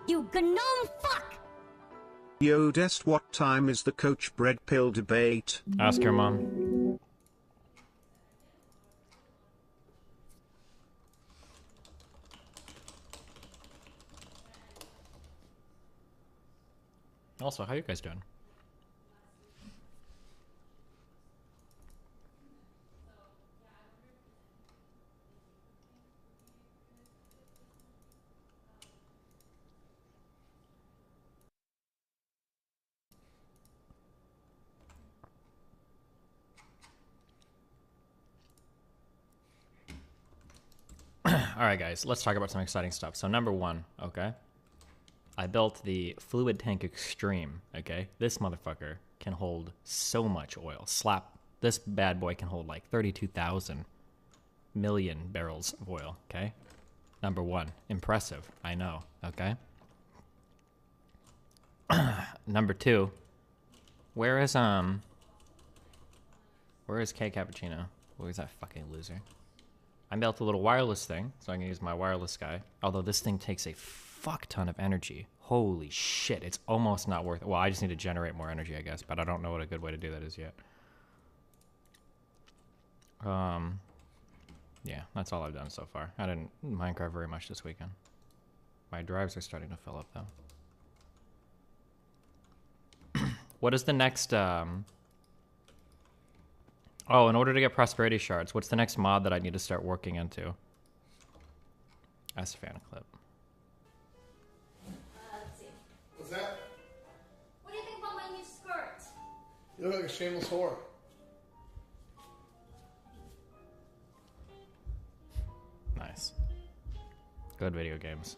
You gnome fuck! Yo Dest, what time is the coach bread pill debate? Ask your mom. Also, how you guys doing? Alright guys, let's talk about some exciting stuff. So number one, okay? I built the Fluid Tank Extreme, okay? This motherfucker can hold so much oil. This bad boy can hold like 32,000 million barrels of oil, okay? Number one, impressive, I know, okay? Number two, where is K Cappuccino? Where's that fucking loser? I built a little wireless thing, so I can use my wireless guy. Although this thing takes a fuck ton of energy. Holy shit, it's almost not worth it. Well, I just need to generate more energy, I guess, but I don't know what a good way to do that is yet. Yeah, that's all I've done so far. I didn't Minecraft very much this weekend. My drives are starting to fill up, though. What is the next, Oh, in order to get prosperity shards, what's the next mod that I need to start working into? As fan clip. Let's see. What's that? What do you think about my new skirt? You look like a shameless whore. Nice. Good video games.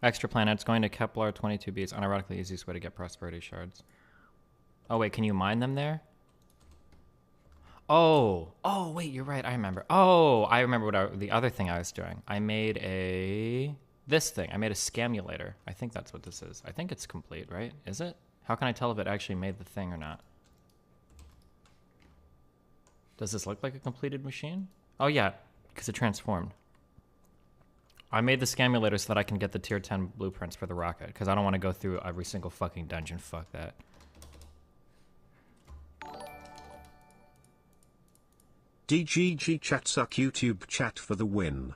Extra planets going to Kepler 22b is unironically the easiest way to get prosperity shards. Oh wait, can you mine them there? Oh wait, you're right. I remember. Oh, I remember what the other thing I was doing. I made this thing. I made a scamulator. I think that's what this is. I think it's complete, right? Is it? How can I tell if it actually made the thing or not? Does this look like a completed machine? Oh yeah, because it transformed. I made the scamulator so that I can get the tier 10 blueprints for the rocket, because I don't want to go through every single fucking dungeon. Fuck that. DGG chat suck YouTube chat for the win.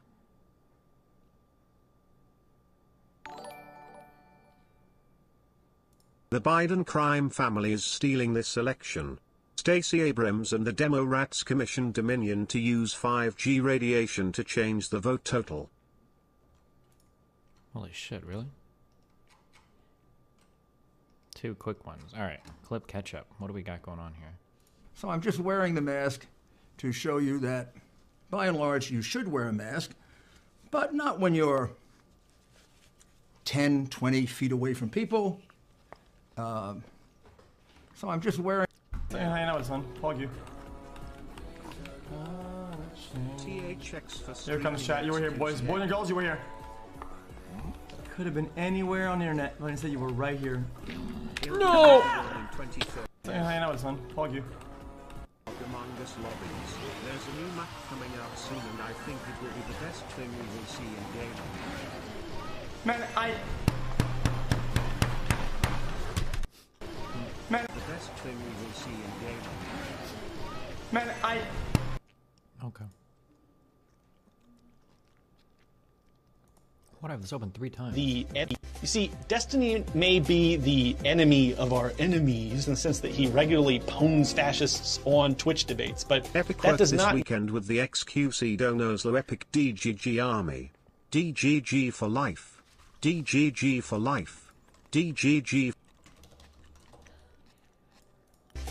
The Biden crime family is stealing this election. Stacey Abrams and the Demo Rats commissioned Dominion to use 5G radiation to change the vote total. Holy shit, really? 2 quick ones. Alright, clip catch up. What do we got going on here? So I'm just wearing the mask to show you that, by and large, you should wear a mask, but not when you're 10, 20 feet away from people. So I'm just wearing... Hey, hang out, son. Hug you. Here comes chat. You were here, boys. Boys and girls, you were here. Could have been anywhere on the internet, but instead you were right here. No! Hey, hang out, son. Hug you. Among us lobbies, there's a new map coming out soon, and I think it will be the best thing we will see in game. Man, The best thing we will see in game. Okay. What, I have this open 3 times? You see, Destiny may be the enemy of our enemies in the sense that he regularly pwns fascists on Twitch debates, but Epic that work does this not... weekend with the XQC Donoslo Epic DGG Army. DGG for life. DGG for life. DGG.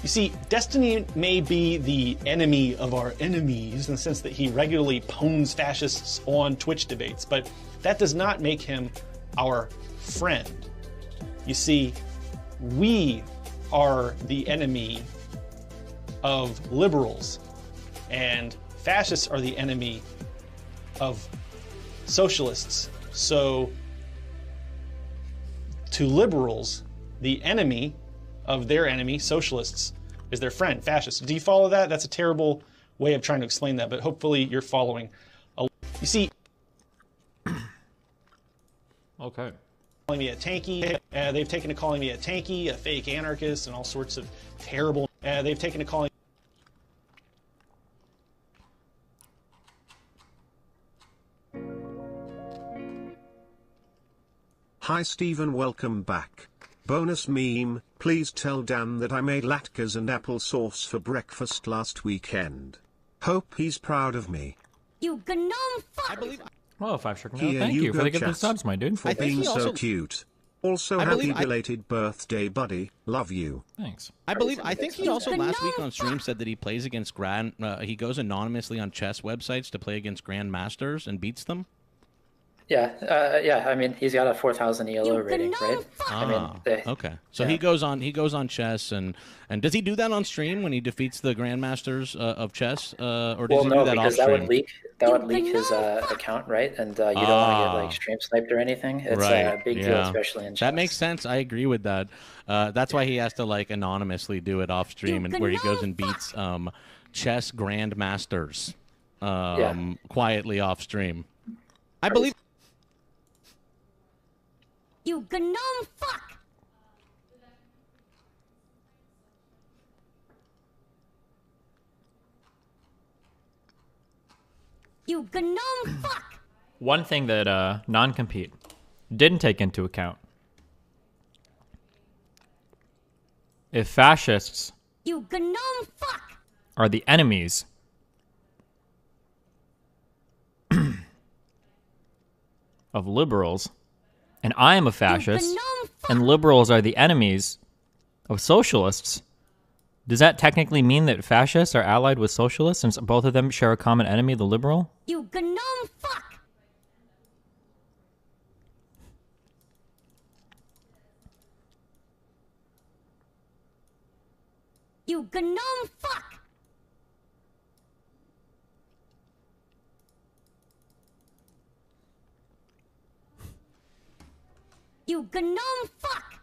You see, Destiny may be the enemy of our enemies in the sense that he regularly pwns fascists on Twitch debates, but that does not make him our friend. You see, we are the enemy of liberals, and fascists are the enemy of socialists. So, to liberals, the enemy of their enemy, socialists, is their friend, fascist. Do you follow that? That's a terrible way of trying to explain that, but hopefully you're following. You see, Okay. calling me a tanky. They've taken to calling me a tanky, a fake anarchist, and all sorts of terrible. They've taken to calling. Hi Stephen, welcome back. Bonus meme, please tell Dan that I made latkes and applesauce for breakfast last weekend. Hope he's proud of me. You gnome fuck! Well, 5 sugar. No, Here thank you for go, the gift of chat, subs, my dude. For being so cute. Also, happy belated birthday, buddy. Love you. Thanks. I think he also last week on stream said that he plays against he goes anonymously on chess websites to play against grandmasters and beats them. Yeah. I mean, he's got a 4,000 ELO rating, right? Okay. So he goes on chess, and does he do that on stream when he defeats the grandmasters of chess, or does he do that off stream? That would leak his account, right? And you don't want to get like stream sniped or anything. It's a big deal, especially in chess. That makes sense. I agree with that. That's why he has to like anonymously do it off stream, and where he goes and beats chess grandmasters quietly off stream. I believe. You gnome fuck! You gnome fuck! One thing that non-compete didn't take into account. If fascists You gnome fuck! are the enemies of liberals, and I am a fascist, and liberals are the enemies of socialists, does that technically mean that fascists are allied with socialists since both of them share a common enemy, the liberal? You gnome fuck! You gnome fuck! You gnome fuck!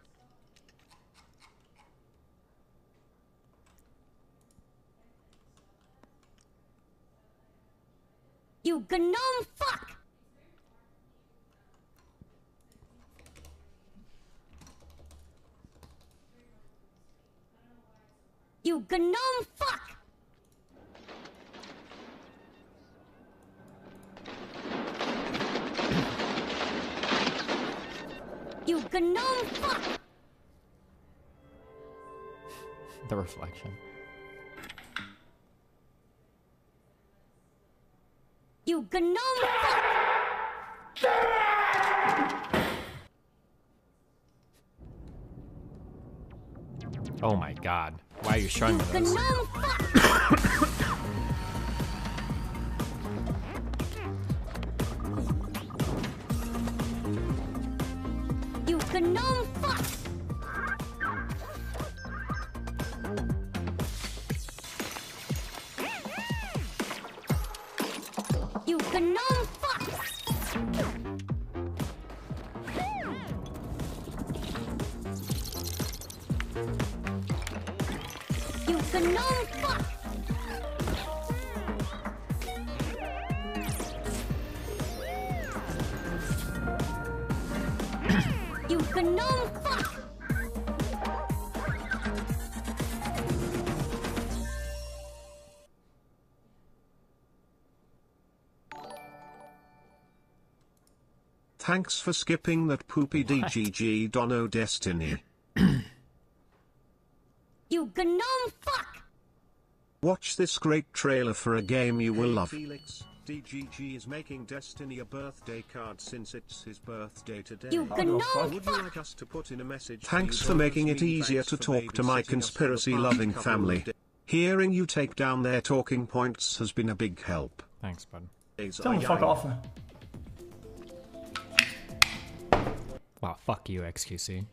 You gnome fuck! You gnome fuck! You gnome fuck! The reflection. You gnome fuck! Oh my god. Why are you showing me You this? gnome fuck! You gnome fuck! You gnome fuck! You gnome fuck! You gnome fuck! Thanks for skipping that poopy DGG Dono Destiny. You gnome fuck! Watch this great trailer for a game you will love. Felix, DGG is making Destiny a birthday card since it's his birthday today. You gnome Would you like us to put in a message? Thanks for making it easier to talk to my conspiracy-loving family. Hearing you take down their talking points has been a big help. Thanks, bud. Tell him to fuck off. Wow, fuck you, XQC.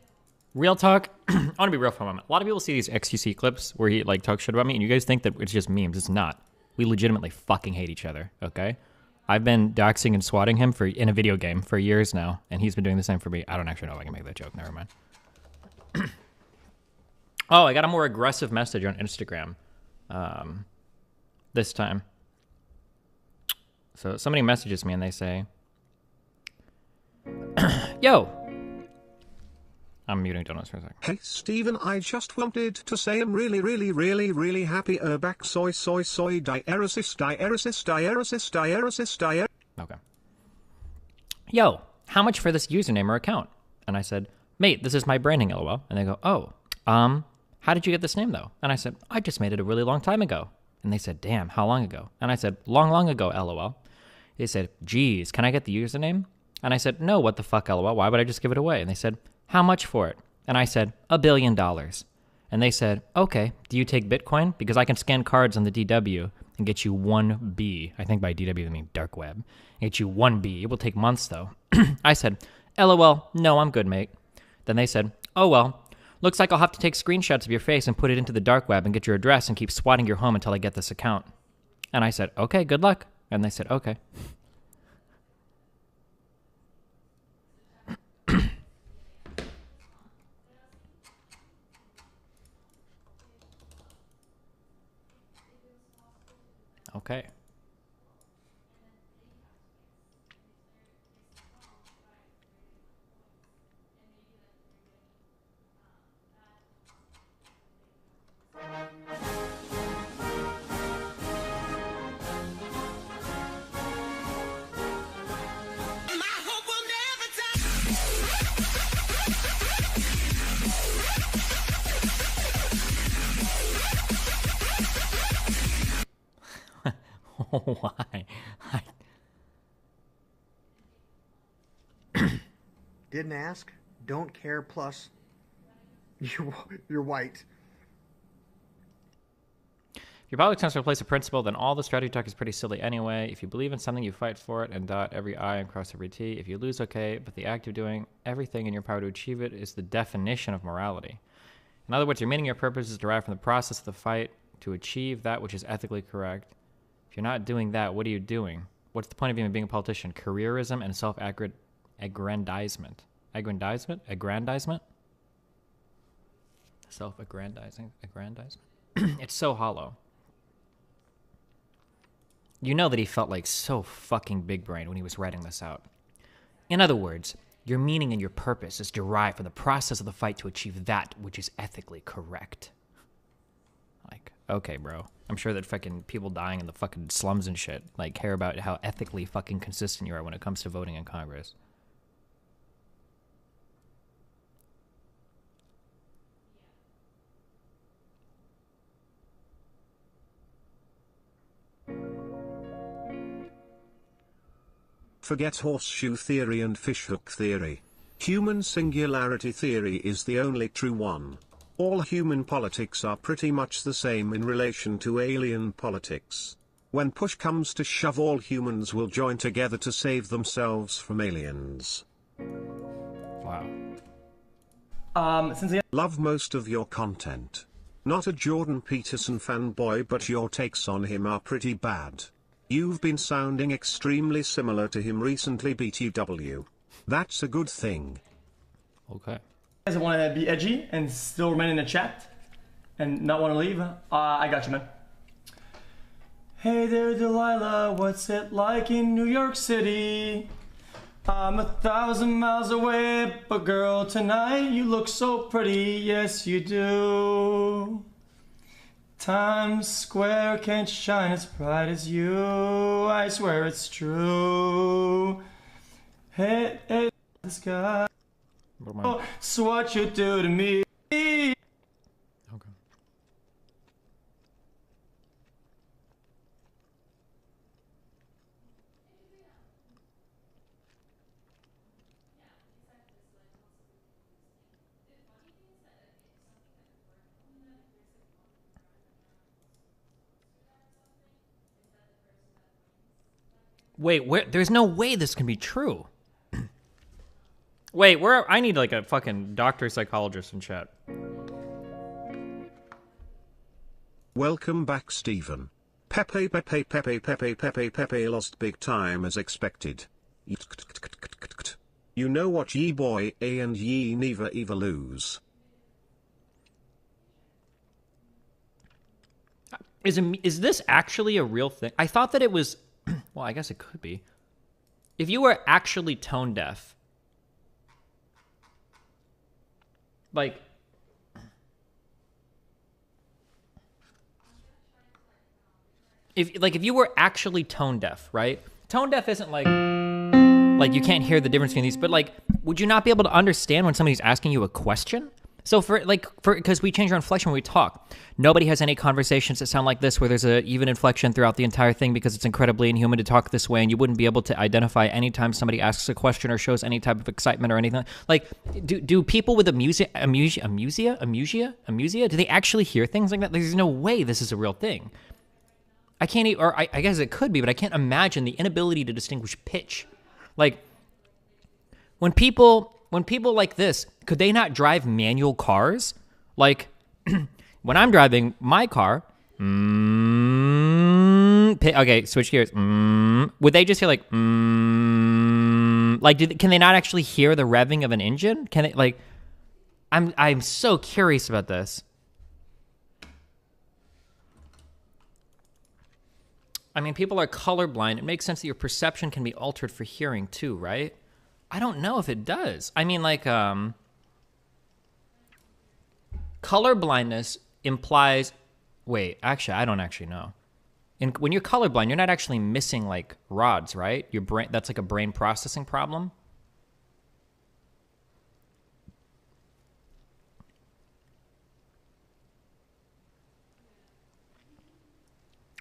Real talk, I want to be real for a moment. A lot of people see these XQC clips where he like talks shit about me, and you guys think that it's just memes. It's not. We legitimately fucking hate each other, okay? I've been doxing and swatting him in a video game for years now, and he's been doing the same for me. I don't actually know if I can make that joke. Never mind. Oh, I got a more aggressive message on Instagram this time. So somebody messages me and they say, yo. I'm muting Donuts for a second. Hey Steven, I just wanted to say I'm really happy back soy diaresis. Okay. Yo, how much for this username or account? And I said, mate, this is my branding, lol. And they go, oh, how did you get this name though? And I said, I just made it a really long time ago. And they said, damn, how long ago? And I said, long ago, lol. They said, geez, can I get the username? And I said, no, what the fuck, lol, why would I just give it away? And they said, how much for it? And I said, $1 billion. And they said, okay, do you take Bitcoin? Because I can scan cards on the DW and get you 1B. I think by DW they mean dark web. And get you 1B. It will take months though. I said, LOL, no, I'm good, mate. Then they said, oh well, looks like I'll have to take screenshots of your face and put it into the dark web and get your address and keep swatting your home until I get this account. And I said, okay, good luck. And they said, okay. Okay. Why? Didn't ask, don't care, plus you're white. If your public tends to replace a principle, then all the strategy talk is pretty silly anyway. If you believe in something, you fight for it and dot every I and cross every T. If you lose, okay, but the act of doing everything in your power to achieve it is the definition of morality. In other words, your meaning, your purpose is derived from the process of the fight to achieve that which is ethically correct. If you're not doing that, what are you doing? What's the point of even being a politician? Careerism and self-aggrandizement. Aggrandizement? Self-aggrandizing? Aggrandizement? It's so hollow. You know that he felt like so fucking big brain when he was writing this out. In other words, your meaning and your purpose is derived from the process of the fight to achieve that which is ethically correct. Like, okay, bro. I'm sure that fucking people dying in the fucking slums and shit, like, care about how ethically fucking consistent you are when it comes to voting in Congress. Forget horseshoe theory and fishhook theory. Human singularity theory is the only true one. All human politics are pretty much the same in relation to alien politics. When push comes to shove, all humans will join together to save themselves from aliens. Wow. Love most of your content. Not a Jordan Peterson fanboy, but your takes on him are pretty bad. You've been sounding extremely similar to him recently, BTW. That's a good thing. Okay. You guys want to be edgy and still remain in the chat and not want to leave? I got you, man. Hey there, Delilah, what's it like in New York City? I'm 1,000 miles away, but girl, tonight you look so pretty, yes you do. Times Square can't shine as bright as you, I swear it's true. Hey, hey, this guy. Oh, so what you do to me? Okay. Wait, where? There's no way this can be true. Wait, where? I need like a fucking doctor psychologist in chat. Welcome back, Steven. Pepe lost big time as expected. You know what, ye boy, A and ye never lose. Is this actually a real thing? I thought that it was. Well, I guess it could be. If you were actually tone deaf, like, if you were actually tone deaf, right? Tone deaf isn't like you can't hear the difference between these, but like, would you not be able to understand when somebody's asking you a question? So because we change our inflection when we talk. Nobody has any conversations that sound like this where there's a even inflection throughout the entire thing because it's incredibly inhuman to talk this way, and you wouldn't be able to identify anytime somebody asks a question or shows any type of excitement or anything. Like, do people with amusia, do they actually hear things like that? There's no way this is a real thing. I can't, or I guess it could be, but I can't imagine the inability to distinguish pitch. Like, when people like this, could they not drive manual cars? Like, when I'm driving my car, okay, switch gears. Would they just hear like, like, can they not actually hear the revving of an engine? Can it, like, I'm so curious about this. I mean, people are colorblind. It makes sense that your perception can be altered for hearing too, right? I don't know if it does. I mean, like, color blindness implies... Wait, actually, I don't actually know. When you're colorblind, you're not actually missing, like, rods, right? Your brain, that's like a brain processing problem.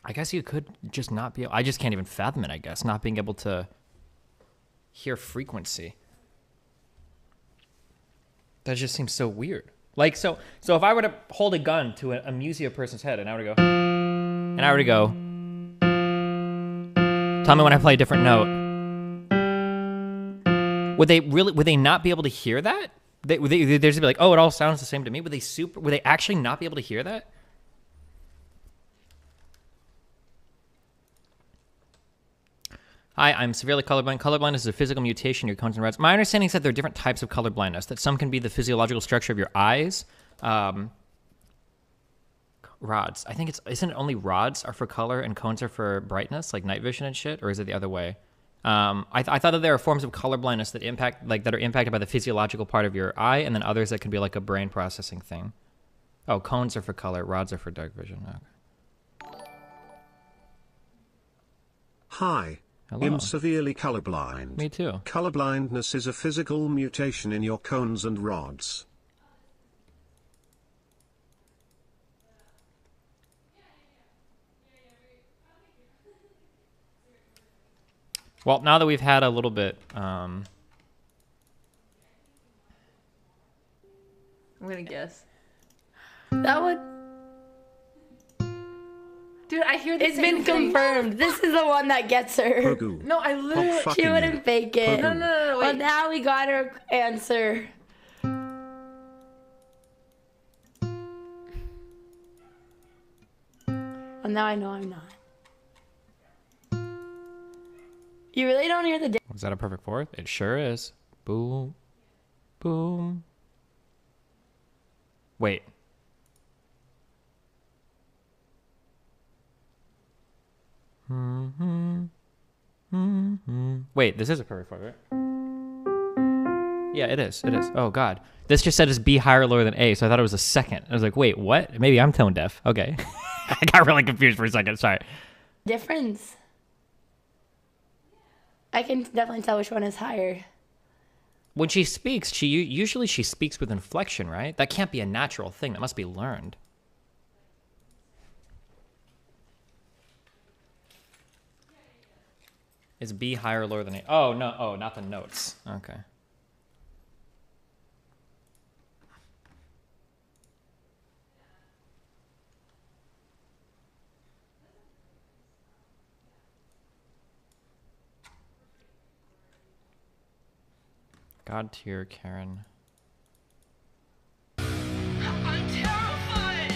I guess you could just not be... I just can't even fathom it, I guess, not being able to hear frequency. That just seems so weird. Like, so if I were to hold a gun to a Musia person's head and I were to go, tell me when I play a different note, would they not be able to hear that? Would they just be like, oh, it all sounds the same to me? Would they actually not be able to hear that? Hi, I'm severely colorblind. Colorblindness is a physical mutation in your cones and rods. My understanding is that there are different types of colorblindness, that some can be the physiological structure of your eyes. Rods. I think isn't it only rods are for color and cones are for brightness, like night vision and shit? Or is it the other way? I thought that there are forms of colorblindness that are impacted by the physiological part of your eye, and then others that could be like a brain processing thing. Oh, cones are for color, rods are for dark vision. Okay. Hi. Hello. I'm severely colorblind. Me too. Colorblindness is a physical mutation in your cones and rods. Well, now that we've had a little bit, I'm gonna guess. That would. Dude, I hear this. It's been confirmed. This is the one that gets her. Pogu. No, I literally. She wouldn't fake it. No, Well, wait. now we got her answer. Well, now I know I'm not. You really don't hear the. Was that a perfect fourth? It sure is. Boom. Boom. Wait. Wait, this is a perfect fourth, right? Yeah, it is. It is. Oh, God. This just said it's B higher or lower than A, so I thought it was a second. I was like, wait, what? Maybe I'm tone deaf. Okay. I got really confused for a second. Sorry. Difference. I can definitely tell which one is higher. When she speaks, she usually speaks with inflection, right? That can't be a natural thing. That must be learned. Is B higher or lower than A? Oh, no. Oh, not the notes. Okay. God tier, Karen. I'm terrified!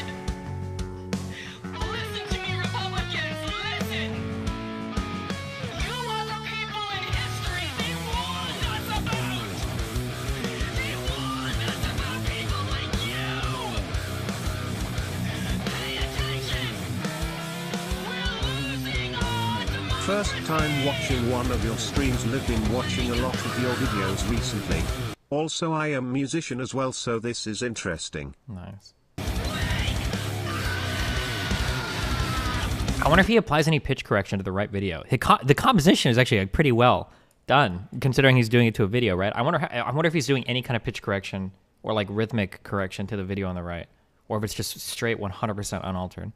Listen to me, Republicans! Listen! You are the people in history they warned us about! They warned us about people like you! Pay attention! First time watching one of your streams and have been watching a lot of your videos recently. Also I am musician as well, so this is interesting. Nice. I wonder if he applies any pitch correction to the right video. The composition is actually like pretty well done, considering he's doing it to a video, right? I wonder if he's doing any kind of pitch correction or like rhythmic correction to the video on the right, or if it's just straight 100% unaltered.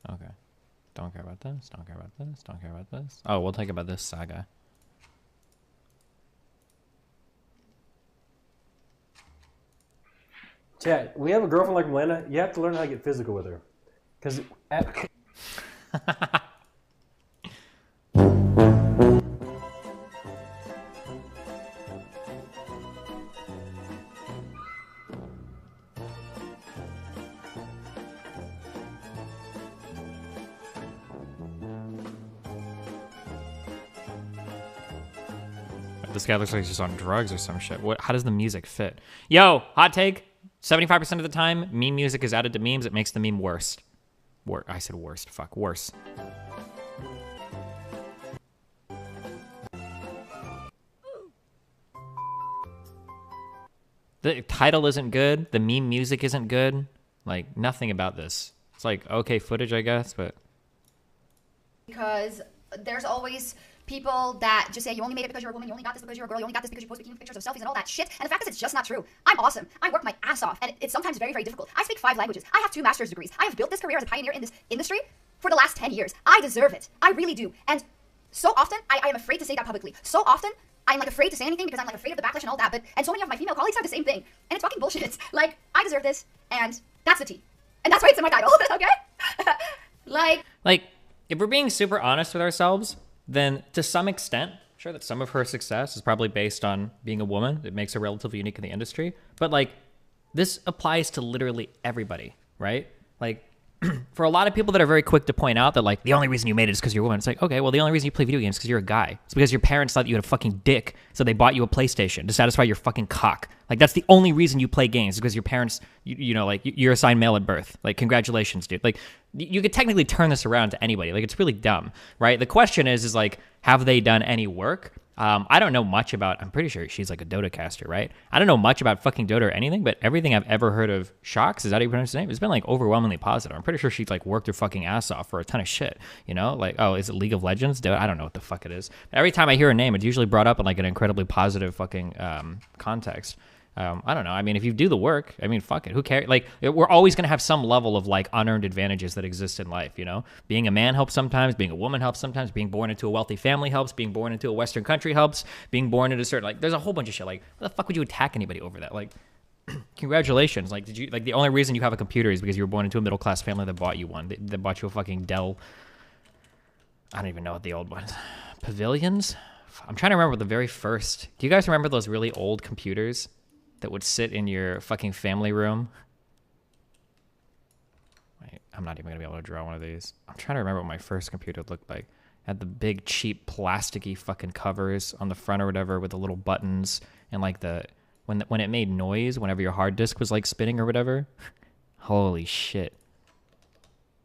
Okay. Don't care about this. Don't care about this. Don't care about this. Oh, we'll talk about this saga. Chad, we have a girlfriend like Milena. You have to learn how to get physical with her, because This guy looks like he's just on drugs or some shit. How does the music fit? Yo, hot take. 75% of the time, meme music is added to memes. It makes the meme worse. I said worst. Fuck, worse. The title isn't good. The meme music isn't good. Like, nothing about this. It's like, okay footage, I guess, but... Because there's always people that just say you only made it because you're a woman, you only got this because you're a girl, you only got this because you post bikini pictures of selfies and all that shit. And the fact is it's just not true. I'm awesome. I work my ass off, and it's sometimes very, very difficult. I speak 5 languages. I have 2 master's degrees. I have built this career as a pioneer in this industry for the last 10 years. I deserve it. I really do. And so often, I am afraid to say that publicly. So often, I'm like afraid to say anything because I'm like afraid of the backlash and all that. And so many of my female colleagues have the same thing. And it's fucking bullshit. It's like, I deserve this, and that's the tea. And that's why it's in my title, okay? Like, if we're being super honest with ourselves, then to some extent, sure that some of her success is probably based on being a woman. It makes her relatively unique in the industry. But like, this applies to literally everybody, right? Like, for a lot of people that are very quick to point out that like, the only reason you made it is because you're a woman. It's like, okay, well, the only reason you play video games is because you're a guy. It's because your parents thought you had a fucking dick, so they bought you a PlayStation to satisfy your fucking cock. Like, that's the only reason you play games, is because your parents, you know, like, you're assigned male at birth. Like, congratulations, dude. Like, you could technically turn this around to anybody. Like, it's really dumb, right? The question is like, have they done any work? I don't know much about, I'm pretty sure she's like a Dota caster, right? I don't know much about fucking Dota or anything, but everything I've ever heard of Shox, is that how you pronounce his name? It's been like overwhelmingly positive. I'm pretty sure she's like worked her fucking ass off for a ton of shit, you know? Like, oh, is it League of Legends? Dota? I don't know what the fuck it is. Every time I hear a name, it's usually brought up in like an incredibly positive fucking context. I don't know. I mean, if you do the work, I mean, fuck it. Who cares? Like, we're always going to have some level of like unearned advantages that exist in life, you know? Being a man helps sometimes. Being a woman helps sometimes. Being born into a wealthy family helps. Being born into a Western country helps. Being born into certain, like, there's a whole bunch of shit. Like, what the fuck would you attack anybody over that? Like, congratulations. Like, did you, like, the only reason you have a computer is because you were born into a middle class family that bought you one. That bought you a fucking Dell. I don't even know what the old ones. Pavilions? I'm trying to remember the very first. Do you guys remember those really old computers that would sit in your fucking family room? Wait, I'm not even gonna be able to draw one of these. I'm trying to remember what my first computer looked like. It had the big cheap plasticky fucking covers on the front or whatever with the little buttons, and like when it made noise whenever your hard disk was like spinning or whatever. Holy shit.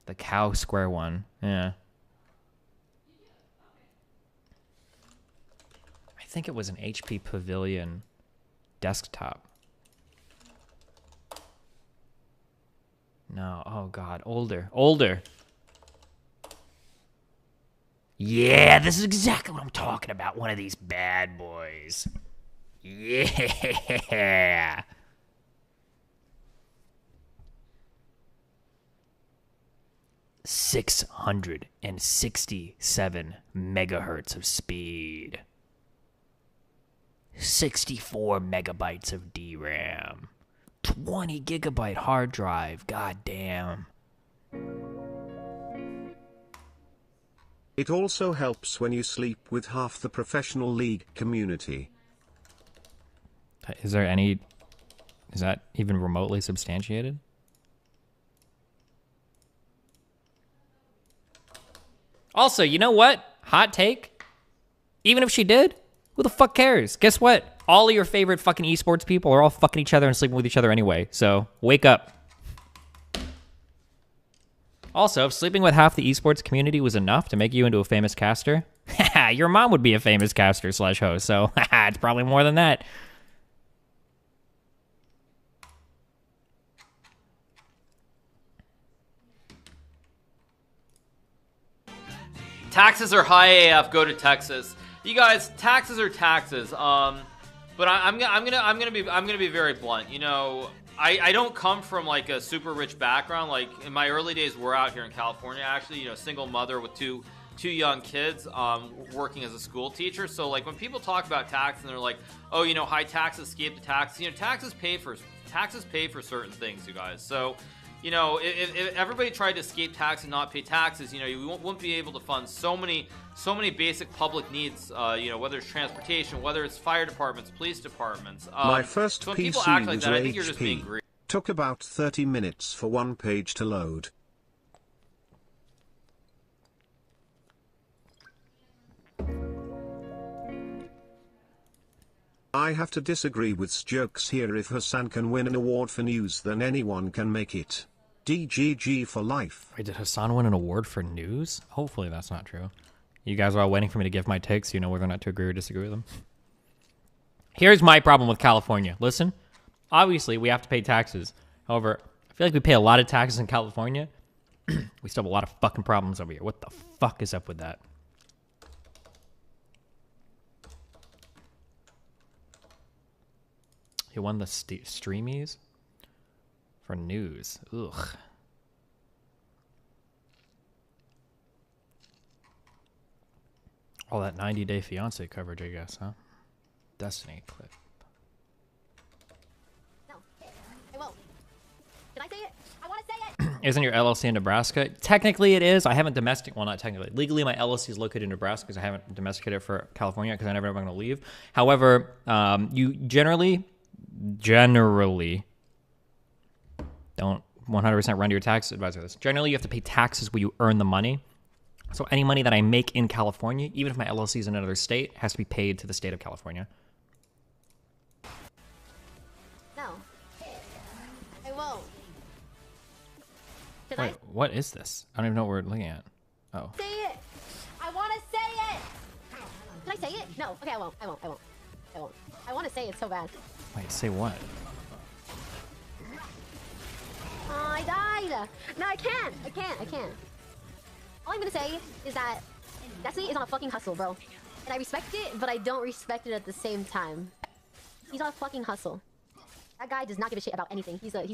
The cow square one. Yeah. I think it was an HP Pavilion desktop. No, oh god, older. Yeah, this is exactly what I'm talking about. One of these bad boys. Yeah. $667 megahertz of speed. 64 megabytes of DRAM. 20 gigabyte hard drive. God damn. It also helps when you sleep with half the professional league community. Is that even remotely substantiated? Also, you know what? Hot take. Even if she did, who the fuck cares? Guess what? all of your favorite fucking esports people are all fucking each other and sleeping with each other anyway. So wake up. Also, if sleeping with half the esports community was enough to make you into a famous caster, your mom would be a famous caster / host. So it's probably more than that. Taxes are high AF. Go to Texas. You guys, taxes are taxes. But I'm gonna be very blunt. You know, I don't come from like a super rich background. Like in my early days, we're out here in California. Actually, you know, single mother with two young kids, working as a school teacher. So like when people talk about tax and they're like, oh, you know, high taxes, escape the taxes. You know, taxes pay for certain things, you guys. So. You know, if everybody tried to escape tax and not pay taxes, you know, you wouldn't be able to fund so many basic public needs. You know, whether it's transportation, whether it's fire departments, police departments. My first so when PC people act like was that, I think you're just being HP. greedy. Took about 30 minutes for one page to load. I have to disagree with Stjokes here. If Hassan can win an award for news, then anyone can make it. DGG for life. Wait, did Hassan win an award for news? Hopefully that's not true. You guys are all waiting for me to give my takes, so you know whether or not to agree or disagree with them. Here's my problem with California. Listen, obviously we have to pay taxes. However, I feel like we pay a lot of taxes in California. We still have a lot of fucking problems over here. What the fuck is up with that? He won the streamies for news. Ugh. All that 90-day fiance coverage, I guess, huh? Destiny clip. No, I won't. Can I say it? I want to say it. Isn't your LLC in Nebraska? Technically, it is. I haven't well, not technically. Legally, my LLC is located in Nebraska because I haven't domesticated it for California because I never know if I'm going to leave. However, you generally don't 100% run to your tax advisor this. Generally, you have to pay taxes where you earn the money. So any money that I make in California, even if my LLC is in another state, has to be paid to the state of California. No, I won't. Should Wait, what is this? I don't even know what we're looking at. Oh. I say it? I want to say it. Can I say it? No. Okay, I won't. I want to say it so bad. Wait, say what? Oh, I died. No, I can't. All I'm gonna say is that Destiny is on a fucking hustle, bro. And I respect it, but I don't respect it at the same time. He's on a fucking hustle. That guy does not give a shit about anything. He's on a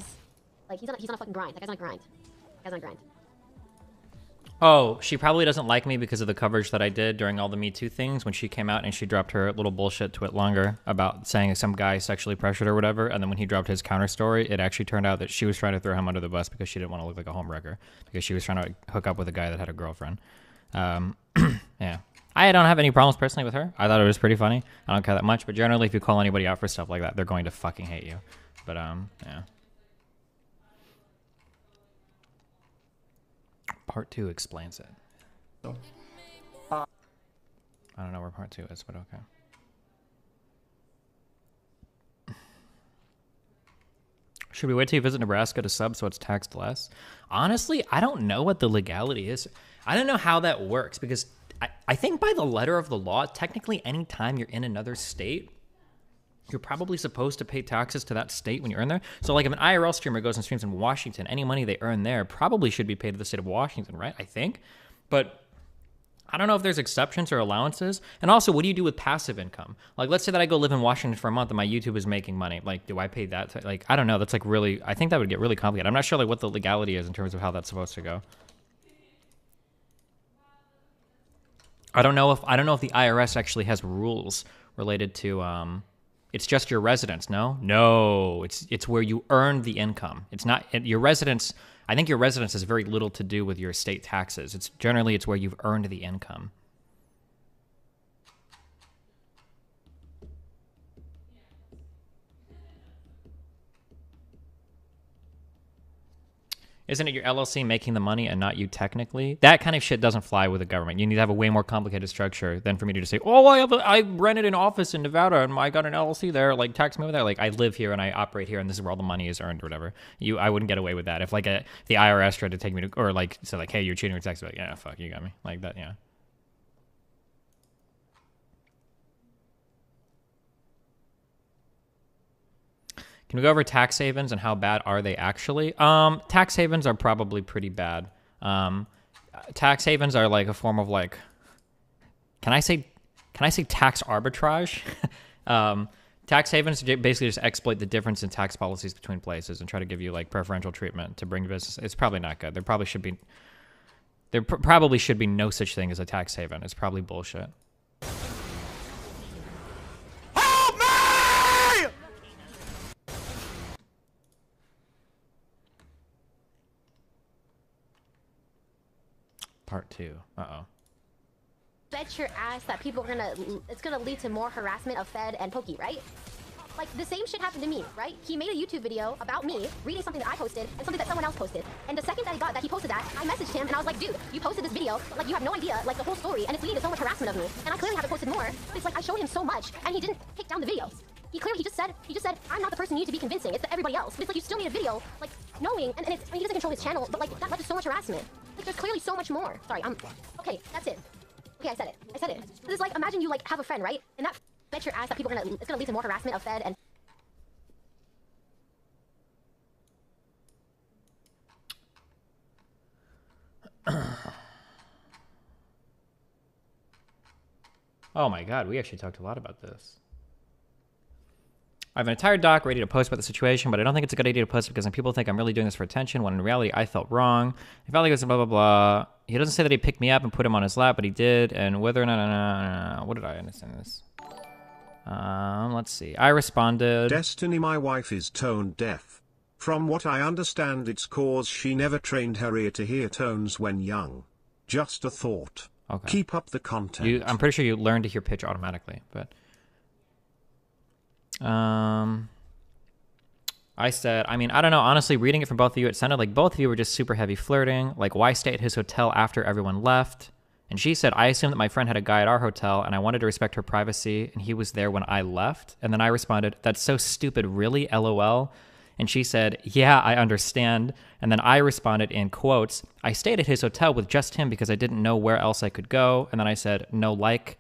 fucking grind. That guy's on a grind. Oh, she probably doesn't like me because of the coverage that I did during all the Me Too things when she came out and she dropped her little bullshit twit longer about saying some guy sexually pressured or whatever. And then when he dropped his counter story, it actually turned out that she was trying to throw him under the bus because she didn't want to look like a homewrecker because she was trying to hook up with a guy that had a girlfriend. Yeah. I don't have any problems personally with her. I thought it was pretty funny. I don't care that much. But generally, if you call anybody out for stuff like that, they're going to fucking hate you. But, yeah. Part 2 explains it. I don't know where part 2 is, but okay. Should we wait till you visit Nebraska to sub so it's taxed less? Honestly, I don't know what the legality is. I don't know how that works because I think by the letter of the law, technically any time you're in another state, you're probably supposed to pay taxes to that state when you earn there. So like if an IRL streamer goes and streams in Washington, any money they earn there probably should be paid to the state of Washington, right? I think. But I don't know if there's exceptions or allowances. And also, what do you do with passive income? Like, let's say that I go live in Washington for a month and my YouTube is making money. Like, do I pay that? Like, I don't know. That's like really, I think that would get really complicated. I'm not sure like what the legality is in terms of how that's supposed to go. I don't know if the IRS actually has rules related to, it's just your residence, no? No, it's where you earn the income. It's not your residence. I think your residence has very little to do with your state taxes. It's generally where you've earned the income. Isn't it your LLC making the money and not you technically? That kind of shit doesn't fly with the government. You need to have a way more complicated structure than for me to just say, oh, I rented an office in Nevada and I got an LLC there, like tax me over there. Like I live here and I operate here and this is where all the money is earned or whatever. I wouldn't get away with that. If like the IRS tried to take me to, or like, say like, hey, you're cheating with taxes. Like, yeah, fuck, you got me. Like that, yeah. Can we go over tax havens and how bad are they actually? Tax havens are probably pretty bad. Tax havens are like a form of like, can I say tax arbitrage? Tax havens basically just exploit the difference in tax policies between places and try to give you like preferential treatment to bring business. It's probably not good. There probably should be no such thing as a tax haven. It's probably bullshit. Part 2. Uh-oh. Bet your ass that people are it's gonna lead to more harassment of Fed and Pokey, right? Like, the same shit happened to me, right? He made a YouTube video about me, reading something that I posted, and something that someone else posted. And the second that he posted that, I messaged him, and I was like, dude, you posted this video, like, you have no idea, like, the whole story, and it's leading to so much harassment of me. And I clearly haven't posted more, but it's like, I showed him so much, and he didn't take down the video. He just said, I'm not the person you need to be convincing, it's everybody else. But it's like, you still made a video, like, knowing, and it's, I mean, he doesn't control his channel, but, like, that led to so much harassment. Like, there's clearly so much more. Sorry, okay, that's it. Okay, I said it. It's like, imagine you, like, have a friend, right? And that bet your ass that people it's gonna lead to more harassment of Fed and... Oh my god, we actually talked a lot about this. I have an entire doc ready to post about the situation, but I don't think it's a good idea to post it because then people think I'm really doing this for attention, when in reality I felt wrong. I felt like it was blah, blah, blah. He doesn't say that he picked me up and put him on his lap, but he did, and whether or not... What did I understand this? Let's see. I responded... Destiny, my wife is tone deaf. From what I understand, it's cause she never trained her ear to hear tones when young. Just a thought. Okay. Keep up the content. I'm pretty sure you learn to hear pitch automatically, but... I said, I mean, I don't know, honestly, reading it from both of you, it sounded like both of you were just super heavy flirting. Like, why stay at his hotel after everyone left? And she said, I assumed that my friend had a guy at our hotel, and I wanted to respect her privacy, and he was there when I left. And then I responded, that's so stupid, really, LOL? And she said, yeah, I understand. And then I responded in quotes, I stayed at his hotel with just him because I didn't know where else I could go. And then I said, no, like,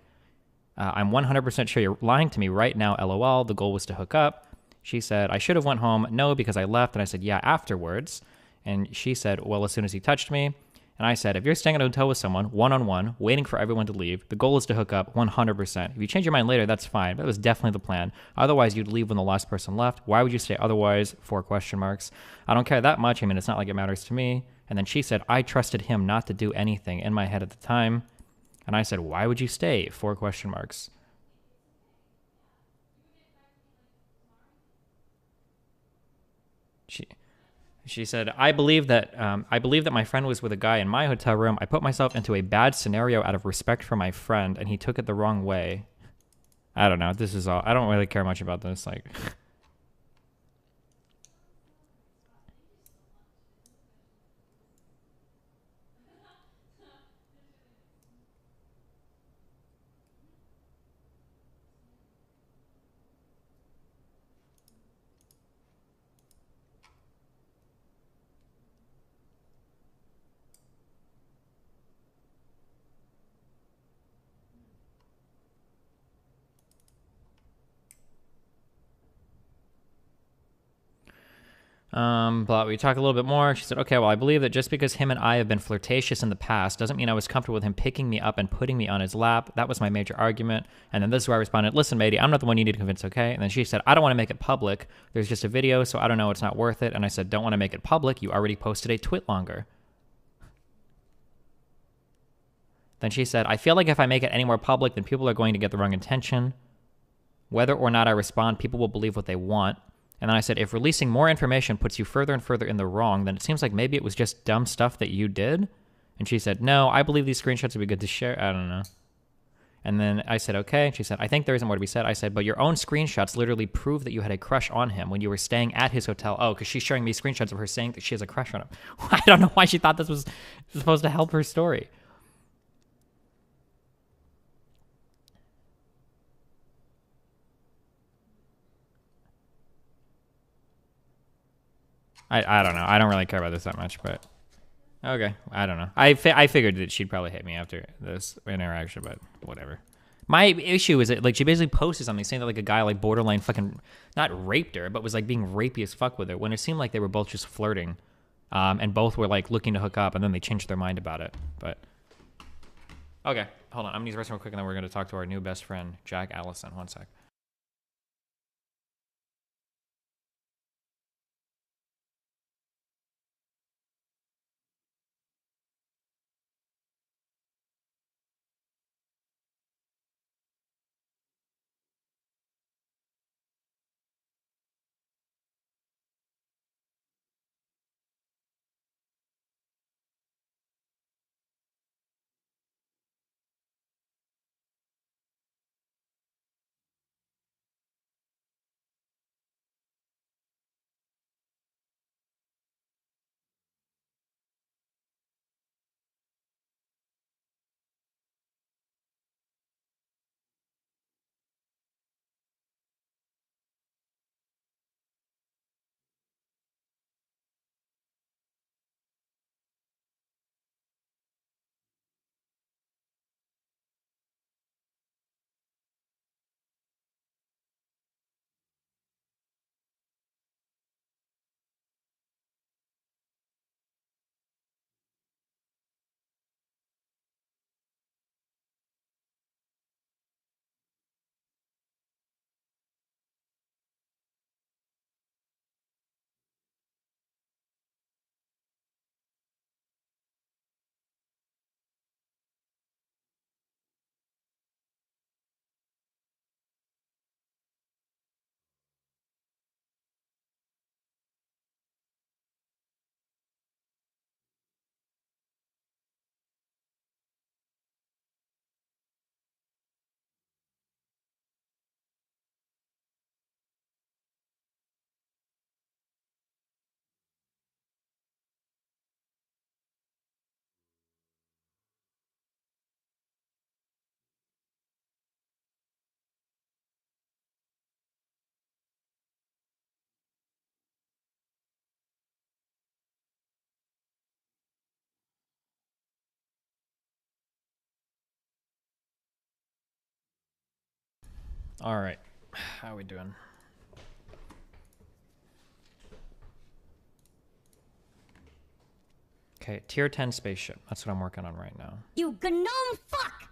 I'm 100% sure you're lying to me right now, LOL. The goal was to hook up. She said, I should have went home. No, because I left. And I said, yeah, afterwards. And she said, well, as soon as he touched me. And I said, if you're staying at a hotel with someone, one-on-one, waiting for everyone to leave, the goal is to hook up 100%. If you change your mind later, that's fine. But it was definitely the plan. Otherwise, you'd leave when the last person left. Why would you stay otherwise? 4 question marks. I don't care that much. I mean, it's not like it matters to me. And then she said, I trusted him not to do anything in my head at the time. And I said, why would you stay? 4 question marks. She said, I believe that my friend was with a guy in my hotel room. I put myself into a bad scenario out of respect for my friend, and he took it the wrong way. I don't know. This is all. I don't really care much about this. Like, but we talk a little bit more. She said, okay, well, I believe that just because him and I have been flirtatious in the past doesn't mean I was comfortable with him picking me up and putting me on his lap. That was my major argument. And then this is where I responded, listen, matey, I'm not the one you need to convince, okay? And then she said, I don't want to make it public. There's just a video, so I don't know, it's not worth it. And I said, don't want to make it public. You already posted a twit longer. Then she said, I feel like if I make it any more public, then people are going to get the wrong intention. Whether or not I respond, people will believe what they want. And then I said, if releasing more information puts you further and further in the wrong, then it seems like maybe it was just dumb stuff that you did. And she said, no, I believe these screenshots would be good to share. I don't know. And then I said, okay. And she said, I think there isn't more to be said. I said, but your own screenshots literally prove that you had a crush on him when you were staying at his hotel. Oh, because she's showing me screenshots of her saying that she has a crush on him. I don't know why she thought this was supposed to help her story. I don't know. I don't really care about this that much, but okay. I don't know. I figured that she'd probably hit me after this interaction, but whatever. My issue is that like she basically posted something saying that like a guy like borderline fucking not raped her, but was like being rapey as fuck with her when it seemed like they were both just flirting, and both were like looking to hook up, and then they changed their mind about it. But okay, hold on. I'm gonna use the restroom real quick, and then we're gonna talk to our new best friend, Jack Allison. One sec. All right, how are we doing? Okay, tier 10 spaceship. That's what I'm working on right now. You gnome fuck!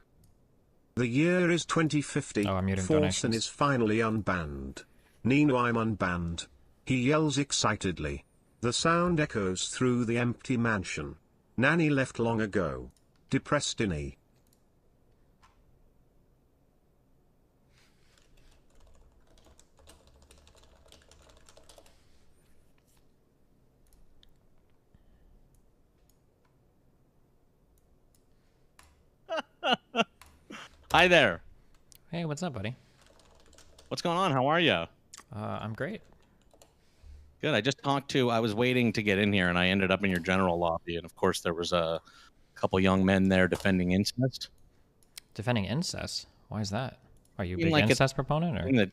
The year is 2050. Oh, I'm muting Forsen donations. is finally unbanned. Nino, I'm unbanned. He yells excitedly. The sound echoes through the empty mansion. Nanny left long ago. Depressed-in-y. Hi there. Hey, what's up, buddy? What's going on? How are you? I'm great. Good. I was waiting to get in here, and I ended up in your general lobby, and of course there was a couple young men there defending incest. Defending incest? Why is that? Are you a I mean, big like incest proponent? Or?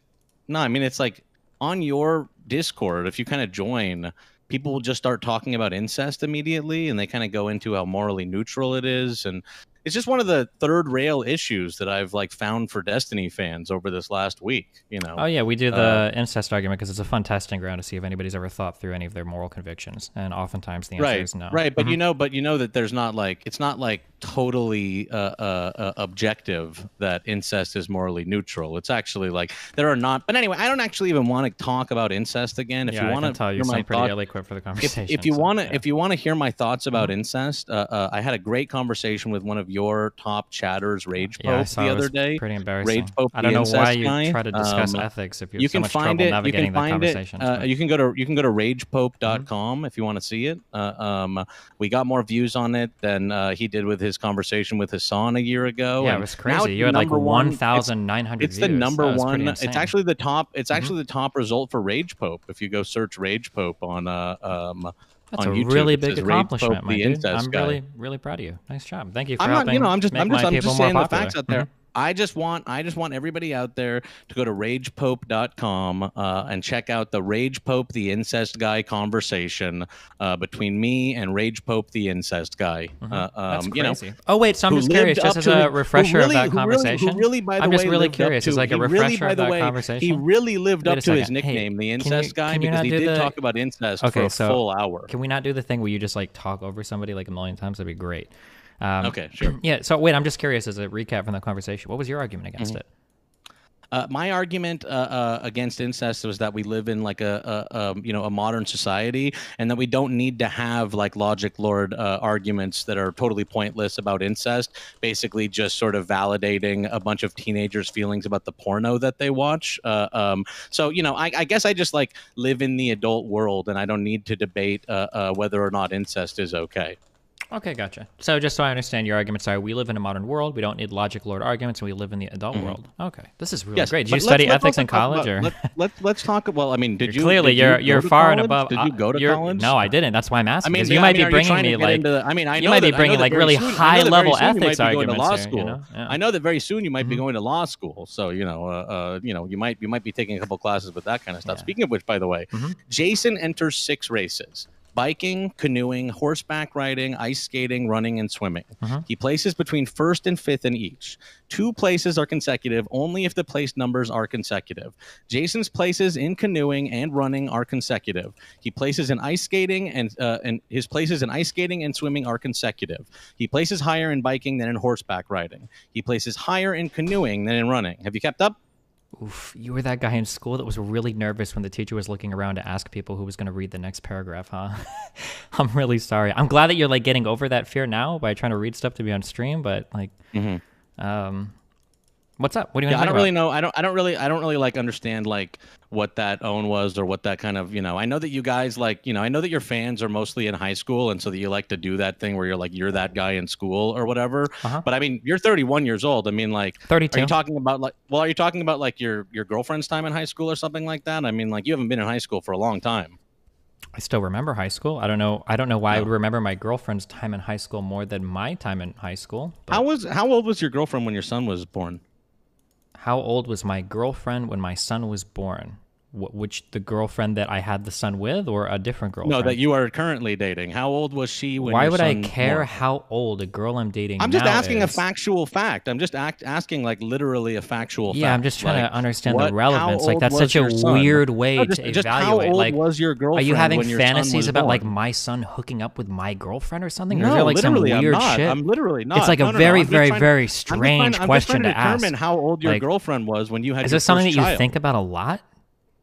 No, I mean, it's like on your Discord, if you kind of join, people will just start talking about incest immediately, and they kind of go into how morally neutral it is, and it's just one of the third rail issues that I've like found for Destiny fans over this last week. You know. Oh yeah, we do the incest argument because it's a fun testing ground to see if anybody's ever thought through any of their moral convictions, and oftentimes the answer is no. Right, but you know that there's not like it's not like totally objective that incest is morally neutral. It's actually like there are not. But anyway, I don't actually even want to talk about incest again. If yeah, you want to tell you sound pretty ill-equipped for the conversation. If you want to, if you want to hear my thoughts about incest, I had a great conversation with one of your top chatters, Rage Pope, the other day. Pretty embarrassing. Rage Pope, I don't know why you guy. try to discuss ethics if you have so can much find trouble it. navigating You can that find conversation. it. You can go to ragepope.com if you want to see it. We got more views on it than he did with his his conversation with Hassan a year ago. Yeah, and it was now crazy. it's You had like number one. 1,900 It's views. the number That was pretty one. insane. It's actually the top. It's actually the top result for Rage Pope. If you go search Rage Pope on That's on a YouTube, really it big says Rage accomplishment, Pope, my the dude. incest I'm guy. really, really proud of you. Nice job. Thank you for I'm not, helping you know, I'm just make my people saying more the popular. facts out there. I just want everybody out there to go to ragepope.com and check out the Rage Pope the incest guy conversation between me andAge Pope the incest guy. That's you know, crazy. Oh wait, so I'm who just curious, lived just up as to a his- refresher who really- of that who really- conversation. Who really, by the I'm way, just really lived up curious, to- as like a he really, refresher by of the that way, conversation. He really lived Wait up a to his second. Hey, nickname, the can incest you- guy, can you because not he do did the- talk about incest for a full hour. Can we not do the thing where you just like talk over somebody like a million times? That'd be great. Okay, sure. Yeah. So wait, I'm just curious as a recap from the conversation. What was your argument against it? My argument against incest was that we live in like a modern society, and that we don't need to have like logic lord arguments that are totally pointless about incest. Basically, just sort of validating a bunch of teenagers' feelings about the porno that they watch. So you know, I guess I just like live in the adult world, and I don't need to debate whether or not incest is okay. Okay, gotcha. So just so I understand your arguments are, we live in a modern world, we don't need logic lord arguments, and we live in the adult world. Okay, this is really great. Did you study ethics in college, or let's talk? Well, I mean, did you? Clearly, did you're go to far and college? above. Did you go to college? No, I didn't. That's why I'm asking. I mean, Because you might be are you bringing trying me to get like, into, I mean, I you know might be that- I know bringing that like very really soon- I know high that very level soon you might ethics be going to arguments law here. school. You know? Yeah. I know that very soon you might be going to law school, so you know, you might be taking a couple classes with that kind of stuff. Speaking of which, by the way, Jason enters 6 races: biking, canoeing, horseback riding, ice skating, running, and swimming. He places between 1st and 5th in each. 2 places are consecutive only if the place numbers are consecutive. Jason's places in canoeing and running are consecutive. He places in ice skating and his places in ice skating and swimming are consecutive. He places higher in biking than in horseback riding. He places higher in canoeing than in running. Have you kept up? Oof, you were that guy in school that was really nervous when the teacher was looking around to ask people who was going to read the next paragraph, huh? I'm really sorry. I'm glad that you're like getting over that fear now by trying to read stuff to be on stream, but like, what's up? What do you want to I talk don't really about? know. I don't really like understand like what that own was or what that kind of, you know. I know that you guys like, you know, I know that your fans are mostly in high school, and so that you like to do that thing where you're like, you're that guy in school or whatever. But I mean, you're 31 years old. I mean, like, 32. Are you talking about like, well, are you talking about like your girlfriend's time in high school or something like that? I mean, like, you haven't been in high school for a long time. I still remember high school. I don't know why I would remember my girlfriend's time in high school more than my time in high school. But How old was your girlfriend when your son was born? how old was my girlfriend when my son was born? Which, the girlfriend that I had the son with, or a different girlfriend? No, that you are currently dating. How old was she when Why your would I son was care born? how old a girl I'm dating I'm just now asking a is? factual fact. I'm just asking like literally a factual fact. Yeah, I'm just trying Like, to understand what- the relevance. how Like, old that's was such a your son? weird way No, to just evaluate. how old like, was your are girlfriend you having when your son fantasies was about like born? my son hooking up with my girlfriend or something? Or No, is there like some literally, weird I'm not. shit? I'm literally not. It's like No, a no, no. very, I'm just very, trying- very I'm just strange trying question to to ask. determine how old your Like, girlfriend was when you had is your this something that first you child. think about a lot?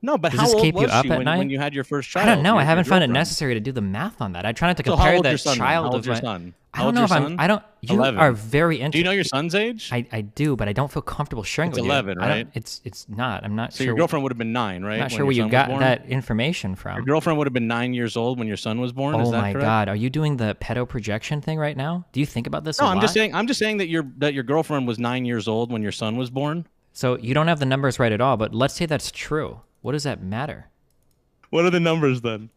No, but Does how this old keep you was up she at when, night? when you had your first I child? don't know. I your haven't found it girlfriend? necessary to do the math on that. I try not to So how compare old's that your son then? child How of old's your my. son? I How don't know old's if your I'm. son? I don't. You 11. are very interested. Do you know your son's age? I do, but I don't feel comfortable sharing It's with 11, you. I don't- right? It's not. I'm not So sure. your girlfriend would have been 9, right? I'm not when sure your where you son was got born? that information from. Your girlfriend would have been 9 years old when your son was born. Is Oh that my correct? god, are you doing the pedo projection thing right now? Do you think about this? No, a I'm lot? just saying. I'm just saying that your girlfriend was 9 years old when your son was born. So you don't have the numbers right at all, but let's say that's true. What does that matter? What are the numbers then?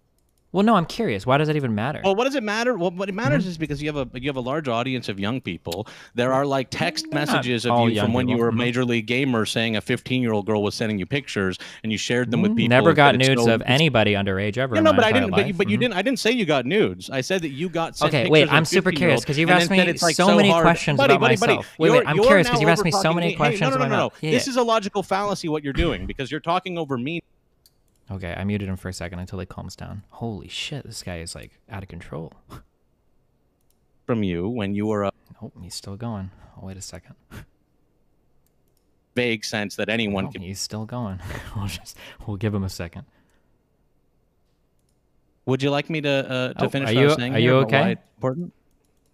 Well, no, I'm curious. Why does that even matter? Well, what does it matter? Well, what it Mm-hmm. matters is because you have a large audience of young people. There are like text They're not messages of all you young from when you people. were a Mhm. major league gamer saying a 15-year-old girl was sending you pictures and you shared them with people. Never got that it's nudes so- of anybody underage ever. Yeah, in no, my but I entire didn't. life. But you Mhm. didn't. I didn't say you got nudes. I said that you got sent Okay, pictures wait, of I'm super 15-year-olds, curious because you've and asked then said me it's, like, so many hard. questions Buddy, about buddy, buddy, myself. Wait, I'm you're curious now because you've asked me so over-talking many me. questions Hey, no, about no, no, no. my- This Yeah. is a logical fallacy what you're doing because you're talking over me. Okay, I muted him for a second until he calms down. Holy shit, this guy is like out of control. From you when you were a Nope, he's still going. Oh, wait a second. vague sense that anyone No, can. he's still going. We'll give him a second. Would you like me to Oh, finish are what I you- was saying are here you about why okay? it's important?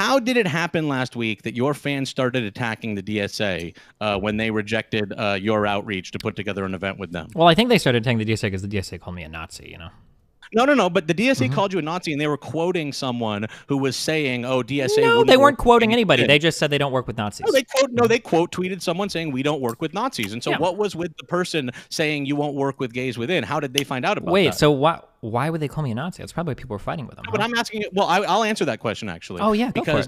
How did it happen last week that your fans started attacking the DSA when they rejected your outreach to put together an event with them? Well, I think they started attacking the DSA because the DSA called me a Nazi, you know? No. But the DSA called you a Nazi, and they were quoting someone who was saying, "Oh, DSA." No, they weren't quoting anybody. They just said they don't work with Nazis. No, they quote tweeted someone saying we don't work with Nazis. And so, what was with the person saying you won't work with gays within? How did they find out about that? Wait, so what? why would they call me a Nazi? That's probably why people were fighting with them. No, but I'm asking it. Well, I'll answer that question actually. Oh, yeah, go for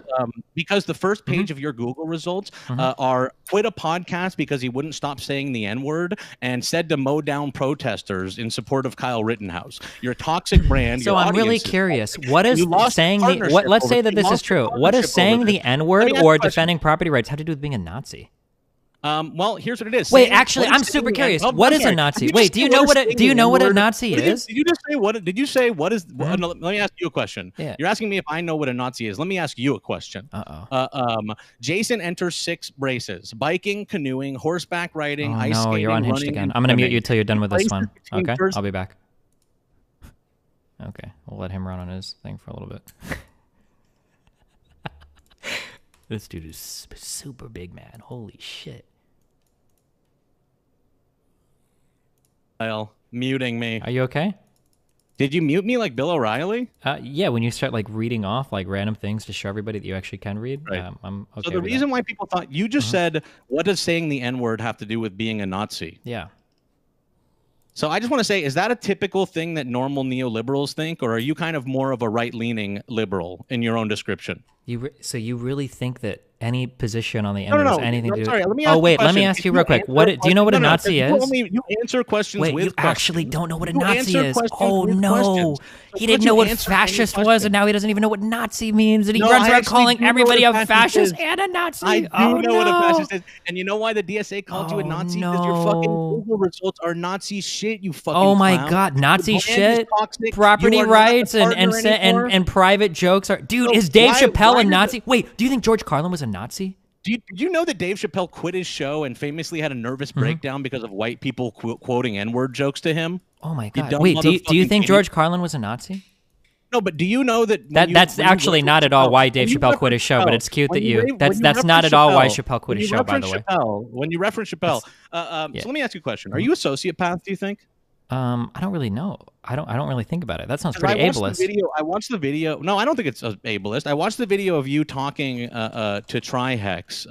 because the first page of your Google results are quit a podcast because he wouldn't stop saying the N-word and said to mow down protesters in support of Kyle Rittenhouse. Your toxic brand. So your I'm really audience is curious. toxic, What and is you lost saying the partnership what? Let's over- say that you this is lost true. What does partnership saying over the this. N-word Let me ask you or a question. defending property rights have to do with being a Nazi? Well, here's what it is. Wait, Saying- actually, what is I'm super saying the curious. N- What I'm is a sorry. Nazi? Did you Wait, just do say you know what what is a saying do you the know what a N-word? Nazi What did you- is? Did you just say what? Did you say what is? Mhm. No, let me ask you a question. Yeah. You're asking me if I know what a Nazi is. Let me ask you a question. Jason enters 6 races: biking, canoeing, horseback riding, Oh ice no, skating, you're unhinged running, again. and I'm gonna mute swimming. you till you're done with this Places one. between Okay, first- I'll be back. Okay, we'll let him run on his thing for a little bit. This dude is super big, man. Holy shit. Muting me. Are you okay? Did you mute me like Bill O'Reilly? Yeah, when you start like reading off like random things to show everybody that you actually can read, I'm okay. So the with reason that. why people thought you just said, what does saying the N-word have to do with being a Nazi? Yeah. So I just want to say, is that a typical thing that normal neoliberals think, or are you kind of more of a right-leaning liberal in your own description? So you really think that any position on the No, N-word no, has no. anything to do? Sorry, let me ask Oh you a wait, let me question. ask If you real quick. answer What do you know what a no, no, Nazi you is? only- you answer questions Wait, with you actually questions. don't know what a You Nazi answer is? questions Oh with no, questions. So he why didn't don't know you what answer any fascist was, question? and now he doesn't even know what Nazi means, and he No, runs I around actually calling do know everybody what a a fascist fascist is. and a Nazi. I do oh know no. what a fascist is. And you know why the DSA called you a Nazi? Because your fucking no. Google results are Nazi shit, you fucking Oh my clown. God, Nazi Your brand is shit, toxic. property You are not a rights, and partner anymore. and private jokes are. Dude, So is Dave Chappelle why a does Nazi? Wait, do you think George Carlin was a Nazi? Did you know that Dave Chappelle quit his show and famously had a nervous breakdown because of white people quoting N-word jokes to him? Oh my You God! dumb Wait, do you motherfucking think idiot. George Carlin was a Nazi? No, but do you know that That's actually not at all why Dave Chappelle quit his show, but it's cute that you. That's not at all why Chappelle quit his show, by the way. When you reference Chappelle, so let me ask you a question: Are you a sociopath? Do you think? I don't really know. I don't really think about it. That sounds 'Cause pretty I watched ableist. The video, I watched the video. No, I don't think it's ableist. I watched the video of you talking to Trihex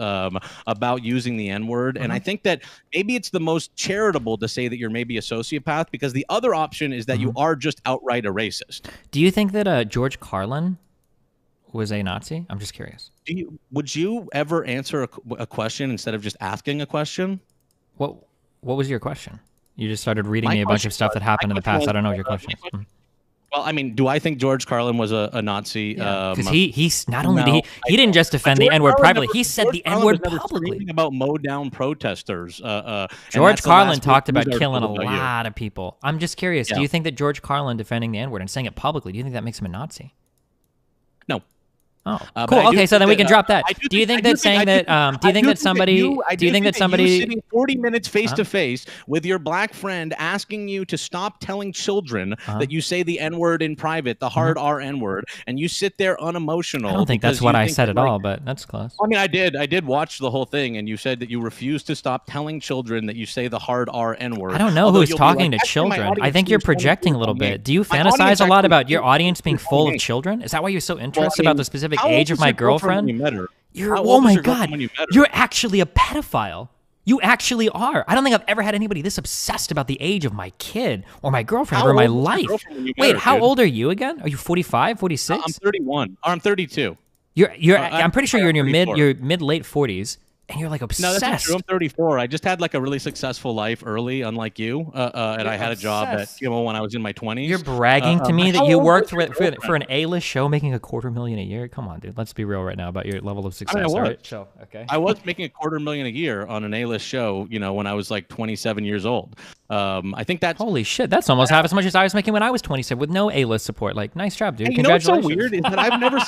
about using the N-word, and I think that maybe it's the most charitable to say that you're maybe a sociopath, because the other option is that you are just outright a racist. Do you think that George Carlin was a Nazi? I'm just curious. Would you ever answer a question instead of just asking a question? What was your question? You just started reading My me a bunch question of stuff that happened in the question past. I don't know what was, your question is. Well, I mean, do I think George Carlin was a Nazi? Because he's not only no, did he didn't just defend the George N-word Carlin privately, never- he said George the Carlin N-word was never publicly. screaming about mow down protesters. And George that's the Carlin last talked news about killing a article about you. lot of people. I'm just curious. Yeah. Do you think that George Carlin defending the N-word and saying it publicly, do you think that makes him a Nazi? No. Oh, but cool. I do Okay, so think then we that, can drop that. I Do you think that saying I that? Do you think that somebody? Do you think that you somebody? sitting 40 minutes face to face with your black friend asking you to stop telling children that you say the N-word in private, the hard R N-word, and you sit there unemotional? I don't think that's because what you I think said that, at like- all, but that's close. I mean, I did watch the whole thing, and you said that you refuse to stop telling children that you say the hard R N-word. I don't know Although who's you'll be talking like, to "Actually, my children. I audience think you're seems funny projecting a to little me." bit. Do you My fantasize audience a lot actually about your seems audience being funny full to of me. children? Is that why you're so Well, interested I about mean, the specific how old age of was my your girlfriend when girlfriend? you met her? You're, How oh old was my your girlfriend God, when you met her? you're actually a pedophile. You actually are. I don't think I've ever had anybody this obsessed about the age of my kid or my girlfriend How or my old was your life. girlfriend when you met Wait, her, how dude? old are you again? Are you 45, 46? I'm 31. Or I'm 32. You're. I'm I'm pretty sure you're in your 34. mid late 40s, and you're like obsessed. No, that's not true. I'm 34. I just had like a really successful life early, unlike you. And I had a job at when I was in my 20s. You're bragging to me that how you old worked was your for girlfriend? an A-list show making $250,000 a year. Come on, dude. Let's be real right now about your level of success. I mean, I all was. right? Chill. Okay. I was making $250,000 a year on an A-list show, when I was like 27 years old. I think that's holy shit. That's almost half as much as I was making when I was 27 with no A-list support. Like, nice job, dude. Hey, you know what's so Congratulations. weird is that I've never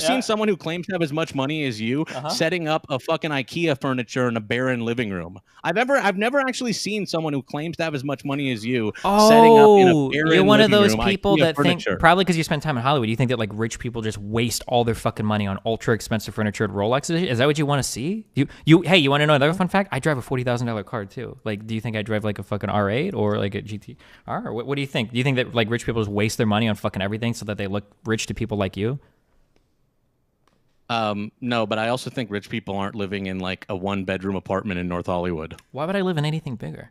seen someone who claims to have as much money as you setting up a fucking IKEA furniture in a barren living room. I've never actually seen someone who claims to have as much money as you setting up in a barren you're one of living those room people IKEA that furniture. think, probably because you spend time in Hollywood, you think that like rich people just waste all their fucking money on ultra expensive furniture at Rolexes. Is that what you want to see? Hey, you want to know another fun fact? I drive a $40,000 car too. Like, do you think I drive like a fucking R8 or like a GTR? Or what do you think? Do you think that like rich people just waste their money on fucking everything so that they look rich to people like you? No, but I also think rich people aren't living in like a 1-bedroom apartment in North Hollywood. Why would I live in anything bigger?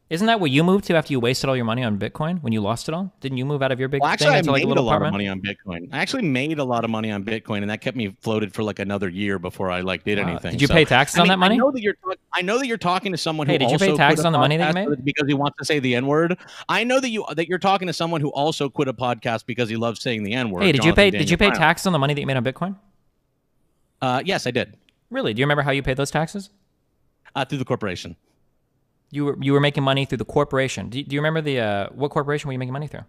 Isn't that what you moved to after you wasted all your money on Bitcoin when you lost it all? Didn't you move out of your big Well, actually, thing I into like made a little lot of apartment? money on Bitcoin. I actually made a lot of money on Bitcoin, and that kept me floated for like another year before I like did anything. Did you pay taxes on that money? I know that you're talking to someone Hey, who did you also pay taxes quit a on the money that you podcast made? because he wants to say the N word. I know that you're talking to someone who also quit a podcast because he loves saying the N word. Hey, did you pay taxes on the money that you made on Bitcoin? Yes, I did. Really? Do you remember how you paid those taxes? Through the corporation. You were making money through the corporation. Do you remember the what corporation were you making money through?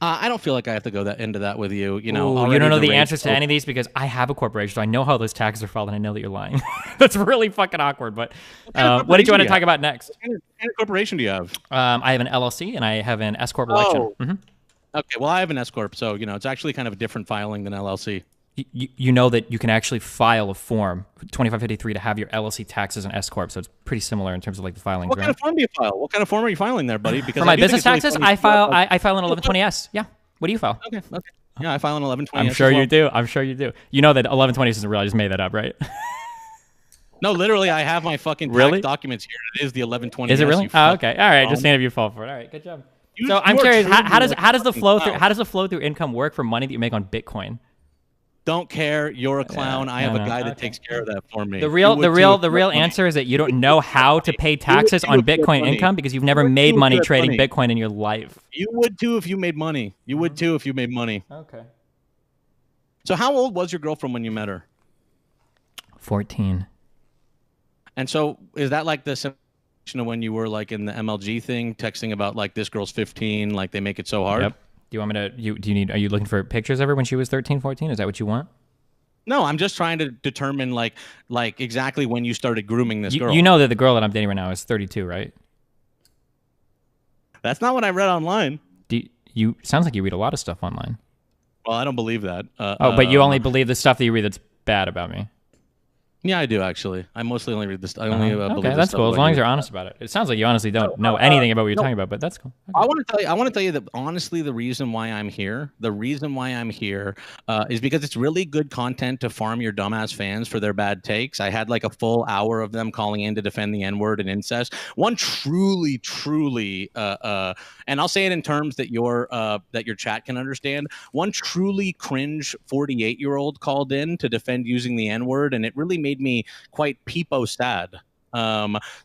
I don't feel like I have to go into that with you. You Ooh, know, you already don't know the rate- answers to any of these because I have a corporation, so I know how those taxes are filed, and I know that you're lying. That's really fucking awkward. But what did you want to talk about next? What kind of corporation do you have? I have an LLC and I have an S corp election. Oh. Okay, well, I have an S corp, so you know it's actually kind of a different filing than LLC. You know that you can actually file a form 2553 to have your LLC taxes and S corp, so it's pretty similar in terms of like the filings. What kind of form do you file? What kind of form are you filing there, buddy? Because For my I do think business it's really taxes, funny I to talk about- file an 1120S. Yeah. What do you file? Okay. Yeah, I file an 1120. I'm sure you do. I'm sure you do. You know that 1120 isn't real. I just made that up, right? No, literally, I have my fucking tax documents here. It is the 1120. Is it really? Oh, okay. All right. Just saying if you fall for it. All right. Good job. So I'm curious, how does the flow through income work for money that you make on Bitcoin? Don't care. You're a clown. I have a guy that takes care of that for me. The real answer is that you don't know how to pay taxes on Bitcoin income because you've never made money trading Bitcoin in your life. You would too if you made money. You would too if you made money. Okay. So how old was your girlfriend when you met her? 14. And so is that like the situation of when you were like in the MLG thing, texting about like this girl's 15, like they make it so hard? Yep. Do you want me to? Are you looking for pictures of her when she was 13, 14? Is that what you want? No, I'm just trying to determine like exactly when you started grooming this girl. You know that the girl that I'm dating right now is 32, right? That's not what I read online. Sounds like you read a lot of stuff online. Well, I don't believe that. But you only believe the stuff that you read that's bad about me. Yeah, I do actually. I mostly only read this. I only believe okay, this that's stuff cool. As about long you. as you're honest about it. It sounds like you honestly don't know anything about what you're talking about, but that's cool. Okay. I want to tell you that honestly, the reason why I'm here is because it's really good content to farm your dumbass fans for their bad takes. I had like a full hour of them calling in to defend the N-word and incest. One truly, and I'll say it in terms that your chat can understand. One truly cringe 48-year-old called in to defend using the N-word, and it really made me quite peepo sad.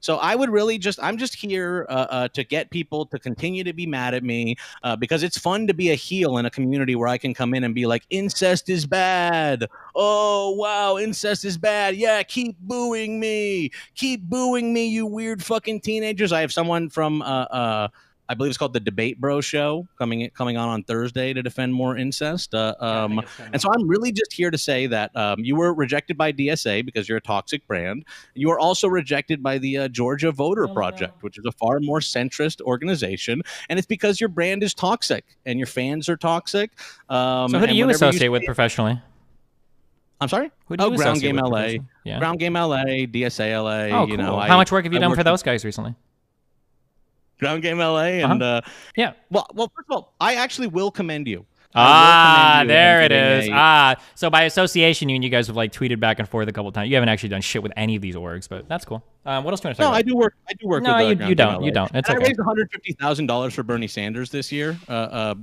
So I would really I'm just here to get people to continue to be mad at me because it's fun to be a heel in a community where I can come in and be like, incest is bad. Oh, wow, incest is bad. Yeah, keep booing me, you weird fucking teenagers. I have someone from I believe it's called the Debate Bro Show coming on Thursday to defend more incest. And so I'm really just here to say that you were rejected by DSA because you're a toxic brand. You were also rejected by the Georgia Voter Project, which is a far more centrist organization. And it's because your brand is toxic and your fans are toxic. So who do you associate with professionally? I'm sorry? Who do you Ground associate Game with LA. professionally? Yeah. Ground Game LA, DSA LA. Oh, You cool. know, How much work have you done for those guys recently? Ground Game LA and yeah. Well, first of all, I actually will commend you. There it is. So by association, you guys have like tweeted back and forth a couple times. You haven't actually done shit with any of these orgs, but that's cool. What else do you want to talk about? I do work. No, with you don't. You don't. It's and okay. I raised $150,000 for Bernie Sanders this year,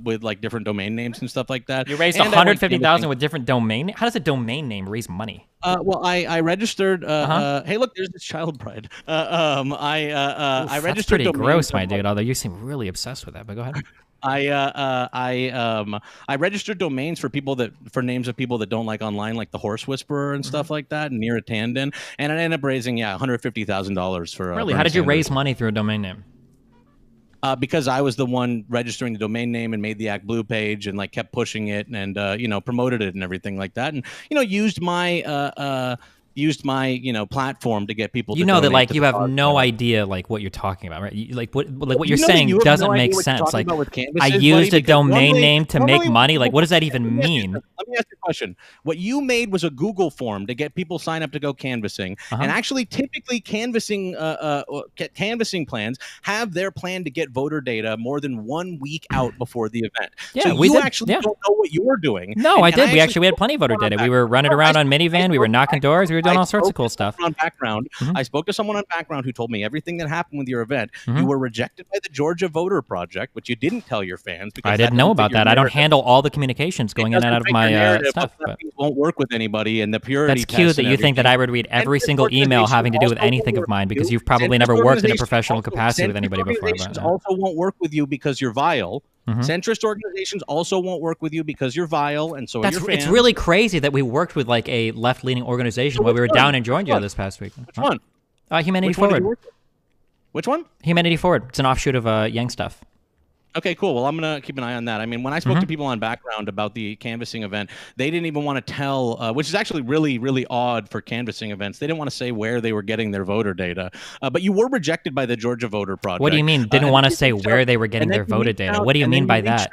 with like different domain names and stuff like that. You raised And I went $150,000 with different domain. How does a domain name raise money? Well, I registered. Hey, look, there's this child bride. I That's registered. pretty domains gross, for, my dude. Although you seem really obsessed with that, but go ahead. I registered domains for names of people that don't like online, like the Horse Whisperer and stuff like that, and Neera Tanden, and I ended up raising $150,000 for. Really? Bernie How did you Sanders. raise money through a domain name? Because I was the one registering the domain name and made the Act Blue page and like kept pushing it and promoted it and everything like that, and used my platform to get people. You to know that donate like to you the have cause. no idea like what you're talking about, right? What you're know that saying you have doesn't no idea make what you're sense. talking Like about with I canvases, used buddy, a domain because name to make money. Like what does that even mean? Let me ask you a question. What you made was a Google form to get people sign up to go canvassing, and actually, typically, canvassing plans have their plan to get voter data more than 1 week out before the event. Yeah, so we you did. actually don't know what you were doing. No, And I and did. We had plenty of voter data. We were running around on minivan. We were knocking doors. We were doing all sorts of cool stuff. On background, I spoke to someone on background who told me everything that happened with your event. You were rejected by the Georgia Voter Project, but you didn't tell your fans. Because I didn't know about that. I don't handle all the communications going in and out of my stuff. But won't work with anybody, and the purity. That's cute that you think that I would read every single email having to do with anything of mine because you've probably never worked in a professional capacity with anybody before. Organizations also won't work with you because you're vile. Centrist organizations also won't work with you because you're vile, and so are your fans. It's really crazy that we worked with like a left-leaning organization while we were down in Georgia this past week. Which one? Humanity Forward. Which one? Humanity Forward. It's an offshoot of Yang stuff. Okay, cool. Well, I'm going to keep an eye on that. I mean, when I spoke to people on background about the canvassing event, they didn't even want to tell, which is actually really, really odd for canvassing events. They didn't want to say where they were getting their voter data. But you were rejected by the Georgia Voter Project. What do you mean? Didn't want to say where they were getting their voter data? What do you mean by that?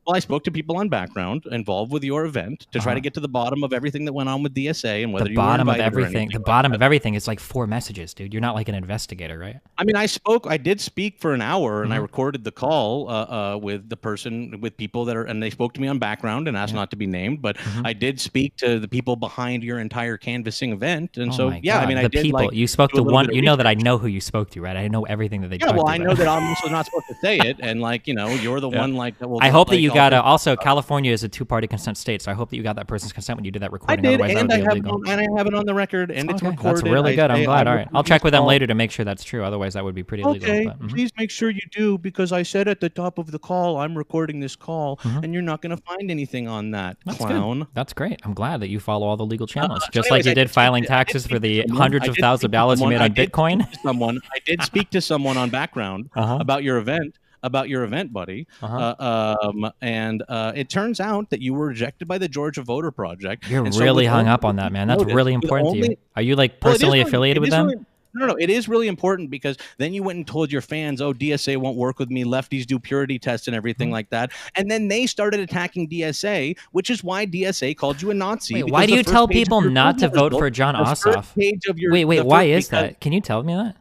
Well, I spoke to people on background involved with your event to try to get to the bottom of everything that went on with DSA and whether you were invited or anything. The bottom of everything is like 4 messages, dude. You're not like an investigator, right? I mean, I did speak for an hour and I recorded the call with the person, with people that are, and they spoke to me on background and asked not to be named, but I did speak to the people behind your entire canvassing event. And so, yeah, I mean, I did people. You spoke to one, you know that I know who you spoke to, right? I know everything that they talked well, about. I know that I'm also not supposed to say it. And like, you know, you're the one like that will. I hope that you got also California is a 2-party consent state, so I hope that you got that person's consent when you did that recording. I did, otherwise and that would be illegal. And I have it on the record, and it's recorded. That's really good. I'm glad. All right, I'll check with them later to make sure that's true. Otherwise, that would be pretty illegal. Okay, please make sure you do, because I said at the top of the call, I'm recording this call, and you're not going to find anything on that, clown. Good. That's great. I'm glad that you follow all the legal channels, just like you did filing taxes for the hundreds of thousands of dollars you made on Bitcoin. I did speak to someone on background about your event. Buddy. And it turns out that you were rejected by the Georgia Voter Project. You're really hung up on that, man. That's really important to you. Are you like personally affiliated with them? No, it is really important because then you went and told your fans, oh, DSA won't work with me. Lefties do purity tests and everything like that. And then they started attacking DSA, which is why DSA called you a Nazi. Wait, why do you tell people not to vote for John Ossoff? Wait, why is that? Can you tell me that?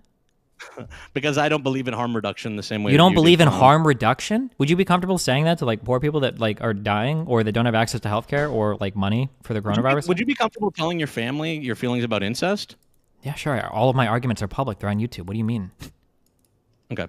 Because I don't believe in harm reduction the same way. You don't believe in harm reduction? Would you be comfortable saying that to like poor people that like are dying or that don't have access to healthcare or like money for the coronavirus? Would you be comfortable telling your family your feelings about incest? Yeah, sure. All of my arguments are public. They're on YouTube. What do you mean? Okay.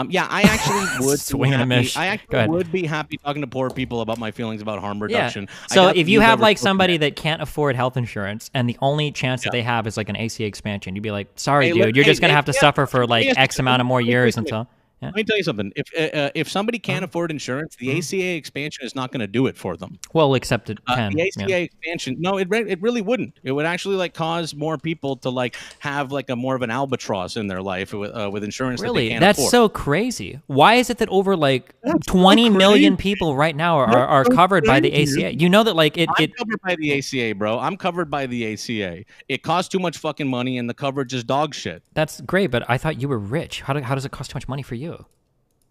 Yeah, I actually would. Swing and a miss. I actually would be happy talking to poor people about my feelings about harm reduction. Yeah. So if you have like somebody that can't afford health insurance and the only chance that they have is like an ACA expansion, you'd be like, sorry, dude, you're just going to have to suffer for like X amount of more years until... Yeah. Let me tell you something. If somebody can't afford insurance, the ACA expansion is not going to do it for them. Well, except it can. The ACA expansion, no, it really wouldn't. It would actually like cause more people to like have like a more of an albatross in their life with insurance. Really, that they can't that's afford. so crazy. Why is it that over like 20 million people right now are covered by the ACA? You know that like I'm covered by the ACA, bro. I'm covered by the ACA. It costs too much fucking money, and the coverage is dog shit. That's great, but I thought you were rich. How does it cost too much money for you?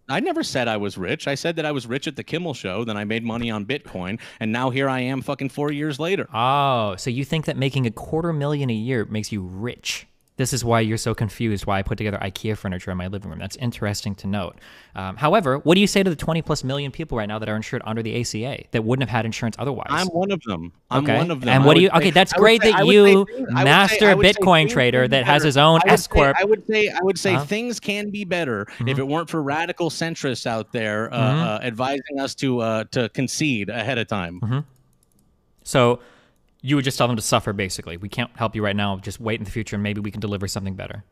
I never said I was rich. I said that I was rich at the Kimmel Show, then I made money on Bitcoin, and now here I am fucking 4 years later. Oh, so you think that making $250,000 a year makes you rich? This is why you're so confused why I put together IKEA furniture in my living room. That's interesting to note. However, what do you say to the 20+ million people right now that are insured under the ACA that wouldn't have had insurance otherwise? I'm one of them. I'm okay. one of them. And what do you? Okay, that's great that you, master Bitcoin trader that has his own S corp. I would say things can be better if it weren't for radical centrists out there advising us to concede ahead of time. So you would just tell them to suffer, basically. We can't help you right now. Just wait in the future, and maybe we can deliver something better.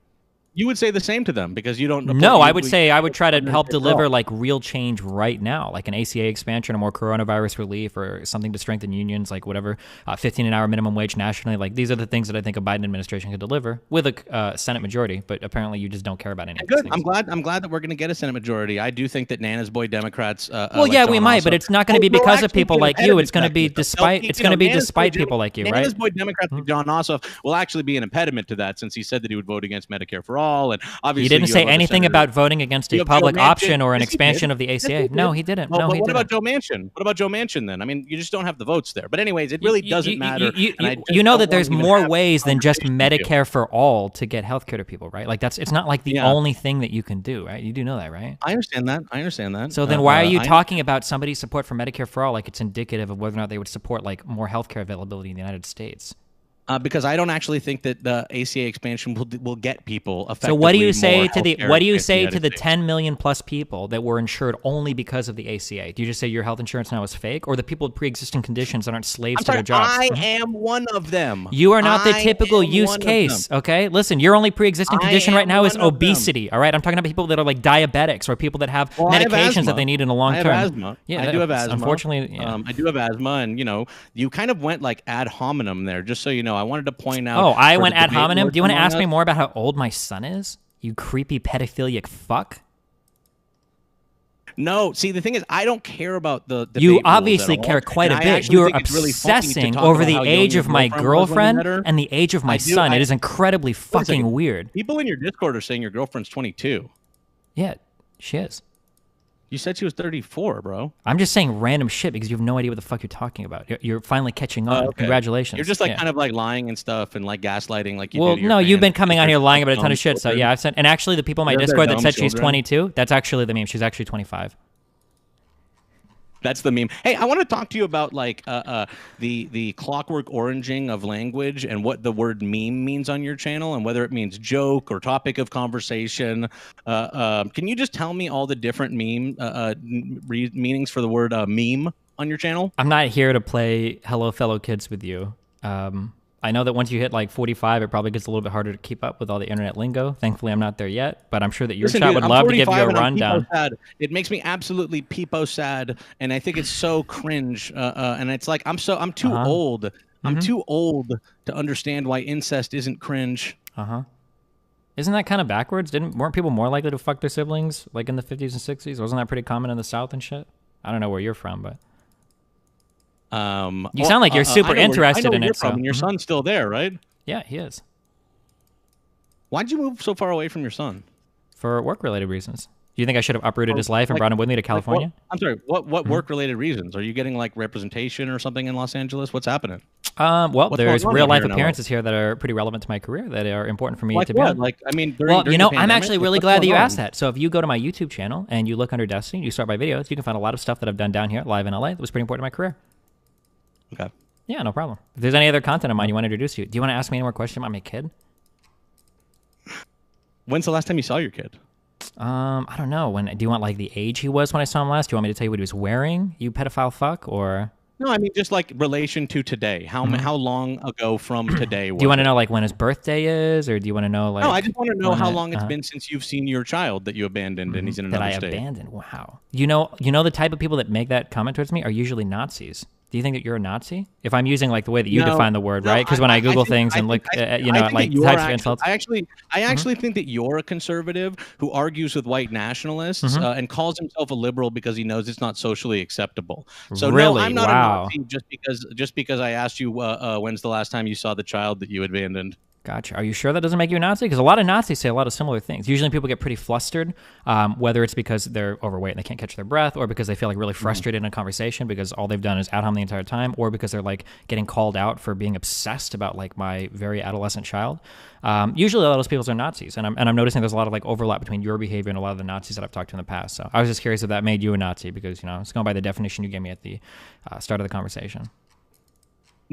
You would say the same to them because you don't. No, I would say I would try to help deliver like real change right now, like an ACA expansion or more coronavirus relief or something to strengthen unions, like whatever, 15 an hour minimum wage nationally. Like these are the things that I think a Biden administration could deliver with a Senate majority. But apparently, you just don't care about any of these things. I'm glad that we're going to get a Senate majority. I do think that Nana's boy Democrats. Well, yeah, we might, but it's not going to be because of people like you. It's going to be despite. It's going to be despite people like you, right? Nana's boy Democrats, John Ossoff, will actually be an impediment to that since he said that he would vote against Medicare for all, and obviously he didn't say anything about voting against a public option or an expansion of the ACA. No, he didn't. No, he didn't. What about Joe Manchin? What about Joe Manchin then? I mean, you just don't have the votes there. But anyways, it really doesn't matter. You know that there's more ways than just Medicare for all to get healthcare to people, right? Like it's not like the only thing that you can do, right? You do know that, right? I understand that. So then why are you talking about somebody's support for Medicare for all like it's indicative of whether or not they would support like more healthcare availability in the United States? because I don't actually think that the ACA expansion will get people effectively. So what do you say more to the healthcare 10 million plus people that were insured only because of the ACA? Do you just say your health insurance now is fake, or the people with pre-existing conditions that aren't slaves to their jobs? I am one of them. You are not the typical use case, okay? Listen, your only pre-existing condition right now is obesity, all right? I'm talking about people that are like diabetics or people that have medications that they need in the long term. I have asthma. Yeah, I do have asthma. Unfortunately, yeah. I do have asthma, and you kind of went like ad hominem there, just so you know. I wanted to point out. Oh, I went ad hominem? Do you want to ask me more about how old my son is? You creepy pedophilic fuck? No, see, the thing is, I don't care about the debate You rules obviously at all. care quite a And I bit. actually You're think it's really funny to obsessing talk over about the how young age your of my girlfriend was when you girlfriend met her. and the age of my son. It is incredibly Wait a second. fucking weird. People in your Discord are saying your girlfriend's 22. Yeah, she is. You said she was 34, bro. I'm just saying random shit because you have no idea what the fuck you're talking about. You're finally catching on. Okay. Congratulations. You're just like Yeah. kind of like lying and stuff and like gaslighting like you Well, do to your no, you've been fans. coming on here lying about a ton Dumb of shit. So children. yeah, I've sent, and actually the people in my They're Discord that dumb said she's children. 22, that's actually the meme. She's actually 25. That's the meme. Hey, I want to talk to you about like the clockwork oranging of language and what the word meme means on your channel and whether it means joke or topic of conversation. Can you just tell me all the different meanings for the word meme on your channel? I'm not here to play Hello Fellow Kids with you. I know that once you hit like 45, it probably gets a little bit harder to keep up with all the internet lingo. Thankfully, I'm not there yet, but I'm sure that your Listen, chat dude, would I'm love to give you 45 a and I'm rundown. peepo sad. It makes me absolutely peepo sad, and I think it's so cringe. And it's like I'm too old. I'm too old to understand why incest isn't cringe. Isn't that kind of backwards? Weren't people more likely to fuck their siblings like in the 50s and 60s? Wasn't that pretty common in the South and shit? I don't know where you're from, but you sound like you're super interested in it. So. And your son's still there, right? Yeah, he is. Why'd you move so far away from your son? For work-related reasons. Do you think I should have uprooted his life and brought him with me to California? I'm sorry. What work-related reasons? Are you getting like representation or something in Los Angeles? What's happening? Well, there's going on real-life here in LA? appearances here that are pretty relevant to my career that are important for me Like to be what? on. Like, I mean, Well, during you know, the I'm pandemic, actually like, really what's glad that you going asked on? that. So if you go to my YouTube channel and you look under Destiny, you start my videos, you can find a lot of stuff that I've done down here live in LA that was pretty important to my career. Okay. Yeah, no problem. If there's any other content of mine you want to introduce you, do you want to ask me any more questions about my kid? When's the last time you saw your kid? I don't know. Do you want like the age he was when I saw him last? Do you want me to tell you what he was wearing? You pedophile fuck, or? No, I mean just like relation to today. How long ago from today? Was Do you want to it? know like when his birthday is, or do you want to know like? No, I just want to know when how it- long it's been since you've seen your child that you abandoned and he's in that another I state. abandoned. Wow. You know the type of people that make that comment towards me are usually Nazis. Do you think that you're a Nazi? If I'm using like the way that you No, define the word, no, right? Because when I Google think- things I and think- look, I at, you know, think like that you're types of actually- insults. I actually think that you're a conservative who argues with white nationalists and calls himself a liberal because he knows it's not socially acceptable. So no, Really? I'm not Wow. a Nazi just because I asked you when's the last time you saw the child that you abandoned. Gotcha. Are you sure that doesn't make you a Nazi? Because a lot of Nazis say a lot of similar things. Usually people get pretty flustered, whether it's because they're overweight and they can't catch their breath, or because they feel like really frustrated in a conversation because all they've done is ad hom the entire time, or because they're like getting called out for being obsessed about like my very adolescent child. Usually a lot of those people are Nazis, and I'm noticing there's a lot of like overlap between your behavior and a lot of the Nazis that I've talked to in the past. So I was just curious if that made you a Nazi because, you know, it's going by the definition you gave me at the start of the conversation.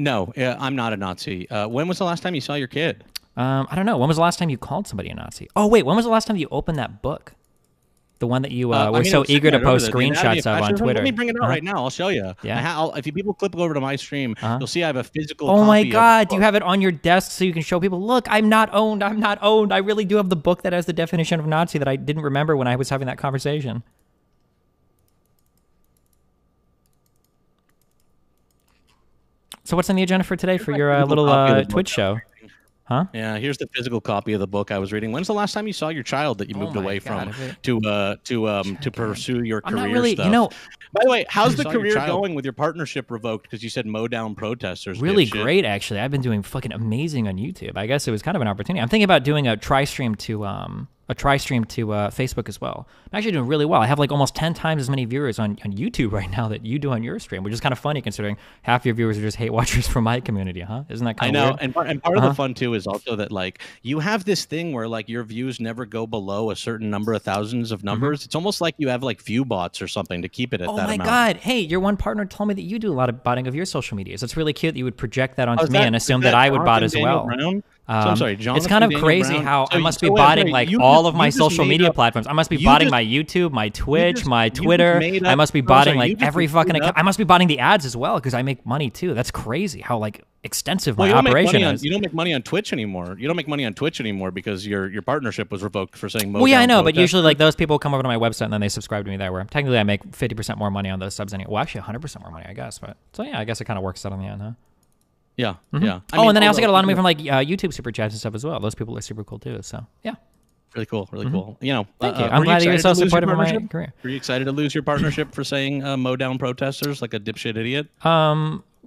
No, I'm not a Nazi. When was the last time you saw your kid? I don't know. When was the last time you called somebody a Nazi? Oh, wait. When was the last time you opened that book? The one that you were so eager to post screenshots of on Twitter. Let me bring it out right now. I'll show you. Yeah. If you people click over to my stream, you'll see I have a physical. Oh my copy God! of Do you have it on your desk so you can show people? Look, I'm not owned. I'm not owned. I really do have the book that has the definition of Nazi that I didn't remember when I was having that conversation. So what's on the agenda for today for your little Twitch show? Huh? Yeah, here's the physical copy of the book I was reading. When's the last time you saw your child that you moved away from to pursue your I'm career not really, stuff? you know. By the way, how's the Saw your career child. going with your partnership revoked? Because you said mow down protesters. Really dipshit. great, actually. I've been doing fucking amazing on YouTube. I guess it was kind of an opportunity. I'm thinking about doing a try stream to a try stream to Facebook as well. I'm actually doing really well. I have like almost 10 times as many viewers on YouTube right now that you do on your stream, which is kind of funny considering half your viewers are just hate watchers from my community, huh? Isn't that kind of weird? And part of the fun too is also that like you have this thing where like your views never go below a certain number of thousands of numbers. It's almost like you have like view bots or something to keep it at that amount. Oh my God. Hey, your one partner told me that you do a lot of botting of your social medias. It's really cute that you would project that onto me and assume that I would bot as well. So I'm sorry, it's kind of crazy how I must be botting like all of my social media platforms. I must be botting my YouTube, my Twitch, my Twitter. I must be botting like every fucking account. I must be botting the ads as well because I make money too. That's crazy how like extensive my operation is. You don't make money on Twitch anymore. You don't make money on Twitch anymore because your partnership was revoked for saying. Well, yeah, I know, but usually like those people come over to my website and then they subscribe to me there. Where technically I make 50% more money on those subs anyway. Well, actually 100% more money, I guess. But so yeah, I guess it kind of works out on the end, huh? Yeah, yeah. And then I also get a lot of money from like YouTube super chats and stuff as well. Those people are super cool too. So yeah. Really cool, really cool. You know, thank you. I'm glad you're so supportive of my career. Were you excited to lose your partnership for saying mow down protesters like a dipshit idiot?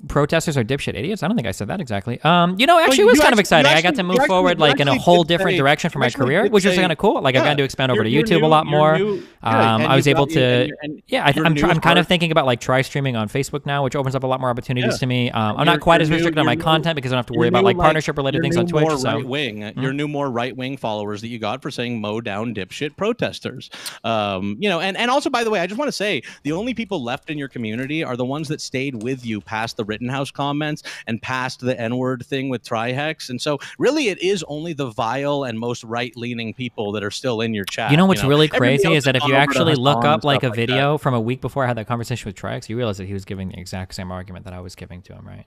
Protesters are dipshit idiots. I don't think I said that exactly. You know, actually, it was kind of exciting. I got to move forward like in a whole different direction for my career, which was kind of cool. Like I've gotten to expand over to YouTube a lot more. I was able to. I'm kind of thinking about like try streaming on Facebook now, which opens up a lot more opportunities to me. I'm not quite as restricted on my content because I don't have to worry about like partnership related things on Twitch. So your new more right wing followers that you got for saying mow down dipshit protesters. You know, and also by the way, I just want to say the only people left in your community are the ones that stayed with you past the Rittenhouse comments and past the N-word thing with Trihex. And so really it is only the vile and most right-leaning people that are still in your chat. You know what's really crazy is that if you actually look up like a video from a week before I had that conversation with Trihex, you realize that he was giving the exact same argument that I was giving to him, right?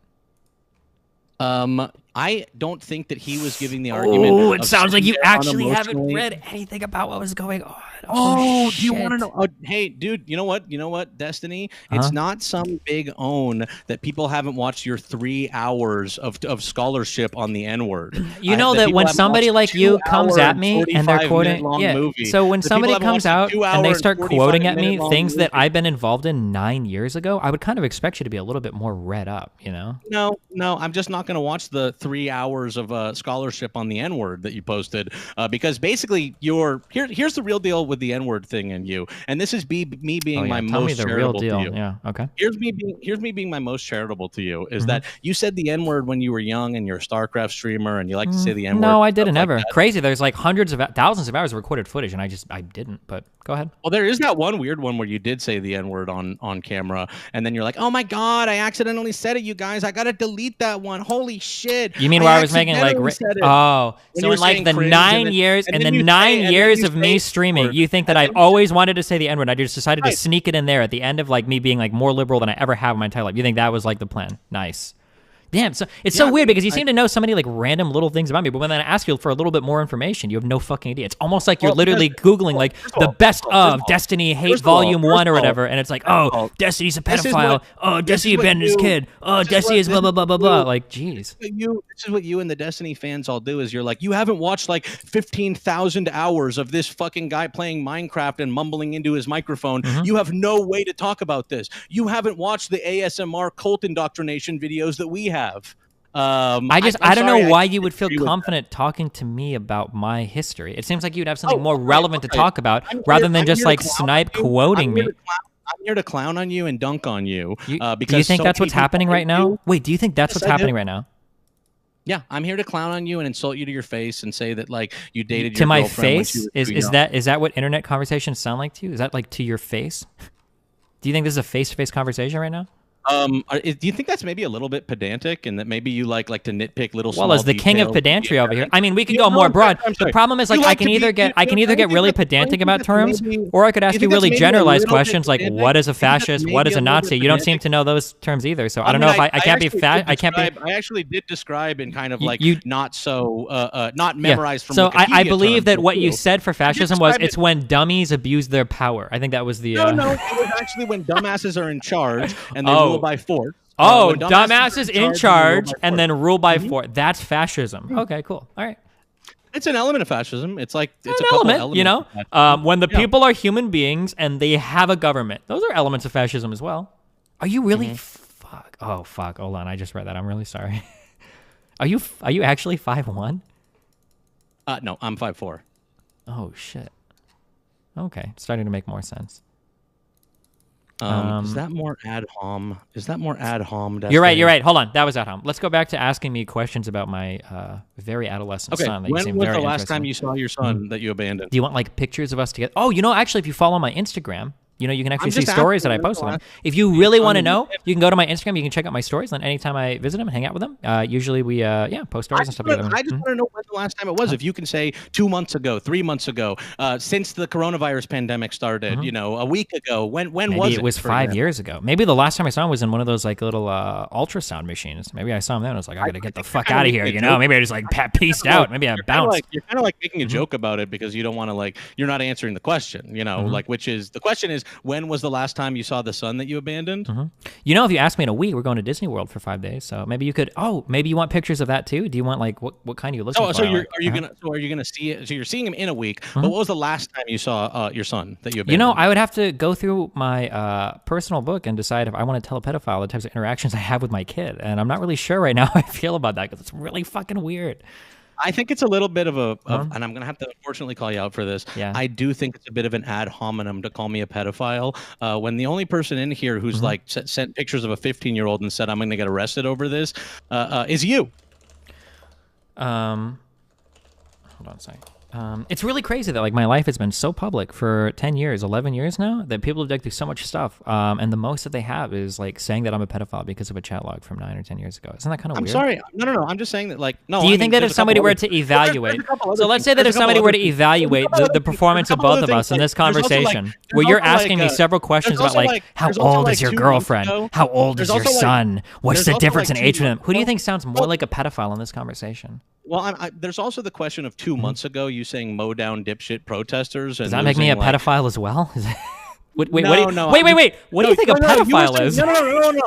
I don't think that he was giving the argument. Oh, it sounds like you actually haven't read anything about what was going on. Oh, do you want to know? Oh, hey, dude, you know what? You know what, Destiny? It's not some big own that people haven't watched your 3 hours of scholarship on the N-word. You know that when somebody like you comes at me and they're quoting, so when somebody comes out and they start quoting at me things that I've been involved in 9 years ago, I would kind of expect you to be a little bit more read up, you know? No, I'm just not going to watch the 3 hours of scholarship on the N-word that you posted because basically here's the real deal with the N-word thing in you, and this is me being my most charitable to you. Yeah, okay. Here's me being my most charitable to you is that you said the N-word when you were young and you're a StarCraft streamer and you like to say the N-word. No, I didn't ever. Crazy. There's like thousands of hours of recorded footage, and I didn't. But go ahead. Well, there is that one weird one where you did say the N-word on camera, and then you're like, oh my God, I accidentally said it, you guys. I gotta delete that one. Holy shit. You mean where I was making like so in like the 9 years and the 9 years of me streaming, you think that I've always wanted to say the N-word? I just decided to sneak it in there at the end of like me being like more liberal than I ever have in my entire life. You think that was like the plan? Nice. Damn, so it's so weird because you seem to know so many like random little things about me, but when I ask you for a little bit more information, you have no fucking idea. It's almost like you're literally Googling like the best of Destiny Hate Volume 1 or whatever, and it's like, oh, Destiny's a pedophile. Oh, Destiny abandoned his kid. Oh, Destiny is blah, blah, blah, blah, blah. Like, jeez. This is what you and the Destiny fans all do is you're like, you haven't watched like 15,000 hours of this fucking guy playing Minecraft and mumbling into his microphone. You have no way to talk about this. You haven't watched the ASMR cult indoctrination videos that we have. I don't know why you would feel confident talking to me about my history. It seems like you'd have something more relevant to talk about rather than just like snipe quoting me. I'm here to clown on you and dunk on you. Because do you think that's what's happening right now? Wait, do you think that's what's happening right now? Yeah, I'm here to clown on you and insult you to your face and say that like you dated to your my girlfriend face. Is that what internet conversations sound like to you? Is that like to your face? Do you think this is a face-to-face conversation right now? Do you think that's maybe a little bit pedantic and that maybe you like to nitpick little small as the king of pedantry over here, I mean, we could go more broad. The problem is like I can either get really pedantic about terms, or I could ask you really generalized questions like what is a fascist, what is a Nazi. You don't seem to know those terms either, so I don't know if I can't be fat. I can't be. I actually did describe in kind of like not memorized from. So I believe that what you said for fascism was it's when dummies abuse their power. I think that was the. No, it was actually when dumbasses are in charge and they rule by force. Dumbasses in charge and then rule by force. That's fascism. Okay, cool. All right. It's an element of fascism. It's like it's an element, you know. When the people are human beings and they have a government, those are elements of fascism as well. Are you really? Fuck. Oh fuck. Hold on. I just read that. I'm really sorry. Are you actually 5'1"? No, I'm 5'4". Oh shit. Okay, starting to make more sense. Is that more ad hom? Is that more ad hom? You're right. You're right. Hold on. That was ad hom. Let's go back to asking me questions about my very adolescent son. That you When seem was very the last interested time in. you saw your son that you abandoned? Do you want like pictures of us together? Oh, you know, actually, if you follow my Instagram, you know, you can actually see just stories that I asking, post when with was them. the If you really want to know, you can go to my Instagram. You can check out my stories. And anytime I visit them and hang out with them, usually we post stories and stuff together. I just want to know when the last time it was. If you can say 2 months ago, 3 months ago, since the coronavirus pandemic started, you know, a week ago, when Maybe was it was for 5 example? years ago. Maybe the last time I saw him was in one of those like little ultrasound machines. Maybe I saw him then. I was like, I gotta get the fuck out of here. You know, maybe I just like pieced out. Maybe I bounced. You're kind of like making a joke about it because you don't want to like you're not answering the question. You know, like which is the question is when was the last time you saw the son that you abandoned? You know, if you ask me in a week, we're going to Disney World for 5 days. So maybe you could. Oh, maybe you want pictures of that too. Do you want like what kind are you looking for? So Like, are you gonna see it? So you're seeing him in a week. But what was the last time you saw your son that you abandoned? You know, I would have to go through my personal book and decide if I want to tell a pedophile the types of interactions I have with my kid. And I'm not really sure right now how I feel about that because it's really fucking weird. I think it's a little bit of a, and I'm going to have to unfortunately call you out for this. Yeah. I do think it's a bit of an ad hominem to call me a pedophile when the only person in here who's like sent pictures of a 15-year-old and said I'm going to get arrested over this is you. Hold on a second. It's really crazy that like my life has been so public for 10 years, 11 years now that people have dug through so much stuff. And the most that they have is like saying that I'm a pedophile because of a chat log from 9 or 10 years ago. Isn't that kind of weird? I'm sorry. No. I'm just saying that like, no. Do you think that if somebody were to evaluate, so let's say that if somebody were to evaluate the performance of both of us in this conversation, where you're asking me several questions about like, how old is your girlfriend? How old is your son? What's the difference in age for them? Who do you think sounds more like a pedophile in this conversation? Well, there's also the question of 2 months ago, you saying mow down dipshit protesters. And Does that make me a like, pedophile as well? Wait. What No, do you think a pedophile is? No.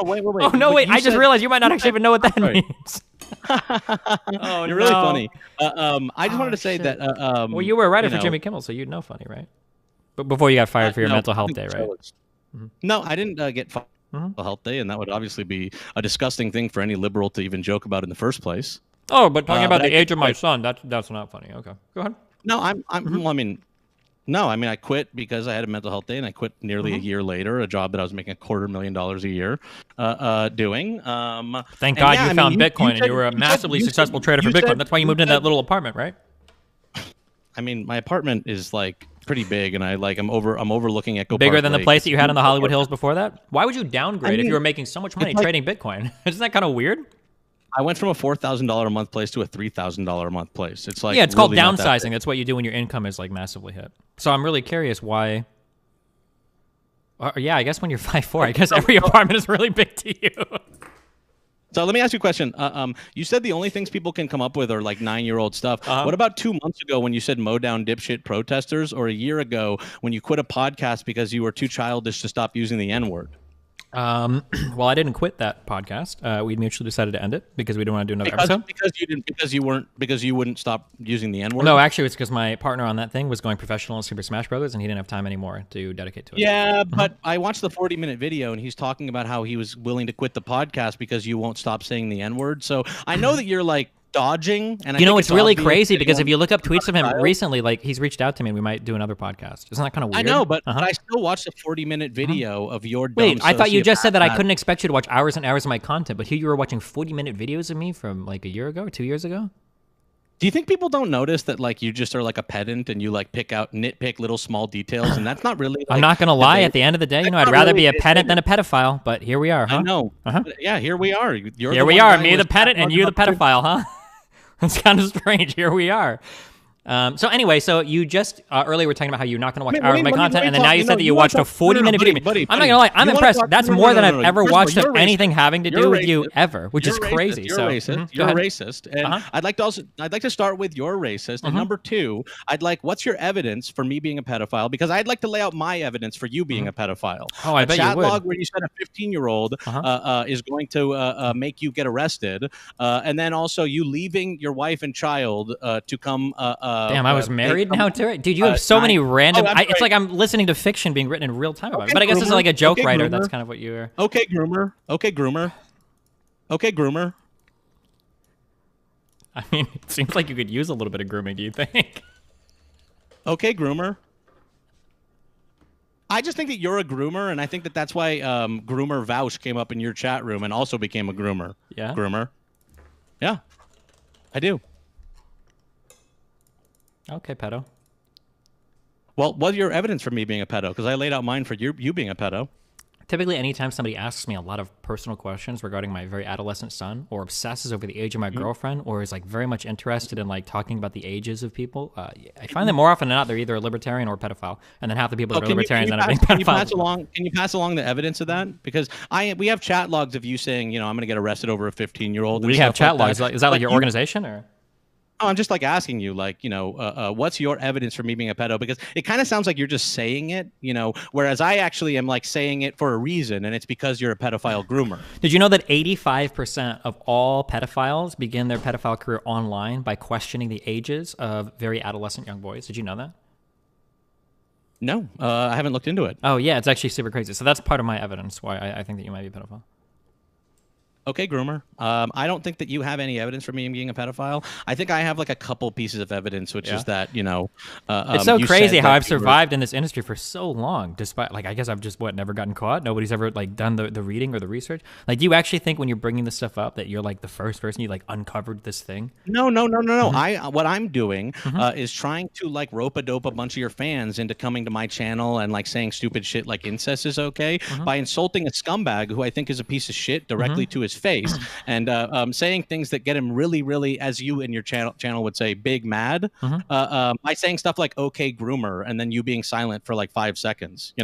Wait. Oh, no, wait. I just realized you might not actually even know what that means. Oh, you're really funny. I just wanted to say that. Well, you were a writer for Jimmy Kimmel, so you'd know funny, right? But before you got fired for your mental health day, right? No, I didn't get fired for mental health day, and that would obviously be a disgusting thing for any liberal to even joke about in the first place. Oh, but talking about the age of my son, that's not funny. Okay, go ahead. No, well, I mean, I quit because I had a mental health day, and I quit nearly a year later, a job that I was making $250,000 a year doing. Thank God you found Bitcoin, and you were a massively successful trader for Bitcoin. That's why you moved into that little apartment, right? I mean, my apartment is like pretty big, and I'm overlooking Echo Bigger Park than the Lake. place that you had in the Hollywood Hills before that. Why would you downgrade if mean, you were making so much money like- trading Bitcoin? Isn't that kind of weird? I went from a $4,000 a month place to a $3,000 a month place. It's like yeah, it's called really not that downsizing. big. That's what you do when your income is like massively hit. So I'm really curious why. Yeah, I guess when you're 5'4", I guess every apartment is really big to you. So let me ask you a question. You said the only things people can come up with are like 9-year-old stuff. What about 2 months ago when you said mow down dipshit protesters, or a year ago when you quit a podcast because you were too childish to stop using the N-word? Well, I didn't quit that podcast. We mutually decided to end it because we didn't want to do another episode. Because you wouldn't stop using the N-word? No, actually, it's because my partner on that thing was going professional in Super Smash Brothers, and he didn't have time anymore to dedicate to it. Yeah, but I watched the 40-minute video, and he's talking about how he was willing to quit the podcast because you won't stop saying the N-word. So I know that you're like dodging, and you know, think it's really obvious crazy that because you if you look up tweets of him child. recently, like he's reached out to me and we might do another podcast. Isn't that kind of weird? I know, but I still watched a 40-minute video of your dumb Wait, I thought you just said that I sociopath. couldn't expect you to watch hours and hours of my content, but here you were watching 40-minute videos of me from like a year ago or 2 years ago? Do you think people don't notice that like you just are like a pedant and you like nitpick little small details, and that's not really I'm like, not going to lie, at the end of the day, you know, I'd rather be a pedant than a pedophile, but here we are, huh? I know. Yeah, here we are. Here we are, me the pedant and you the pedophile, huh? It's kind of strange. Here we are. So anyway, so you just earlier were talking about how you're not going to watch hours of my content, and then now you said that you watched a 40-minute video. I'm not going to lie. I'm impressed. That's more than I've ever watched of anything having to do with you ever, which is crazy. You're So, racist. go You're ahead. racist, and I'd like to start with you're racist, and number two, what's your evidence for me being a pedophile? Because I'd like to lay out my evidence for you being a pedophile. Oh, I a bet you chat would. log where you said a 15-year-old is going to make you get arrested, and then also you leaving your wife and child to come. Damn, I was married now too, dude. You have so many random. It's like I'm listening to fiction being written in real time about it. But I guess this is like a joke writer. That's kind of what you were. Okay, groomer. Okay, groomer. Okay, groomer. I mean, it seems like you could use a little bit of grooming. Do you think? Okay, groomer. I just think that you're a groomer, and I think that that's why Groomer Vouch came up in your chat room and also became a groomer. Yeah? Groomer. Yeah. I do. Okay, pedo. Well, what's your evidence for me being a pedo? Because I laid out mine for you being a pedo. Typically, anytime somebody asks me a lot of personal questions regarding my very adolescent son, or obsesses over the age of my girlfriend, or is like very much interested in like talking about the ages of people, I find that more often than not they're either a libertarian or a pedophile, and then half the people that are libertarians end up being pedophiles. Can you pass along the evidence of that? Because we have chat logs of you saying, I'm going to get arrested over a 15-year-old. We have chat logs. Is that like your organization or? Oh, I'm just like asking you, like, what's your evidence for me being a pedo? Because it kind of sounds like you're just saying it, whereas I actually am like saying it for a reason, and it's because you're a pedophile groomer. Did you know that 85% of all pedophiles begin their pedophile career online by questioning the ages of very adolescent young boys? Did you know that? No, I haven't looked into it. Oh, yeah, it's actually super crazy. So that's part of my evidence why I think that you might be a pedophile. Okay, groomer. I don't think that you have any evidence for me being a pedophile. I think I have like a couple pieces of evidence, which is that, it's so crazy how I've survived in this industry for so long, despite like, I guess I've just never gotten caught. Nobody's ever like done the reading or the research. Like, do you actually think when you're bringing this stuff up that you're like the first person you like uncovered this thing? No. What I'm doing is trying to like rope-a-dope a bunch of your fans into coming to my channel and like saying stupid shit like incest is okay by insulting a scumbag who I think is a piece of shit directly to his face and saying things that get him really, really, as you in your channel would say, big mad by saying stuff like "okay, groomer," and then you being silent for like 5 seconds.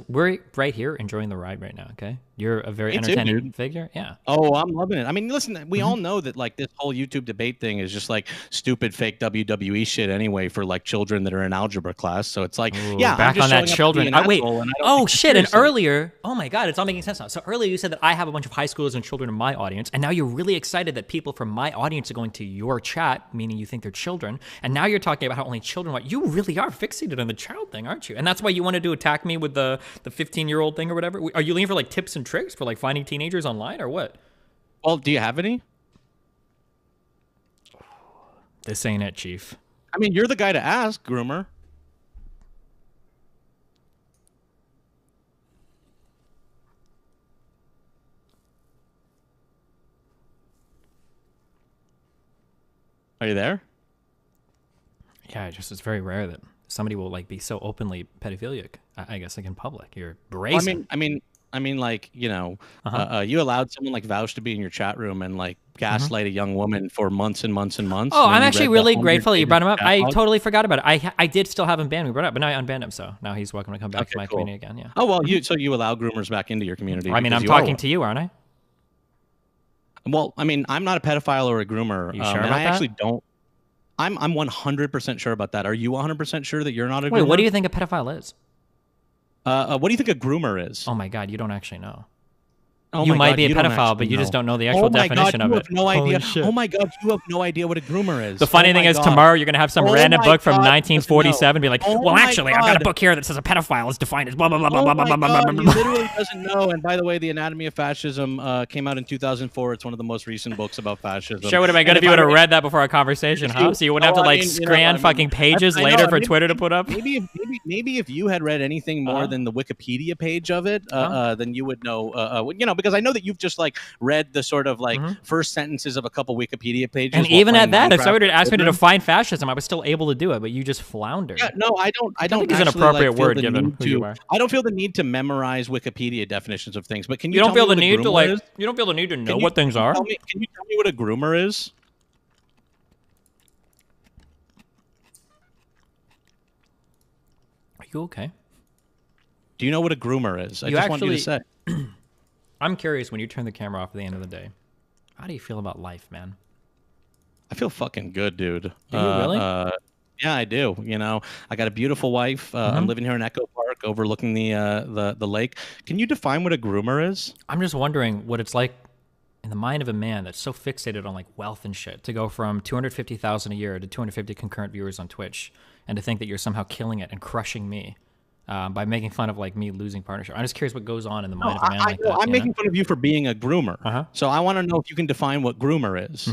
We're right here enjoying the ride right now. Okay, you're a very entertaining figure. Yeah. Oh, I'm loving it. I mean, listen, we all know that like this whole YouTube debate thing is just like stupid fake WWE shit anyway for like children that are in algebra class. So it's like, yeah, back on that children. Wait. Oh shit! And seriously. earlier, oh my god, it's all making sense now. So earlier you said that I have a bunch of high schoolers and children in my audience, and now you're really excited that people from my audience are going to your chat, meaning you think they're children, and now you're talking about how only children. You really are fixated on the child thing, aren't you? And that's why you wanted to attack me with the 15-year-old thing or whatever. Are you looking for like tips and tricks for like finding teenagers online or what? Well, do you have any? This ain't it, Chief. I mean, you're the guy to ask, groomer. Are you there? Yeah, it's very rare that somebody will like be so openly pedophilic. I guess like in public, you're brazen. Well, I mean, like you allowed someone like Vouch to be in your chat room and like gaslight a young woman for months and months and months. Oh, I'm actually really grateful that you brought him up. I totally forgot about it. I did still have him banned. We brought it up, but now I unbanned him, so now he's welcome to come back to my community again. Yeah. Oh well, so you allow groomers back into your community? I mean, I'm talking to you, aren't I? Well, I mean, I'm not a pedophile or a groomer. You sure about I actually that? don't. I'm 100% sure about that. Are you 100% sure that you're not a groomer? Wait, what do you think a pedophile is? What do you think a groomer is? Oh my God, you don't actually know. Oh you my might God, be a you don't pedophile, but you know. just don't know the actual definition God, of you it. have no idea. Holy shit. Oh my God, you have no idea what a groomer is. The funny thing is, tomorrow you're gonna have some random book from 1947 be like, well, actually, I've got a book here that says a pedophile is defined as blah blah blah blah blah blah blah blah. He literally doesn't know. And by the way, The Anatomy of Fascism came out in 2004. It's one of the most recent books about fascism. Sure would have been good if you would have read that before our conversation, huh? So you wouldn't have to like scan fucking pages later for Twitter to put up. Maybe if you had read anything more than the Wikipedia page of it, then you would know. Because I know that you've just like read the sort of like first sentences of a couple Wikipedia pages. And even at that, if somebody had asked me to define fascism, I was still able to do it, but you just floundered. Yeah, no, I don't think it's an appropriate word given who you are. I don't feel the need to memorize Wikipedia definitions of things, but can you? You don't tell feel me the what a need to groomer like. is? You don't feel the need to know what things are. Can you tell me what a groomer is? Are you okay? Do you know what a groomer is? I just want you to say. I'm curious, when you turn the camera off at the end of the day, how do you feel about life, man? I feel fucking good, dude. Do you really? Yeah, I do. I got a beautiful wife. I'm living here in Echo Park, overlooking the lake. Can you define what a groomer is? I'm just wondering what it's like in the mind of a man that's so fixated on like wealth and shit to go from 250,000 a year to 250 concurrent viewers on Twitch, and to think that you're somehow killing it and crushing me. By making fun of like me losing partnership. I'm just curious what goes on in the mind of a man like that. I'm making fun of you for being a groomer. So I want to know if you can define what groomer is.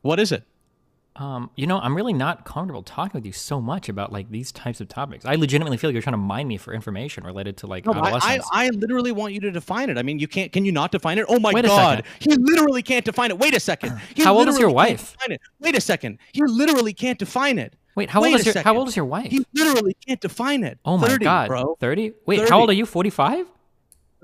What is it? You know, I'm really not comfortable talking with you so much about like these types of topics. I legitimately feel like you're trying to mine me for information related to like No, adolescence. I literally want you to define it. I mean, you can't. Can you not define it? Oh my Wait a God, second. he literally can't define it. Wait a second. He How old is your literally can't wife? define it. Wait a second. He literally can't define it. Wait, how old is your wife? He literally can't define it. Oh my 30, God, bro. 30? Wait, 30. how old are you? 45?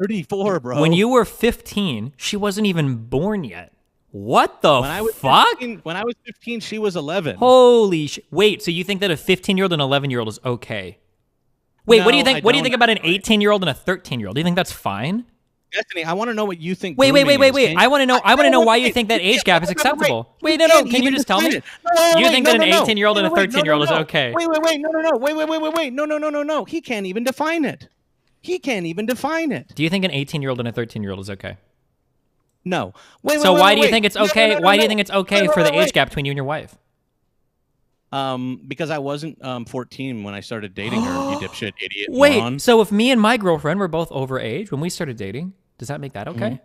34, bro. When you were 15, she wasn't even born yet. What the fuck? When I was 15, she was 11. Holy wait, so you think that a 15-year-old and 11-year-old is okay? Wait, what do you think? What do you think about an 18-year-old and a 13-year-old? Do you think that's fine? Destiny, I want to know what you think. Wait. grooming is. I want to know. I want to know why you think that age gap is acceptable. Wait, no. Can you just tell me? You think that an 18-year-old and a 13-year-old is okay? Wait. No. He can't even define it. He can't even define it. Do you think an 18-year-old and a 13-year-old is okay? No. So why do you think it's okay? Why do you think it's okay for the age gap between you and your wife? Because I wasn't 14 when I started dating her, you dipshit idiot. Wait, moron. so if me and my girlfriend were both over age when we started dating, does that make that okay?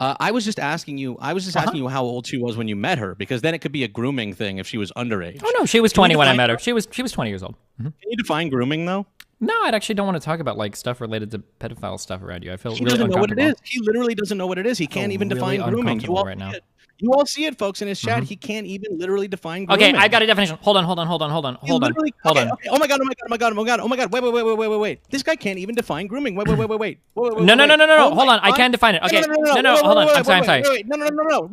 I was just asking you. I was just asking you how old she was when you met her, because then it could be a grooming thing if she was underage. Oh no, she was 20 when I met her. She was 20 years old. Can you define grooming though? No, I actually don't want to talk about like stuff related to pedophile stuff around you. I feel He really doesn't know what it uncomfortable. is. He literally doesn't know what it is. He can't even really define grooming. uncomfortable right now. You all see it, folks, in his chat. He can't even literally define grooming. Okay, I got a definition. Hold on. Okay. Oh my god. Wait. This guy can't even define grooming. Wait. No. Hold on. I can define it. Okay. No. Hold on. I'm sorry. No.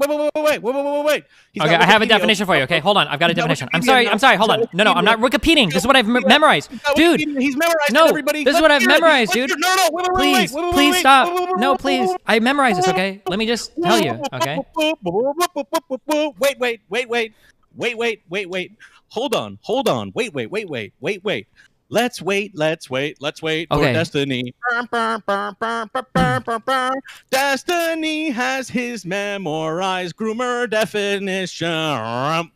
Wait. Okay, I have a definition for you. Okay, hold on. I've got a definition. I'm sorry. Hold on. No. I'm not Wikipediaing. This is what I've memorized, dude. He's memorized. No, everybody. this is what I've memorized, dude. No. Please stop. No, please. I memorized this. Okay. Let me just tell you. Okay. Wait. Hold on. Wait. Let's wait for Okay. Destiny. Destiny has his memorized groomer definition.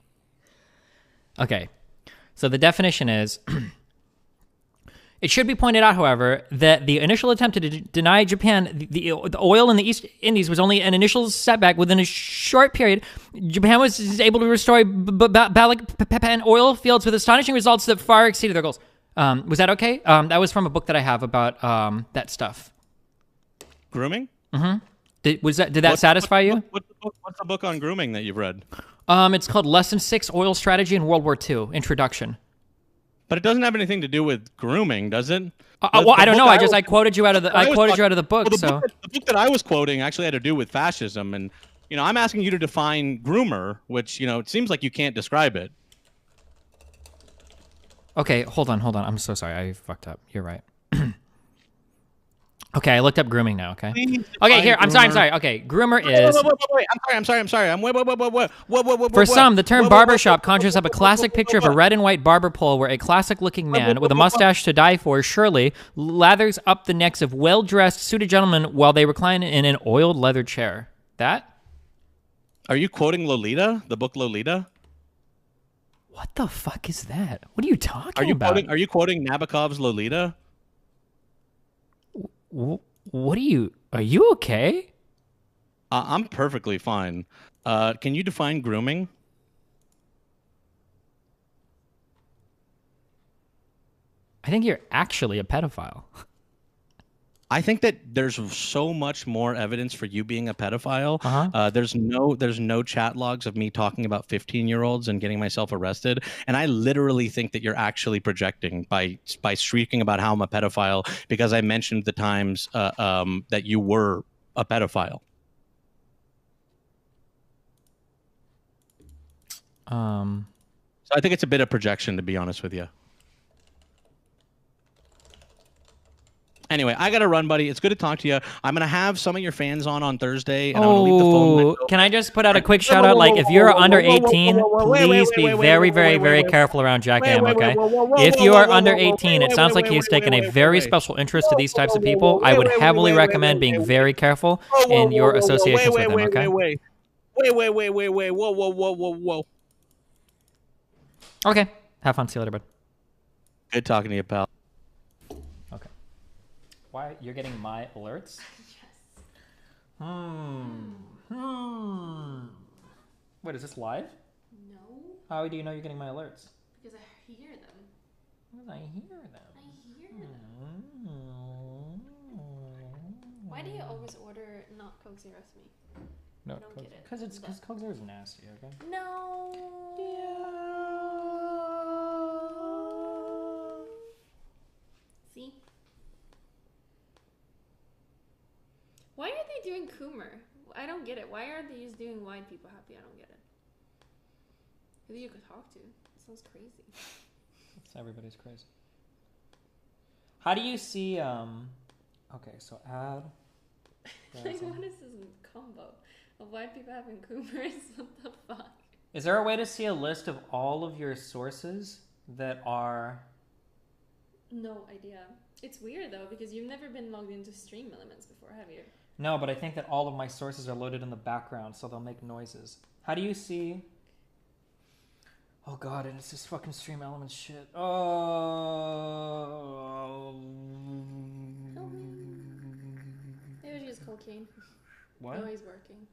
Okay. So the definition is it should be pointed out, however, that the initial attempt to deny Japan the oil in the East Indies was only an initial setback. Within a short period, Japan was able to restore Balik and oil fields with astonishing results that far exceeded their goals. Was that okay? That was from a book that I have about that stuff. Grooming? Mm-hmm. Did that satisfy you? What's the book on grooming that you've read? It's called Lesson 6, Oil Strategy in World War II, Introduction. But it doesn't have anything to do with grooming, does it? Well, I don't know. I quoted you out of the book. The book that I was quoting actually had to do with fascism, and I'm asking you to define groomer, which it seems like you can't describe it. Okay, hold on. I'm so sorry. I fucked up. You're right. Okay, I looked up grooming now, okay? Okay, here, I'm sorry. Okay, groomer is... Wait, I'm sorry. Wait. For some, the term barbershop conjures up a classic picture of a red and white barber pole where a classic-looking man with a mustache to die for surely lathers up the necks of well-dressed, suited gentlemen while they recline in an oiled leather chair. That? Are you quoting Lolita, the book Lolita? What the fuck is that? What are you talking about? Are you quoting Nabokov's Lolita? What are you okay? I'm perfectly fine. Can you define grooming? I think you're actually a pedophile. I think that there's so much more evidence for you being a pedophile. There's no chat logs of me talking about 15-year-olds and getting myself arrested, and I literally think that you're actually projecting by shrieking about how I'm a pedophile because I mentioned the times that you were a pedophile. So I think it's a bit of projection, to be honest with you. Anyway, I gotta run, buddy. It's good to talk to you. I'm gonna have some of your fans on Thursday, and I'm gonna leave the phone line. Can I just put out a quick shout out? Like, if you're under 18, please be very, very, very careful around Jack Am, okay? If you are under 18, it sounds like he's taken a very special interest to these types of people. I would heavily recommend being very careful in your associations with them, okay? Wait. Whoa. Okay. Have fun. See you later, bud. Good talking to you, pal. Okay. Why? You're getting my alerts? Yes. Wait, is this live? How do you know you're getting my alerts? Because I hear them. Because I hear them. I hear them. Why do you always order not Coke Zero with me? No, I don't get it. Because Coke Zero is nasty, okay? No. See? Why are they doing Coomer? I don't get it. Why are they just doing white people happy? I don't get it. Who you could talk to? It sounds crazy. Everybody's crazy. How do you see, okay, so add. Like, what is this combo of white people having Coomers? What the fuck? Is there a way to see a list of all of your sources that are... No idea. It's weird though, because you've never been logged into Stream Elements before, have you? No, but I think that all of my sources are loaded in the background, so they'll make noises. How do you see... Oh god, and it's this fucking Stream Elements shit. Oh... Maybe it's just cocaine. What? No, he's working.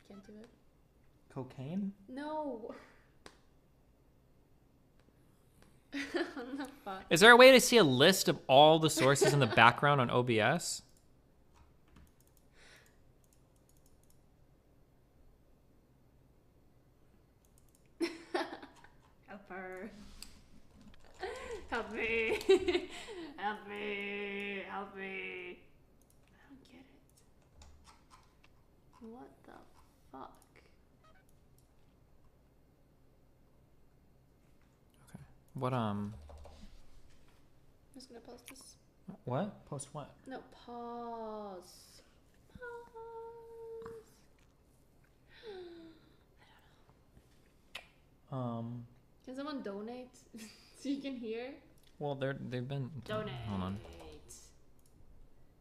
Can't do it. Cocaine? No. What the fuck? Is there a way to see a list of all the sources in the background on OBS? Help her. Help me. Help me. Help me. I don't get it. What the fuck? What, I'm just gonna post this. What? Post what? No, pause. Pause. Can someone donate so you can hear? Well, they've been... Donate. Hold on.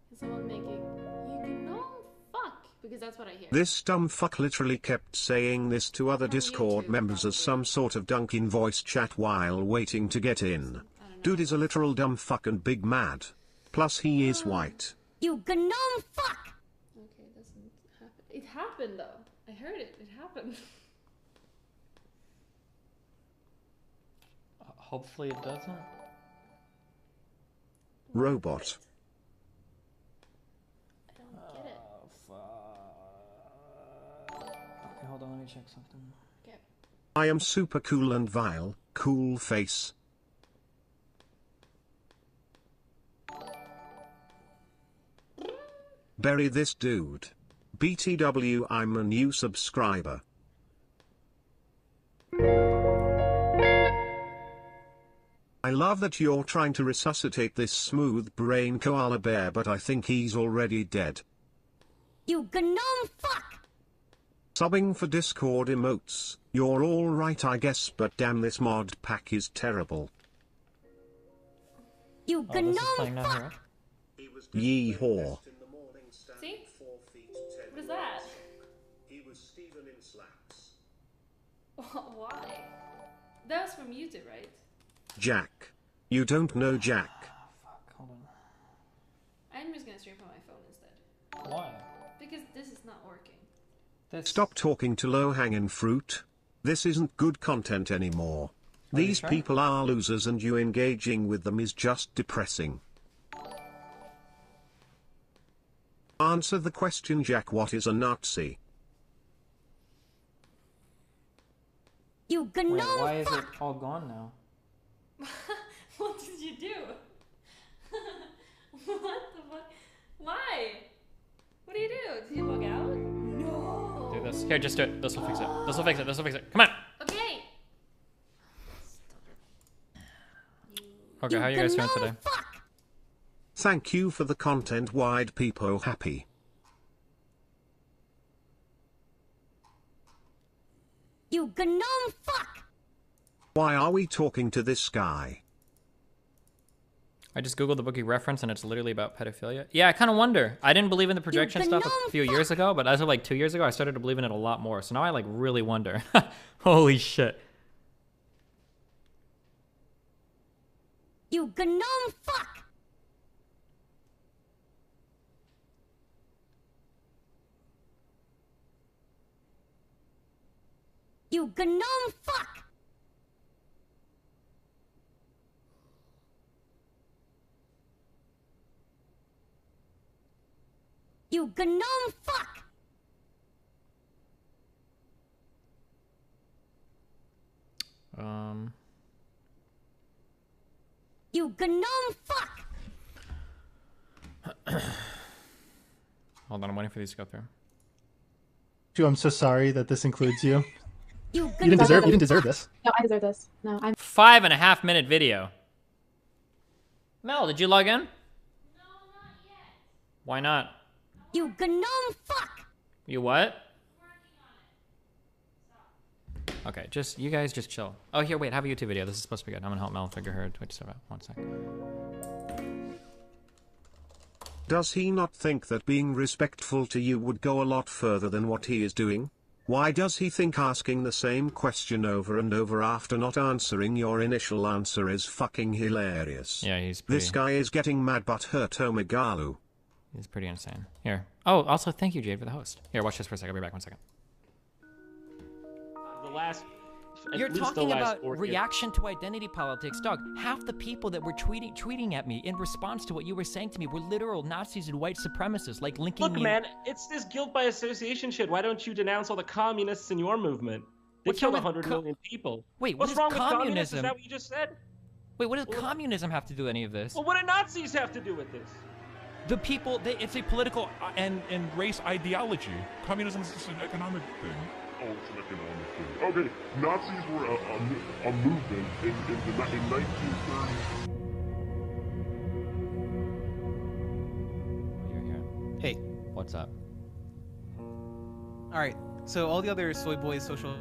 Can someone make it? You can no fuck, because that's what I hear. This dumb fuck literally kept saying this to other Discord members as some sort of dunk in voice chat while waiting to get in. Dude is a literal dumb fuck and big mad. Plus he is white. You gnome fuck! Okay, it doesn't happen. It happened though. I heard it. It happened. Hopefully it doesn't. Robot. I don't get it. Okay, hold on, let me check something. Okay. I am super cool and vile, cool face. Bury this dude. BTW, I'm a new subscriber. I love that you're trying to resuscitate this smooth brain koala bear, but I think he's already dead. You gnome fuck! Subbing for Discord emotes. You're alright I guess, but damn this mod pack is terrible. You Oh, this is gnome playing now, fuck! right? Ye whore. See? What is that? He was Steven in slacks. Why? That was from YouTube, right? Jack. You don't know Jack. Hold on. I'm just gonna stream from my phone instead. Why? Because this is not working. Stop talking to low-hanging fruit. This isn't good content anymore. These sure? people are losers and you engaging with them is just depressing. Answer the question, Jack. What is a Nazi? You gnome Wait, why is it fuck! all gone now? What did you do? What the fuck? Why? What do you do? Did you bug out? No. Do this. Here, just do it. This will fix it. This will fix it. This will fix it. Come on. Okay. Okay, how are you guys doing today? Thank you for the content, wide people happy. You gnome fuck! Why are we talking to this guy? I just googled the bookie reference and it's literally about pedophilia. Yeah, I kind of wonder. I didn't believe in the projection stuff a few years ago, but as of like 2 years ago, I started to believe in it a lot more. So now I like really wonder. Holy shit. You gnome fuck! You gnome fuck! You gnome fuck! You gnome fuck! Hold on, I'm waiting for these to go through. I'm so sorry that this includes you. You didn't deserve this. No, I deserve this. No, I'm 5.5 minute video. Mel, did you log in? No, not yet. Why not? You gnome fuck! You what? Okay, you guys just chill. Oh, here, wait, have a YouTube video. This is supposed to be good. I'm gonna help Mel figure her Twitch stuff out. 1 second. Does he not think that being respectful to you would go a lot further than what he is doing? Why does he think asking the same question over and over after not answering your initial answer is fucking hilarious? Yeah, he's pretty... This guy is getting mad but hurt Omegalu. He's pretty insane. Here. Oh, also thank you, Jade, for the host. Here, watch this for a second. I'll be back 1 second. You're talking about reaction to identity politics, dog. Half the people that were tweeting at me in response to what you were saying to me were literal Nazis and white supremacists, like linking Look, me. man, it's this guilt by association shit. Why don't you denounce all the communists in your movement? They killed 100 million people. Wait, what's wrong with communism? Is that what you just said? Wait, what does communism have to do with any of this? Well, what do Nazis have to do with this? The people, it's a political and race ideology. Communism is just an economic thing. Oh, it's an economic thing. Okay, Nazis were a movement in 1930. Hey. What's up? Alright, so all the other soy boys social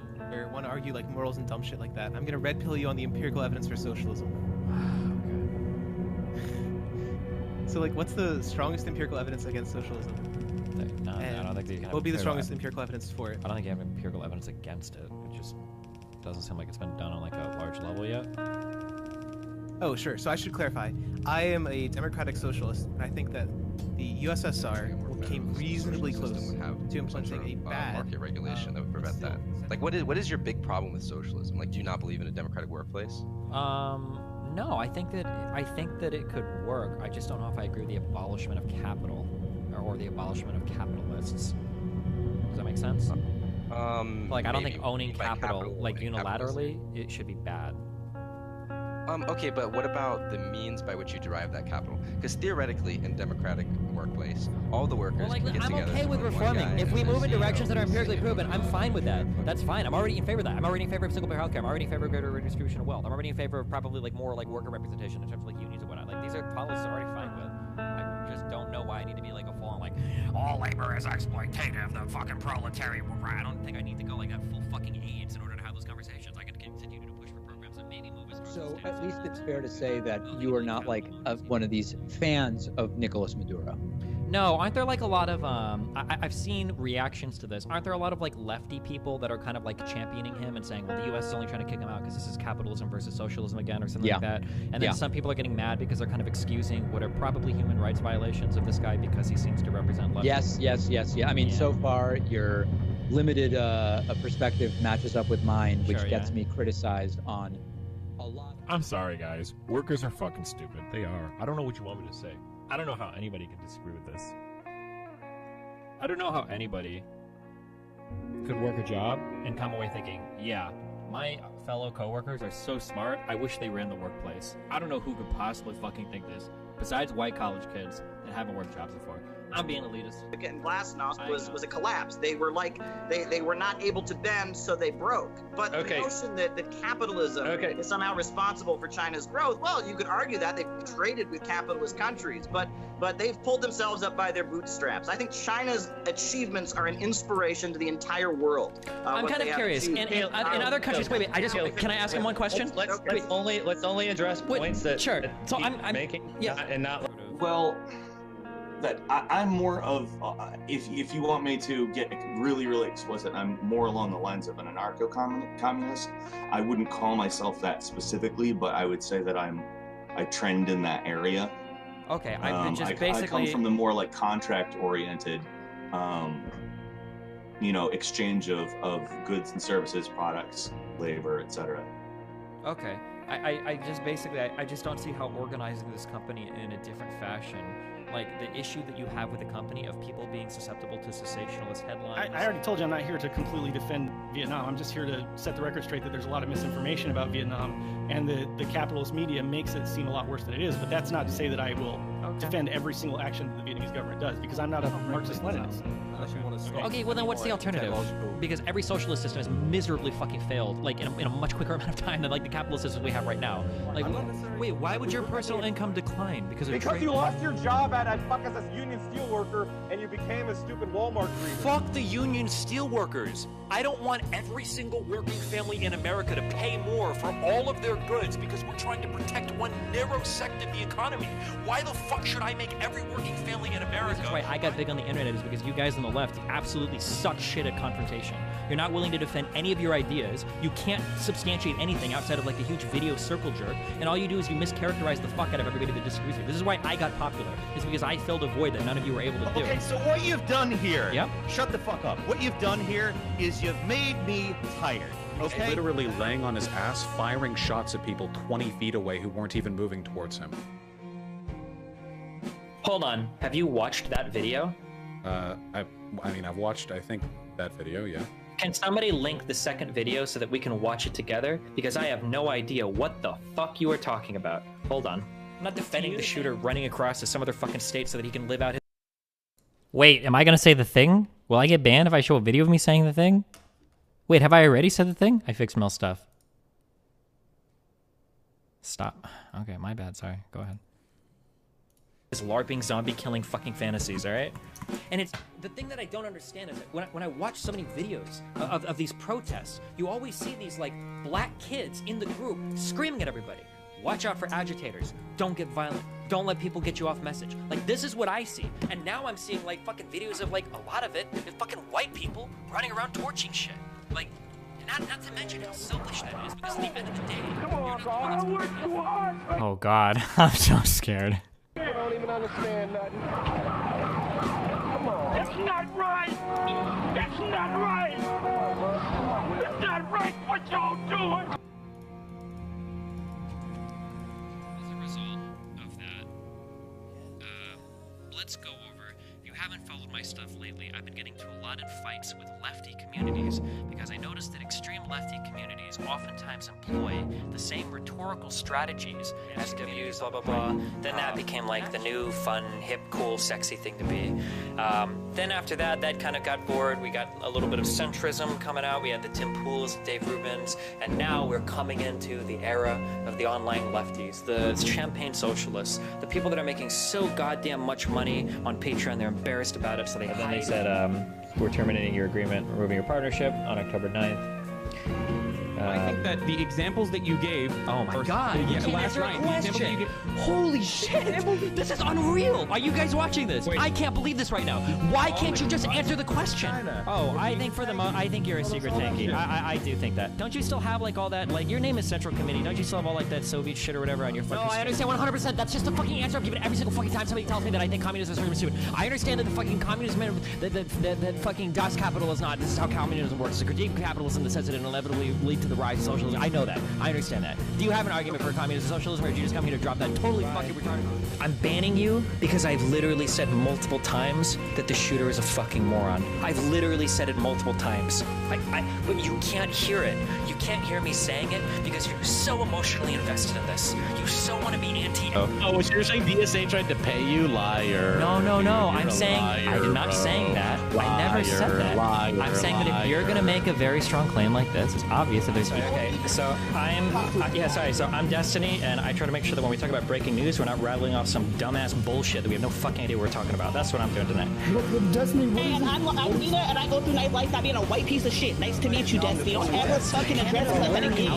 want to argue like morals and dumb shit like that. I'm gonna red pill you on the empirical evidence for socialism. So like, what's the strongest empirical evidence against socialism? No, I don't think that you can have what would be the empirical strongest empirical evidence for it? I don't think you have empirical evidence against it. It just doesn't seem like it's been done on like a large level yet. Oh, sure. So I should clarify. I am a democratic socialist, and I think that the USSR came reasonably close to implementing a bad market regulation that would prevent that. Like, what is your big problem with socialism? Like, do you not believe in a democratic workplace? No, I think that it could work. I just don't know if I agree with the abolishment of capital or the abolishment of capitalists. Does that make sense? Like, I don't think owning capital, like unilaterally, it should be bad. Okay, but what about the means by which you derive that capital? Because theoretically, in democratic workplace, all the workers can get I'm together. okay with reforming. If we move in directions that are empirically proven, I'm fine with that. That's fine. I'm already in favor of that. I'm already in favor of single-payer healthcare. I'm already in favor of greater redistribution of wealth. I'm already in favor of probably like more like worker representation in terms of like unions and whatnot. Like these are policies I'm already fine with. I just don't know why I need to be like a full-on like all labor is exploitative. The fucking proletariat. I don't think I need to go like that full fucking AIDS in order to have those conversations. I can continue to push for programs that maybe move us. So at least it's fair to say that you are not like one of these fans of Nicolas Maduro. No, aren't there like a lot of I've seen reactions to this. Aren't there a lot of like lefty people that are kind of like championing him and saying, well, the U.S. is only trying to kick him out because this is capitalism versus socialism again or something like that. And then some people are getting mad because they're kind of excusing what are probably human rights violations of this guy because he seems to represent left. Yes. I mean, so far your limited perspective matches up with mine, which gets me criticized on a lot. I'm sorry, guys. Workers are fucking stupid. They are. I don't know what you want me to say. I don't know how anybody can disagree with this. I don't know how anybody could work a job and come away thinking, yeah, my fellow coworkers are so smart, I wish they ran the workplace. I don't know who could possibly fucking think this, besides white college kids that haven't worked jobs before. I'm being elitist. Again, Glasnost was a collapse. They were like, they were not able to bend, so they broke. But the notion that capitalism is somehow responsible for China's growth, well, you could argue that they've traded with capitalist countries, but they've pulled themselves up by their bootstraps. I think China's achievements are an inspiration to the entire world. I'm kind of curious. In other countries, wait, can I ask him one question? Let's only address points that so I'm making, and not. Well, that I'm more of, if you want me to get really, really explicit, I'm more along the lines of an anarcho-communist. I wouldn't call myself that specifically, but I would say that I trend in that area. Okay, I come from the more like contract-oriented, exchange of goods and services, products, labor, etc. Okay, I just don't see how organizing this company in a different fashion like the issue that you have with the company of people being susceptible to sensationalist headlines. I already told you I'm not here to completely defend Vietnam. I'm just here to set the record straight that there's a lot of misinformation about Vietnam, and the capitalist media makes it seem a lot worse than it is. But that's not to say that I will defend every single action that the Vietnamese government does, because I'm not a Marxist-Leninist. Okay, well then what's the alternative? Because every socialist system has miserably fucking failed, like in a much quicker amount of time than like the capitalist system we have right now. Like, wait, why would your personal income decline? Because you lost your job as a union steelworker and you became a stupid Walmart greeter. Fuck the union steelworkers. I don't want every single working family in America to pay more for all of their goods because we're trying to protect one narrow sect of the economy. Why the fuck should I make every working family in America? That's why I got big on the internet, is because you guys on the left absolutely suck shit at confrontation. You're not willing to defend any of your ideas. You can't substantiate anything outside of like a huge video circle jerk, and all you do is you mischaracterize the fuck out of everybody that disagrees with you. This is why I got popular. It's because I filled a void that none of you were able to do. Okay, so what you've done here, Yep. Shut the fuck up. What you've done here is you've made me tired, okay? Literally laying on his ass, firing shots at people 20 feet away who weren't even moving towards him. Hold on, have you watched that video? I mean, I've watched, I think, that video, yeah. Can somebody link the second video so that we can watch it together? Because I have no idea what the fuck you are talking about. Hold on. I'm not defending the shooter running across to some other fucking state so that he can live out his... Wait, am I gonna say the thing? Will I get banned if I show a video of me saying the thing? Wait, have I already said the thing? I fixed Mel stuff. Stop. Okay, my bad, sorry. Go ahead. This LARPing zombie killing fucking fantasies, alright? And it's the thing that I don't understand is that when I watch so many videos of these protests, you always see these like black kids in the group screaming at everybody. Watch out for agitators. Don't get violent. Don't let people get you off message. Like, this is what I see. And now I'm seeing like fucking videos of like a lot of it is fucking white people running around torching shit. Like, not to mention how selfish that is, because at the end of the day, oh god, I'm so scared. I don't even understand nothing. Come on. That's not right. That's not right. That's not right what y'all doing. As a result of that, let's go over. If you haven't followed my stuff lately, I've been getting to a lot of fights with lefty communities because I noticed that extreme lefty communities oftentimes employ the same rhetorical strategies as communities, blah, blah, blah. Then that became like the new, fun, hip, cool, sexy thing to be. Then after that kind of got bored. We got a little bit of centrism coming out. We had the Tim Pools, Dave Rubins, and now we're coming into the era of the online lefties, the champagne socialists, the people that are making so goddamn much money on Patreon, they're embarrassed about it, so they then they said, we're terminating your agreement, removing your partnership on October 9th. I think that the examples that you gave. Oh my god! Yeah, You can't last answer a night. The examples that you question. gave. Holy shit! This is unreal. Are you guys watching this? I can't believe this right now. Why can't you just answer the question? Oh, I think for the I think you're a secret tanky. I do think that. Don't you still have like all that? Like your name is Central Committee. Don't you still have all like that Soviet shit or whatever on your fucking? No, I understand 100%. That's just the fucking answer I'm giving every single fucking time somebody tells me that I think communism is stupid. I understand that the fucking communism, that fucking Das Kapital is not. This is how communism works. It's a critique of capitalism that says it will inevitably lead to the rise of socialism. I know that. I understand that. Do you have an argument for communism and socialism, or did you just come here to drop that totally fucking retarded? I'm banning you because I've literally said multiple times that the shooter is a fucking moron. I've literally said it multiple times. But you can't hear it. You can't hear me saying it because you're so emotionally invested in this. You so want to be anti. Oh, so you're saying DSA tried to pay you, liar? No. You're I'm saying liar, I'm not bro. saying that. I never said that. Liar, I'm saying that if you're gonna make a very strong claim like this, it's obvious that there's. Okay, so I'm Destiny, and I try to make sure that when we talk about breaking news, we're not rattling off some dumbass bullshit that we have no fucking idea what we're talking about. That's what I'm doing tonight. And I'm Nina, and I go through night life not being a white piece of shit. Nice to meet you, Destiny. Don't ever fucking address us like that again.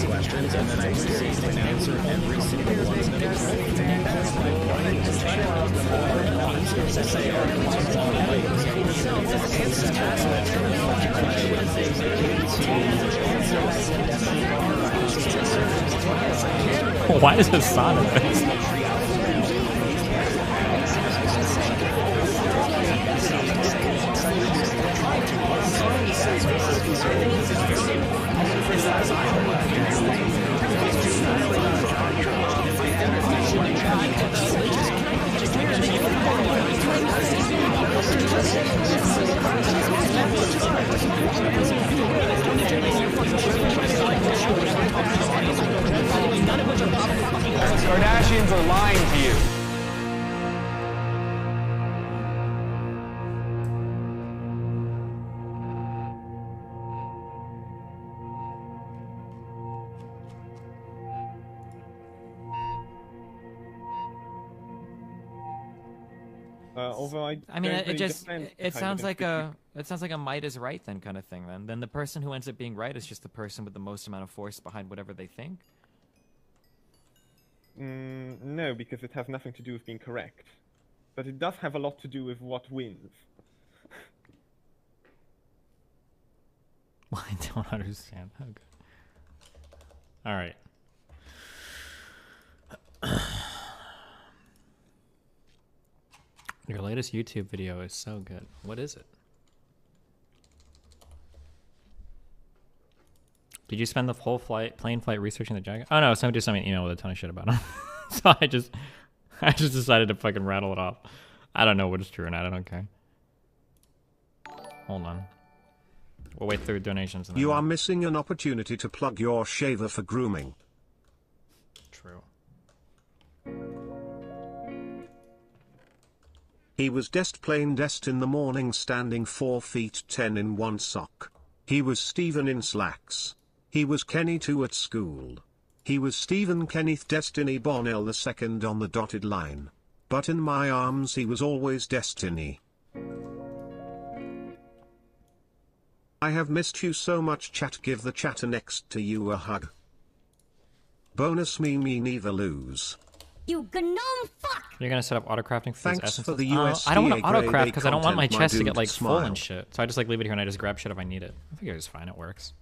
Questions and then I can answer every single Why is this sound effects? Kardashians are lying to you. Although I mean, it sounds like a might is right then kind of thing. Then the person who ends up being right is just the person with the most amount of force behind whatever they think. No, because it has nothing to do with being correct, but it does have a lot to do with what wins. Well, I don't understand. Okay. All right. Your latest YouTube video is so good. What is it? Did you spend the whole plane flight researching the jacket? Oh no, somebody just sent me an email with a ton of shit about him. So I just decided to fucking rattle it off. I don't know what is true or not. I don't care. Hold on. We'll wait through donations. And you are missing an opportunity to plug your shaver for grooming. True. He was plain dest in the morning, standing 4 feet 10 in one sock. He was Stephen in slacks. He was Kenny too at school. He was Stephen Kenneth Destiny Bonnell II on the dotted line. But in my arms he was always Destiny. I have missed you so much, chat. Give the chatter next to you a hug. Bonus me neither lose. You gnome fuck! You're gonna set up autocrafting for These these essences? for the USDA I don't want to autocraft grade A because I don't want my content, my chest to get dude, like full and smile. shit. So I just like leave it here and I just grab shit if I need it. I figure it's fine. It works.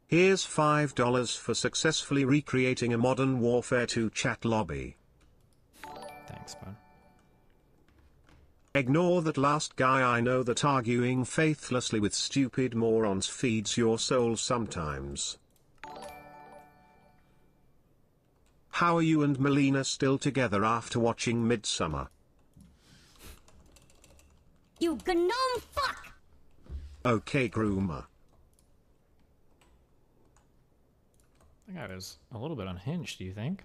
Here's $5 for successfully recreating a Modern Warfare 2 chat lobby. Thanks, bud. Ignore that last guy. I know that arguing faithlessly with stupid morons feeds your soul sometimes. How are you and Melina still together after watching Midsummer? You gnome fuck! Okay, groomer. That guy was a little bit unhinged, do you think?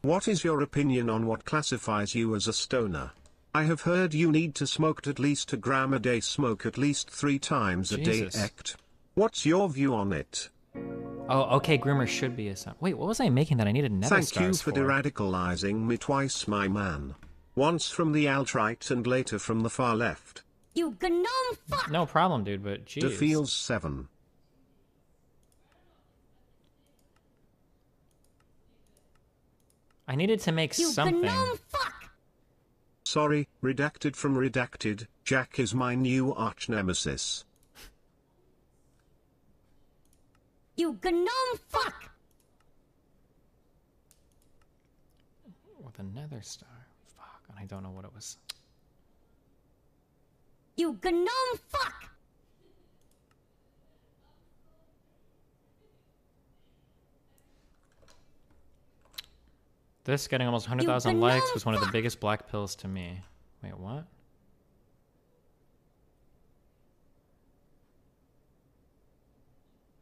What is your opinion on what classifies you as a stoner? I have heard you need to smoke at least 1 gram a day, smoke at least 3 times a day. Jesus. What's your view on it? Oh, okay, groomer should be a son. Wait, what was I making that I needed nether Thank you stars for deradicalizing me twice, my man. Once from the alt-right and later from the far left. You gnome fuck! No problem, dude, but jeez. DeFeels 7. I needed to make You something. gnome fuck! Sorry, redacted from redacted. Jack is my new arch nemesis. You gnome fuck! With a nether star. Fuck, and I don't know what it was. You gnome fuck! This getting almost 100,000 likes was one of the biggest black pills to me. Wait, what?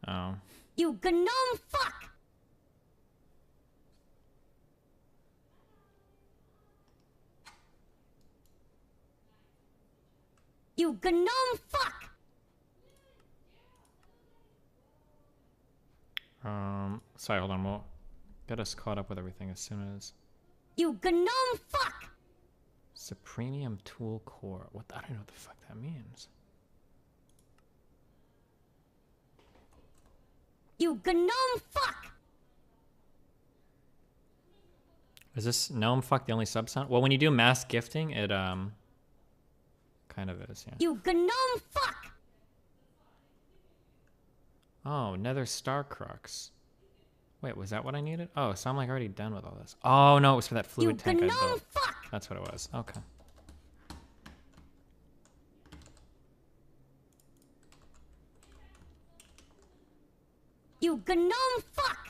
Oh. You gnome fuck! You gnome fuck! Sorry, hold on. We'll get us caught up with everything as soon as. You gnome fuck! Supremium Tool Core. What? I don't know what the fuck that means. You gnome fuck! Is this gnome fuck the only sub sound? Well, when you do mass gifting, it kind of is, yeah. You gnome fuck! Oh, Nether Star Crux. Wait, was that what I needed? Oh, so I'm like already done with all this. Oh no, it was for that fluid tank I built. That's what it was. Okay. You gnome fuck!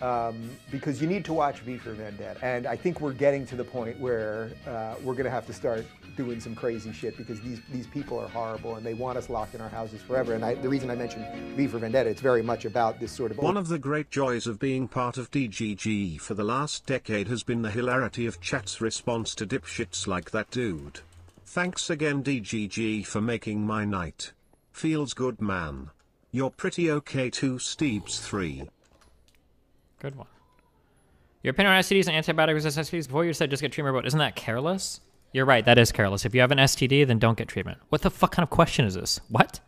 because you need to watch V for Vendetta. And I think we're getting to the point where we're going to have to start doing some crazy shit because these people are horrible and they want us locked in our houses forever. And the reason I mentioned V for Vendetta, it's very much about this sort of... One of the great joys of being part of DGG for the last decade has been the hilarity of chat's response to dipshits like that dude. Thanks again DGG for making my night. Feels good, man. You're pretty okay too, Steebs 3. Good one. Your opinion on STDs and antibiotic resistant STDs before you said just get treatment, but isn't that careless? You're right, that is careless. If you have an STD, then don't get treatment. What the fuck kind of question is this? What?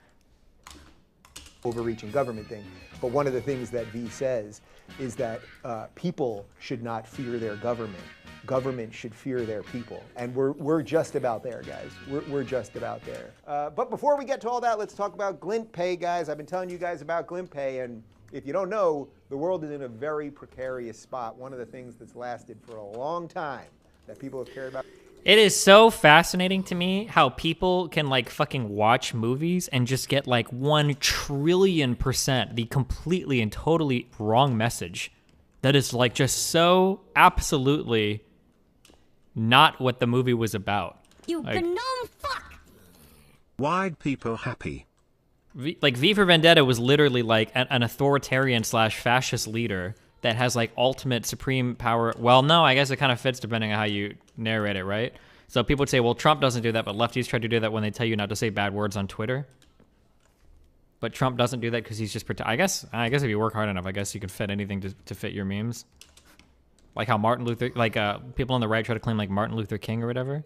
Overreaching government thing. But one of the things that V says is that people should not fear their government. Government should fear their people. And we're just about there, guys. We're just about there. But before we get to all that, let's talk about Glint Pay, guys. I've been telling you guys about Glint Pay, and if you don't know, the world is in a very precarious spot. One of the things that's lasted for a long time that people have cared about. It is so fascinating to me how people can like fucking watch movies and just get like 1,000,000,000% the completely and totally wrong message that is like just so absolutely not what the movie was about. You like, gnome fuck! Why'd people happy? V for Vendetta was literally like an authoritarian / fascist leader that has like ultimate supreme power. Well, no, I guess it kind of fits depending on how you narrate it, right? So people would say, well, Trump doesn't do that, but lefties try to do that when they tell you not to say bad words on Twitter. But Trump doesn't do that because he's just I guess if you work hard enough, I guess you can fit anything to fit your memes. Like how Martin Luther, like people on the right try to claim like Martin Luther King or whatever.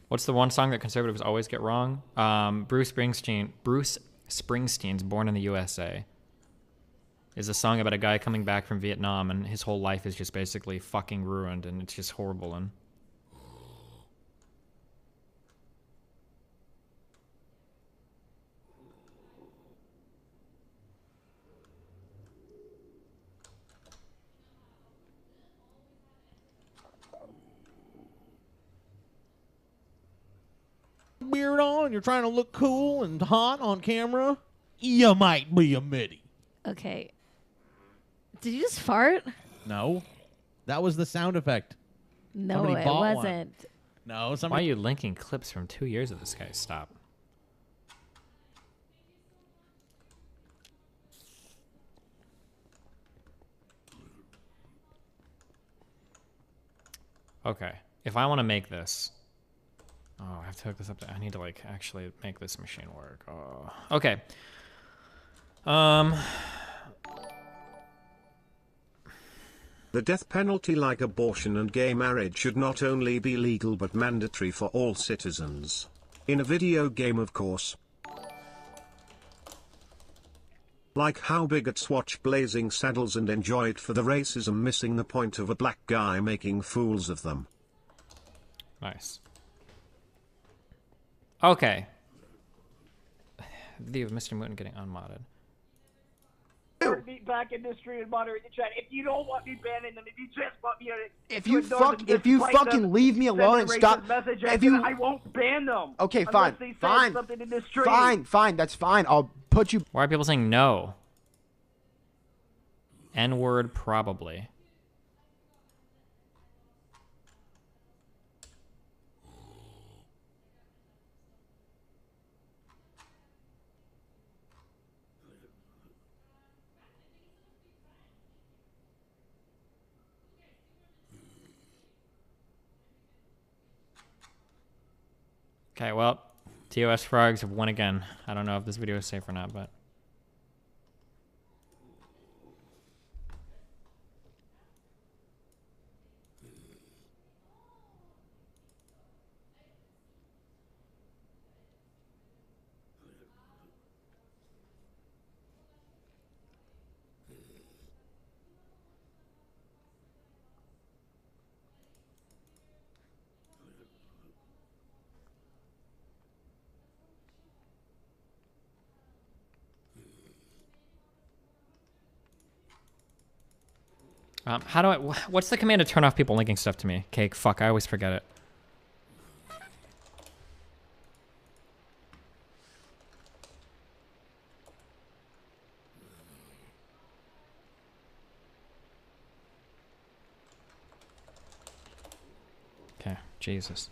What's the one song that conservatives always get wrong? Bruce Springsteen's Born in the USA is a song about a guy coming back from Vietnam and his whole life is just basically fucking ruined and it's just horrible. And beard on, you're trying to look cool and hot on camera, you might be a MIDI. Okay. Did you just fart? No. That was the sound effect. No, Somebody it bought one. wasn't. No, why somebody... are you linking clips from 2 years of this guy? Stop. Okay. If I want to make this... Oh, I have to hook this up to... I need to, like, actually make this machine work. Oh. Okay. The death penalty, like abortion and gay marriage, should not only be legal but mandatory for all citizens. In a video game, of course. Like how bigots watch Blazing Saddles and enjoy it for the racism, missing the point of a black guy making fools of them. Nice. Okay. The Mr. Mutin getting unmodded. Be back in the stream and moderate the chat. If you don't want me banning them, if you just want me to, if you fucking leave me alone and stop, if you, I won't ban them. Okay, fine, Something in the stream. fine, that's fine. I'll put you. Why are people saying no? N-word probably. Okay, well, TOS frogs have won again. I don't know if this video is safe or not, but... how do I... What's the command to turn off people linking stuff to me? Cake, fuck, I always forget it. Okay, Jesus.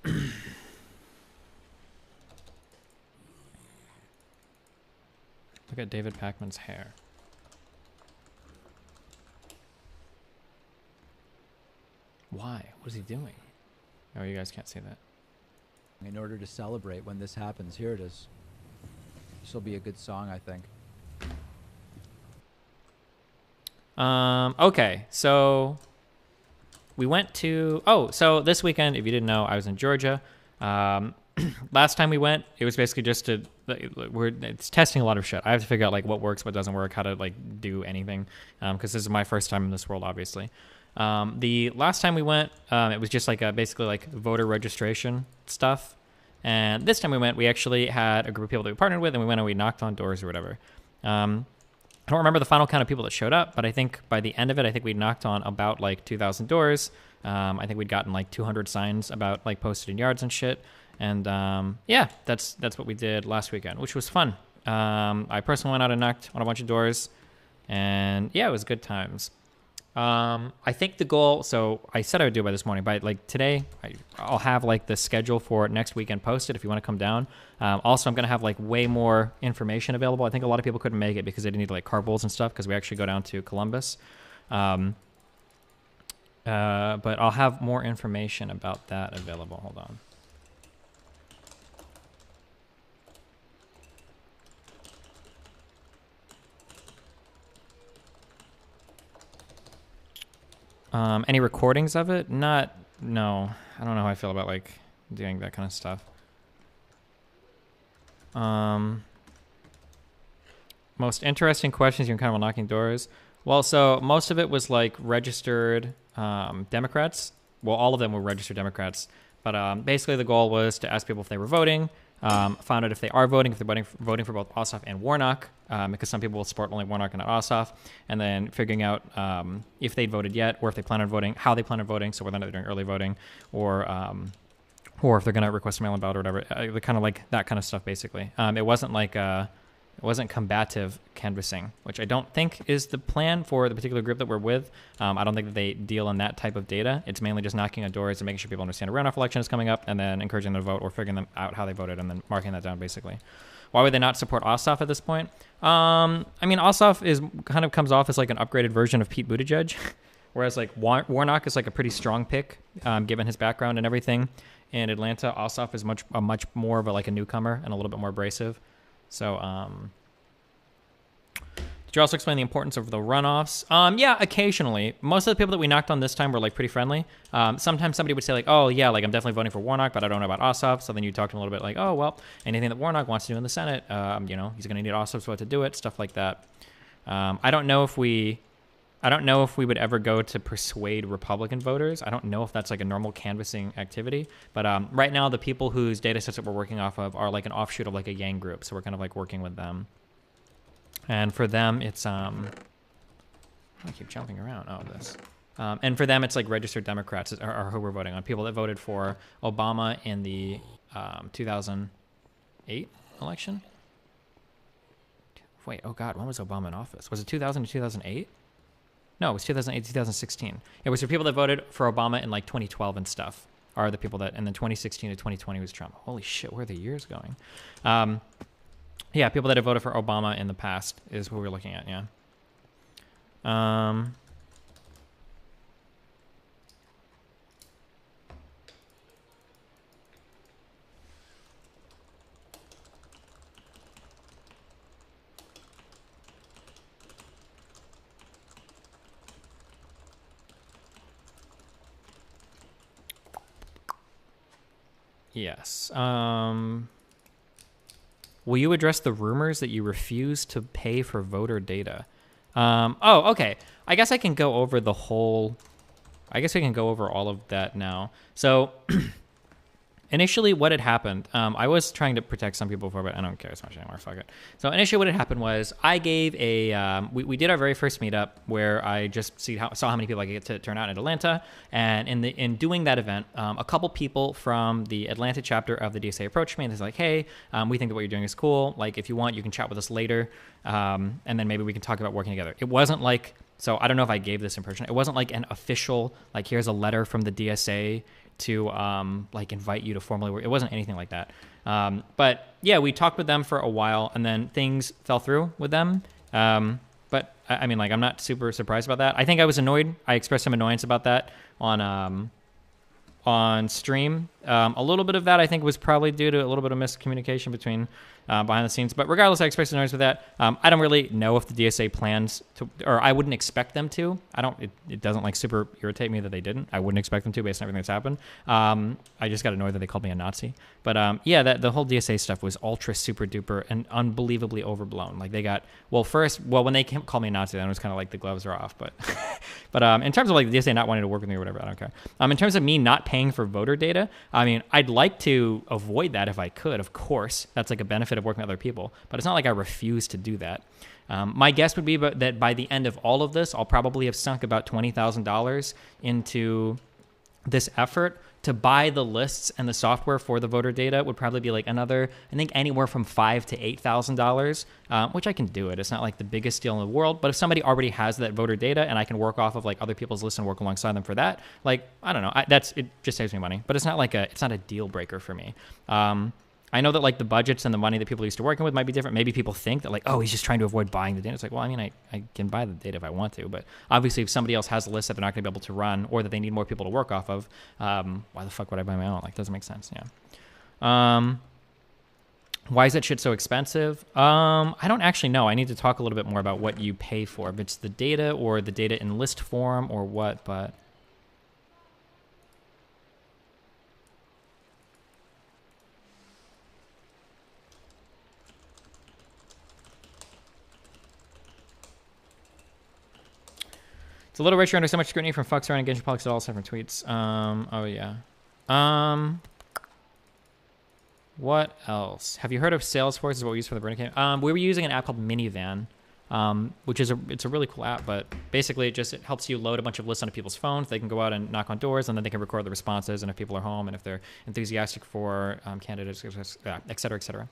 Look at David Pakman's hair. Why? What is he doing? Oh, you guys can't see that. In order to celebrate when this happens, here it is. This will be a good song, I think. Okay, so we went to, so this weekend, if you didn't know, I was in Georgia. Last time we went, it was basically just it's testing a lot of shit. I have to figure out like what works, what doesn't work, how to like do anything, because this is my first time in this world, obviously. The last time we went, it was just like basically like voter registration stuff. And this time we went, we actually had a group of people that we partnered with, and we went and we knocked on doors or whatever. I don't remember the final count of people that showed up, but I think by the end of it, I think we knocked on about like 2,000 doors. I think we'd gotten like 200 signs about like posted in yards and shit. And yeah, that's what we did last weekend, which was fun. I personally went out and knocked on a bunch of doors, and yeah, it was good times. I think the goal, so I said I would do it by this morning, but like today, I'll have like the schedule for next weekend posted if you want to come down. Also, I'm going to have like way more information available. I think a lot of people couldn't make it because they didn't need like carpools and stuff because we actually go down to Columbus. But I'll have more information about that available. Hold on. Any recordings of it? No. I don't know how I feel about like doing that kind of stuff. Most interesting questions you're kind of knocking doors. Well, so most of it was like registered Democrats. Well, all of them were registered Democrats. But basically the goal was to ask people if they were voting, found out if they are voting, if they're voting for both Ossoff and Warnock, because some people will support only Warnock and not Ossoff, and then figuring out if they'd voted yet, or if they plan on voting, how they plan on voting, so whether or not they're doing early voting, or if they're going to request a mail-in ballot or whatever, kind of like that kind of stuff, basically. It wasn't like it wasn't combative canvassing, which I don't think is the plan for the particular group that we're with. I don't think that they deal in that type of data. It's mainly just knocking on doors and making sure people understand a runoff election is coming up, and then encouraging them to vote or figuring them out how they voted and then marking that down, basically. Why would they not support Ossoff at this point? I mean, Ossoff kind of comes off as like an upgraded version of Pete Buttigieg, whereas like Warnock is like a pretty strong pick, given his background and everything. In Atlanta, Ossoff is much more of a newcomer and a little bit more abrasive. So, did you also explain the importance of the runoffs? Yeah, occasionally. Most of the people that we knocked on this time were like pretty friendly. Sometimes somebody would say like, oh yeah, like I'm definitely voting for Warnock, but I don't know about Ossoff. So then you talk to them a little bit like, oh, well, anything that Warnock wants to do in the Senate, you know, he's going to need Ossoff's vote to do it, stuff like that. I don't know if we would ever go to persuade Republican voters. I don't know if that's like a normal canvassing activity. But right now, the people whose data sets that we're working off of are like an offshoot of like a Yang group. So we're kind of like working with them. And for them, it's I keep jumping around. Oh, this. And for them, it's like registered Democrats are who we're voting on. People that voted for Obama in the 2008 election. Wait, oh God, when was Obama in office? Was it 2000 to 2008? No, it was 2008 to 2016. It was for people that voted for Obama in like 2012 and stuff. Are the people that, and then 2016 to 2020 was Trump. Holy shit, where are the years going? Yeah, people that have voted for Obama in the past is who we're looking at, yeah. Yes. Will you address the rumors that you refuse to pay for voter data? Oh, okay. I guess I can go over the whole... I guess we can go over all of that now. So, initially what had happened... I was trying to protect some people for, but I don't care as much anymore. Fuck it. So, initially what had happened was I gave a... we did our very first meetup where I just saw how many people I could get to turn out in Atlanta. And in doing that event, a couple people from the Atlanta chapter of the DSA approached me and they're like, hey, we think that what you're doing is cool. Like, if you want, you can chat with us later. And then maybe we can talk about working together. It wasn't like So I don't know if I gave this impression. It wasn't like an official, like here's a letter from the DSA to like invite you to formally work. It wasn't anything like that. But yeah, we talked with them for a while, and then things fell through with them. But I mean, like, I'm not super surprised about that. I think I was annoyed. I expressed some annoyance about that on stream. A little bit of that I think was probably due to a little bit of miscommunication between behind the scenes. But regardless, I expressed annoyance with that. I don't really know if the DSA plans to, or I wouldn't expect them to. It doesn't like super irritate me that they didn't. I wouldn't expect them to based on everything that's happened. I just got annoyed that they called me a Nazi. But yeah, the whole DSA stuff was ultra super duper and unbelievably overblown. Like they got, when they called me a Nazi, then it was kind of like the gloves are off. But but in terms of like the DSA not wanting to work with me or whatever, I don't care. In terms of me not paying for voter data, I mean, I'd like to avoid that if I could, of course. That's like a benefit of working with other people. But it's not like I refuse to do that. My guess would be that by the end of all of this, I'll probably have sunk about $20,000 into this effort. To buy the lists and the software for the voter data would probably be like another, I think anywhere from $5,000 to $8,000, which I can do it. It's not like the biggest deal in the world, but if somebody already has that voter data and I can work off of like other people's lists and work alongside them for that, like, I don't know, it just saves me money, but it's not a deal breaker for me. I know that like the budgets and the money that people are used to working with might be different. Maybe people think that like, oh, he's just trying to avoid buying the data. It's like, well, I mean, I can buy the data if I want to, but obviously if somebody else has a list that they're not going to be able to run or that they need more people to work off of, why the fuck would I buy my own? Like, doesn't make sense. Yeah. Why is that shit so expensive? I don't actually know. I need to talk a little bit more about what you pay for, if it's the data or the data in list form or what, but it's a little richer under so much scrutiny from fucks around engagement politics at all different tweets. Oh yeah. What else? Have you heard of Salesforce? Is what we use for the burning camp? We were using an app called Minivan, which is it's a really cool app, but basically it helps you load a bunch of lists onto people's phones. They can go out and knock on doors, and then they can record the responses, and if people are home, and if they're enthusiastic for candidates, et cetera, et cetera.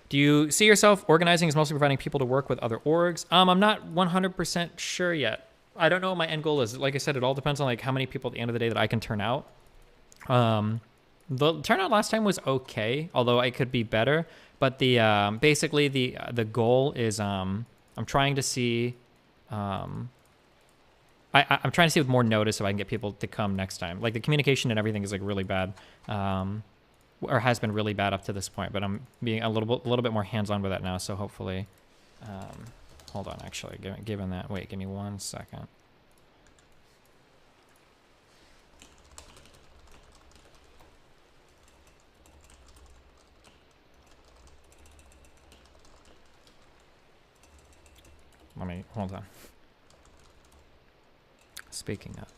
Do you see yourself organizing as mostly providing people to work with other orgs? I'm not 100% sure yet. I don't know what my end goal is. Like I said, it all depends on like how many people at the end of the day that I can turn out. The turnout last time was okay, although I could be better. But the basically the goal is I'm trying to see I'm trying to see with more notice if I can get people to come next time. Like the communication and everything is like really bad. Or has been really bad up to this point, but I'm being a little bit more hands-on with that now, so hopefully hold on, actually, given that, wait, give me 1 second. Hold on. Speaking of.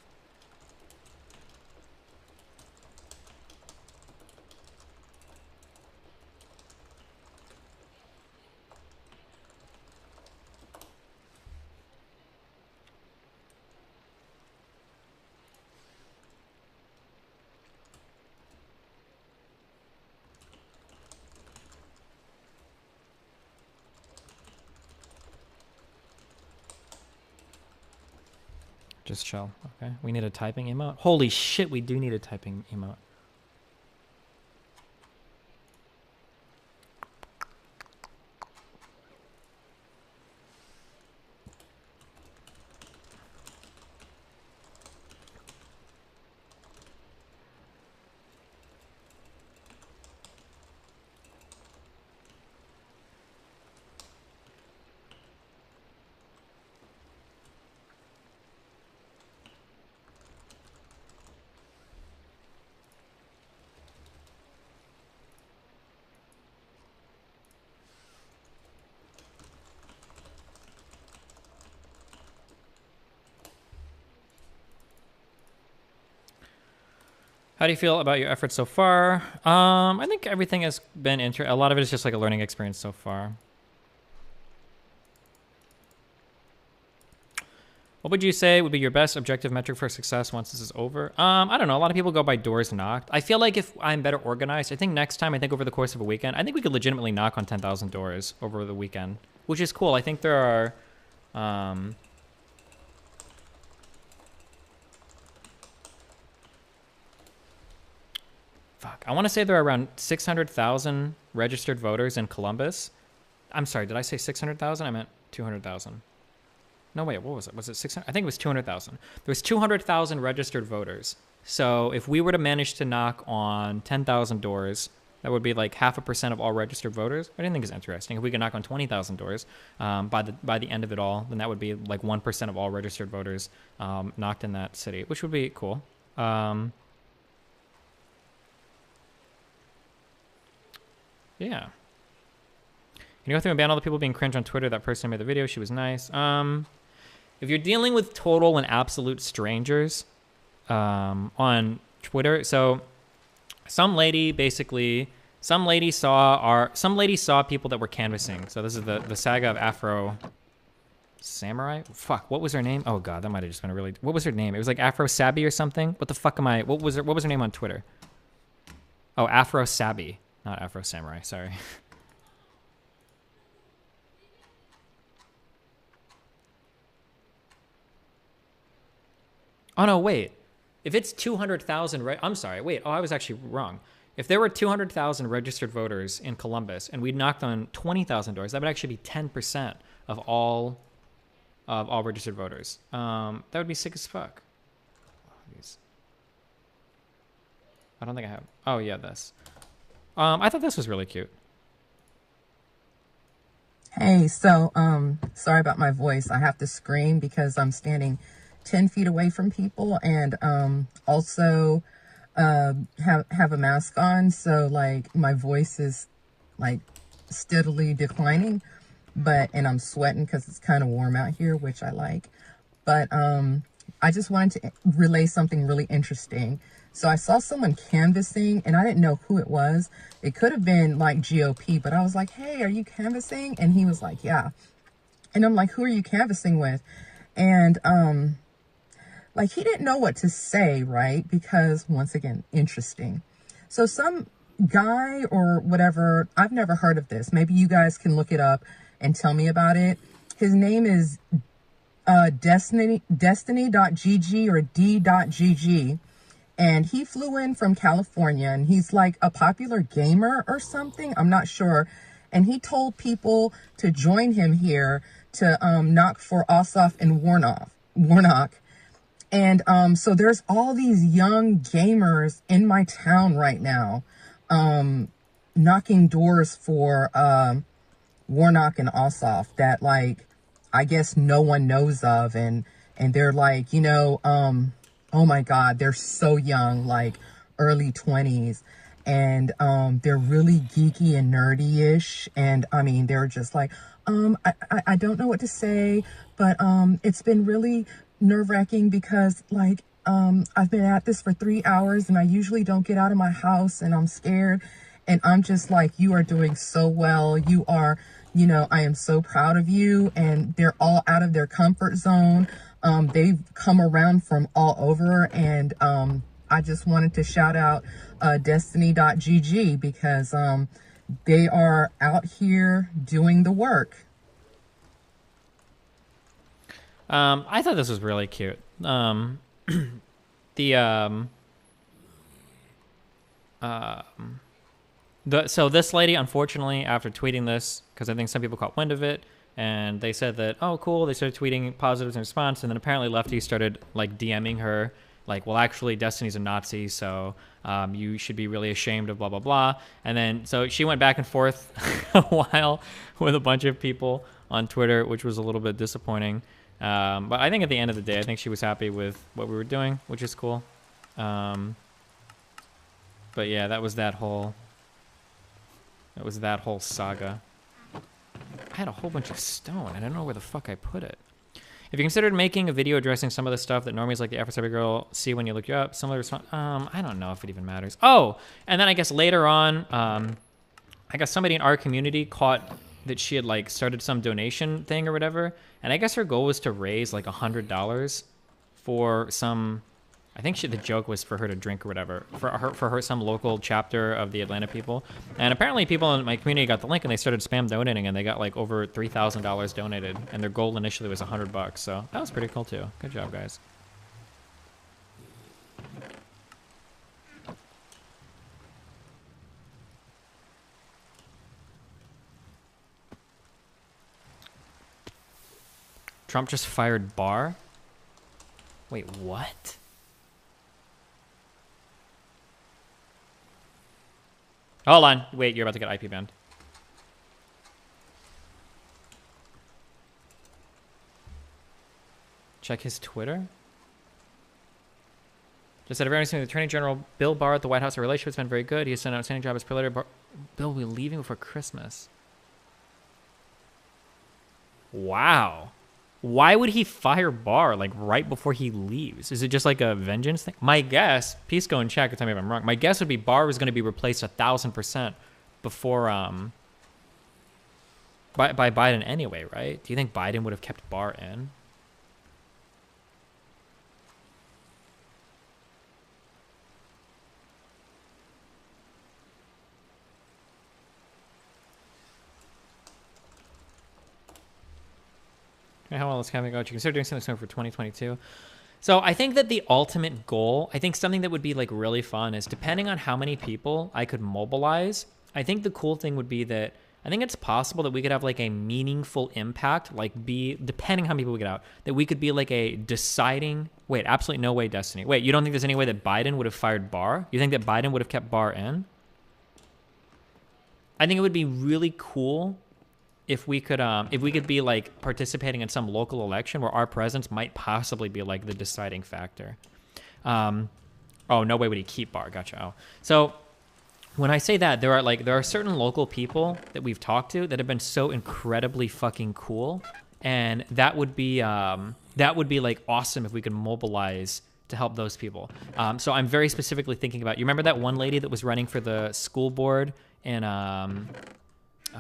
Just chill, okay? We need a typing emote. Holy shit, we do need a typing emote. How do you feel about your efforts so far? I think everything has been a lot of it is just like a learning experience so far. What would you say would be your best objective metric for success once this is over? I don't know. A lot of people go by doors knocked. I feel like if I'm better organized, I think next time, I think over the course of a weekend, I think we could legitimately knock on 10,000 doors over the weekend, which is cool. I think there are, fuck. I want to say there are around 600,000 registered voters in Columbus. I'm sorry, did I say 600,000? I meant 200,000. No, wait, what was it? Was it 600? I think it was 200,000. There was 200,000 registered voters. So if we were to manage to knock on 10,000 doors, that would be like 0.5% of all registered voters. I didn't think it's interesting. If we could knock on 20,000 doors by the end of it all, then that would be like 1% of all registered voters knocked in that city, which would be cool. Yeah. Can you go through and ban all the people being cringe on Twitter? That person who made the video, she was nice. If you're dealing with total and absolute strangers on Twitter, so some lady saw people that were canvassing. So this is the saga of Afro Samurai. Fuck, what was her name? Oh god, that might have just been a really. What was her name? It was like Afro Sabby or something. What the fuck am I? What was her name on Twitter? Oh, Afro Sabby, not Afro Samurai. Sorry. Oh no, wait. If it's 200,000, I'm sorry. Wait. Oh, I was actually wrong. If there were 200,000 registered voters in Columbus and we knocked on 20,000 doors, that would actually be 10% of all registered voters. That would be sick as fuck. I don't think I have. Oh yeah, this. I thought this was really cute. Hey, so sorry about my voice. I have to scream because I'm standing 10 feet away from people and also have a mask on, so like my voice is like steadily declining, and I'm sweating because it's kind of warm out here, which I like. But I just wanted to relay something really interesting. So I saw someone canvassing and I didn't know who it was. It could have been like GOP, but I was like, hey, are you canvassing? And he was like, yeah. And I'm like, who are you canvassing with? And like he didn't know what to say, right? Because once again, interesting. So some guy or whatever, I've never heard of this. Maybe you guys can look it up and tell me about it. His name is destiny.gg or d.gg. And he flew in from California and he's like a popular gamer or something. I'm not sure. And he told people to join him here to knock for Ossoff and Warnock. And so there's all these young gamers in my town right now knocking doors for Warnock and Ossoff that, like, I guess no one knows of. And they're like, you know, oh my God, they're so young, like early 20s. And they're really geeky and nerdy-ish. And I mean, they're just like, I don't know what to say, but it's been really nerve-wracking because like I've been at this for 3 hours and I usually don't get out of my house and I'm scared. And I'm just like, you are doing so well. You are, you know, I am so proud of you. And they're all out of their comfort zone. They've come around from all over. And I just wanted to shout out destiny.gg because they are out here doing the work. I thought this was really cute. So this lady, unfortunately, after tweeting this, because I think some people caught wind of it, and they said that, oh, cool, they started tweeting positives in response, and then apparently lefties started, like, DMing her, like, well, actually, Destiny's a Nazi, so you should be really ashamed of blah, blah, blah. And then, so she went back and forth a while with a bunch of people on Twitter, which was a little bit disappointing. But I think at the end of the day, I think she was happy with what we were doing, which is cool. But yeah, that was that whole saga. I had a whole bunch of stone. I don't know where the fuck I put it. If you considered making a video addressing some of the stuff that normies like the Afro Cyber Girl see when you look you up, similar response, I don't know if it even matters. Oh, and then I guess later on, I guess somebody in our community caught that she had like started some donation thing or whatever, and I guess her goal was to raise like $100 for some. I think the joke was for her to drink or whatever, for her some local chapter of the Atlanta people. And apparently people in my community got the link and they started spam donating and they got like over $3,000 donated. And their goal initially was $100. So that was pretty cool too. Good job, guys. Trump just fired Barr. Wait, what? Hold on. Wait, you're about to get IP banned. Check his Twitter. Just said, everyone's saying the Attorney General Bill Barr at the White House, our relationship's been very good. He has done an outstanding job as prelator. Bill will be leaving before Christmas. Wow. Why would he fire Barr like right before he leaves? Is it just like a vengeance thing? My guess, Peace go and check and tell me if I'm wrong. My guess would be Barr was going to be replaced 1,000% before by Biden anyway, right? Do you think Biden would have kept Barr in? How well is coming out? You consider doing something similar for 2022? So I think that the ultimate goal, I think something that would be like really fun is depending on how many people I could mobilize. I think the cool thing would be that I think it's possible that we could have like a meaningful impact, like depending on how many people we get out, that we could be like a deciding, wait, absolutely no way, Destiny. Wait, you don't think there's any way that Biden would have fired Barr? You think that Biden would have kept Barr in? I think it would be really cool if we could be like participating in some local election where our presence might possibly be like the deciding factor. Oh, no way would he keep Barr. Gotcha. Oh. So when I say that, there are certain local people that we've talked to that have been so incredibly fucking cool, and that would be like awesome if we could mobilize to help those people. So I'm very specifically thinking about, you remember that one lady that was running for the school board in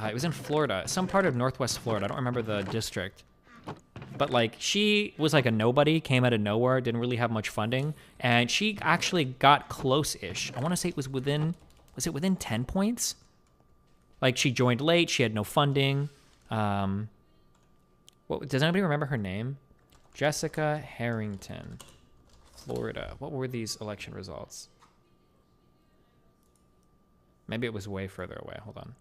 it was in Florida, some part of Northwest Florida. I don't remember the district. But like she was like a nobody, came out of nowhere, didn't really have much funding, and she actually got close-ish. I want to say it was within 10 points? Like she joined late, she had no funding. Does anybody remember her name? Jessica Harrington, Florida. What were these election results? Maybe it was way further away. Hold on.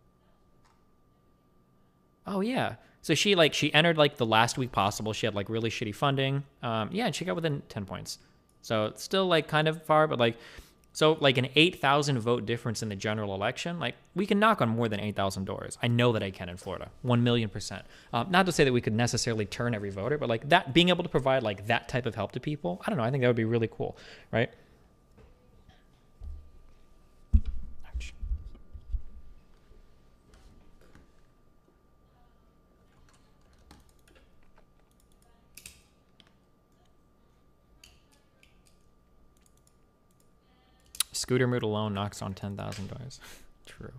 Oh yeah. So she entered like the last week possible. She had like really shitty funding. Yeah, and she got within 10 points. So it's still like kind of far, but like, so like an 8,000 vote difference in the general election, like we can knock on more than 8,000 doors. I know that I can in Florida, 1,000,000%. Not to say that we could necessarily turn every voter, but like that, being able to provide like that type of help to people, I don't know. I think that would be really cool, right? Scooter mood alone knocks on 10,000 doors. True.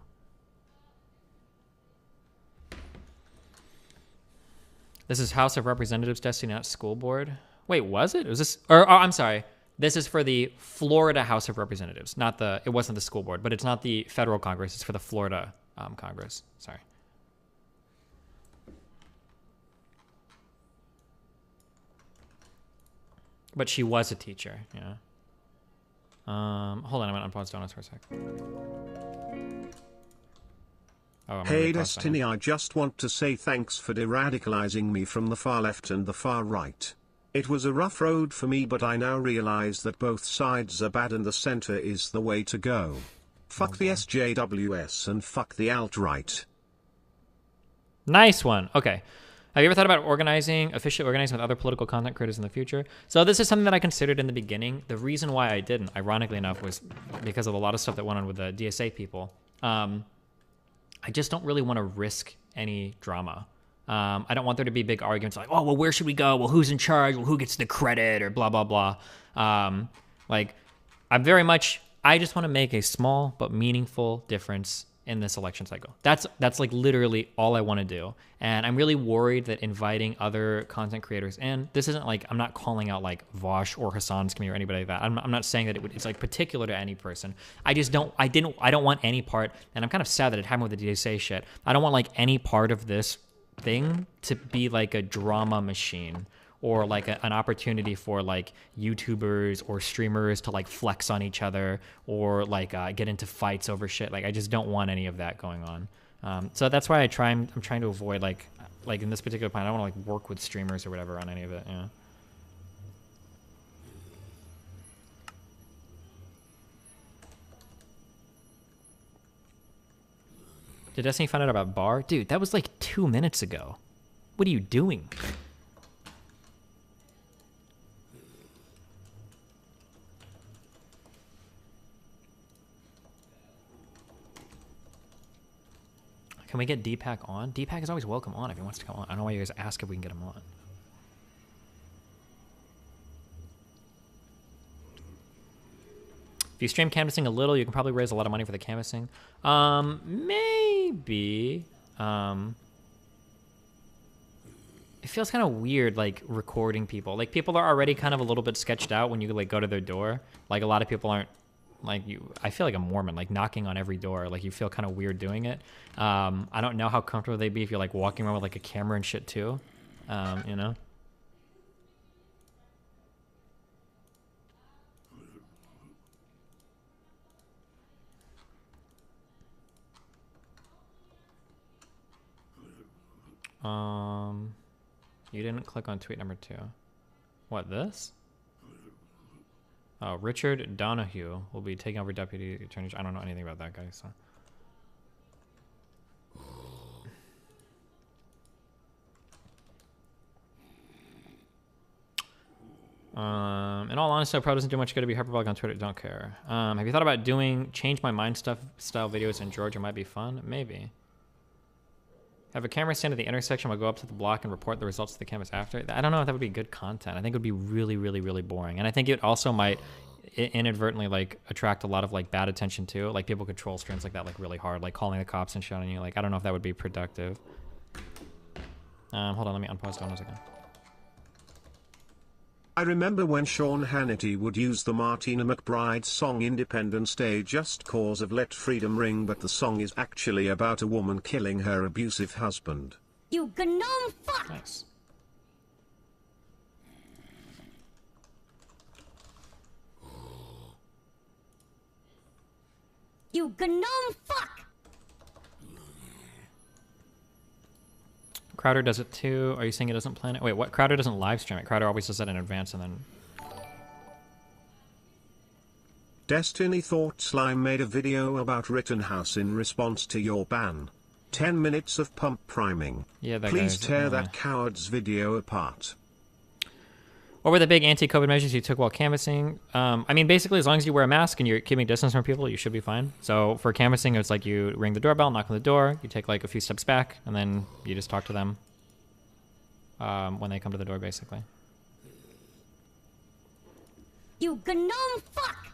This is House of Representatives, Destiny, not school board. Wait, was it? Was this? Or I'm sorry. This is for the Florida House of Representatives, not the. It wasn't the school board, but it's not the federal Congress. It's for the Florida Congress. Sorry. But she was a teacher. Yeah. Hold on, I'm gonna unpause donuts for a sec. Oh, hey Destiny, I just want to say thanks for de-radicalizing me from the far left and the far right. It was a rough road for me, but I now realize that both sides are bad and the center is the way to go. Fuck the SJWS and fuck the alt-right. Nice one. Okay. Have you ever thought about officially organizing with other political content creators in the future? So this is something that I considered in the beginning. The reason why I didn't, ironically enough, was because of a lot of stuff that went on with the DSA people. I just don't really want to risk any drama. I don't want there to be big arguments like, oh, well, where should we go? Well, who's in charge? Well, who gets the credit? Or blah, blah, blah. I just want to make a small but meaningful difference in this election cycle. That's like literally all I want to do. And I'm really worried that inviting other content creators in, this isn't like, I'm not calling out like Vosh or Hassan's community or anybody like that. I'm not saying that it's like particular to any person. I don't want any part, and I'm kind of sad that it happened with the DSA shit. I don't want like any part of this thing to be like a drama machine or like an opportunity for like YouTubers or streamers to like flex on each other or like get into fights over shit. Like I just don't want any of that going on. So that's why I'm trying to avoid like in this particular plan, I don't want to like work with streamers or whatever on any of it. Yeah. Did Destiny find out about Bar? Dude, that was like 2 minutes ago. What are you doing? Can we get Deepak on? Deepak is always welcome on if he wants to come on. I don't know why you guys ask if we can get him on. If you stream canvassing a little, you can probably raise a lot of money for the canvassing. Maybe. It feels kind of weird, like, recording people. Like, people are already kind of a little bit sketched out when you, like, go to their door. Like, a lot of people aren't, like, I feel like a Mormon, like, knocking on every door. Like, you feel kind of weird doing it. I don't know how comfortable they'd be if you're, like, walking around with, like, a camera and shit, too. You know? You didn't click on tweet number 2. What, this? Oh, Richard Donahue will be taking over Deputy Attorney. I don't know anything about that guy, so. In all honesty, it probably doesn't do much good to be hyperbolic on Twitter. Don't care. Have you thought about doing change my mind stuff style videos in Georgia? Might be fun. Maybe. Have a camera stand at the intersection. We'll go up to the block and report the results to the canvas after. I don't know if that would be good content. I think it would be really, really, really boring. And I think it also might inadvertently like attract a lot of like bad attention too. Like people could troll streams like that like really hard, like calling the cops and shit on you. Like I don't know if that would be productive. Hold on, let me unpause donos again. I remember when Sean Hannity would use the Martina McBride song Independence Day just cause of Let Freedom Ring, but the song is actually about a woman killing her abusive husband. You gnome fuck! Nice. You gnome fuck! Crowder does it too. Are you saying it doesn't plan it? Wait, what? Crowder doesn't live stream it. Crowder always does that in advance and then... Destiny thought Slime made a video about Rittenhouse in response to your ban. 10 minutes of pump priming. Yeah, that Please guy's, tear that coward's video apart. What were the big anti-COVID measures you took while canvassing? I mean, basically, as long as you wear a mask and you're keeping distance from people, you should be fine. So for canvassing, it's like you ring the doorbell, knock on the door, you take like a few steps back, and then you just talk to them when they come to the door, basically. You gnome fuck!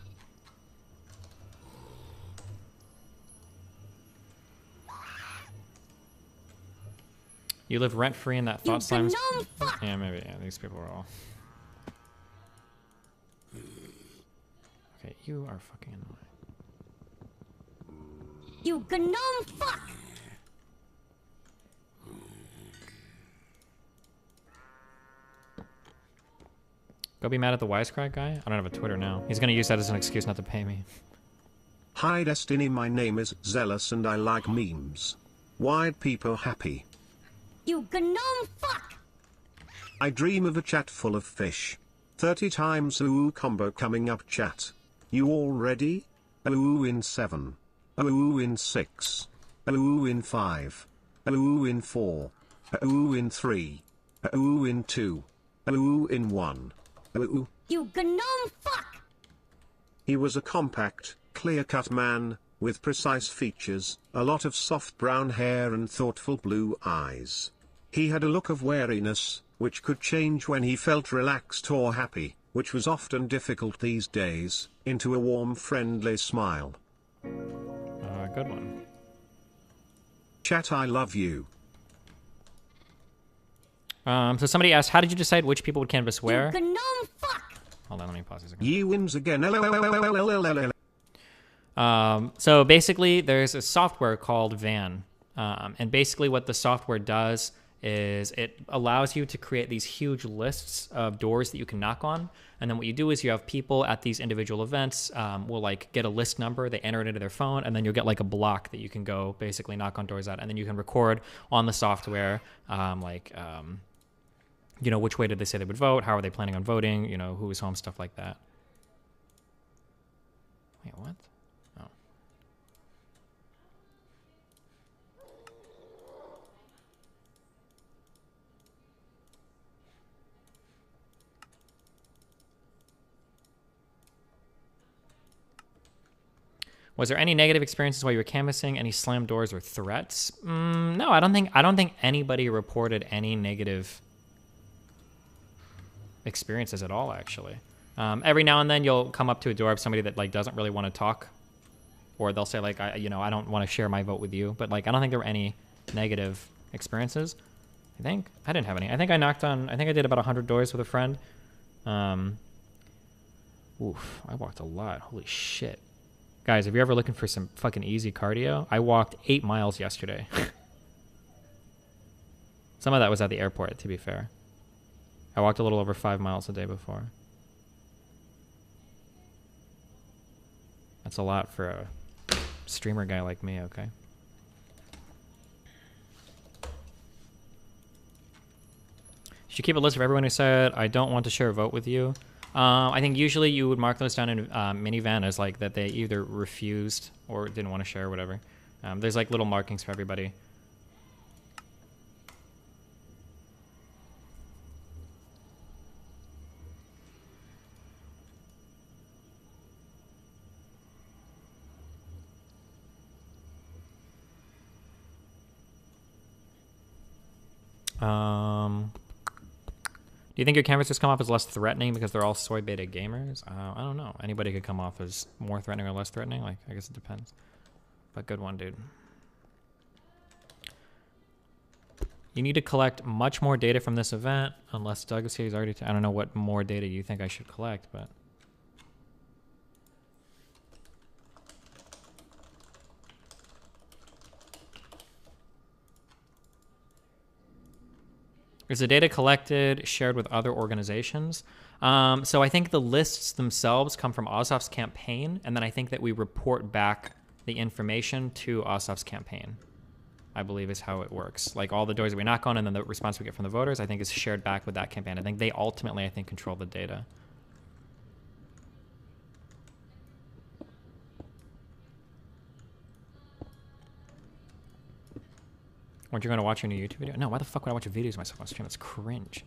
You live rent-free in that thought slime. Yeah, maybe. Yeah, these people are all... Okay, you are fucking annoying. You gnome fuck! Go be mad at the wisecrack guy? I don't have a Twitter now. He's gonna use that as an excuse not to pay me. Hi Destiny, my name is Zealous and I like memes. Why'd people happy? You gnome fuck! I dream of a chat full of fish. 30 times ooh combo coming up chat. You all ready? Ooh in 7. Ooh in 6. Ooh in 5. Ooh in 4. Ooh in 3. Ooh in 2. Ooh in 1. Ooh. You gnome fuck! He was a compact, clear-cut man, with precise features, a lot of soft brown hair and thoughtful blue eyes. He had a look of wariness, which could change when he felt relaxed or happy, which was often difficult these days, into a warm friendly smile. Good one. Chat, I love you. So somebody asked, how did you decide which people would canvass where? You gnome fuck! Hold on, let me pause this again. Ye wins again. So basically, there's a software called Van. And basically what the software does is it allows you to create these huge lists of doors that you can knock on. And then what you do is you have people at these individual events will like get a list number, they enter it into their phone, and then you'll get like a block that you can go basically knock on doors at. And then you can record on the software, you know, which way did they say they would vote? How are they planning on voting? You know, who was home, stuff like that. Wait, what? Oh. Was there any negative experiences while you were canvassing? Any slammed doors or threats? No, I don't think anybody reported any negative experiences at all, actually. Every now and then you'll come up to a door of somebody that like doesn't really want to talk, or they'll say like, I don't want to share my vote with you. But like, I don't think there were any negative experiences. I didn't have any. I think I did about 100 doors with a friend. Oof, I walked a lot. Holy shit. Guys, if you're ever looking for some fucking easy cardio, I walked 8 miles yesterday. Some of that was at the airport, to be fair. I walked a little over 5 miles the day before. That's a lot for a streamer guy like me, okay? Should you keep a list of everyone who said, I don't want to share a vote with you? I think usually you would mark those down in minivan as like that they either refused or didn't want to share or whatever. There's like little markings for everybody. Do you think your canvassers come off as less threatening because they're all soy beta gamers? I don't know. Anybody could come off as more threatening or less threatening. Like, I guess it depends. But good one, dude. You need to collect much more data from this event, unless Doug is already... I don't know what more data you think I should collect, but... Is the data collected shared with other organizations? So I think the lists themselves come from OSOF's campaign, and then I think that we report back the information to OSOF's campaign, I believe is how it works. Like all the doors that we knock on and then the response we get from the voters, I think is shared back with that campaign. I think they ultimately, control the data. Weren't you going to watch your new YouTube video? No, why the fuck would I watch videos of myself on stream? That's cringe.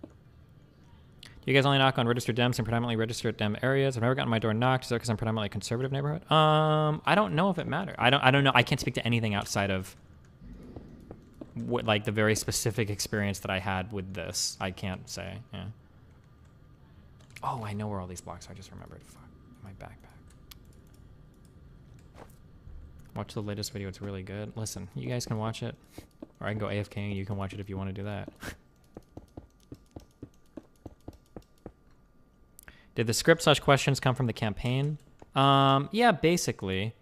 Do you guys only knock on registered Dems in predominantly registered Dem areas? I've never gotten my door knocked. Is that because I'm predominantly a conservative neighborhood? I don't know if it matters. I don't know. I can't speak to anything outside of what, like the very specific experience that I had with this. I can't say. Yeah. Oh, I know where all these blocks are. I just remembered. Fuck. My backpack. Watch the latest video. It's really good. Listen, you guys can watch it. Or I can go AFK and you can watch it if you want to do that. Did the script/questions come from the campaign? Yeah, basically.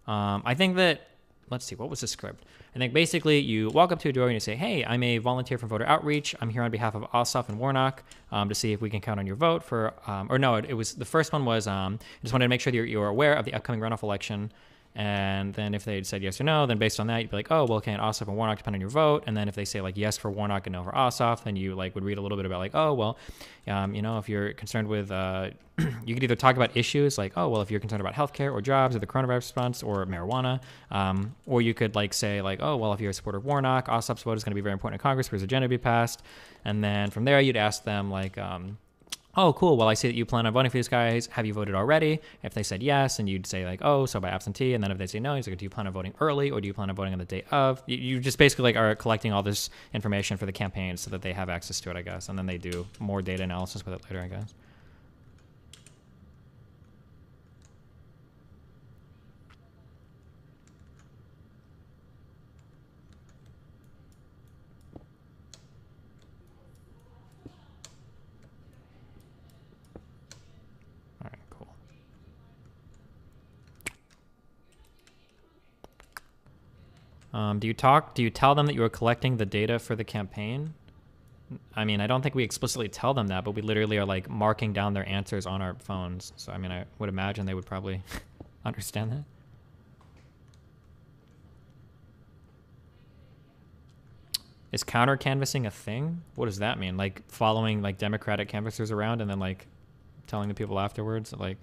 I think that... Let's see, what was the script? I think basically you walk up to a door and you say, hey, I'm a volunteer for voter outreach. I'm here on behalf of OSOF and Warnock to see if we can count on your vote for... or no, it was... The first one was, I just wanted to make sure that you're aware of the upcoming runoff election. And then if they'd said yes or no, then based on that, you'd be like, oh, well, okay, and OSOF and Warnock depend on your vote. And then if they say like yes for Warnock and no for OSOF, then you like would read a little bit about like, oh, well, you know, if you're concerned with, you could either talk about issues like, oh, well, if you're concerned about healthcare or jobs or the coronavirus response or marijuana, or you could like say like, oh, well, if you're a supporter of Warnock, OSOF's vote is going to be very important in Congress for his agenda to be passed. And then from there, you'd ask them like, oh, cool. Well, I see that you plan on voting for these guys. Have you voted already? If they said yes, and you'd say like, oh, so by absentee. And then if they say no, he's like, do you plan on voting early or do you plan on voting on the day of? You just basically like are collecting all this information for the campaign so that they have access to it, I guess. And then they do more data analysis with it later, I guess. Do you tell them that you are collecting the data for the campaign? I mean, I don't think we explicitly tell them that, but we literally are like marking down their answers on our phones. So I mean, I would imagine they would probably understand that. Is counter canvassing a thing? What does that mean? Like following like Democratic canvassers around and then like telling the people afterwards, like.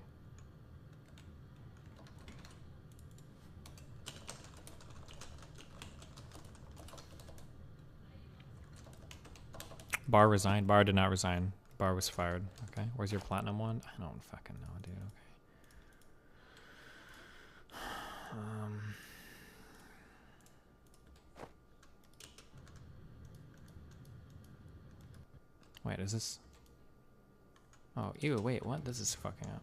Bar resigned. Bar did not resign. Bar was fired. Okay. Where's your platinum one? I don't fucking know, dude. Okay. Wait, is this? Oh, ew, wait, what? This is fucking up.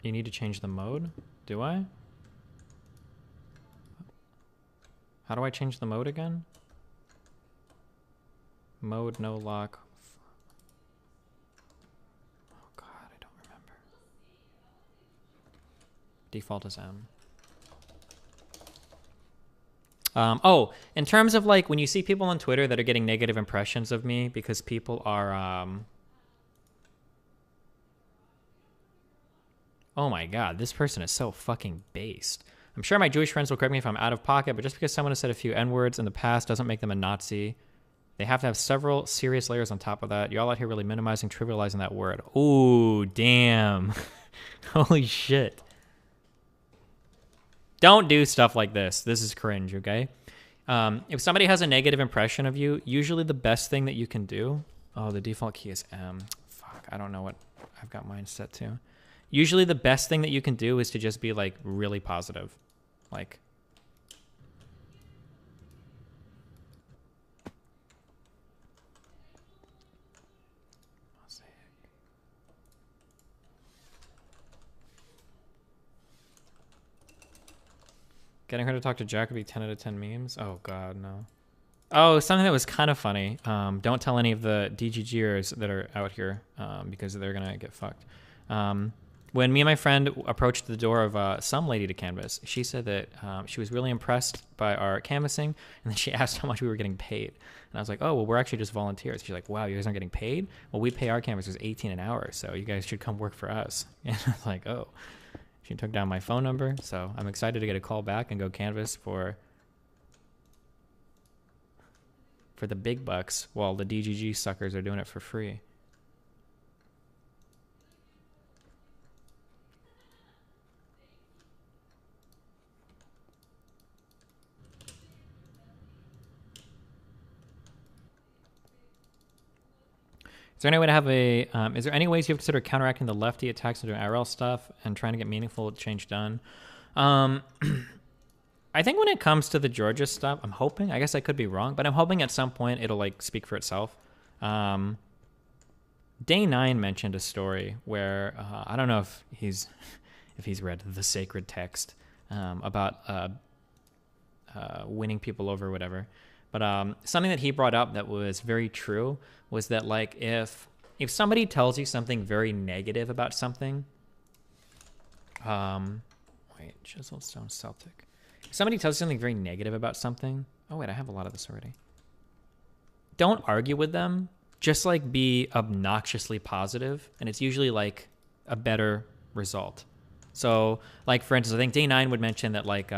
You need to change the mode? Do I? How do I change the mode again? Mode, no lock. Oh god, I don't remember. Default is M. Oh, in terms of like when you see people on Twitter that are getting negative impressions of me because people are oh my god, this person is so fucking based. I'm sure my Jewish friends will correct me if I'm out of pocket, but just because someone has said a few N-words in the past doesn't make them a Nazi. They have to have several serious layers on top of that. Y'all out here really minimizing, trivializing that word. Ooh, damn. Holy shit. Don't do stuff like this. This is cringe, okay? If somebody has a negative impression of you, usually the best thing that you can do... Oh, the default key is M. Fuck, I don't know what I've got mine set to. Usually the best thing that you can do is to just be, like, really positive. Like... Getting her to talk to Jack would be 10 out of 10 memes? Oh, God, no. Oh, something that was kind of funny. Don't tell any of the DGGers that are out here because they're going to get fucked. When me and my friend approached the door of some lady to canvas, she said that she was really impressed by our canvassing, and then she asked how much we were getting paid. And I was like, oh, well, we're actually just volunteers. She's like, wow, you guys aren't getting paid? Well, we pay our canvassers $18 an hour, so you guys should come work for us. And I was like, oh. She took down my phone number, so I'm excited to get a call back and go canvas for the big bucks while the DGG suckers are doing it for free. Is there any way to have a? Is there any ways you have considered counteracting the lefty attacks into IRL stuff and trying to get meaningful change done? I think when it comes to the Georgia stuff, I'm hoping. I guess I could be wrong, but I'm hoping at some point it'll like speak for itself. Day 9 mentioned a story where I don't know if he's read the sacred text about winning people over or whatever. But something that he brought up that was very true was that, like, if somebody tells you something very negative about something, wait, Chiseled Stone Celtic. If somebody tells you something very negative about something, oh wait, I have a lot of this already. Don't argue with them. Just like be obnoxiously positive, and it's usually like a better result. So, like for instance, I think Day 9 would mention that like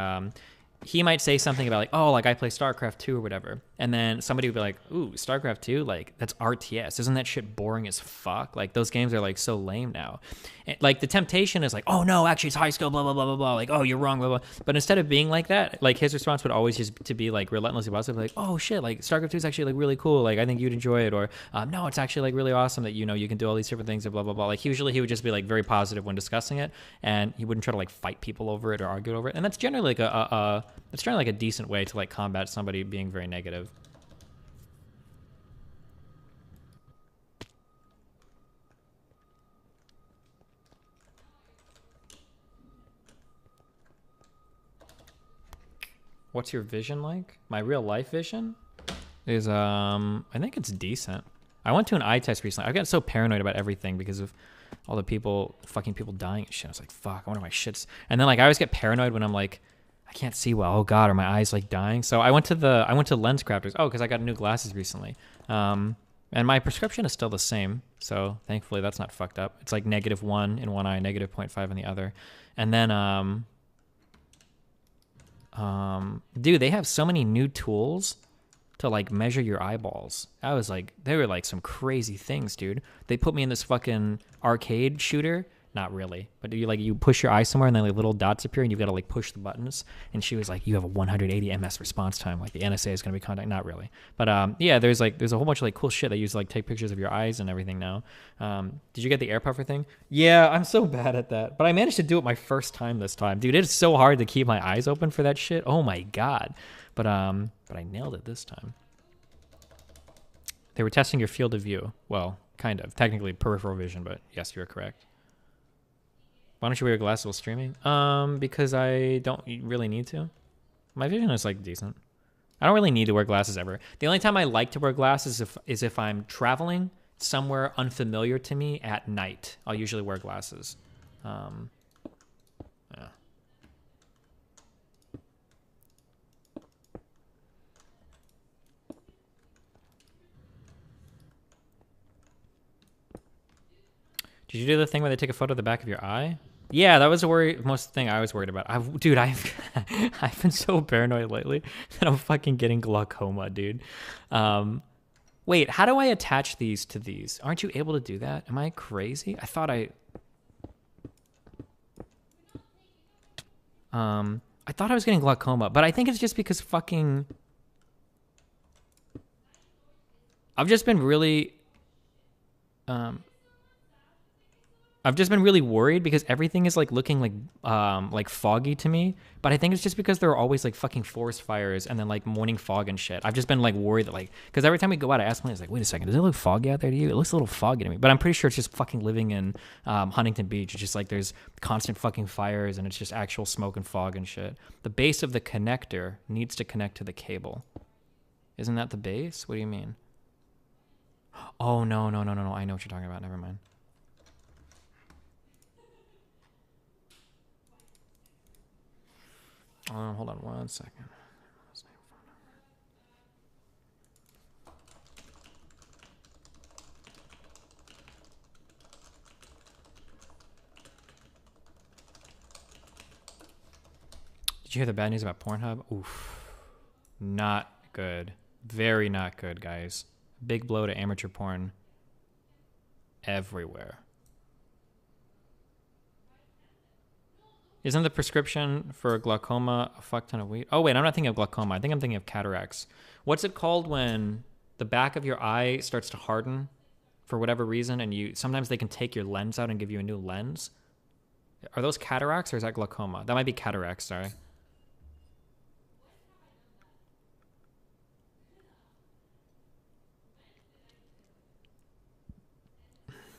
he might say something about like, oh, like I play StarCraft 2 or whatever. And then somebody would be like, ooh, StarCraft 2? Like, that's RTS. Isn't that shit boring as fuck? Like, those games are like so lame now. And, like, the temptation is like, oh no, actually it's high skill, blah, blah, blah, blah, blah. Like, oh, you're wrong, blah, blah. But instead of being like that, like his response would always just to be like relentlessly positive, like, oh shit, like StarCraft 2 is actually like really cool. Like, I think you'd enjoy it. Or, no, it's actually like really awesome that, you know, you can do all these different things and blah, blah, blah. Like, usually he would just be like very positive when discussing it. And he wouldn't try to like fight people over it or argue over it. And that's generally like a decent way to like combat somebody being very negative. What's your vision like? My real life vision is I think it's decent. I went to an eye test recently. I got so paranoid about everything because of all the fucking people dying and shit. I was like, fuck, I wonder if my shit's... And then like I always get paranoid when I'm like, I can't see well. Oh god, are my eyes like dying? So I went to Lens Crafters. Oh, because I got new glasses recently. And my prescription is still the same. So thankfully that's not fucked up. It's like -1 in one eye, -0.5 in the other. And then dude, they have so many new tools to like measure your eyeballs. I was like, they were like some crazy things, dude. They put me in this fucking arcade shooter. Not really, but you push your eye somewhere and then like little dots appear and you've got to like push the buttons. And she was like, you have a 180 ms response time. Like the NSA is going to be contacting. Not really, but yeah, there's a whole bunch of like cool shit that you use to like take pictures of your eyes and everything now. Did you get the air puffer thing? Yeah, I'm so bad at that, but I managed to do it my first time this time, dude. It's so hard to keep my eyes open for that shit. Oh my god, but I nailed it this time. They were testing your field of view. Well, kind of technically peripheral vision, but yes, you're correct. Why don't you wear glasses while streaming? Because I don't really need to. My vision is like decent. I don't really need to wear glasses ever. The only time I like to wear glasses is if I'm traveling somewhere unfamiliar to me at night. I'll usually wear glasses. Yeah. Did you do the thing where they take a photo of the back of your eye? Yeah, that was the most thing I was worried about. Dude, I've been so paranoid lately that I'm fucking getting glaucoma, dude. Wait, how do I attach these to these? Aren't you able to do that? Am I crazy? I thought I was getting glaucoma, but I think it's just because fucking... I've just been really worried because everything is like looking like foggy to me. But I think it's just because there are always like fucking forest fires and then like morning fog and shit. I've just been like worried that like, because every time we go out, I ask my, it's like, wait a second, does it look foggy out there to you? It looks a little foggy to me. But I'm pretty sure it's just fucking living in Huntington Beach. It's just like there's constant fucking fires and it's just actual smoke and fog and shit. The base of the connector needs to connect to the cable. Isn't that the base? What do you mean? Oh, no. I know what you're talking about. Never mind. Hold on 1 second. Did you hear the bad news about Pornhub? Oof. Not good. Very not good, guys. Big blow to amateur porn everywhere. Isn't the prescription for glaucoma a fuck ton of weed? Oh, wait, I'm not thinking of glaucoma. I think I'm thinking of cataracts. What's it called when the back of your eye starts to harden for whatever reason and sometimes they can take your lens out and give you a new lens? Are those cataracts or is that glaucoma? That might be cataracts, sorry.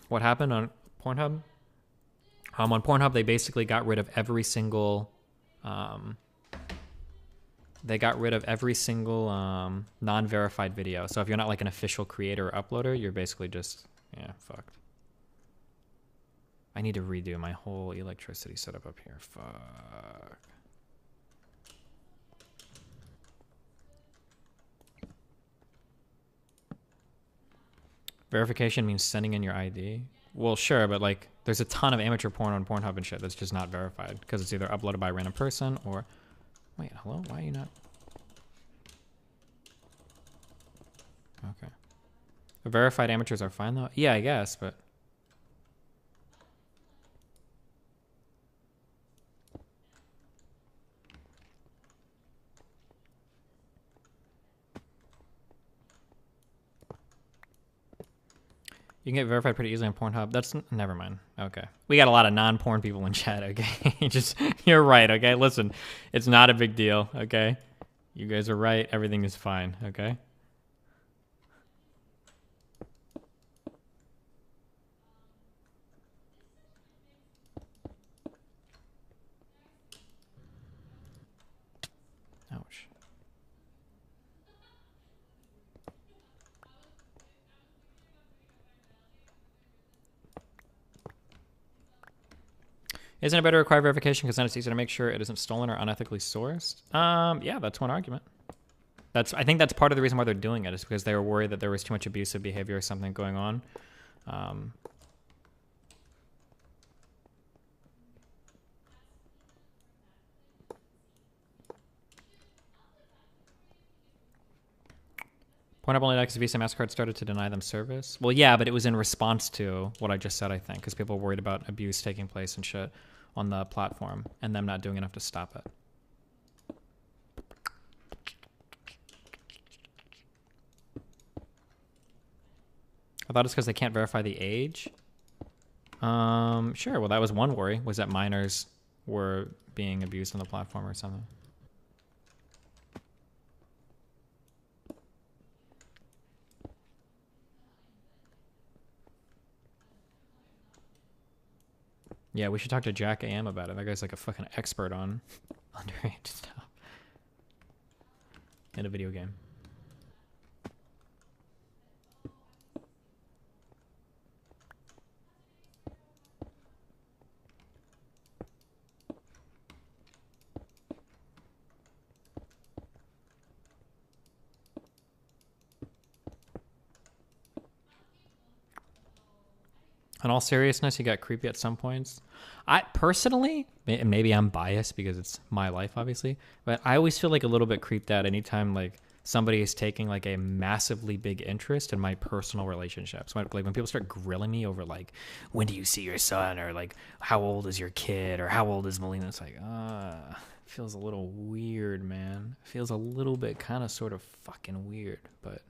What happened on Pornhub? On Pornhub, they basically got rid of every single non-verified video. So if you're not like an official creator or uploader, you're basically just, yeah, fucked. I need to redo my whole electricity setup up here. Fuck. Verification means sending in your ID. Well, sure, but like, there's a ton of amateur porn on Pornhub and shit that's just not verified because it's either uploaded by a random person or... Wait, hello? Why are you not... Okay. Verified amateurs are fine, though? Yeah, I guess, but... You can get verified pretty easily on Pornhub. That's... Never mind. Okay. We got a lot of non-porn people in chat, okay? You're right, okay? Listen, it's not a big deal, okay? You guys are right. Everything is fine, okay? Ouch. Isn't it better to require verification because then it's easier to make sure it isn't stolen or unethically sourced? Yeah, that's one argument. I think that's part of the reason why they're doing it is because they were worried that there was too much abusive behavior or something going on. Point up only that because Visa and MasterCard started to deny them service. Well, yeah, but it was in response to what I just said, I think, because people were worried about abuse taking place and shit on the platform and them not doing enough to stop it. I thought it's because they can't verify the age. Sure. Well, that was one worry, was that minors were being abused on the platform or something. Yeah, we should talk to Jack AM about it. That guy's like a fucking expert on underage stuff in a video game. In all seriousness, he got creepy at some points. I personally, maybe I'm biased because it's my life, obviously, but I always feel like a little bit creeped out anytime like somebody is taking like a massively big interest in my personal relationships. Like when people start grilling me over like, when do you see your son, or like, how old is your kid, or how old is Melina? It's like, feels a little weird, man. It feels a little bit kind of sort of fucking weird, but.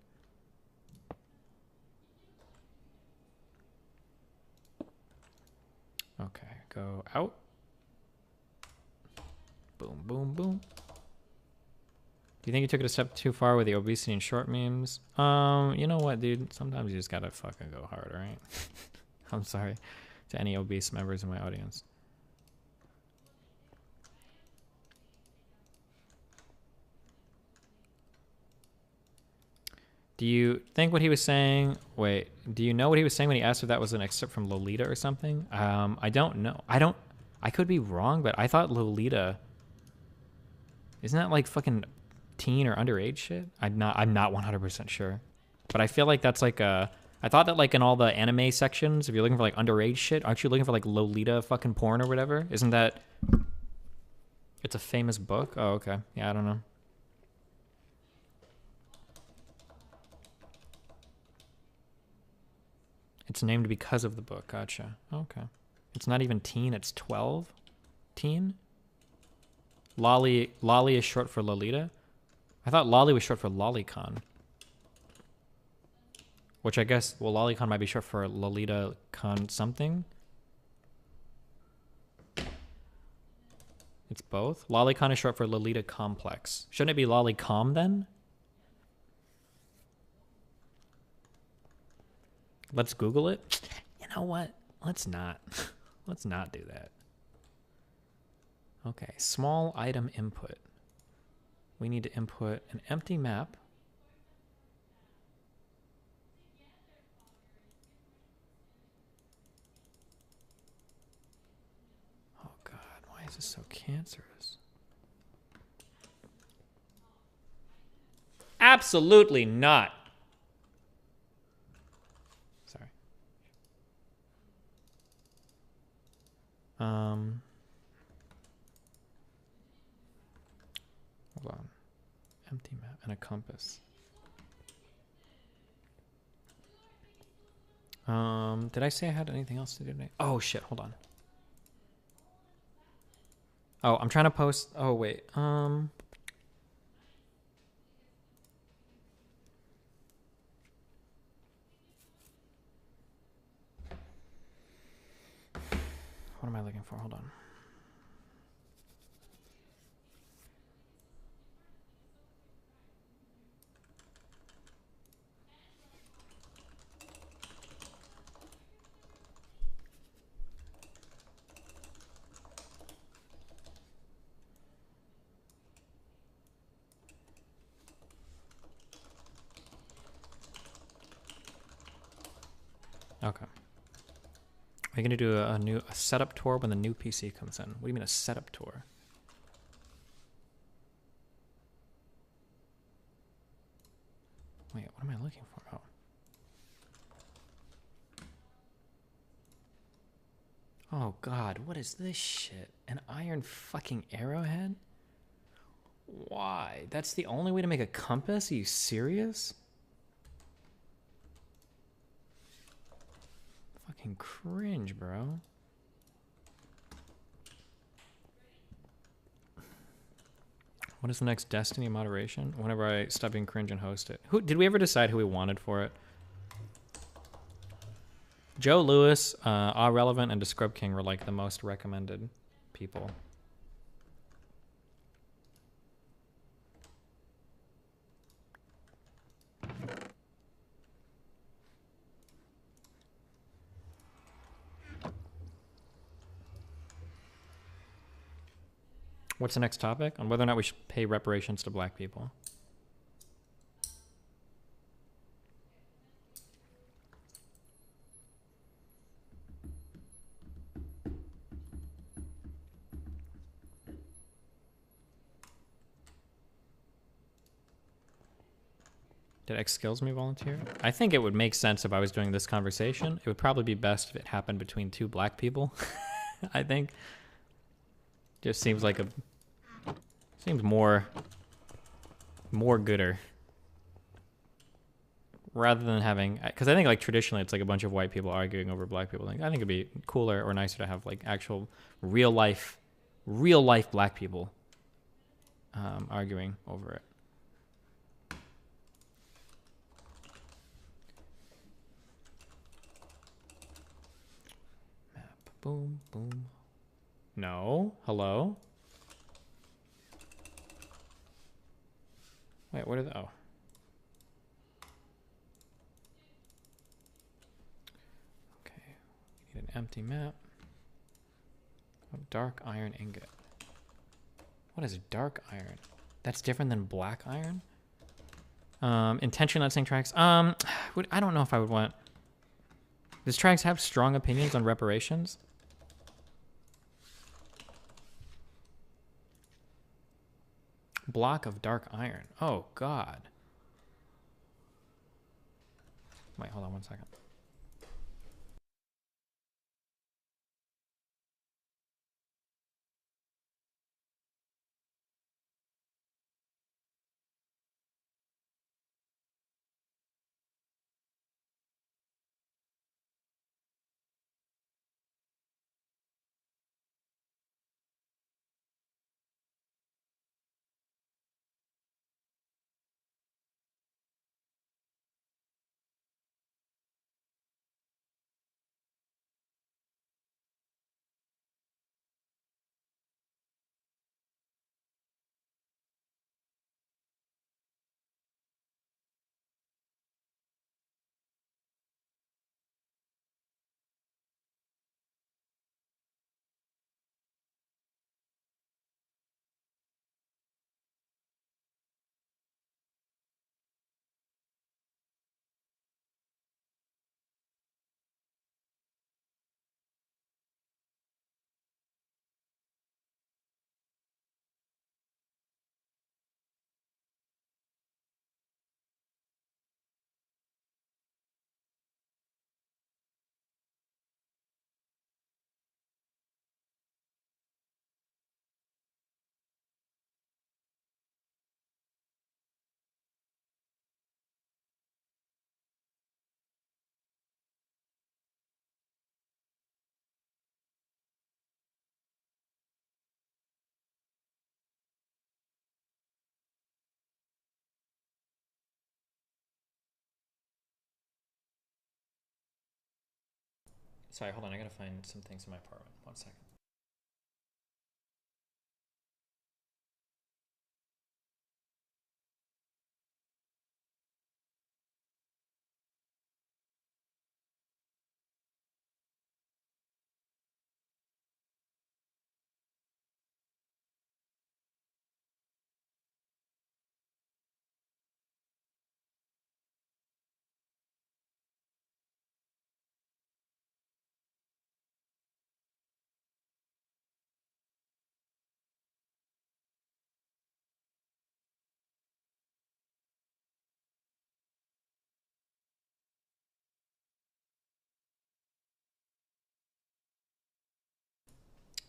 Okay, go out. Boom, boom, boom. Do you think you took it a step too far with the obesity and short memes? You know what, dude? Sometimes you just gotta fucking go hard, alright? I'm sorry to any obese members in my audience. Do you think what he was saying... Wait, do you know what he was saying when he asked if that was an excerpt from Lolita or something? I don't know. I could be wrong, but I thought Lolita... Isn't that like fucking teen or underage shit? I'm not 100% sure. But I feel like that's like a... I thought that like in all the anime sections, if you're looking for like underage shit, aren't you looking for like Lolita fucking porn or whatever? Isn't that... It's a famous book? Oh, okay. Yeah, I don't know. It's named because of the book. Gotcha. Okay. It's not even teen, it's 12? Teen? Lolly is short for Lolita? I thought Lolly was short for Lolicon. Which I guess, well, Lolicon might be short for Lolita Con something? It's both? Lolicon is short for Lolita Complex. Shouldn't it be Lolicom then? Let's Google it. You know what? Let's not. Let's not do that. Okay, small item input. We need to input an empty map. Oh God, why is this so cancerous? Absolutely not. Hold on. Empty map and a compass. Did I say I had anything else to do today? Oh shit, hold on. Oh, I'm trying to post. Oh wait. What am I looking for? Hold on. Okay. we gonna do a setup tour when the new PC comes in? What do you mean a setup tour? Wait, what am I looking for? Oh. Oh god, what is this shit? An iron fucking arrowhead? Why? That's the only way to make a compass? Are you serious? Fucking cringe, bro. What is the next Destiny moderation? Whenever I stop being cringe and host it. Who did we ever decide who we wanted for it? Joe Lewis, Relevant, and Describ King were like the most recommended people. What's the next topic? On whether or not we should pay reparations to black people. Did X Skills me volunteer? I think it would make sense if I was doing this conversation. It would probably be best if it happened between two black people. I think. Just seems like seems more gooder. Rather than having, because I think like traditionally it's like a bunch of white people arguing over black people. Like I think it'd be cooler or nicer to have like actual real life black people arguing over it. Map, boom, boom. No, hello. Wait, what are the? Oh. Need an empty map. Oh, dark iron ingot. What is dark iron? That's different than black iron? Intention not saying tracks. I don't know if I would want. Does Trags have strong opinions on reparations? Block of dark iron. Oh god. Wait, hold on one second. Sorry, hold on. I gotta find some things in my apartment. 1 second.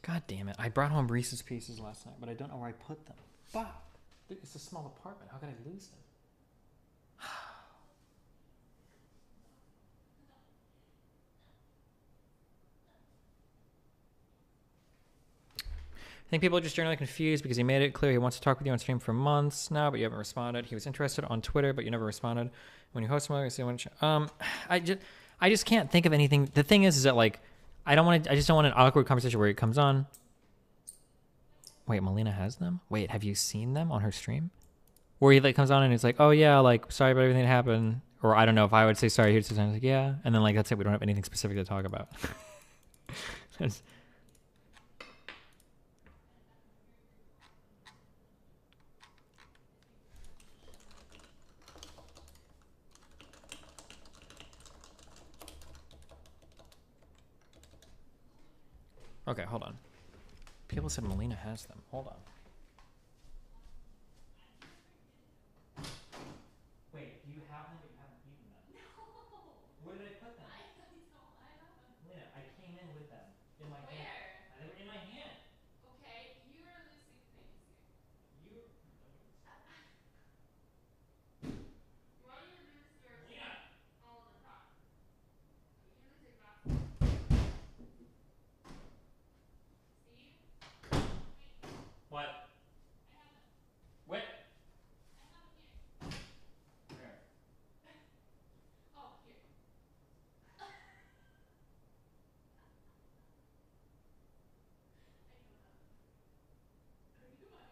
God damn it. I brought home Reese's Pieces last night, but I don't know where I put them. Fuck. Dude, it's a small apartment. How could I lose them? I think people are just generally confused because he made it clear he wants to talk with you on stream for months now, but you haven't responded. He was interested on Twitter, but you never responded. When you host him, I just can't think of anything. The thing is that like I just don't want an awkward conversation where he comes on. Wait, Melina has them? Wait, have you seen them on her stream? Where he like comes on and he's like, "Oh yeah, like sorry about everything that happened," or I don't know if I would say sorry. He'd say something like, "Yeah," and then like that's it. We don't have anything specific to talk about. Okay, hold on. People said Melina has them. Hold on. Wait, do you have them, but you haven't eaten them? No. Where did I put them? I don't. I have them. Melina, I came in with them in my hand. Where? They were in my hand. Okay, you are losing things here. You. Well, you lose your. Melina. All the time. You lose your glasses. What? I have them. What? I have them here. Where? Oh, here. I know that. Or do I?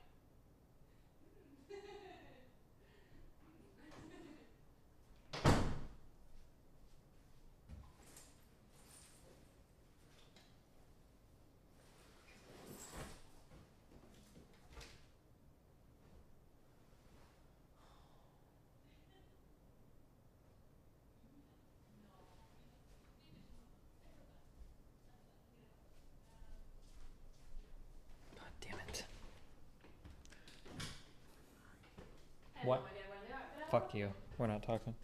God damn it. What? Fuck you. We're not talking.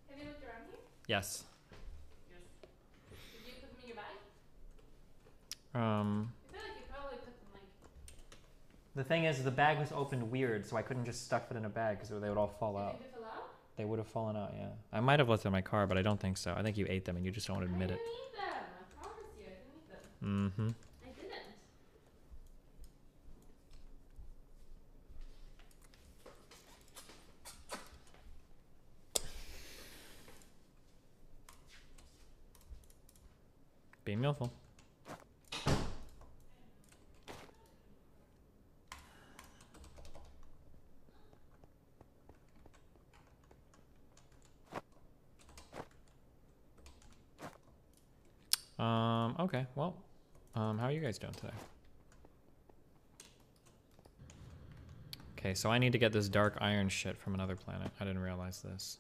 Have you looked around here? Yes. Did you put them in your bag? Um. I feel like you probably put them like. The thing is, the bag was opened weird, so I couldn't just stuff it in a bag because they would all fall out. Did they fall out? They would have fallen out, yeah. I might have left them in my car, but I don't think so. I think you ate them and you just don't want to admit it. I didn't eat them. I promise you, I didn't eat them. Mm-hmm. I didn't. Be millful. Okay, well, how are you guys doing today? Okay, so I need to get this dark iron shit from another planet. I didn't realize this.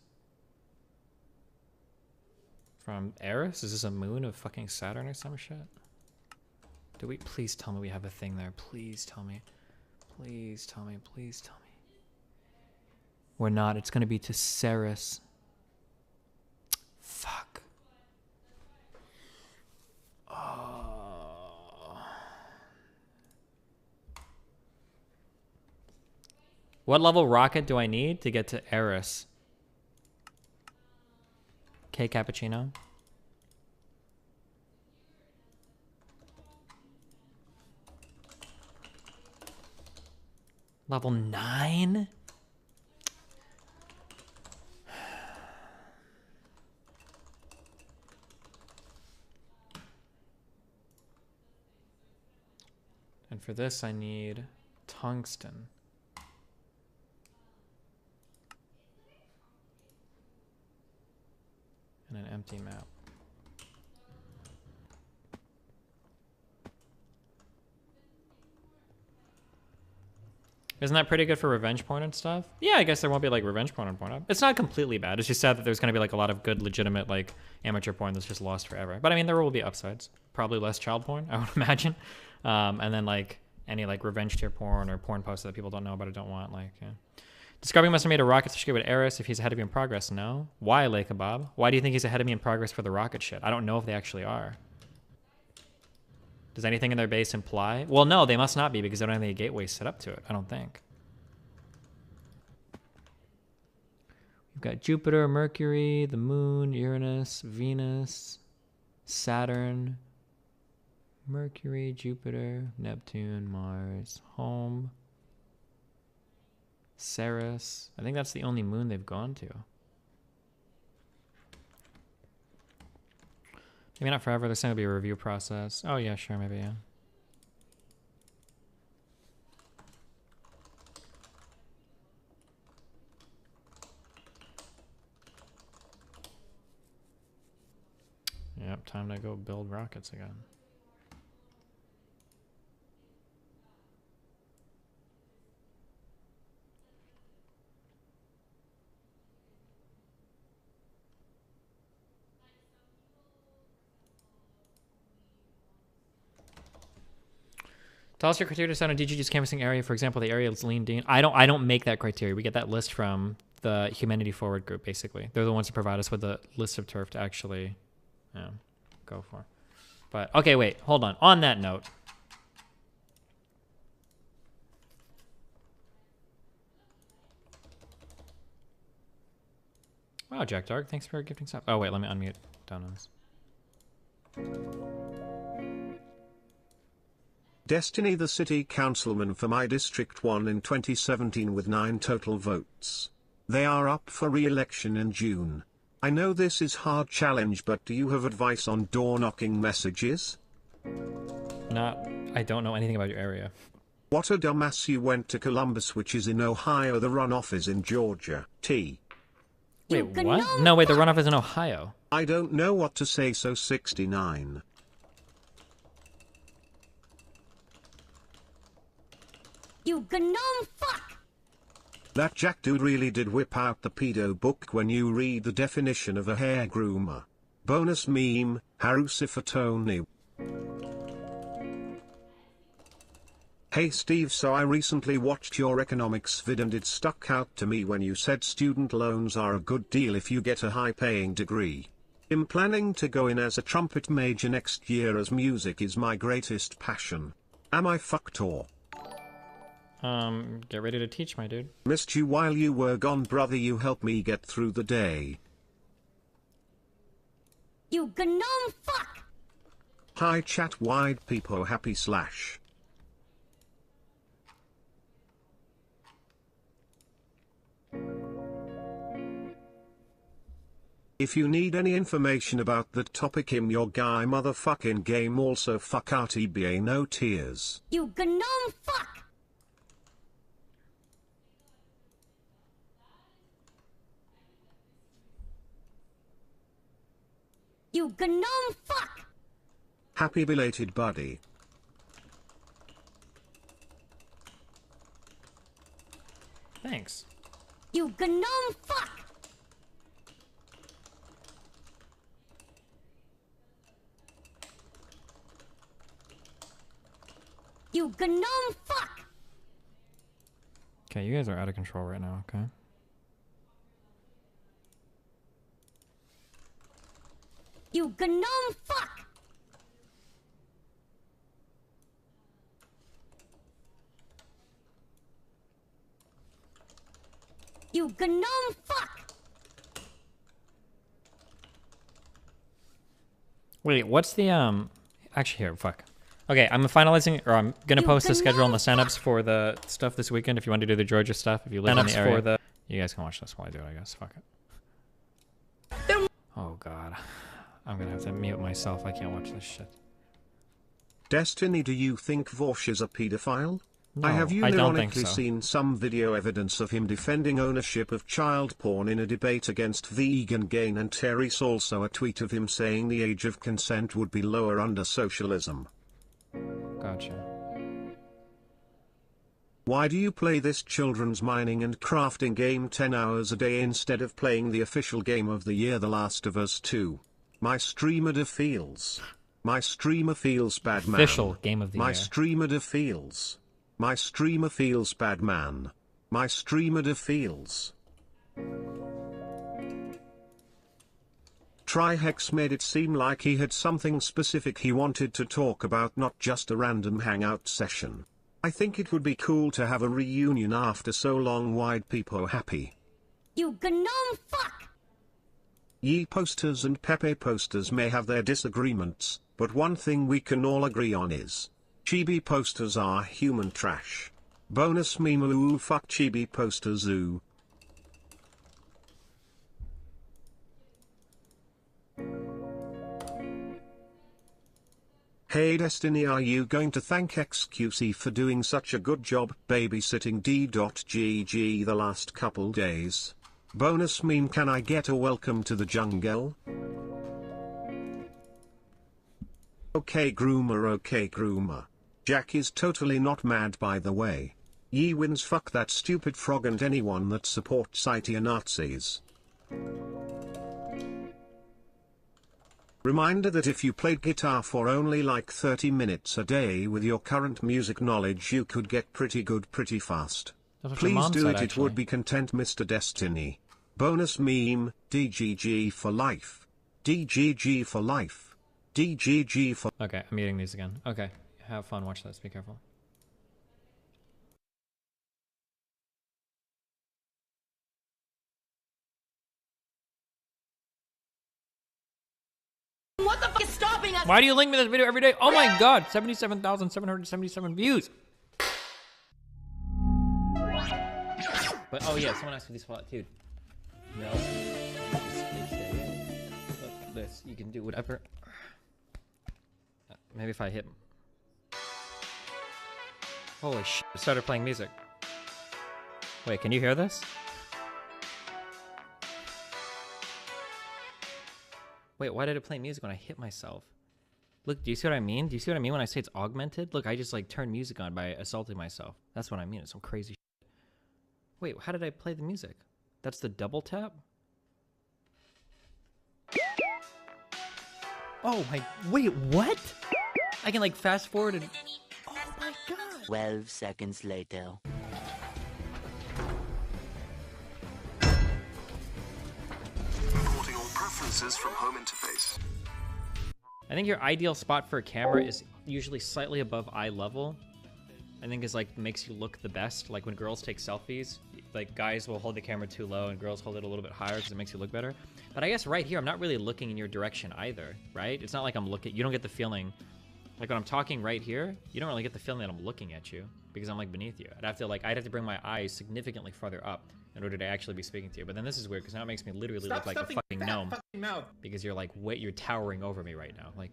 From Eris? Is this a moon of fucking Saturn or some shit? Do we? Please tell me we have a thing there. Please tell me. Please tell me. Please tell me. We're not. It's gonna be to Ceres. Fuck. Oh. What level rocket do I need to get to Eris? K cappuccino. Level 9? And for this I need tungsten. And an empty map. Isn't that pretty good for revenge porn and stuff? Yeah, I guess there won't be like revenge porn on Pornhub. It's not completely bad. It's just sad that there's going to be like a lot of good, legitimate like amateur porn that's just lost forever. But I mean, there will be upsides. Probably less child porn, I would imagine. And then like any like revenge tier porn or porn posts that people don't know about or don't want. Like, yeah. Discovery must have made a rocket to ship with Eris if he's ahead of you in progress. No. Why, Lake Bob? Why do you think he's ahead of me in progress for the rocket shit? I don't know if they actually are. Does anything in their base imply? Well, no, they must not be because they don't have any gateways set up to it, I don't think. We've got Jupiter, Mercury, the Moon, Uranus, Venus, Saturn, Mercury, Jupiter, Neptune, Mars, home, Ceres. I think that's the only moon they've gone to. Maybe not forever. They're saying it'll be a review process. Oh, yeah, sure, maybe, yeah. Yep, time to go build rockets again. Tell us your criteria to sound a DGG's canvassing area. For example, the area is leaned in. I don't make that criteria. We get that list from the Humanity Forward group, basically. They're the ones who provide us with the list of turf to actually go for. But, okay, wait. Hold on. On that note. Wow, Jack Dark. Thanks for gifting stuff. Oh, wait. Let me unmute Donos. Destiny, the city councilman for my District 1 in 2017 with 9 total votes. They are up for re-election in June. I know this is hard challenge, but do you have advice on door-knocking messages? I don't know anything about your area. What a dumbass, you went to Columbus, which is in Ohio, the runoff is in Georgia. T. Wait, what? No, wait, the runoff is in Ohio. I don't know what to say, so 69. You gnome fuck! That Jack dude really did whip out the pedo book when you read the definition of a hair groomer. Bonus meme, Harusifatoni. Hey Steve, so I recently watched your economics vid and it stuck out to me when you said student loans are a good deal if you get a high-paying degree. I'm planning to go in as a trumpet major next year as music is my greatest passion. Am I fucked or? Get ready to teach, my dude. Missed you while you were gone, brother. You helped me get through the day. You gnome fuck! Hi chat, wide peepo happy slash. If you need any information about that topic, I'm your guy, motherfucking game. Also fuck out EBA, no tears. You gnome fuck! You gnome fuck! Happy belated buddy. Thanks. You gnome fuck! You gnome fuck! Okay, you guys are out of control right now, okay? You gnome fuck! You gnome fuck! Wait, what's the actually here, fuck. Okay, I'm finalizing, or I'm gonna post the schedule and the signups for the stuff this weekend if you want to do the Georgia stuff, if you live in the area. You guys can watch this while I do it, I guess. Fuck it. Oh god. I'm gonna have to mute myself, I can't watch this shit. Destiny, do you think Vorsh is a pedophile? No, I have don't think unironically so. seen some video evidence of him defending ownership of child porn in a debate against Vegan Gain and Terry's, also a tweet of him saying the age of consent would be lower under socialism. Gotcha. Why do you play this children's mining and crafting game 10 hours a day instead of playing the official game of the year, The Last of Us 2? My streamer feels. My streamer feels bad, man. Official game of the year. My streamer feels. My streamer feels bad, man. My streamer feels. Trihex made it seem like he had something specific he wanted to talk about, not just a random hangout session. I think it would be cool to have a reunion after so long. Wide people happy. You gnome fuck! Ye posters and Pepe posters may have their disagreements, but one thing we can all agree on is chibi posters are human trash. Bonus meme, ooh, fuck chibi posters, ooh. Hey Destiny, are you going to thank XQC for doing such a good job babysitting D.GG the last couple days? Bonus meme, can I get a welcome to the jungle? Okay groomer. Jack is totally not mad, by the way. Ye wins, fuck that stupid frog and anyone that supports IT Nazis. Reminder that if you played guitar for only like 30 minutes a day with your current music knowledge, you could get pretty good pretty fast. Please do it, it would be content, Mr. Destiny. Bonus meme, DGG for life. DGG for life. DGG for... Okay, I'm muting these again. Okay, have fun, watch this, be careful. What the fuck is stopping us? Why do you link me this video every day? Oh my god, 77,777 views. But oh yeah, someone asked for this spot, dude. No. Look, this, you can do whatever. Maybe if I hit. Holy shit, I started playing music. Wait, can you hear this? Wait, why did it play music when I hit myself? Look, do you see what I mean? Do you see what I mean when I say it's augmented? Look, I just like turned music on by assaulting myself. That's what I mean. It's some crazy shit. Wait, how did I play the music? That's the double tap? Oh my, wait, what? I can like fast forward and... Oh my god. 12 seconds later. Importing all preferences from home interface. I think your ideal spot for a camera is usually slightly above eye level. I think it's like makes you look the best. Like when girls take selfies, like guys will hold the camera too low and girls hold it a little bit higher because it makes you look better. But I guess right here, I'm not really looking in your direction either, right? It's not like I'm looking, you don't get the feeling, like when I'm talking right here, you don't really get the feeling that I'm looking at you because I'm like beneath you. I'd have to bring my eyes significantly farther up in order to actually be speaking to you. But then this is weird because now it makes me literally look like a fucking gnome. Because you're like, wait, you're towering over me right now. Like,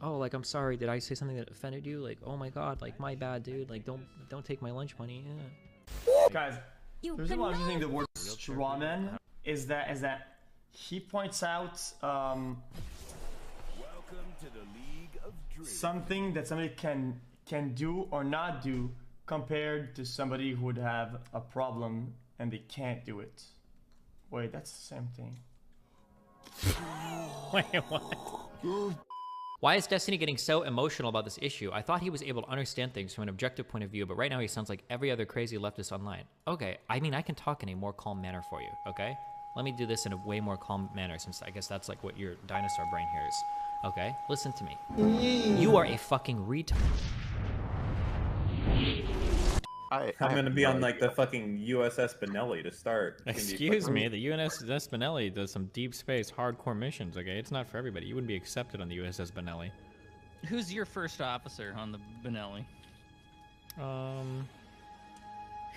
oh, like, I'm sorry, did I say something that offended you? Like, oh my god, like, my bad, dude. Like, don't take my lunch money. Yeah. Guys, the reason why I'm using the word strawman is that he points out something that somebody can do or not do compared to somebody who would have a problem and they can't do it. Wait, that's the same thing. Wait, what? Why is Destiny getting so emotional about this issue? I thought he was able to understand things from an objective point of view, but right now he sounds like every other crazy leftist online. Okay, I mean, I can talk in a more calm manner for you, okay? Let me do this in a way more calm manner, since I guess that's like what your dinosaur brain hears. Okay, listen to me. You are a fucking retard. I'm gonna be on like the fucking USS Benelli to start. Excuse me, the USS Benelli does some deep space hardcore missions, okay? It's not for everybody. You wouldn't be accepted on the USS Benelli. Who's your first officer on the Benelli?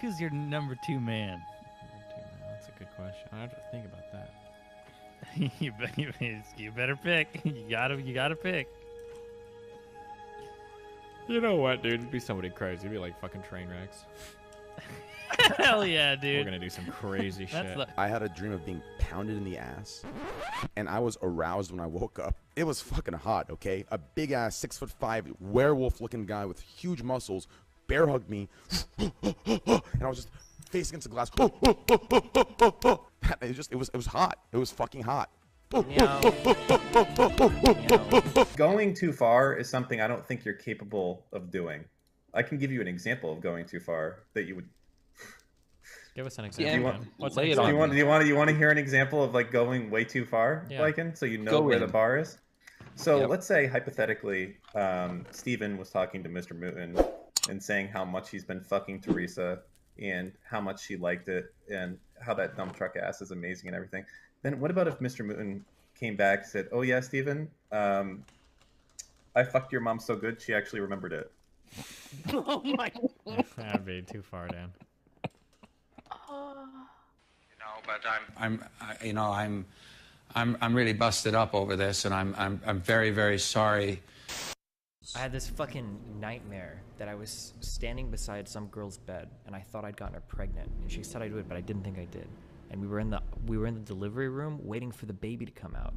Who's your number 2 man? That's a good question. I have to think about that. you better pick. You gotta pick. You know what, dude? It'd be somebody crazy. It'd be like fucking train wrecks. Hell yeah, dude. We're gonna do some crazy shit. I had a dream of being pounded in the ass, and I was aroused when I woke up. It was fucking hot, okay? A big ass 6'5" werewolf-looking guy with huge muscles bear hugged me, and I was just face against the glass. It was hot. It was fucking hot. Going too far is something I don't think you're capable of doing. I can give you an example of going too far that you would Give us an Do example. you man. want, What's do an you example? want to hear an example of like going way too far, Yeah. Lycan, so you know Go where in. the bar is? So Yep. let's say hypothetically, Steven was talking to Mr. Mooten and saying how much he's been fucking Teresa and how much she liked it and how that dump truck ass is amazing and everything. Then what about if Mr. Mooten came back and said, "Oh yeah, Steven, I fucked your mom so good she actually remembered it." Oh my. That'd be too far, Dan. But I'm really busted up over this, and I'm very, very sorry. I had this fucking nightmare that I was standing beside some girl's bed and I thought I'd gotten her pregnant and she said I'd do it, but I didn't think I did. And we were in the delivery room waiting for the baby to come out.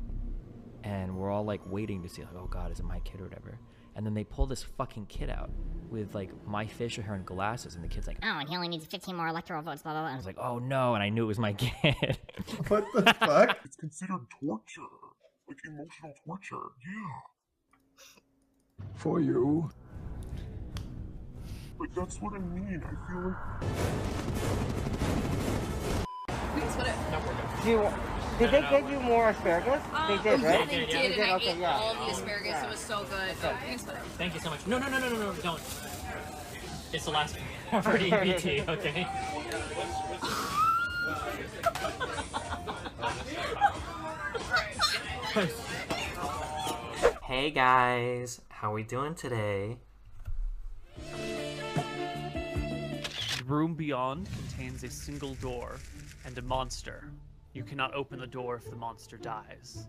And we're all like waiting to see like, oh god, is it my kid or whatever. And then they pull this fucking kid out with like my facial hair and glasses, and the kid's like, Oh, and he only needs 15 more electoral votes, blah, blah, blah. I was like, oh no, and I knew it was my kid. What the fuck? It's considered torture. Like emotional torture, yeah. For you. But that's what I mean. I feel like... We can split it. No, we're good. Did they get you more asparagus? They did, Yeah, right? they did, and I ate all of the asparagus. It was so good. Okay. We can split it. Thank you so much. No, don't. It's the last for DBT, okay? Hey guys, how we doing today? The room beyond contains a single door and a monster. You cannot open the door if the monster dies.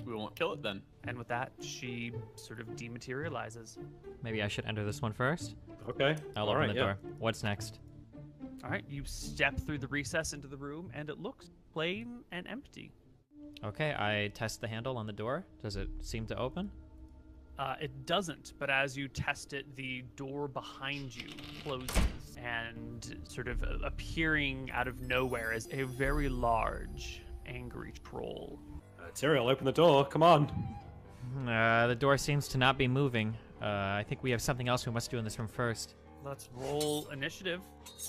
We won't kill it then. And with that, she sort of dematerializes. Maybe I should enter this one first? Okay. I'll All open right, the door. What's next? All right, you step through the recess into the room, and it looks plain and empty. Okay, I test the handle on the door. Does it seem to open? It doesn't, but as you test it, the door behind you closes, and sort of appearing out of nowhere is a very large, angry troll. Tyrael, open the door. Come on. The door seems to not be moving. I think we have something else we must do in this room first. Let's roll initiative.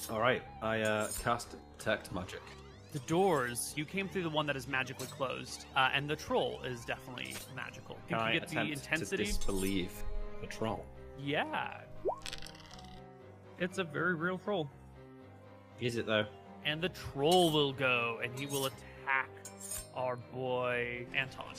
All right. I cast Detect Magic. The doors, you came through the one that is magically closed, and the troll is definitely magical. Can I you get the attempt intensity? to disbelieve the troll? Yeah. It's a very real troll. Is it though? And the troll will go, and he will attack our boy Anton.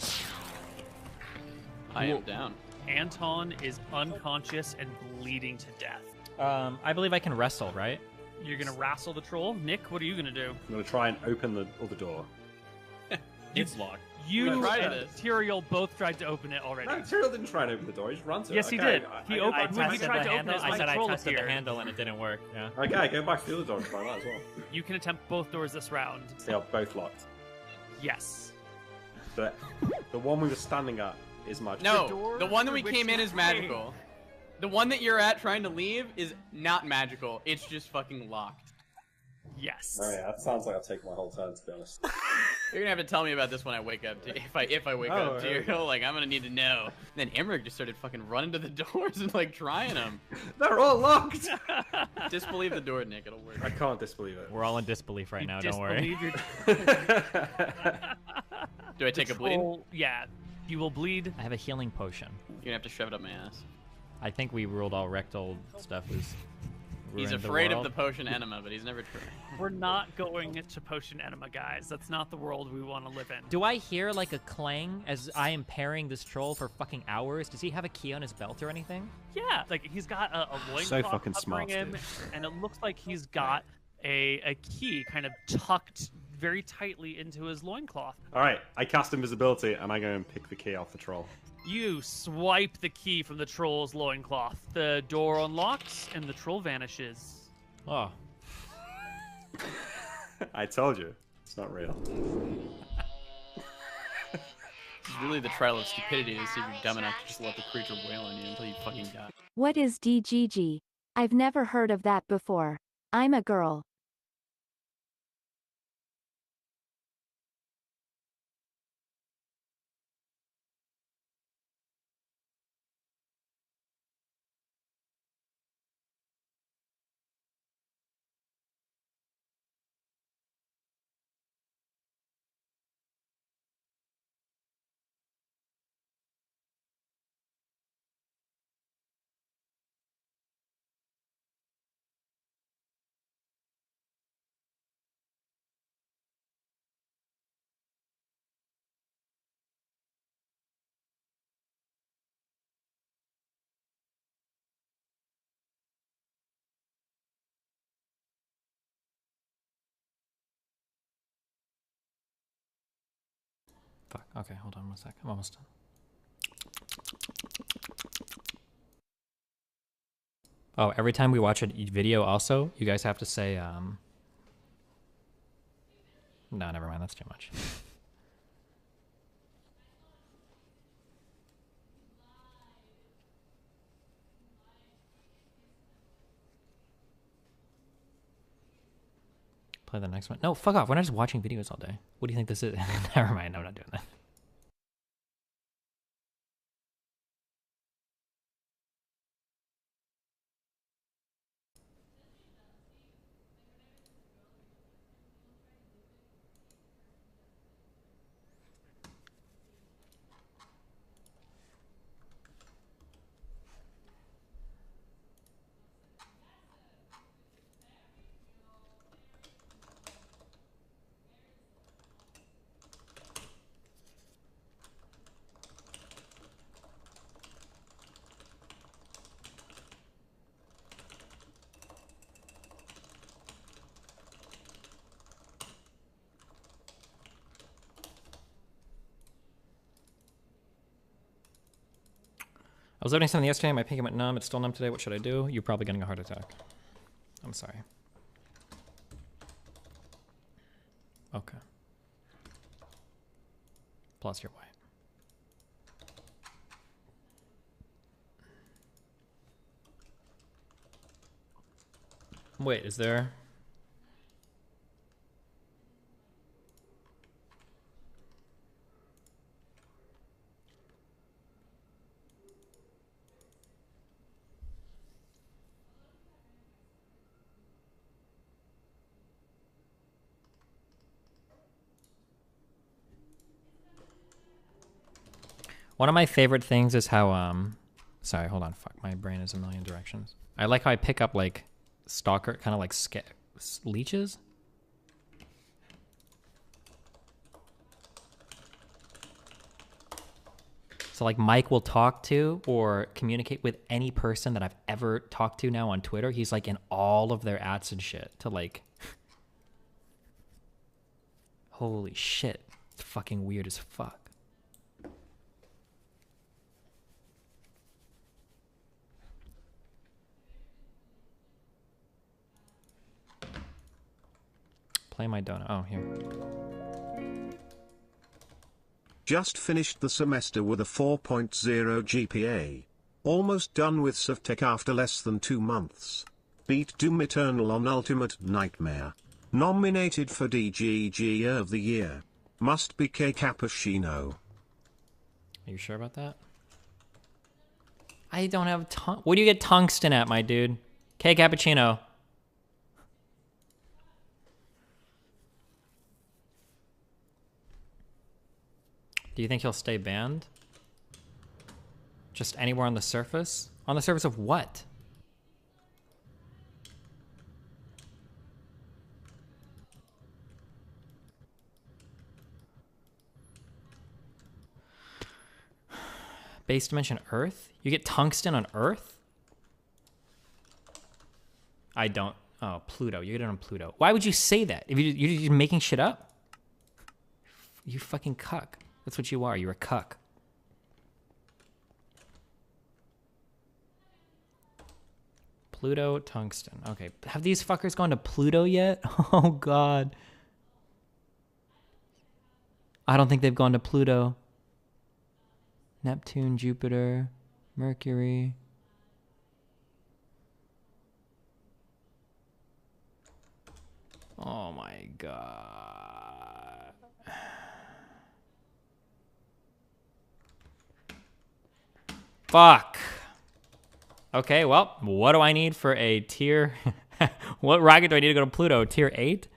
I am down. Anton is unconscious and bleeding to death. I believe I can wrestle, right? You're gonna wrestle the troll? Nick, what are you gonna do? I'm gonna try and open the other door. It's locked. You and this. Tyrael both tried to open it already. No, Tyrael didn't try and open the door. He just ran to it. Yes, he Okay, did. He opened when he tried to open it. I said I troll tested appeared. the handle and it didn't work. Yeah. Okay, go back to the other door and try that as well. You can attempt both doors this round. They are both locked. Yes. The one we were standing at is magical. No, the one that we came in is magical. The one that you're at trying to leave is not magical. It's just fucking locked. Yes. Oh yeah, that sounds like I'll take my whole turn to be honest. You're gonna have to tell me about this when I wake up. If I wake up, Tyrael, like I'm gonna need to know. And then Emmerich just started fucking running to the doors and like trying them. They're all locked. Disbelieve the door, Nick. It'll work. I can't disbelieve it. We're all in disbelief right now. Don't worry. Do I take a bleed? Yeah, you will bleed. I have a healing potion. You're gonna have to shove it up my ass. I think we ruled all rectal stuff was. He's afraid of the potion enema, but he's never tried. We're not going to potion enema, guys. That's not the world we want to live in. Do I hear like a clang as I am parrying this troll for fucking hours? Does he have a key on his belt or anything? Yeah, like he's got a loincloth So fucking covering smart, him, dude. and it looks like he's got a key kind of tucked very tightly into his loincloth. All right, I cast invisibility and I go and pick the key off the troll. You swipe the key from the troll's loincloth. The door unlocks and the troll vanishes. Oh. I told you, it's not real. It's really the trial of stupidity to see if you're dumb enough to just let the creature wail on you until you fucking die. What is DGG? I've never heard of that before. I'm a girl. Fuck. Okay, hold on 1 sec. I'm almost done. Oh, every time we watch a video also, you guys have to say, no, never mind. That's too much. Play the next one. No, fuck off. We're not just watching videos all day. What do you think this is? Never mind. I'm not doing that. I was loading something yesterday. My pinky went numb. It's still numb today. What should I do? You're probably getting a heart attack. I'm sorry. Okay. Plus you're white. Wait, is there... One of my favorite things is how, sorry, hold on, fuck, my brain is a million directions. I like how I pick up, like, stalker, kind of like leeches? So, like, Mike will talk to or communicate with any person that I've ever talked to now on Twitter. He's, like, in all of their ads and shit to, like... Holy shit. It's fucking weird as fuck. Play my donut. Oh, here. Just finished the semester with a 4.0 GPA. Almost done with SovTech after less than 2 months. Beat Doom Eternal on Ultimate Nightmare. Nominated for DGG of the Year. Must be K Cappuccino. Are you sure about that? I don't have what do you get tungsten at, my dude? K Cappuccino. Do you think he'll stay banned? Just anywhere on the surface? On the surface of what? Base dimension Earth? You get tungsten on Earth? I don't. Oh, Pluto. You get it on Pluto. Why would you say that? If you're making shit up? You fucking cuck. That's what you are. You're a cuck. Pluto, tungsten. Okay. Have these fuckers gone to Pluto yet? Oh, God. I don't think they've gone to Pluto. Neptune, Jupiter, Mercury. Oh, my God. Fuck. Okay, well, what do I need for a tier? What rocket do I need to go to Pluto? Tier 8?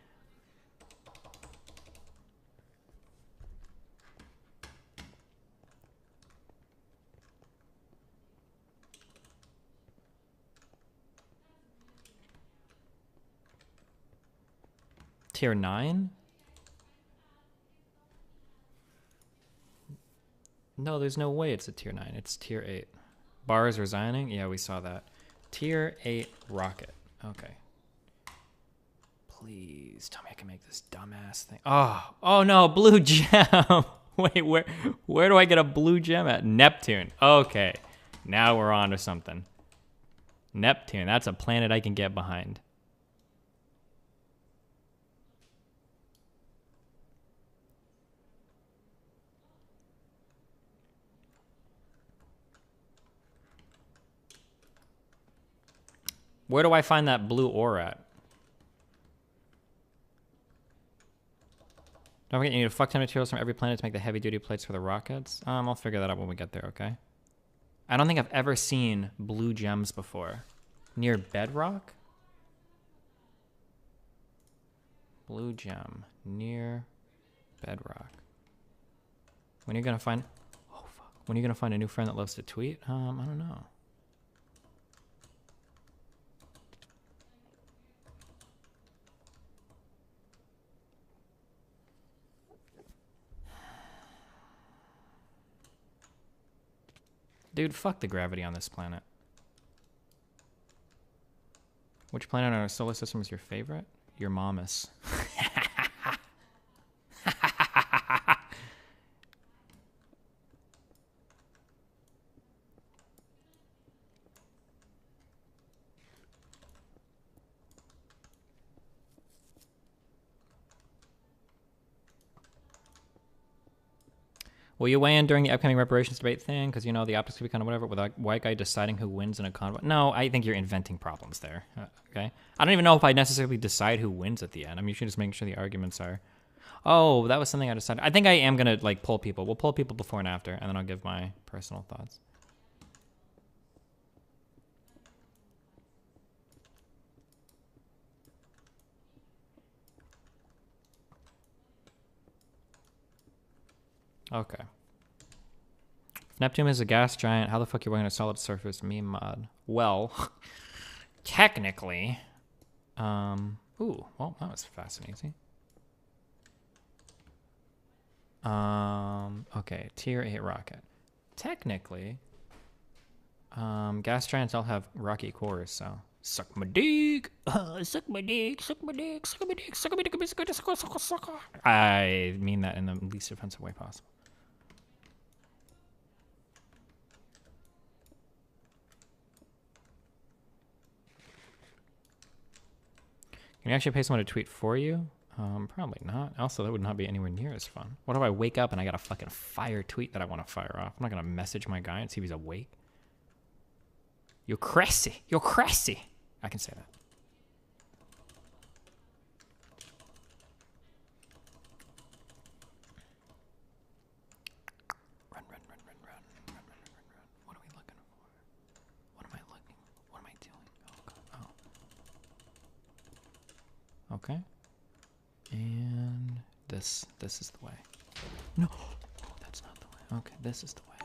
Tier 9? No, there's no way it's a tier 9. It's tier 8. Bar is resigning? Yeah, we saw that. Tier 8 rocket. Okay. Please tell me I can make this dumbass thing. Oh no, blue gem. Wait, where do I get a blue gem at? Neptune. Okay, now we're on to something. Neptune, that's a planet I can get behind. Where do I find that blue ore at? Don't forget you need a fuck ton of materials from every planet to make the heavy duty plates for the rockets. I'll figure that out when we get there, okay? I don't think I've ever seen blue gems before. Near bedrock? Blue gem. Near bedrock. When are you gonna find... Oh, fuck. When are you gonna find a new friend that loves to tweet? I don't know. Dude, fuck the gravity on this planet. Which planet in our solar system is your favorite? Your mamas. Will you weigh in during the upcoming reparations debate thing? Because, you know, the optics could be kind of whatever with a white guy deciding who wins in a convo. No, I think you're inventing problems there. Okay? I don't even know if I necessarily decide who wins at the end. I'm usually just making sure the arguments are... Oh, that was something I decided. I think I am going to, like, poll people. We'll poll people before and after, and then I'll give my personal thoughts. Okay. If Neptune is a gas giant, how the fuck are you wearing a solid surface meme mod? Well, technically, ooh, well, that was fascinating. Okay, tier 8 rocket. Technically, gas giants all have rocky cores, so suck my dick, suck my dick, suck my dick, suck my dick, suck my dick, suck my dick. I mean that in the least offensive way possible. Can you actually pay someone to tweet for you? Probably not. Also, that would not be anywhere near as fun. What if I wake up and I got a fucking fire tweet that I want to fire off? I'm not going to message my guy and see if he's awake. You're crazy. You're crazy. I can say that. Run, run, run, run, run. Run, run, run, run, run. What are we looking for? What am I looking? What am I doing? Oh, God. Oh. Okay. And this is the way. No, that's not the way. Okay, this is the way.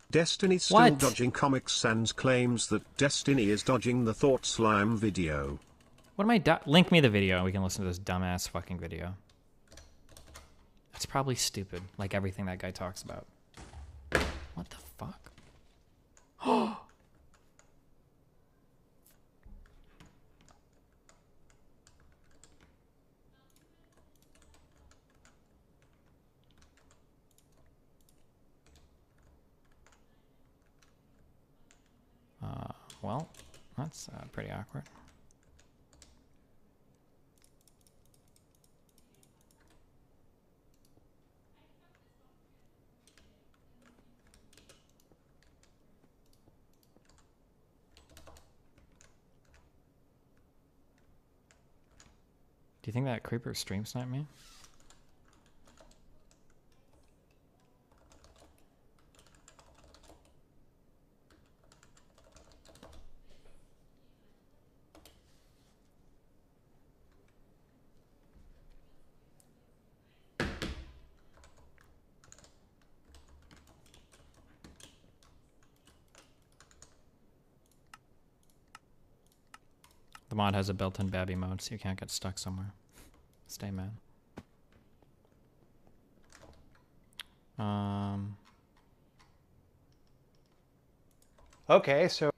Destiny still dodging Comic Sans claims that Destiny is dodging the Thought Slime video. What am I link me the video. We can listen to this dumbass fucking video. That's probably stupid, like everything that guy talks about. What the fuck? Oh. Well, that's pretty awkward. Do you think that creeper stream sniped me? The mod has a built-in babby mode, so you can't get stuck somewhere. Stay mad. Okay, so...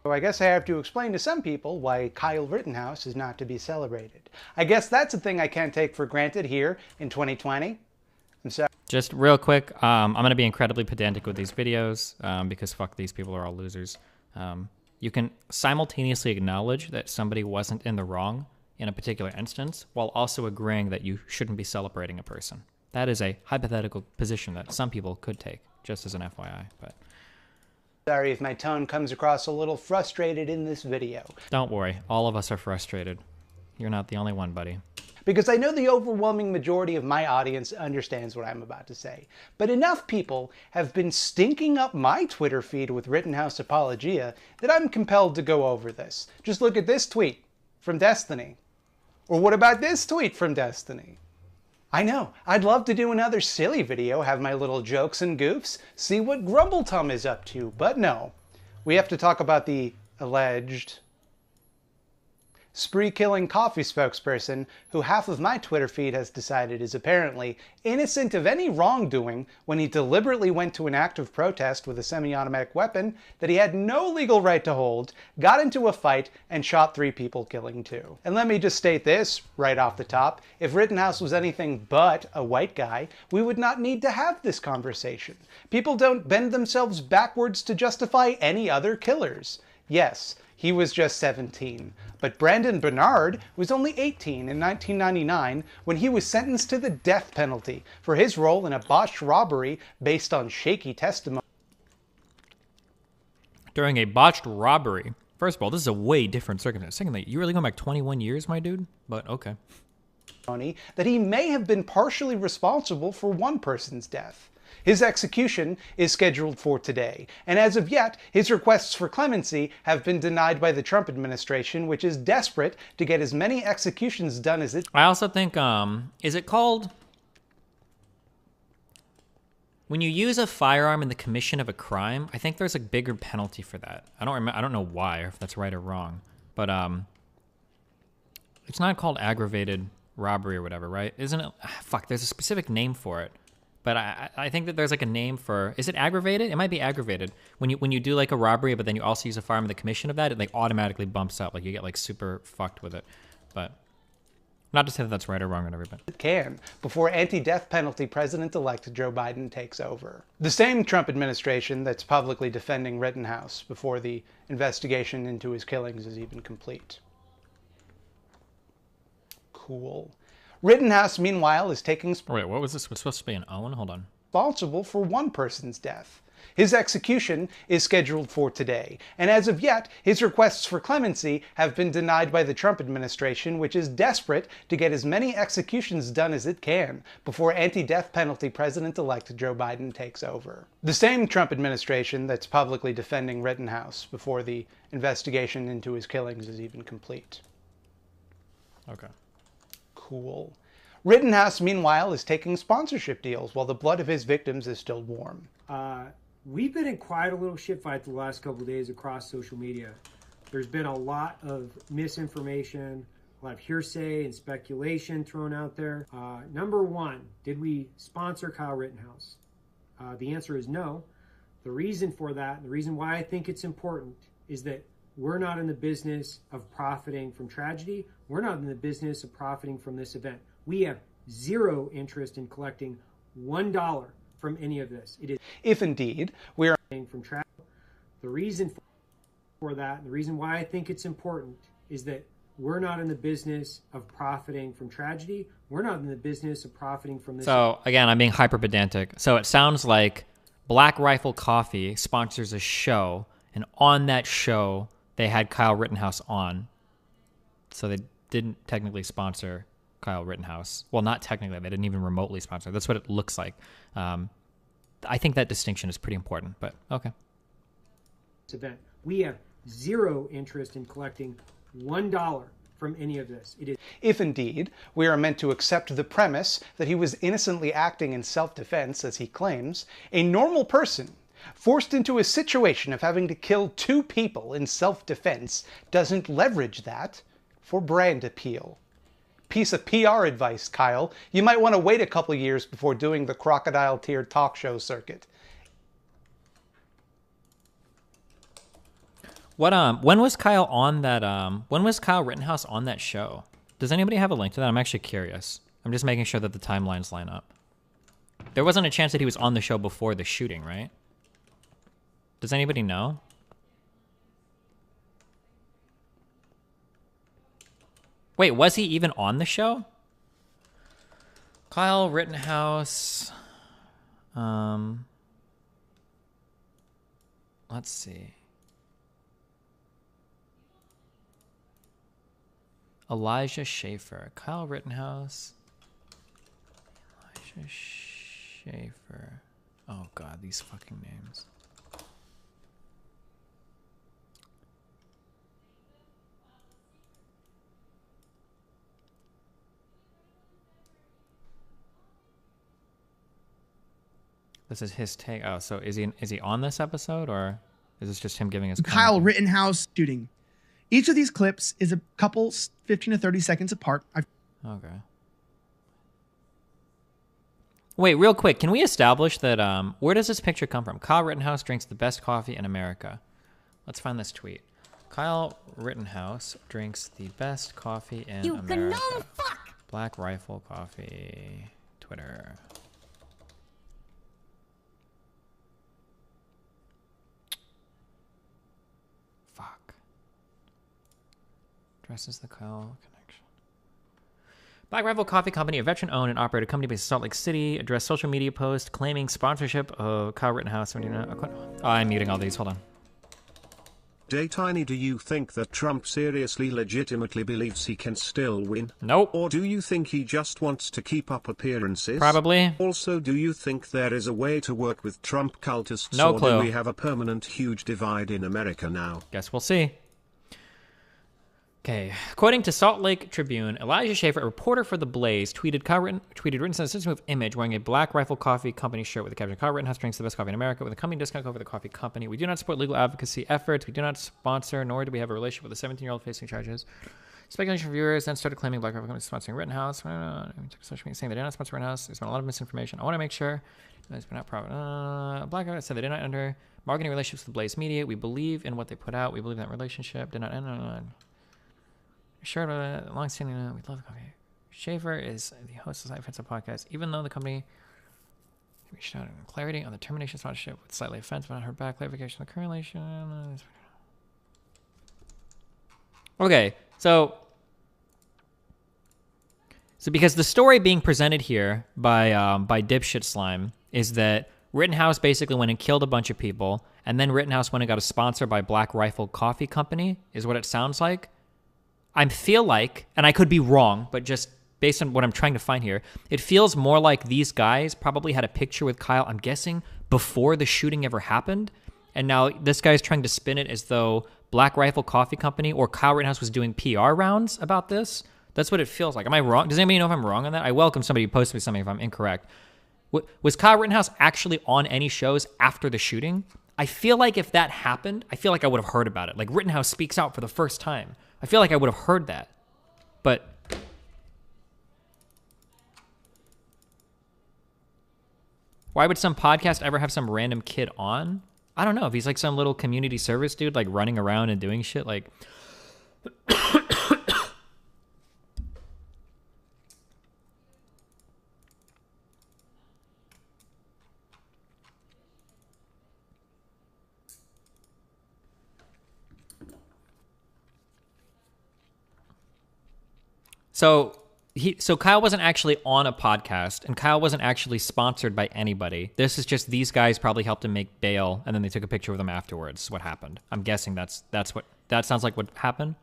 So I guess I have to explain to some people why Kyle Rittenhouse is not to be celebrated. I guess that's a thing I can't take for granted here in 2020. I'm sorry. Just real quick, I'm going to be incredibly pedantic with these videos because fuck, these people are all losers. You can simultaneously acknowledge that somebody wasn't in the wrong in a particular instance while also agreeing that you shouldn't be celebrating a person. That is a hypothetical position that some people could take, just as an FYI. But sorry if my tone comes across a little frustrated in this video. don't worry, all of us are frustrated. You're not the only one, buddy. Because I know the overwhelming majority of my audience understands what I'm about to say. But enough people have been stinking up my Twitter feed with Rittenhouse apologia that I'm compelled to go over this. Just look at this tweet from Destiny. Or what about this tweet from Destiny? I know, I'd love to do another silly video, have my little jokes and goofs, see what Grumbletum is up to, but no. We have to talk about the alleged spree-killing coffee spokesperson who half of my Twitter feed has decided is apparently innocent of any wrongdoing when he deliberately went to an active protest with a semi-automatic weapon that he had no legal right to hold, got into a fight, and shot 3 people, killing 2. And let me just state this right off the top, if Rittenhouse was anything but a white guy, we would not need to have this conversation. People don't bend themselves backwards to justify any other killers. Yes, he was just 17. But Brandon Bernard was only 18 in 1999 when he was sentenced to the death penalty for his role in a botched robbery based on shaky testimony. During a botched robbery. First of all, this is a way different circumstance. Secondly, you really going back 21 years, my dude? But okay. That he may have been partially responsible for one person's death. His execution is scheduled for today, and as of yet, his requests for clemency have been denied by the Trump administration, which is desperate to get as many executions done as it... I also think, is it called... when you use a firearm in the commission of a crime, I think there's a bigger penalty for that. I don't know why, or if that's right or wrong, but it's not called aggravated robbery or whatever, right? Isn't it? Fuck, there's a specific name for it. But I think that there's like a name for, is it aggravated? It might be aggravated. When you do like a robbery, but then you also use a firearm in the commission of that, it like automatically bumps up. Like you get like super fucked with it. But not to say that that's right or wrong or whatever, but it can before anti-death penalty President-elect Joe Biden takes over. The same Trump administration that's publicly defending Rittenhouse before the investigation into his killings is even complete. Cool. Rittenhouse, meanwhile, is taking... Wait, what was this? Was supposed to be an Owen? Hold on. ...responsible for one person's death. His execution is scheduled for today, and as of yet, his requests for clemency have been denied by the Trump administration, which is desperate to get as many executions done as it can before anti-death penalty President-elect Joe Biden takes over. The same Trump administration that's publicly defending Rittenhouse before the investigation into his killings is even complete. Okay. Cool. Rittenhouse, meanwhile, is taking sponsorship deals while the blood of his victims is still warm. We've been in quite a little shit fight the last couple of days across social media. There's been a lot of misinformation, a lot of hearsay and speculation thrown out there. Number one, did we sponsor Kyle Rittenhouse? The answer is no. The reason for that, the reason why I think it's important, is that we're not in the business of profiting from tragedy. We're not in the business of profiting from this event. We have zero interest in collecting $1 from any of this. It is, if indeed we are from tragedy. The reason for that, the reason why I think it's important, is that we're not in the business of profiting from tragedy. We're not in the business of profiting from this. So again, I'm being hyper pedantic. So it sounds like Black Rifle Coffee sponsors a show, and on that show they had Kyle Rittenhouse on. So they didn't technically sponsor Kyle Rittenhouse. Well, not technically. They didn't even remotely sponsor. That's what it looks like. I think that distinction is pretty important, but okay. Event. We have zero interest in collecting $1 from any of this. It is, if indeed we are meant to accept the premise that he was innocently acting in self-defense, as he claims, a normal person forced into a situation of having to kill 2 people in self-defense doesn't leverage that for brand appeal. Piece of PR advice, Kyle. You might want to wait a couple years before doing the crocodile-tiered talk show circuit. What when was Kyle on that when was Kyle Rittenhouse on that show? Does anybody have a link to that? I'm actually curious. I'm just making sure that the timelines line up. There wasn't a chance that he was on the show before the shooting, right? Does anybody know? Wait, was he even on the show? Kyle Rittenhouse. Let's see. Elijah Schaefer. Kyle Rittenhouse. Elijah Schaefer. Oh god, these fucking names. This is his take. Oh, so is he on this episode, or is this just him giving his Kyle Rittenhouse shooting? Each of these clips is a couple 15 to 30 seconds apart. Okay. Wait, real quick, can we establish that where does this picture come from? Kyle Rittenhouse drinks the best coffee in America. Let's find this tweet. Kyle Rittenhouse drinks the best coffee in America. Black Rifle Coffee. Twitter. Dresses the Kyle connection. Black Rifle Coffee Company, a veteran-owned and operated company based in Salt Lake City, addressed social media post claiming sponsorship of Kyle Rittenhouse. I'm muting all these. Hold on. Daytiny, do you think that Trump seriously legitimately believes he can still win? Nope. Or do you think he just wants to keep up appearances? Probably. Also, do you think there is a way to work with Trump cultists? No or clue. Do we have a permanent huge divide in America now? Guess we'll see. Okay, according to Salt Lake Tribune, Elijah Schaefer, a reporter for The Blaze, tweeted Rittenhouse sensitive image wearing a Black Rifle Coffee Company shirt with the caption, Kyle Rittenhouse drinks the best coffee in America with a company discount code for the coffee company. We do not support legal advocacy efforts. We do not sponsor, nor do we have a relationship with a 17-year-old facing charges. Speculation from viewers then started claiming Black Rifle Company is sponsoring Rittenhouse. Social media saying they did not sponsor Rittenhouse. There's been a lot of misinformation. I want to make sure there's been not profit. Black Rifle said they did not enter marketing relationships with Blaze Media. We believe in what they put out. We believe that relationship did not end. Sure, long-standing, we love the coffee. Schaefer is the host of the Side Offensive podcast. Even though the company reached out in clarity on the termination sponsorship with slightly offensive, but not heard back. Clarification of the current relation. Okay, so because the story being presented here by Dipshit Slime is that Rittenhouse basically went and killed a bunch of people, and then Rittenhouse went and got a sponsor by Black Rifle Coffee Company, is what it sounds like. I feel like, and I could be wrong, but just based on what I'm trying to find here, it feels more like these guys probably had a picture with Kyle, I'm guessing, before the shooting ever happened. And now this guy's trying to spin it as though Black Rifle Coffee Company or Kyle Rittenhouse was doing PR rounds about this. That's what it feels like. Am I wrong? Does anybody know if I'm wrong on that? I welcome somebody to post me something if I'm incorrect. Was Kyle Rittenhouse actually on any shows after the shooting? I feel like if that happened, I feel like I would have heard about it. Like Rittenhouse speaks out for the first time. I feel like I would have heard that, but why would some podcast ever have some random kid on? I don't know. If he's like some little community service dude, like running around and doing shit, like. So Kyle wasn't actually on a podcast, and Kyle wasn't actually sponsored by anybody. This is just these guys probably helped him make bail, and then they took a picture with him afterwards. What happened? I'm guessing that sounds like what happened.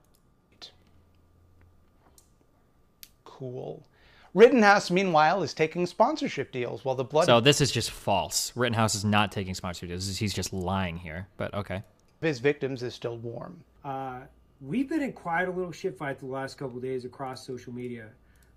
Cool. Rittenhouse, meanwhile, is taking sponsorship deals while the blood. So this is just false. Rittenhouse is not taking sponsorship deals. He's just lying here. But okay. His victims is still warm. We've been in quite a little shit fight the last couple of days across social media.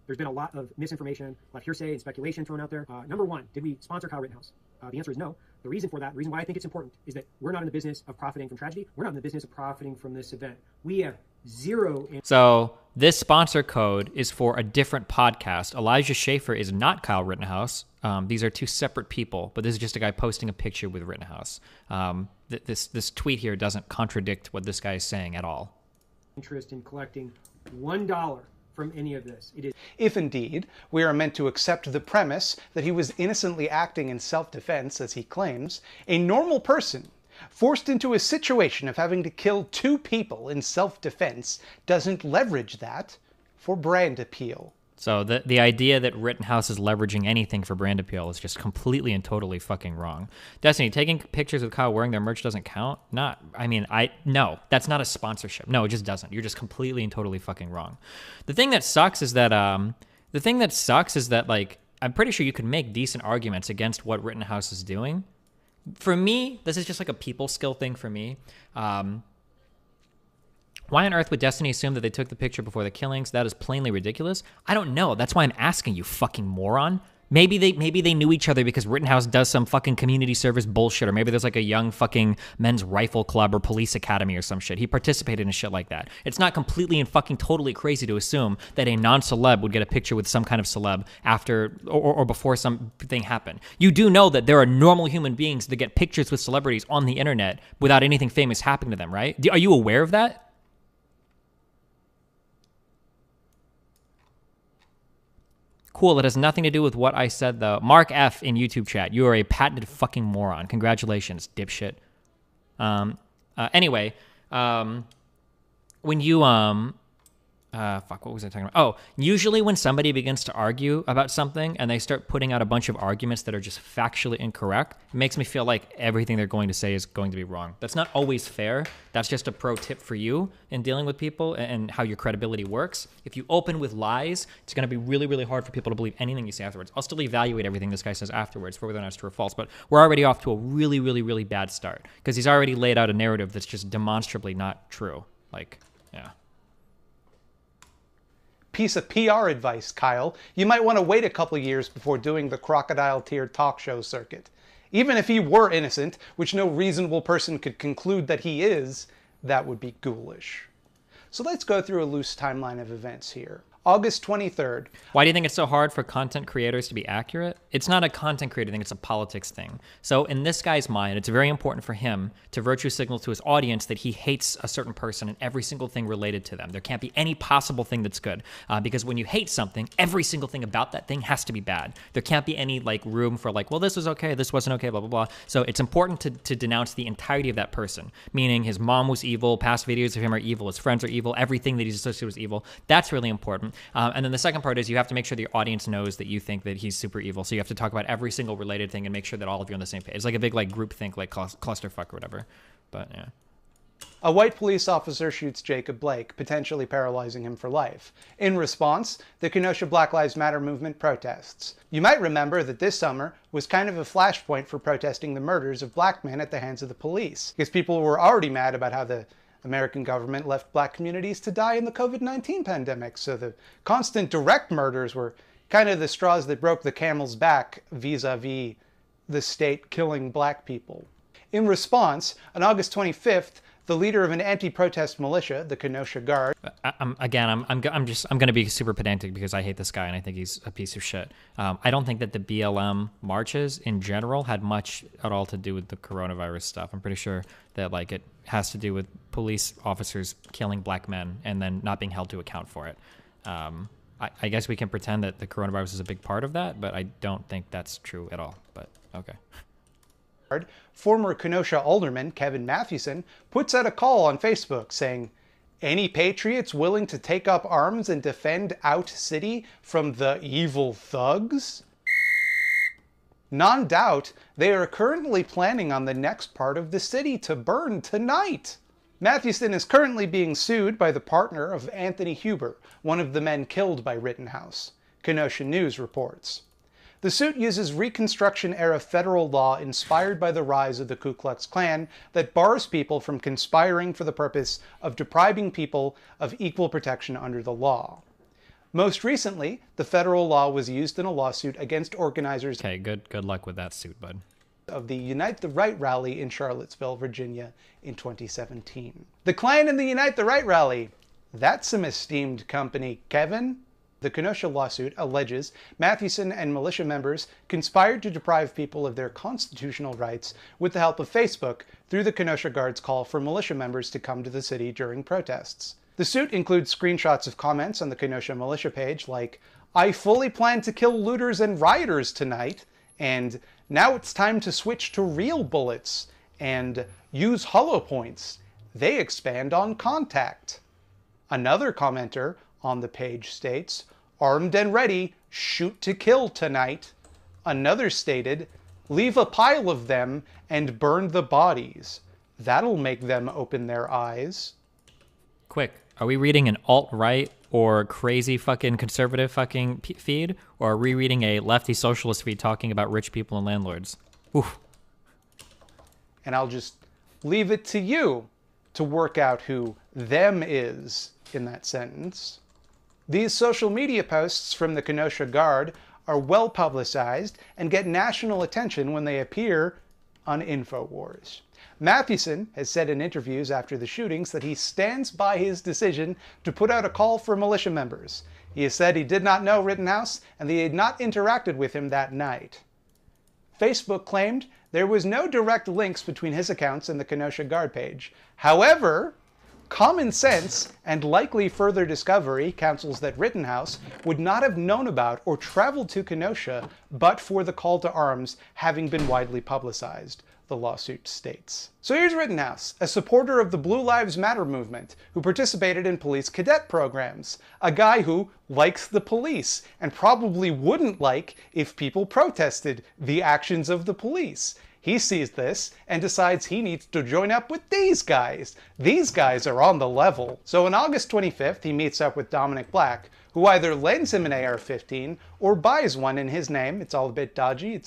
There's been a lot of misinformation, a lot of hearsay and speculation thrown out there. Number one, did we sponsor Kyle Rittenhouse? The answer is no. The reason for that, the reason why I think it's important, is that we're not in the business of profiting from tragedy. We're not in the business of profiting from this event. We have zero. So this sponsor code is for a different podcast. Elijah Schaefer is not Kyle Rittenhouse. These are two separate people, but this is just a guy posting a picture with Rittenhouse. This tweet here doesn't contradict what this guy is saying at all. Interest in collecting $1 from any of this. It is. If indeed we are meant to accept the premise that he was innocently acting in self-defense, as he claims, a normal person forced into a situation of having to kill 2 people in self-defense doesn't leverage that for brand appeal. So the idea that Rittenhouse is leveraging anything for brand appeal is just completely and totally fucking wrong. Destiny, taking pictures with Kyle wearing their merch doesn't count? No, that's not a sponsorship. No, it just doesn't. You're just completely and totally fucking wrong. The thing that sucks is that like, I'm pretty sure you could make decent arguments against what Rittenhouse is doing. For me, this is just like a people skill thing for me. Why on earth would Destiny assume that they took the picture before the killings? That is plainly ridiculous. I don't know. That's why I'm asking you, fucking moron. Maybe they knew each other because Rittenhouse does some fucking community service bullshit, or maybe there's like a young fucking men's rifle club or police academy or some shit. He participated in shit like that. It's not completely and fucking totally crazy to assume that a non-celeb would get a picture with some kind of celeb after or before something happened. You do know that there are normal human beings that get pictures with celebrities on the internet without anything famous happening to them, right? Are you aware of that? Cool, it has nothing to do with what I said, though. Mark F. in YouTube chat, you are a patented fucking moron. Congratulations, dipshit. Anyway, when you, what was I talking about? Oh, usually when somebody begins to argue about something and they start putting out a bunch of arguments that are just factually incorrect, it makes me feel like everything they're going to say is going to be wrong. That's not always fair. That's just a pro tip for you in dealing with people and how your credibility works. If you open with lies, it's going to be really, really hard for people to believe anything you say afterwards. I'll still evaluate everything this guy says afterwards for whether or not it's true or false, but we're already off to a really, really, really bad start because he's already laid out a narrative that's just demonstrably not true. Like, yeah. Piece of PR advice, Kyle. You might want to wait a couple years before doing the crocodile-tiered talk show circuit. Even if he were innocent, which no reasonable person could conclude that he is, that would be ghoulish. So let's go through a loose timeline of events here. August 23rd. Why do you think it's so hard for content creators to be accurate? It's not a content creator thing, it's a politics thing. So in this guy's mind, it's very important for him to virtue signal to his audience that he hates a certain person and every single thing related to them. There can't be any possible thing that's good. Because when you hate something, every single thing about that thing has to be bad. There can't be any like room for like, well, this was okay, this wasn't okay, blah, blah, blah. So it's important to denounce the entirety of that person, meaning his mom was evil, past videos of him are evil, his friends are evil, everything that he's associated with is evil. That's really important. And then the second part is you have to make sure the audience knows that you think that he's super evil. So you have to talk about every single related thing and make sure that all of you are on the same page. It's like a big like group think, like clusterfuck or whatever. But yeah. A white police officer shoots Jacob Blake, potentially paralyzing him for life. In response, the Kenosha Black Lives Matter movement protests. You might remember that this summer was kind of a flashpoint for protesting the murders of black men at the hands of the police, because people were already mad about how the American government left black communities to die in the COVID-19 pandemic, so the constant direct murders were kind of the straws that broke the camel's back vis-a-vis the state killing black people. In response, on August 25th, the leader of an anti-protest militia, the Kenosha Guard. I'm going to be super pedantic because I hate this guy and I think he's a piece of shit. I don't think that the BLM marches in general had much at all to do with the coronavirus stuff. I'm pretty sure that like it has to do with police officers killing black men and then not being held to account for it. I guess we can pretend that the coronavirus is a big part of that, but I don't think that's true at all. But okay. Former Kenosha alderman Kevin Mathewson puts out a call on Facebook saying, "Any patriots willing to take up arms and defend Out City from the evil thugs?" Non-doubt, they are currently planning on the next part of the city to burn tonight. Mathewson is currently being sued by the partner of Anthony Huber, one of the men killed by Rittenhouse. Kenosha News reports. The suit uses Reconstruction-era federal law inspired by the rise of the Ku Klux Klan that bars people from conspiring for the purpose of depriving people of equal protection under the law. Most recently, the federal law was used in a lawsuit against organizers good luck with that suit, bud. Of the Unite the Right rally in Charlottesville, Virginia in 2017. The Klan and the Unite the Right rally. That's some esteemed company, Kevin. The Kenosha lawsuit alleges Mathewson and militia members conspired to deprive people of their constitutional rights with the help of Facebook through the Kenosha Guard's call for militia members to come to the city during protests. The suit includes screenshots of comments on the Kenosha militia page like, "I fully plan to kill looters and rioters tonight," and "Now it's time to switch to real bullets," and "Use hollow points. They expand on contact." Another commenter on the page states, "Armed and ready, shoot to kill tonight." Another stated, "Leave a pile of them and burn the bodies. That'll make them open their eyes." Quick, are we reading an alt-right or crazy fucking conservative fucking feed? Or are we reading a lefty socialist feed talking about rich people and landlords? Oof. And I'll just leave it to you to work out who them is in that sentence. These social media posts from the Kenosha Guard are well publicized and get national attention when they appear on InfoWars. Mathewson has said in interviews after the shootings that he stands by his decision to put out a call for militia members. He has said he did not know Rittenhouse and that he had not interacted with him that night. Facebook claimed there was no direct links between his accounts and the Kenosha Guard page. However, common sense and likely further discovery counsels that Rittenhouse would not have known about or traveled to Kenosha but for the call to arms having been widely publicized, the lawsuit states. So here's Rittenhouse, a supporter of the Blue Lives Matter movement who participated in police cadet programs, a guy who likes the police and probably wouldn't like if people protested the actions of the police. He sees this and decides he needs to join up with these guys. These guys are on the level. So on August 25th, he meets up with Dominic Black, who either lends him an AR-15 or buys one in his name. It's all a bit dodgy.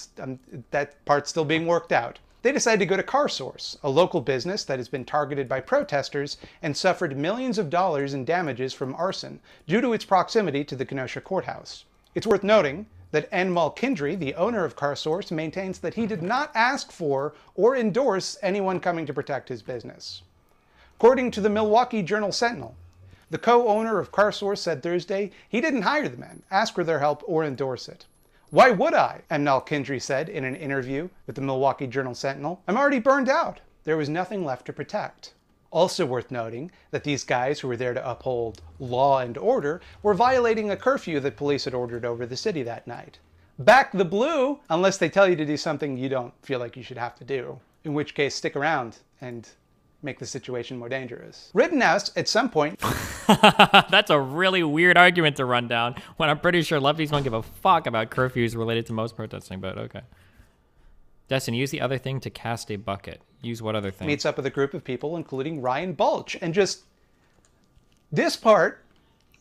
That part's still being worked out. They decide to go to CarSource, a local business that has been targeted by protesters and suffered millions of dollars in damages from arson due to its proximity to the Kenosha courthouse. It's worth noting that N. Malkindry, the owner of CarSource, maintains that he did not ask for or endorse anyone coming to protect his business. According to the Milwaukee Journal-Sentinel, the co-owner of CarSource said Thursday he didn't hire the men, ask for their help, or endorse it. "Why would I?" N. Malkindry said in an interview with the Milwaukee Journal-Sentinel. "I'm already burned out. There was nothing left to protect." Also worth noting that these guys who were there to uphold law and order were violating a curfew that police had ordered over the city that night. Back the blue, unless they tell you to do something you don't feel like you should have to do. In which case, stick around and make the situation more dangerous. Rittenhouse, at some point... That's a really weird argument to run down when I'm pretty sure lefties don't give a fuck about curfews related to most protesting, but okay. Destin, use the other thing to cast a bucket. Use what other thing? Meets up with a group of people, including Ryan Balch. And just this part,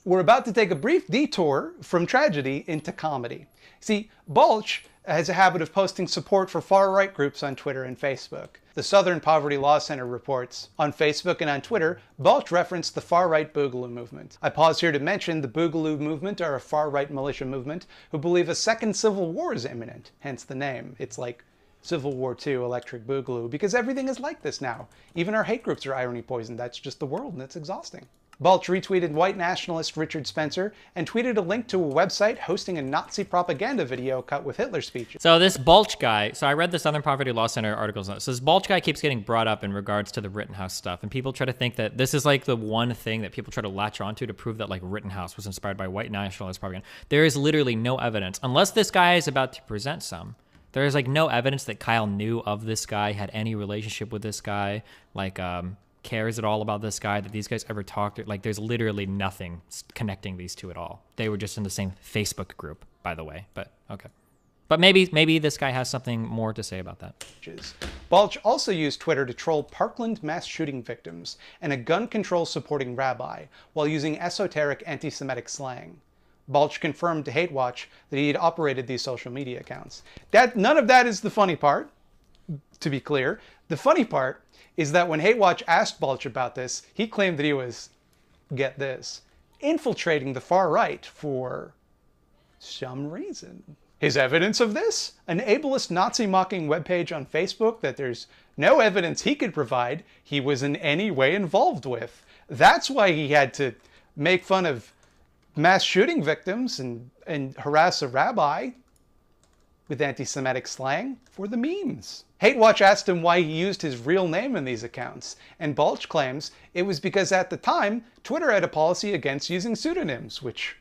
we're about to take a brief detour from tragedy into comedy. See, Balch has a habit of posting support for far-right groups on Twitter and Facebook. The Southern Poverty Law Center reports, on Facebook and on Twitter, Balch referenced the far-right Boogaloo movement. I pause here to mention the Boogaloo movement are a far-right militia movement who believe a second civil war is imminent, hence the name. It's like Civil War II Electric Boogaloo, because everything is like this now. Even our hate groups are irony poisoned. That's just the world, and it's exhausting. Balch retweeted white nationalist Richard Spencer and tweeted a link to a website hosting a Nazi propaganda video cut with Hitler speeches. So this Balch guy, so I read the Southern Poverty Law Center articles on this. So this Balch guy keeps getting brought up in regards to the Rittenhouse stuff, and people try to think that this is like the one thing that people try to latch onto to prove that like Rittenhouse was inspired by white nationalist propaganda. There is literally no evidence, unless this guy is about to present some. There is like no evidence that Kyle knew of this guy, had any relationship with this guy, like cares at all about this guy, that these guys ever talked. Like there's literally nothing connecting these two at all. They were just in the same Facebook group, by the way, but okay. But maybe this guy has something more to say about that. Balch also used Twitter to troll Parkland mass shooting victims and a gun control supporting rabbi while using esoteric anti-Semitic slang. Balch confirmed to Hate Watch that he had operated these social media accounts. None of that is the funny part, to be clear. The funny part is that when Hate Watch asked Balch about this, he claimed that he was, get this, infiltrating the far right for some reason. His evidence of this? An ableist Nazi-mocking webpage on Facebook that there's no evidence he could provide he was in any way involved with. That's why he had to make fun of mass shooting victims and harass a rabbi with anti-Semitic slang for the memes. Hate Watch asked him why he used his real name in these accounts, and Balch claims it was because at the time, Twitter had a policy against using pseudonyms, which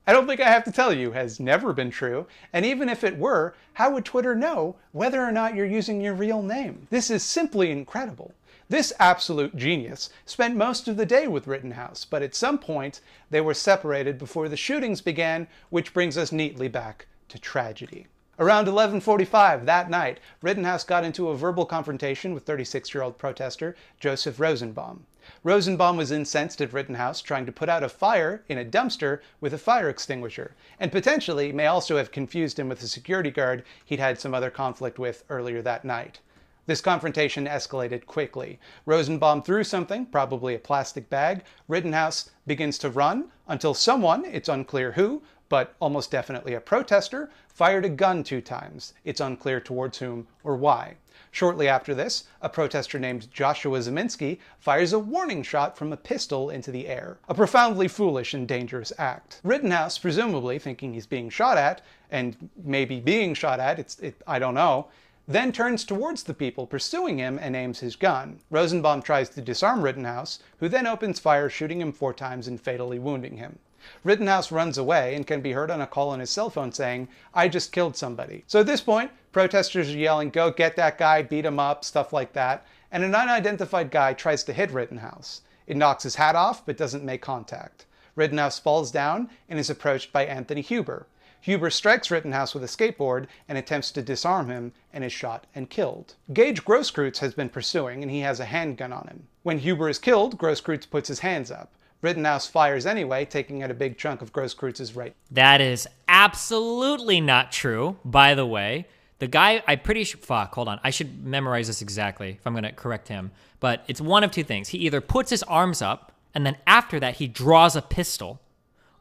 I don't think I have to tell you has never been true, and even if it were, how would Twitter know whether or not you're using your real name? This is simply incredible. This absolute genius spent most of the day with Rittenhouse, but at some point they were separated before the shootings began, which brings us neatly back to tragedy. Around 11:45 that night, Rittenhouse got into a verbal confrontation with 36-year-old protester Joseph Rosenbaum. Rosenbaum was incensed at Rittenhouse trying to put out a fire in a dumpster with a fire extinguisher, and potentially may also have confused him with a security guard he'd had some other conflict with earlier that night. This confrontation escalated quickly. Rosenbaum threw something, probably a plastic bag. Rittenhouse begins to run until someone, it's unclear who, but almost definitely a protester, fired a gun 2 times. It's unclear towards whom or why. Shortly after this, a protester named Joshua Zeminski fires a warning shot from a pistol into the air. A profoundly foolish and dangerous act. Rittenhouse, presumably thinking he's being shot at, and maybe being shot at, I don't know, then turns towards the people pursuing him and aims his gun. Rosenbaum tries to disarm Rittenhouse, who then opens fire, shooting him 4 times and fatally wounding him. Rittenhouse runs away and can be heard on a call on his cell phone saying, "I just killed somebody." So at this point, protesters are yelling, "Go get that guy, beat him up," stuff like that, and an unidentified guy tries to hit Rittenhouse. It knocks his hat off, but doesn't make contact. Rittenhouse falls down and is approached by Anthony Huber. Huber strikes Rittenhouse with a skateboard and attempts to disarm him and is shot and killed. Gage Grosskreutz has been pursuing and he has a handgun on him. When Huber is killed, Grosskreutz puts his hands up. Rittenhouse fires anyway, taking out a big chunk of Grosskreuz's right. That is absolutely not true, by the way. The guy, I'm pretty sure, fuck, hold on. I should memorize this exactly if I'm going to correct him. But it's one of 2 things. He either puts his arms up, and then after that, he draws a pistol.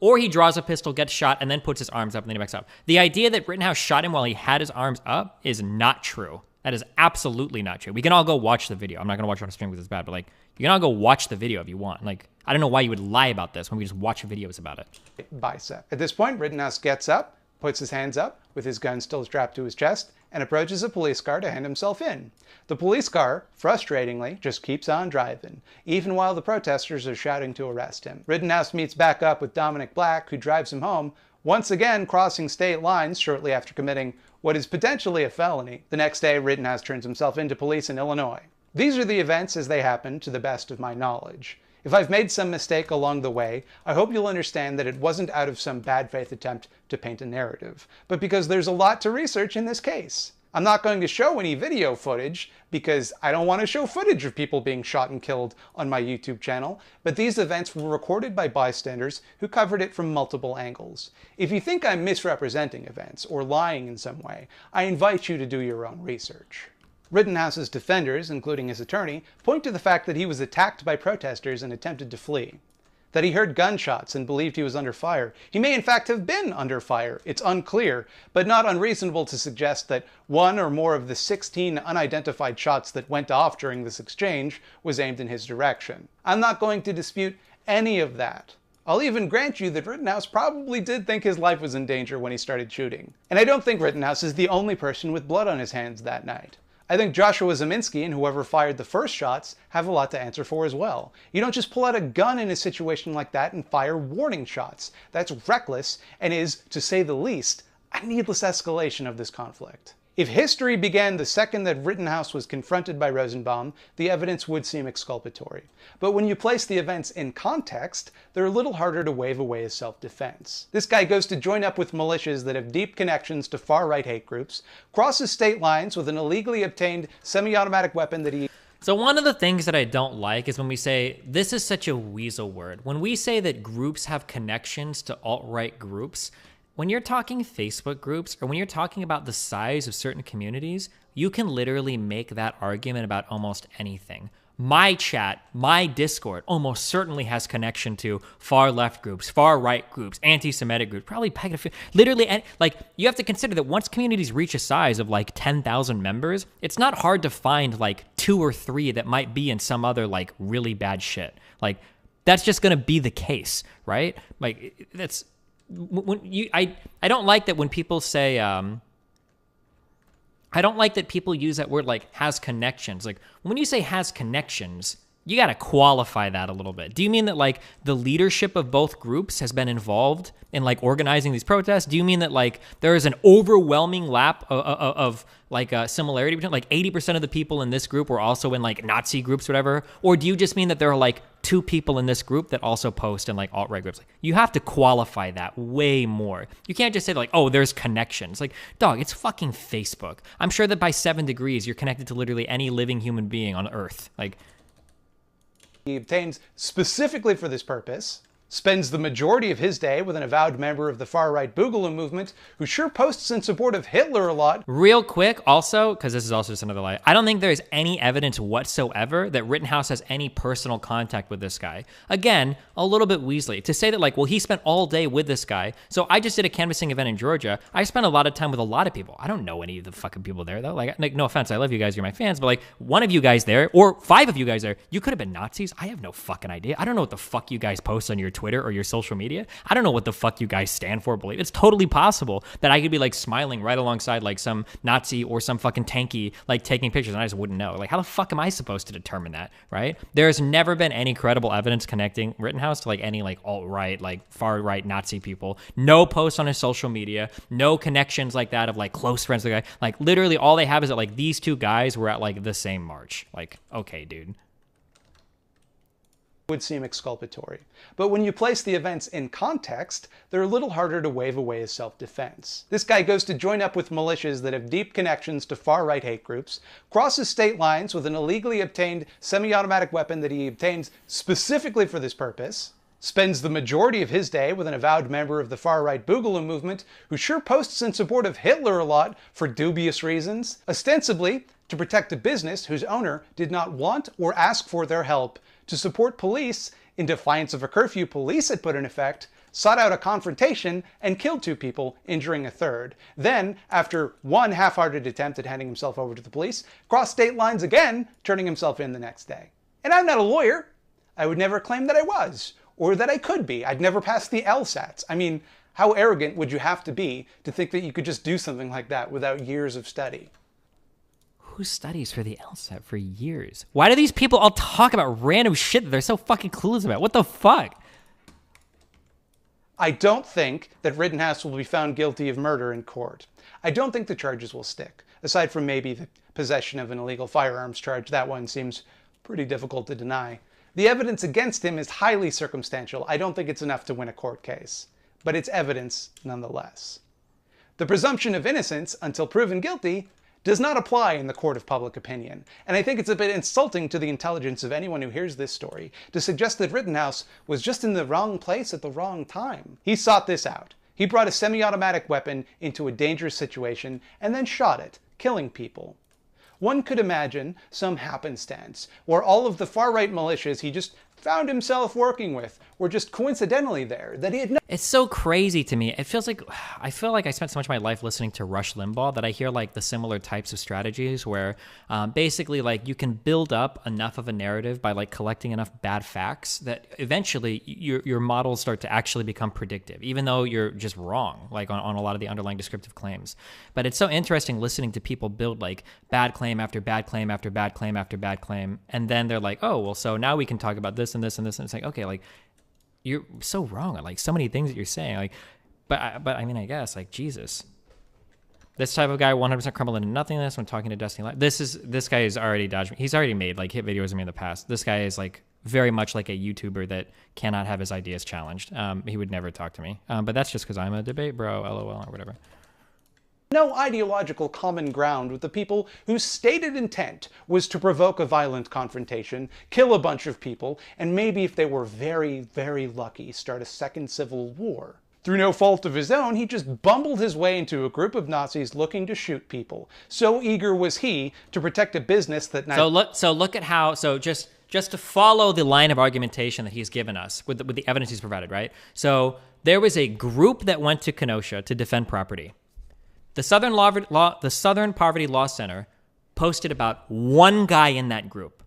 Or he draws a pistol, gets shot, and then puts his arms up, and then he backs up. The idea that Rittenhouse shot him while he had his arms up is not true. That is absolutely not true. We can all go watch the video. I'm not going to watch it on stream because it's bad, but like, you can all go watch the video if you want. Like, I don't know why you would lie about this when we just watch videos about it. Bicep. At this point, Rittenhouse gets up, puts his hands up, with his gun still strapped to his chest, and approaches a police car to hand himself in. The police car, frustratingly, just keeps on driving, even while the protesters are shouting to arrest him. Rittenhouse meets back up with Dominic Black, who drives him home, once again crossing state lines shortly after committing what is potentially a felony. The next day, Rittenhouse turns himself into police in Illinois. These are the events as they happen, to the best of my knowledge. If I've made some mistake along the way, I hope you'll understand that it wasn't out of some bad faith attempt to paint a narrative, but because there's a lot to research in this case. I'm not going to show any video footage because I don't want to show footage of people being shot and killed on my YouTube channel, but these events were recorded by bystanders who covered it from multiple angles. If you think I'm misrepresenting events or lying in some way, I invite you to do your own research. Rittenhouse's defenders, including his attorney, point to the fact that he was attacked by protesters and attempted to flee. That he heard gunshots and believed he was under fire. He may in fact have been under fire. It's unclear, but not unreasonable to suggest that 1 or more of the 16 unidentified shots that went off during this exchange was aimed in his direction. I'm not going to dispute any of that. I'll even grant you that Rittenhouse probably did think his life was in danger when he started shooting. And I don't think Rittenhouse is the only person with blood on his hands that night. I think Joshua Zeminski and whoever fired the first shots have a lot to answer for as well. You don't just pull out a gun in a situation like that and fire warning shots. That's reckless and is, to say the least, a needless escalation of this conflict. If history began the second that Rittenhouse was confronted by Rosenbaum, the evidence would seem exculpatory. But when you place the events in context, they're a little harder to wave away as self-defense. This guy goes to join up with militias that have deep connections to far-right hate groups, crosses state lines with an illegally obtained semi-automatic weapon that he... So one of the things that I don't like is when we say, this is such a weasel word. When we say that groups have connections to alt-right groups, when you're talking Facebook groups or when you're talking about the size of certain communities, you can literally make that argument about almost anything. My chat, my Discord almost certainly has connection to far left groups, far right groups, anti-Semitic groups, probably pedophilia. Literally, like, you have to consider that once communities reach a size of like 10,000 members, it's not hard to find like 2 or 3 that might be in some other like really bad shit. Like, that's just going to be the case, right? Like, that's when you, I don't like that when people say, I don't like that people use that word like has connections. Like when you say has connections, you got to qualify that a little bit. Do you mean that like the leadership of both groups has been involved in like organizing these protests? Do you mean that like there is an overwhelming lap of like a similarity between like 80% of the people in this group were also in like Nazi groups or whatever? Or do you just mean that there are like 2 people in this group that also post in like alt-right groups? Like, you have to qualify that way more. You can't just say like, oh, there's connections. Like, dog, it's fucking Facebook. I'm sure that by 7 degrees, you're connected to literally any living human being on Earth. Like, he obtains specifically for this purpose, spends the majority of his day with an avowed member of the far-right Boogaloo movement who sure posts in support of Hitler a lot. Real quick, also, because this is also just another lie, I don't think there's any evidence whatsoever that Rittenhouse has any personal contact with this guy. Again, a little bit Weasley. To say that, like, well, he spent all day with this guy. So I just did a canvassing event in Georgia. I spent a lot of time with a lot of people. I don't know any of the fucking people there, though. Like no offense, I love you guys, you're my fans, but like, one of you guys there, or 5 of you guys there, you could have been Nazis. I have no fucking idea. I don't know what the fuck you guys post on your Twitter or your social media. I don't know what the fuck you guys stand for, believe. It's totally possible that I could be like smiling right alongside like some Nazi or some fucking tanky like taking pictures and I just wouldn't know. Like, how the fuck am I supposed to determine that, right? There's never been any credible evidence connecting Rittenhouse to like any like alt-right, like far-right Nazi people. No posts on his social media, no connections like that of like close friends with the guy. Like literally all they have is that like these 2 guys were at like the same march. Like, okay, dude. Would seem exculpatory. But when you place the events in context, they're a little harder to wave away as self-defense. This guy goes to join up with militias that have deep connections to far-right hate groups, crosses state lines with an illegally obtained semi-automatic weapon that he obtains specifically for this purpose, spends the majority of his day with an avowed member of the far-right Boogaloo movement who sure posts in support of Hitler a lot for dubious reasons, ostensibly to protect a business whose owner did not want or ask for their help, to support police in defiance of a curfew police had put in effect, sought out a confrontation, and killed 2 people, injuring a third. Then, after one half-hearted attempt at handing himself over to the police, crossed state lines again, turning himself in the next day. And I'm not a lawyer. I would never claim that I was, or that I could be. I'd never passed the LSATs. I mean, how arrogant would you have to be to think that you could just do something like that without years of study? Who studies for the LSAT for years? Why do these people all talk about random shit that they're so fucking clueless about? What the fuck? I don't think that Rittenhouse will be found guilty of murder in court. I don't think the charges will stick. Aside from maybe the possession of an illegal firearms charge, that one seems pretty difficult to deny. The evidence against him is highly circumstantial. I don't think it's enough to win a court case, but it's evidence nonetheless. The presumption of innocence until proven guilty does not apply in the court of public opinion, and I think it's a bit insulting to the intelligence of anyone who hears this story to suggest that Rittenhouse was just in the wrong place at the wrong time. He sought this out. He brought a semi-automatic weapon into a dangerous situation and then shot it, killing people. One could imagine some happenstance where all of the far-right militias he just found himself working with were just coincidentally there, that he had no— It's so crazy to me. It feels like, I feel like I spent so much of my life listening to Rush Limbaugh that I hear like the similar types of strategies where basically like you can build up enough of a narrative by like collecting enough bad facts that eventually your models start to actually become predictive, even though you're just wrong, like on a lot of the underlying descriptive claims. But it's so interesting listening to people build like bad claim after bad claim after bad claim after bad claim. And then they're like, oh, well, so now we can talk about this and this and this. And it's like, okay, like, you're so wrong on like so many things that you're saying. Like, but I mean, I guess like Jesus, this type of guy 100% crumbled into nothingness when talking to Destiny Light. This guy is already dodged me. He's already made like hit videos of me in the past. This guy is like very much like a YouTuber that cannot have his ideas challenged. He would never talk to me. But that's just because I'm a debate bro, LOL or whatever. No ideological common ground with the people whose stated intent was to provoke a violent confrontation, kill a bunch of people, and maybe if they were very, very lucky, start a second civil war. Through no fault of his own, he just bumbled his way into a group of Nazis looking to shoot people. So eager was he to protect a business that— So look at how, just to follow the line of argumentation that he's given us with the evidence he's provided, right? So there was a group that went to Kenosha to defend property. The Southern Poverty Law Center posted about one guy in that group.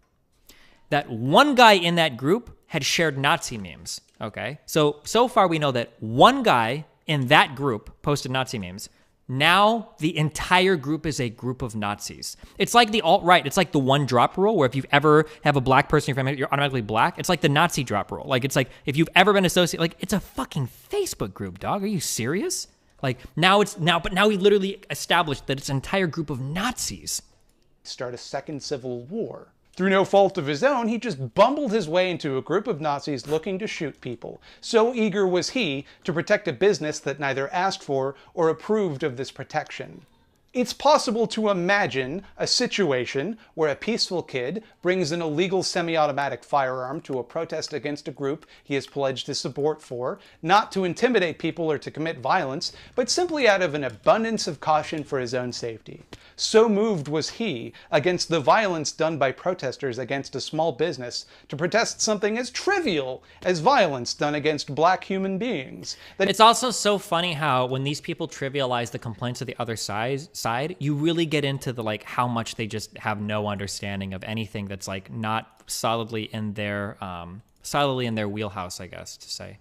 that one guy in that group had shared Nazi memes, okay? So far we know that one guy in that group posted Nazi memes. Now the entire group is a group of Nazis. It's like the alt-right. It's like the one drop rule where if you've ever have a black person in your family, you're automatically black. It's like the Nazi drop rule. Like, it's like if you've ever been associated, like, it's a fucking Facebook group, dog. Are you serious? Like, now we literally established that it's an entire group of Nazis. Start a second civil war. Through no fault of his own, he just bumbled his way into a group of Nazis looking to shoot people. So eager was he to protect a business that neither asked for or approved of this protection. It's possible to imagine a situation where a peaceful kid brings an illegal semi-automatic firearm to a protest against a group he has pledged his support for, not to intimidate people or to commit violence, but simply out of an abundance of caution for his own safety. So moved was he against the violence done by protesters against a small business to protest something as trivial as violence done against black human beings. It's also so funny how when these people trivialize the complaints of the other side, you really get into the like how much they just have no understanding of anything that's like not solidly in their wheelhouse, I guess to say.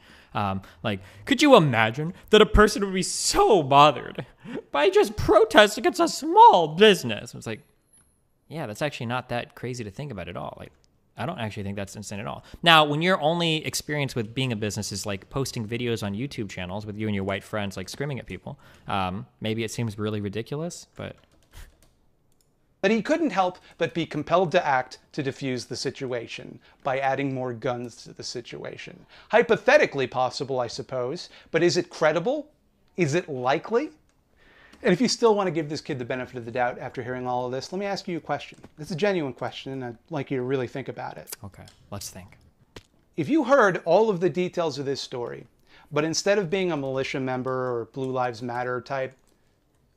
Like, could you imagine that a person would be so bothered by just protest against a small business? It's like, yeah, that's actually not that crazy to think about at all. Like, I don't actually think that's insane at all. Now, when your only experience with being a business is like posting videos on YouTube channels with you and your white friends like screaming at people, maybe it seems really ridiculous, but... But he couldn't help but be compelled to act to defuse the situation by adding more guns to the situation. Hypothetically possible, I suppose, but is it credible? Is it likely? And if you still want to give this kid the benefit of the doubt after hearing all of this, let me ask you a question. It's a genuine question, and I'd like you to really think about it. Okay, let's think. If you heard all of the details of this story, but instead of being a militia member or Blue Lives Matter type,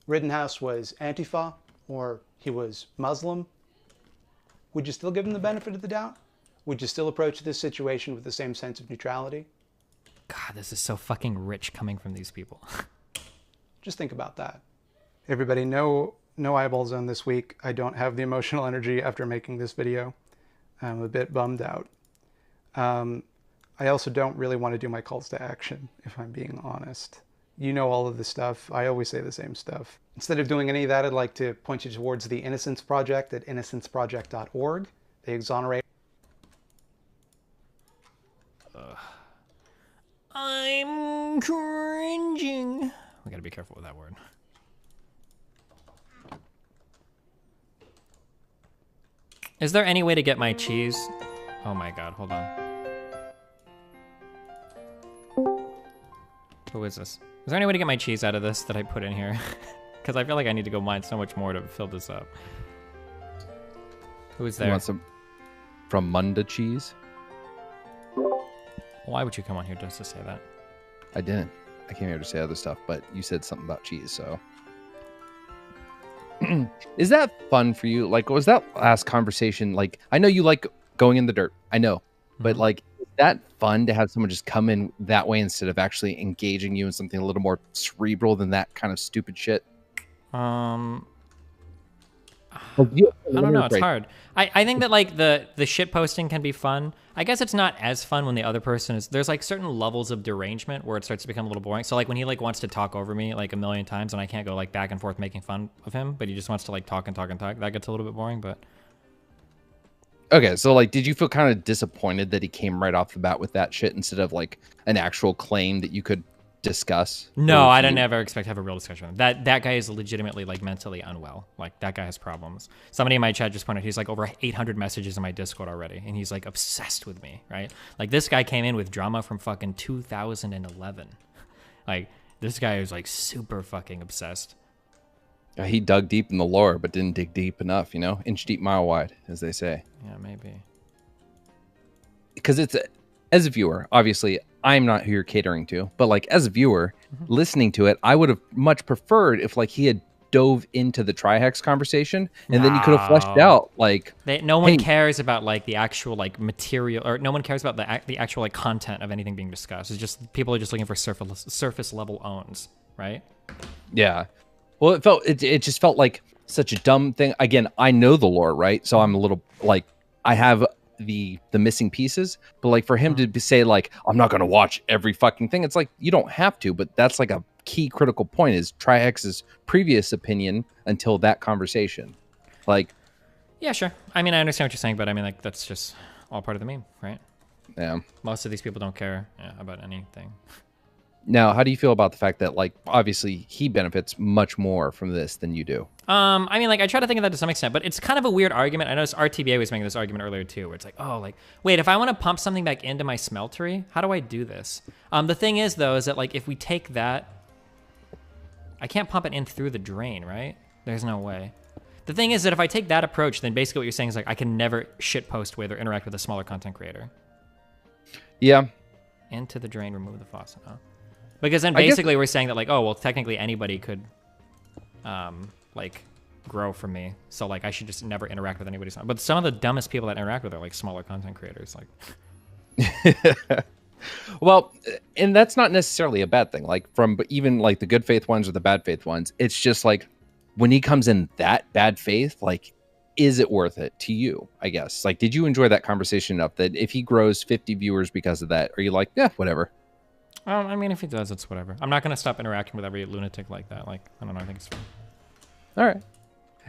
Rittenhouse was Antifa, or he was Muslim, would you still give him the benefit of the doubt? Would you still approach this situation with the same sense of neutrality? God, this is so fucking rich coming from these people. Just think about that. Everybody, no eyeball zone this week. I don't have the emotional energy after making this video. I'm a bit bummed out. I also don't really want to do my calls to action, if I'm being honest. You know all of this stuff. I always say the same stuff. Instead of doing any of that, I'd like to point you towards the Innocence Project at innocenceproject.org. They exonerate. I'm cringing. We gotta be careful with that word. Is there any way to get my cheese? Oh my god, hold on. Who is this? Is there any way to get my cheese out of this that I put in here? Because I feel like I need to go mine so much more to fill this up. Who is there? You want some from Munda cheese? Why would you come on here just to say that? I didn't. I came here to say other stuff, but you said something about cheese, so. Is that fun for you? Like, was that last conversation, like, I know you like going in the dirt. I know. But, like, is that fun to have someone just come in that way instead of actually engaging you in something a little more cerebral than that kind of stupid shit? I don't know. It's hard. I think that like the shit posting can be fun. I guess it's not as fun when the other person is. There's like certain levels of derangement where it starts to become a little boring. So like when he like wants to talk over me like a million times and I can't go like back and forth making fun of him, but he just wants to like talk and talk and talk. That gets a little bit boring. But okay, so like, did you feel kind of disappointed that he came right off the bat with that shit instead of like an actual claim that you could discuss? No, I don't ever expect to have a real discussion with him. That guy is legitimately like mentally unwell. Like that guy has problems. Somebody in my chat just pointed out he's like over 800 messages in my Discord already, and he's like obsessed with me, right? Like this guy came in with drama from fucking 2011. Like this guy is like super fucking obsessed. Yeah, he dug deep in the lore, but didn't dig deep enough, you know? Inch deep, mile wide, as they say. Yeah, maybe. Because it's, as a viewer, obviously, I'm not who you're catering to, but like as a viewer, listening to it, I would have much preferred if like he had dove into the Trihex conversation and then you could have fleshed out like no one cares about like the actual like material, or no one cares about the actual like content of anything being discussed. It's just people are just looking for surface level owns, right? Yeah. Well, it just felt like such a dumb thing. Again, I know the lore, right? So I'm a little like I have the missing pieces. But like for him to say like, I'm not going to watch every fucking thing, it's like you don't have to, but that's like a key critical point is try X's previous opinion until that conversation. Like, yeah, sure. I mean, I understand what you're saying, but I mean, like, that's just all part of the meme, right? Yeah. Most of these people don't care about anything. Now, how do you feel about the fact that, like, obviously he benefits much more from this than you do? I mean, like, I try to think of that to some extent, but it's kind of a weird argument. I noticed RTBA was making this argument earlier, too, where it's like, oh, like, wait, if I want to pump something back into my smeltery, how do I do this? The thing is, though, is that, like, if we take that, I can't pump it in through the drain, right? There's no way. The thing is that if I take that approach, then basically what you're saying is, like, I can never shitpost with or interact with a smaller content creator. Yeah. Into the drain, remove the faucet, huh? Because then basically we're saying that, like, oh, well, technically anybody could, like, grow from me. So, like, I should just never interact with anybody. But some of the dumbest people that interact with are, like, smaller content creators. Like, well, and that's not necessarily a bad thing. Like, from even, like, the good faith ones or the bad faith ones, it's just, like, when he comes in that bad faith, like, is it worth it to you, I guess? Like, did you enjoy that conversation enough that if he grows 50 viewers because of that, are you like, yeah, whatever? I mean, if he does, it's whatever. I'm not going to stop interacting with every lunatic like that. Like, I don't know. I think it's fine. All right.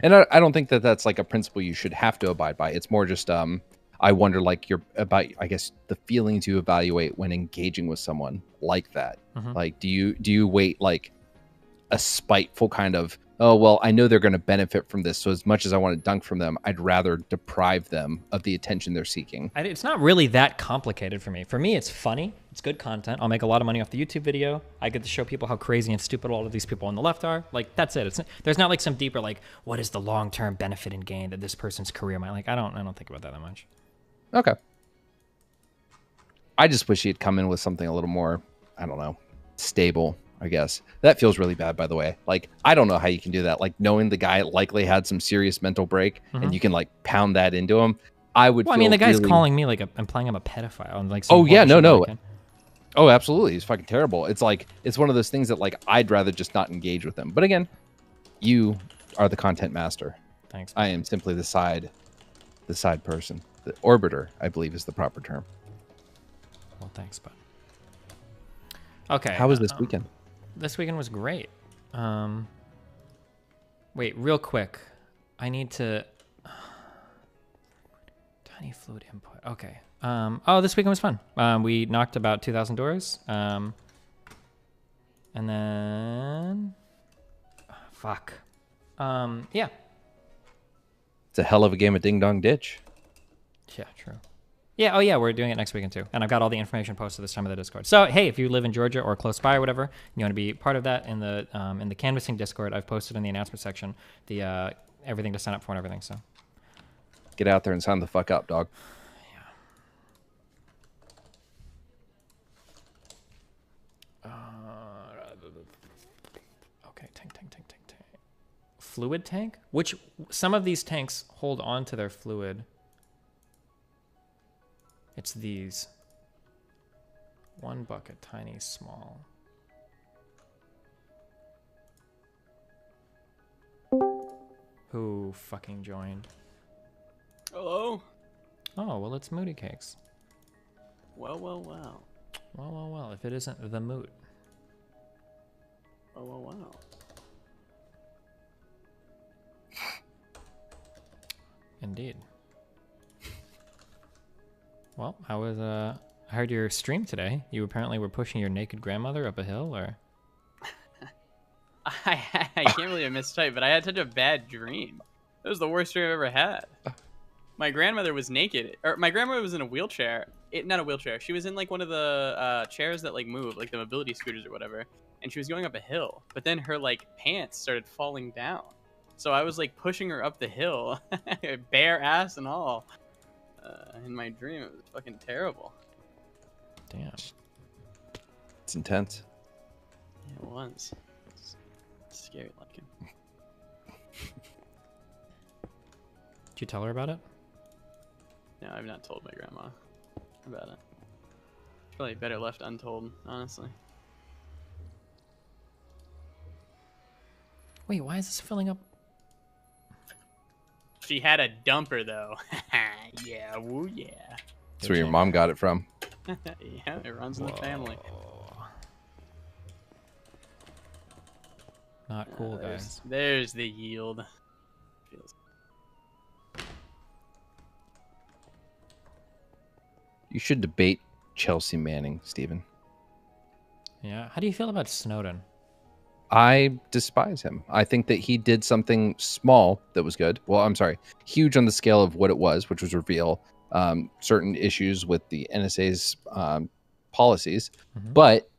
And I don't think that that's like a principle you should have to abide by. It's more just, I wonder, like, about, I guess, the feelings you evaluate when engaging with someone like that. Mhm. Like, do you wait, like, a spiteful kind of, oh, well, I know they're going to benefit from this, so as much as I want to dunk from them, I'd rather deprive them of the attention they're seeking. It's not really that complicated for me. For me, it's funny. It's good content. I'll make a lot of money off the YouTube video. I get to show people how crazy and stupid all of these people on the left are. Like, that's it. There's not like some deeper, like, what is the long-term benefit and gain that this person's career might, like, I don't think about that much. Okay. I just wish he'd come in with something a little more, I don't know, stable, I guess. That feels really bad, by the way. Like, I don't know how you can do that. Like, knowing the guy likely had some serious mental break and you can, like, pound that into him. I would Well, I mean, the guy's calling me, like, I'm playing him a pedophile. And, like, oh, yeah, no. Oh, absolutely. He's fucking terrible. It's like, it's one of those things that, like, I'd rather just not engage with him. But again, you are the content master. Thanks. I am simply the side person. The orbiter, I believe, is the proper term. Well, thanks, bud. Okay. How was this weekend? This weekend was great. Wait, real quick. I need to... Tiny fluid input. Okay. Oh, this weekend was fun. We knocked about 2,000 doors. And then... fuck. Yeah. It's a hell of a game of Ding Dong Ditch. Yeah, true. Yeah, oh yeah, we're doing it next weekend too. And I've got all the information posted this time in the Discord. So, hey, if you live in Georgia or close by or whatever, and you want to be part of that in the canvassing Discord, I've posted in the announcement section the everything to sign up for and everything, so. Get out there and sign the fuck up, dog. Yeah. Okay, tank. Fluid tank? Which, some of these tanks hold on to their fluid. It's these. One bucket, tiny, small. Who fucking joined? Hello? Oh, well, it's Moody Cakes. Well. Well, if it isn't the moot. Wow. Indeed. Well, how was, I heard your stream today. You apparently were pushing your naked grandmother up a hill, or? I can't believe I mistyped, but I had such a bad dream. It was the worst dream I've ever had. My grandmother was naked, or my grandmother was in a wheelchair. Not a wheelchair. She was in like one of the chairs that like move, like the mobility scooters or whatever. And she was going up a hill, but then her like pants started falling down. So I was like pushing her up the hill, bare ass and all. In my dream, it was fucking terrible. Damn. It's intense. Yeah, it was. It's scary looking. Did you tell her about it? No, I've not told my grandma about it. It's probably better left untold, honestly. Wait, why is this filling up? She had a dumper though. Yeah, woo yeah. That's where your mom got it from. Yeah, it runs in the family. Not cool, guys. There's the yield. You should debate Chelsea Manning, Stephen. Yeah. How do you feel about Snowden? I despise him. I think that he did something small that was good. Well, I'm sorry, huge on the scale of what it was, which was reveal certain issues with the NSA's policies. But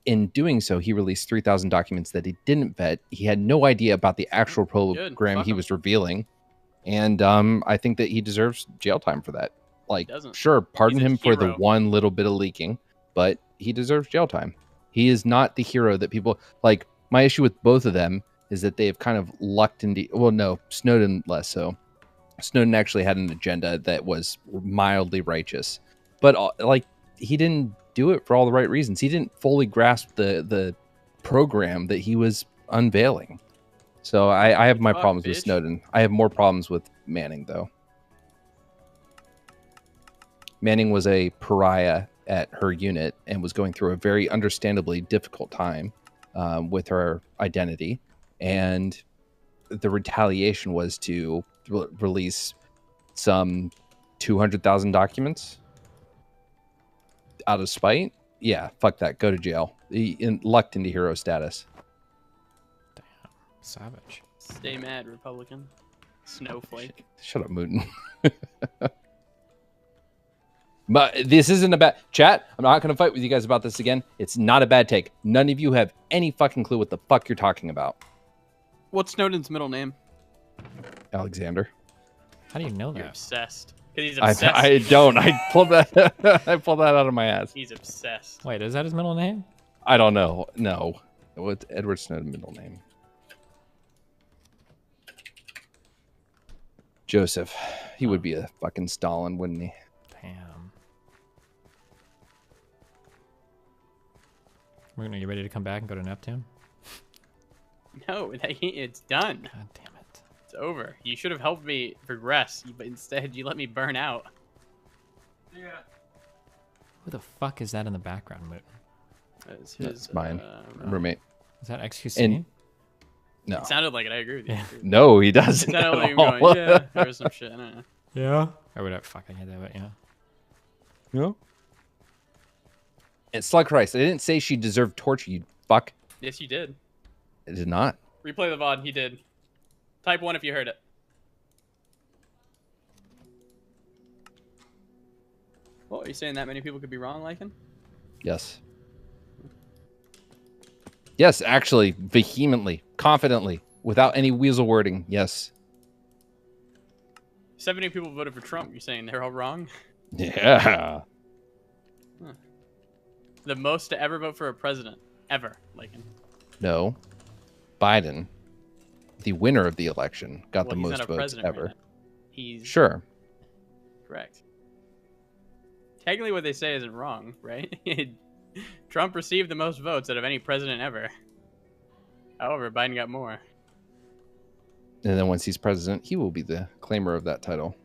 in doing so, he released 3,000 documents that he didn't vet. He had no idea about the actual program he was revealing. And I think that he deserves jail time for that. Like, sure, pardon him for the one little bit of leaking, but he deserves jail time. He is not the hero that people like. My issue with both of them is that they have kind of lucked into, well, no, Snowden less so. Snowden actually had an agenda that was mildly righteous, but like he didn't do it for all the right reasons. He didn't fully grasp the program that he was unveiling. So I have my problems with Snowden. I have more problems with Manning, though. Manning was a pariah at her unit and was going through a very understandably difficult time with her identity. And the retaliation was to release some 200,000 documents out of spite. Yeah, fuck that. Go to jail. He lucked into hero status. Damn. Savage. Stay mad, Republican. Snowflake. Shut up, Mooten. But this isn't a bad chat. I'm not going to fight with you guys about this again. It's not a bad take. None of you have any fucking clue what the fuck you're talking about. What's Snowden's middle name? Alexander. How do you know that? You're obsessed. Because he's obsessed. I don't. I pulled that. I pulled that out of my ass. He's obsessed. Wait, is that his middle name? I don't know. No. What's Edward Snowden's middle name? Joseph. He would be a fucking Stalin, wouldn't he? Damn. We're gonna get ready to come back and go to Neptune? No, it's done. God damn it. It's over. You should have helped me progress, but instead you let me burn out. Yeah. Who the fuck is that in the background, Moot? That's mine. Roommate. Is that XQC? No. It sounded like it. I agree with you. No, he doesn't. It sounded like him going, yeah, or some shit. I don't know. Yeah. Or whatever. Fuck, I had that, but yeah. No. And Slug Christ, I didn't say she deserved torture, you fuck. Yes, you did. I did not. Replay the VOD. He did. Type 1 if you heard it. Well, are you saying that many people could be wrong, Lycan? Yes. Yes, actually, vehemently, confidently, without any weasel wording, yes. 70 people voted for Trump. You're saying they're all wrong? Yeah. Huh. The most to ever vote for a president. Ever, Lycan. No. Biden, the winner of the election, got the he's most not a votes president ever. right now. He's Sure. correct. Technically what they say isn't wrong, right? Trump received the most votes out of any president ever. However, Biden got more. And then once he's president, he will be the claimer of that title.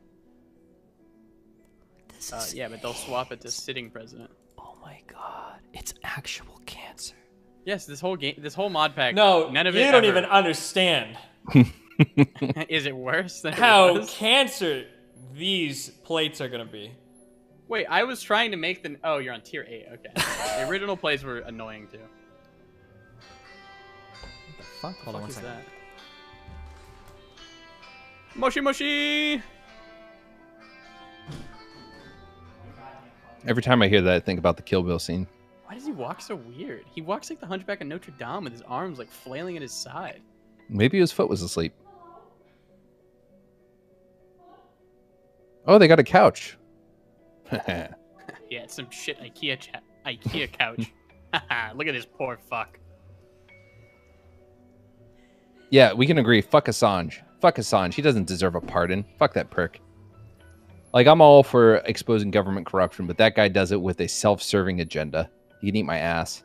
Yeah, but they'll swap it to sitting president. Oh my god. It's actual cancer. Yes, this whole game, this whole mod pack. No, none of you it don't ever- even understand Is it worse than how it was? cancer these plates are gonna be. Wait, I was trying to make the. Oh, you're on tier 8. Okay. The original plays were annoying too. What the fuck? Hold on one What is second. that? Moshi Moshi! Every time I hear that, I think about the Kill Bill scene. Why does he walk so weird? He walks like the Hunchback of Notre Dame with his arms like flailing at his side. Maybe his foot was asleep. Oh, they got a couch. Yeah, it's some shit IKEA couch. Look at this poor fuck. Yeah, we can agree. Fuck Assange. Fuck Assange. He doesn't deserve a pardon. Fuck that prick. Like, I'm all for exposing government corruption, but that guy does it with a self-serving agenda. You can eat my ass.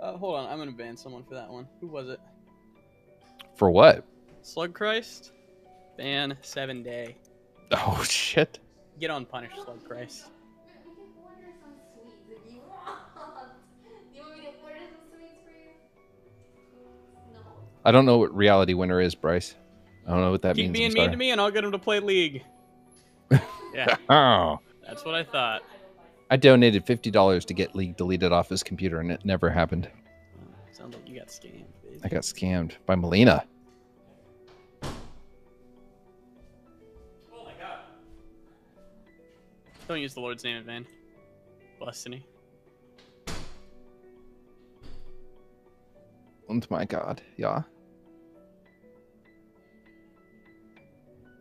Hold on, I'm gonna ban someone for that one. Who was it? For what? Slug Christ? Ban 7-day. Oh shit. Get on punish, Slug Christ. I don't know what reality winner is, Bryce. I don't know what that Keep means. being mean to me and I'll get him to play League. Yeah. Oh. That's what I thought. I donated $50 to get League deleted off his computer, and it never happened. Sounds like you got scammed, baby. I got scammed by Melina. Oh my god. Don't use the Lord's name in vain. Destiny. Oh my god, yeah.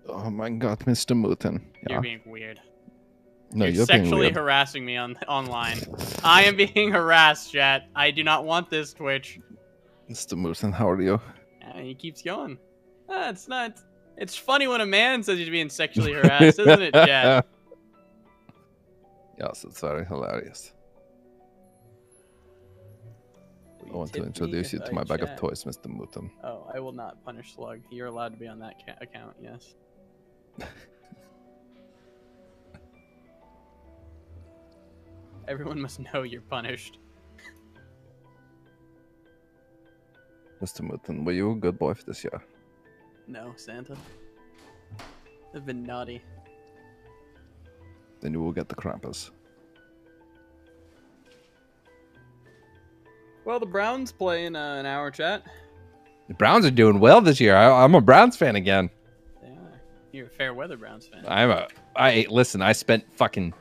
Oh my god, Mr. Mutin. Yeah. You're being weird. No, you're being sexually weird. harassing me online. I am being harassed, chat. I do not want this, Twitch. Mr. Mutin, how are you? And he keeps going. It's not. It's funny when a man says he's being sexually harassed, isn't it, chat? Yes, it's very hilarious. I want to introduce you to my bag of toys, Mr. Mutin. Oh, I will not punish Slug. You're allowed to be on that account, yes. Everyone must know you're punished. Mr. Mutin, were you a good boy for this year? No, Santa. I've been naughty. Then you will get the Krampus. Well, the Browns play in an hour, chat. The Browns are doing well this year. I'm a Browns fan again. They are. You're a fair weather Browns fan. Listen, I spent fucking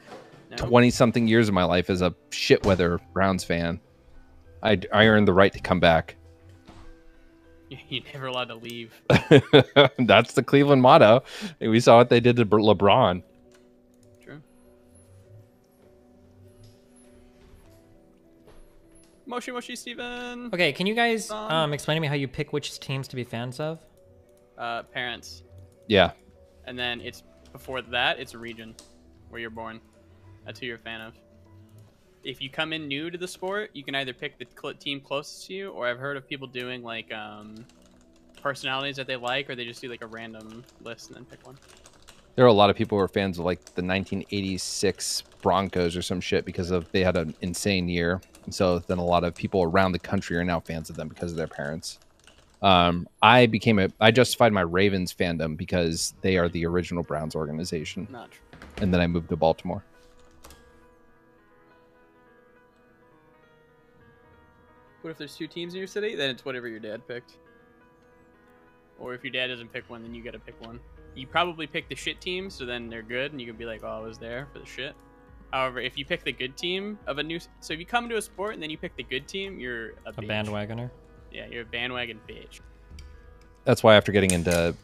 20-something years of my life as a shit weather Browns fan. I earned the right to come back. You're never allowed to leave. That's the Cleveland motto. We saw what they did to LeBron. True. Moshi Moshi Steven. Okay, can you guys explain to me how you pick which teams to be fans of? Parents. Yeah. And then it's before that, it's a region where you're born. That's who you're a fan of. If you come in new to the sport, you can either pick the team closest to you, or I've heard of people doing like personalities that they like, or they just do like a random list and then pick one. There are a lot of people who are fans of like the 1986 Broncos or some shit because they had an insane year. And so then a lot of people around the country are now fans of them because of their parents. I justified my Ravens fandom because they are the original Browns organization. Not true. And then I moved to Baltimore. What if there's two teams in your city? Then it's whatever your dad picked. Or if your dad doesn't pick one, then you gotta pick one. You probably pick the shit team, so then they're good, and you can be like, oh, I was there for the shit. However, if you pick the good team of a new... So if you come to a sport and then you pick the good team, you're a bitch. Bandwagoner? Yeah, you're a bandwagon bitch. That's why after getting into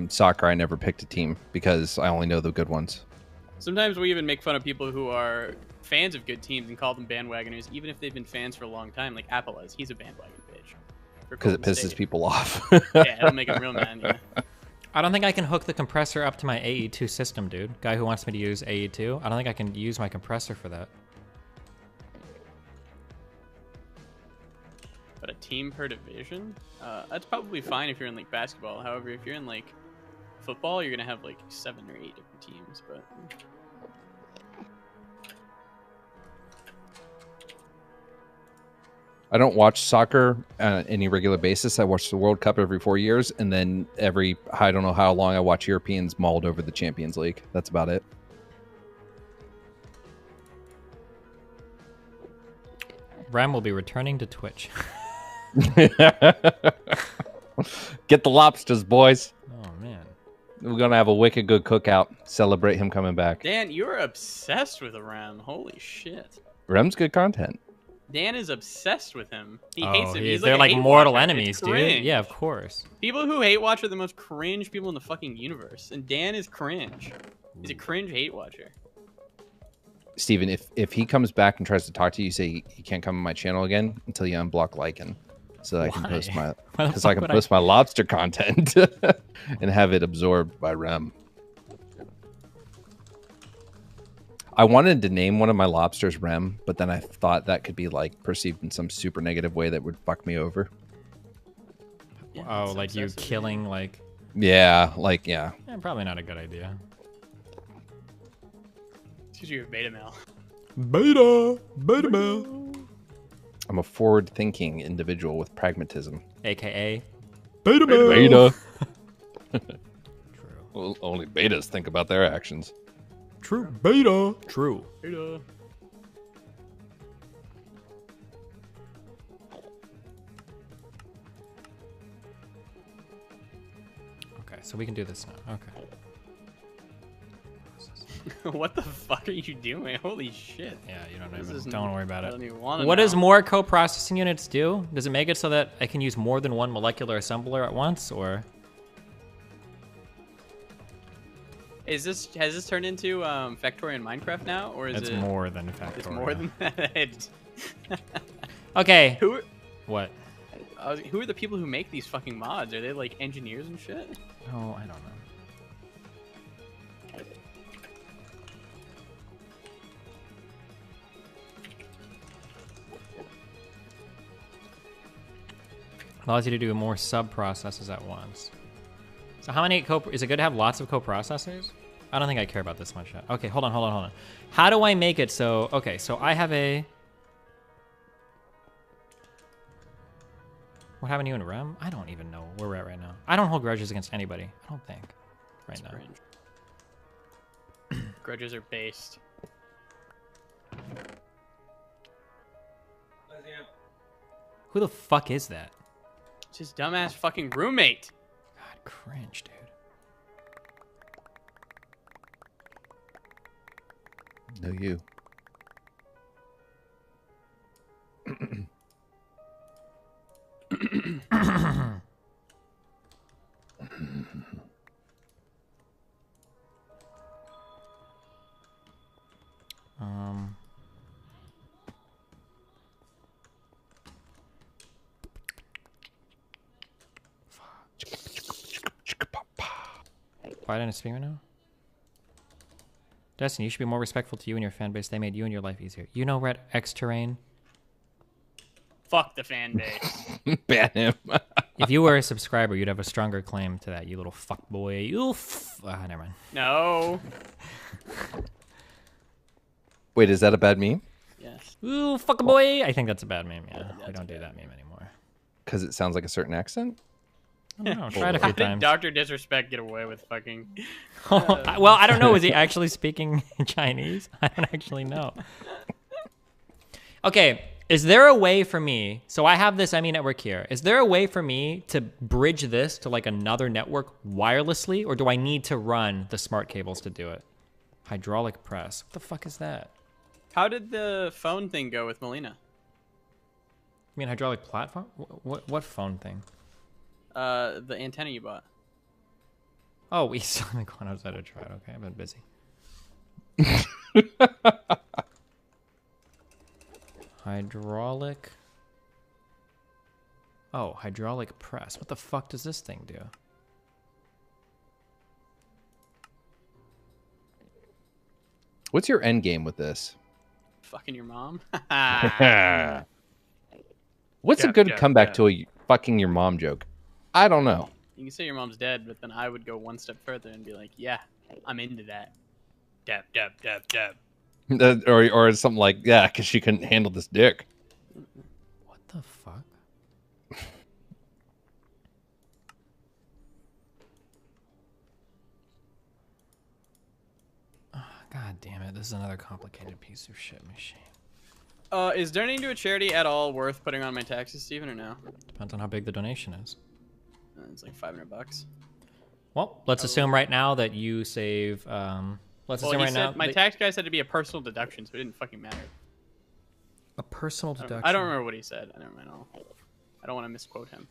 soccer, I never picked a team because I only know the good ones. Sometimes we even make fun of people who are fans of good teams and call them bandwagoners, even if they've been fans for a long time. Like Appelas, he's a bandwagon bitch. Because it pisses people off. Yeah, it'll make him real mad, yeah. I don't think I can hook the compressor up to my AE2 system, dude. Guy who wants me to use AE2, I don't think I can use my compressor for that. But a team per division? That's probably fine if you're in like basketball. However, if you're in like football, you're gonna have like 7 or 8 different teams, but... I don't watch soccer on any regular basis. I watch the World Cup every 4 years, and then I don't know how long I watch Europeans mauled over the Champions League. That's about it. Ram will be returning to Twitch. Get the lobsters, boys. Oh, man. We're going to have a wicked good cookout. Celebrate him coming back. Dan, you're obsessed with Rem. Holy shit. Rem's good content. Dan is obsessed with him. He hates him. They're like mortal watcher. enemies, dude. Yeah, of course. People who hate watch are the most cringe people in the fucking universe. And Dan is cringe. He's a cringe hate watcher. Steven, if he comes back and tries to talk to you, say he can't come on my channel again until you unblock Lycan. So that I can post my lobster content and have it absorbed by Rem. I wanted to name one of my lobsters Rem, but then I thought that could be like perceived in some super negative way that would fuck me over. Oh, like you killing like. Yeah, like yeah. Probably not a good idea. Because you're a beta male. Beta male. I'm a forward-thinking individual with pragmatism. AKA beta male. Beta. True. Well, only betas think about their actions. True. Beta. True. Beta. Okay, so we can do this now. Okay. What the fuck are you doing? Holy shit. Yeah, you don't worry about I don't it. even wanna What know. does more co-processing units do? Does it make it so that I can use more than one molecular assembler at once, or? Has this turned into Factorial Minecraft now, or is It's it more than Factorial. It's more than that. Okay. Who are, What? who are the people who make these fucking mods? Are they like engineers and shit? Oh, I don't know. Allows you to do more sub-processes at once. So how many is it good to have lots of co-processors? I don't think I care about this much yet. Okay, hold on. How do I make it so... Okay, so I have a... What happened to you in REM? I don't even know where we're at right now. I don't hold grudges against anybody. I don't think. Right now. Grudges are based. Who the fuck is that? It's his dumbass fucking roommate. God, cringe, dude. No, you. Why didn't I speak right now? Destiny, you should be more respectful to you and your fan base. They made you and your life easier. You know, Red X Terrain. Fuck the fan base. Ban him. If you were a subscriber, you'd have a stronger claim to that. You little fuck boy. You. Never mind. No. Wait, is that a bad meme? Yes. Ooh, fuck boy. I think that's a bad meme. Yeah, we don't do that meme anymore. Because it sounds like a certain accent. I don't know. Try it a How few did times. Dr. Disrespect get away with fucking... Well, I don't know. Is he actually speaking Chinese? I don't actually know. Okay, is there a way for me... So I have this ME network here. Is there a way for me to bridge this to like another network wirelessly? Or do I need to run the smart cables to do it? Hydraulic press. What the fuck is that? How did the phone thing go with Molina? You mean hydraulic platform? What phone thing? The antenna you bought. Oh, we still haven't gone outside to try it. Okay, I've been busy. Hydraulic. Oh, hydraulic press. What the fuck does this thing do? What's your end game with this? Fucking your mom? What's a good comeback to a fucking your mom joke? I don't know. You can say your mom's dead, but then I would go one step further and be like, yeah, I'm into that. Dab, dab, dab, dab. Or something like, yeah, because she couldn't handle this dick. What the fuck? Oh, God damn it. This is another complicated piece of shit machine. Is donating to a charity at all worth putting on my taxes, Steven, or no? Depends on how big the donation is. It's like $500. Well, let's assume right now that you save. Let's assume right now. My tax guy said to be a personal deduction, so it didn't fucking matter. A personal deduction. I don't remember what he said. I don't want to misquote him.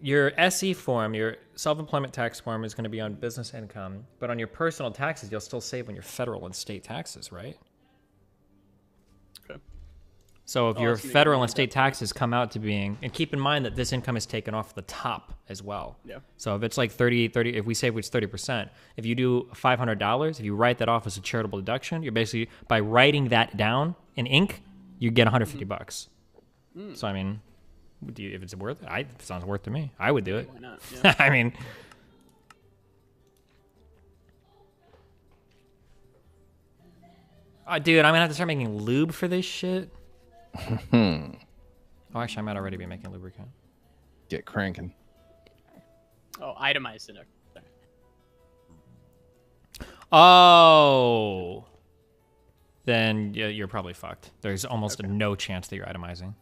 Your SE form, your self-employment tax form, is going to be on business income, but on your personal taxes, you'll still save on your federal and state taxes, right? Okay. So if Oh, your it's gonna federal be and state taxes come out to being, and keep in mind that this income is taken off the top as well. Yeah. So if it's like 30, if we say it's 30%, if you do $500, if you write that off as a charitable deduction, you're basically, by writing that down in ink, you get 150 bucks. So I mean, if it's worth it, it sounds worth to me. I would do it. Why not? Yeah. I mean, dude, I'm gonna have to start making lube for this shit. Oh, actually, I might already be making lubricant. Get cranking. Oh, itemized it. Oh, then you're probably fucked. There's almost no chance that you're itemizing.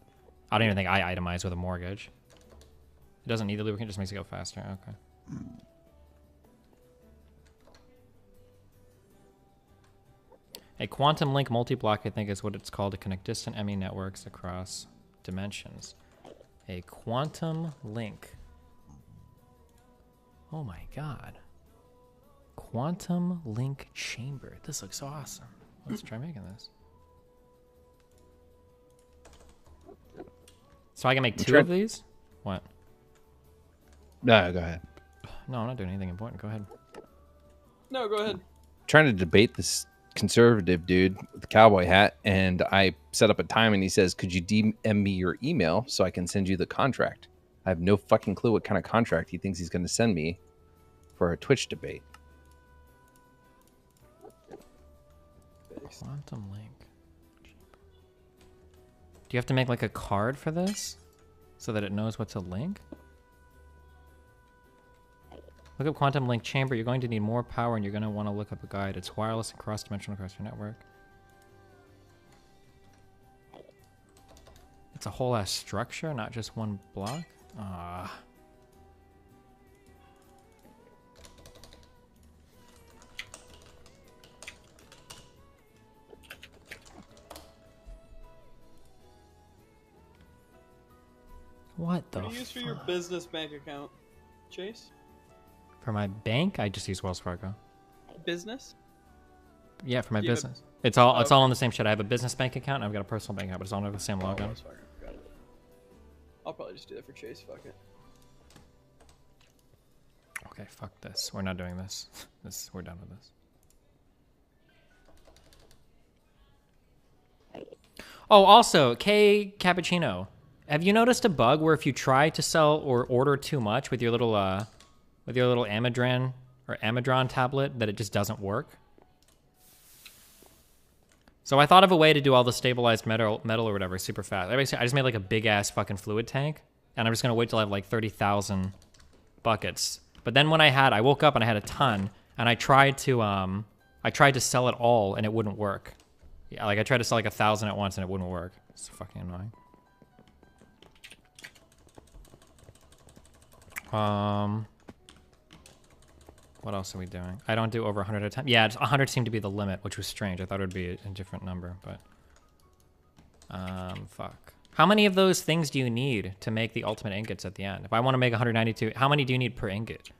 I don't even think I itemize with a mortgage. It doesn't need the lubricant, it just makes it go faster. Okay. A quantum link multi-block, I think, is what it's called to connect distant ME networks across dimensions. A quantum link. Oh my god. Quantum link chamber. This looks awesome. Let's try making this. So I can make two of these? What? No, go ahead. No, I'm not doing anything important. Go ahead. No, go ahead. Trying to debate this conservative dude with the cowboy hat, and I set up a time, and he says, "Could you DM me your email so I can send you the contract?" I have no fucking clue what kind of contract he thinks he's going to send me for a Twitch debate. Quantum link. Do you have to make like a card for this so that it knows what to link? Look up quantum link chamber. You're going to need more power, and you're going to want to look up a guide. It's wireless and cross-dimensional across your network. It's a whole ass structure, not just one block. Ah. What the What do you use for your business bank account, Chase? For my bank, I just use Wells Fargo. Business? Yeah, for my You have a- business. It's all on the same shit. I have a business bank account and I've got a personal bank account, but it's all under the same logo. Wells Fargo. Got it. I'll probably just do that for Chase. Fuck it. Okay, fuck this. We're not doing this. We're done with this. Oh, also, K Cappuccino. Have you noticed a bug where if you try to sell or order too much with your little Amadron tablet that it just doesn't work? So I thought of a way to do all the stabilized metal or whatever super fast. I just made like a big ass fucking fluid tank, and I'm just gonna wait till I have like 30,000 buckets. But then when I woke up and I had a ton, and I tried to sell it all and it wouldn't work. Yeah, like I tried to sell like 1,000 at once and it wouldn't work. It's fucking annoying. What else are we doing? I don't do over 100 at a time. Yeah, 100 seemed to be the limit, which was strange. I thought it would be a different number, but fuck. How many of those things do you need to make the ultimate ingots at the end? If I want to make 192, how many do you need per ingot?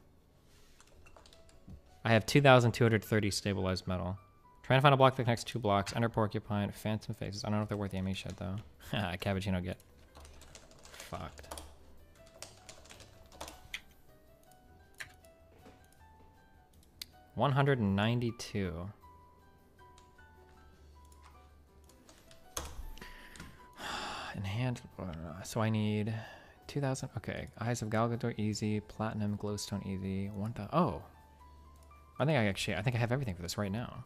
I have 2,230 stabilized metal. Trying to find a block that connects two blocks. Ender Porcupine, Phantom Faces. I don't know if they're worth the ME shit though. Cappuccino get fucked. $192. Enhanced. So I need 2,000. Okay. Eyes of Galgador easy. Platinum glowstone easy. 1,000. Oh. I think I have everything for this right now.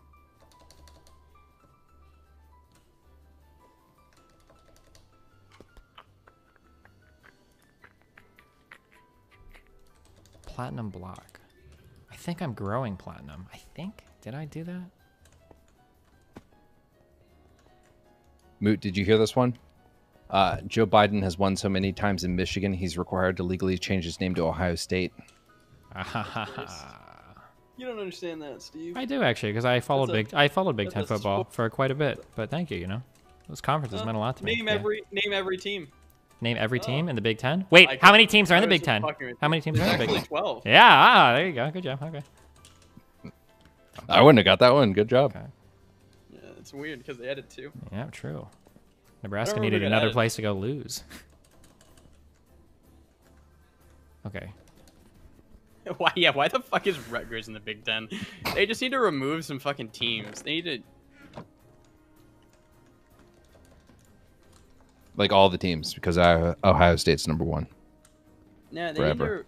Platinum block. I think I'm growing platinum. I think. Did I do that? Moot, did you hear this one? Joe Biden has won so many times in Michigan, he's required to legally change his name to Ohio State. You don't understand that, Steve. I do actually, because I followed Big Ten football for quite a bit. But thank you. You know, those conferences meant a lot to me. Name every team. Name every team in the Big Ten. Wait, how many teams are in the Big Ten? How many teams are in the Big Ten? 12. Yeah, there you go. Good job. Okay. I wouldn't have got that one. Good job. Okay. Yeah, it's weird because they added two. Yeah, true. Nebraska Whatever, needed we're another good at it. place to go lose. Okay. Why? Yeah. Why the fuck is Rutgers in the Big Ten? They just need to remove some fucking teams. They need to. Like all the teams, because Ohio State's number 1. Nah, they Forever. need to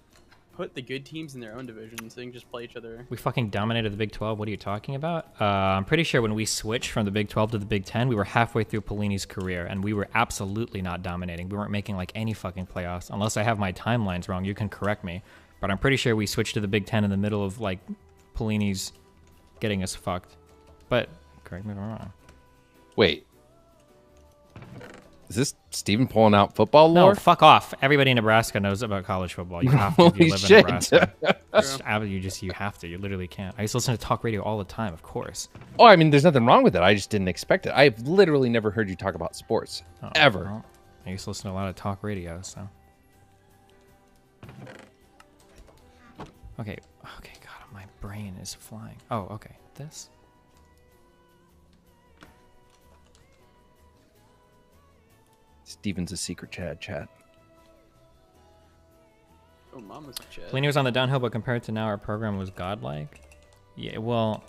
put the good teams in their own division so they can just play each other. We fucking dominated the Big 12. What are you talking about? I'm pretty sure when we switched from the Big 12 to the Big 10, we were halfway through Pelini's career, and we were absolutely not dominating. We weren't making like any fucking playoffs. Unless I have my timelines wrong, you can correct me. But I'm pretty sure we switched to the Big 10 in the middle of like Pelini's getting us fucked. But correct me if I'm wrong. Wait. Is this Steven pulling out football lore? No, fuck off. Everybody in Nebraska knows about college football. You have to if you Holy live in shit. Nebraska. You have to. You literally can't. I used to listen to talk radio all the time, of course. Oh, I mean, there's nothing wrong with it. I just didn't expect it. I've literally never heard you talk about sports. Ever. Well, I used to listen to a lot of talk radio, so. Okay. Okay, God, my brain is flying. Oh, okay. This. Steven's a secret chat. Oh, Mama's a chat. Pelini was on the downhill, but compared to now, our program was godlike. Yeah, well,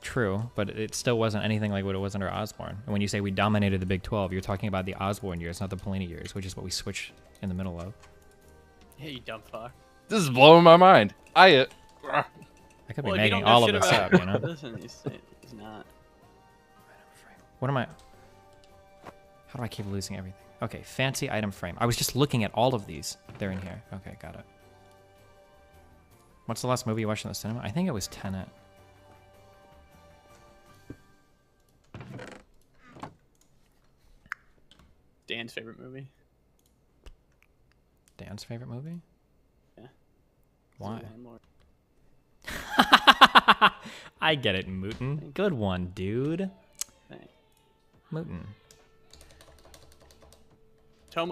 true, but it still wasn't anything like what it was under Osborne. And when you say we dominated the Big 12, you're talking about the Osborne years, not the Pelini years, which is what we switched in the middle of. Yeah, you dumb fuck. This is blowing my mind. I could be making all of this up, you know? Listen, he's not. What am I... How do I keep losing everything? Okay, fancy item frame. I was just looking at all of these. They're in here. Okay, got it. What's the last movie you watched in the cinema? I think it was Tenet. Dan's favorite movie. Dan's favorite movie? Yeah. Why? Landlord. I get it, Mootin. Good one, dude. Thanks. Mootin.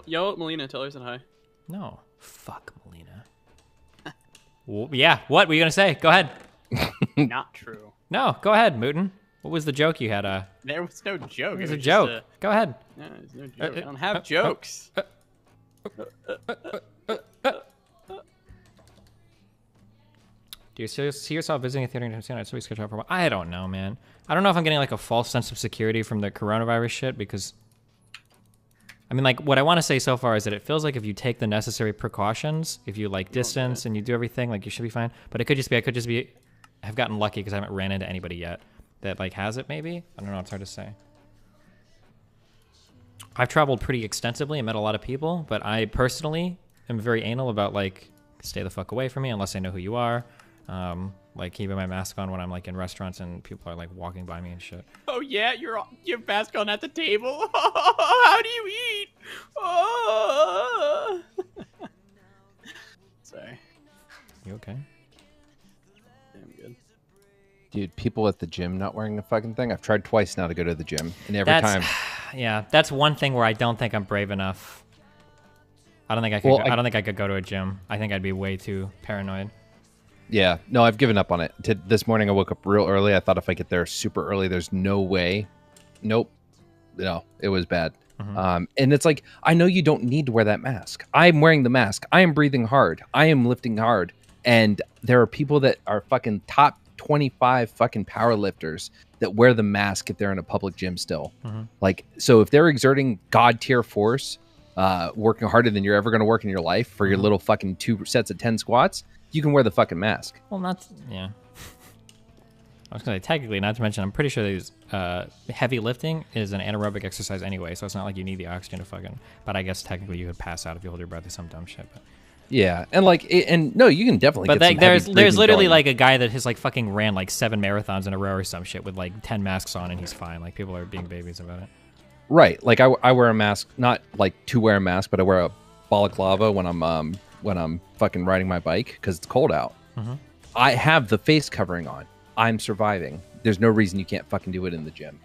Yo, Melina, tell her I said hi. No. Fuck Melina. Well, yeah, what were you going to say? Go ahead. Not true. No, go ahead, Mootin. What was the joke you had? There was no joke. It was a just joke. Go ahead. No, there's no joke. I don't have jokes. Do you see yourself visiting a theater anytime soon? So we schedule out for a while. I don't know, man. I don't know if I'm getting like a false sense of security from the coronavirus shit because, I mean, like what I want to say so far is that it feels like if you take the necessary precautions, if you like distance and you do everything, like you should be fine. But it could just be, I've gotten lucky because I haven't ran into anybody yet that like has it maybe. I don't know. It's hard to say. I've traveled pretty extensively and met a lot of people, but I personally am very anal about like, stay the fuck away from me unless I know who you are. Like keeping my mask on when I'm like in restaurants and people are like walking by me and shit. Oh yeah, you're mask on at the table. How do you eat? Oh. Sorry. You okay? Yeah, I'm good. Dude, people at the gym not wearing the fucking thing. I've tried twice now to go to the gym, and every time. Yeah, that's one thing where I don't think I'm brave enough. I don't think I could. I don't think I could go to a gym. I think I'd be way too paranoid. Yeah, no, I've given up on it. This morning I woke up real early. I thought if I get there super early, there's no way. Nope. No, it was bad. Mm-hmm. And it's like, I know you don't need to wear that mask. I'm wearing the mask. I am breathing hard. I am lifting hard. And there are people that are fucking top 25 fucking power lifters that wear the mask if they're in a public gym still. Mm-hmm. Like, so if they're exerting God tier force, working harder than you're ever going to work in your life for your little fucking 2 sets of 10 squats, you can wear the fucking mask. Well, yeah. I was going to say, technically, not to mention, I'm pretty sure there's heavy lifting is an anaerobic exercise anyway, so it's not like you need the oxygen to fucking, but I guess technically you could pass out if you hold your breath or some dumb shit. But. Yeah, and like, and no, you can definitely but get there's some literally going. like a guy that has like fucking ran like 7 marathons in a row or some shit with like 10 masks on and he's fine. Like people are being babies about it. Right. Like I wear a mask, not like to wear a mask, but I wear a balaclava when I'm fucking riding my bike because it's cold out. Mm-hmm. I have the face covering on. I'm surviving. There's no reason you can't fucking do it in the gym.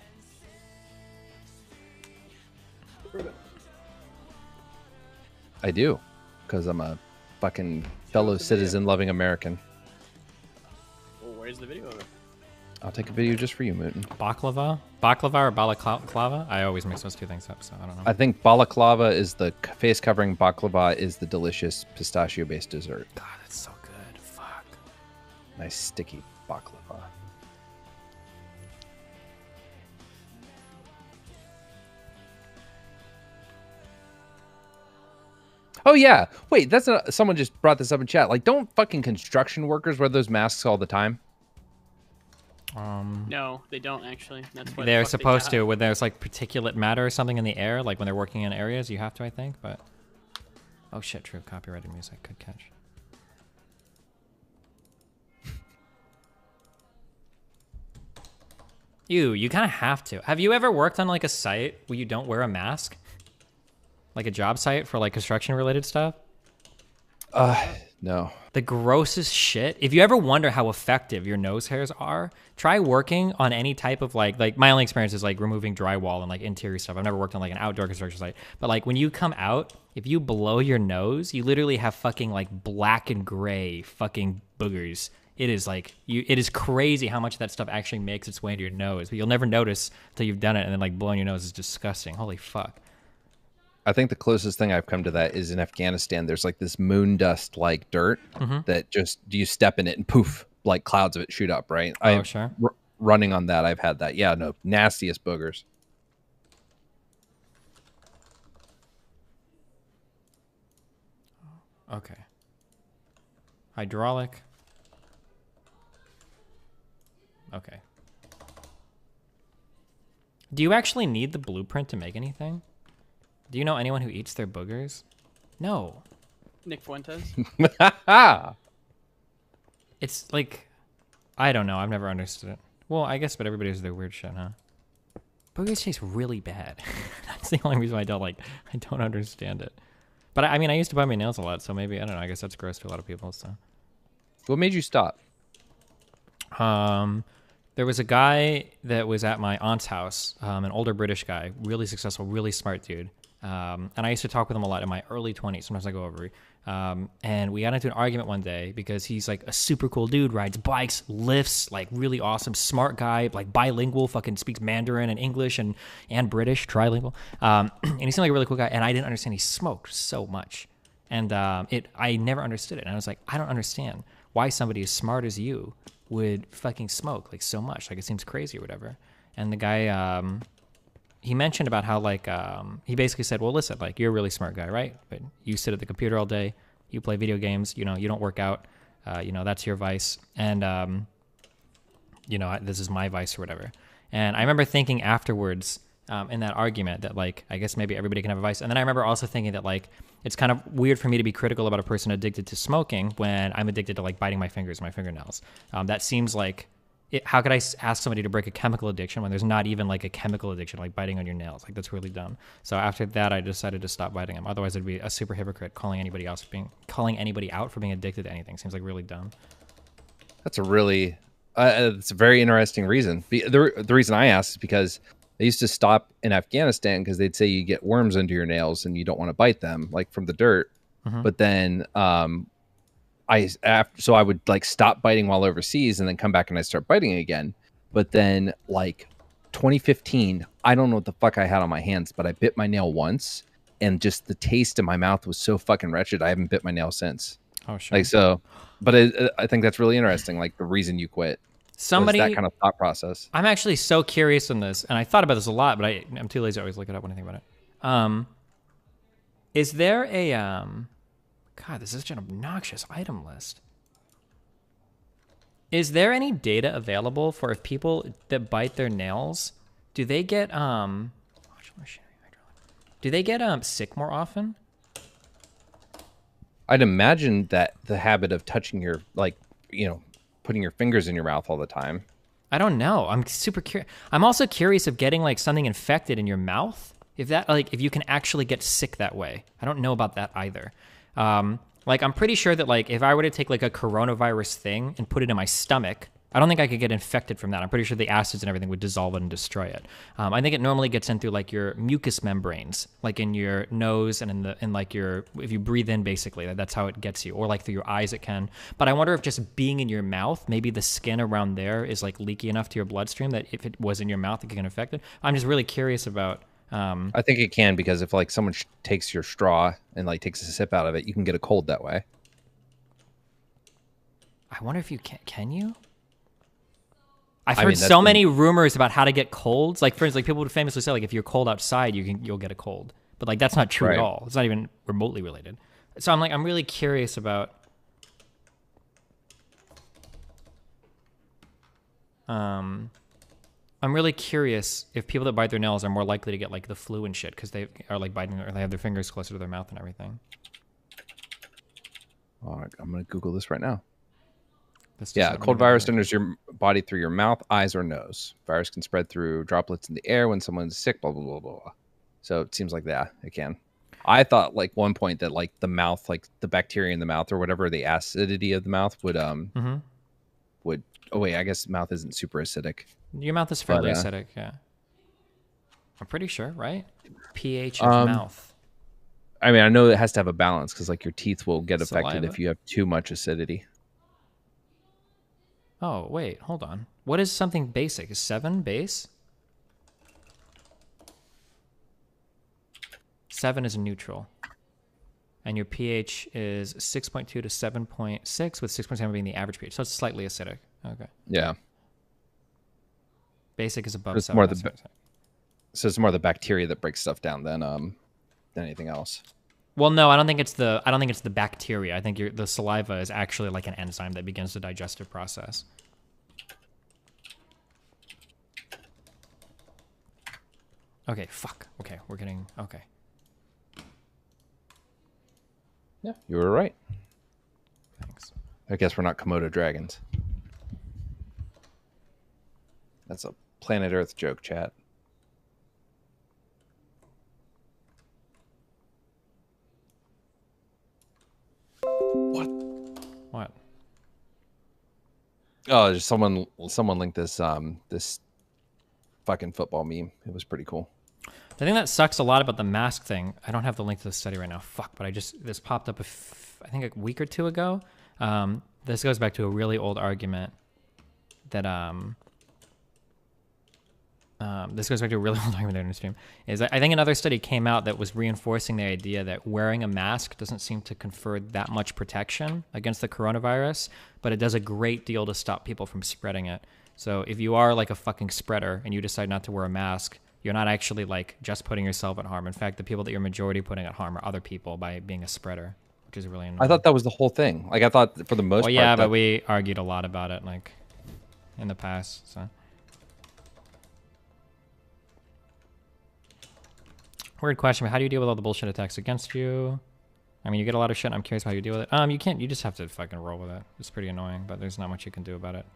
I do, because I'm a fucking fellow citizen loving American. Well, where's the video of it? I'll take a video just for you, Mooten. Baklava? Baklava or balaclava? I always mix those two things up, so I don't know. I think balaclava is the face covering. Baklava is the delicious pistachio-based dessert. God, that's so good. Fuck. Nice sticky baklava. Oh yeah, wait, that's someone just brought this up in chat. Like, don't fucking construction workers wear those masks all the time? No, they don't actually. That's what They're supposed to when there's like particulate matter or something in the air, like when they're working in areas, you have to, I think. But oh shit, true, copyrighted music, good catch. You kind of have to. Have you ever worked on like a site where you don't wear a mask? Like a job site for like construction related stuff? No. The grossest shit. If you ever wonder how effective your nose hairs are, try working on any type of like my only experience is like removing drywall and like interior stuff. I've never worked on like an outdoor construction site. But like when you come out, if you blow your nose, you literally have fucking like black and gray fucking boogers. It is like it is crazy how much that stuff actually makes its way into your nose. But you'll never notice until you've done it, and then like blowing your nose is disgusting. Holy fuck. I think the closest thing I've come to that is in Afghanistan. There's like this moon dust like dirt that just you step in it and poof, like clouds of it shoot up, right? Oh, sure. Running on that, I've had that. Yeah, no, nastiest boogers. Okay. Hydraulic. Okay. Do you actually need the blueprint to make anything? Do you know anyone who eats their boogers? No. Nick Fuentes. It's like, I don't know. I've never understood it. Well, I guess, but everybody has their weird shit, huh? Boogers taste really bad. That's the only reason I don't understand it. But I mean, I used to bite my nails a lot, so maybe, I don't know. I guess that's gross to a lot of people, so. What made you stop? There was a guy that was at my aunt's house, an older British guy, really successful, really smart dude. And I used to talk with him a lot in my early 20s. Sometimes I go over. And we got into an argument one day because he's like a super cool dude, rides bikes, lifts, like really awesome, smart guy, like bilingual, fucking speaks Mandarin and English and British, trilingual. And he seemed like a really cool guy. And I didn't understand he smoked so much. And I never understood it. And I was like, I don't understand why somebody as smart as you would fucking smoke like so much. Like it seems crazy or whatever. And the guy, he mentioned about how like, he basically said, well, listen, like you're a really smart guy, right? But you sit at the computer all day, you play video games, you know, you don't work out, you know, that's your vice. And, you know, this is my vice or whatever. And I remember thinking afterwards, in that argument that like, I guess maybe everybody can have a vice. And then I remember also thinking that like, it's kind of weird for me to be critical about a person addicted to smoking when I'm addicted to like biting my fingers and my fingernails. That seems like, how could I ask somebody to break a chemical addiction when there's not even like a chemical addiction, like biting on your nails? Like that's really dumb. So after that, I decided to stop biting them. Otherwise I'd be a super hypocrite calling anybody out for being addicted to anything. Seems like really dumb. That's a really, it's a very interesting reason. The reason I asked is because they used to stop in Afghanistan because they'd say you get worms under your nails and you don't want to bite them, like from the dirt. But then so I would like stop biting while overseas and then come back and I start biting again. But then like 2015, I don't know what the fuck I had on my hands, but I bit my nail once and just the taste in my mouth was so fucking wretched. I haven't bit my nail since. Oh, sure. Like so, but I think that's really interesting. Like the reason you quit. Somebody, that kind of thought process. I'm actually so curious on this, and I thought about this a lot, but I'm too lazy to always look it up when I think about it. Is there a God, this is such an obnoxious item list. Is there any data available for if people that bite their nails, do they get sick more often? I'd imagine that the habit of touching your, like, you know, putting your fingers in your mouth all the time. I don't know. I'm super curious. I'm also curious of getting like something infected in your mouth. If that, like, if you can actually get sick that way. I don't know about that either. Like, I'm pretty sure that like if I were to take like a coronavirus thing and put it in my stomach, I don't think I could get infected from that. I'm pretty sure the acids and everything would dissolve it and destroy it. I think it normally gets in through like your mucous membranes, like in your nose and in like your, if you breathe in, basically, that's how it gets you, or like through your eyes it can. But I wonder if just being in your mouth, maybe the skin around there is like leaky enough to your bloodstream that if it was in your mouth, it can infect it. I'm just really curious about. I think it can, because if like someone takes your straw and like takes a sip out of it, you can get a cold that way. I wonder if you can you? I've heard so many rumors about how to get colds. Like, for instance, like people would famously say, like, if you're cold outside, you'll get a cold. But like, that's not true at all. It's not even remotely related. So I'm really curious about. I'm really curious if people that bite their nails are more likely to get like the flu and shit because they are like biting or they have their fingers closer to their mouth and everything. All right, I'm gonna Google this right now. This Yeah, cold virus enters your body through your mouth, eyes, or nose. Virus can spread through droplets in the air when someone's sick, blah, blah, blah, blah. So it seems like that, it can. I thought like one point that like the mouth, like the bacteria in the mouth or whatever, the acidity of the mouth would, oh wait, I guess mouth isn't super acidic. Your mouth is fairly acidic, yeah. I'm pretty sure, right? pH of mouth. I mean, I know it has to have a balance because like your teeth will get affected Saliva. if you have too much acidity. Oh, wait, hold on. What is something basic? Is 7 base? 7 is neutral. And your pH is 6.2 to 7.6, with 6.7 being the average pH. So it's slightly acidic. Okay. Yeah. Basic is above It's 7. more so it's more the bacteria that breaks stuff down than anything else. Well, no, I don't think it's the bacteria. I think the saliva is actually like an enzyme that begins the digestive process. Okay, fuck. Okay, we're getting okay. Yeah, you were right. Thanks. I guess we're not Komodo dragons. That's a planet Earth joke, chat. What? Oh, just someone linked this this fucking football meme. It was pretty cool. The thing that sucks a lot about the mask thing, I don't have the link to the study right now. Fuck, but this popped up I think a week or two ago. This goes back to a really old argument that this goes back to a really old argument in the stream. Is I think another study came out that was reinforcing the idea that wearing a mask doesn't seem to confer that much protection against the coronavirus, but it does a great deal to stop people from spreading it. So if you are like a fucking spreader and you decide not to wear a mask, you're not actually like just putting yourself at harm. In fact, the people that you're majority putting at harm are other people by being a spreader, which is really annoying. I thought that was the whole thing. Like I thought for the most part. Yeah, but we argued a lot about it like in the past. So weird question, but how do you deal with all the bullshit attacks against you? I mean, you get a lot of shit. I'm curious how you deal with it. You can't. You just have to fucking roll with it. It's pretty annoying, but there's not much you can do about it.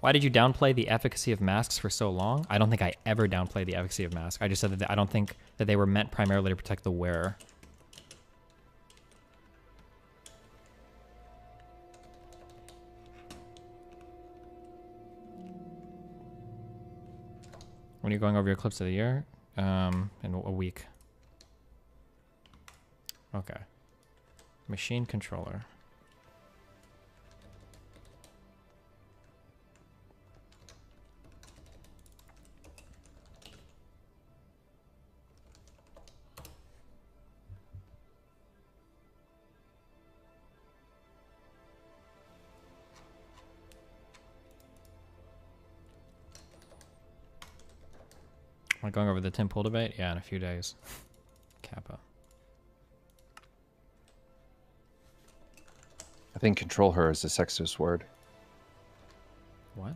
Why did you downplay the efficacy of masks for so long? I don't think I ever downplayed the efficacy of masks. I just said that I don't think that they were meant primarily to protect the wearer. When are you going over your clips of the year? In a week. Okay. Machine controller. Am I going over the Tim Pool debate? Yeah, in a few days. Kappa. I think control her is a sexist word. What?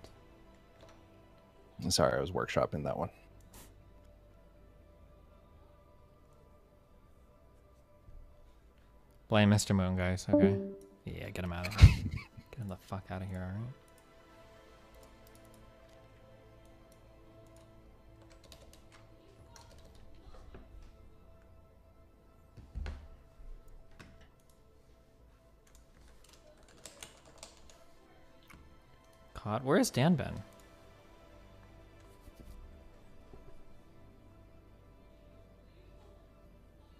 I'm sorry, I was workshopping that one. Blame Mr. Moon, guys. Okay. Yeah, get him out of here. Get him the fuck out of here, alright? Hot. Where has Dan been?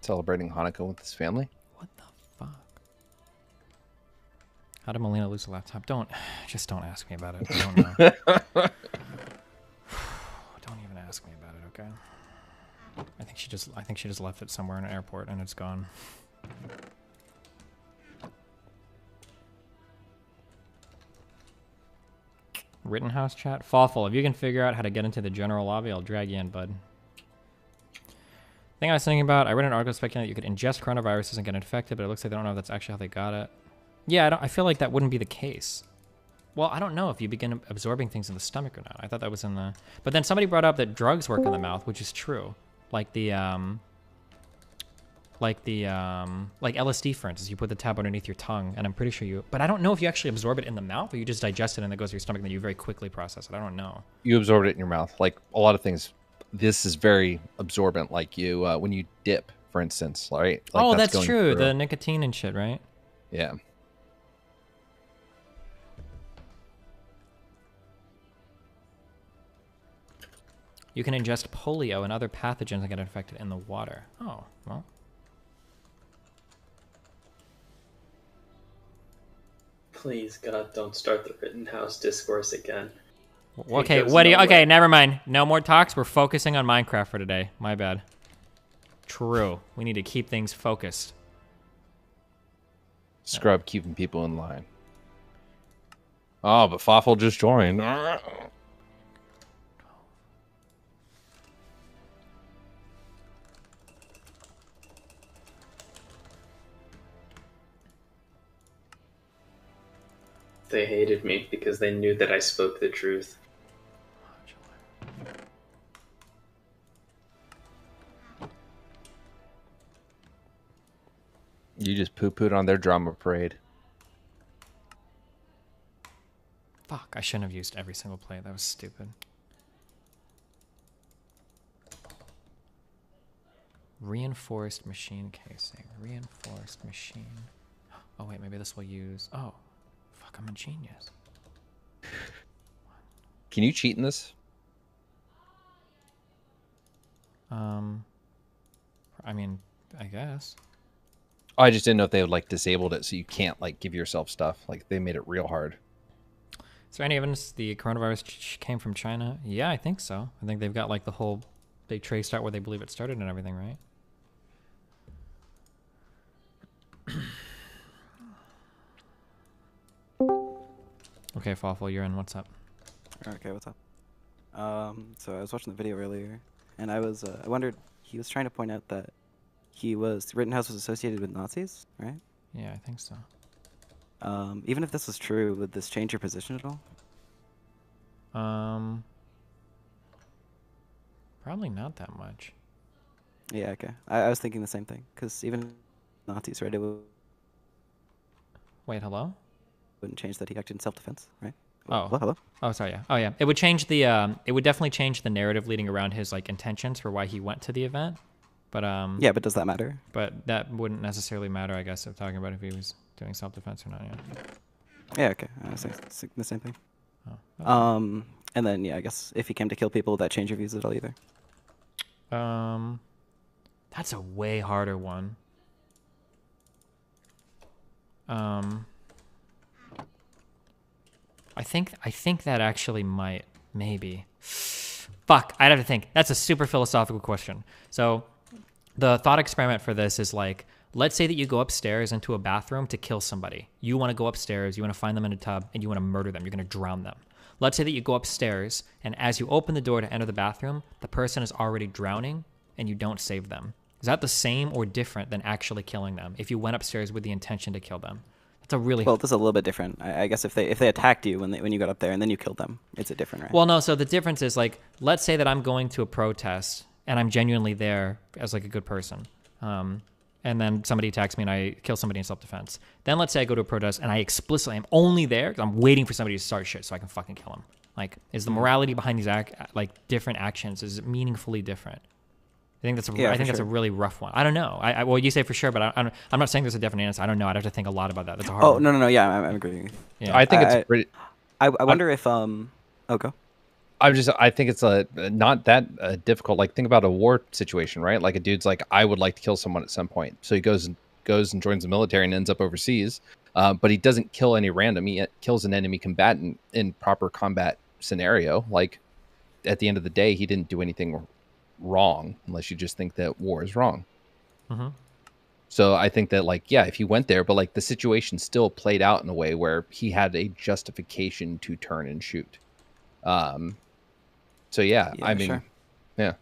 Celebrating Hanukkah with his family. What the fuck? How did Melina lose a laptop? Just don't ask me about it. I don't know. Don't even ask me about it, okay? I think she just left it somewhere in an airport and it's gone. Rittenhouse chat? Fawful, if you can figure out how to get into the general lobby, I'll drag you in, bud. Thing I was thinking about, I read an article speculating that you could ingest coronaviruses and get infected, but it looks like they don't know if that's actually how they got it. Yeah, I feel like that wouldn't be the case. Well, I don't know if you begin absorbing things in the stomach or not. I thought that was in the... But then somebody brought up that drugs work in the mouth, which is true. Like LSD, for instance, you put the tab underneath your tongue, and I'm pretty sure you... But I don't know if you actually absorb it in the mouth, or you just digest it and it goes to your stomach, and then you very quickly process it. I don't know. You absorb it in your mouth. Like a lot of things, this is very absorbent. Like you, when you dip, for instance, right? Like oh, that's going true. through. The nicotine and shit, right? Yeah. You can ingest polio and other pathogens that get infected in the water. Oh, well. Please, God, don't start the Rittenhouse discourse again. Okay, what do you... Okay, never mind. No more talks. We're focusing on Minecraft for today. My bad. True. We need to keep things focused. Scrub keeping people in line. Oh, but Fawful just joined. They hated me because they knew that I spoke the truth. You just poo-pooed on their drama parade. Fuck, I shouldn't have used every single plate. That was stupid. Reinforced machine casing. Reinforced machine. Oh, wait, maybe this will use... Oh, fuck, I'm a genius. Can you cheat in this? I mean, I guess. Oh, I just didn't know if they had, like, disabled it so you can't, like, give yourself stuff. Like, they made it real hard. Is there any evidence the coronavirus came from China? Yeah, I think so. I think they've got, like, the whole... They traced out where they believe it started and everything, right? Okay, Fawful, you're in. What's up? Okay, what's up? So I was watching the video earlier, and I wondered, he was trying to point out that Rittenhouse was associated with Nazis, right? Yeah, I think so. Even if this was true, would this change your position at all? Probably not that much. Yeah, okay. I was thinking the same thing, because even Nazis, right? Wait, hello? Wouldn't change that he acted in self-defense, right? Oh, hello. Oh, sorry. Yeah. Oh, yeah. It would change the. It would definitely change the narrative leading around his like intentions for why he went to the event. But Yeah, but does that matter? But that wouldn't necessarily matter, I guess, if talking about if he was doing self-defense or not. Yeah. Yeah. Okay. I was thinking the same thing. Oh, okay. And then yeah, I guess if he came to kill people, would that change your views at all either? That's a way harder one. I think that actually might, maybe. Fuck, I'd have to think. That's a super philosophical question. So the thought experiment for this is like, let's say that you go upstairs into a bathroom to kill somebody. You want to go upstairs, you want to find them in a tub, and you want to murder them. You're going to drown them. Let's say that you go upstairs, and as you open the door to enter the bathroom, the person is already drowning, and you don't save them. Is that the same or different than actually killing them if you went upstairs with the intention to kill them? That's a really... Well, this is a little bit different. I guess if they attacked you when you got up there and then you killed them, it's a different, right? Well, no, so the difference is, like, let's say that I'm going to a protest, and I'm genuinely there as, like, a good person. And then somebody attacks me and I kill somebody in self-defense. Then let's say I go to a protest and I explicitly am only there because I'm waiting for somebody to start shit so I can fucking kill him. Like, is the morality behind these different actions, is it meaningfully different? I think that's that's a really rough one. I don't know. Well, you say for sure, but I'm not saying there's a definite answer. I don't know. I'd have to think a lot about that. That's a hard one. No. Yeah, I'm agreeing. Yeah. I think it's pretty... I wonder if Oh, go. I think it's not that difficult. Like, think about a war situation, right? Like, a dude's like, I would like to kill someone at some point, so he goes and joins the military and ends up overseas. But he doesn't kill any random. He kills an enemy combatant in proper combat scenario. Like, at the end of the day, he didn't do anything wrong, unless you just think that war is wrong. Mm-hmm. So I think that, like, yeah, if he went there, but like the situation still played out in a way where he had a justification to turn and shoot. So yeah, I mean, sure. yeah.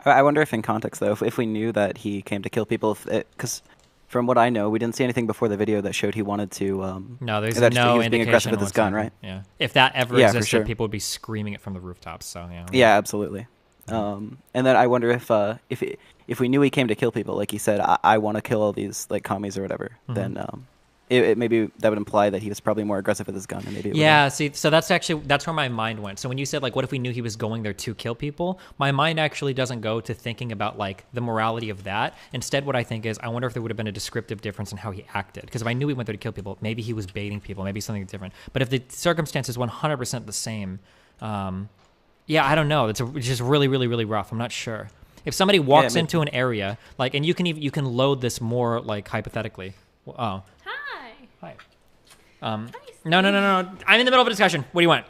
I wonder if in context though, if we knew that he came to kill people, because from what I know, we didn't see anything before the video that showed he wanted to. No, there's that no he was indication being aggressive with his gun, whatsoever. right? Yeah, if that ever Yeah, for existed, sure. people would be screaming it from the rooftops. So yeah. Yeah, absolutely. And then I wonder if we knew he came to kill people, like he said, I want to kill all these like commies or whatever, Mhm. then it maybe that would imply that he was probably more aggressive with his gun, and maybe it would Yeah, see, so that's where my mind went. So when you said like, what if we knew he was going there to kill people? My mind actually doesn't go to thinking about like the morality of that. Instead, what I think is, I wonder if there would have been a descriptive difference in how he acted. Because if I knew he went there to kill people, maybe he was baiting people, maybe something different. But if the circumstance is 100% the same, yeah, I don't know. It's just really, really, really rough. I'm not sure. If somebody walks into an area, like, and you can load this more like hypothetically. Oh. Hi. No. I'm in the middle of a discussion. What do you want?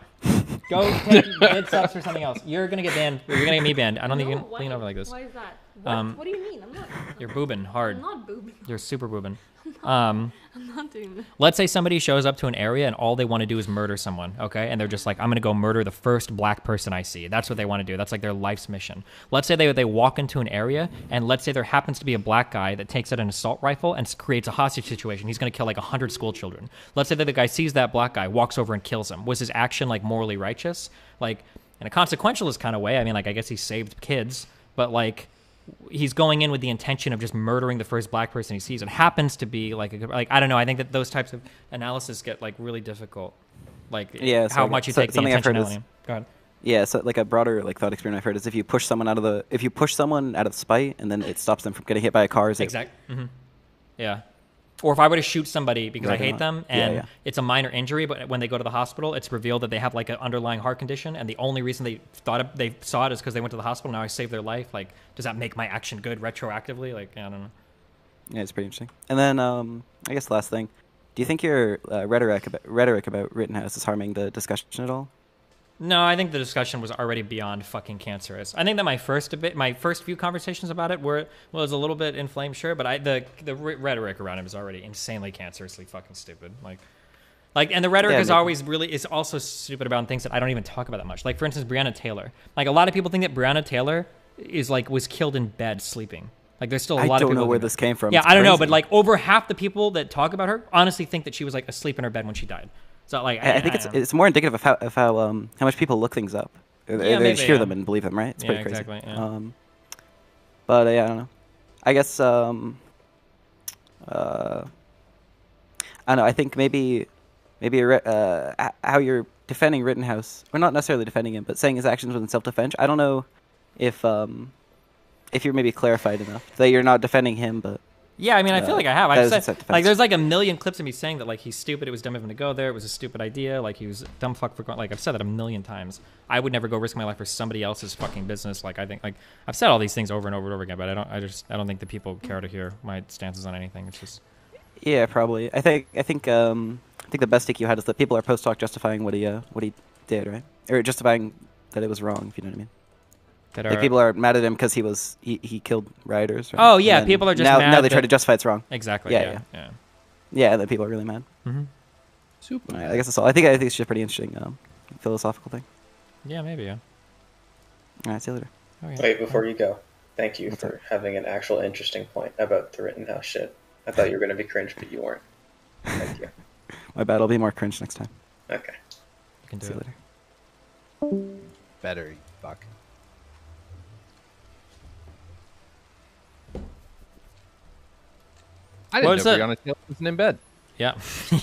Go take mid subs for something else. You're gonna get banned. You're gonna get me banned. I don't think you can lean over like this. Why is that? What do you mean? I'm not. You're boobing hard. I'm not boobing. You're super boobing. I'm not doing that. Let's say somebody shows up to an area and all they want to do is murder someone, okay? And they're just like, I'm gonna go murder the first black person I see. That's what they want to do. That's like their life's mission. Let's say they walk into an area, and let's say there happens to be a black guy that takes out an assault rifle and creates a hostage situation. He's gonna kill like 100 school children. Let's say that the guy sees that black guy, walks over and kills him. Was his action like morally righteous? Like, in a consequentialist kind of way. I mean, like, I guess he saved kids, but like, he's going in with the intention of just murdering the first black person he sees. It happens to be like I don't know. I think that those types of analysis get like really difficult. Like, yeah, how much you take the something I've heard intentionality. is, Go ahead. Yeah, so like a broader like thought experiment I've heard is if you push someone out of spite and then it stops them from getting hit by a car. Yeah. Or if I were to shoot somebody because I Right, hate them and it's a minor injury, but when they go to the hospital, it's revealed that they have like an underlying heart condition, and the only reason they saw it is because they went to the hospital. Now I saved their life. Like, does that make my action good retroactively? Like, I don't know. Yeah, it's pretty interesting. And then I guess last thing, do you think your rhetoric about Rittenhouse is harming the discussion at all? No, I think the discussion was already beyond fucking cancerous. I think that my first few conversations about it was a little bit inflamed, sure, but the rhetoric around him is already insanely cancerously fucking stupid. Like, and the rhetoric is also stupid about things that I don't even talk about that much. Like, for instance, Breonna Taylor. Like, a lot of people think that Breonna Taylor was killed in bed sleeping. Like, there's still a lot of people. I don't know where this came from. Yeah, It's I don't know, crazy. but like over half the people that talk about her honestly think that she was like asleep in her bed when she died. So like, I think it's more indicative of how much people look things up. They just hear them and believe them, right? It's pretty crazy. Exactly, yeah. But yeah, I don't know. I guess I don't know. I think maybe how you're defending Rittenhouse, or not necessarily defending him, but saying his actions was in self-defense. I don't know if you're maybe clarified enough that you're not defending him, but. Yeah, I mean, I feel like I have. I've that is said, like, there's like a million clips of me saying that like he's stupid. It was dumb of him to go there. It was a stupid idea. Like, he was a dumb fuck for going. Like, I've said that a million times. I would never go risk my life for somebody else's fucking business. Like, I think like I've said all these things over and over and over again, but I don't think the people care to hear my stances on anything. It's just. Yeah, probably. I think the best take you had is that people are post hoc justifying what he did, right? Or justifying that it was wrong, if you know what I mean. Like, people are mad at him because he killed rioters. Right? Oh yeah, people are just mad now they try to justify it's wrong. Exactly. Yeah. Yeah, that people are really mad. Mm-hmm. Super. Right, I guess that's all. I think it's just a pretty interesting philosophical thing. Yeah, maybe. Yeah. All right, see you later. Okay. Wait, before you go, thank you for having an actual interesting point about the Rittenhouse shit. I thought you were going to be cringe, but you weren't. Thank you. My bad. I'll be more cringe next time. Okay. You can do see you it. later. Better, you fuck. I didn't know Breonna Taylor wasn't in bed. Yeah.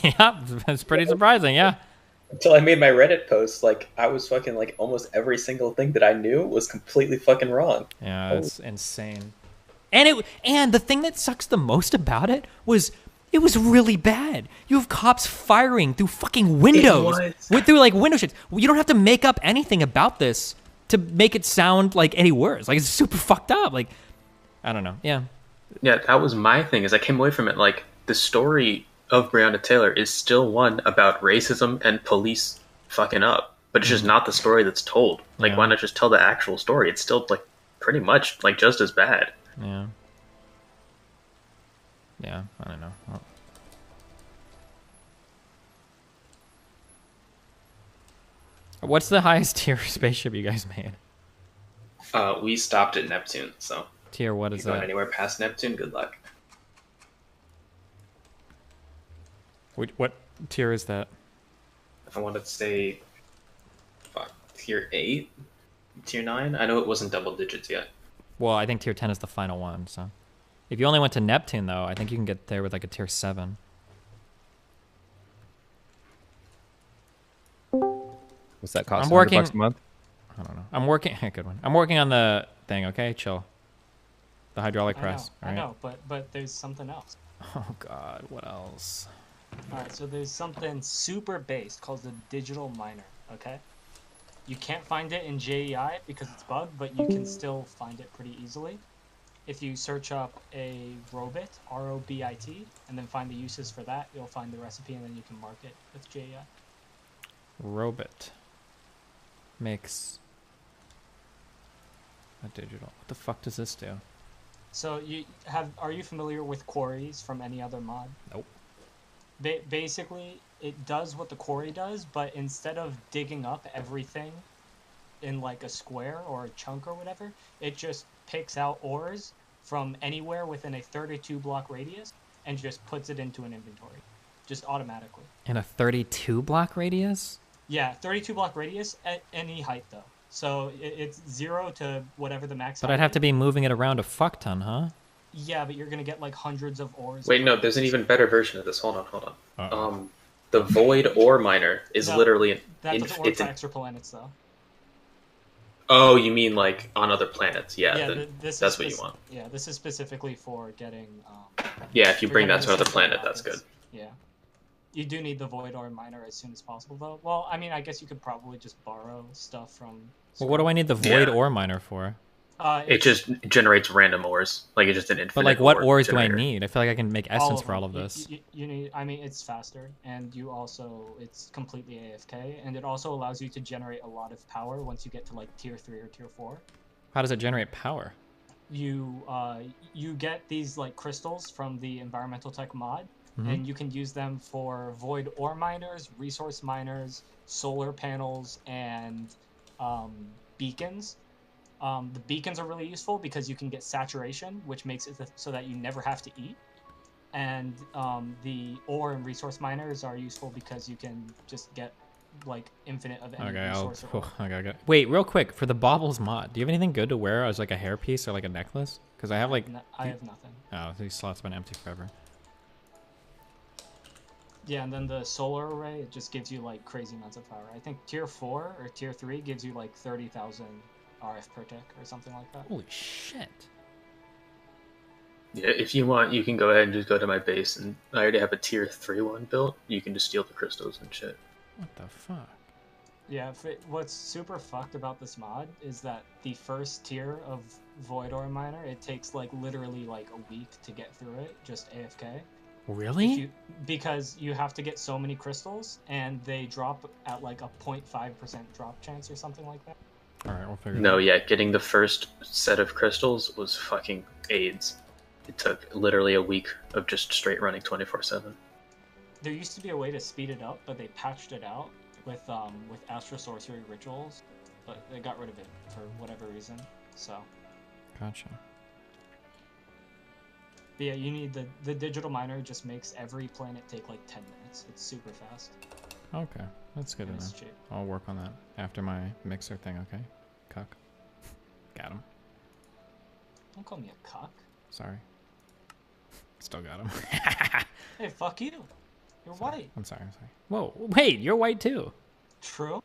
Yeah, it's pretty surprising, yeah. Until I made my Reddit post, like, I was fucking, like, almost every single thing that I knew was completely fucking wrong. Yeah, it's insane. And the thing that sucks the most about it was It was really bad. You have cops firing through fucking windows. Through like window shades. You don't have to make up anything about this to make it sound like any worse. Like, it's super fucked up. Like, I don't know. Yeah. Yeah, that was my thing, is I came away from it like, the story of Breonna Taylor is still one about racism and police fucking up. But it's just not the story that's told. Like, why not just tell the actual story? It's still, like, pretty much, like, just as bad. Yeah. Yeah, I don't know. Well, what's the highest tier spaceship you guys made? We stopped at Neptune, so... Tier, what is if you go that? anywhere past Neptune, good luck. What tier is that? I wanted to say... Fuck, tier 8? Tier 9? I know it wasn't double digits yet. Well, I think tier 10 is the final one, so... If you only went to Neptune, though, I think you can get there with, like, a tier 7. What's that cost? I'm working... $100 a month? I don't know. I'm working... Good one. I'm working on the thing, okay? Chill. The hydraulic press. I know, but there's something else. Oh, God. What else? Alright, so there's something super based called the digital miner, okay? You can't find it in JEI because it's bugged, but you can still find it pretty easily. If you search up a robit, R-O-B-I-T, and then find the uses for that, you'll find the recipe and then you can mark it with JEI. Robit. Makes a digital. What the fuck does this do? So are you familiar with quarries from any other mod? Nope. Basically, it does what the quarry does, but instead of digging up everything in like a square or a chunk or whatever, it just picks out ores from anywhere within a 32 block radius and just puts it into an inventory, just automatically. In a 32 block radius? Yeah, 32 block radius at any height though. So it's 0 to whatever the max. But I'd have to be moving it around a fuck ton, huh? Yeah, but you're gonna get like hundreds of ores. Wait, no, there's an even better version of this. Hold on. The Void Ore Miner is literally an... That doesn't work for extra planets though. Oh, you mean like on other planets? Yeah, Yeah, that's what you want. Yeah, this is specifically for getting... yeah, if you bring that to another planet, that's good. Yeah. You do need the Void Ore Miner as soon as possible though. Well, I mean, I guess you could probably just borrow stuff from... Well, what do I need the Void Ore Miner for? It just generates random ores. Like, it's just an infinite. But, like, what ores generator. do I need? I feel like I can make essence for all of this. You need... I mean, it's faster, and you also... It's completely AFK, and it also allows you to generate a lot of power once you get to, like, tier 3 or tier 4. How does it generate power? You get these, like, crystals from the Environmental Tech mod, Mhm. and you can use them for Void Ore Miners, Resource Miners, solar panels, and beacons. The beacons are really useful because you can get saturation, which makes it so that you never have to eat. And the ore and resource miners are useful because you can just get like infinite of any resource. Okay. Wait, real quick, for the baubles mod, do you have anything good to wear as like a hairpiece or like a necklace? Because I have like... I have nothing. Oh, these slots have been empty forever. Yeah, and then the solar array, it just gives you like crazy amounts of power. I think tier 4 or tier 3 gives you like 30,000 RF per tick or something like that. Holy shit. Yeah, if you want, you can go ahead and just go to my base, and I already have a tier 3 one built. You can just steal the crystals and shit. What the fuck? Yeah, what's super fucked about this mod is that the first tier of Void Ore Miner, it takes like literally like a week to get through it, just AFK. Really? Because you have to get so many crystals, and they drop at like a 0.5% drop chance or something like that. Alright, we'll figure it out. No, yeah, getting the first set of crystals was fucking AIDS. It took literally a week of just straight running 24/7. There used to be a way to speed it up, but they patched it out with Astro Sorcery rituals, but they got rid of it for whatever reason. So. Gotcha. But yeah, you need the digital miner. Just makes every planet take like 10 minutes. It's super fast. Okay, that's good to know. cheap. I'll work on that after my mixer thing, okay? Cuck. Got him. Don't call me a cuck. Sorry. Still got him. Hey, fuck you. You're white. I'm sorry. Whoa, wait, you're white too. True.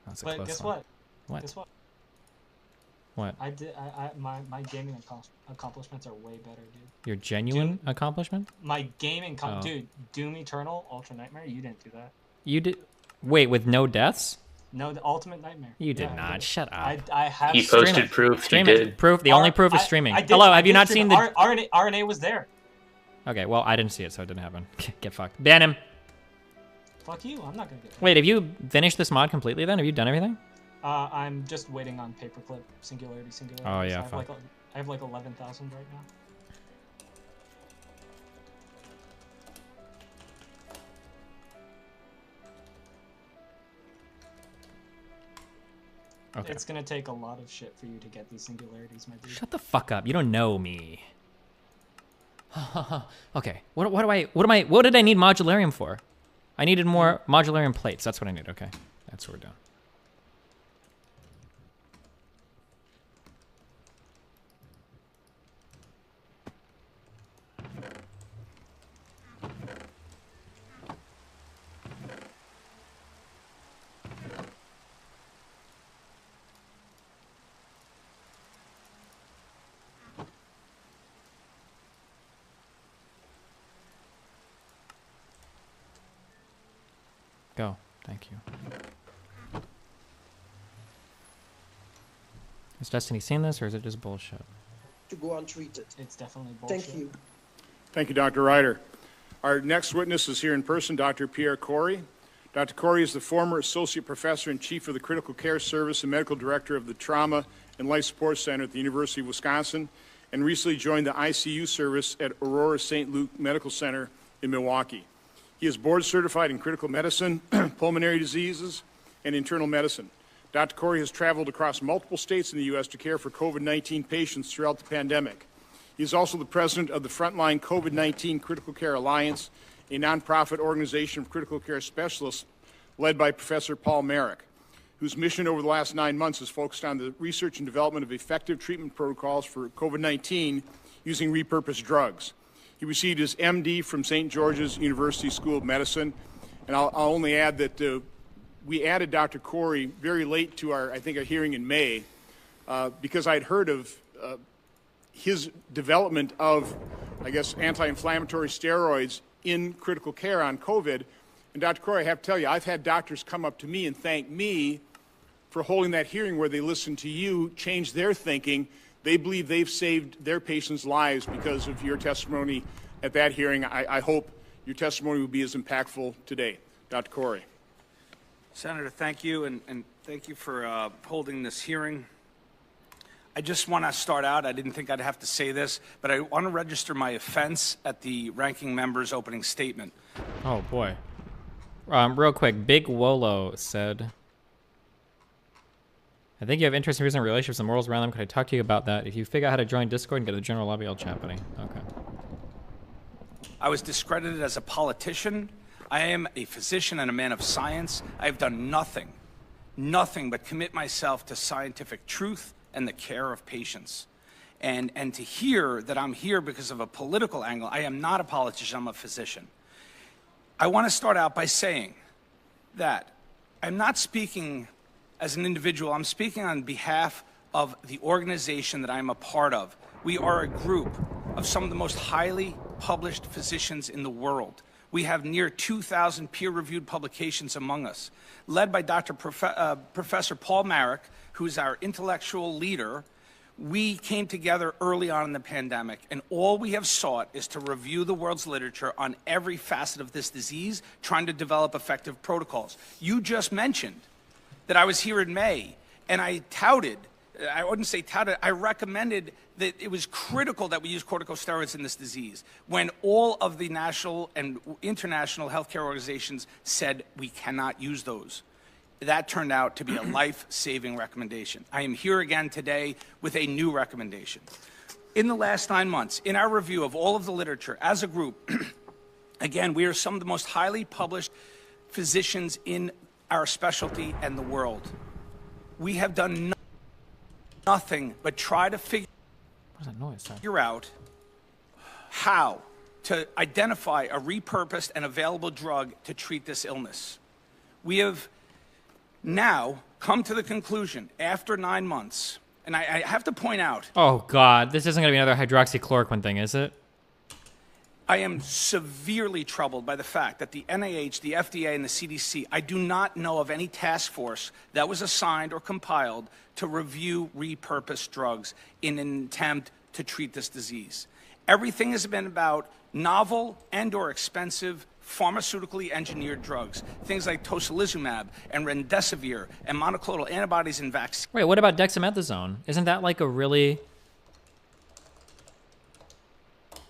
That's a But close guess one. what? What? Guess what? What? My gaming accomplishments are way better, dude. Your genuine accomplishment? My gaming, dude, Doom Eternal, Ultra Nightmare. You didn't do that. You did. Wait, with no deaths? No, the Ultimate Nightmare. You did not. Shut up. I have. He posted proof. Stream he it. did. Proof. The only proof is streaming. I did, Hello, I have you did not stream seen it. the RNA was there? Okay, well, I didn't see it, so it didn't happen. Get fucked. Ban him. Fuck you. I'm not gonna get. Wait, have you finished this mod completely? Then have you done everything? I'm just waiting on paperclip singularity. Oh yeah. I have like 11,000 right now. Okay. It's gonna take a lot of shit for you to get these singularities, my dude. Shut the fuck up. You don't know me. Okay. What did I need modularium for? I needed more modularium plates. That's what I need. Okay. That's what we're doing. Go. Thank you. Has Destiny seen this, or is it just bullshit? To go untreated. It's definitely bullshit. Thank you. Thank you, Dr. Ryder. Our next witness is here in person, Dr. Pierre Corey. Dr. Corey is the former Associate Professor and Chief of the Critical Care Service and Medical Director of the Trauma and Life Support Center at the University of Wisconsin, and recently joined the ICU service at Aurora St. Luke Medical Center in Milwaukee. He is board certified in critical medicine, pulmonary diseases, and internal medicine. Dr. Corey has traveled across multiple states in the U.S. to care for COVID-19 patients throughout the pandemic. He is also the president of the Frontline COVID-19 Critical Care Alliance, a nonprofit organization of critical care specialists led by Professor Paul Merrick, whose mission over the last 9 months has focused on the research and development of effective treatment protocols for COVID-19 using repurposed drugs. He received his MD from St. George's University School of Medicine, and I'll only add that we added Dr. Corey very late to our hearing in May, because I'd heard of his development of, anti-inflammatory steroids in critical care on COVID. And Dr. Corey, I have to tell you, I've had doctors come up to me and thank me for holding that hearing where they listened to you, change their thinking. They believe they've saved their patients' lives because of your testimony at that hearing. I hope your testimony will be as impactful today. Dr. Corey. Senator, thank you, and thank you for holding this hearing. I just want to start out, I didn't think I'd have to say this, but I want to register my offense at the ranking member's opening statement. Oh, boy. Real quick, Big Wolo said, I think you have interesting views on relationships and morals around them. Could I talk to you about that? If you figure out how to join Discord and get to the general lobby, I'll chat, buddy. Okay. I was discredited as a politician. I am a physician and a man of science. I have done nothing but commit myself to scientific truth and the care of patients. And to hear that I'm here because of a political angle, I am not a politician, I'm a physician. I want to start out by saying that I'm not speaking as an individual, I'm speaking on behalf of the organization that I'm a part of. We are a group of some of the most highly published physicians in the world. We have near 2,000 peer-reviewed publications among us, led by Professor Paul Merrick, who's our intellectual leader. We came together early on in the pandemic, and all we have sought is to review the world's literature on every facet of this disease, trying to develop effective protocols. You just mentioned that I was here in May, and I wouldn't say touted, I recommended that it was critical that we use corticosteroids in this disease when all of the national and international healthcare organizations said we cannot use those. That turned out to be a life-saving recommendation. I am here again today with a new recommendation. In the last 9 months, in our review of all of the literature as a group, again, we are some of the most highly published physicians in our specialty and the world. We have done nothing but try to figure out how to identify a repurposed and available drug to treat this illness. We have now come to the conclusion, after 9 months, And I have to point out, Oh God, this isn't going to be another hydroxychloroquine thing, is it? I am severely troubled by the fact that the NIH, the FDA, and the CDC, I do not know of any task force that was assigned or compiled to review repurposed drugs in an attempt to treat this disease. Everything has been about novel and or expensive pharmaceutically engineered drugs, things like tocilizumab and remdesivir and monoclonal antibodies and vaccines. Wait, what about dexamethasone? Isn't that like a really...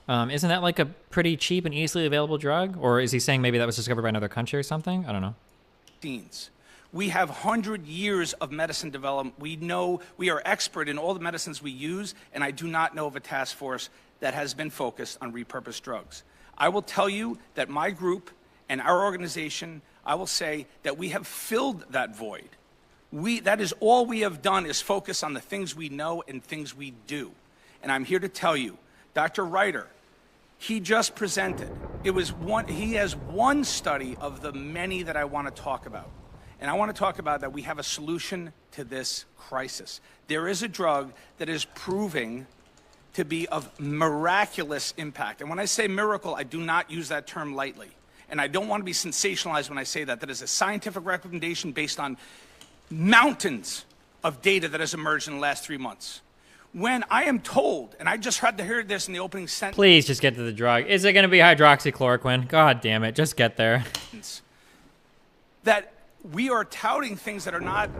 isn't that like a pretty cheap and easily available drug? Or is he saying maybe that was discovered by another country or something? I don't know. We have 100 years of medicine development. We know, we are expert in all the medicines we use, and I do not know of a task force that has been focused on repurposed drugs. I will tell you that my group and our organization, I will say that we have filled that void. That is all we have done, is focus on the things we know and things we do. And I'm here to tell you, Dr. Reiter, he just presented. He has one study of the many that I want to talk about. And I want to talk about that we have a solution to this crisis. There is a drug that is proving to be of miraculous impact. And when I say miracle, I do not use that term lightly. And I don't want to be sensationalized when I say that. That is a scientific recommendation based on mountains of data that has emerged in the last 3 months. When I am told, and I just had to hear this in the opening sentence. Please just get to the drug. Is it going to be hydroxychloroquine? God damn it. Just get there. That we are touting things that are not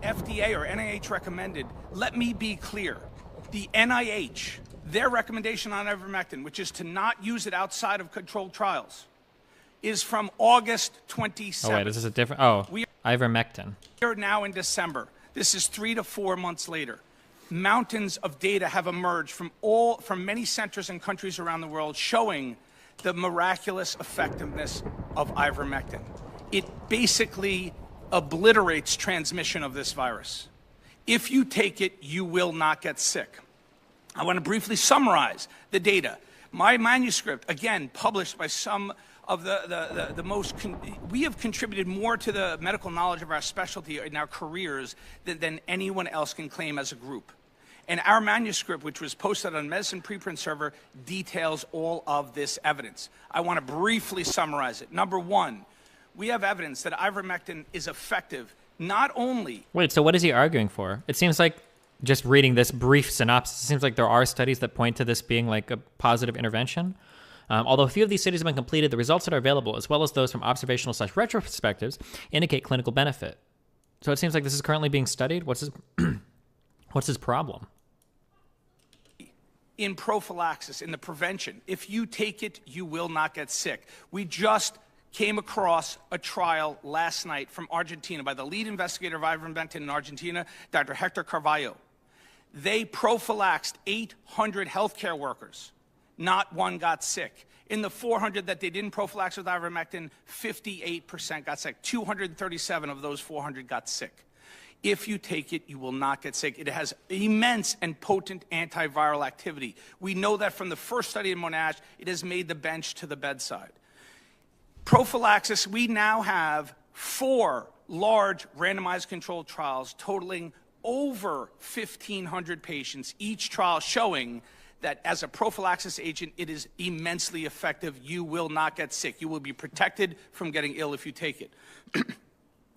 FDA or NIH recommended. Let me be clear. The NIH, their recommendation on ivermectin, which is to not use it outside of controlled trials, is from August 27th. Oh, wait, this is a different... Oh, ivermectin. We are now in December. This is 3 to 4 months later. Mountains of data have emerged from many centers and countries around the world showing the miraculous effectiveness of ivermectin. It basically obliterates transmission of this virus. If you take it, you will not get sick. I want to briefly summarize the data. My manuscript, again, published by some of the most... we have contributed more to the medical knowledge of our specialty in our careers than anyone else can claim as a group. And our manuscript, which was posted on Medicine Preprint Server, details all of this evidence. I want to briefly summarize it. Number one, we have evidence that ivermectin is effective not only... Wait, so what is he arguing for? It seems like, just reading this brief synopsis, it seems like there are studies that point to this being like a positive intervention. Although a few of these studies have been completed, the results that are available, as well as those from observational/retrospectives, indicate clinical benefit. So it seems like this is currently being studied. What's his problem? In prophylaxis, in the prevention, if you take it, you will not get sick. We just came across a trial last night from Argentina by the lead investigator of ivermectin in Argentina, Dr. Hector Carvalho. They prophylaxed 800 healthcare workers. Not one got sick. In the 400 that they didn't prophylax with ivermectin, 58% got sick. 237 of those 400 got sick. If you take it, you will not get sick. It has immense and potent antiviral activity. We know that from the first study in Monash, it has made the bench to the bedside. Prophylaxis, we now have 4 large randomized controlled trials totaling over 1,500 patients, each trial showing that as a prophylaxis agent, it is immensely effective. You will not get sick. You will be protected from getting ill if you take it.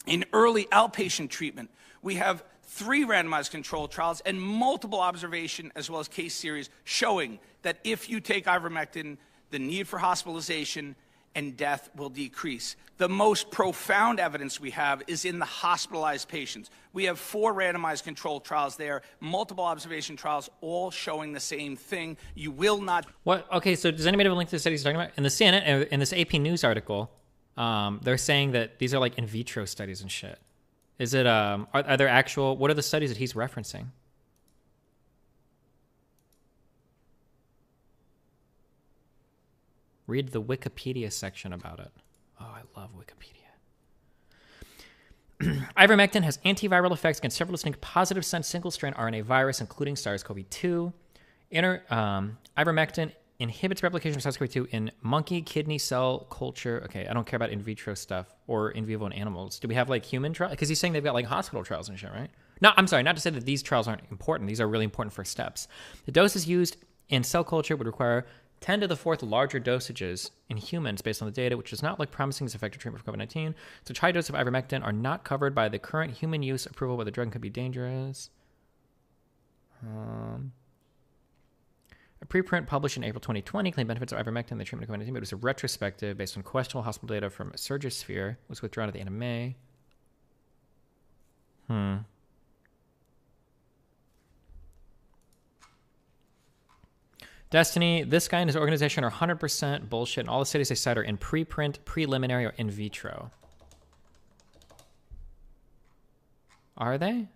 In early outpatient treatment, we have 3 randomized controlled trials and multiple observation as well as case series showing that if you take ivermectin, the need for hospitalization and death will decrease. The most profound evidence we have is in the hospitalized patients. We have 4 randomized controlled trials there, multiple observation trials, all showing the same thing. You will not... What? Okay, so does anybody have a link to the studies you're talking about? In the CNN, in this AP News article, they're saying that these are like in vitro studies and shit. Is it, are there actual, what are the studies that he's referencing? Read the Wikipedia section about it. Oh, I love Wikipedia. Ivermectin has antiviral effects against several distinct positive single-strand RNA virus, including SARS-CoV-2. Ivermectin inhibits replication of SARS-CoV-2 in monkey kidney cell culture. Okay, I don't care about in vitro stuff or in vivo in animals. Do we have like human trials? Because he's saying they've got like hospital trials and shit, right? No, I'm sorry, not to say that these trials aren't important. These are really important first steps. The doses used in cell culture would require 10 to the fourth larger dosages in humans based on the data, which does not look promising as effective treatment for COVID-19. Such high doses of ivermectin are not covered by the current human use approval, but the drug could be dangerous. A preprint published in April 2020 claimed benefits of ivermectin in the treatment of COVID-19, but it was a retrospective based on questionable hospital data from Surgisphere. It was withdrawn at the end of May. Destiny, this guy and his organization are 100% bullshit, and all the studies they cite are in preprint, preliminary, or in vitro. Are they?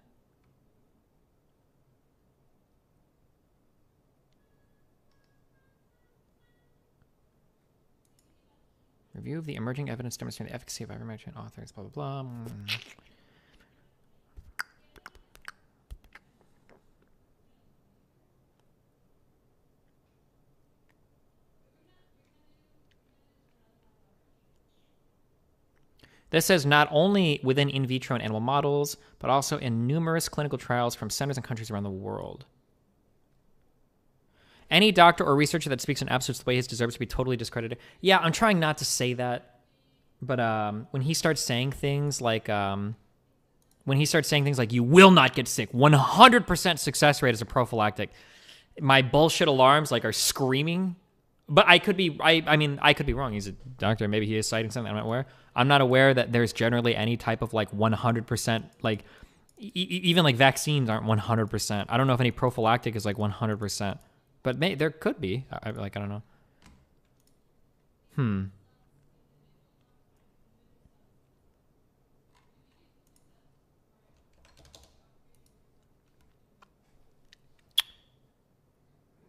Review of the emerging evidence demonstrating the efficacy of ivermectin, authors, blah, blah, blah. This says not only within in vitro and animal models, but also in numerous clinical trials from centers and countries around the world. Any doctor or researcher that speaks in absolutes the way he deserves to be totally discredited. Yeah, I'm trying not to say that, but when he starts saying things like, you will not get sick, 100% success rate as a prophylactic, my bullshit alarms like are screaming. But I could be, I could be wrong. He's a doctor. Maybe he is citing something I'm not aware. I'm not aware that there's generally any type of like 100%, like even like vaccines aren't 100%. I don't know if any prophylactic is like 100%, but there could be. I don't know.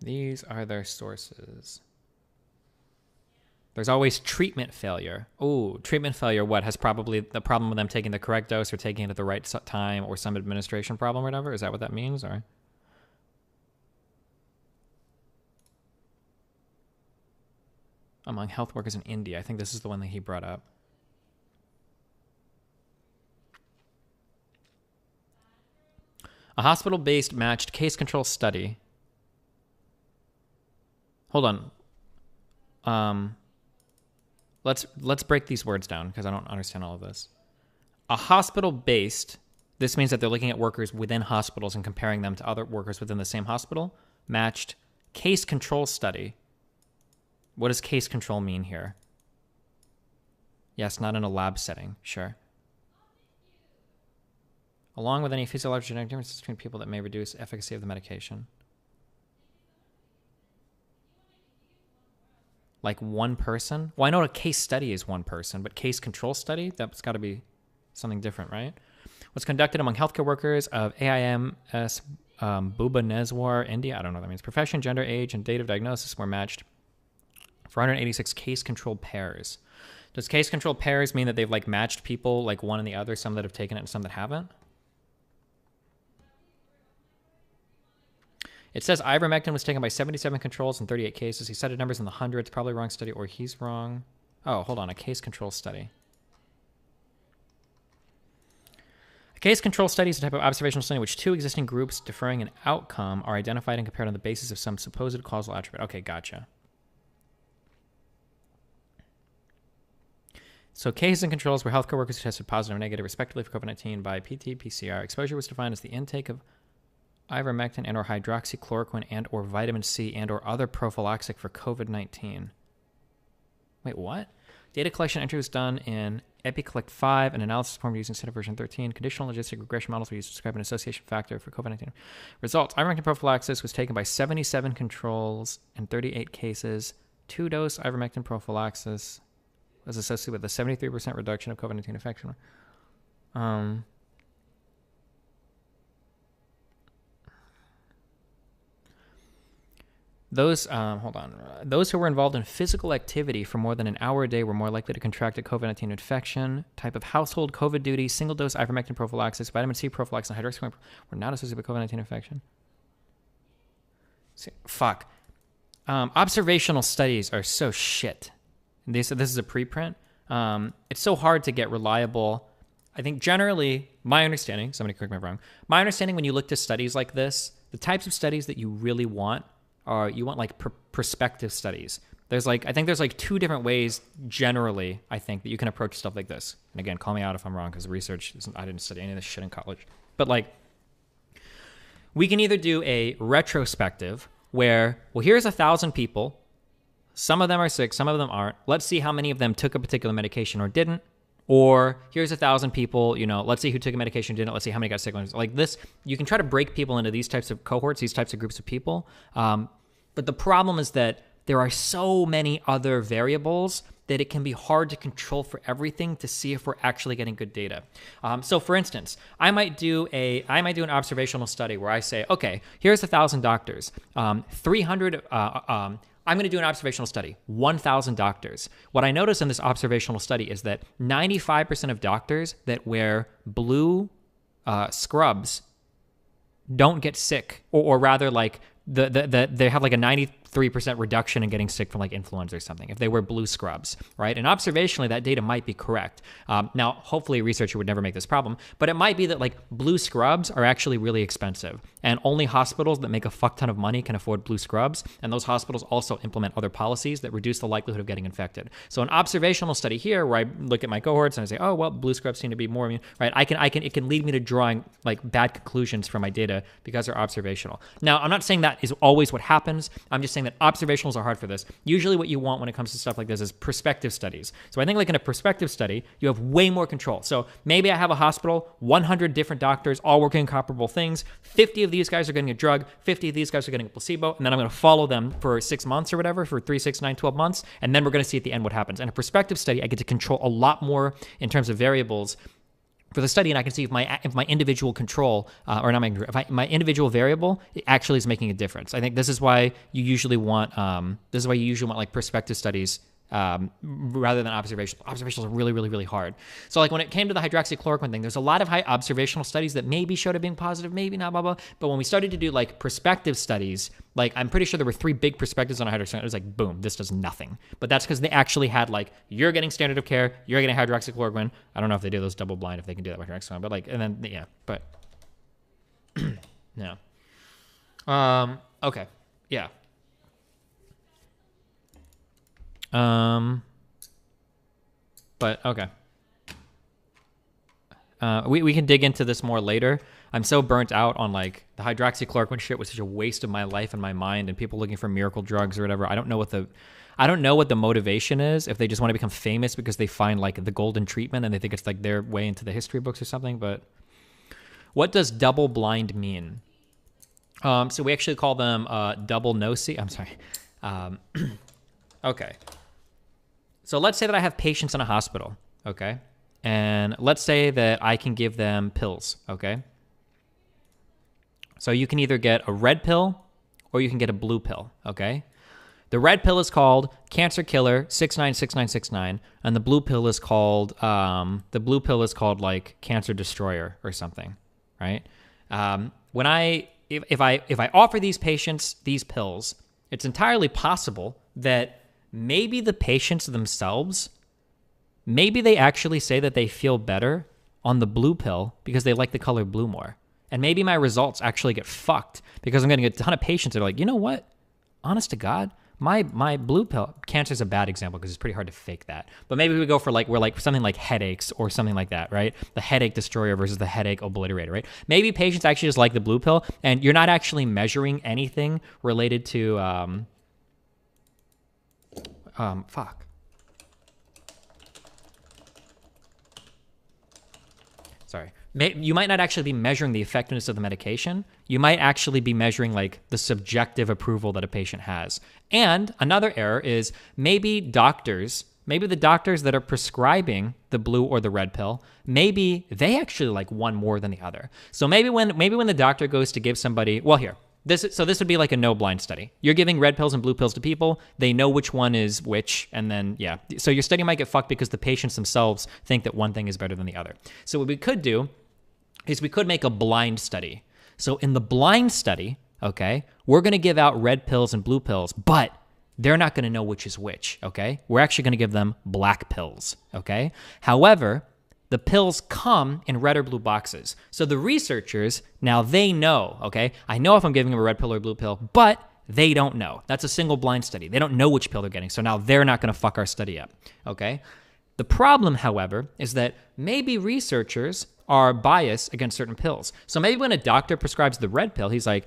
These are their sources. There's always treatment failure. Oh, treatment failure, what? Has probably the problem with them taking the correct dose or taking it at the right time or some administration problem or whatever? Is that what that means? Or among health workers in India. I think this is the one that he brought up. A hospital-based matched case control study. Hold on. Let's break these words down because I don't understand all of this. A hospital-based, this means that they're looking at workers within hospitals and comparing them to other workers within the same hospital. Matched case control study. What does case control mean here? Yes, not in a lab setting, sure. Along with any physiological genetic differences between people that may reduce efficacy of the medication. Like one person? Well, I know a case study is one person, but case control study? That's got to be something different, right? Was conducted among healthcare workers of AIMS Bhubaneswar, India. I don't know what that means. Profession, gender, age, and date of diagnosis were matched for 186 case-controlled pairs. Does case-controlled pairs mean that they've like matched people, like one and the other, some that have taken it and some that haven't? It says ivermectin was taken by 77 controls in 38 cases. He cited numbers in the hundreds, probably wrong study, or he's wrong. Oh, hold on, a case control study. A case control study is a type of observational study in which two existing groups differing in outcome are identified and compared on the basis of some supposed causal attribute. Okay, gotcha. So cases and controls were healthcare workers who tested positive or negative, respectively, for COVID-19 by PT-PCR. Exposure was defined as the intake of ivermectin and or hydroxychloroquine and or vitamin C and or other prophylaxis for COVID-19. Wait, what? Data collection entry was done in EpiCollect 5, an analysis form using set of version 13. Conditional logistic regression models were used to describe an association factor for COVID-19. Results. Ivermectin prophylaxis was taken by 77 controls in 38 cases. 2-dose ivermectin prophylaxis was associated with a 73% reduction of COVID-19 infection. Those who were involved in physical activity for more than an hour a day were more likely to contract a COVID-19 infection. Type of household COVID duty, single-dose ivermectin prophylaxis, vitamin C prophylaxis, and hydroxychloroquine were not associated with COVID-19 infection. See, fuck. Observational studies are so shit. This is a preprint. It's so hard to get reliable. I think generally, my understanding, somebody correct me if I'm wrong, my understanding when you look to studies like this, the types of studies that you really want are, you want like prospective studies. I think there's like two different ways generally, I think, that you can approach stuff like this. And again, call me out if I'm wrong, because research, I didn't study any of this shit in college. But like, we can either do a retrospective where, well, here's 1,000 people. Some of them are sick, some of them aren't. Let's see how many of them took a particular medication or didn't. Or here's 1,000 people, let's see who took a medication, didn't. Let's see how many got sick. Like this, you can try to break people into these types of cohorts, these types of groups of people. But the problem is that there are so many other variables that it can be hard to control for everything to see if we're actually getting good data. So for instance, I might do an observational study where I say, okay, here's 1,000 doctors, 300, I'm going to do an observational study, 1,000 doctors. What I notice in this observational study is that 95% of doctors that wear blue scrubs don't get sick, or rather like they have like a 93% reduction in getting sick from like influenza or something if they wear blue scrubs, right? And observationally, that data might be correct. Now, hopefully a researcher would never make this problem, but it might be that like blue scrubs are actually really expensive and only hospitals that make a fuck ton of money can afford blue scrubs. And those hospitals also implement other policies that reduce the likelihood of getting infected. So an observational study here where I look at my cohorts and I say, oh, well, blue scrubs seem to be more immune, right? It can lead me to drawing like bad conclusions from my data because they're observational. Now, I'm not saying that is always what happens. I'm just saying that observationals are hard for this. Usually what you want when it comes to stuff like this is prospective studies. So I think like in a prospective study, you have way more control. So maybe I have a hospital, 100 different doctors, all working on comparable things. 50 of these guys are getting a drug, 50 of these guys are getting a placebo, and then I'm going to follow them for 6 months or whatever, for 3, 6, 9, 12 months, and then we're going to see at the end what happens. In a prospective study, I get to control a lot more in terms of variables for the study, and I can see if my individual control, or not my individual variable actually is making a difference. I think this is why you usually want like prospective studies rather than observational. Observational are really, really, really hard. So like when it came to the hydroxychloroquine thing, there's a lot of high observational studies that maybe showed it being positive, maybe not, blah, blah. But when we started to do like prospective studies, like I'm pretty sure there were 3 big perspectives on hydroxychloroquine. It was like, boom, this does nothing. But that's because they actually had like, you're getting standard of care, you're getting hydroxychloroquine. I don't know if they do those double blind, if they can do that with hydroxychloroquine, but like, and then, yeah, but no. Okay. Yeah. But okay. We can dig into this more later. I'm so burnt out on like the hydroxychloroquine shit was such a waste of my life and my mind, and people looking for miracle drugs or whatever. I don't know what the motivation is, if they just want to become famous because they find like the golden treatment and they think it's like their way into the history books or something. But what does double blind mean? So we actually call them double no-see. I'm sorry. Okay. So let's say that I have patients in a hospital, okay? And let's say that I can give them pills, okay? So you can either get a red pill or you can get a blue pill, okay? The red pill is called Cancer Killer 696969, and the blue pill is called like Cancer Destroyer or something, right? If I offer these patients these pills, it's entirely possible that maybe the patients themselves, maybe they actually say that they feel better on the blue pill because they like the color blue more. And maybe my results actually get fucked because I'm getting a ton of patients that are like, you know what? Honest to God, my blue pill, cancer is a bad example because it's pretty hard to fake that. But maybe we go for like, we're like something like headaches or something like that, right? The headache destroyer versus the headache obliterator, right? Maybe patients actually just like the blue pill and you're not actually measuring anything related to, Sorry. You might not actually be measuring the effectiveness of the medication. You might actually be measuring like the subjective approval that a patient has. And another error is maybe the doctors that are prescribing the blue or the red pill, maybe they actually like one more than the other. So maybe when the doctor goes to give somebody, well, here, this would be like a no blind study. You're giving red pills and blue pills to people. They know which one is which. And then, yeah. So your study might get fucked because the patients themselves think that one thing is better than the other. So what we could do is we could make a blind study. So in the blind study, okay? We're going to give out red pills and blue pills, but they're not going to know which is which, okay? We're actually going to give them black pills, okay? However, the pills come in red or blue boxes. So the researchers, now they know, okay? I know if I'm giving them a red pill or a blue pill, but they don't know. That's a single blind study. They don't know which pill they're getting. So now they're not going to fuck our study up, okay? The problem, however, is that maybe researchers are biased against certain pills. So maybe when a doctor prescribes the red pill, he's like,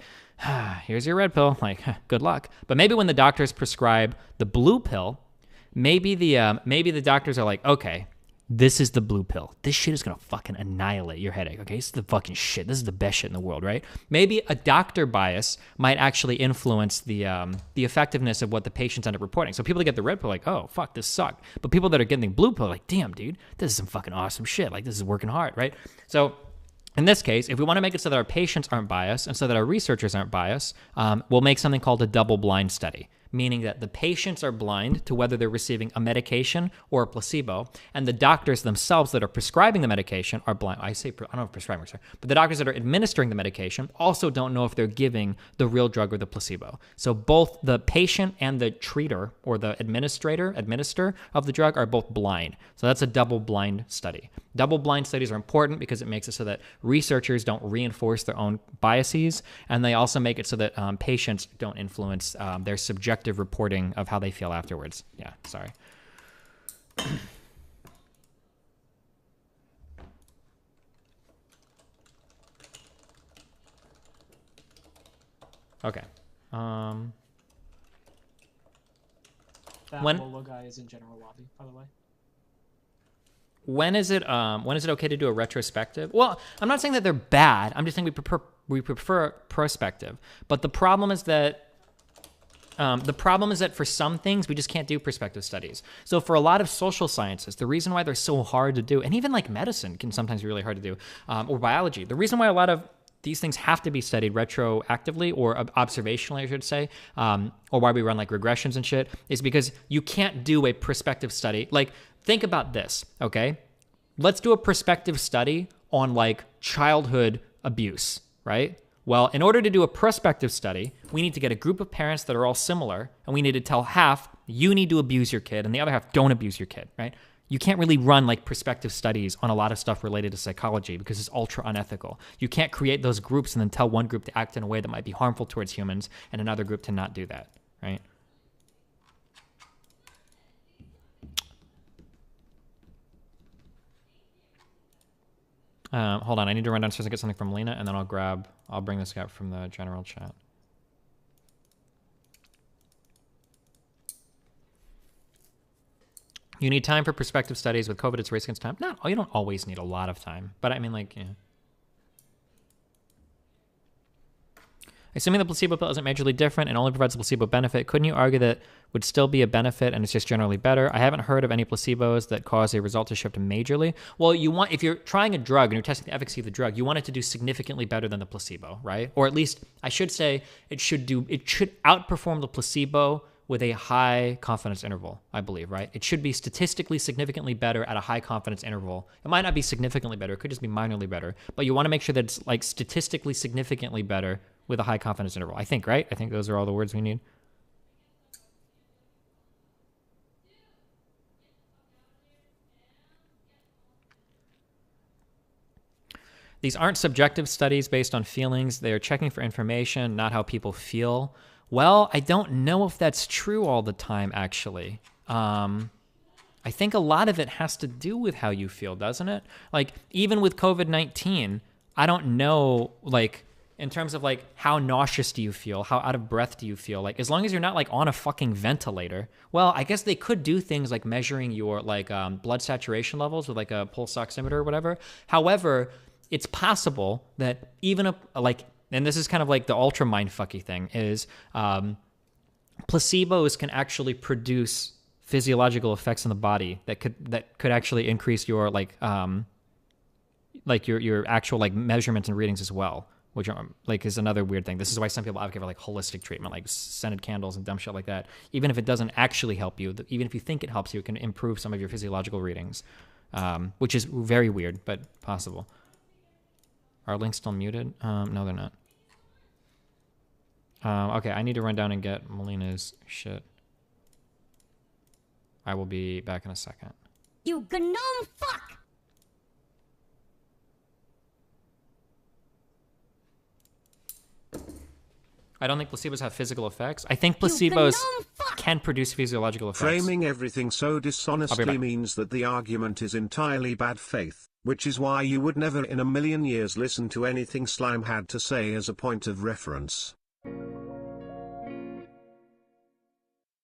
here's your red pill, like, good luck. But maybe when the doctors prescribe the blue pill, maybe the doctors are like, okay, this is the blue pill. This shit is going to fucking annihilate your headache, okay? This is the fucking shit. This is the best shit in the world, right? Maybe a doctor bias might actually influence the effectiveness of what the patients end up reporting. So people that get the red pill are like, oh, fuck, this sucked. But people that are getting the blue pill are like, damn, dude, this is some fucking awesome shit. Like, this is working hard, right? So in this case, if we want to make it so that our patients aren't biased and so that our researchers aren't biased, we'll make something called a double-blind study, meaning that the patients are blind to whether they're receiving a medication or a placebo, and the doctors themselves that are prescribing the medication are blind. I don't know if prescribing, sorry, but the doctors that are administering the medication also don't know if they're giving the real drug or the placebo. So both the patient and the treater or the administrator of the drug are both blind. So that's a double-blind study. Double-blind studies are important because it makes it so that researchers don't reinforce their own biases, and they also make it so that patients don't influence their subjective reporting of how they feel afterwards. Yeah, sorry. Okay. That When Lola guy is in general lobby, by the way. When is it okay to do a retrospective? Well, I'm not saying that they're bad. I'm just saying we prefer prospective. But the problem is that for some things, we just can't do prospective studies. So for a lot of social sciences, the reason why they're so hard to do, and even like medicine can sometimes be really hard to do, or biology, the reason why a lot of these things have to be studied retroactively or observationally, I should say, or why we run like regressions and shit, is because you can't do a prospective study. Like, think about this, okay? Let's do a prospective study on like childhood abuse, right? Well, in order to do a prospective study, we need to get a group of parents that are all similar, and we need to tell half, you need to abuse your kid, and the other half, don't abuse your kid, right? You can't really run like prospective studies on a lot of stuff related to psychology because it's ultra unethical. You can't create those groups and then tell one group to act in a way that might be harmful towards humans and another group to not do that, right? Hold on, I need to run downstairs and get something from Lena, and then I'll bring this up from the general chat. You need time for perspective studies. With COVID, it's race against time. No, you don't always need a lot of time, but I mean, like, yeah. Assuming the placebo pill isn't majorly different and only provides a placebo benefit, couldn't you argue that would still be a benefit and it's just generally better? I haven't heard of any placebos that cause a result to shift majorly. Well, if you're trying a drug and you're testing the efficacy of the drug, you want it to do significantly better than the placebo, right? Or at least I should say it should outperform the placebo with a high confidence interval, I believe, right? It should be statistically significantly better at a high confidence interval. It might not be significantly better. It could just be minorly better. But you want to make sure that it's like statistically significantly better with a high confidence interval. I think, right? I think those are all the words we need. These aren't subjective studies based on feelings. They are checking for information, not how people feel. Well, I don't know if that's true all the time, actually. I think a lot of it has to do with how you feel, doesn't it? Like, even with COVID-19, I don't know, like, in terms of, like, how nauseous do you feel? How out of breath do you feel? Like, as long as you're not, like, on a fucking ventilator, well, I guess they could do things like measuring your, like, blood saturation levels with, like, a pulse oximeter or whatever. However, it's possible that even and this is kind of like the ultra mindfucky thing, is placebos can actually produce physiological effects in the body that could actually increase your your actual like measurements and readings as well, which are, like, is another weird thing. This is why some people advocate for like holistic treatment, like scented candles and dumb shit like that. Even if it doesn't actually help you, even if you think it helps you, it can improve some of your physiological readings, which is very weird, but possible. Are links still muted? No, they're not. Okay, I need to run down and get Melina's shit. I will be back in a second. You gnome fuck! I don't think placebos have physical effects. I think placebos can produce physiological effects. Framing everything so dishonestly back. means that the argument is entirely bad faith, which is why you would never in a million years listen to anything Slime had to say as a point of reference.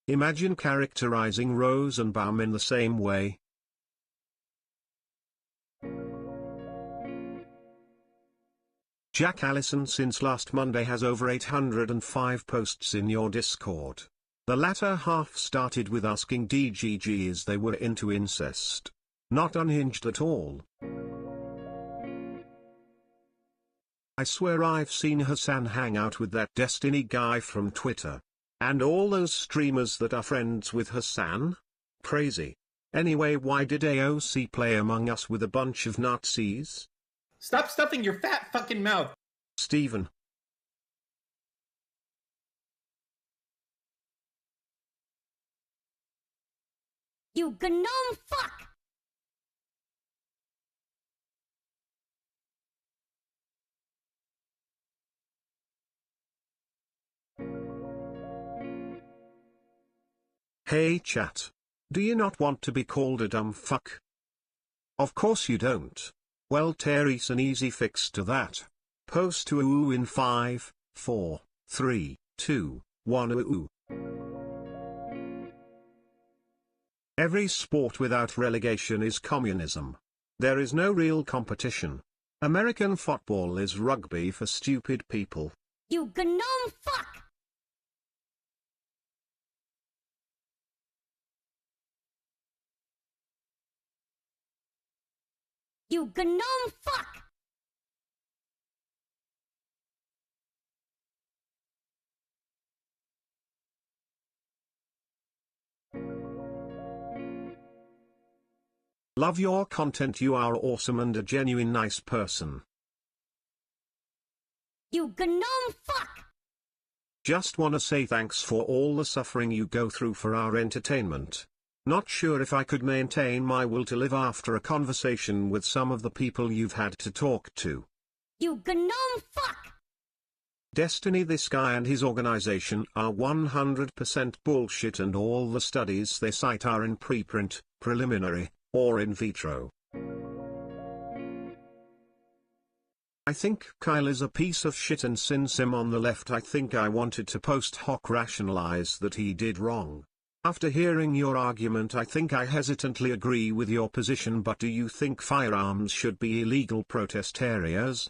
Imagine characterizing Rosenbaum in the same way. Jack Allison since last Monday has over 805 posts in your Discord. The latter half started with asking DGGs they were into incest. Not unhinged at all. I swear I've seen Hassan hang out with that Destiny guy from Twitter. And all those streamers that are friends with Hassan? Crazy. Anyway, why did AOC play Among Us with a bunch of Nazis? Stop stuffing your fat fucking mouth. Steven. You gnome fuck! Hey chat. Do you not want to be called a dumb fuck? Of course you don't. Well, Terry's an easy fix to that. Post to ooh in 5, 4, 3, 2, 1 ooh. Every sport without relegation is communism. There is no real competition. American football is rugby for stupid people. You gnome fuck! You gnome fuck! Love your content, you are awesome and a genuine nice person. You gnome fuck! Just wanna say thanks for all the suffering you go through for our entertainment. Not sure if I could maintain my will to live after a conversation with some of the people you've had to talk to. You gnome fuck! Destiny, this guy and his organization are 100% bullshit and all the studies they cite are in preprint, preliminary, or in vitro. I think Kyle is a piece of shit, and since him on the left I think I wanted to post hoc rationalize that he did wrong. After hearing your argument I think I hesitantly agree with your position, but do you think firearms should be illegal protest areas?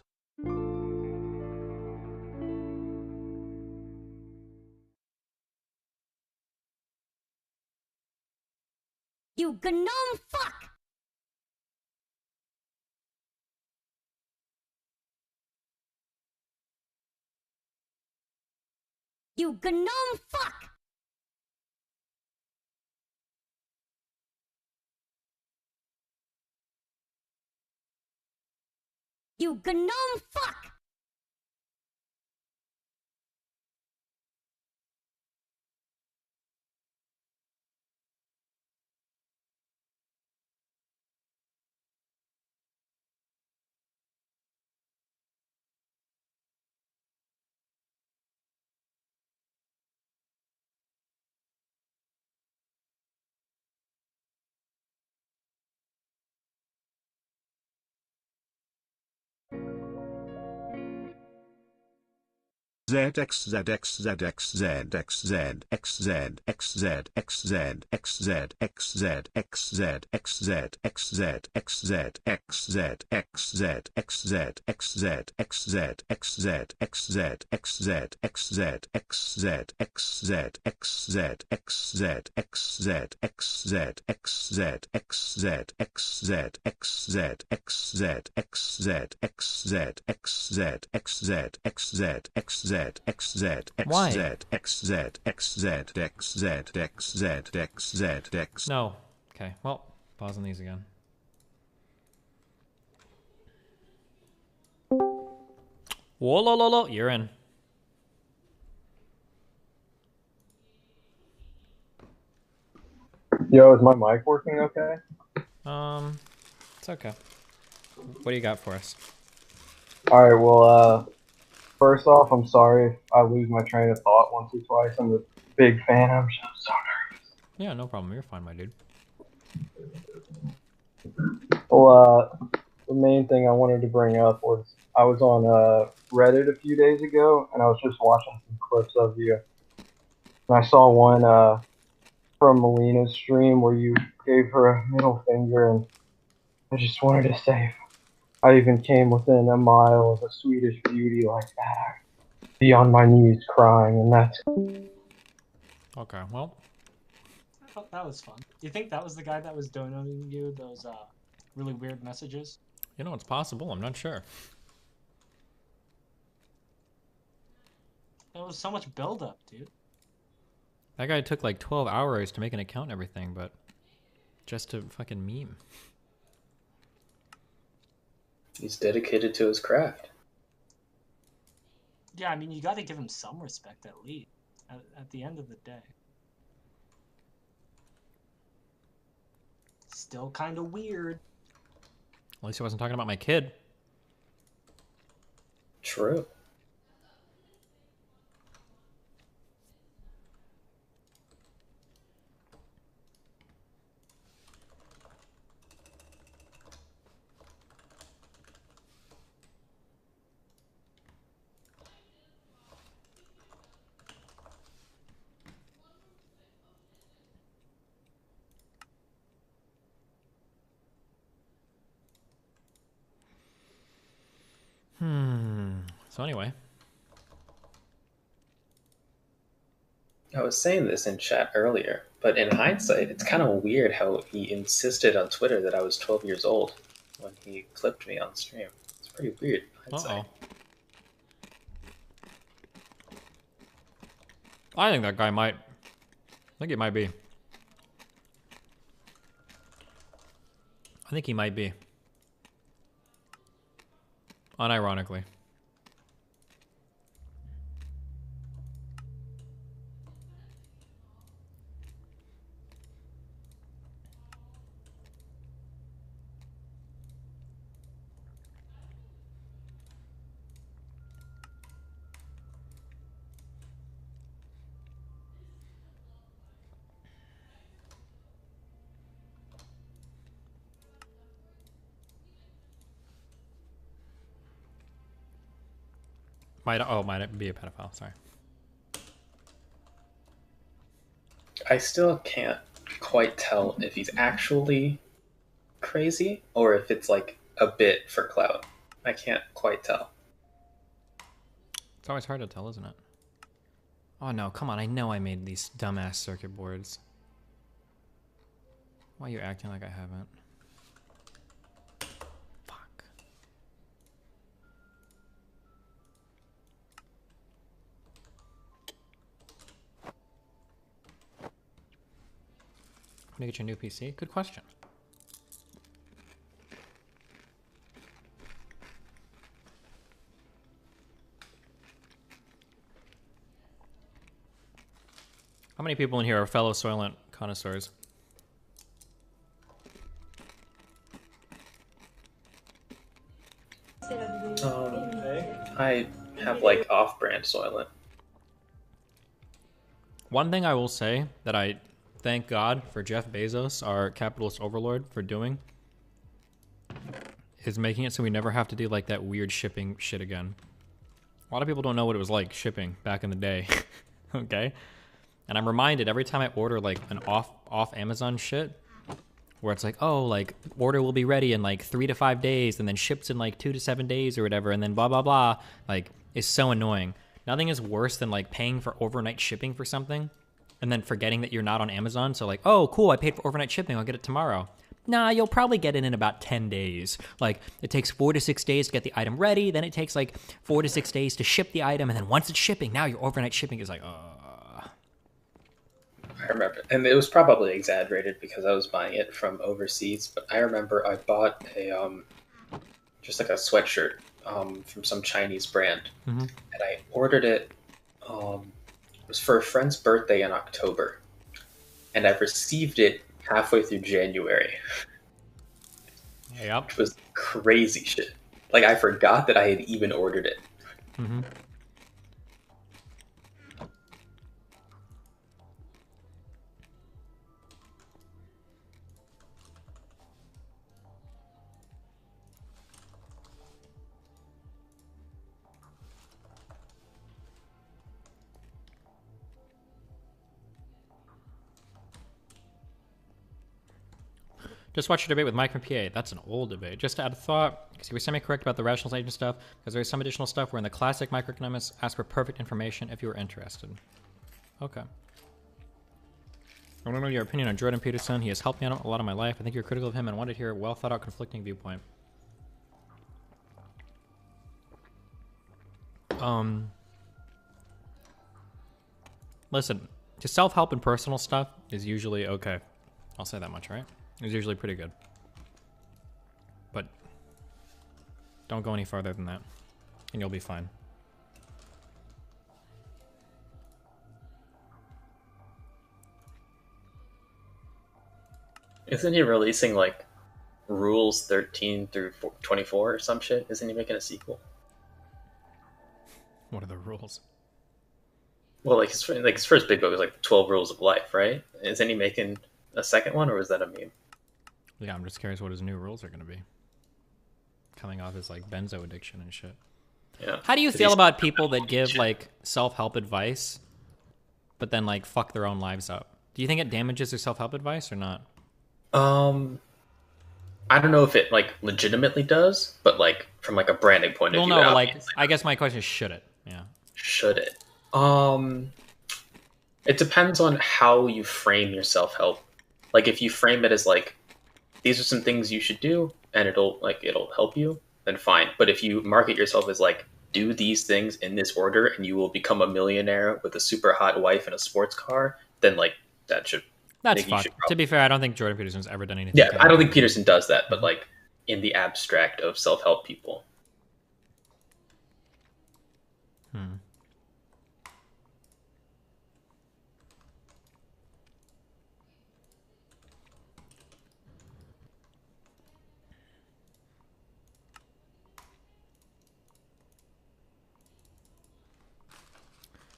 You gnome fuck! You gnome fuck! You gnome fuck! No. Okay, well, pausing these again. Whoa, lo, lo, lo. You're in. Yo, is my mic working okay? It's okay. What do you got for us? Alright, well, first off, I'm sorry if I lose my train of thought once or twice. I'm a big fan. I'm so nervous. Yeah, no problem. You're fine, my dude. Well, the main thing I wanted to bring up was I was on Reddit a few days ago, and I was just watching some clips of you. And I saw one from Melina's stream where you gave her a middle finger, and I just wanted to say, I even came within a mile of a Swedish beauty like that. I'd be on my knees crying, and that's... Okay, well. I thought that was fun. Do you think that was the guy that was donating you those really weird messages? You know, it's possible. I'm not sure. There was so much buildup, dude. That guy took like 12 hours to make an account and everything, but just to fucking meme. He's dedicated to his craft. Yeah, I mean, you got to give him some respect at least. At the end of the day. Still kind of weird. At least he wasn't talking about my kid. True. So anyway. I was saying this in chat earlier, but in hindsight, it's kind of weird how he insisted on Twitter that I was 12 years old when he clipped me on stream. It's pretty weird. Hindsight. I think that guy might. I think he might be. I think he might be. Unironically. Might be a pedophile, sorry. I still can't quite tell if he's actually crazy or if it's like a bit for clout. I can't quite tell. It's always hard to tell, isn't it? Oh no, come on, I know I made these dumbass circuit boards. Why are you acting like I haven't? Fuck. When you get your new PC? Good question. How many people in here are fellow Soylent connoisseurs? I have like off-brand Soylent. One thing I will say that I thank God for Jeff Bezos, our capitalist overlord, for doing is making it so we never have to do like that weird shipping shit again. A lot of people don't know what it was like shipping back in the day. Okay? And I'm reminded every time I order like an off Amazon shit, where it's like, oh, like order will be ready in like 3 to 5 days and then ships in like 2 to 7 days or whatever, and then blah blah blah, like is so annoying. Nothing is worse than like paying for overnight shipping for something and then forgetting that you're not on Amazon. So like, oh cool, I paid for overnight shipping, I'll get it tomorrow. Nah, you'll probably get it in about 10 days. Like it takes 4 to 6 days to get the item ready, then it takes like 4 to 6 days to ship the item, and then once it's shipping, now your overnight shipping is like, I remember, and it was probably exaggerated because I was buying it from overseas, but I remember I bought a just like a sweatshirt from some Chinese brand, and I ordered it. It was for a friend's birthday in October, and I received it halfway through January. Yep. Which was crazy shit. Like, I forgot that I had even ordered it. Mm-hmm. Just watched a debate with Mike from PA. That's an old debate. Just to add a thought, because he was semi-correct about the rationalization stuff, because there is some additional stuff where in the classic microeconomics ask for perfect information if you were interested. Okay. I want to know your opinion on Jordan Peterson. He has helped me out a lot in my life. I think you're critical of him and wanted to hear a well-thought-out conflicting viewpoint. Listen, to self-help and personal stuff is usually okay. I'll say that much, right? It's usually pretty good. But don't go any farther than that, and you'll be fine. Isn't he releasing, like, Rules 13 through 24 or some shit? Isn't he making a sequel? What are the rules? Well, like his first big book was like 12 Rules of Life, right? Isn't he making a second one, or was that a meme? Yeah, I'm just curious what his new rules are going to be. Coming off his, like, benzo addiction and shit. Yeah. How do you feel about people that give, like, self-help advice, but then, like, fuck their own lives up? Do you think it damages their self-help advice or not? I don't know if it, like, legitimately does, but, like, from, like, a branding point of view. Well, no, but, like, I guess my question is, should it? Yeah. Should it? It depends on how you frame your self-help. Like, if you frame it as, like, these are some things you should do, and it'll help you, then fine. But if you market yourself as, like, do these things in this order, and you will become a millionaire with a super hot wife and a sports car, then, like, that should... That's fine. To be fair, I don't think Jordan Peterson's ever done anything. Yeah, I don't think Peterson does that, but, like, in the abstract of self-help people. Hmm.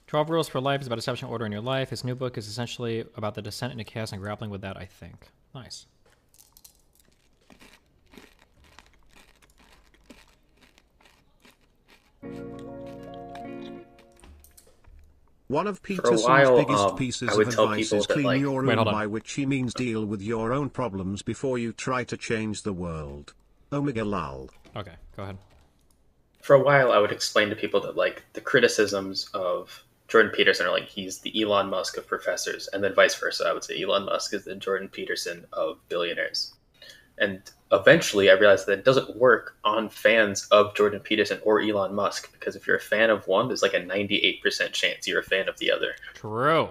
12 Rules for Life is about establishing order in your life. His new book is essentially about the descent into chaos and grappling with that, I think. Nice. One of Peterson's biggest pieces of advice is clean like, your room, by which he means deal with your own problems before you try to change the world. Omega lol. Okay, go ahead. For a while, I would explain to people that, like, the criticisms of Jordan Peterson are like, he's the Elon Musk of professors, and then vice versa. I would say Elon Musk is the Jordan Peterson of billionaires. And eventually I realized that it doesn't work on fans of Jordan Peterson or Elon Musk, because if you're a fan of one, there's like a 98% chance you're a fan of the other. True.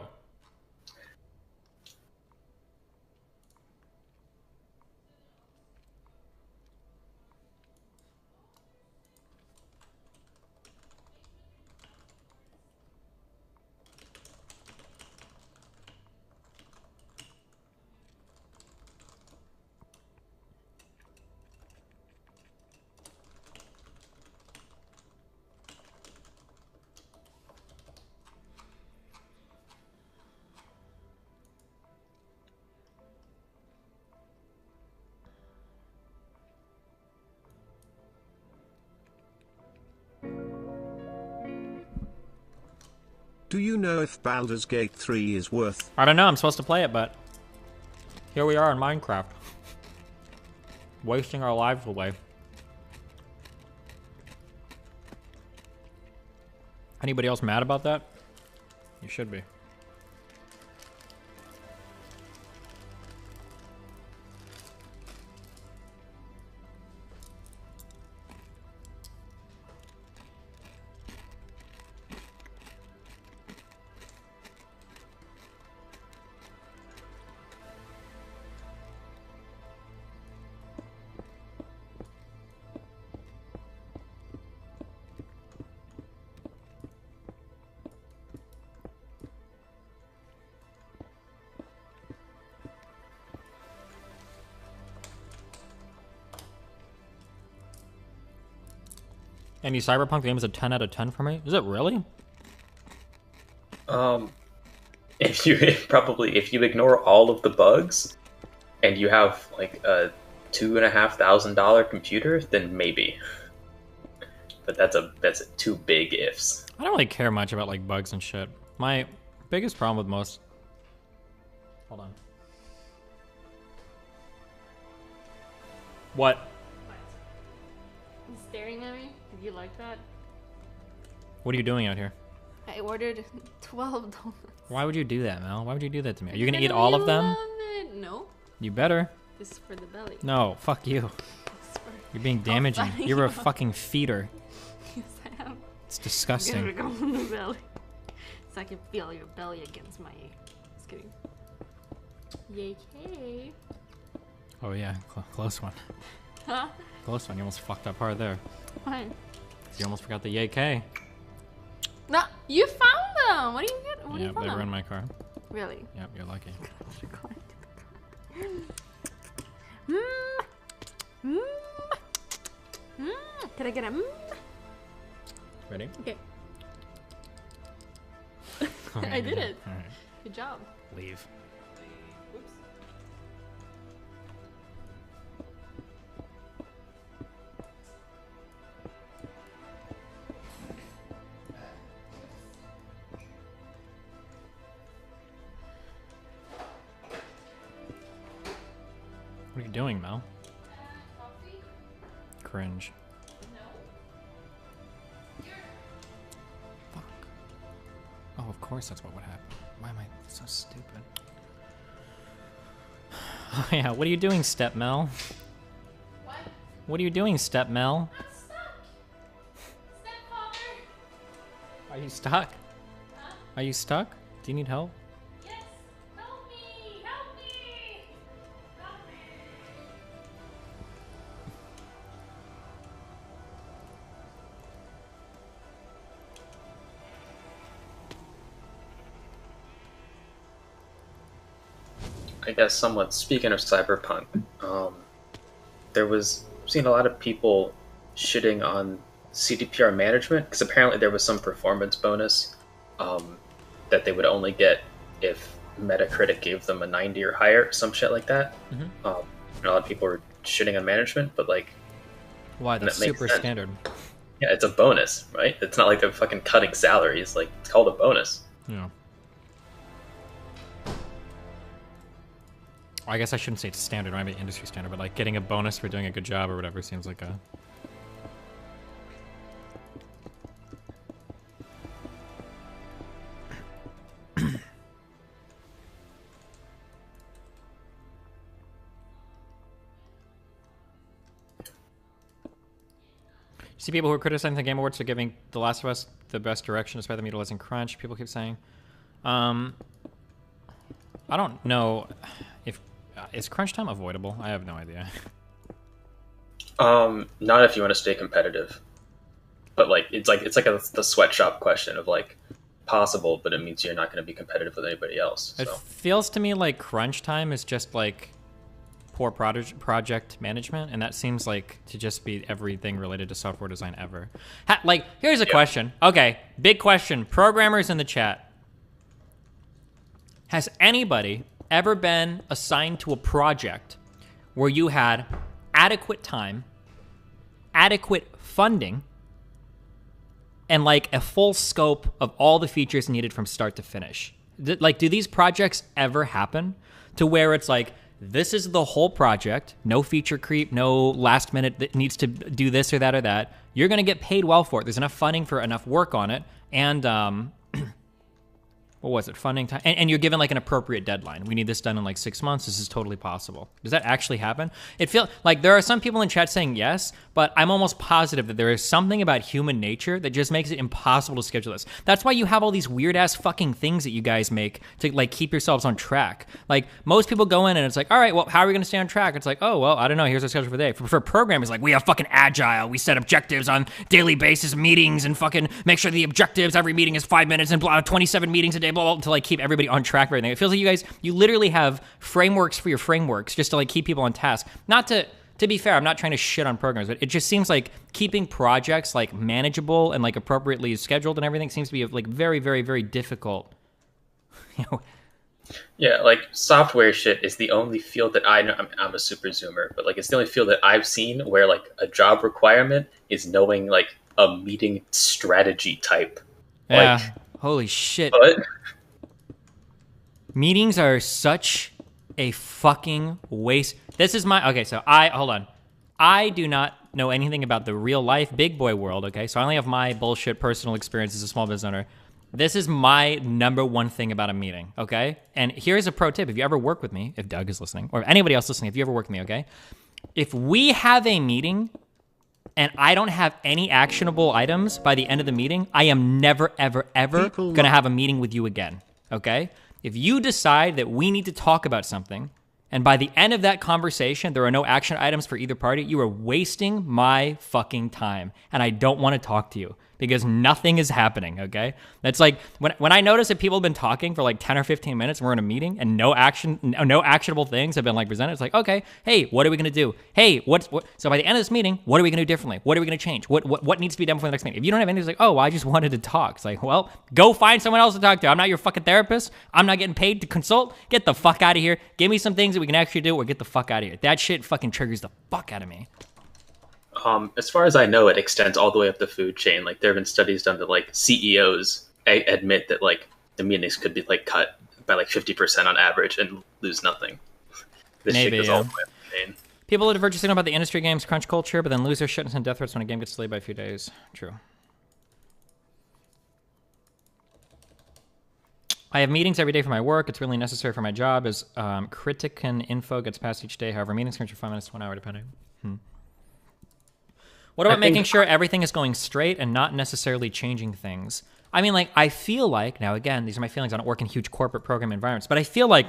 Do you know if Baldur's Gate 3 is worth... I don't know, I'm supposed to play it, but here we are in Minecraft. Wasting our lives away. Anybody else mad about that? You should be. Any Cyberpunk game is a 10 out of 10 for me. Is it really? If you if you ignore all of the bugs, and you have like a $2,500 computer, then maybe. But that's two big ifs. I don't really care much about like bugs and shit. My biggest problem with most. Hold on. What? You staring at me? Did you like that? What are you doing out here? I ordered 12 donuts. Why would you do that, Mel? Why would you do that to me? Are you Because gonna I eat know all you of them? love it. No. You better. This is for the belly. No, fuck you. You're being damaging. funny You're a you are. fucking feeder. Yes, I am. It's disgusting. I'm gonna go in the belly. So I can feel your belly against my. Just kidding. Yay, K. Oh yeah, close one. Huh? Close one. You almost fucked up hard there. Why? You almost forgot the yay K. No, you found them. What do you get? What do Yeah, you they find were in them? my car. Really? Yep, you're lucky. Can I get a? Ready? Okay. Okay, I did yeah. it. All right. Good job. Leave. Whoops. What are you doing, Mel? Cringe. Fuck. Oh, of course that's what would happen. Why am I so stupid? Oh yeah, what are you doing, Step Mel? What? What are you doing, Step Mel? I'm stuck. Stepfather. Are you stuck? Huh? Are you stuck? Do you need help? Yes. Help me. Help me. Help me. I guess somewhat speaking of cyberpunk, there was seen a lot of people shitting on CDPR management because apparently there was some performance bonus that they would only get if Metacritic gave them a 90 or higher, some shit like that. Mhm. And a lot of people were shitting on management, but like, Why? and That's that makes super sense. standard. Yeah, it's a bonus, right? It's not like they're fucking cutting salaries. Like, it's called a bonus. Yeah. I guess I shouldn't say it's standard, I mean industry standard, but like getting a bonus for doing a good job or whatever seems like a... See people who are criticizing the Game Awards for giving The Last of Us the best direction despite them utilizing crunch, people keep saying. I don't know if... is crunch time avoidable? I have no idea. Not if you want to stay competitive. But like the sweatshop question of like possible, but it means you're not going to be competitive with anybody else. It So feels to me like crunch time is just like poor project management, and that seems like to just be everything related to software design ever. Like, here's a question. Okay, big question. Programmers in the chat. Has anybody ever been assigned to a project where you had adequate time, adequate funding, and like a full scope of all the features needed from start to finish? Like, do these projects ever happen to where it's like, this is the whole project, no feature creep, no last minute that needs to do this or that or that. You're going to get paid well for it. There's enough funding for enough work on it. And, what was it? Funding time. And you're given like an appropriate deadline. We need this done in like 6 months. This is totally possible. Does that actually happen? It feels like there are some people in chat saying yes, but I'm almost positive that there is something about human nature that just makes it impossible to schedule this. That's why you have all these weird ass fucking things that you guys make to like keep yourselves on track. Like most people go in and it's like, all right, well, how are we going to stay on track? It's like, oh, well, I don't know. Here's our schedule for the day. For programmers, like we have fucking agile. We set objectives on daily basis, meetings, and fucking make sure the objectives, every meeting is 5 minutes and blah, 27 meetings a day, blah, blah, to like keep everybody on track for everything. It feels like you guys, you literally have frameworks for your frameworks just to like keep people on task. Not to to be fair, I'm not trying to shit on programs, but it just seems like keeping projects like manageable and like appropriately scheduled and everything seems to be like very, very, very difficult. You know. Yeah, like software shit is the only field that I know. I mean, I'm a super zoomer, but like it's the only field that I've seen where like a job requirement is knowing like a meeting strategy type. Yeah. Like, holy shit. But meetings are such a fucking waste. This is my okay. So hold on. I do not know anything about the real life big boy world. Okay, so I only have my bullshit personal experience as a small business owner. This is my number one thing about a meeting, okay? And here's a pro tip. If you ever work with me, if Doug is listening, or if anybody else listening, if you ever work with me, okay? If we have a meeting and I don't have any actionable items by the end of the meeting, I am never, ever, ever going to have a meeting with you again, okay? If you decide that we need to talk about something, and by the end of that conversation, there are no action items for either party, you are wasting my fucking time, and I don't want to talk to you. Because nothing is happening, okay? That's like, when I notice that people have been talking for like 10 or 15 minutes and we're in a meeting and no actionable things have been like presented, it's like, okay, hey, what are we gonna do? Hey, what? So by the end of this meeting, what are we gonna do differently? What are we gonna change? What needs to be done before the next meeting? If you don't have anything, it's like, oh, well, I just wanted to talk. It's like, well, go find someone else to talk to. I'm not your fucking therapist. I'm not getting paid to consult. Get the fuck out of here. Give me some things that we can actually do or get the fuck out of here. That shit fucking triggers the fuck out of me. As far as I know, it extends all the way up the food chain. Like there have been studies done that like CEOs admit that like the meetings could be like cut by like 50% on average and lose nothing. This shit goes all the way up the chain. People that diverge about the industry games crunch culture, but then lose their shit and send death threats when a game gets delayed by a few days. True. I have meetings every day for my work. It's really necessary for my job as Critican info gets passed each day. However, meetings crunch for 5 minutes to 1 hour depending. What about making sure everything is going straight and not necessarily changing things? I mean, like, I feel like, now again, these are my feelings, I don't work in huge corporate program environments, but I feel like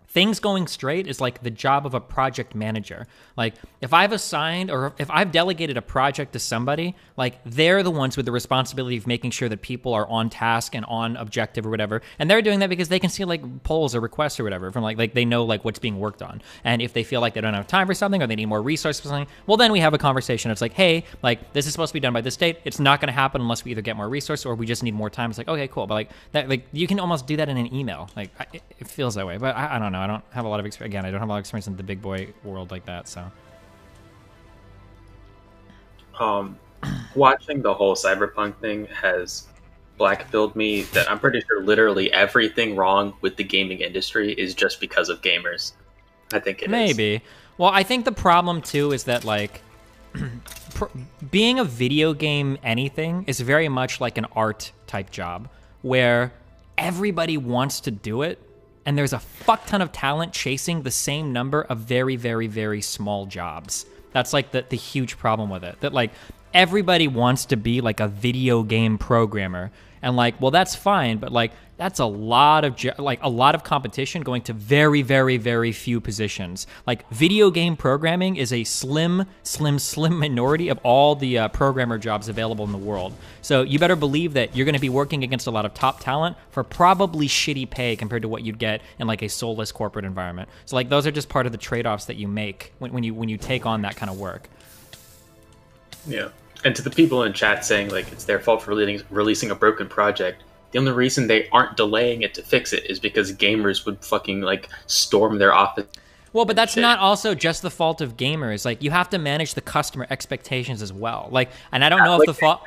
things going straight is like the job of a project manager. Like if I've assigned or if I've delegated a project to somebody, like they're the ones with the responsibility of making sure that people are on task and on objective or whatever. And they're doing that because they can see like polls or requests or whatever from like they know like what's being worked on. And if they feel like they don't have time for something or they need more resources for something, well, then we have a conversation. It's like, hey, like this is supposed to be done by this date. It's not going to happen unless we either get more resources or we just need more time. It's like, okay, cool. But like that, like you can almost do that in an email. Like it feels that way, but I don't know. I don't have a lot of experience. Again, I don't have a lot of experience in the big boy world like that. So, watching the whole cyberpunk thing has black-pilled me that I'm pretty sure literally everything wrong with the gaming industry is just because of gamers. I think it maybe. is. Well, I think the problem too is that like being a video game anything is very much like an art type job where everybody wants to do it. And there's a fuck ton of talent chasing the same number of very, very, very small jobs. That's like the huge problem with it. That like everybody wants to be like a video game programmer. And like, well, that's fine, but like that's a lot of competition going to very, very, very few positions. Like video game programming is a slim minority of all the programmer jobs available in the world. So you better believe that you're going to be working against a lot of top talent for probably shitty pay compared to what you'd get in like a soulless corporate environment. So like those are just part of the trade-offs that you make when you take on that kind of work. Yeah. And to the people in chat saying like it's their fault for releasing a broken project, the only reason they aren't delaying it to fix it is because gamers would fucking like storm their office. Well, but that's not also just the fault of gamers. Like you have to manage the customer expectations as well. Like, and I don't know if the fault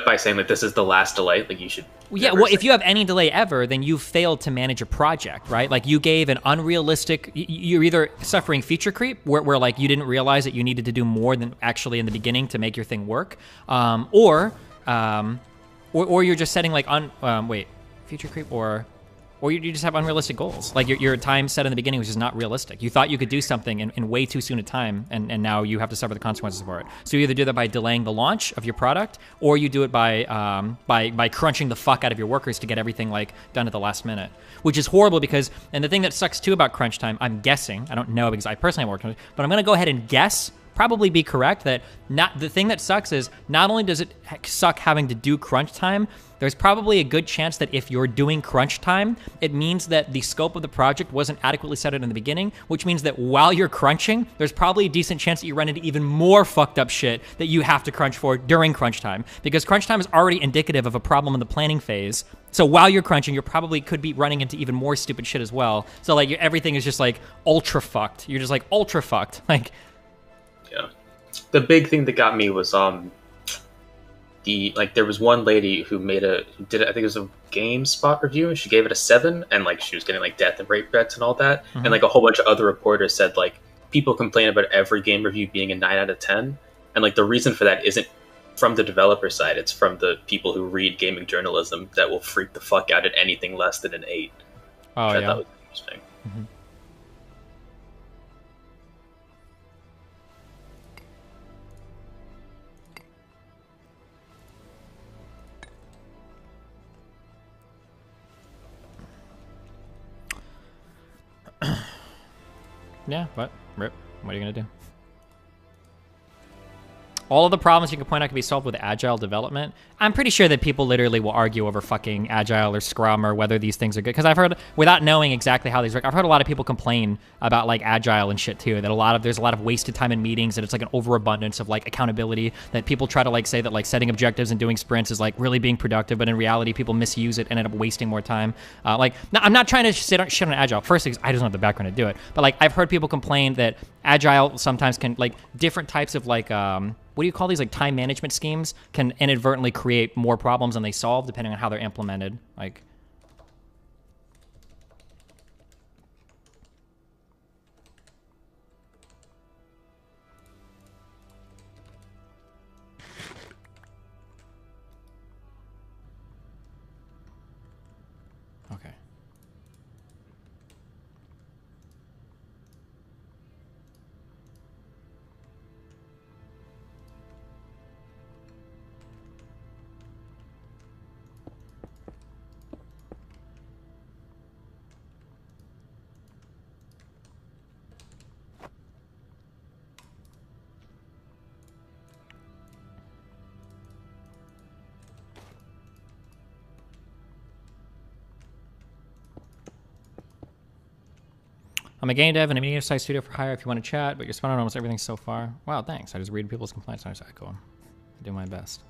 by saying that this is the last delay, like you should. Yeah, well, if you have any delay ever, then you failed to manage a project, right? Like you gave an unrealistic. You're either suffering feature creep, where like you didn't realize that you needed to do more than actually in the beginning to make your thing work, or you're just setting like feature creep, or you just have unrealistic goals. Like your time set in the beginning was just not realistic. You thought you could do something in way too soon a time, and now you have to suffer the consequences for it. So you either do that by delaying the launch of your product, or you do it by crunching the fuck out of your workers to get everything like done at the last minute, which is horrible because, and the thing that sucks too about crunch time, I'm guessing, I don't know because I personally haven't worked on it, but I'm going to go ahead and guess probably be correct that the thing that sucks is not only does it suck having to do crunch time, there's probably a good chance that if you're doing crunch time, it means that the scope of the project wasn't adequately set out in the beginning, which means that while you're crunching, there's probably a decent chance that you run into even more fucked up shit that you have to crunch for during crunch time, because crunch time is already indicative of a problem in the planning phase. So while you're crunching, you probably could be running into even more stupid shit as well. So like everything is just like ultra fucked. You're just like ultra fucked. Like, yeah. The big thing that got me was there was one lady who did I think it was a GameSpot review, and she gave it a 7, and like she was getting like death and rape threats and all that. And like a whole bunch of other reporters said like people complain about every game review being a 9 out of 10, and like the reason for that isn't from the developer side, it's from the people who read gaming journalism that will freak the fuck out at anything less than an 8. Oh, which I yeah. thought was interesting. yeah, but rip. What are you gonna do? All of the problems you can point out can be solved with agile development. I'm pretty sure that people literally will argue over fucking agile or scrum or whether these things are good. Because I've heard, without knowing exactly how these work, I've heard a lot of people complain about like agile and shit too. That there's a lot of wasted time in meetings, and it's like an overabundance of like accountability. That people try to like say that like setting objectives and doing sprints is like really being productive, but in reality, people misuse it and end up wasting more time. I'm not trying to shit on agile. First, because I just don't have the background to do it. But like I've heard people complain that agile sometimes can like different types of like what do you call these, like time management schemes can inadvertently create more problems than they solve depending on how they're implemented. Like, okay. I'm a game dev and a medium-sized studio for hire if you want to chat, but you're spent on almost everything so far. Wow, thanks. I just read people's complaints and I just echo them. I do my best.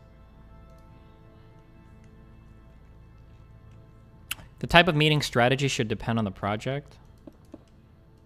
The type of meeting strategy should depend on the project.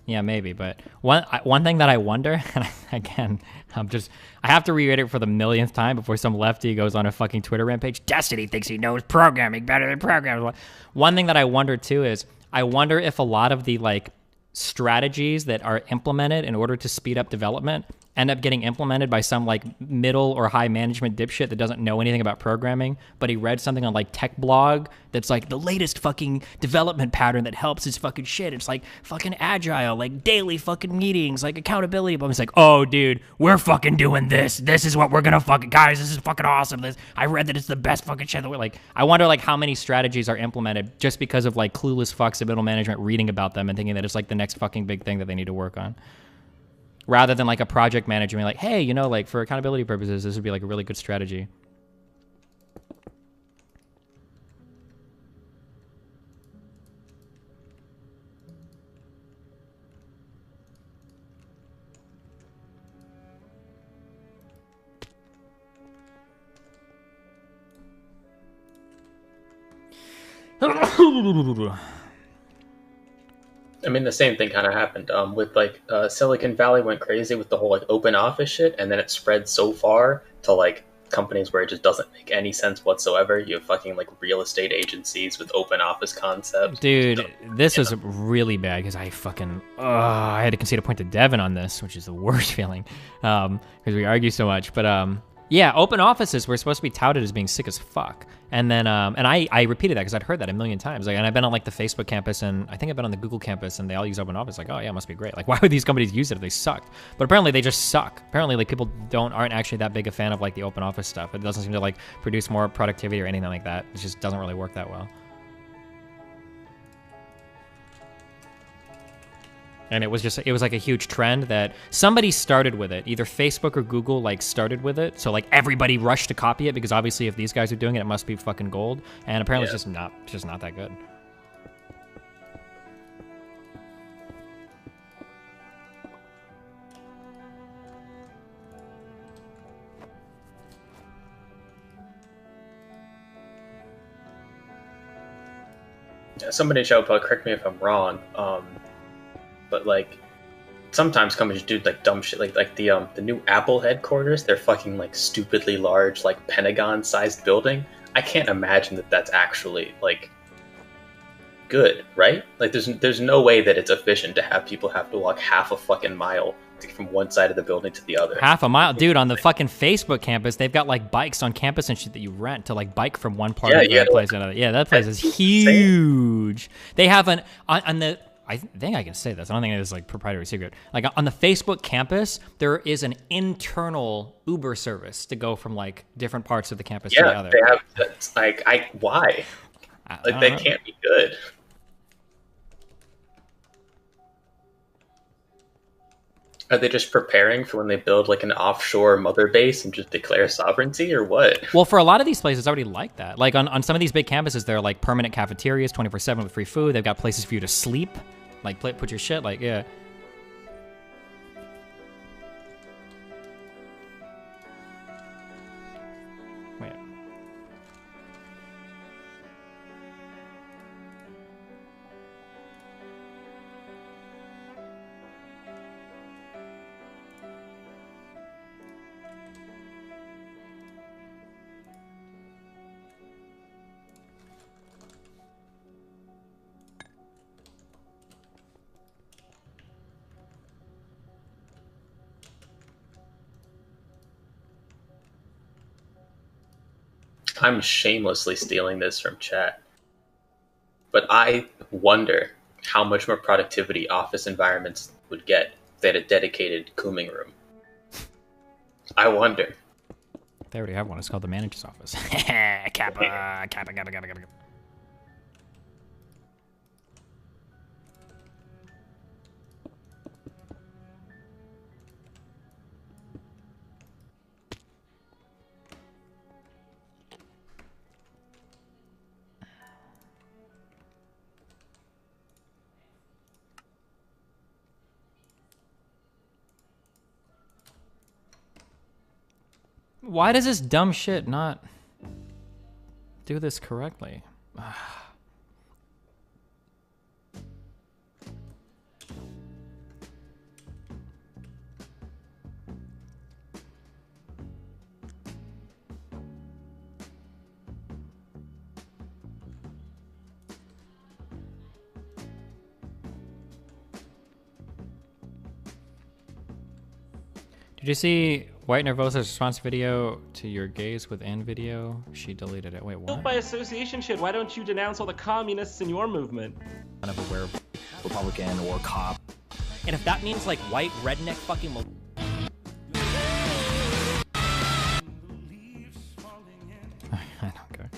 Yeah, maybe, but one thing that I wonder, and again, I have to reiterate it for the millionth time before some lefty goes on a fucking Twitter rampage. Destiny thinks he knows programming better than programmers. One thing that I wonder too is, I wonder if a lot of the like strategies that are implemented in order to speed up development end up getting implemented by some like middle or high management dipshit that doesn't know anything about programming, but he read something on like tech blog that's like the latest fucking development pattern that helps his fucking shit. It's like fucking agile, like daily fucking meetings, like accountability. But it's like, oh dude, we're fucking doing this. This is what we're gonna fucking, guys, this is fucking awesome. I read that it's the best fucking shit that we're like, I wonder like how many strategies are implemented just because of like clueless fucks in middle management reading about them and thinking that it's like the next fucking big thing that they need to work on. Rather than like a project manager being like, hey, you know, like for accountability purposes, this would be like a really good strategy. I mean, the same thing kind of happened with like Silicon Valley went crazy with the whole like open office shit, and then it spread so far to like companies where it just doesn't make any sense whatsoever. You have fucking like real estate agencies with open office concepts. Dude, this is really bad because I had to concede a point to Devin on this, which is the worst feeling because we argue so much. But yeah, open offices were supposed to be touted as being sick as fuck. And then, and I repeated that because I'd heard that a million times. Like, and I've been on like the Facebook campus, and I think I've been on the Google campus, and they all use open office. Like, oh yeah, it must be great. Like, why would these companies use it if they sucked? But apparently they just suck. Apparently, like people aren't actually that big a fan of like the open office stuff. It doesn't seem to like produce more productivity or anything like that. It just doesn't really work that well. And it was like a huge trend that somebody started with it. Either Facebook or Google like started with it. So like everybody rushed to copy it because obviously if these guys are doing it, it must be fucking gold. And apparently it's just not that good. Somebody shall probably correct me if I'm wrong, but like sometimes companies do like dumb shit, like the new Apple headquarters. They're fucking like stupidly large, like Pentagon-sized building. I can't imagine that that's actually like good, right? Like there's no way that it's efficient to have people have to walk half a fucking mile to get from one side of the building to the other. Half a mile, dude. On the fucking Facebook campus, they've got like bikes on campus and shit that you rent to like bike from one part of the place to another. Yeah, that place is huge. They have on the. I think I can say this. I don't think it is like proprietary secret. Like on the Facebook campus, there is an internal Uber service to go from like different parts of the campus to the other. They have why? Like they can't be good. Are they just preparing for when they build like an offshore mother base and just declare sovereignty, or what? Well, for a lot of these places, it's already like that. Like on some of these big campuses, there are like permanent cafeterias, 24/7 with free food. They've got places for you to sleep, like put your shit, like yeah. Wait. I'm shamelessly stealing this from chat. But I wonder how much more productivity office environments would get if they had a dedicated cooming room. I wonder. They already have one. It's called the manager's office. Kappa. Why does this dumb shit not do this correctly? Did you see White Nervosa's response video to your gaze with N video? She deleted it. Wait, what? Built by association shit. Why don't you denounce all the communists in your movement? Kind of aware Republican or cop. And if that means like white redneck fucking I don't care.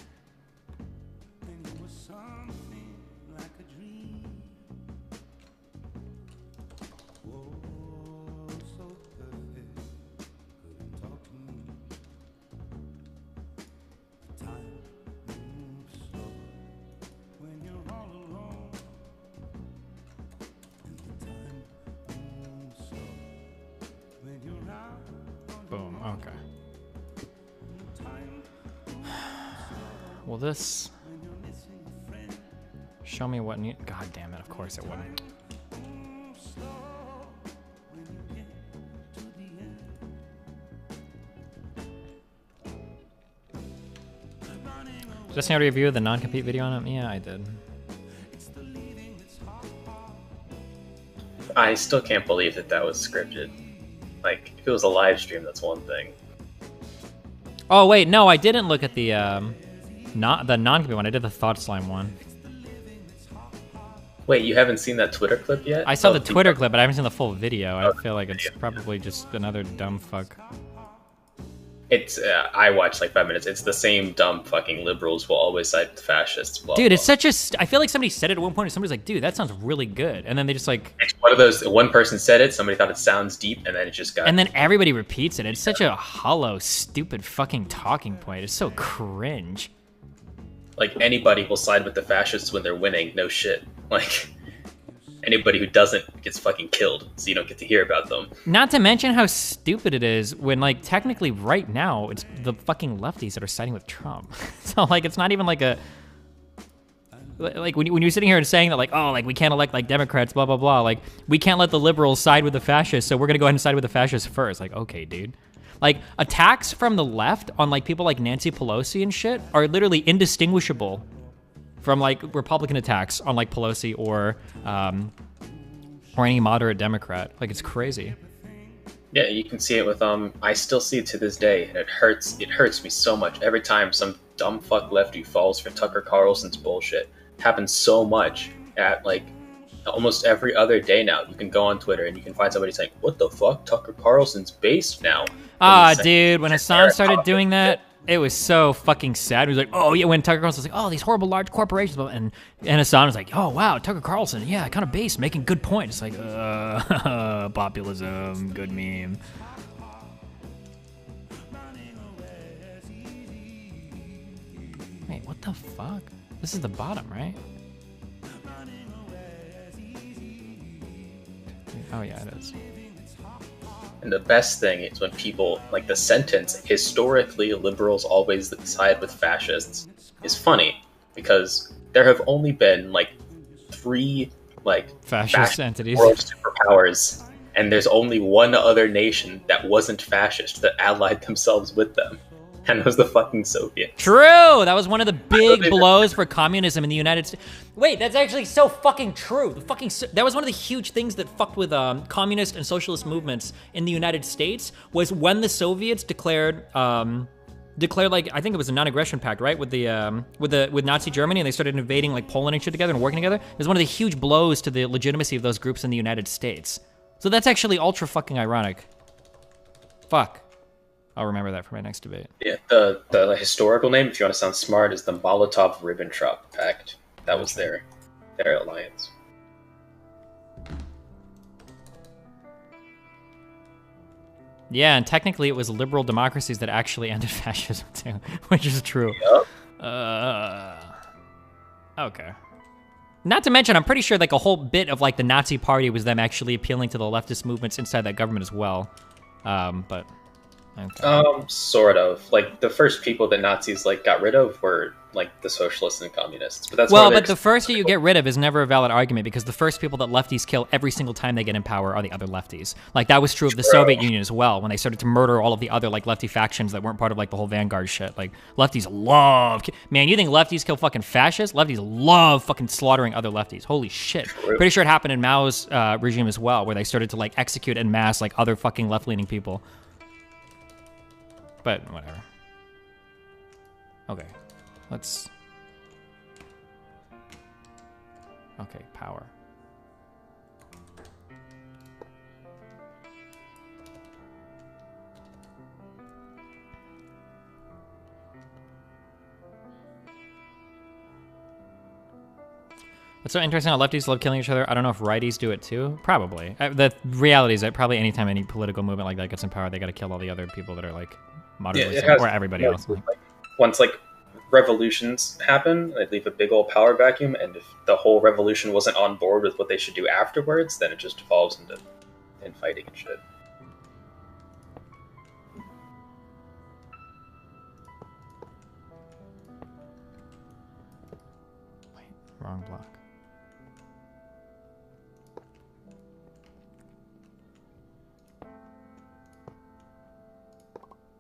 Boom, okay. Will this show me what need? God damn it, of course it wouldn't. Just now review the non-compete video on it? Yeah, I did. I still can't believe that was scripted. Like, if it was a live stream, that's one thing. Oh wait, no, I didn't look at the non-compete one. I did the Thought Slime one. Wait, you haven't seen that Twitter clip yet? I saw the Twitter clip, but I haven't seen the full video. I feel like it's probably just another dumb fuck. It's I watched like 5 minutes. It's the same dumb fucking liberals will always side with fascists. Blah, Dude, blah. it's such a. I feel like somebody said it at one point, and somebody's like, "Dude, that sounds really good," and then they just like. It's one of those. One person said it. Somebody thought it sounds deep, and then it just got. And then everybody repeats it. It's such a hollow, stupid fucking talking point. It's so cringe. Like anybody will side with the fascists when they're winning. No shit. Like. Anybody who doesn't gets fucking killed, so you don't get to hear about them. Not to mention how stupid it is when, like, technically right now, it's the fucking lefties that are siding with Trump. So, like, it's not even like a... Like, when you're sitting here and saying that, like, oh, like, we can't elect, like, Democrats, blah, blah, blah. Like, we can't let the liberals side with the fascists, so we're gonna go ahead and side with the fascists first. Like, okay, dude. Like, attacks from the left on, like, people like Nancy Pelosi and shit are literally indistinguishable from like Republican attacks on like Pelosi or any moderate Democrat. Like, it's crazy. Yeah, you can see it with I still see it to this day, and it hurts me so much every time some dumb fuck lefty falls for Tucker Carlson's bullshit. It happens so much at like almost every other day now. You can go on Twitter and you can find somebody saying, "What the fuck? Tucker Carlson's based now." Dude, when Hassan started doing that, it was so fucking sad. He was like, oh, yeah, when Tucker Carlson was like, oh, these horrible large corporations. And Hassan was like, oh, wow, Tucker Carlson, yeah, kind of based, making good points. It's like, populism, good meme. Wait, what the fuck? This is the bottom, right? Oh, yeah, it is. And the best thing is when people, like the sentence, historically liberals always side with fascists, is funny because there have only been like 3 like fascist entities, world superpowers, and there's only one other nation that wasn't fascist that allied themselves with them. And it was the fucking Soviets. True! That was one of the big blows for communism in the United States. Wait, that's actually so fucking true. That was one of the huge things that fucked with communist and socialist movements in the United States was when the Soviets declared like, I think it was a non-aggression pact, right, with Nazi Germany, and they started invading like Poland and shit together and working together. It was one of the huge blows to the legitimacy of those groups in the United States. So that's actually ultra fucking ironic. Fuck. I'll remember that for my next debate. Yeah, the historical name, if you want to sound smart, is the Molotov-Ribbentrop Pact. That was their alliance. Yeah, and technically it was liberal democracies that actually ended fascism too, which is true. Yep. Okay. Not to mention, I'm pretty sure like a whole bit of like the Nazi Party was them actually appealing to the leftist movements inside that government as well. But... Okay. Sort of. Like the first people that Nazis like got rid of were like the socialists and communists. But that's but the first that you get rid of is never a valid argument because the first people that lefties kill every single time they get in power are the other lefties. Like that was true of the Soviet Union as well when they started to murder all of the other like lefty factions that weren't part of like the whole vanguard shit. Like lefties love, man. You think lefties kill fucking fascists? Lefties love fucking slaughtering other lefties. Holy shit! Pretty sure it happened in Mao's regime as well, where they started to like execute en masse like other fucking left-leaning people. But whatever. Okay, let's... Okay, power. It's so interesting how lefties love killing each other. I don't know if righties do it too. Probably. The reality is that probably anytime any political movement like that gets in power, they got to kill all the other people that are like moderately or everybody else. Like, once like revolutions happen, they leave a big old power vacuum, and if the whole revolution wasn't on board with what they should do afterwards, then it just devolves into infighting and shit. Wait, wrong block.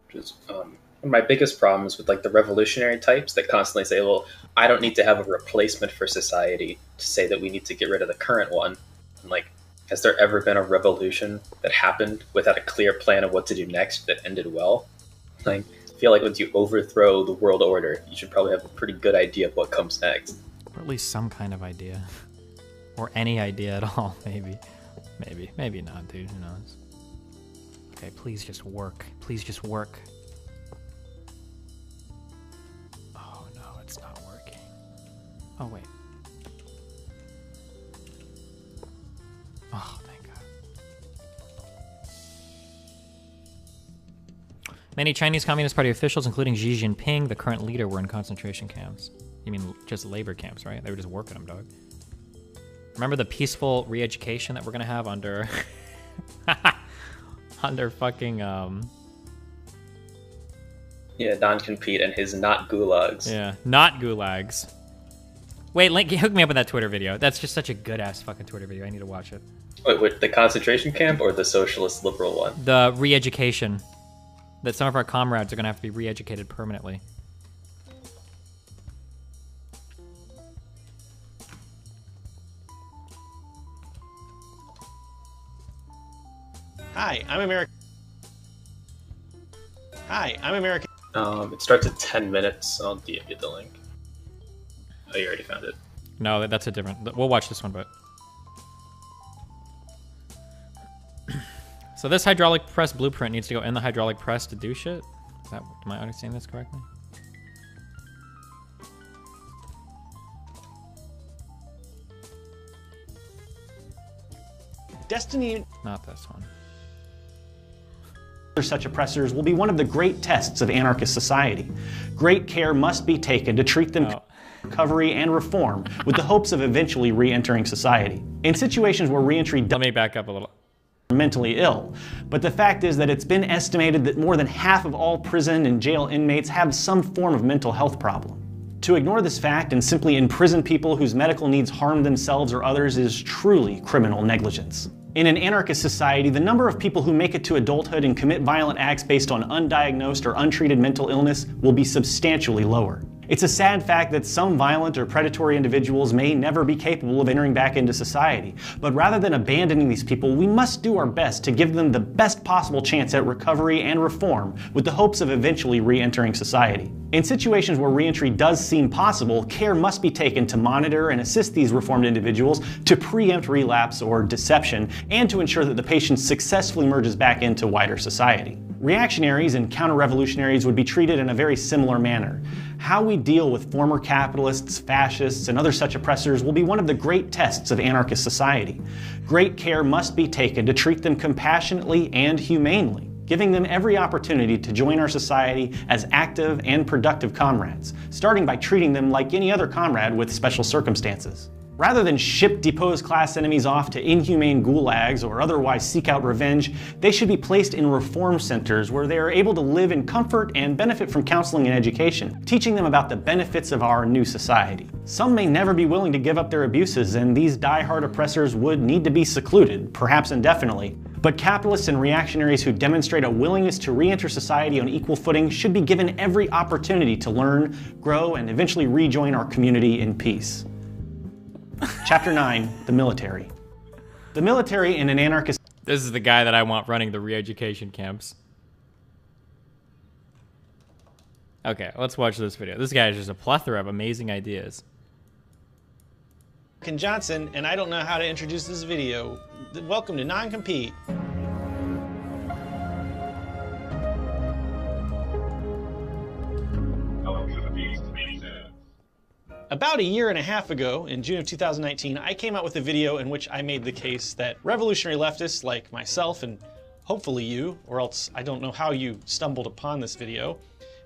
Which is one of my biggest problems with like the revolutionary types that constantly say, well, I don't need to have a replacement for society to say that we need to get rid of the current one. And like, has there ever been a revolution that happened without a clear plan of what to do next that ended well? Like, I feel like once you overthrow the world order, you should probably have a pretty good idea of what comes next. Or at least some kind of idea. Or any idea at all, maybe. Maybe not, dude, who knows? Okay, please just work. Please just work. it's not working. Oh, wait. Oh, thank God. Many Chinese Communist Party officials, including Xi Jinping, the current leader, were in concentration camps. You mean just labor camps, right? They were just working them, dog. Remember the peaceful re-education that we're gonna have under... under fucking, Yeah, non-compete and his not gulags. Yeah, not gulags. Wait, Link, hook me up with that Twitter video. That's just such a good-ass fucking Twitter video. I need to watch it. Wait, the concentration camp or the socialist liberal one? The re-education. That some of our comrades are gonna have to be re-educated permanently. Hi, I'm American. Hi, I'm American. It starts at 10 minutes. I'll DM you the link. Oh, you already found it. No, that's a different... We'll watch this one, but... So this hydraulic press blueprint needs to go in the hydraulic press to do shit? Is that... Am I understanding this correctly? Destiny... Not this one. Such oppressors will be one of the great tests of anarchist society. Great care must be taken to treat them recovery and reform with the hopes of eventually re-entering society. In situations where re-entry Let me back up a little. Mentally ill, but the fact is that it's been estimated that more than half of all prison and jail inmates have some form of mental health problem. To ignore this fact and simply imprison people whose medical needs harm themselves or others is truly criminal negligence. In an anarchist society, the number of people who make it to adulthood and commit violent acts based on undiagnosed or untreated mental illness will be substantially lower. It's a sad fact that some violent or predatory individuals may never be capable of entering back into society, but rather than abandoning these people, we must do our best to give them the best possible chance at recovery and reform with the hopes of eventually re-entering society. In situations where re-entry does seem possible, care must be taken to monitor and assist these reformed individuals to preempt relapse or deception and to ensure that the patient successfully merges back into wider society. Reactionaries and counter-revolutionaries would be treated in a very similar manner. How we deal with former capitalists, fascists, and other such oppressors will be one of the great tests of anarchist society. Great care must be taken to treat them compassionately and humanely, giving them every opportunity to join our society as active and productive comrades, starting by treating them like any other comrade with special circumstances. Rather than ship deposed class enemies off to inhumane gulags or otherwise seek out revenge, they should be placed in reform centers where they are able to live in comfort and benefit from counseling and education, teaching them about the benefits of our new society. Some may never be willing to give up their abuses, and these die-hard oppressors would need to be secluded, perhaps indefinitely. But capitalists and reactionaries who demonstrate a willingness to re-enter society on equal footing should be given every opportunity to learn, grow, and eventually rejoin our community in peace. Chapter 9, the military. The military in an anarchist... This is the guy that I want running the re-education camps. Okay, let's watch this video. This guy is just a plethora of amazing ideas. Johnson, and I don't know how to introduce this video. Welcome to Non-Compete. About a year and a half ago, in June of 2019, I came out with a video in which I made the case that revolutionary leftists like myself and hopefully you, or else I don't know how you stumbled upon this video.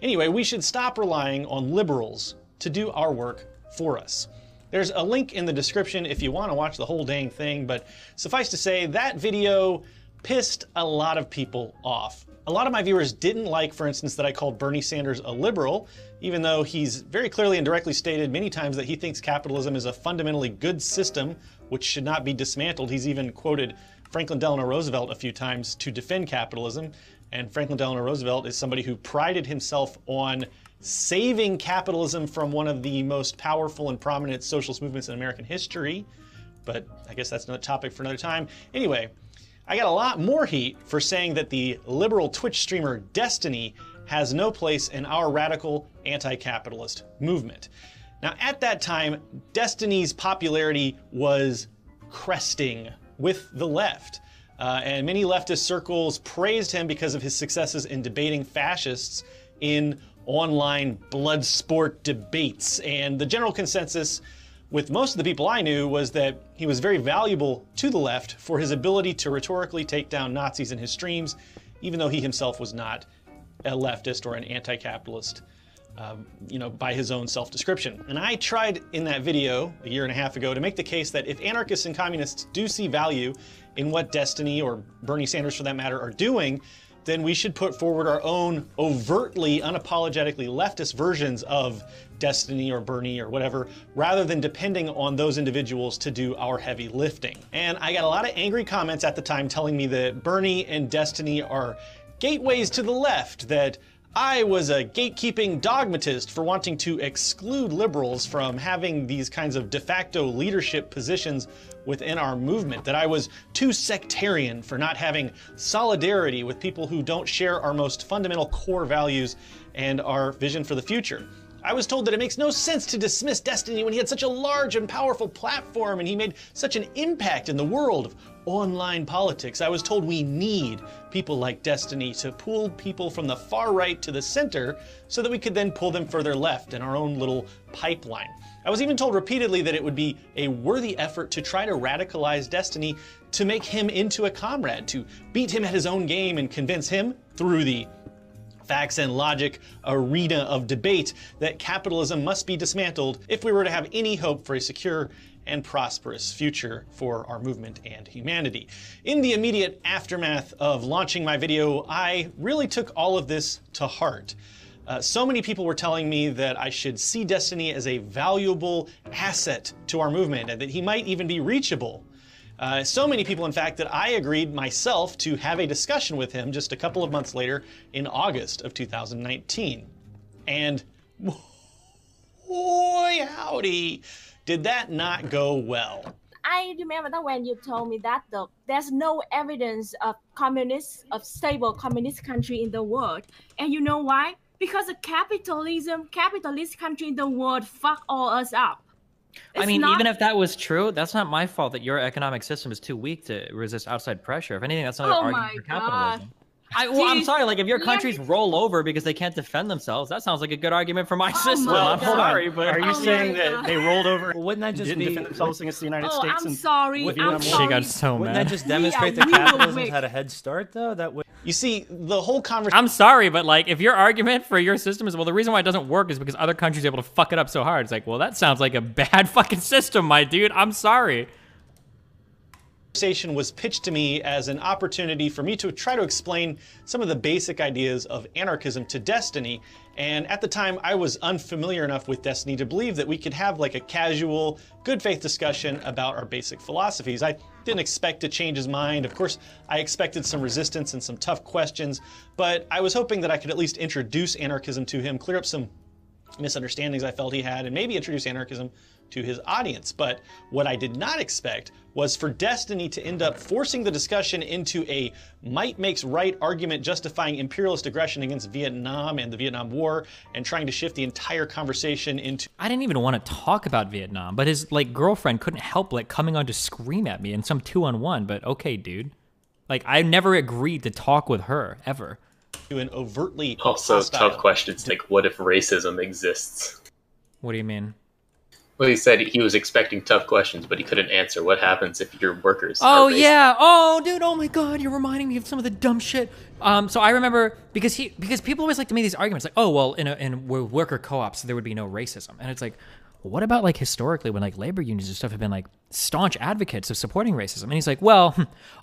Anyway, we should stop relying on liberals to do our work for us. There's a link in the description if you want to watch the whole dang thing, but suffice to say, that video pissed a lot of people off. A lot of my viewers didn't like, for instance, that I called Bernie Sanders a liberal, even though he's very clearly and directly stated many times that he thinks capitalism is a fundamentally good system which should not be dismantled. He's even quoted Franklin Delano Roosevelt a few times to defend capitalism, and Franklin Delano Roosevelt is somebody who prided himself on saving capitalism from one of the most powerful and prominent socialist movements in American history, but I guess that's another topic for another time. Anyway, I got a lot more heat for saying that the liberal Twitch streamer Destiny has no place in our radical anti-capitalist movement. Now, at that time, Destiny's popularity was cresting with the left, and many leftist circles praised him because of his successes in debating fascists in online blood sport debates. And the general consensus with most of the people I knew was that he was very valuable to the left for his ability to rhetorically take down Nazis in his streams, even though he himself was not a leftist or an anti-capitalist, by his own self-description. And I tried in that video a year and a half ago to make the case that if anarchists and communists do see value in what Destiny or Bernie Sanders for that matter are doing, then we should put forward our own overtly, unapologetically leftist versions of Destiny or Bernie or whatever, rather than depending on those individuals to do our heavy lifting. And I got a lot of angry comments at the time telling me that Bernie and Destiny are gateways to the left, that I was a gatekeeping dogmatist for wanting to exclude liberals from having these kinds of de facto leadership positions within our movement, that I was too sectarian for not having solidarity with people who don't share our most fundamental core values and our vision for the future. I was told that it makes no sense to dismiss Destiny when he had such a large and powerful platform and he made such an impact in the world of online politics. I was told we need people like Destiny to pull people from the far right to the center so that we could then pull them further left in our own little pipeline. I was even told repeatedly that it would be a worthy effort to try to radicalize Destiny to make him into a comrade, to beat him at his own game and convince him through the facts and logic arena of debate that capitalism must be dismantled if we were to have any hope for a secure and prosperous future for our movement and humanity. In the immediate aftermath of launching my video, I really took all of this to heart. So many people were telling me that I should see Destiny as a valuable asset to our movement and that he might even be reachable. So many people, in fact, that I agreed myself to have a discussion with him just a couple of months later in August of 2019. And boy howdy, did that not go well. I remember that when you told me that there's no evidence of stable communist country in the world. And you know why? Because the capitalist country in the world fuck all us up. I mean, even if that was true, that's not my fault that your economic system is too weak to resist outside pressure. If anything, that's not an argument for capitalism. I'm sorry, like if your countries roll over because they can't defend themselves, that sounds like a good argument for my system. I'm hold sorry, on. but are you saying that they rolled over? Wouldn't that just didn't defend themselves against the United States? I'm sorry. I'm sorry. She got so Wouldn't mad. that just demonstrate that capitalism had a head start, though? That would. You see, the whole conversation. I'm sorry, but like, if your argument for your system is, well, the reason why it doesn't work is because other countries are able to fuck it up so hard. It's like, well, that sounds like a bad fucking system, my dude. I'm sorry. Conversation was pitched to me as an opportunity for me to try to explain some of the basic ideas of anarchism to Destiny. And at the time, I was unfamiliar enough with Destiny to believe that we could have like a casual, good faith discussion about our basic philosophies. I didn't expect to change his mind. Of course, I expected some resistance and some tough questions, but I was hoping that I could at least introduce anarchism to him, clear up some misunderstandings I felt he had, and maybe introduce anarchism to his audience. But what I did not expect was for Destiny to end up forcing the discussion into a might makes right argument justifying imperialist aggression against Vietnam and the Vietnam War and trying to shift the entire conversation into... I didn't even want to talk about Vietnam, but his like girlfriend couldn't help like coming on to scream at me in some 2-on-1, but okay, dude. Like, I never agreed to talk with her, ever. To an overtly also hostile... tough questions like, what if racism exists? What do you mean? Well, he said he was expecting tough questions, but he couldn't answer. What happens if your workers Oh are racist? yeah. Oh dude, oh my god, you're reminding me of some of the dumb shit. So I remember because people always like to make these arguments like, oh well, in worker co-ops there would be no racism. And it's like, well, what about like historically when like labor unions and stuff have been like staunch advocates of supporting racism? And he's like, well,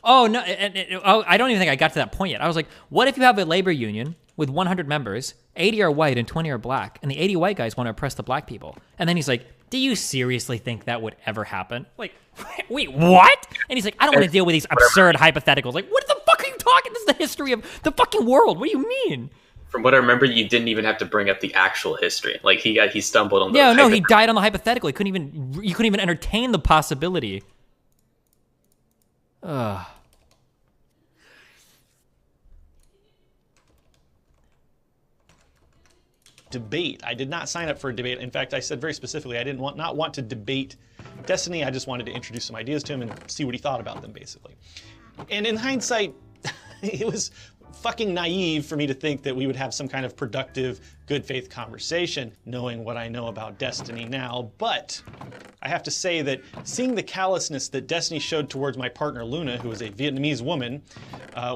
oh no, I don't even think I got to that point yet. I was like, what if you have a labor union with 100 members, 80 are white and 20 are black, and the 80 white guys want to oppress the black people? And then he's like, do you seriously think that would ever happen? Like, wait, what? And he's like, I don't want to deal with these absurd hypotheticals. Like, what the fuck are you talking? This is the history of the fucking world. What do you mean? From what I remember, you didn't even have to bring up the actual history. Like he stumbled on the Yeah, no, he died on the hypothetical. You couldn't even entertain the possibility. Ugh. Debate. I did not sign up for a debate. In fact, I said very specifically I didn't not want to debate Destiny. I just wanted to introduce some ideas to him and see what he thought about them, basically. And in hindsight, it was fucking naive for me to think that we would have some kind of productive, good faith conversation, knowing what I know about Destiny now. But I have to say that seeing the callousness that Destiny showed towards my partner Luna, who is a Vietnamese woman,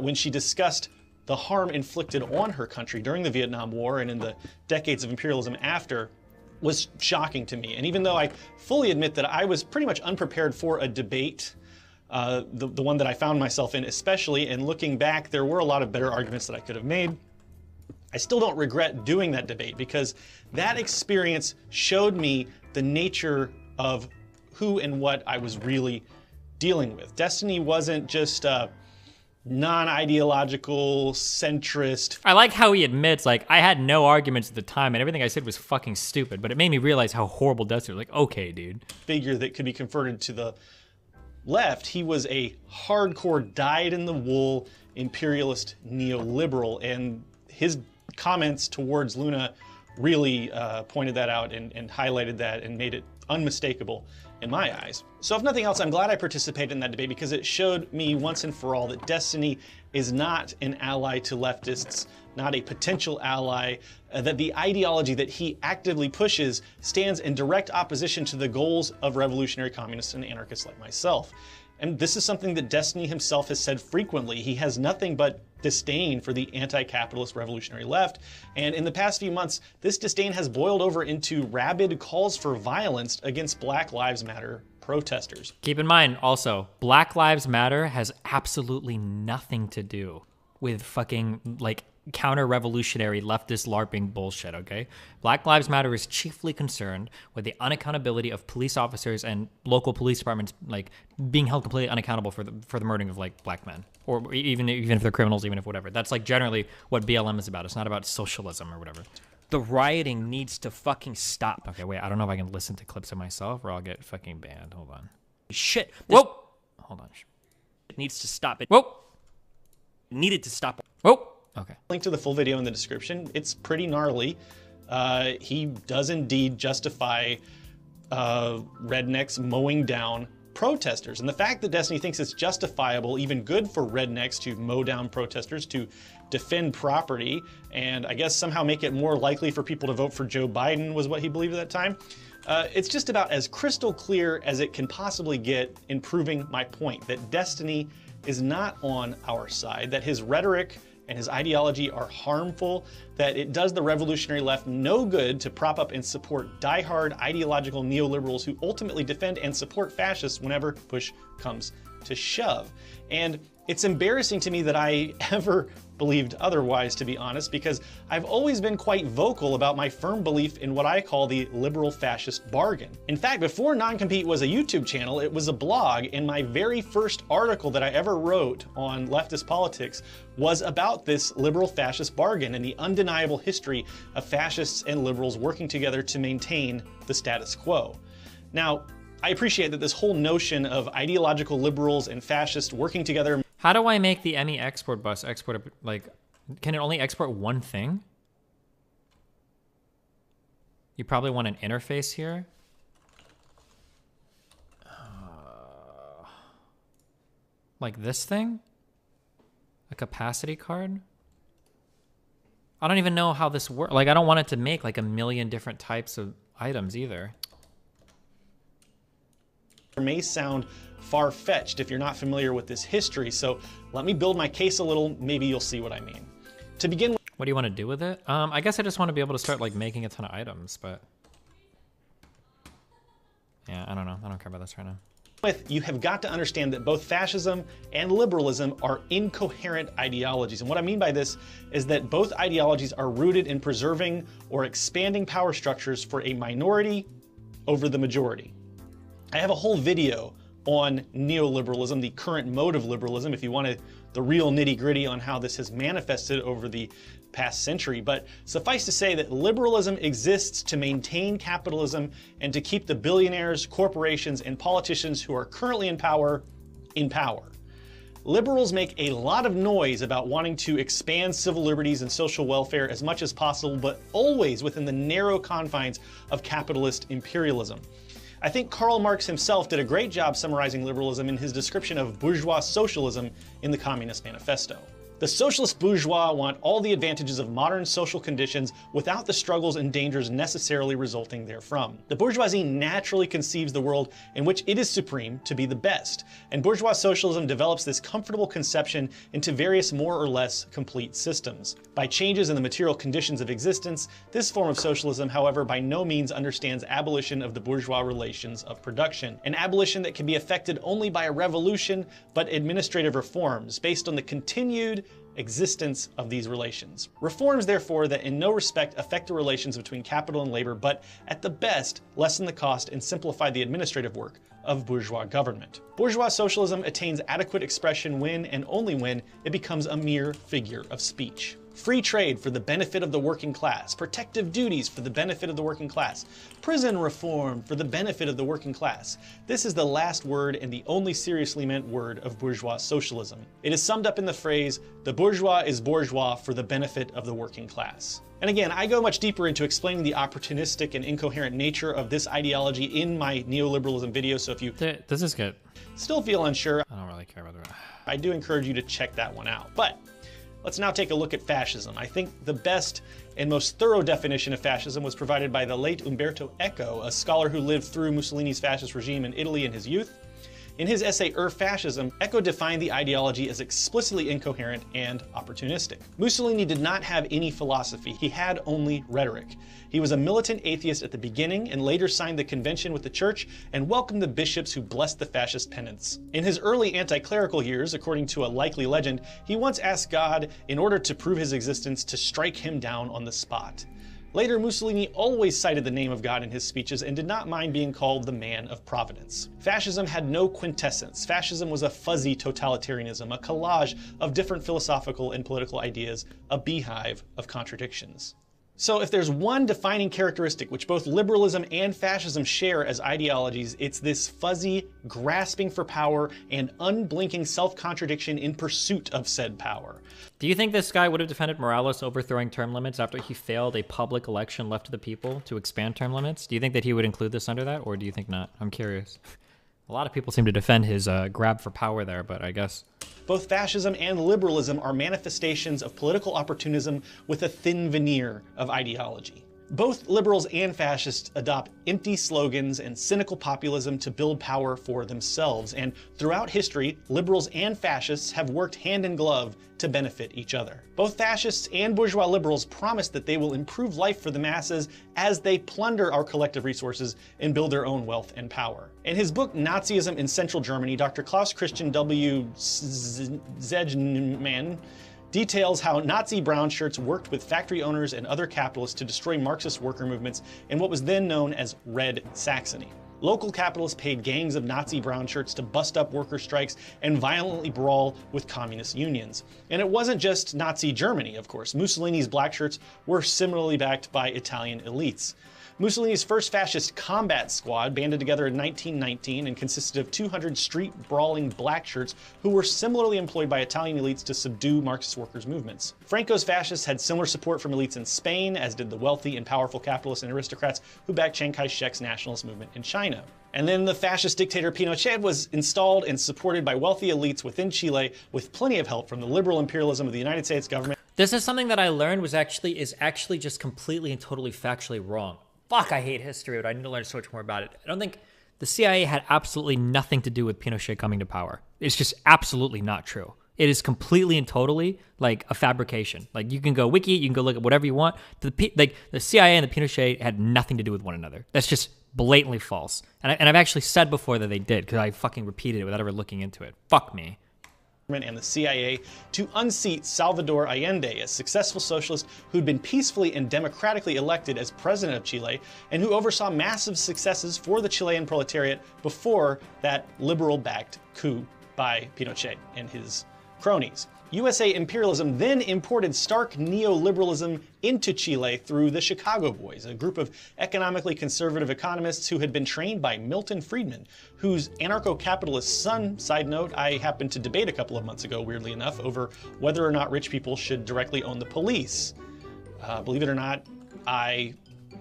when she discussed the harm inflicted on her country during the Vietnam War and in the decades of imperialism after, was shocking to me. And even though I fully admit that I was pretty much unprepared for a debate, the one that I found myself in especially, and looking back, there were a lot of better arguments that I could have made. I still don't regret doing that debate because that experience showed me the nature of who and what I was really dealing with. Destiny wasn't just non-ideological, centrist. I like how he admits, like, I had no arguments at the time and everything I said was fucking stupid, but it made me realize how horrible Destiny was. Like, okay, dude. Figure that could be converted to the left. He was a hardcore, dyed-in-the-wool imperialist neoliberal, and his comments towards Luna really pointed that out and highlighted that and made it unmistakable in my eyes. So if nothing else, I'm glad I participated in that debate because it showed me once and for all that Destiny is not an ally to leftists, not a potential ally, that the ideology that he actively pushes stands in direct opposition to the goals of revolutionary communists and anarchists like myself. And this is something that Destiny himself has said frequently. He has nothing but disdain for the anti-capitalist revolutionary left. And in the past few months, this disdain has boiled over into rabid calls for violence against Black Lives Matter protesters. Keep in mind also, Black Lives Matter has absolutely nothing to do with fucking like counter-revolutionary leftist LARPing bullshit, okay? Black Lives Matter is chiefly concerned with the unaccountability of police officers and local police departments like being held completely unaccountable for the murdering of like black men, or even if they're criminals, even if whatever. That's like generally what BLM is about. It's not about socialism or whatever. The rioting needs to fucking stop. Okay, wait, I don't know if I can listen to clips of myself or I'll get fucking banned. Hold on. Shit. Whoa. Hold on. It needs to stop. It. Whoa. It needed to stop. Whoa. Okay. Link to the full video in the description. It's pretty gnarly. He does indeed justify rednecks mowing down protesters. And the fact that Destiny thinks it's justifiable, even good for rednecks to mow down protesters, to defend property, and I guess somehow make it more likely for people to vote for Joe Biden was what he believed at that time. It's just about as crystal clear as it can possibly get in proving my point, that Destiny is not on our side, that his rhetoric and his ideology are harmful, that it does the revolutionary left no good to prop up and support diehard ideological neoliberals who ultimately defend and support fascists whenever push comes to shove. And it's embarrassing to me that I ever believed otherwise, to be honest, because I've always been quite vocal about my firm belief in what I call the liberal fascist bargain. In fact, before Non-Compete was a YouTube channel, it was a blog, and my very first article that I ever wrote on leftist politics was about this liberal fascist bargain and the undeniable history of fascists and liberals working together to maintain the status quo. Now, I appreciate that this whole notion of ideological liberals and fascists working together. How do I make the ME export bus export, like, can it only export one thing? You probably want an interface here. Like this thing? A capacity card? I don't even know how this works. Like, I don't want it to make like a million different types of items either. May sound far-fetched if you're not familiar with this history, so let me build my case a little, maybe you'll see what I mean. To begin with, what do you want to do with it? I guess I just want to be able to start like making a ton of items, but yeah, I don't know. I don't care about this right now. You have got to understand that both fascism and liberalism are incoherent ideologies. And what I mean by this is that both ideologies are rooted in preserving or expanding power structures for a minority over the majority. I have a whole video on neoliberalism, the current mode of liberalism, if you wanted the real nitty-gritty on how this has manifested over the past century. But suffice to say that liberalism exists to maintain capitalism and to keep the billionaires, corporations, and politicians who are currently in power in power. Liberals make a lot of noise about wanting to expand civil liberties and social welfare as much as possible, but always within the narrow confines of capitalist imperialism. I think Karl Marx himself did a great job summarizing liberalism in his description of bourgeois socialism in the Communist Manifesto. The socialist bourgeois want all the advantages of modern social conditions without the struggles and dangers necessarily resulting therefrom. The bourgeoisie naturally conceives the world in which it is supreme to be the best, and bourgeois socialism develops this comfortable conception into various more or less complete systems. By changes in the material conditions of existence, this form of socialism, however, by no means understands abolition of the bourgeois relations of production, an abolition that can be effected only by a revolution, but administrative reforms based on the continued existence of these relations. Reforms, therefore, that in no respect affect the relations between capital and labor, but at the best lessen the cost and simplify the administrative work of bourgeois government. Bourgeois socialism attains adequate expression when and only when it becomes a mere figure of speech. Free trade for the benefit of the working class, protective duties for the benefit of the working class, prison reform for the benefit of the working class. This is the last word and the only seriously meant word of bourgeois socialism. It is summed up in the phrase, the bourgeois is bourgeois for the benefit of the working class. And again, I go much deeper into explaining the opportunistic and incoherent nature of this ideology in my neoliberalism video, so if you This is good. Still feel unsure, I don't really care about that. I do encourage you to check that one out. But let's now take a look at fascism. I think the best and most thorough definition of fascism was provided by the late Umberto Eco, a scholar who lived through Mussolini's fascist regime in Italy in his youth. In his essay Fascism, Eco defined the ideology as explicitly incoherent and opportunistic. Mussolini did not have any philosophy, he had only rhetoric. He was a militant atheist at the beginning and later signed the convention with the church and welcomed the bishops who blessed the fascist penance. In his early anti-clerical years, according to a likely legend, he once asked God, in order to prove his existence, to strike him down on the spot. Later, Mussolini always cited the name of God in his speeches and did not mind being called the man of providence. Fascism had no quintessence. Fascism was a fuzzy totalitarianism, a collage of different philosophical and political ideas, a beehive of contradictions. So if there's one defining characteristic which both liberalism and fascism share as ideologies, it's this fuzzy, grasping for power and unblinking self-contradiction in pursuit of said power. Do you think this guy would have defended Morales overthrowing term limits after he failed a public election left to the people to expand term limits? Do you think that he would include this under that, or do you think not? I'm curious. A lot of people seem to defend his grab for power there, but I guess... Both fascism and liberalism are manifestations of political opportunism with a thin veneer of ideology. Both liberals and fascists adopt empty slogans and cynical populism to build power for themselves, and throughout history, liberals and fascists have worked hand in glove to benefit each other. Both fascists and bourgeois liberals promise that they will improve life for the masses as they plunder our collective resources and build their own wealth and power. In his book Nazism in Central Germany, Dr. Klaus Christian W. Zegman details how Nazi brown shirts worked with factory owners and other capitalists to destroy Marxist worker movements in what was then known as Red Saxony. Local capitalists paid gangs of Nazi brown shirts to bust up worker strikes and violently brawl with communist unions. And it wasn't just Nazi Germany, of course. Mussolini's black shirts were similarly backed by Italian elites. Mussolini's first fascist combat squad banded together in 1919 and consisted of 200 street-brawling black shirts who were similarly employed by Italian elites to subdue Marxist workers' movements. Franco's fascists had similar support from elites in Spain, as did the wealthy and powerful capitalists and aristocrats who backed Chiang Kai-shek's nationalist movement in China. And then the fascist dictator Pinochet was installed and supported by wealthy elites within Chile with plenty of help from the liberal imperialism of the United States government. This is something that I learned is actually just completely and totally factually wrong. Fuck, I hate history, but I need to learn so much more about it. I don't think the CIA had absolutely nothing to do with Pinochet coming to power. It's just absolutely not true. It is completely and totally like a fabrication. Like you can go wiki, you can go look at whatever you want. The CIA and the Pinochet had nothing to do with one another. That's just blatantly false. And I've actually said before that they did because I fucking repeated it without ever looking into it. Fuck me. And the CIA to unseat Salvador Allende, a successful socialist who'd been peacefully and democratically elected as president of Chile and who oversaw massive successes for the Chilean proletariat before that liberal-backed coup by Pinochet and his cronies. USA imperialism then imported stark neoliberalism into Chile through the Chicago Boys, a group of economically conservative economists who had been trained by Milton Friedman, whose anarcho-capitalist son, side note, I happened to debate a couple of months ago, weirdly enough, over whether or not rich people should directly own the police. Believe it or not, I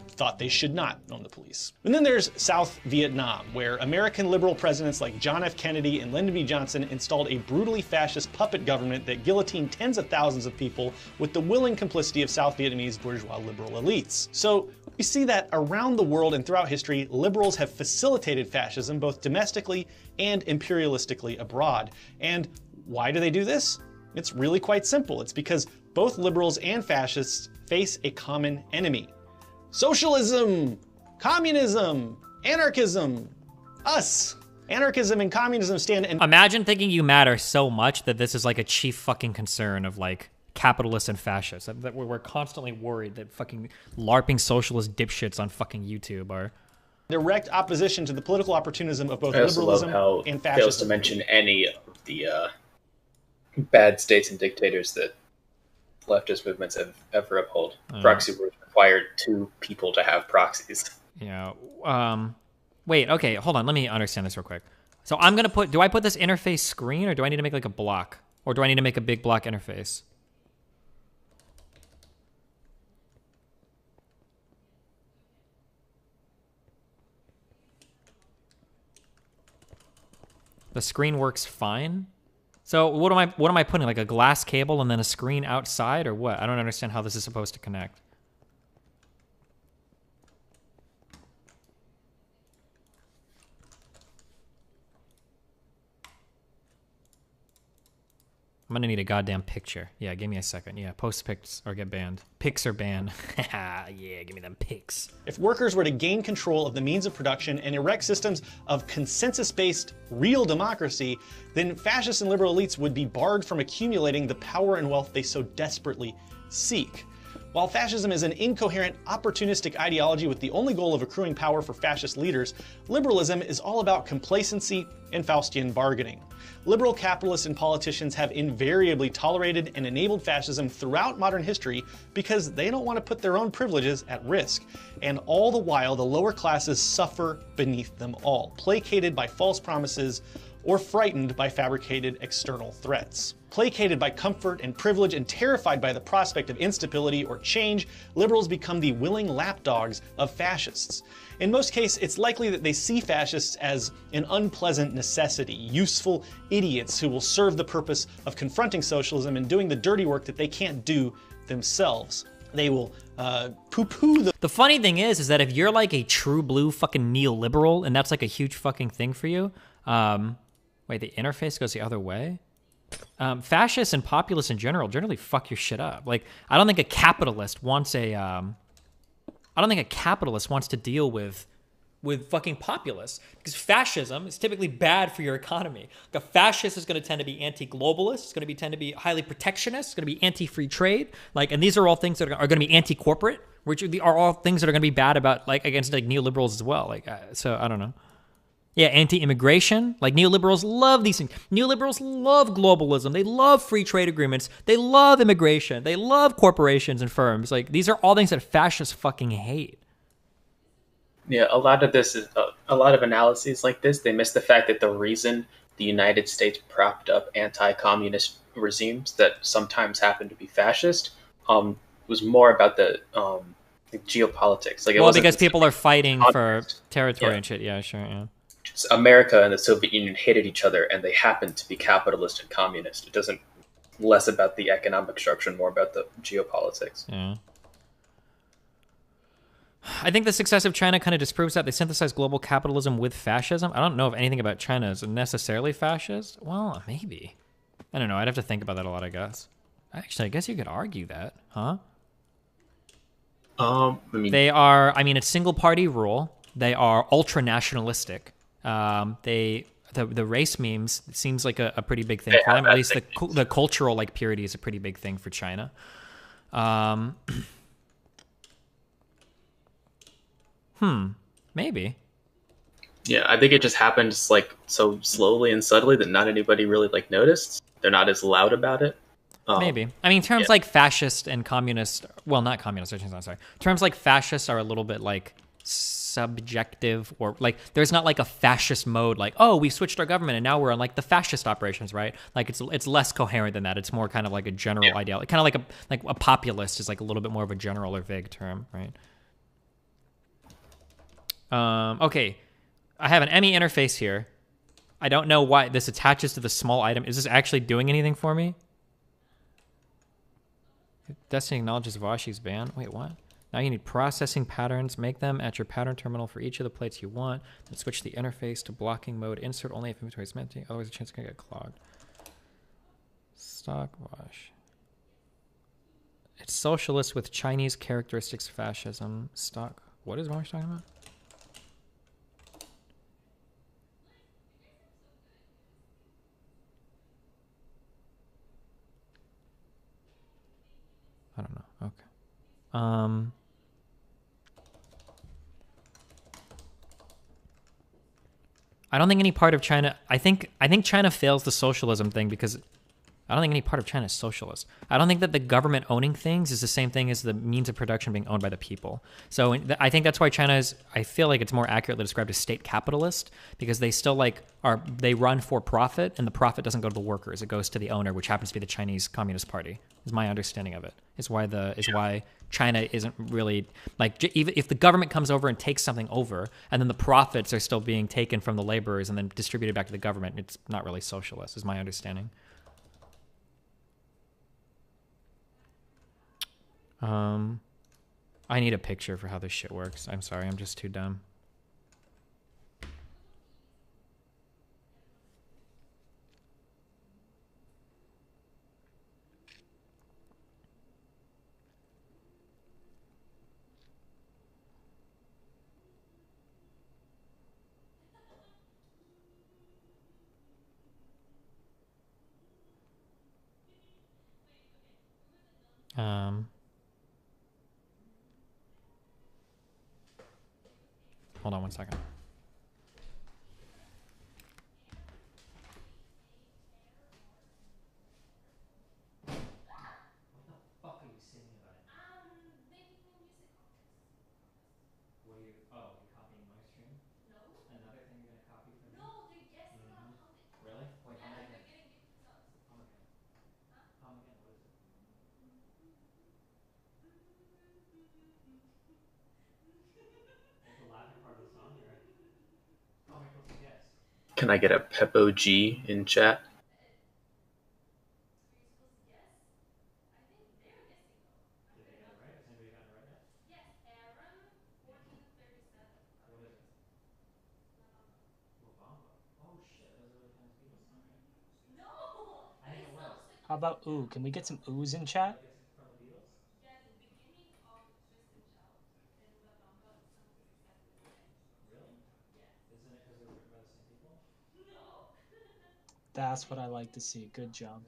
thought they should not own the police. And then there's South Vietnam, where American liberal presidents like John F. Kennedy and Lyndon B. Johnson installed a brutally fascist puppet government that guillotined tens of thousands of people with the willing complicity of South Vietnamese bourgeois liberal elites. So we see that around the world and throughout history, liberals have facilitated fascism both domestically and imperialistically abroad. And why do they do this? It's really quite simple. It's because both liberals and fascists face a common enemy. Socialism, communism, anarchism, us. Anarchism and communism stand in— Imagine thinking you matter so much that this is like a chief fucking concern of like capitalists and fascists. That we're constantly worried that fucking LARPing socialist dipshits on fucking YouTube are direct opposition to the political opportunism of both I also liberalism love how and it fails to fascism. mention any of the bad states and dictators that leftist movements have ever upheld. Proxy wars required two people to have proxies. Yeah. Wait, okay, hold on. Let me understand this real quick. So I'm going to do I put this interface screen, or do I need to make like a block? Or do I need to make a big block interface? The screen works fine. So what am I putting? Like a glass cable and then a screen outside, or what? I don't understand how this is supposed to connect. I'm gonna need a goddamn picture. Yeah, give me a second. Yeah, post pics or get banned. Pics are banned. Yeah, give me them pics. If workers were to gain control of the means of production and erect systems of consensus-based real democracy, then fascist and liberal elites would be barred from accumulating the power and wealth they so desperately seek. While fascism is an incoherent, opportunistic ideology with the only goal of accruing power for fascist leaders, liberalism is all about complacency and Faustian bargaining. Liberal capitalists and politicians have invariably tolerated and enabled fascism throughout modern history because they don't want to put their own privileges at risk. And all the while, the lower classes suffer beneath them all, placated by false promises or frightened by fabricated external threats. Placated by comfort and privilege and terrified by the prospect of instability or change, liberals become the willing lapdogs of fascists. In most cases, it's likely that they see fascists as an unpleasant necessity, useful idiots who will serve the purpose of confronting socialism and doing the dirty work that they can't do themselves. They will poo-poo The funny thing is that if you're like a true blue fucking neoliberal and that's like a huge fucking thing for you, wait, the interface goes the other way? Fascists and populists in generally fuck your shit up. Like, I don't think a capitalist wants to deal with fucking populists, because fascism is typically bad for your economy. Like, a fascist is going to tend to be anti-globalist. It's going to tend to be highly protectionist. It's going to be anti-free trade. Like, and these are all things that are going to be anti-corporate, which are all things that are going to be bad about, like, against like neoliberals as well. Like, so I don't know. Yeah, anti-immigration. Like, neoliberals love these things. Neoliberals love globalism. They love free trade agreements. They love immigration. They love corporations and firms. Like, these are all things that fascists fucking hate. Yeah, a lot of this is a lot of analyses like this. They miss the fact that the reason the United States propped up anti-communist regimes that sometimes happen to be fascist was more about the geopolitics. Like, well, because people are fighting for territory and shit. Yeah, sure. Yeah. America and the Soviet Union hated each other, and they happened to be capitalist and communist. It doesn't less about the economic structure and more about the geopolitics. Yeah. I think the success of China kind of disproves that. They synthesize global capitalism with fascism. I don't know if anything about China is necessarily fascist. Well, maybe. I don't know. I'd have to think about that a lot, I guess. Actually, I guess you could argue that, huh? I mean, they are. I mean, it's single party rule. They are ultra nationalistic. The race memes seems like a pretty big thing for them. At least the cultural like purity is a pretty big thing for China. Maybe. Yeah, I think it just happened like so slowly and subtly that not anybody really like noticed. They're not as loud about it. Maybe. I mean, terms like fascist and communist. Well, not communist. I'm sorry. Terms like fascist are a little bit like subjective, or like there's not like a fascist mode. Like, oh, we switched our government and now we're on like the fascist operations, right? Like it's less coherent than that. It's more kind of like a general ideology. Kind of like a populist is like a little bit more of a general or vague term, right? Okay, I have an ME interface here. I don't know why this attaches to the small item. Is this actually doing anything for me? Destiny acknowledges Vashi's ban. Wait, what? Now you need processing patterns. Make them at your pattern terminal for each of the plates you want. Then switch the interface to blocking mode. Insert only if inventory is empty. Otherwise, the chance it's going to get clogged. Stock Vash. It's socialist with Chinese characteristics, fascism. Stock. What is Vash talking about? I don't know. Okay. I don't think any part of China. I think China fails the socialism thing because I don't think any part of China is socialist. I don't think that the government owning things is the same thing as the means of production being owned by the people. So I think that's why China is. I feel like it's more accurately described as state capitalist because they still they run for profit and the profit doesn't go to the workers. It goes to the owner, which happens to be the Chinese Communist Party. Is my understanding of it. Is why China isn't really even if the government comes over and takes something over and then the profits are still being taken from the laborers and then distributed back to the government. It's not really socialist. Is my understanding. I need a picture for how this shit works. I'm sorry, I'm just too dumb. Hold on one second. What are you singing about? Making a music contest. What are you? Oh, you're copying my stream? No. Another thing you're gonna copy from me? No, they're guessing on how many. Really? Wait, how many? They're getting gifted subs. How again? Huh? How again? What is it? It's the laughing part of the song, right? How am I supposed to guess? Can I get a Peppo G in chat? How about ooh? Can we get some oohs in chat? That's what I like to see. Good job.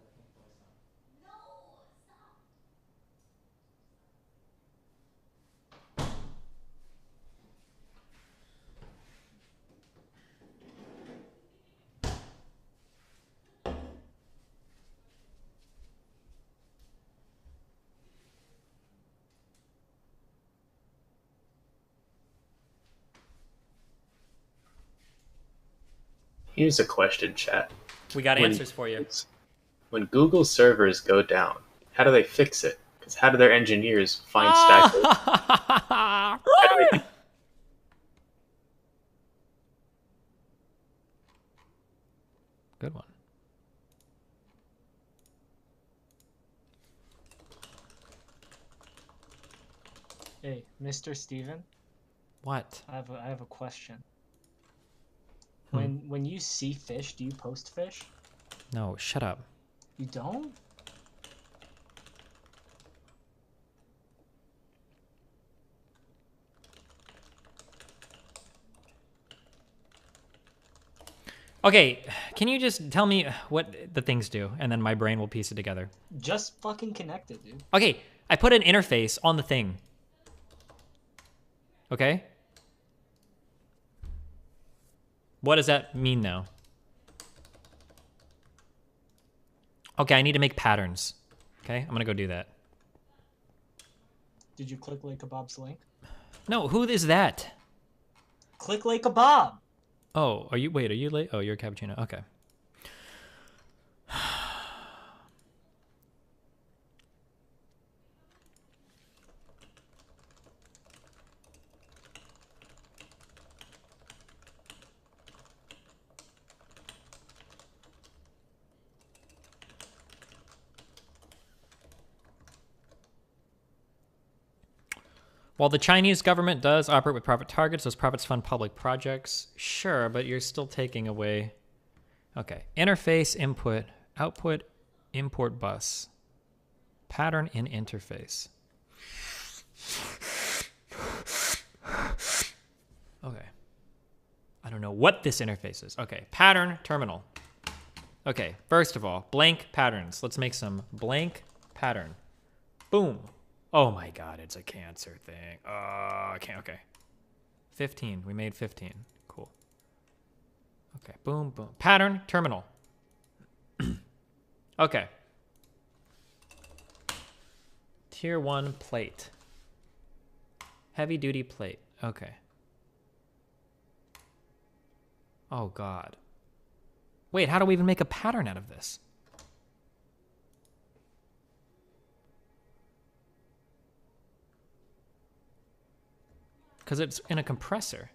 Here's a question, chat. We got answers for you. When Google servers go down, how do they fix it? Because how do their engineers find Stack Overflow? Good one. Hey, Mr. Steven. What? I have a question. When you see fish, do you post fish? No, shut up. You don't? Okay, can you just tell me what the things do, and then my brain will piece it together. Just fucking connect it, dude. Okay, I put an interface on the thing. Okay? What does that mean now? Okay, I need to make patterns. Okay, I'm gonna go do that. Did you click Lake Kebab's link? No, who is that? Click Lake Kebab. Oh, are you late? Oh, you're a cappuccino. Okay. While the Chinese government does operate with private targets, those profits fund public projects. Sure, but you're still taking away. Okay. Interface, input, output, import bus. Pattern in interface. Okay. I don't know what this interface is. Okay. Pattern terminal. Okay. First of all, blank patterns. Let's make some blank pattern. Boom. Oh my God, it's a cancer thing. I can't. Okay. 15. We made 15. Cool. Okay. Boom, boom. Pattern terminal. Okay. Tier 1 plate. Heavy duty plate. Okay. Oh God. Wait, how do we even make a pattern out of this? Because it's in a compressor.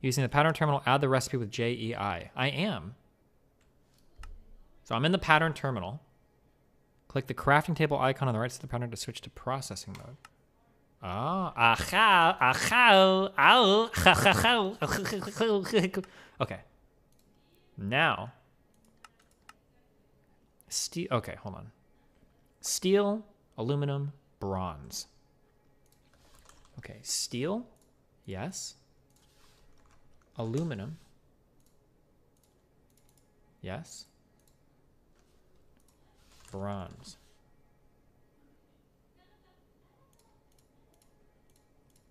Using the pattern terminal, add the recipe with JEI. I am. So I'm in the pattern terminal. Click the crafting table icon on the right side of the pattern to switch to processing mode. Okay. Now. Steel. Okay, hold on. Steel, aluminum, bronze. Okay, steel. Yes. Aluminum. Yes. Bronze.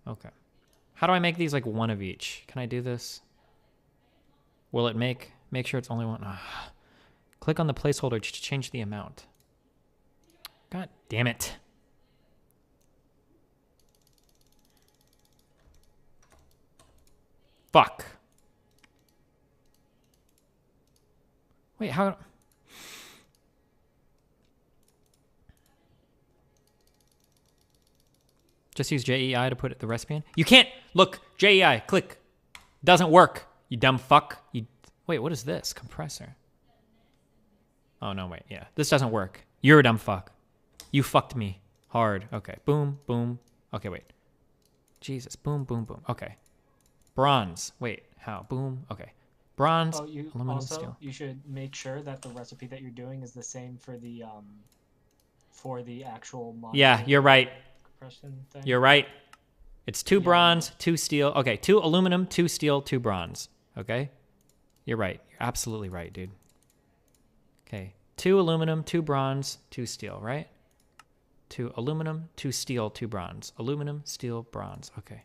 Okay. How do I make these like one of each? Can I do this? Will it make sure it's only one? Click on the placeholder to change the amount. God damn it. Fuck. Wait, how? Just use JEI to put the recipe in? You can't! Look, JEI, click. Doesn't work, you dumb fuck. Wait, what is this? Compressor. Oh, no, wait, yeah. This doesn't work. You're a dumb fuck. You fucked me hard. Okay, boom, boom. Okay, wait. Jesus, boom, boom, boom. Okay. Bronze. Wait, how? Boom. Okay. Bronze, aluminum, steel. You should make sure that the recipe that you're doing is the same for the actual module. Yeah, you're right. Compression thing. You're right. It's 2 bronze, 2 steel. Okay, 2 aluminum, 2 steel, 2 bronze. Okay? You're right. You're absolutely right, dude. Okay. 2 aluminum, 2 bronze, 2 steel, right? 2 aluminum, 2 steel, 2 bronze. Aluminum, steel, bronze. Okay.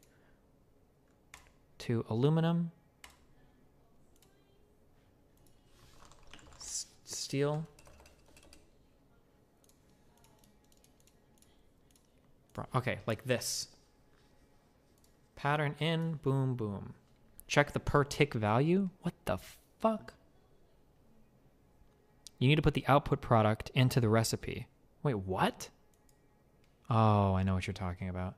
2 aluminum, steel, okay, like this. Pattern in, boom, boom. Check the per tick value. What the fuck? You need to put the output product into the recipe. Wait, what? Oh, I know what you're talking about.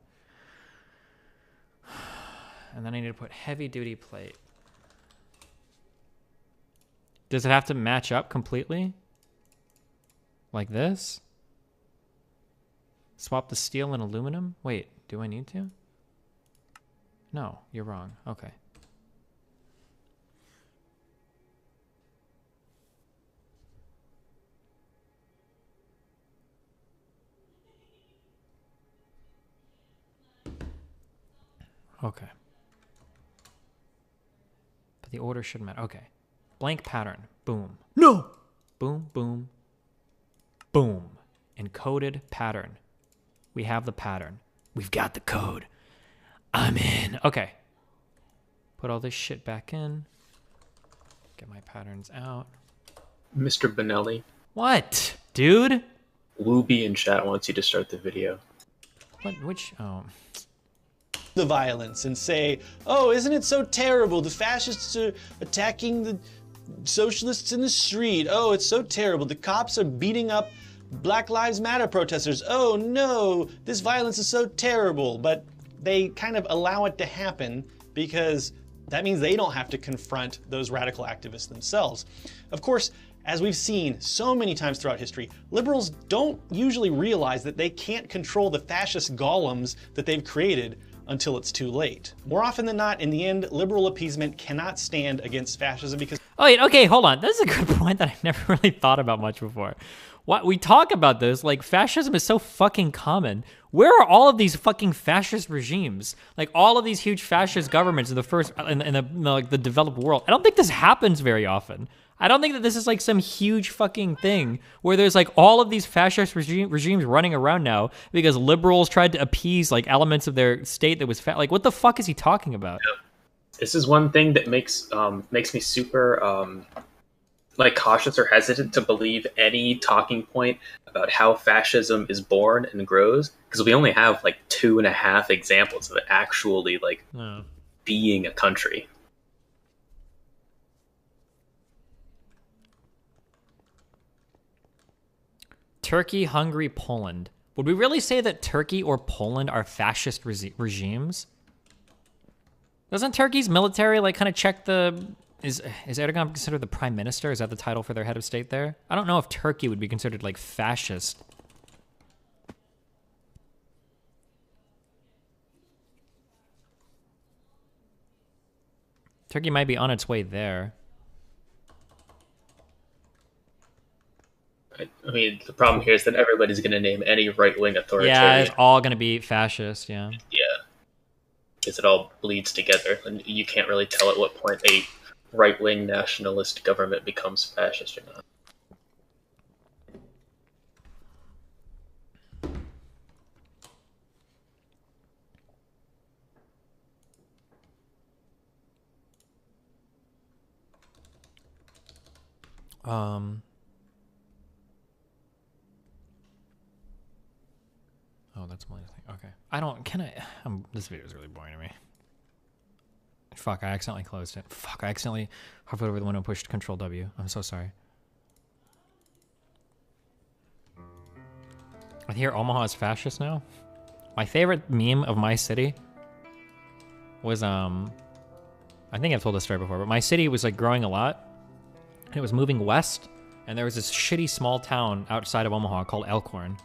And then I need to put heavy duty plate. Does it have to match up completely? Like this? Swap the steel and aluminum? Wait, do I need to? No, you're wrong. Okay. Okay. But the order should matter. Okay. Blank pattern. Boom. No! Boom, boom, boom. Encoded pattern. We have the pattern. We've got the code. I'm in. Okay. Put all this shit back in. Get my patterns out. Mr. Benelli. What? Dude? Luby in chat wants you to start the video. What? Which? Oh. The violence and say, oh, isn't it so terrible? The fascists are attacking the socialists in the street. Oh, it's so terrible. The cops are beating up Black Lives Matter protesters. Oh no, this violence is so terrible. But they kind of allow it to happen because that means they don't have to confront those radical activists themselves. Of course, As we've seen so many times throughout history, liberals don't usually realize that they can't control the fascist golems that they've created until it's too late. More often than not, in the end, liberal appeasement cannot stand against fascism because— Oh, wait, okay, hold on. That's a good point that I never really thought about much before. What we talk about this, like, fascism is so fucking common. Where are all of these fucking fascist regimes? Like, all of these huge fascist governments in the developed world. I don't think this happens very often. I don't think that this is like some huge fucking thing where there's like all of these fascist regimes running around now because liberals tried to appease like elements of their state that was like, what the fuck is he talking about? This is one thing that makes me super like cautious or hesitant to believe any talking point about how fascism is born and grows, because we only have like 2.5 examples of it actually like being a country. Turkey, Hungary, Poland. Would we really say that Turkey or Poland are fascist regimes? Doesn't Turkey's military like kind of check the... Is Erdogan considered the prime minister? Is that the title for their head of state there? I don't know if Turkey would be considered like fascist. Turkey might be on its way there. I mean, the problem here is that everybody's going to name any right-wing authoritarian. Yeah, it's all going to be fascist, yeah. Yeah. Because it all bleeds together, and you can't really tell at what point a right-wing nationalist government becomes fascist or not. Oh, that's my thing. Okay. This video is really boring to me. Fuck, I accidentally closed it. Fuck, I accidentally hovered over the window and pushed Control W. I'm so sorry. I hear Omaha is fascist now. My favorite meme of my city was, I think I've told this story before, but my city was like growing a lot. And it was moving west, and there was this shitty small town outside of Omaha called Elkhorn.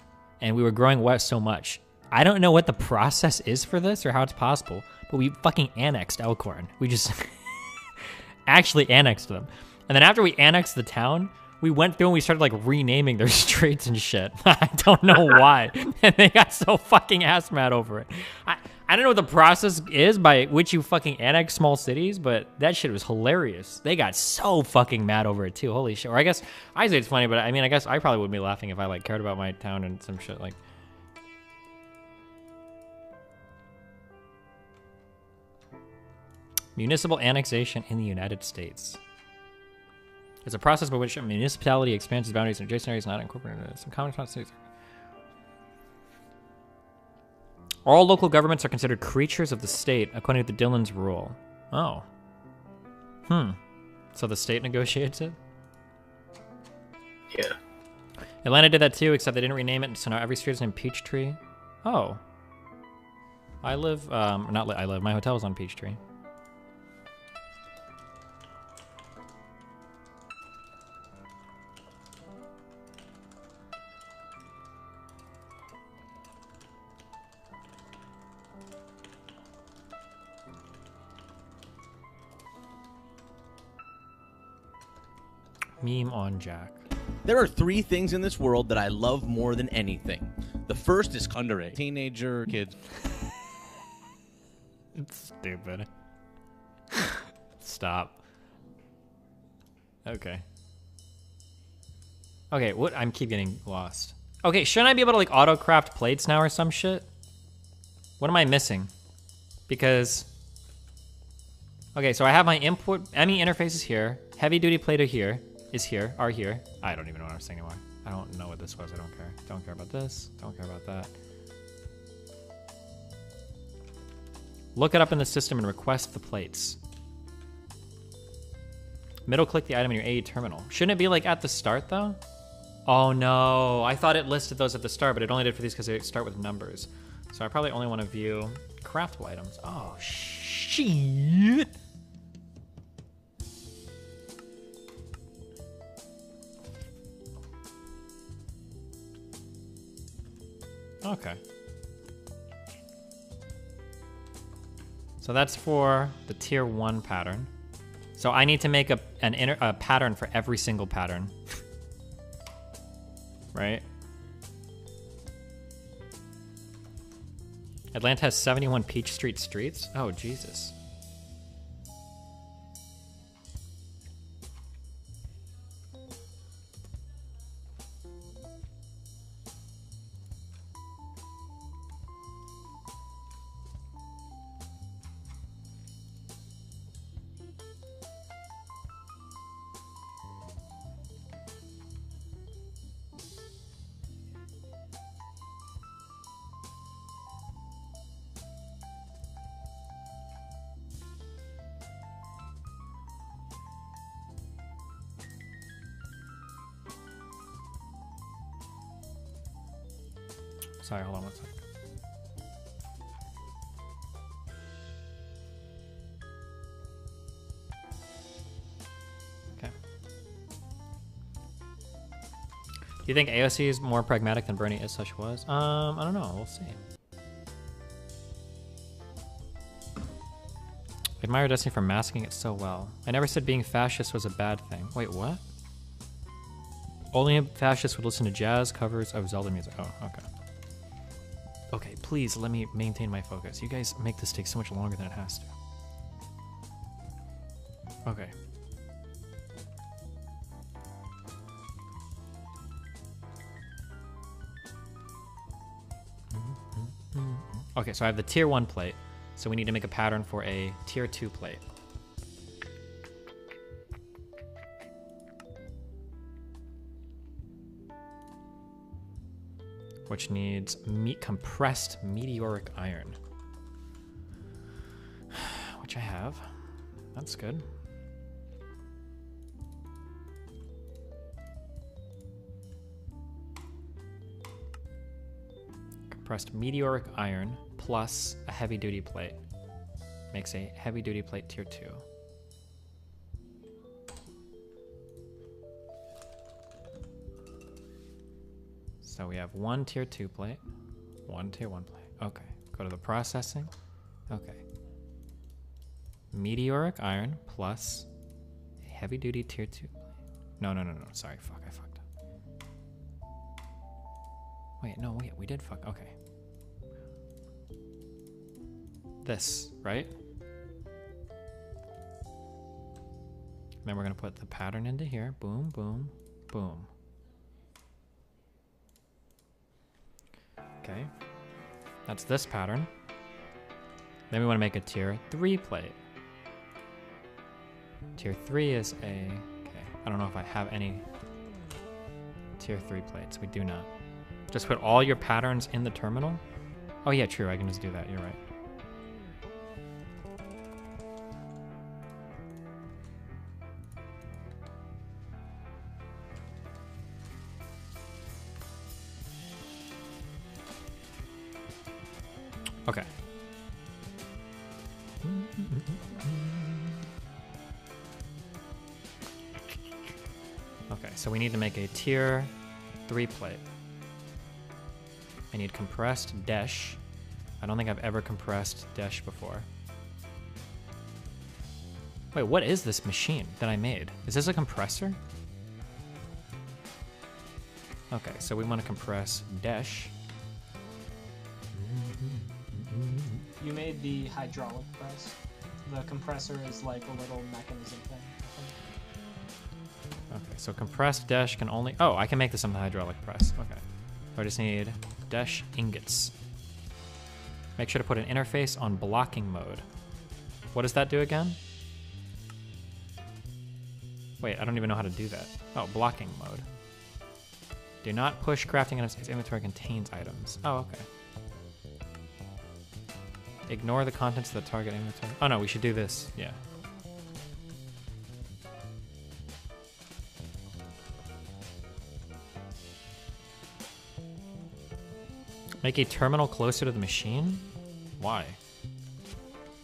And we were growing west so much. I don't know what the process is for this or how it's possible, but we fucking annexed Elkhorn. We just actually annexed them. And then after we annexed the town, we went through and we started like renaming their streets and shit. I don't know why. And they got so fucking ass mad over it. I don't know what the process is by which you fucking annex small cities, but that shit was hilarious. They got so fucking mad over it too. Holy shit. Or I say it's funny, but I mean, I guess I probably would be laughing if I like cared about my town and some shit like. Municipal annexation in the United States. It's a process by which a municipality expands its boundaries in adjacent areas not incorporated into some common cities. All local governments are considered creatures of the state, according to the Dillon's rule. Oh. So the state negotiates it? Yeah. Atlanta did that too, except they didn't rename it, so now every street is named Peachtree. Oh. My hotel is on Peachtree. Meme on Jack. There are 3 things in this world that I love more than anything. The first is underage teenager kids. It's stupid. Stop. Okay. Okay, what? I'm keep getting lost. Okay, shouldn't I be able to like auto-craft plates now or some shit? What am I missing? Because... Okay, so I have my input, ME interface is here. Heavy duty plate are here. Are here. I don't even know what I'm saying anymore. I don't know what this was. I don't care. Don't care about this. Don't care about that. Look it up in the system and request the plates. Middle click the item in your AE terminal. Shouldn't it be like at the start though? Oh no, I thought it listed those at the start, but it only did for these because they start with numbers. So I probably only want to view craftable items. Oh shit. Okay. So that's for the tier 1 pattern. So I need to make a pattern for every single pattern. Right? Atlanta has 71 Peach Street streets? Oh, Jesus. Sorry, hold on one second. Okay. Do you think AOC is more pragmatic than Bernie Isush was? I don't know. We'll see. I admire Destiny for masking it so well. I never said being fascist was a bad thing. Wait, what? Only a fascist would listen to jazz covers of Zelda music. Oh, okay. Okay, please let me maintain my focus. You guys make this take so much longer than it has to. Okay. Okay, so I have the tier 1 plate. So we need to make a pattern for a tier 2 plate. Which needs compressed meteoric iron. Which I have. That's good. Compressed meteoric iron plus a heavy duty plate makes a heavy duty plate tier 2. So we have one tier 2 plate, one tier 1 plate. Okay, go to the processing. Okay. Meteoric iron plus a heavy duty tier 2 plate. No. Sorry, fuck, I fucked up. Wait, no, wait, we did fuck. Okay. This, right? Then we're gonna put the pattern into here. Boom, boom, boom. Okay, that's this pattern. Then we want to make a tier 3 plate. Tier 3 is a... Okay, I don't know if I have any tier 3 plates. We do not. Just put all your patterns in the terminal? Oh yeah, true, I can just do that, you're right. Okay. Okay, so we need to make a tier 3 plate. I need compressed dash. I don't think I've ever compressed dash before. Wait, what is this machine that I made? Is this a compressor? Okay, so we want to compress dash. You made the hydraulic press. The compressor is like a little mechanism thing, I think. Okay, so compressed dash can only... Oh, I can make this on the hydraulic press. Okay. So I just need dash ingots. Make sure to put an interface on blocking mode. What does that do again? Wait, I don't even know how to do that. Oh, blocking mode. Do not push crafting items if inventory contains items. Oh, okay. Ignore the contents of the target inventory. Oh no, we should do this. Yeah. Make a terminal closer to the machine? Why?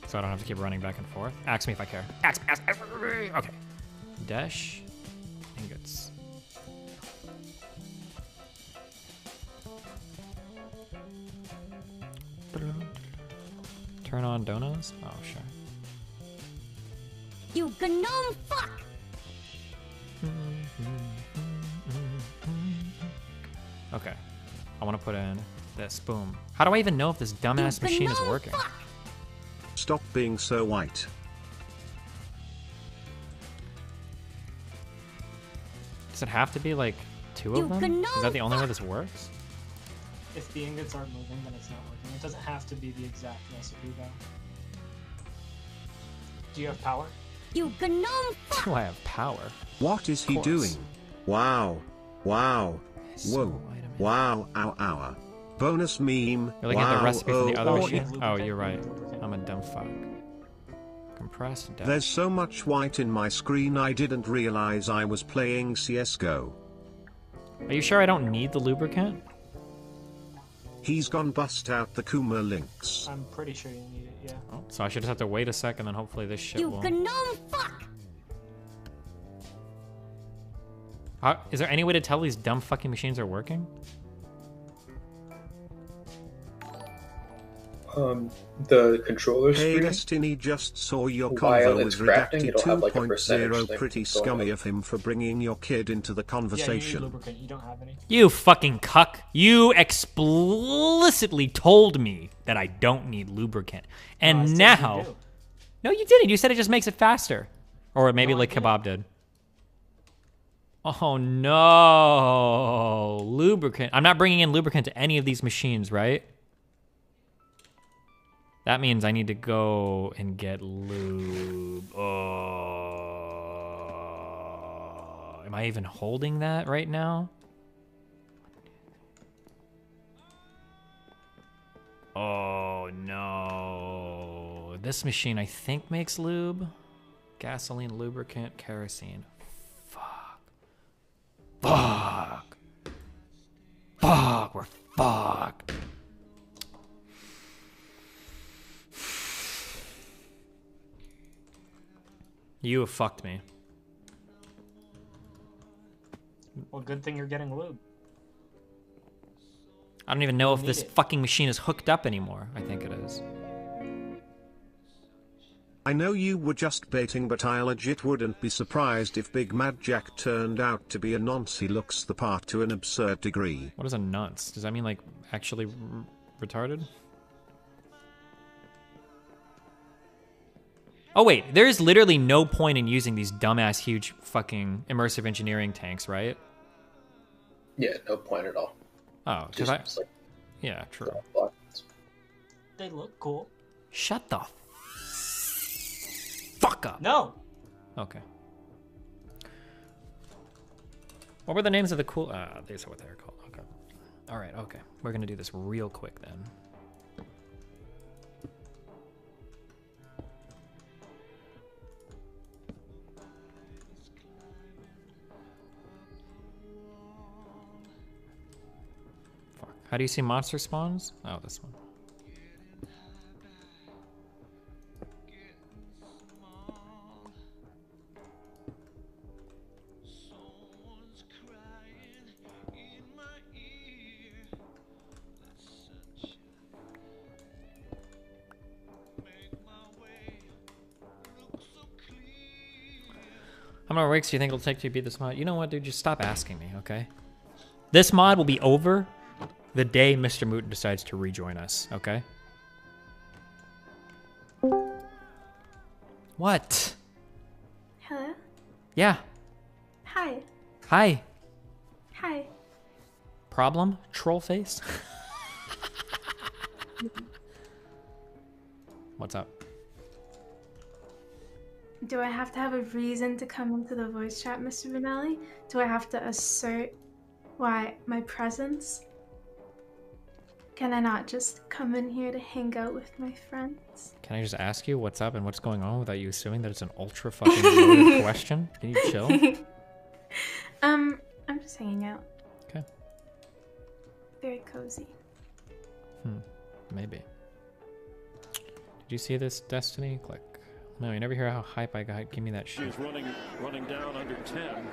So I don't have to keep running back and forth? Ask me if I care. Ask. Okay. Dash ingots. Turn on donos? Oh, sure. You gnome fuck! Okay. I want to put in this. Boom. How do I even know if this dumbass machine is working? Stop being so white. Does it have to be like 2 of them? Is that the only way this works? If the ingots aren't moving, then it's not working. It doesn't have to be the exact recipe, though. Do you have power? You gnome fuck! Do I have power? What is he doing? Wow. Wow. Whoa. Wow. Ow. Ow. Bonus meme. You're looking at the recipe for the other oh, machine? Oh, you're right. I'm a dumb fuck. Compressed depth. There's so much white in my screen I didn't realize I was playing CSGO. Are you sure I don't need the lubricant? He's gone bust out the Kuma links. I'm pretty sure you need it, yeah. Oh, so I should just have to wait a second, then hopefully this shit will... gnome fuck! Is there any way to tell these dumb fucking machines are working? The controller Hey screen. Destiny just saw your While convo it's with crafting, Redacted it'll have like a 2.0. percentage thing Pretty going scummy on. of him for bringing your kid into the Yeah, you need conversation. lubricant. You don't have any. You fucking cuck. You explicitly told me that I don't need lubricant. And I said you now... do. No, you didn't. You said it just makes it faster. Or maybe like Kebab did. Oh no. Lubricant. I'm not bringing in lubricant to any of these machines, right? That means I need to go and get lube. Oh. Am I even holding that right now? Oh no. This machine I think makes lube. Gasoline, lubricant, kerosene. Fuck. Fuck. We're fucked. You have fucked me. Well, good thing you're getting lube. I don't even know if need this it. fucking machine is hooked up anymore. I think it is. I know you were just baiting, but I legit wouldn't be surprised if Big Mad Jack turned out to be a nonce. He looks the part to an absurd degree. What is a nonce? Does that mean like actually retarded? Oh wait, there's literally no point in using these dumbass huge fucking immersive engineering tanks, right? Yeah, no point at all. Oh, because Just like yeah, true. They look cool. Shut the fuck up. No. Okay. What were the names of the cool? These are what they're called. Okay. All right. Okay. We're gonna do this real quick then. Fuck. How do you see monster spawns? Oh, this one. How many weeks do you think it'll take to beat this mod? You know what, dude? Just stop asking me, okay? This mod will be over the day Mr. Mooten decides to rejoin us, okay? What? Hello? Yeah. Hi. Hi. Hi. Problem? Troll face? What's up? Do I have to have a reason to come into the voice chat, Mr. Vinelli? Do I have to assert why my presence? Can I not just come in here to hang out with my friends? Can I just ask you what's up and what's going on without you assuming that it's an ultra fucking loaded question? Can you chill? I'm just hanging out. Okay. Very cozy. Maybe. Did you see this, Destiny? Click. No, you never hear how hype I got. Give me that shit. She's running down under 10,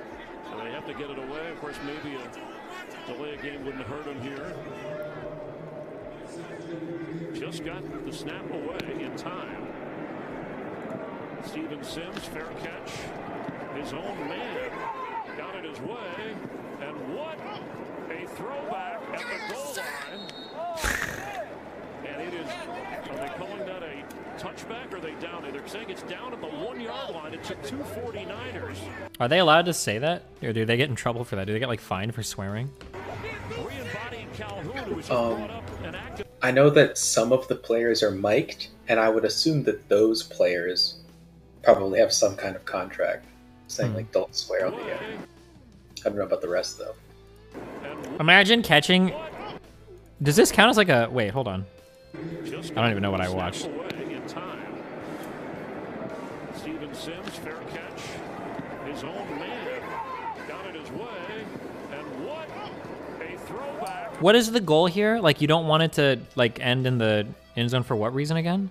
so they have to get it away. Of course, maybe a delay of game wouldn't hurt him here. Just got the snap away in time. Steven Sims, fair catch. His own man got it his way. And what a throwback at the goal line. And it is, are they calling that a touchback or are they down? They're saying it's down at the 1 yard line. It took 2 49ers. Are they allowed to say that? Or do they get in trouble for that? Do they get like fined for swearing? I know that some of the players are mic'd, and I would assume that those players probably have some kind of contract saying like don't swear on the air. I don't know about the rest though. Imagine catching. Does this count as like a? Wait, hold on. I don't even know what I watched. Steven Sims, fair catch. His own man got it his way. And what a throwback. What is the goal here? Like, you don't want it to like end in the end zone for what reason again?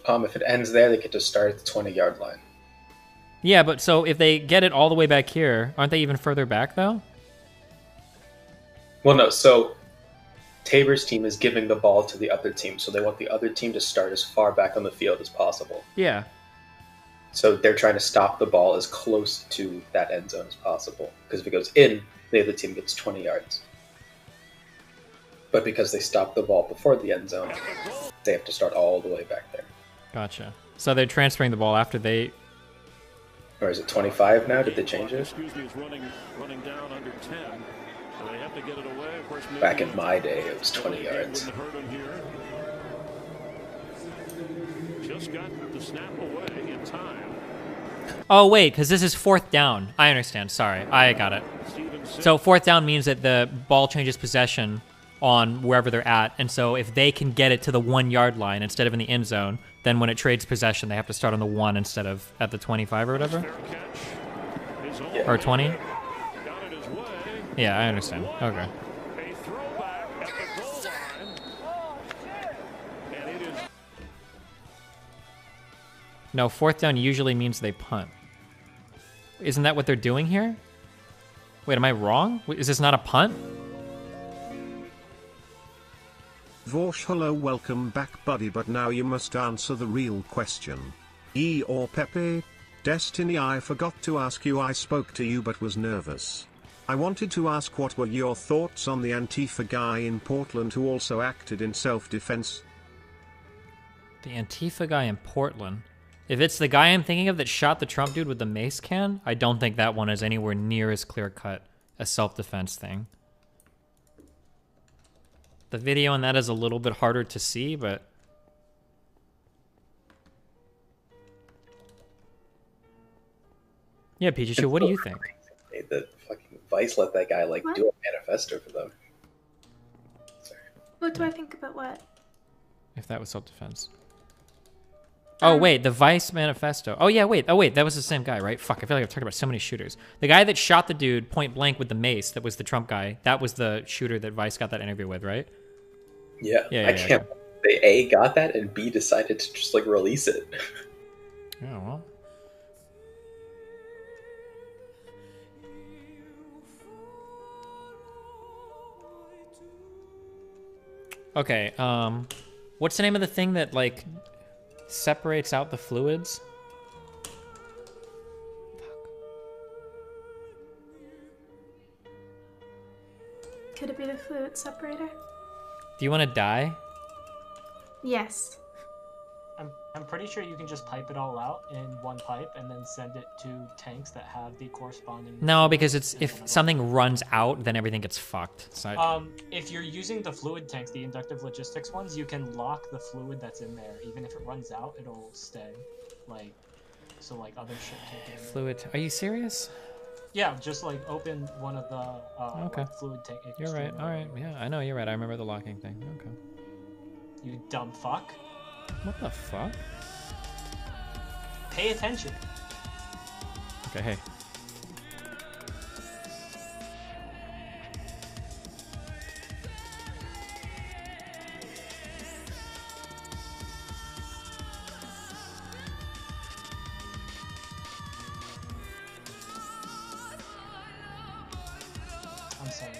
If it ends there, they get to start at the 20-yard line. Yeah, but so if they get it all the way back here, aren't they even further back though? Well, no. So Tabor's team is giving the ball to the other team, so they want the other team to start as far back on the field as possible. Yeah. So they're trying to stop the ball as close to that end zone as possible, because if it goes in, the other team gets 20 yards. But because they stopped the ball before the end zone, they have to start all the way back there. Gotcha. So they're transferring the ball after they... Or is it 25 now? Did they change it? Excuse me, is running down under 10. So they have to get it away. Of course, Back in my day, it was 20 yards. Just got the snap away in time. Oh, wait, because this is 4th down. I understand. Sorry. I got it. So 4th down means that the ball changes possession on wherever they're at. And so if they can get it to the 1 yard line instead of in the end zone, then when it trades possession, they have to start on the 1 instead of at the 25 or whatever? Yeah. Or 20? Yeah, I understand. Okay. No, 4th down usually means they punt. Isn't that what they're doing here? Wait, am I wrong? Is this not a punt? Vorsh, hello, welcome back, buddy, but now you must answer the real question. E or Pepe? Destiny, I forgot to ask you. I spoke to you but was nervous. I wanted to ask what were your thoughts on the Antifa guy in Portland who also acted in self-defense? The Antifa guy in Portland? If it's the guy I'm thinking of that shot the Trump dude with the mace can, I don't think that one is anywhere near as clear-cut a self-defense thing. The video on that is a little bit harder to see, but... Yeah, Pichu, what do you think? That fucking Vice let that guy, like, do a manifesto for them. Sorry. What do I think about what? If that was self-defense. Oh, wait, the Vice manifesto. Oh, yeah, wait. Oh, wait, that was the same guy, right? Fuck, I feel like I've talked about so many shooters. The guy that shot the dude point blank with the mace, that was the Trump guy, that was the shooter that Vice got that interview with, right? Yeah, yeah, I can't. They A, got that, and B, decided to just, like, release it. Yeah, well. Okay, what's the name of the thing that, like, separates out the fluids? Could it be the fluid separator? Do you want to die? Yes. I'm pretty sure you can just pipe it all out in one pipe and then send it to tanks that have the corresponding... No, because it's if something runs out, then everything gets fucked. It's not... If you're using the fluid tanks, the inductive logistics ones, you can lock the fluid that's in there. Even if it runs out, it'll stay. Like, so like other shit can't get in there. Fluid... Are you serious? Yeah, just like open one of the okay. like, fluid tank. You're right. All right. Yeah, I know you're right. I remember the locking thing. Okay. You dumb fuck. What the fuck? Pay attention. Okay, hey. I'm sorry.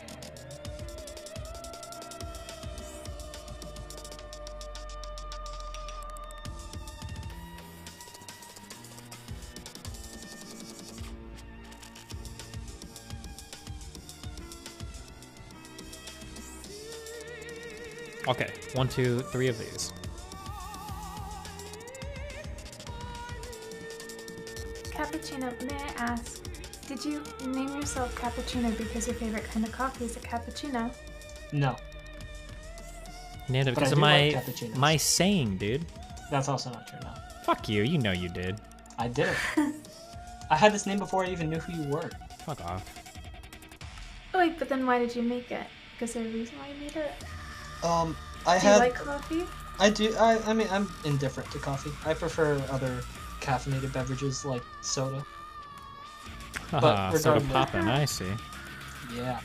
Okay, 1, 2, 3 of these. Cappuccino, may I ask, did you name yourself Cappuccino because your favorite kind of coffee is a cappuccino? No. Named it But I because of do my like cappuccinos. my saying, dude. That's also not true, no. Fuck you, you know you did. I did it. I had this name before I even knew who you were. Fuck off. Oh wait, but then why did you make it? Is there a reason why you made it? I Do you like coffee? I do. I mean, I'm indifferent to coffee. I prefer other caffeinated beverages like soda. Haha, soda regardless- poppin', I see. Yeah.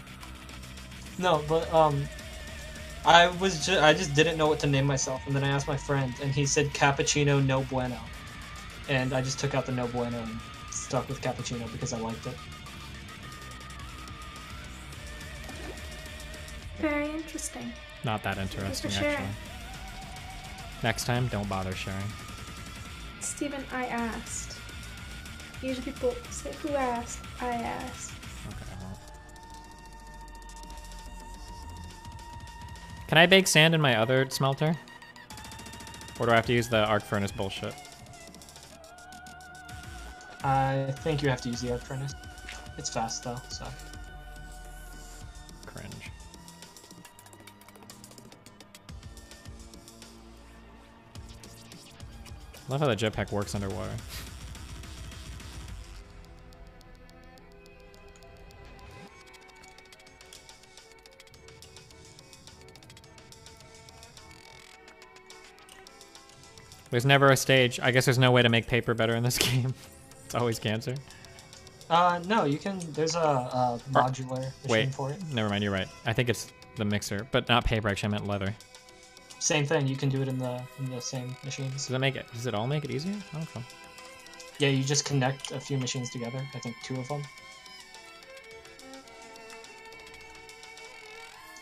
No, but I just didn't know what to name myself, and then I asked my friend, and he said cappuccino no bueno, and I just took out the no bueno and stuck with cappuccino because I liked it. Very interesting. Not that interesting, sharing. actually. Next time, don't bother sharing. Steven, I asked. Usually people say, who asked? I asked. Okay, well. Can I bake sand in my other smelter? Or do I have to use the arc furnace bullshit? I think you have to use the arc furnace. It's fast though, so. Cringe. I love how the jetpack works underwater. There's never a stage. I guess there's no way to make paper better in this game. It's always cancer. No, you can. There's a modular machine Wait, for it. never mind. You're right. I think it's the mixer, but not paper. Actually, I meant leather. Same thing. You can do it in the same machines. Does it make it? Does it all make it easier? I don't know. Yeah, you just connect a few machines together. I think 2 of them.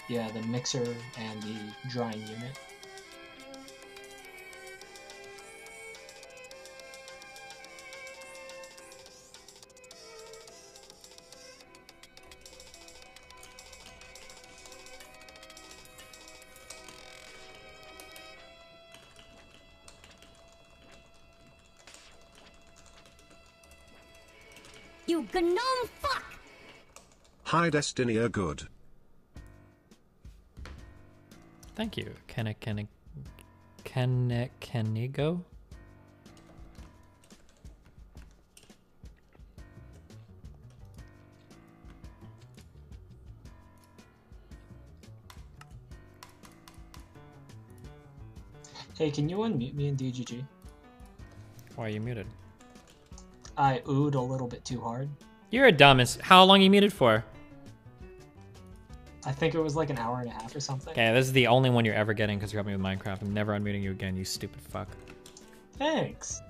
Yeah, the mixer and the drying unit. You gnome fuck! Hi Destiny are good. Thank you. Kenigo? Hey, can you unmute me in DGG? Why are you muted? I oohed a little bit too hard. You're a dumbest. How long you muted for? I think it was like an hour and a half or something. Okay, this is the only one you're ever getting because you're helping me with Minecraft. I'm never unmuting you again, you stupid fuck. Thanks.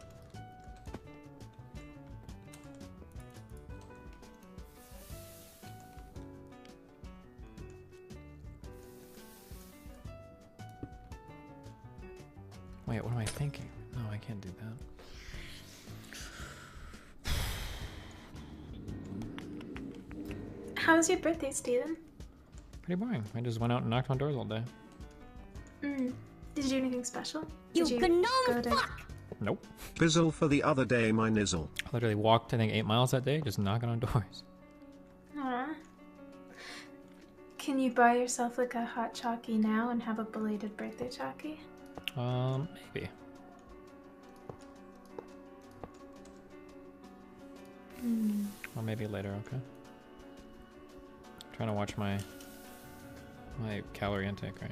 Wait, what am I thinking? No, I can't do that. How was your birthday, Steven? Pretty boring. I just went out and knocked on doors all day. Did you do anything special? You Did gnome go to... fuck! Nope. Bizzle for the other day, my nizzle. I literally walked, I think, 8 miles that day, just knocking on doors. Aw. Can you buy yourself like a hot chalky now and have a belated birthday chalky? Maybe. Or maybe later, okay? Trying to watch my calorie intake, right?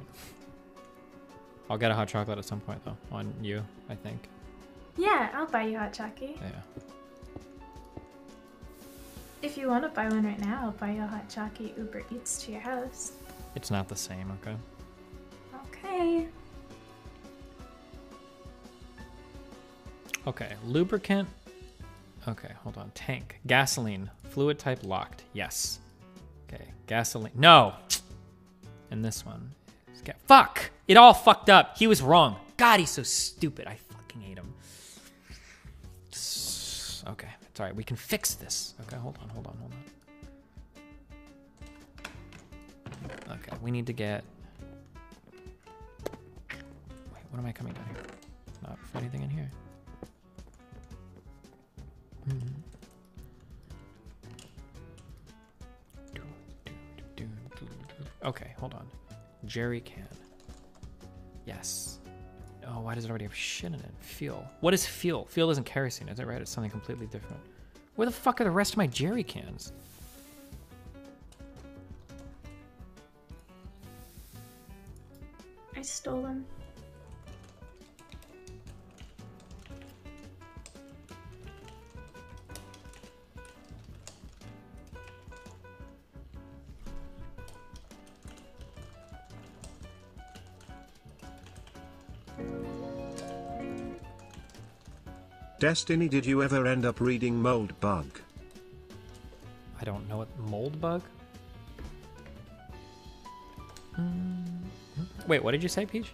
I'll get a hot chocolate at some point though, on you, I think. Yeah, I'll buy you hot chalky. Yeah. If you want to buy one right now, I'll buy you a hot chalky Uber Eats to your house. It's not the same, okay? Okay. Okay, lubricant. Okay, hold on. Tank. Gasoline. Fluid type locked. Yes. Okay, gasoline. No! And this one. Fuck! It all fucked up. He was wrong. God, he's so stupid. I fucking hate him. Okay, it's alright. We can fix this. Okay, hold on. Okay, we need to get what am I coming down here? Not for anything in here. Okay, hold on. Jerry can. Yes. Oh, why does it already have shit in it? Fuel. What is fuel? Fuel isn't kerosene, is it right? It's something completely different. Where the fuck are the rest of my jerry cans? I stole them. Destiny, did you ever end up reading Mold Bug? I don't know what mold bug? Wait, what did you say, Peach?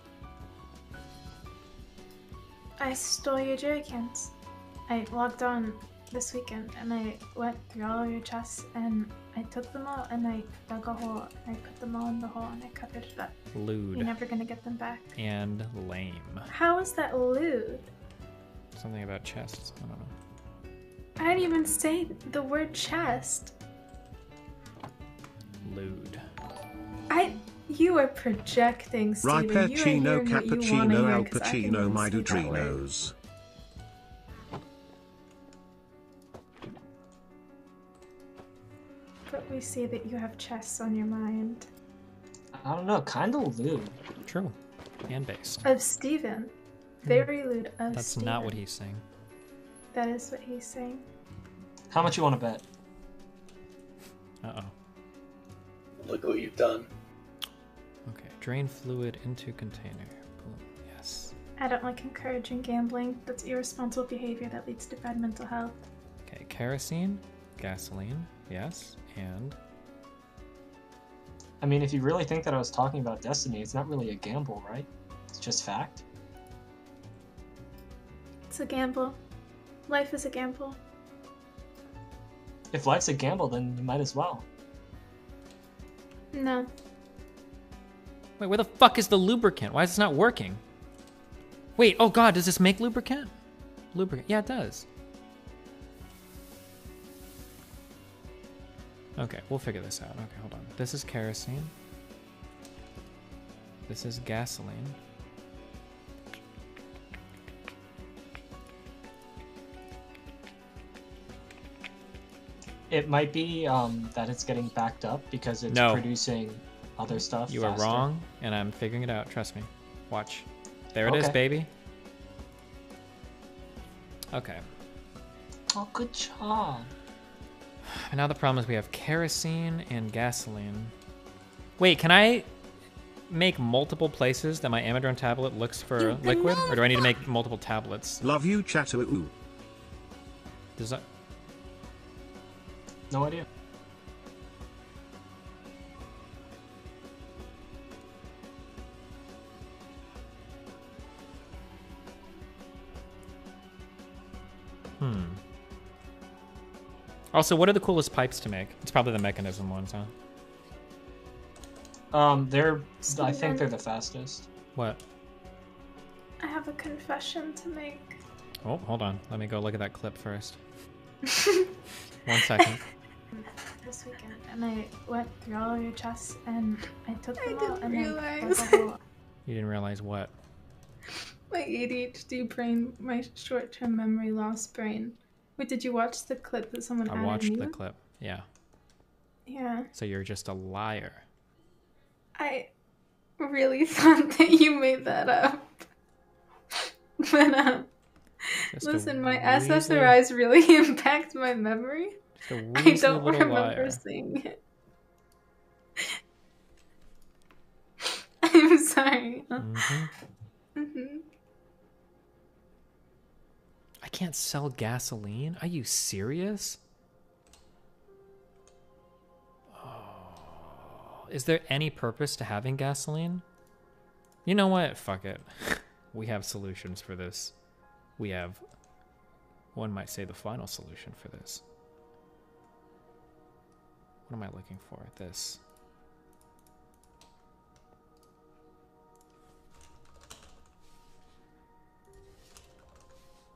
I stole your jerry cans. I logged on this weekend and I went through all of your chests and I took them all and I dug a hole and I put them all in the hole and I covered it up. Lewd. You're never gonna get them back. And lame. How is that lewd? Something about chests. I don't know. I didn't even say the word chest. Lewd. You are projecting, Steven. Ripeccino, cappuccino, al pacino, my dudrinos. But we see that you have chests on your mind. I don't know, kind of lewd. True. And based. Of Steven. Very lewd of That's Steven. not what he's saying. That is what he's saying. How much you want to bet? Uh-oh. Look what you've done. Okay, drain fluid into container. Boom. Yes. I don't like encouraging gambling. That's irresponsible behavior that leads to bad mental health. Okay, kerosene, gasoline, yes, and... I mean, if you really think that I was talking about Destiny, it's not really a gamble, right? It's just fact. It's a gamble. Life is a gamble. If life's a gamble, then you might as well. No. Wait, where the fuck is the lubricant? Why is this not working? Wait, oh god, does this make lubricant? Lubricant, yeah, it does. Okay, we'll figure this out. Okay, hold on. This is kerosene. This is gasoline. It might be that it's getting backed up because it's producing other stuff. You faster. are wrong, and I'm figuring it out. Trust me. Watch. There it is, Okay. baby. Okay. Oh, good job. And now the problem is we have kerosene and gasoline. Wait, can I make multiple places that my Amadron tablet looks for liquid? Or do I need to make multiple tablets? Love you, Chatoo. Does that... No idea. Also, what are the coolest pipes to make? It's probably the mechanism ones, huh? I think they're the fastest. What? I have a confession to make. Oh, hold on. Let me go look at that clip first. 1 second. This weekend, and I went through all of your chests, and I took them all, and realize. I dug a hole. You didn't realize what? My ADHD brain, my short-term memory loss brain. Wait, did you watch the clip that someone I added watched me the with? clip. Yeah. Yeah. So you're just a liar. I really thought that you made that up. But, Just a listen, my weaselly- SSRIs really impact my memory. Just a I weaselly don't little remember liar. seeing it. I'm sorry. Mm-hmm. I can't sell gasoline? Are you serious? Oh, is there any purpose to having gasoline? You know what? Fuck it. We have solutions for this. We have, one might say, the final solution for this. What am I looking for? This.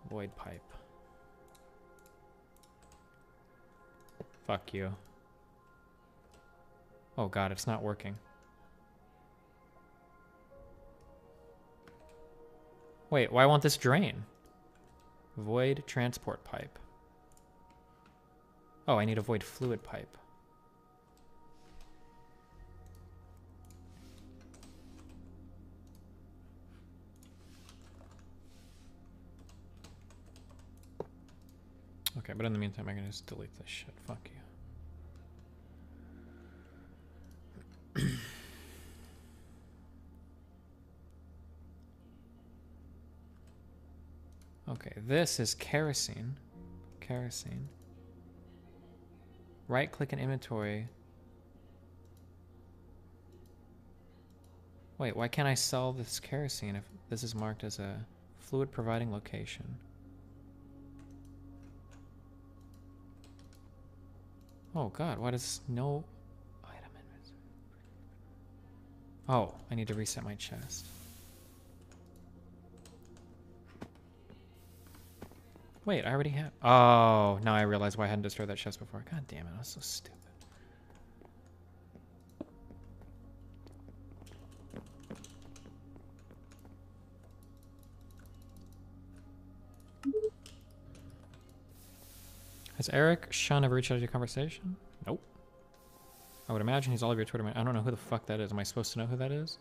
Void pipe. Fuck you. Oh god, it's not working. Wait, why won't this drain? Void transport pipe. Oh, I need a void fluid pipe. Okay, but in the meantime, I can just delete this shit. Fuck you. Okay, this is kerosene. Kerosene. Right click in inventory. Wait, why can't I sell this kerosene if this is marked as a fluid providing location? Oh god, why does no item inventory? Oh, I need to reset my chest. Wait, I already have. Oh, now I realize why I hadn't destroyed that chest before. God damn it, I was so stupid. Has Eric Shun ever reached out to your conversation? Nope. I would imagine he's all of your Twitter. I don't know who the fuck that is. Am I supposed to know who that is?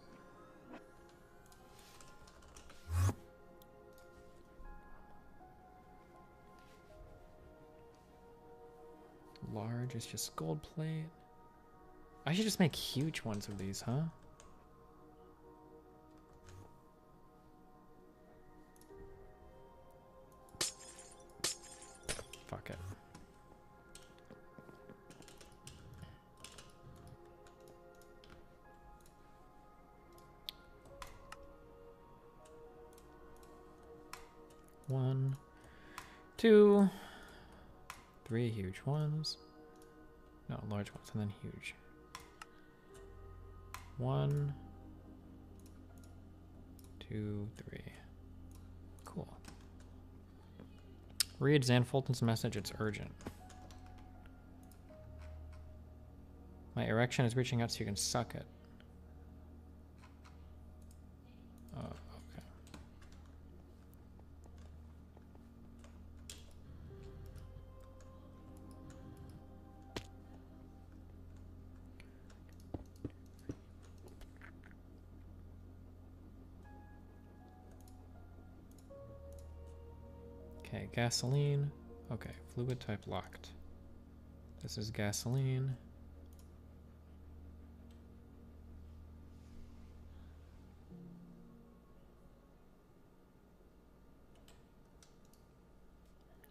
Large is just gold plate. I should just make huge ones of these, huh? Fuck it. One, two, three huge ones. No, large ones and then huge. One, two, three. Cool. Read Zan Fulton's message, it's urgent. My erection is reaching out so you can suck it. Oh, okay. Okay, gasoline. Okay, fluid type locked. This is gasoline.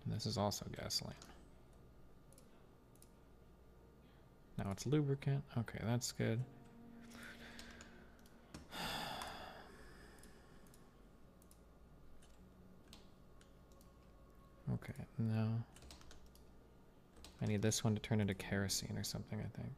And this is also gasoline. Now it's lubricant. Okay, that's good. Okay, now I need this one to turn into kerosene or something, I think.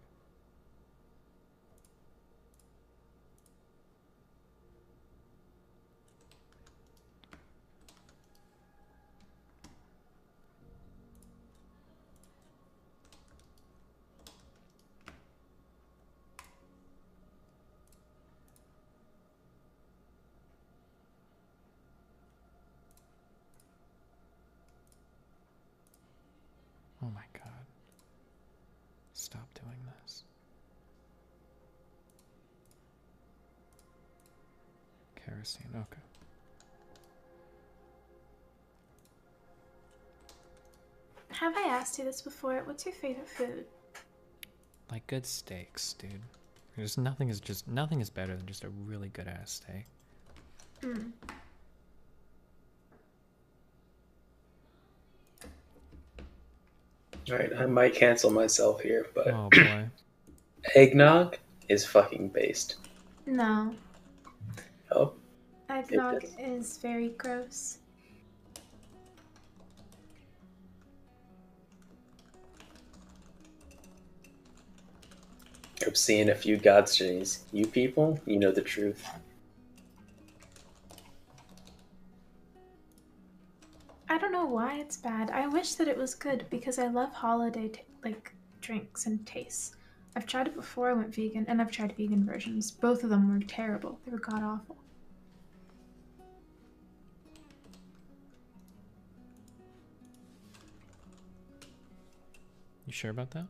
Oh my god. Stop doing this. Kerosene, okay. Have I asked you this before? What's your favorite food? Like good steaks, dude. There's nothing is better than just a really good ass steak. Mm. Alright, I might cancel myself here, but oh boy. Eggnog is fucking based. No. Oh. Eggnog is very gross. I've seen a few God's journeys. You people, you know the truth. I don't know why it's bad. I wish that it was good because I love holiday like drinks and tastes. I've tried it before I went vegan, and I've tried vegan versions. Both of them were terrible. They were god awful. You sure about that?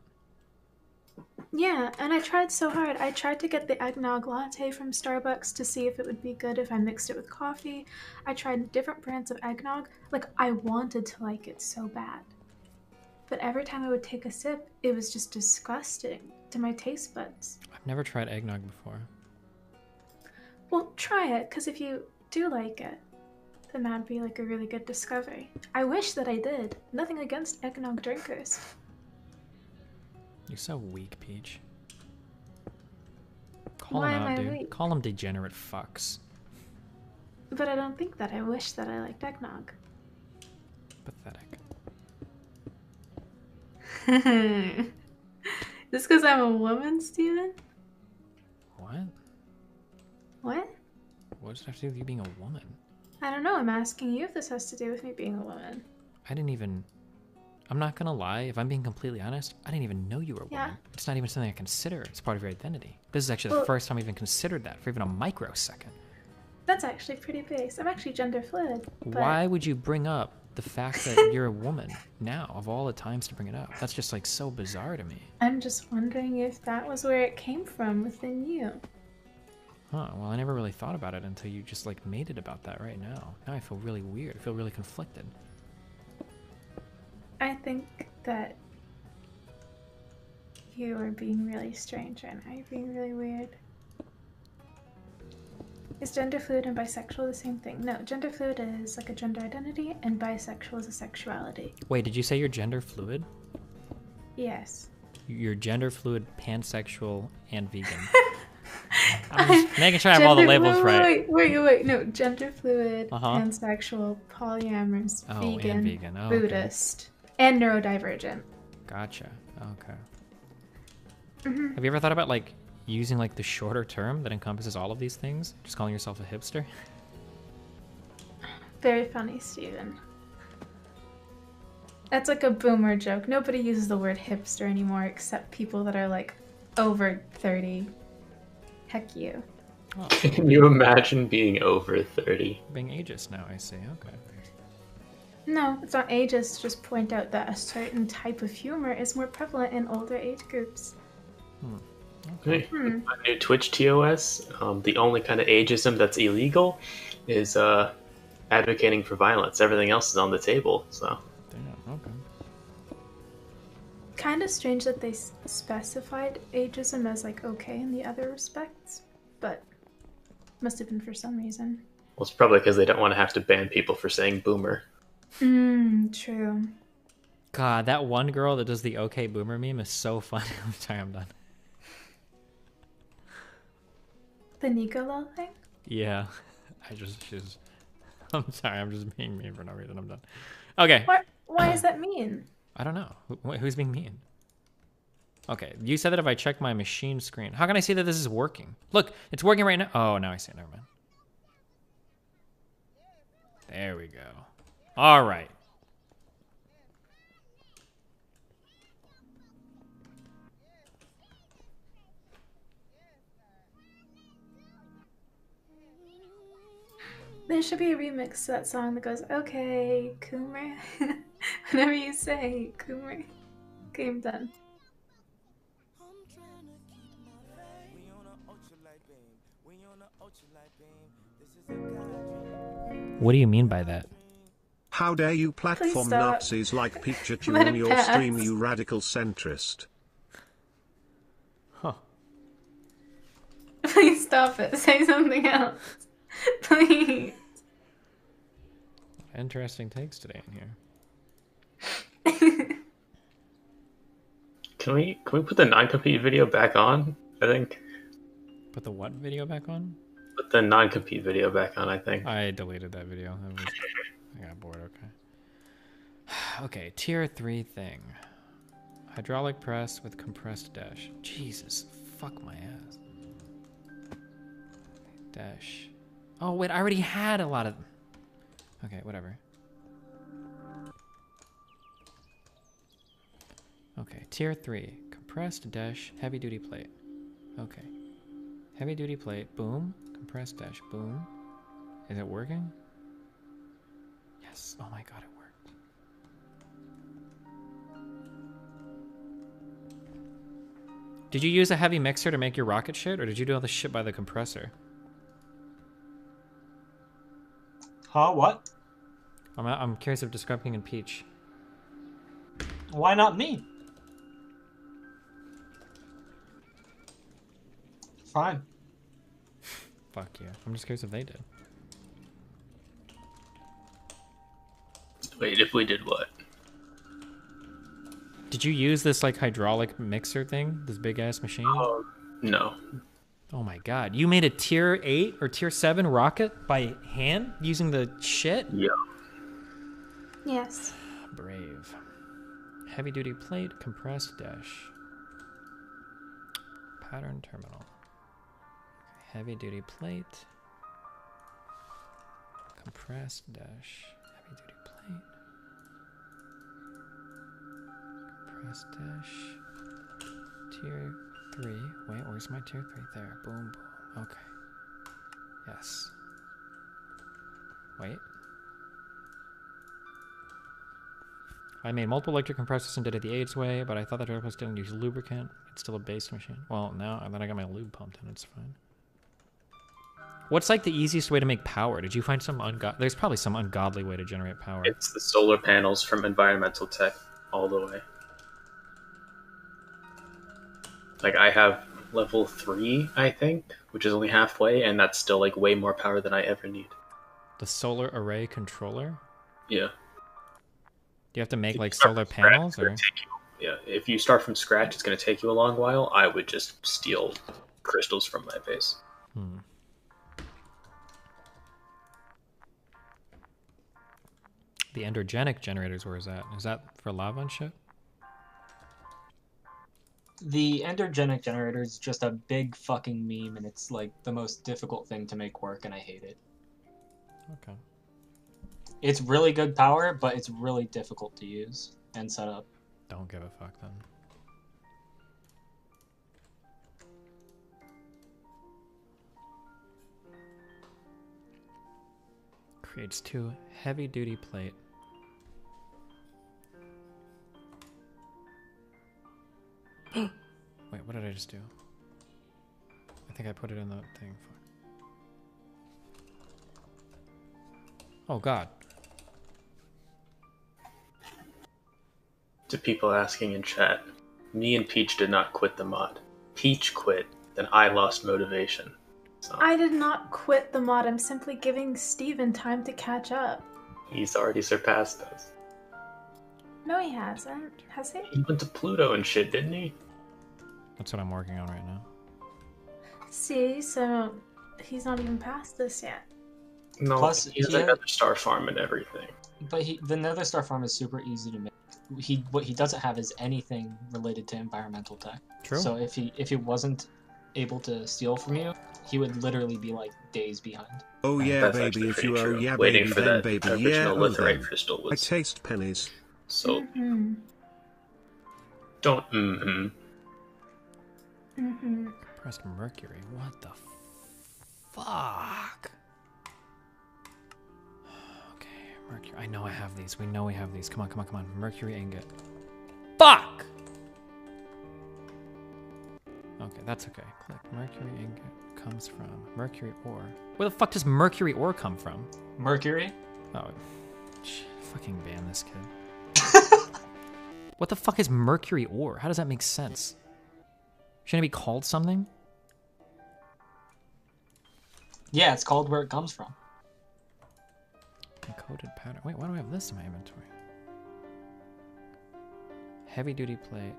Yeah, and I tried so hard. I tried to get the eggnog latte from Starbucks to see if it would be good if I mixed it with coffee. I tried different brands of eggnog. Like, I wanted to like it so bad. But every time I would take a sip, it was just disgusting to my taste buds. I've never tried eggnog before. Well, try it, because if you do like it, then that'd be like a really good discovery. I wish that I did. Nothing against eggnog drinkers. You're so weak, Peach. Call Why him am out, I dude. weak? Call him degenerate fucks. But I don't think that. I wish that I liked eggnog. Pathetic. Just because I'm a woman, Steven? What? What? What does it have to do with you being a woman? I don't know. I'm asking you if this has to do with me being a woman. I didn't even... I'm not gonna lie, if I'm being completely honest, I didn't even know you were a Yeah. woman. It's not even something I consider. It's part of your identity. This is actually Well- the first time I've even considered that for even a microsecond. That's actually pretty base. I'm actually gender fluid. But Why would you bring up the fact that you're a woman now, of all the times to bring it up? That's just like so bizarre to me. I'm just wondering if that was where it came from within you. Huh, well, I never really thought about it until you just like made it about that right now. Now I feel really weird. I feel really conflicted. I think that you are being really strange right now. You're being really weird. Is gender fluid and bisexual the same thing? No, gender fluid is like a gender identity, and bisexual is a sexuality. Wait, did you say you're gender fluid? Yes. You're gender fluid, pansexual, and vegan. I'm just making sure I have all the Gender- labels right. Wait. No, gender fluid, Uh-huh. pansexual, polyamorous, Oh, vegan, and vegan. Oh, okay. Buddhist, and neurodivergent. Gotcha. Okay. Mhm. Have you ever thought about like using like the shorter term that encompasses all of these things? Just calling yourself a hipster? Very funny, Steven. That's like a boomer joke. Nobody uses the word hipster anymore except people that are like over 30. Heck you. Can you imagine being over 30? Being ageist now, I see. Okay. No, it's not ageist to just point out that a certain type of humor is more prevalent in older age groups. Hey, Hmm. my new Twitch TOS, the only kind of ageism that's illegal is advocating for violence. Everything else is on the table, so. Damn, okay. Kind of strange that they specified ageism as like okay in the other respects, but must have been for some reason. Well, it's probably because they don't want to have to ban people for saying boomer. True. God, that one girl that does the OK Boomer meme is so funny. I'm sorry, I'm done. The Nicola thing? Yeah. She's... I'm sorry, I'm just being mean for no reason. I'm done. Okay. Why does that mean? I don't know. Who's being mean? Okay, you said that if I check my machine screen. How can I see that this is working? Look, it's working right now. Oh, now I see it. Never mind. There we go. All right. There should be a remix to that song that goes, okay, Coomer. Whenever you say Coomer. Okay, I'm done. What do you mean by that? How dare you platform stop. Nazis like Pikachu Let on it your pass. stream, you radical centrist. Please stop it. Say something else. Please. Interesting takes today in here. Can we put the non-compete video back on? I think. Put the what video back on? Put the non-compete video back on, I think. I deleted that video. I got bored, okay. Okay, tier 3 thing. Hydraulic press with compressed dash. Jesus, fuck my ass. Dash. Oh, wait, I already had a lot of... Okay, whatever. Tier 3. Compressed dash heavy duty plate. Okay. Heavy duty plate. Boom. Compressed dash. Boom. Is it working? Yes. Oh my god, it worked. Did you use a heavy mixer to make your rocket shit, or did you do all the shit by the compressor? Huh? What? I'm curious of Discreping and Peach. Why not me? Fine. Fuck you. I'm just curious if they did. Wait, if we did what? Did you use this like hydraulic mixer thing? This big ass machine? No. Oh my god. You made a tier 8 or tier 7 rocket by hand using the shit? Yeah. Yes. Brave. Heavy duty plate, compressed dash. Pattern terminal. Heavy duty plate. Compressed dash. Heavy duty plate. Compressed dash. Tier 3. Wait, where's my tier 3? There. Boom, boom. Okay. Yes. Wait. I made multiple electric compressors and did it the AIDS way, but I thought that was didn't use lubricant. It's still a base machine. Well, now and then I got my lube pumped and it's fine. What's like the easiest way to make power? Did you find some There's probably some ungodly way to generate power. It's the solar panels from Environmental Tech all the way. Like, I have level 3, I think, which is only halfway, and that's still like way more power than I ever need. The solar array controller? Yeah. Do you have to make like solar panels, or? Yeah, if you start from scratch, it's going to take you a long while. I would just steal crystals from my base. The endogenic generators, where is that? Is that for lava and shit? The endogenic generator is just a big fucking meme, and it's like the most difficult thing to make work, and I hate it. Okay. It's really good power, but it's really difficult to use and set up. Don't give a fuck then. Creates 2 heavy duty plate. Wait, what did I just do? I think I put it in the thing. Oh god. To people asking in chat, me and Peach did not quit the mod. Peach quit, then I lost motivation. So I did not quit the mod. I'm simply giving Steven time to catch up. he's already surpassed us. No, he hasn't. Has he? He went to Pluto and shit, didn't he? That's what I'm working on right now. See, so he's not even past this yet. No, Plus, he has another star farm and everything. But the Nether Star farm is super easy to make. What he doesn't have is anything related to environmental tech. True. So if he wasn't able to steal from you, he would literally be like days behind. Oh yeah, That's baby, actually if pretty you owe, true. yeah, Waiting baby, for then that baby, original yeah, oh, litherite then. crystal I was taste pennies. so. Mm-hmm. Don't mm-hmm. Mm-hmm. Compressed mercury. What the fuck? Okay, mercury. I know I have these. We know we have these. Come on, come on, come on. Mercury ingot. Fuck! Okay, that's okay. Click. Mercury ingot comes from mercury ore. Where the fuck does mercury ore come from? Mercury? Oh, fucking ban this kid. What the fuck is mercury ore? How does that make sense? Shouldn't it be called something? Yeah, it's called where it comes from. Encoded pattern. Wait, why do I have this in my inventory? Heavy duty plate.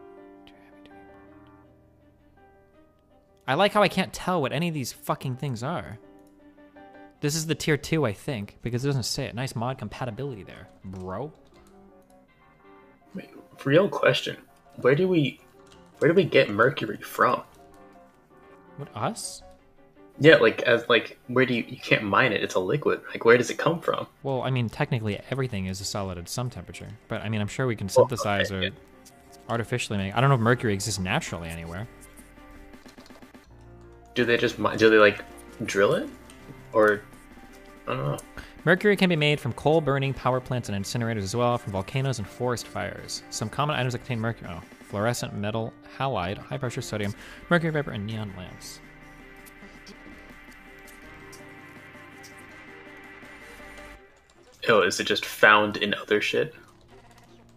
I like how I can't tell what any of these fucking things are. This is the tier 2, I think, because it doesn't say it. Nice mod compatibility there, bro. Wait, real question. Where do we get mercury from? What, us? Yeah, like where do you can't mine it, it's a liquid. Like where does it come from? Well, I mean technically everything is a solid at some temperature. But I mean I'm sure we can synthesize or artificially make. I don't know if mercury exists naturally anywhere. Do they like drill it, or I don't know. Mercury can be made from coal burning power plants and incinerators, as well from volcanoes and forest fires. Some common items that contain mercury: fluorescent metal halide, high pressure sodium, mercury vapor, and neon lamps. Oh, is it just found in other shit?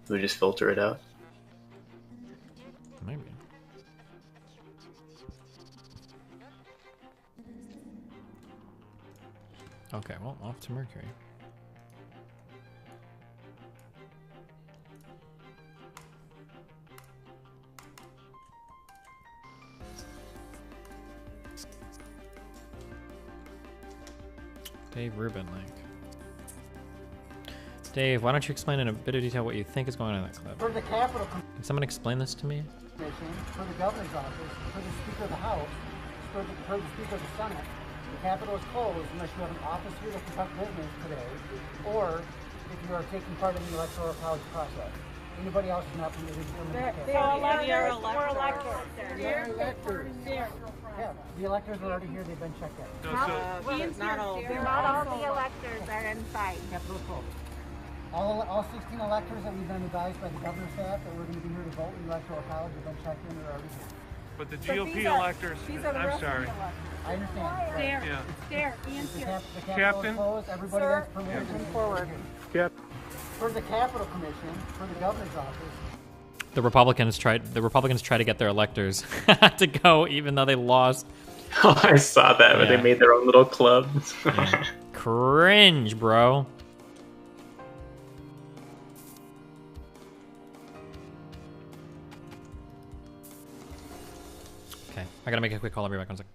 We just filter it out. Maybe. Okay, well, off to Mercury. Dave Rubin link. Dave, why don't you explain in a bit of detail what you think is going on in that clip? For the Capitol Can someone explain this to me? Commission, for the Governor's Office, for the Speaker of the House, for the Speaker of the Senate, the Capitol is closed unless you have an office here to conduct business today, or if you are taking part in the Electoral College process. Anybody else is not permitted to come in. We're electors. They're electors. Yeah, the electors are already here. They've been checked out. Not all the electors are inside. Capitol is closed. All 16 electors that we've been advised by the governor's staff that we're going to be here to vote in the Electoral College have been checked in. They're already here. But the GOP electors, I'm sorry. I understand. There, Yeah. there, Ian's here. The Capitol Captain? is closed. Everybody that's permitted to come forward. Yep. For the Capitol Commission, for the governor's office. The Republicans tried to get their electors to go, even though they lost. Oh, I saw that, but they made their own little club. Yeah. Cringe, bro. Okay, I gotta make a quick call. I'll be back in a sec.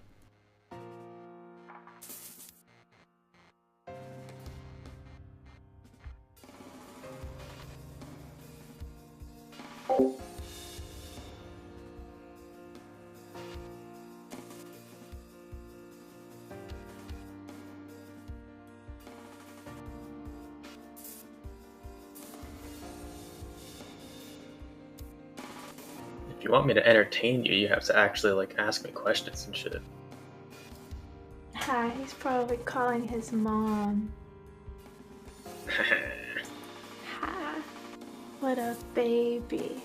If you want me to entertain you, you have to actually like ask me questions and shit. Hi, he's probably calling his mom. Ha, what a baby.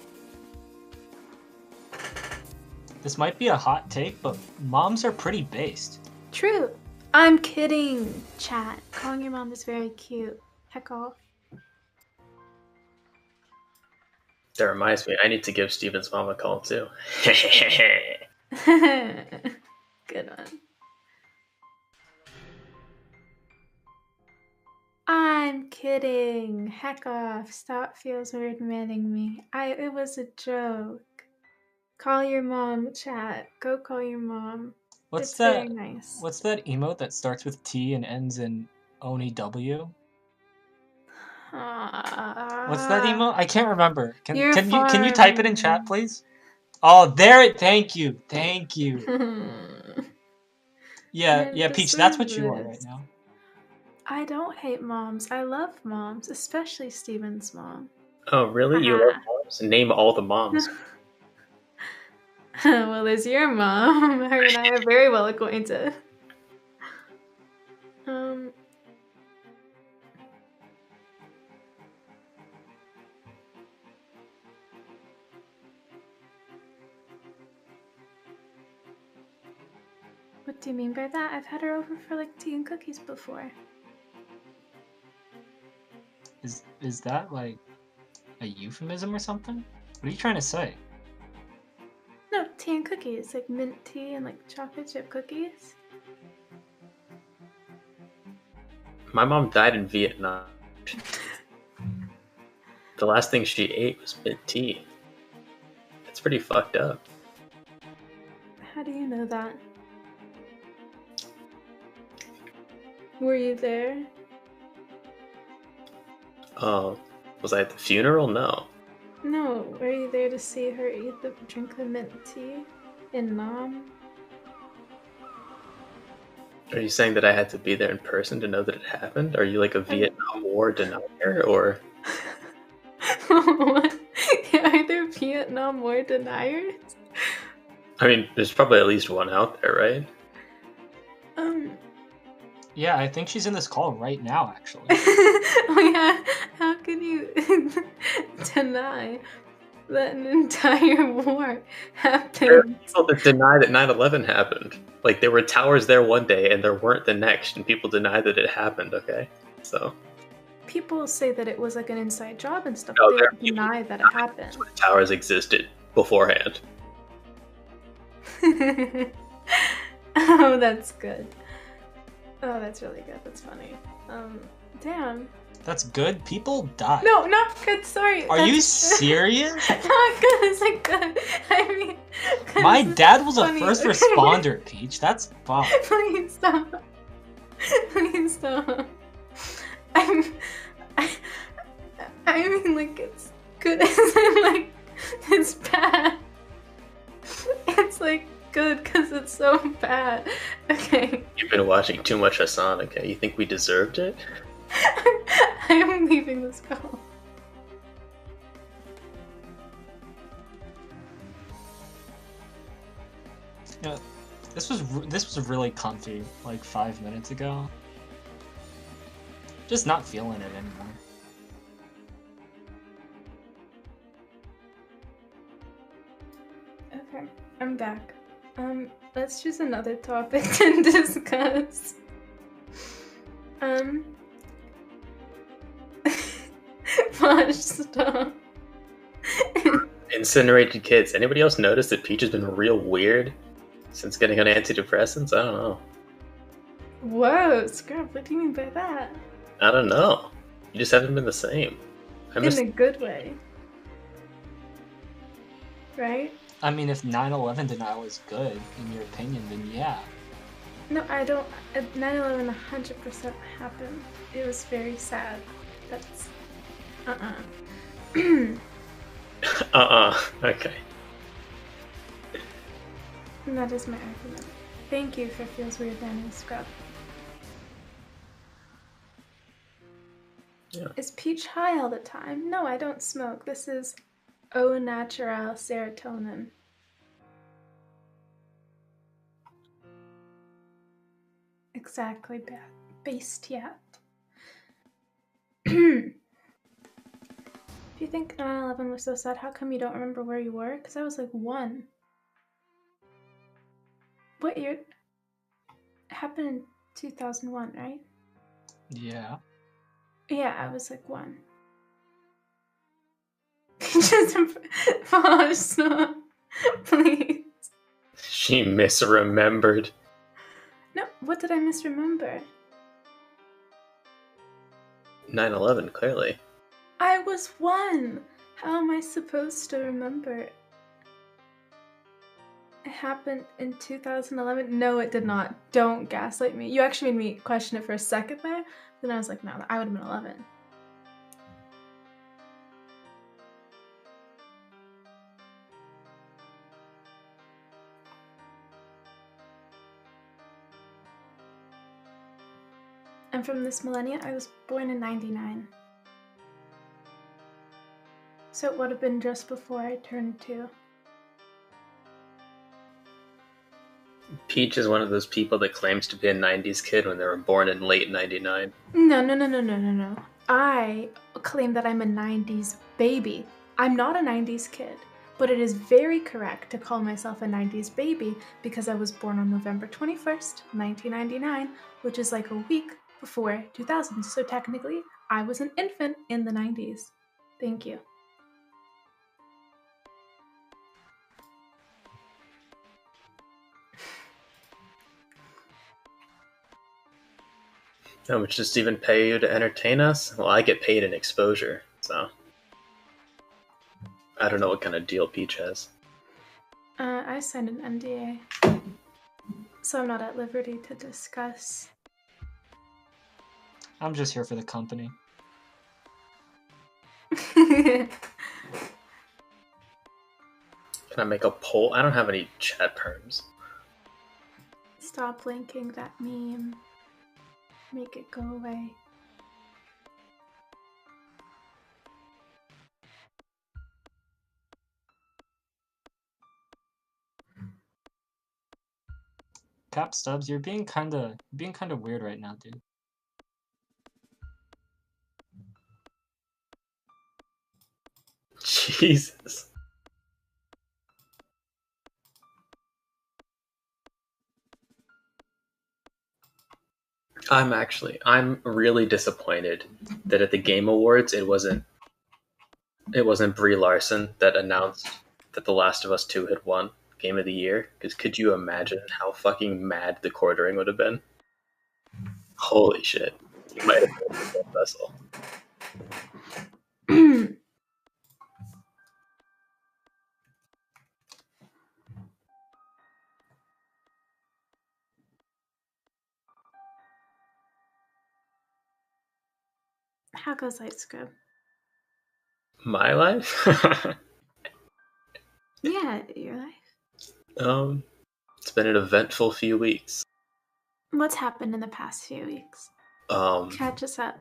This might be a hot take, but moms are pretty based. True. I'm kidding, chat. Calling your mom is very cute. Heck off. That reminds me, I need to give Steven's mom a call too. Good one. I'm kidding. Heck off. Stop feels weird manning me. It was a joke. Call your mom, chat. Go call your mom. What's It's that? very nice. What's that emote that starts with T and ends in Oni W? What's that emote? I can't remember. Can You're you type it in chat, please? Oh, there it. Thank you. Thank you. Yeah, Peach. That's what you are right now. I don't hate moms. I love moms, especially Steven's mom. Oh, really? You love moms? Name all the moms. Well, there's your mom. Her and I are very well acquainted. What do you mean by that? I've had her over for like tea and cookies before. Is that like a euphemism or something? What are you trying to say? No, tea and cookies, like mint tea and like chocolate chip cookies. My mom died in Vietnam. The last thing she ate was mint tea. It's pretty fucked up. How do you know that? Were you there? Oh, was I at the funeral? No. No, were you there to see her drink the mint tea in Nam? Are you saying that I had to be there in person to know that it happened? Are you like a Vietnam War denier, or? What? Are there Vietnam War deniers? I mean, there's probably at least one out there, right? Yeah, I think she's in this call right now, actually. Oh yeah, how can you deny that an entire war There are happened? people that deny that 9/11 happened. Like, there were towers there one day and there weren't the next, and people deny that it happened, okay? So, People say that it was like an inside job and stuff, No, but they there don't deny that it happened. towers existed beforehand. Oh, that's good. Oh, that's really good. That's funny. Damn. That's good? People die. No, not good. Sorry. Are you serious? Not good. It's like good. I mean, 'cause My it's dad was funny. a first responder, Peach. That's fun. Please stop. Please stop. I mean, like, it's good. It's like, it's bad. It's like good because it's so bad. Okay. You've been watching too much Hassan, okay? You think we deserved it? I am leaving this call. Yeah, this was really comfy like 5 minutes ago. Just not feeling it anymore. Okay, I'm back. Let's choose another topic to discuss. Gosh, stop. Incinerated kids. Anybody else notice that Peach has been real weird since getting on antidepressants? I don't know. Whoa, Scrub, what do you mean by that? I don't know. You just haven't been the same. In a good way. Right? I mean, if 9/11 denial is good, in your opinion, then yeah. No, I don't. 9/11 100% happened. It was very sad. That's. Okay. And that is my argument. Thank you for Feels Weird Danny Scrub. Yeah. Is Peach high all the time? No, I don't smoke. This is au natural serotonin. Exactly, based yet. If you think 9/11 was so sad, how come you don't remember where you were? Because I was like 1. What year? It happened in 2001, right? Yeah. Yeah, I was like 1. Just oh, stop. Please. She misremembered. No, what did I misremember? 9/11, clearly. I was 1. How am I supposed to remember it? It happened in 2011? No, it did not. Don't gaslight me. You actually made me question it for a second there. Then I was like, no, I would have been 11. I'm from this millennia. I was born in 99. So it would have been just before I turned 2. Peach is one of those people that claims to be a 90s kid when they were born in late 99. No. I claim that I'm a 90s baby. I'm not a 90s kid, but it is very correct to call myself a 90s baby because I was born on November 21st, 1999, which is like a week before 2000. So technically, I was an infant in the 90s. Thank you. How much does Steven pay you to entertain us? Well, I get paid in exposure, so I don't know what kind of deal Peach has. I signed an NDA, so I'm not at liberty to discuss. I'm just here for the company. Can I make a poll? I don't have any chat perms. Stop linking that meme. Make it go away. Cap Stubbs, you're being kind of weird right now, dude. Jesus. I'm really disappointed that at the Game Awards it wasn't Brie Larson that announced that The Last of Us 2 had won Game of the Year. Because could you imagine how fucking mad the quartering would have been? Holy shit. You might have been a vessel. How goes Light Scrub? My life? Yeah, your life. It's been an eventful few weeks. What's happened in the past few weeks? Catch us up.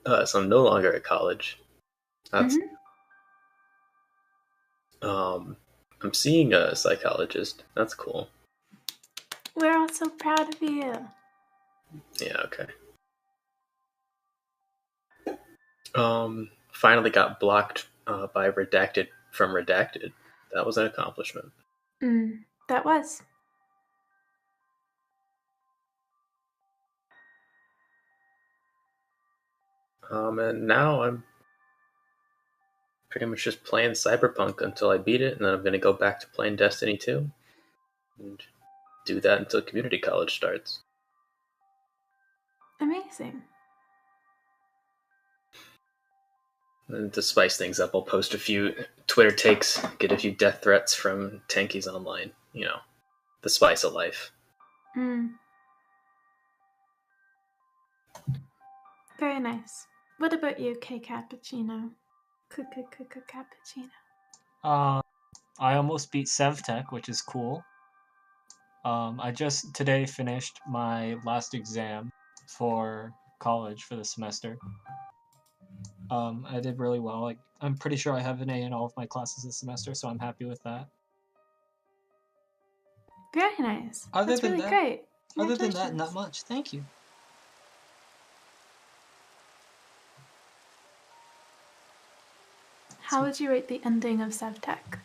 So I'm no longer at college. That's I'm seeing a psychologist. That's cool. We're all so proud of you. Yeah, okay. Finally got blocked by Redacted from Redacted. That was an accomplishment. That was. And now I'm pretty much just playing Cyberpunk until I beat it, and then I'm going to go back to playing Destiny 2. And do that until community college starts. Amazing. And to spice things up, I'll post a few Twitter takes, get a few death threats from Tankies Online. You know, the spice of life. Very nice. What about you, K Cappuccino? Cappuccino. I almost beat SevTech, which is cool. I just today finished my last exam for college for the semester. I did really well. Like, I'm pretty sure I have an A in all of my classes this semester, so I'm happy with that. Very nice. Other That's than really that- great. Other than that, not much. Thank you. How would you rate the ending of SevTech?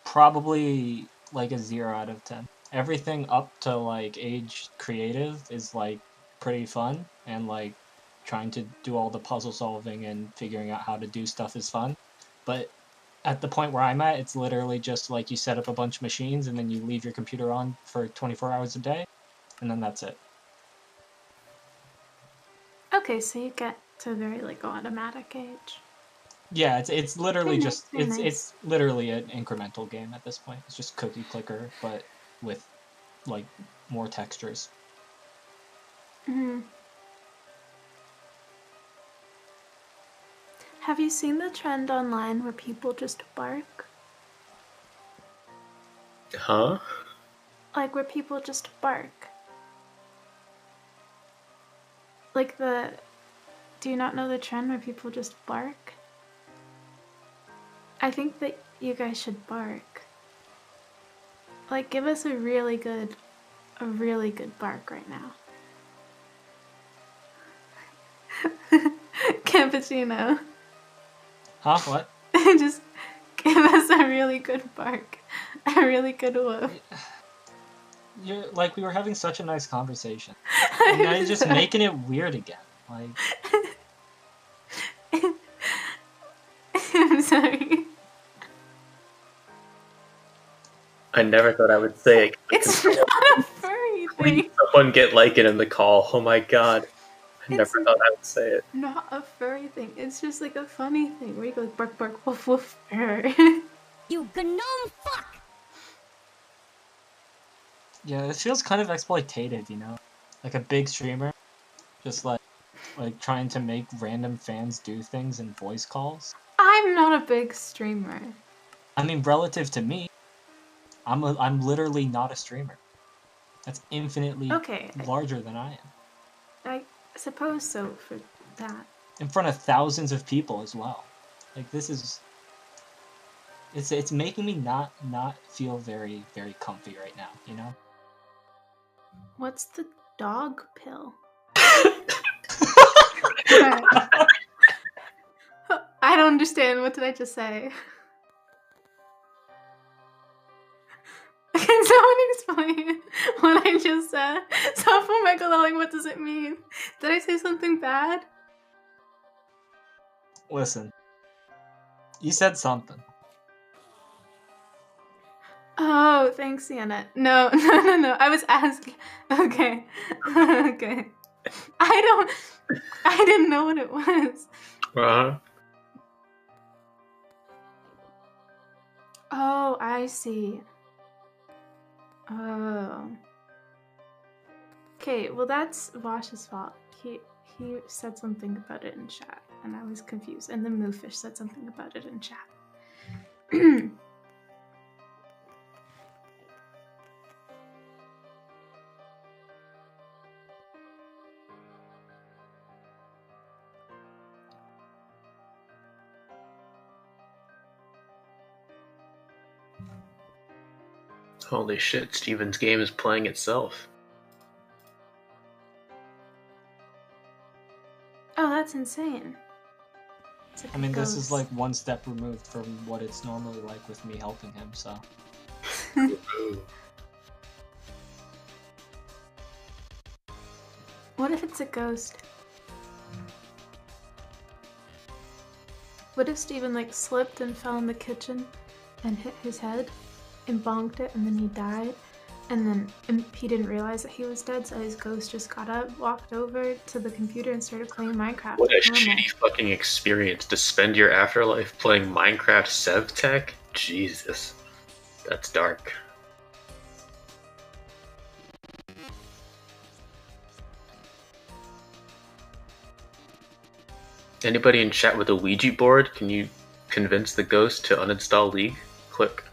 Probably like a 0 out of 10. Everything up to like age creative is like pretty fun, and like trying to do all the puzzle solving and figuring out how to do stuff is fun. But at the point where I'm at, it's literally just like you set up a bunch of machines and then you leave your computer on for 24 hours a day, and then that's it. Okay, so you get to a very like automatic age. Yeah, it's literally Very just nice, very nice. it's literally an incremental game at this point. It's just cookie clicker, but with like more textures. Have you seen the trend online where people just bark? Huh? Like where people just bark. Like do you not know the trend where people just bark? I think that you guys should bark. Like, give us a really good bark right now. Cappuccino. Huh? What? Just give us a really good bark. A really good woof. You're like, we were having such a nice conversation, and now you're just making it weird again. Like, I'm sorry. I never thought I would say it. It's not a furry thing. Someone get Lycan in the call. Oh my god. I never thought I would say it. Not a furry thing. It's just like a funny thing where you go like, bark, bark, woof, woof. You gnome fuck! yeah, it feels kind of exploitative, you know? Like a big streamer, just like trying to make random fans do things in voice calls. I'm not a big streamer. I mean, relative to me, I'm literally not a streamer. That's infinitely larger than I am. I suppose so for that. In front of thousands of people as well. Like, this is... It's making me not feel very comfy right now, you know? What's the dog pill? I don't understand. What did I just say? Can someone explain what I just said? Stop from echolaling, what does it mean? Did I say something bad? Listen. You said something. Oh, thanks, Sienna. No. I was asking. Okay. Okay. I didn't know what it was. Oh, I see. Oh. Okay, well that's Vosh's fault. He said something about it in chat, and I was confused. And then Moofish said something about it in chat. Holy shit, Steven's game is playing itself. Oh, that's insane. I mean, this is like one step removed from what it's normally like with me helping him, so. What if it's a ghost? What if Steven like slipped and fell in the kitchen and hit his head and bonked it and then he died and then he didn't realize that he was dead, so his ghost just got up, walked over to the computer and started playing Minecraft. What a shitty fucking experience to spend your afterlife playing Minecraft Sev Tech? Jesus. That's dark. Anybody in chat with a Ouija board? Can you convince the ghost to uninstall League? Click.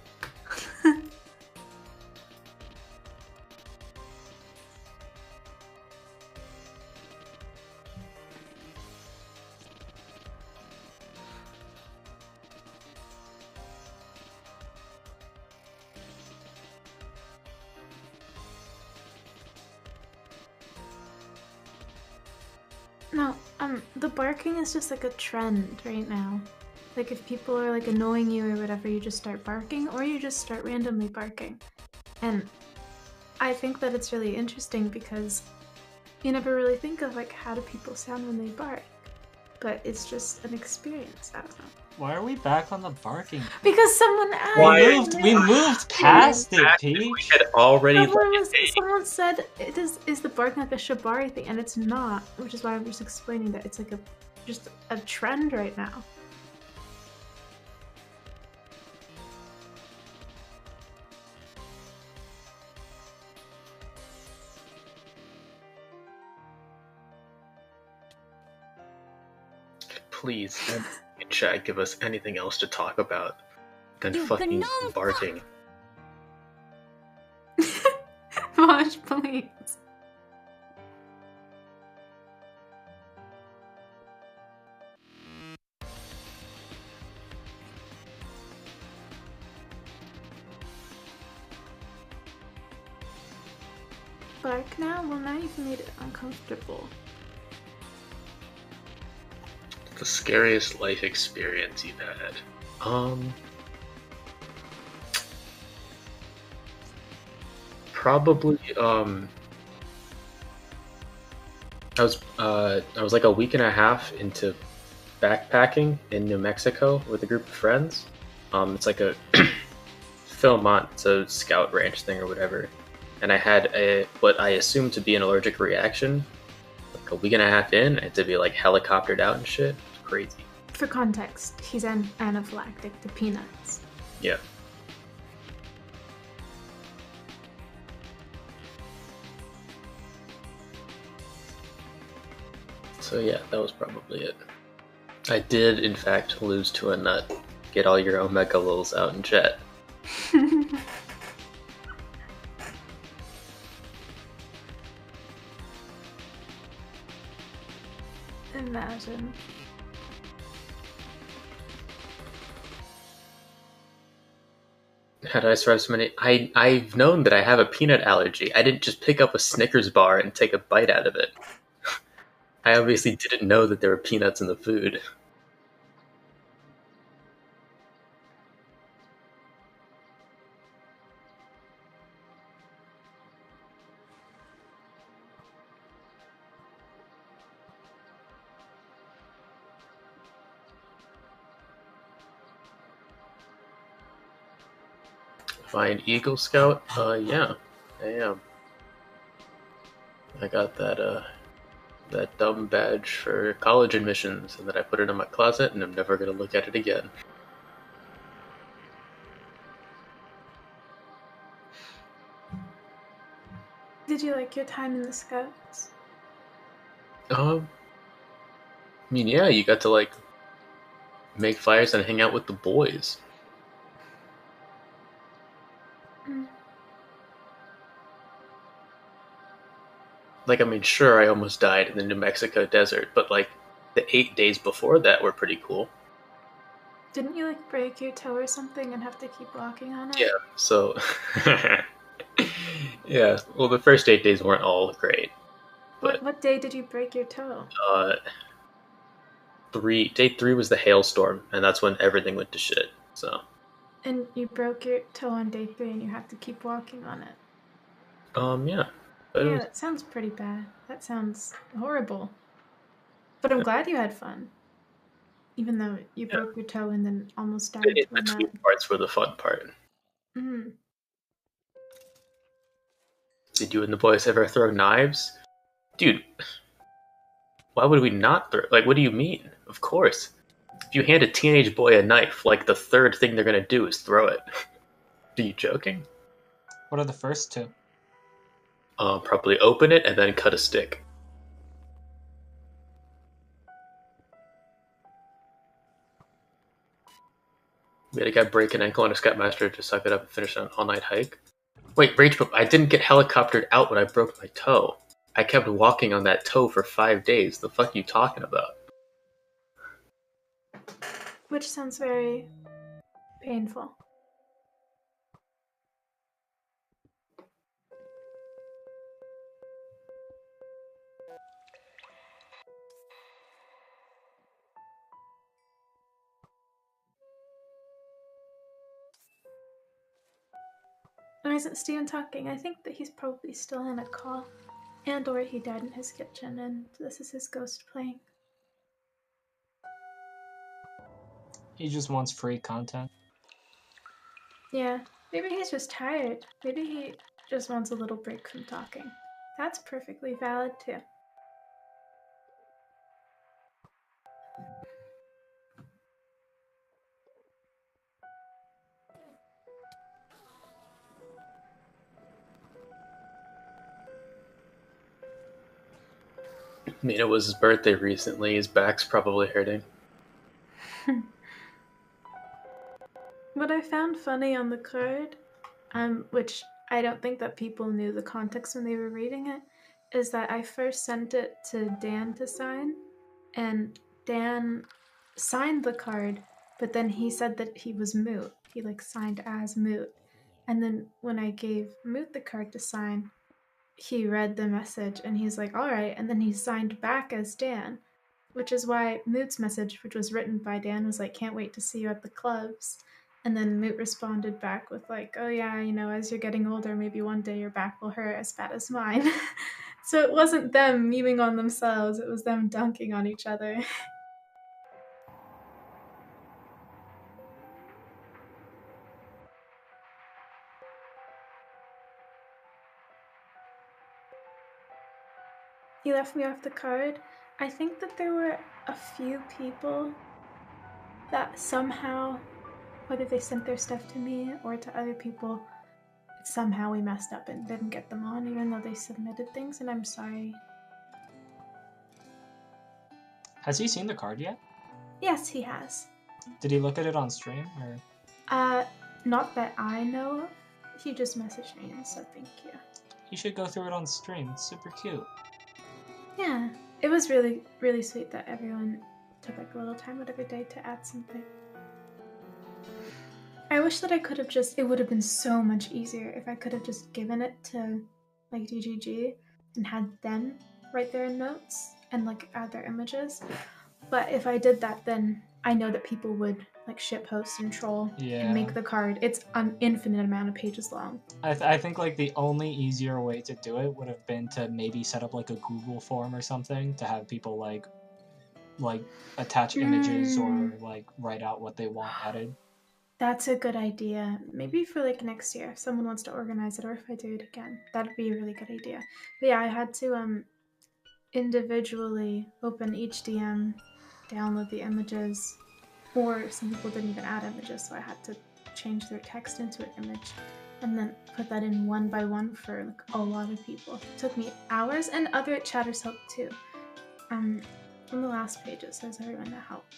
No, the barking is just like a trend right now. Like if people are like annoying you or whatever, you just start barking or you just start randomly barking. And I think that it's really interesting because you never really think of like how do people sound when they bark. But it's just an experience, I don't know. Why are we back on the barking? Because someone asked. We moved past it, Peach. We had already. Someone said, is the bark like a Shibari thing? And it's not, which is why I'm just explaining that it's like just a trend right now. Please, in chat, give us anything else to talk about than fucking barking. Vosh, please. Bark now? Well, now you've made it uncomfortable. The scariest life experience you've had. Probably, I was like a week and a half into backpacking in New Mexico with a group of friends. It's like a Philmont, it's a scout ranch thing or whatever. And I had what I assumed to be an allergic reaction. Like a week and a half in, I had to be like helicoptered out and shit. It's crazy. For context, he's anaphylactic to peanuts. Yeah. So yeah, that was probably it. I did, in fact, lose to a nut. Get all your Omega lulz out in chat. Imagine. Had I survived so many? I've known that I have a peanut allergy. I didn't just pick up a Snickers bar and take a bite out of it. I obviously didn't know that there were peanuts in the food. If I an Eagle Scout? Yeah, I am. I got that dumb badge for college admissions, and then I put it in my closet, and I'm never gonna look at it again. Did you like your time in the Scouts? I mean, yeah, you got to like make fires and hang out with the boys. Mm. Like, I mean, sure, I almost died in the New Mexico desert, but like the 8 days before that were pretty cool. Didn't you like break your toe or something and have to keep walking on it? Yeah, so yeah. Well, the first 8 days weren't all great. What day did you break your toe? Day 3 was the hailstorm, and that's when everything went to shit. So. And you broke your toe on day 3 and you have to keep walking on it. Yeah. Yeah, that sounds pretty bad. That sounds horrible. But I'm glad you had fun. Even though you broke your toe and then almost died. The two parts were the fun part. Mm. Did you and the boys ever throw knives? Dude, why would we not throw? Like, what do you mean? Of course. If you hand a teenage boy a knife, like, the third thing they're gonna do is throw it. Are you joking? What are the first two? Probably open it and then cut a stick. We had a guy break an ankle on a Scoutmaster to suck it up and finish an all-night hike. Wait, Rage, I didn't get helicoptered out when I broke my toe. I kept walking on that toe for 5 days. The fuck are you talking about? Which sounds very painful. Why isn't Steven talking? I think that he's probably still in a call. And or he died in his kitchen and this is his ghost playing. He just wants free content. Yeah, maybe he's just tired. Maybe he just wants a little break from talking. That's perfectly valid too. I mean, it was his birthday recently. His back's probably hurting. What I found funny on the card, which I don't think that people knew the context when they were reading it, is that I first sent it to Dan to sign, and Dan signed the card, but then he said that he was Moot. He like signed as Moot. And then when I gave Moot the card to sign, he read the message and he's like, all right. And then he signed back as Dan, which is why Moot's message, which was written by Dan, was like, can't wait to see you at the clubs. And then Moot responded back with like, oh yeah, you know, as you're getting older, maybe one day your back will hurt as bad as mine. So it wasn't them memeing on themselves, it was them dunking on each other. He left me off the card. I think that there were a few people that somehow, whether they sent their stuff to me or to other people, somehow we messed up and didn't get them on, even though they submitted things, and I'm sorry. Has he seen the card yet? Yes, he has. Did he look at it on stream, or? Not that I know of. He just messaged me and said thank you. You should go through it on stream. It's super cute. Yeah, it was really, really sweet that everyone took like a little time out of their day to add something. I wish that I could have just. It would have been so much easier if I could have just given it to like DGG and had them write their notes and like add their images. But if I did that, then I know that people would like shitpost and troll and make the card. It's an infinite amount of pages long. I think like the only easier way to do it would have been to maybe set up like a Google form or something to have people like attach images or like write out what they want added. That's a good idea. Maybe for like next year, if someone wants to organize it, or if I do it again, that'd be a really good idea. But yeah, I had to individually open each DM, download the images, or some people didn't even add images, so I had to change their text into an image and then put that in one by one for like a lot of people. It took me hours, and other chatters helped too. On the last pages, there's everyone that helped.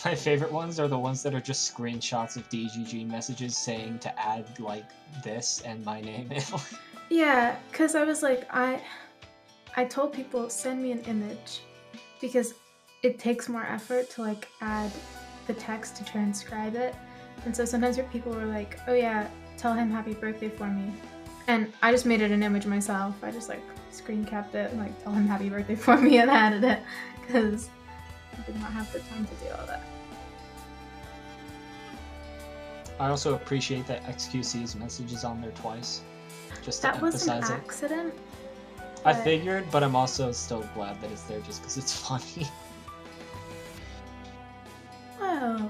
My favorite ones are the ones that are just screenshots of DGG messages saying to add like this and my name in. Yeah, because I was like, I told people, send me an image, because it takes more effort to like add the text to transcribe it. And so sometimes people were like, oh yeah, tell him happy birthday for me. And I just made it an image myself. I just like screen capped it and like tell him happy birthday for me and added it, because I did not have the time to do all that. I also appreciate that XQC's message is on there twice, just to That was emphasize an it. accident. I but- figured, but I'm also still glad that it's there just because it's funny. Whoa.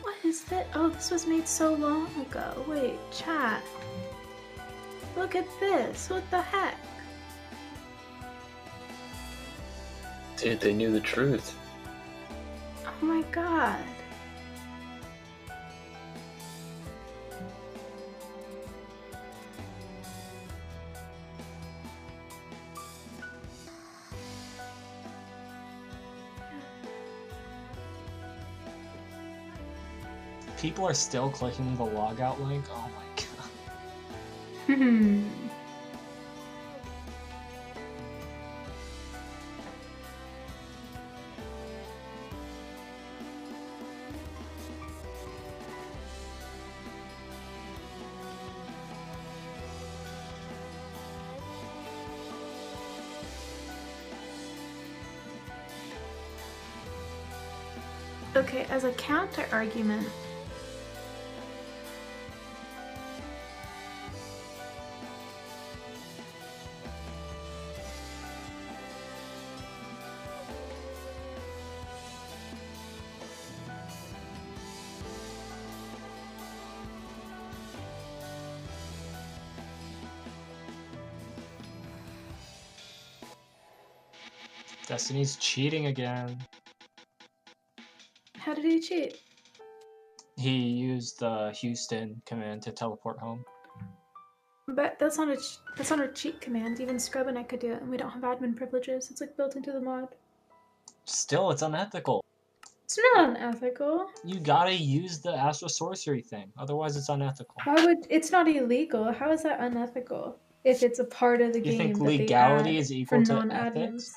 What is that? Oh, this was made so long ago. Wait, chat. Look at this. What the heck? Dude, they knew the truth. Oh my god. People are still clicking the logout link. Oh my god. Okay, as a counter argument, Destiny's cheating again. how did he cheat? He used the Houston command to teleport home. But that's not a cheat command. Even Scrub and I could do it, and we don't have admin privileges. It's like built into the mod. Still, it's unethical. It's not unethical. You gotta use the astral sorcery thing, otherwise it's unethical. Why would it's not illegal? How is that unethical? If it's a part of the You game think that legality they add is equal for to non-admins.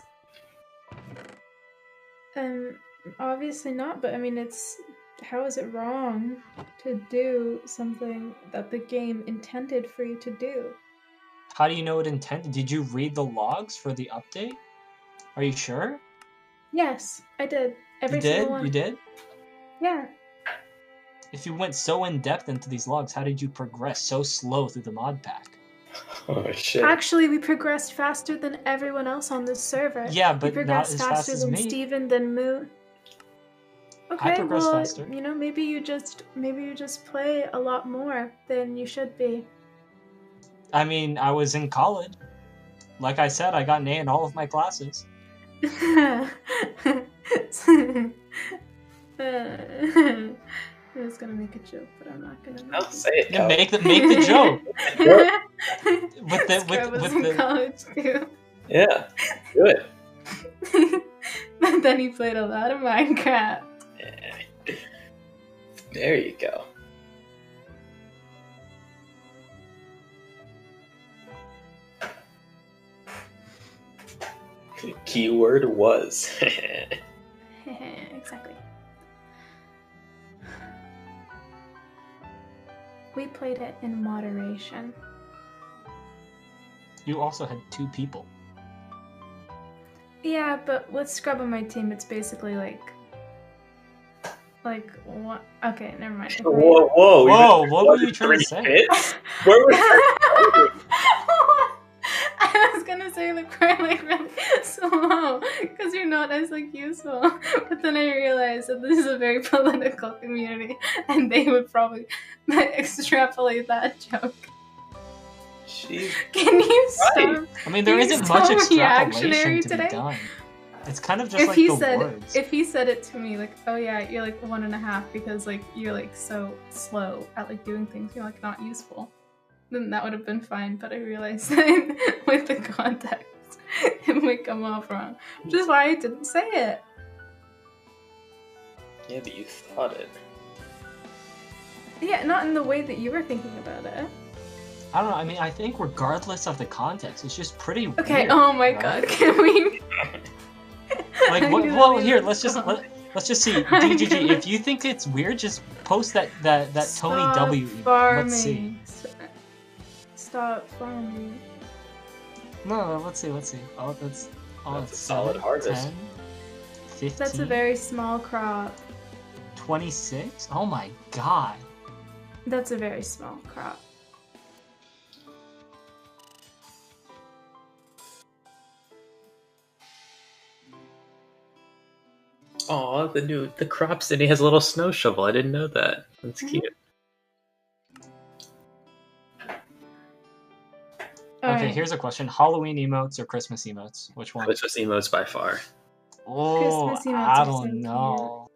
Obviously not. But I mean, how is it wrong to do something that the game intended for you to do? How do you know it intended? Did you read the logs for the update? Are you sure? Yes, I did. Every You did? single one. You did? Yeah. If you went so in depth into these logs, how did you progress so slow through the mod pack? Oh shit. Actually, we progressed faster than everyone else on this server. Yeah, but we not progressed as fast faster as than me. Steven, than Moo. Okay, progressed well, faster. you know, maybe you just play a lot more than you should be. I mean, I was in college. Like I said, I got an A in all of my classes. I was gonna make a joke, but I'm not gonna. I'll say it. Yeah, Cal. make the joke. with the Scrub was with in the college too. Yeah, good. But then he played a lot of Minecraft. There you go. The keyword was. Exactly. played it in moderation. You also had 2 people. Yeah, but with Scrub on my team, it's basically like what? Okay, never mind. Whoa! What were you trying to say? Where was I was gonna say like we're like really slow because you're not as like useful, but then I realized that this is a very political community, and they would probably extrapolate that joke. Jeez. Can you stop? I mean, there being isn't so much extrapolation reactionary to be today? done. It's kind of just like the words. If he said it to me like, oh yeah, you're like 1.5 because like you're like so slow at like doing things, you're like not useful, then that would have been fine. But I realized that with the context, it might come off wrong, which is why I didn't say it. Yeah, but you thought it. Yeah, not in the way that you were thinking about it. I don't know. I mean, I think regardless of the context, it's just pretty Okay. weird. Oh my right? god, can we? Like, well, here, let's just see. DGG, if you think it's weird, just post that Tony W. Let's see. Stop farming. No, let's see. Oh, that's a solid harvest. 10, 15. That's a very small crop. 26. Oh my god. That's a very small crop. Aw, the crop city has a little snow shovel. I didn't know that. That's cute. Okay, here's a question: Halloween emotes or Christmas emotes? Which one? Christmas emotes by far. Oh, Christmas emotes I are don't so know.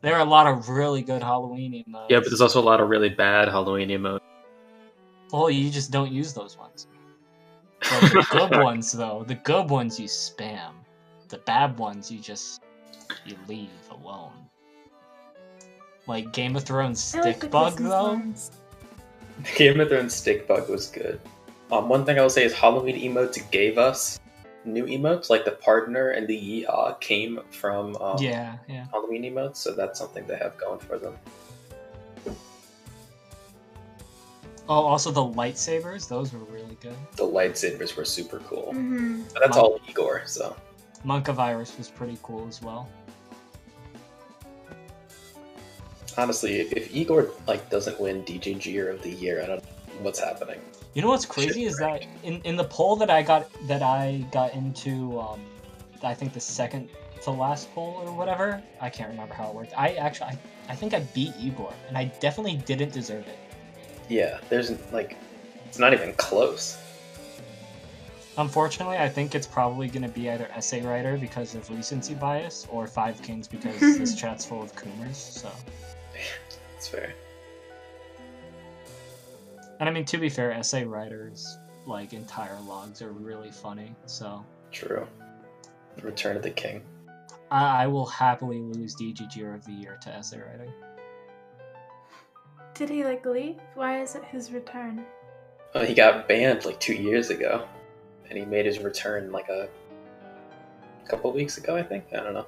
There are a lot of really good Halloween emotes. Yeah, but there's also a lot of really bad Halloween emotes. Well, you just don't use those ones. But the good ones, though, the good ones you spam. The bad ones you leave alone. Like Game of Thrones stick bug, though. Game of Thrones stick bug was good. One thing I will say is Halloween emotes gave us new emotes, like the partner and the yeehaw came from yeah. Halloween emotes, so that's something they have going for them. Oh, also the lightsabers, those were really good. The lightsabers were super cool. Mm-hmm. But that's all Igor, so. Monkavirus was pretty cool as well. Honestly, if Igor doesn't win DGGer of the year, I don't know what's happening. You know what's crazy is that in the poll that I got into, I think the second to last poll or whatever, I can't remember how it worked. I think I beat Igor, and I definitely didn't deserve it. Yeah, there's it's not even close. Unfortunately, I think it's probably going to be either essay writer because of recency bias or Five Kings because this chat's full of coomers. So that's fair. And I mean, to be fair, essay writers entire logs are really funny. So true. Return of the King. I will happily lose DGGer of the year to essay writing. Did he leave? Why is it his return? Oh, he got banned 2 years ago, and he made his return a couple weeks ago, I think. I don't know.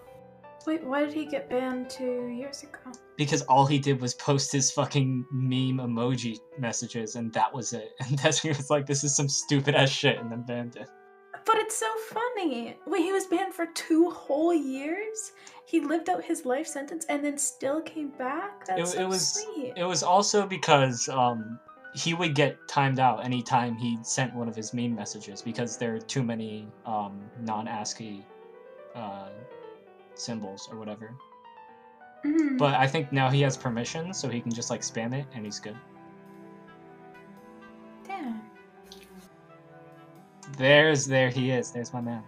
Wait, why did he get banned 2 years ago? Because all he did was post his fucking meme emoji messages, and that was it. And he was like, "This is some stupid ass shit," and then banned it. But it's so funny. Wait, he was banned for 2 whole years? He lived out his life sentence and then still came back? That's sweet. It was also because he would get timed out anytime he sent one of his meme messages because there are too many non-ASCII symbols or whatever. Mm-hmm. But I think now he has permission, so he can just spam it and he's good. Damn. There he is. There's my man.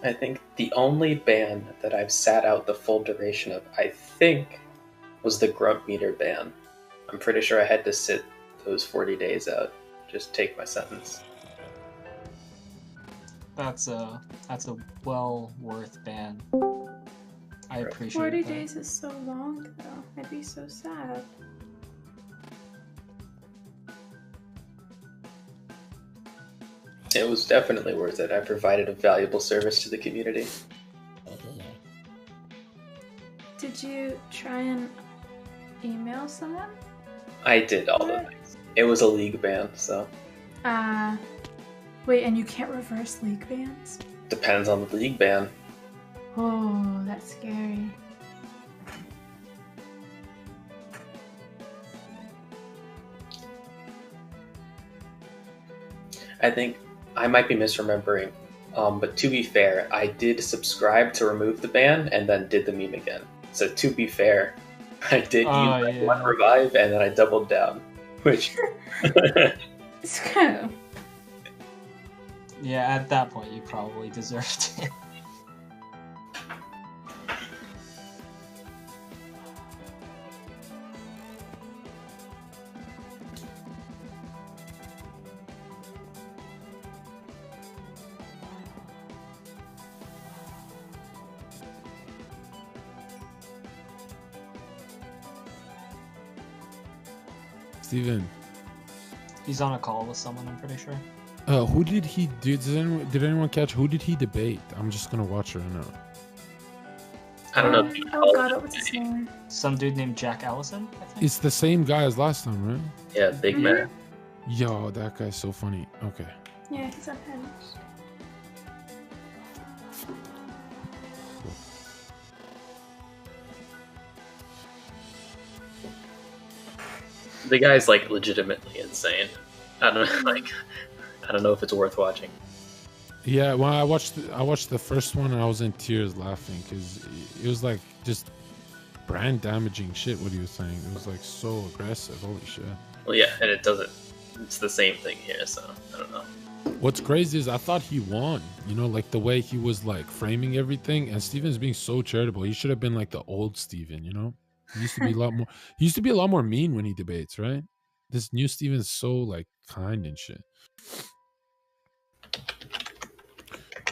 I think the only ban that I've sat out the full duration of, I think, was the Grunt Meter ban. I'm pretty sure I had to sit those 40 days out. Just take my sentence. That's a well worth ban. I appreciate 40 that. days is so long, though. I'd be so sad. It was definitely worth it. I provided a valuable service to the community. Did you try and email someone? I did all the things. It was a league ban, so Wait, and you can't reverse league bans? depends on the league ban. Oh, that's scary. I think I might be misremembering, but to be fair, I did subscribe to remove the ban and then did the meme again. So to be fair, I did use one revive and then I doubled down, which. It's kind of. Yeah, at that point, you probably deserved it. Steven. He's on a call with someone, I'm pretty sure. Who did he do? Did anyone catch? Who did he debate? I'm just gonna watch right now. I don't know. Oh god, what was his name? Some dude named Jack Allison, I think. It's the same guy as last time, right? Yeah, big man. Yo, that guy's so funny. Okay. Yeah, he's unhinged. The guy's like legitimately insane. I don't know if it's worth watching. Yeah, when I watched the first one and I was in tears laughing because it was like just brand damaging shit. What he was saying, it was like so aggressive. Holy shit. Well, yeah, and it's the same thing here, so I don't know. What's crazy is I thought he won. You know, like the way he was like framing everything, and Steven's being so charitable. He should have been like the old Steven, you know? He used to be a lot more he used to be a lot more mean when he debates, right? This new Steven's so like kind and shit.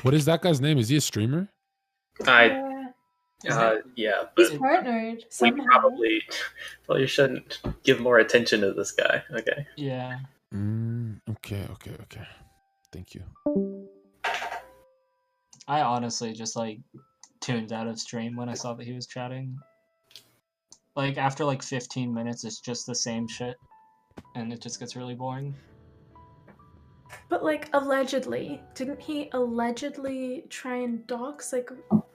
What is that guy's name? Is he a streamer? Yeah, but He's partnered we somehow. probably shouldn't give more attention to this guy. Okay. Yeah. Okay. Thank you. I honestly just like tuned out of stream when I saw that he was chatting. Like after like 15 minutes, it's just the same shit, and it just gets really boring. But like allegedly, didn't he allegedly try and dox like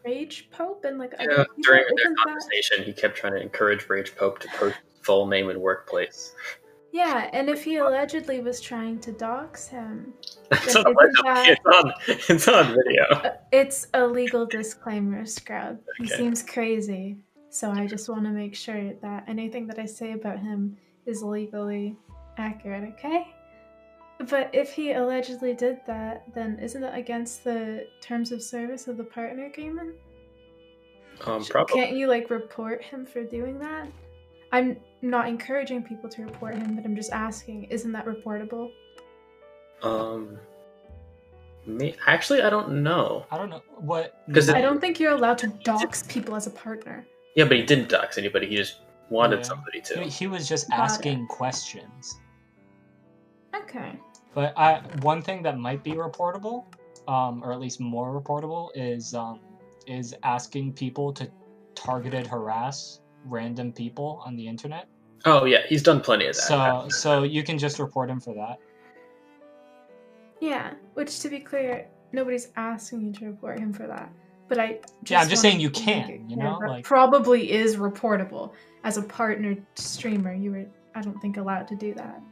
Rage Pope and like Yeah, other people? during their Isn't that- conversation, he kept trying to encourage Rage Pope to post his full name and workplace. Yeah, and if he allegedly was trying to dox him, It's then it's on video. It's a legal disclaimer, Scrub. He Okay. seems crazy, so I just want to make sure that anything that I say about him is legally accurate, okay? But if he allegedly did that, then isn't that against the terms of service of the partner agreement? Probably. Can't you like report him for doing that? I'm not encouraging people to report him, but I'm just asking, isn't that reportable? Actually, I don't know. I don't know what. I don't think you're allowed to dox people as a partner. Yeah, but he didn't dox anybody. He just wanted somebody to. He was just Got asking questions. Okay. But one thing that might be reportable, or at least more reportable, is asking people to targeted harass random people on the internet. Oh yeah, he's done plenty of that. So you can just report him for that. Yeah, which to be clear, nobody's asking you to report him for that. But I'm just wanna saying you make can, it you clear know, that like- probably is reportable. As a partnered streamer, you were, I don't think, allowed to do that.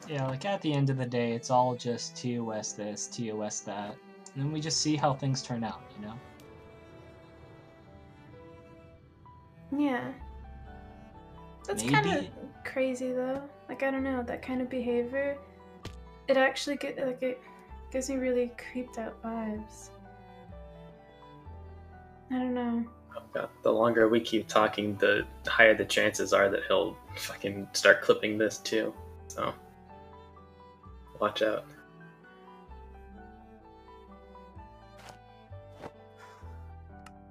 Yeah, like at the end of the day, it's all just TOS this, TOS that, and then we just see how things turn out, you know? Yeah. That's Maybe. kind of crazy though. Like, I don't know, that kind of behavior, it actually it gives me really creeped out vibes. I don't know. Oh, God. The longer we keep talking, the higher the chances are that he'll fucking start clipping this too. So, watch out.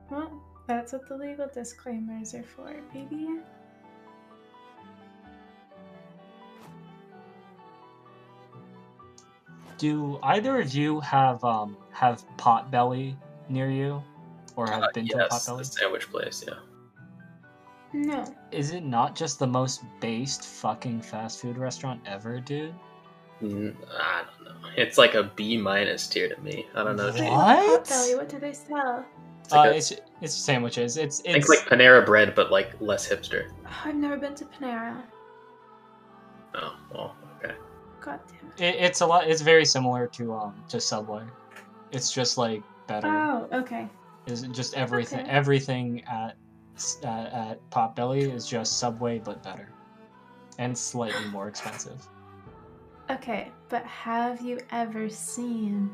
Well, that's what the legal disclaimers are for, baby. Do either of you have Potbelly near you, or have been to a Yes, the Potbelly? sandwich place, yeah. No. Is it not just the most based fucking fast food restaurant ever, dude? I don't know. It's like a B- tier to me. I don't know. Wait, What? Potbelly, what do they sell? It's sandwiches. Think like Panera Bread, but like less hipster. Oh, I've never been to Panera. Oh, well, okay. God damn it. It's a lot. It's very similar to Subway. It's just like better. Oh, okay. Is just everything. Okay. Everything at Potbelly is just Subway, but better, and slightly more expensive. Okay, but have you ever seen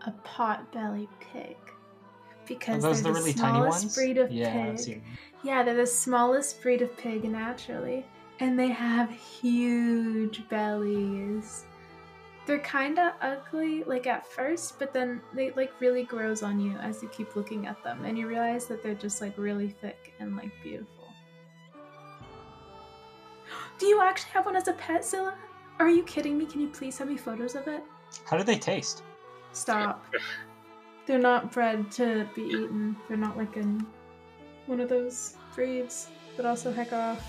a Potbelly pig? Because Are those they're the really smallest tiny ones? breed of Yeah, I've pig. seen them. Yeah, they're the smallest breed of pig naturally, and they have huge bellies. They're kind of ugly, like at first, but then they like really grows on you as you keep looking at them, and you realize that they're just like really thick and like beautiful. Do you actually have one as a pet, Zilla? Are you kidding me? Can you please send me photos of it? How do they taste? Stop. They're not bred to be eaten. They're not like in one of those breeds, but also heck off.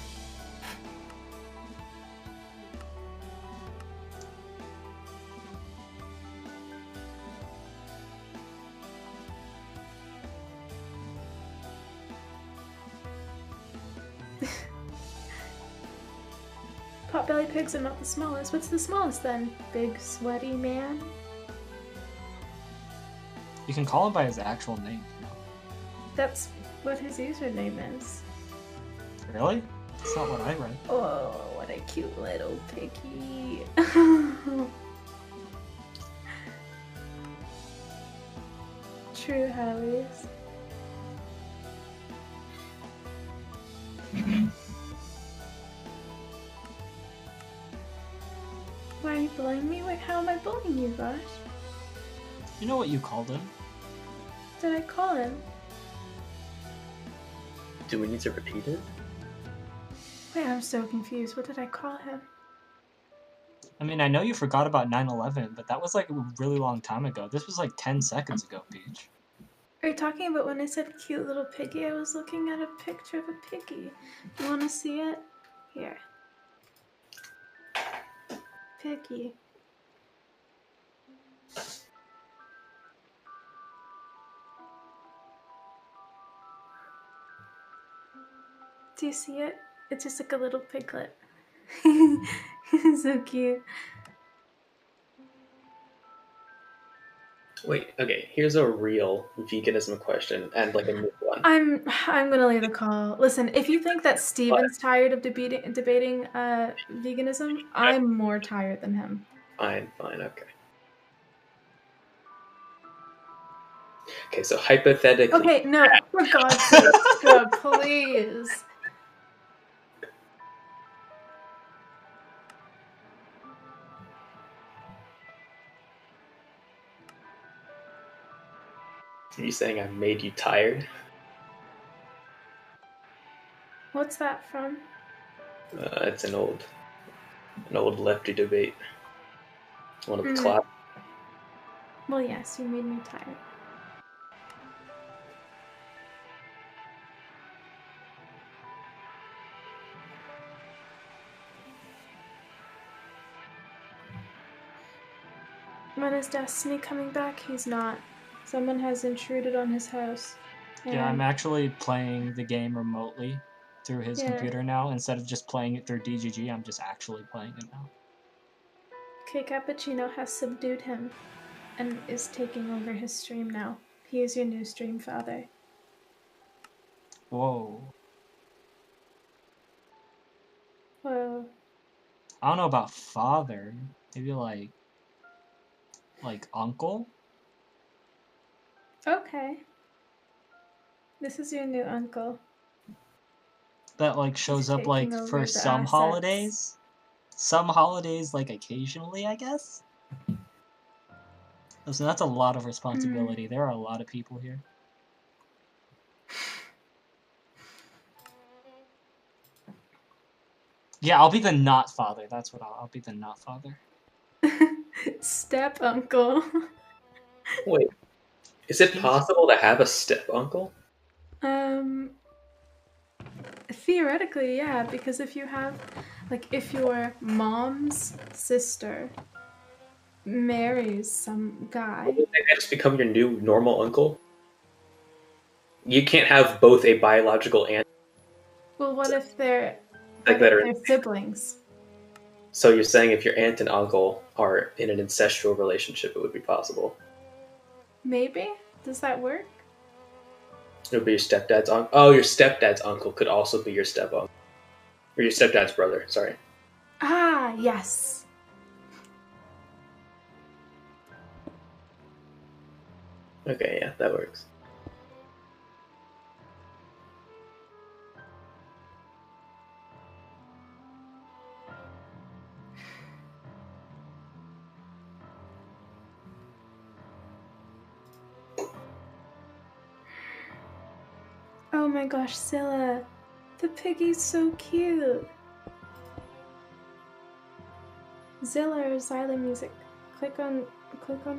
Potbelly pigs are not the smallest. What's the smallest then? Big sweaty man? You can call him by his actual name. That's what his username is. Really? That's not what I read. Oh, what a cute little piggy. True Howies. Why are you bullying me? Wait, how am I bullying you, Gosh? You know what you called him? Did I call him? Do we need to repeat it? Wait, I'm so confused. What did I call him? I mean, I know you forgot about 9/11, but that was like a really long time ago. This was like 10 seconds ago, Peach. Are you talking about when I said cute little piggy? I was looking at a picture of a piggy. You want to see it? Here. Piggy. Do you see it? It's just like a little piglet. So cute. Wait, okay, here's a real veganism question and like a new one. I'm gonna leave the call. Listen, if you think that Steven's tired of debating veganism, I'm more tired than him. Fine, okay. Okay, so hypothetically... Okay, no, for God's sake, Scrub, please. Are you saying I made you tired? What's that from? It's an old lefty debate. One of the class. Well, yes, you made me tired. When is Destiny coming back? He's not. Someone has intruded on his house. Yeah, I'm actually playing the game remotely through his Yeah. computer now. Instead of just playing it through DGG, I'm just actually playing it now. Okay, Cappuccino has subdued him and is taking over his stream now. He is your new stream father. Whoa. Whoa. I don't know about father. Maybe like uncle? Okay. This is your new uncle. That like shows up like taking over for the some assets. holidays. Some holidays, like occasionally, I guess. Listen, that's a lot of responsibility. There are a lot of people here. Yeah, I'll be the not father. That's what I'll be the not father. Step uncle. Wait, is it possible to have a step uncle? Theoretically, yeah, because if you have, like, if your mom's sister marries some guy. Would they just become your new normal uncle? You can't have both a biological and Well, what if they're like that are. they're siblings? So you're saying if your aunt and uncle are in an incestual relationship, it would be possible? Maybe? Does that work? It would be your stepdad's uncle. Oh, your stepdad's uncle could also be your step uncle. Or your stepdad's brother, sorry. Ah, yes. Okay, yeah, that works. Oh my gosh, Scylla. The piggy's so cute. Zilla or Xyla music. Click on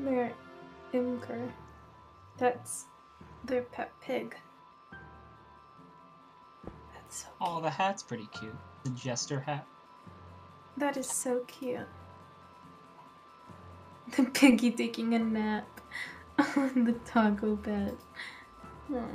their imker. That's their pet pig. That's so cute. Oh, the hat's pretty cute. The jester hat. That is so cute. The piggy taking a nap on the taco bed. Aww.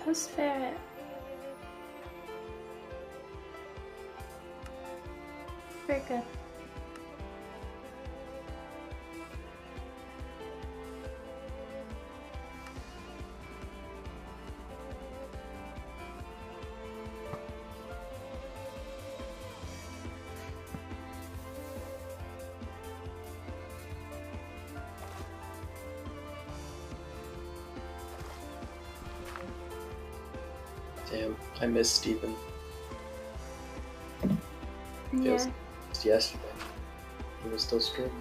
Post ferret. Very good. Damn, I miss Steven. Yeah. It was just yesterday. He was still streaming.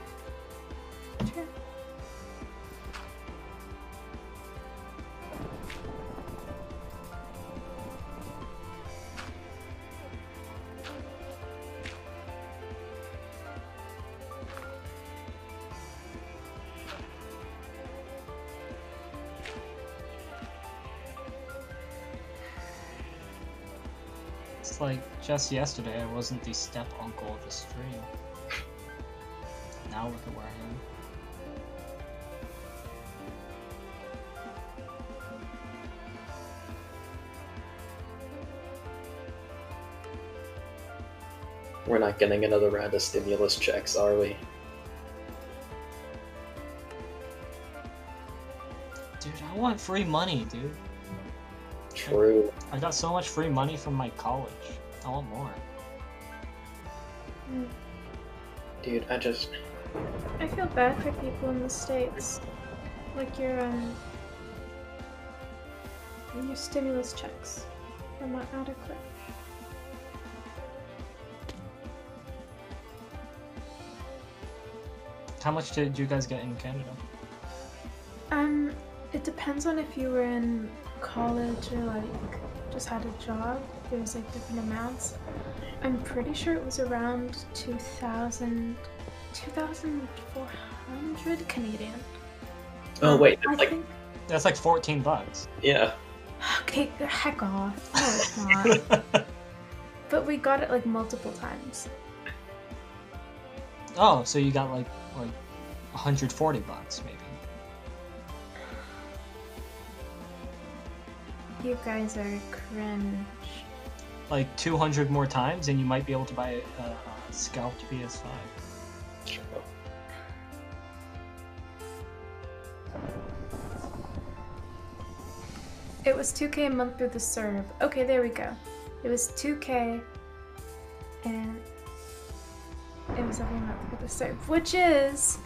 Sure. It's like, just yesterday I wasn't the step uncle of the stream. Now look at where I am. We're not getting another round of stimulus checks, are we? Dude, I want free money, dude. True. I got so much free money from my college. I want more. Dude, I feel bad for people in the States. Like your stimulus checks are not adequate. How much did you guys get in Canada? It depends on if you were in college or like just had a job. There's like different amounts. I'm pretty sure it was around 2,400 Canadian. Oh wait, I think that's like $14. Yeah. Okay, heck off. No, it's not. But we got it like multiple times. Oh, so you got like $140 maybe. You guys are cringe. Like 200 more times, and you might be able to buy a scalped PS5. It was 2K a month through the serve. Okay, there we go. It was 2K and it was every month through the serve, which is,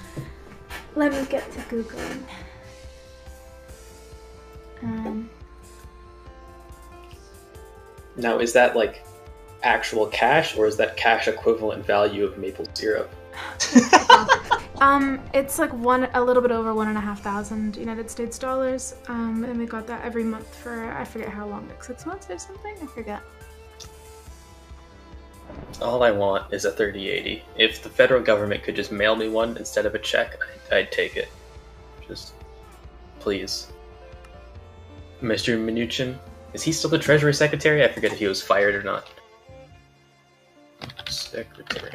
let me get to Googling. Now, is that like actual cash, or is that cash equivalent value of maple syrup? It's like a little bit over 1,500 United States dollars. And we got that every month for, I forget how long, like 6 months or something? I forget. All I want is a 3080. If the federal government could just mail me one instead of a check, I'd take it. Just, please. Mr. Mnuchin, is he still the Treasury Secretary? I forget if he was fired or not. Secretary.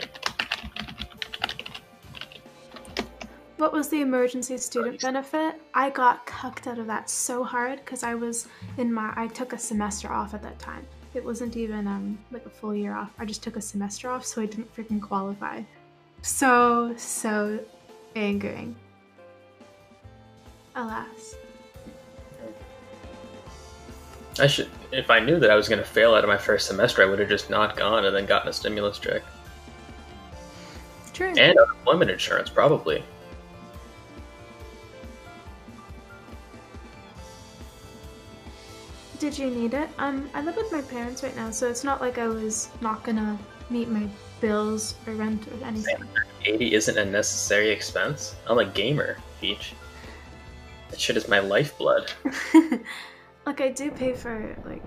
What was the emergency student benefit? I got cucked out of that so hard because I took a semester off at that time. It wasn't even like a full year off. I just took a semester off, so I didn't freaking qualify. So angering. Alas. If I knew that I was going to fail out of my first semester, I would have just not gone and then gotten a stimulus check. True. And unemployment insurance, probably. Did you need it? I live with my parents right now, so it's not like I was not gonna meet my bills or rent or anything. 80 isn't a necessary expense? I'm a gamer, Peach. That shit is my lifeblood. Like, I do pay for, like,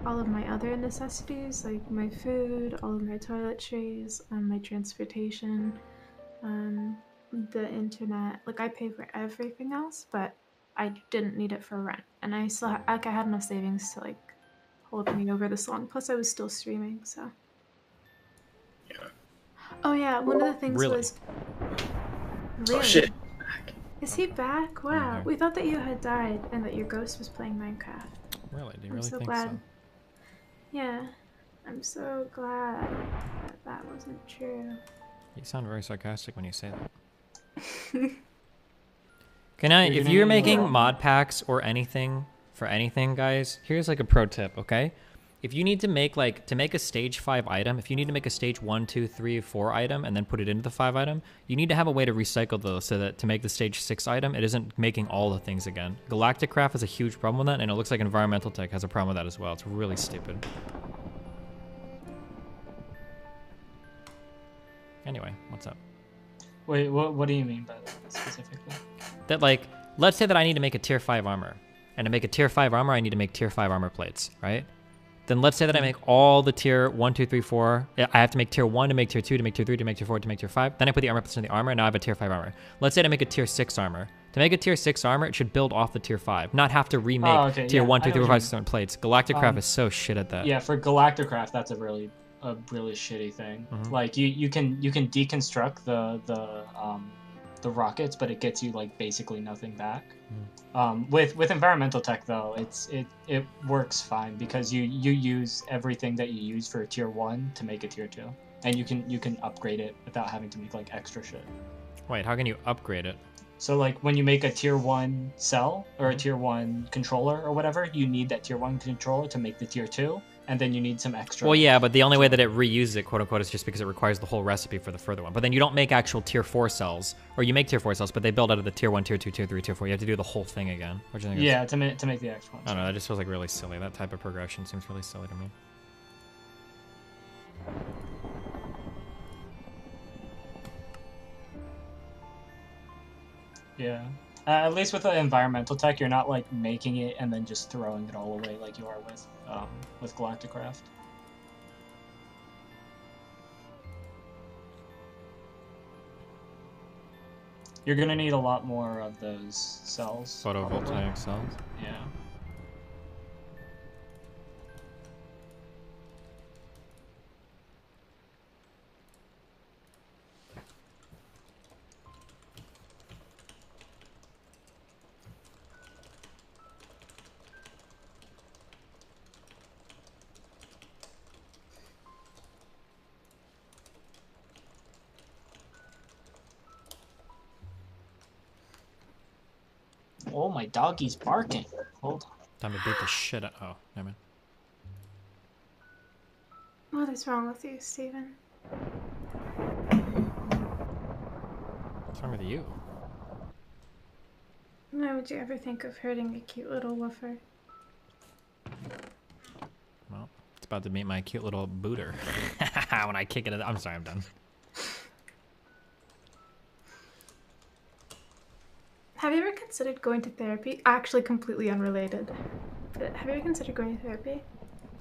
all of my other necessities, like my food, all of my toiletries, my transportation, the internet. Like, I pay for everything else, but I didn't need it for rent. And I still, I had enough savings to, like, hold me over this long. Plus, I was still streaming, so. Yeah. Oh, yeah, one of the things was... Really? Oh, shit. Is he back? Wow. We thought that you had died and that your ghost was playing Minecraft. Really? Do you I'm really so think glad. so? Yeah. I'm so glad that that wasn't true. You sound very sarcastic when you say that. Can I, You're if gonna you're need making more. mod packs or anything for anything, guys, here's like a pro tip, okay? If you need to make a stage 5 item, if you need to make a stage 1, 2, 3, 4 item and then put it into the 5 item, you need to have a way to recycle those so that to make the stage 6 item, it isn't making all the things again. Galactic Craft has a huge problem with that, and it looks like Environmental Tech has a problem with that as well. It's really stupid. Anyway, what's up? Wait, what do you mean by that specifically? That, like, let's say that I need to make a tier 5 armor. And to make a tier 5 armor, I need to make tier 5 armor plates, right? Then let's say that I make all the tier 1, 2, 3, 4. I have to make tier 1 to make tier 2 to make tier 3 to make tier 4 to make tier 5. Then I put the armor plates in the armor, and now I have a tier 5 armor. Let's say I make a tier 6 armor. To make a tier 6 armor, it should build off the tier 5, not have to remake tier 1, 2, 3, 4, 5, 6, 7 plates. Galactic Craft is so shit at that. Yeah, for Galacticraft, that's a really shitty thing. Like you can deconstruct the rockets, but it gets you like basically nothing back. With environmental tech though, it works fine because you use everything that you use for a tier 1 to make a tier 2, and you can upgrade it without having to make like extra shit. Wait, how can you upgrade it? So like when you make a tier 1 cell or a tier 1 controller or whatever, you need that tier 1 controller to make the tier 2, and then you need some extra. Well, yeah, but the only way that it reuses it, quote unquote, is just because it requires the whole recipe for the further one. But then you don't make actual tier 4 cells, or you make tier 4 cells, but they build out of the tier 1, tier 2, tier 3, tier 4. You have to do the whole thing again, which I think yeah, is... to make the extra one. I don't know, that just feels like really silly. That type of progression seems really silly to me. Yeah. At least with the environmental tech, you're not like making it and then just throwing it all away like you are with Galacticraft. You're gonna need a lot more of those cells. Photovoltaic probably. cells? Yeah. Oh, my doggy's barking. Hold on. Time to beat the shit out. Oh, never mind. What is wrong with you, Steven? What's wrong with you? Why would you ever think of hurting a cute little woofer? Well, it's about to meet my cute little booter. When I kick it, I'm sorry, I'm done. Have you ever considered going to therapy? Actually, completely unrelated. But have you ever considered going to therapy?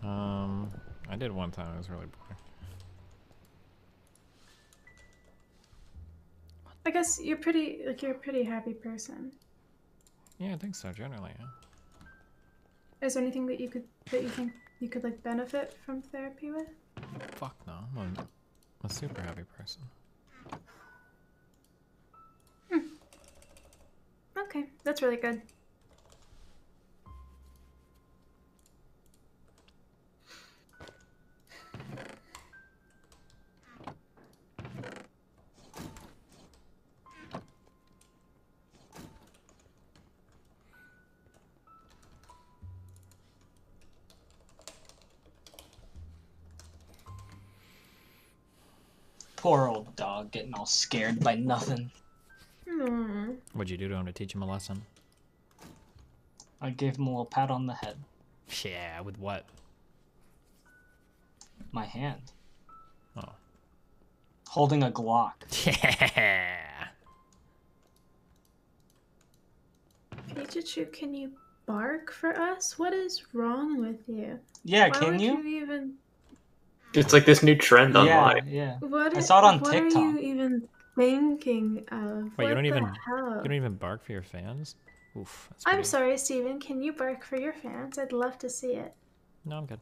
I did one time. It was really boring. I guess you're pretty, you're a pretty happy person. Yeah, I think so. Generally, yeah. Is there anything that you think you could like benefit from therapy with? Fuck no. I'm a super happy person. Okay, that's really good. Poor old dog getting all scared by nothing. What'd you do to him to teach him a lesson? I gave him a little pat on the head. Yeah, with what? My hand. Oh. Holding a Glock. Yeah. Pichu, can you bark for us? What is wrong with you? Yeah, Why can would you? even... It's like this new trend online. Yeah. What I saw it on what TikTok. are you even thinking of? Wait, what you don't the even hell? you don't even bark for your fans? Oof. That's I'm pretty... sorry, Steven. Can you bark for your fans? I'd love to see it. No, I'm good.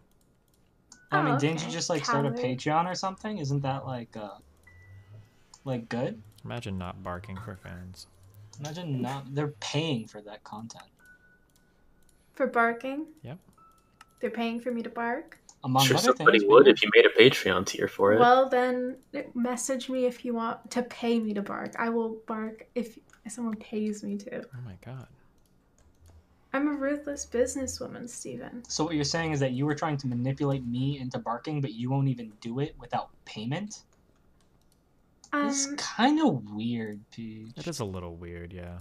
I mean, Oh, didn't okay. you just like start a Coward. Patreon or something? Isn't that like good? Imagine not barking for fans. Imagine not. They're paying for that content. For barking? Yep. They're paying for me to bark? Among Sure, other somebody things, would yeah. if you made a Patreon tier for it. Well, then message me if you want to pay me to bark. I will bark if someone pays me to. Oh my god. I'm a ruthless businesswoman, Steven. So what you're saying is that you were trying to manipulate me into barking, but you won't even do it without payment? It's kind of weird, Peach. It is a little weird, yeah.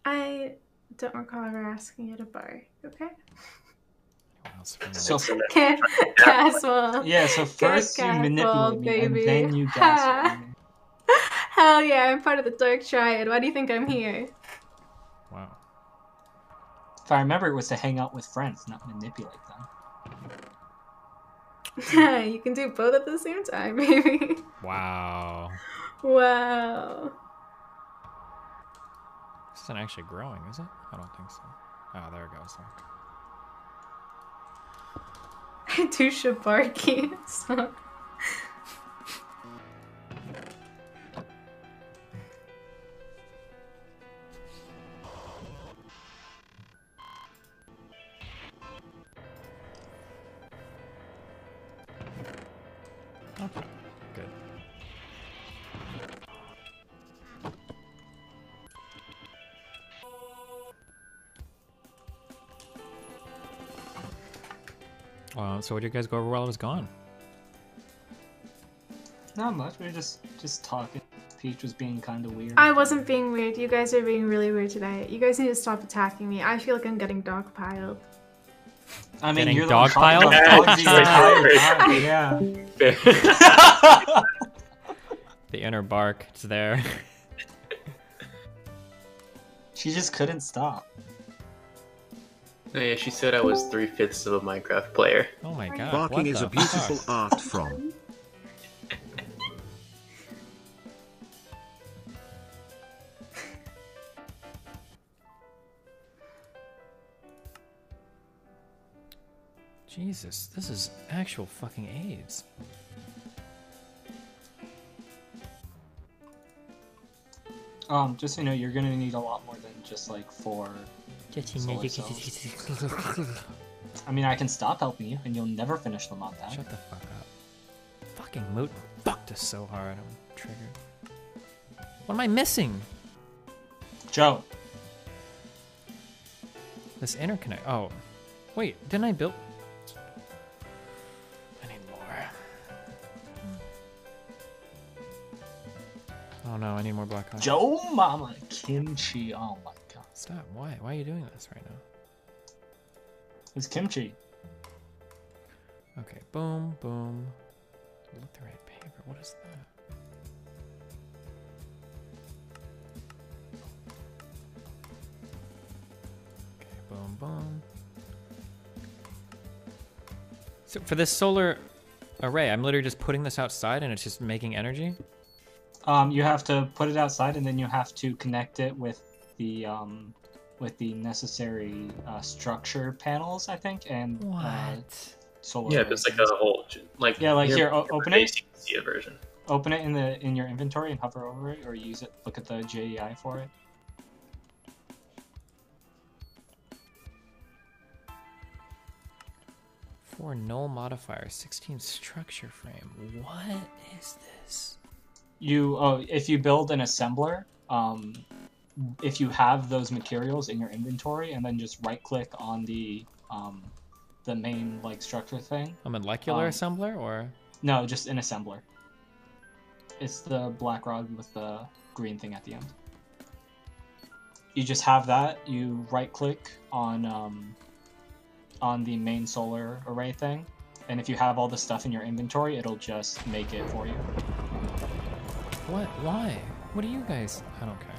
I don't recall ever asking you to bark, okay? So Caswell. yeah, so first you manipulate me, and then you gaslight me. Hell yeah, I'm part of the Dark Triad. Why do you think I'm here? Wow. If I remember, it was to hang out with friends, not manipulate them. You can do both at the same time, baby. Wow. Wow. This isn't actually growing, is it? I don't think so. Oh, there it goes. I do Shabarki. So. Okay, good. So what did you guys go over while I was gone? Not much. We were just talking. Peach was being kind of weird. I wasn't being weird. You guys are being really weird today. You guys need to stop attacking me. I feel like I'm getting dogpiled. I mean, Getting you're dogpiled? Yeah. The inner bark, it's there. She just couldn't stop. Oh, yeah, she said I was 3/5 of a Minecraft player. Oh my god. Barking is a beautiful art from. Jesus, this is actual fucking AIDS. Just so you know, you're gonna need a lot more than just like 4 solar cells. I mean, I can stop helping you, and you'll never finish the mod pack. Shut the fuck up. Fucking Moot fucked us so hard. I'm triggered. What am I missing? Joe. This interconnect. Oh, wait, didn't I build? I need more. Oh no, I need more black coffee. Joe Mama kimchi. Oh my god. Stop. Why? Why are you doing this right now? It's kimchi. Okay, boom, boom. Look the right paper. What is that? Okay, boom, boom. So for this solar array, I'm literally just putting this outside and it's just making energy? You have to put it outside and then you have to connect it with the necessary structure panels, I think, and solar. Yeah, it's like a whole like. Yeah, like here, open it. You can see a version. Open it in your inventory and hover over it, or use it. Look at the JEI for it. For null modifier, 16 structure frame. What is this? If you build an assembler, if you have those materials in your inventory, and then just right click on the main like structure thing. A molecular assembler or? No, just an assembler. It's the black rod with the green thing at the end. You just have that. You right click on the main solar array thing, and if you have all the stuff in your inventory, it'll just make it for you. What? Why? What are you guys? I don't care.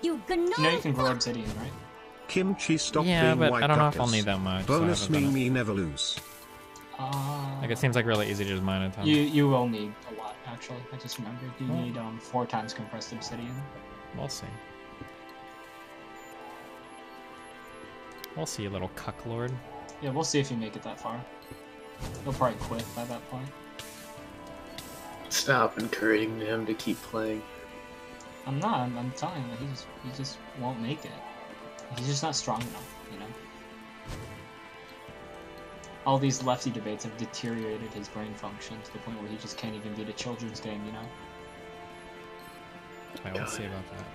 You know you can grow obsidian, right? Kimchi stop Yeah, being but white I don't know if duckers. I'll need that much, so I Bonus haven't done me never lose. Like, it seems like really easy to just mine a ton. You will need a lot, actually. I just remembered. You need 4 times compressed obsidian. We'll see. We'll see, you little cuck lord. Yeah, we'll see if you make it that far. You'll probably quit by that point. Stop encouraging him to keep playing. I'm not. I'm telling you, he just won't make it. He's just not strong enough, you know? All these lefty debates have deteriorated his brain function to the point where he just can't even beat a children's game, you know? Wait, we'll see about that.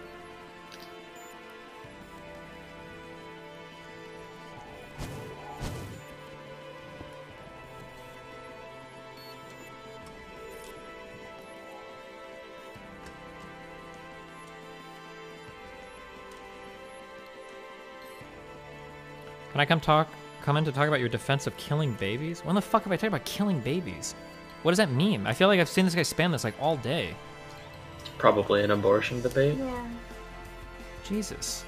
Can I come in to talk about your defense of killing babies? When the fuck have I talked about killing babies? What does that mean? I feel like I've seen this guy spam this like all day. Probably an abortion debate. Yeah. Jesus.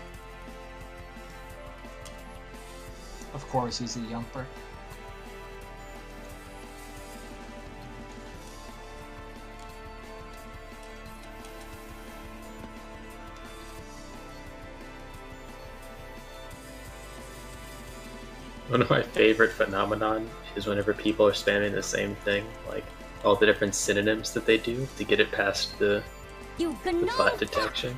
Of course, he's a yumper. One of my favorite phenomenon is whenever people are spamming the same thing, like all the different synonyms that they do to get it past the bot detection.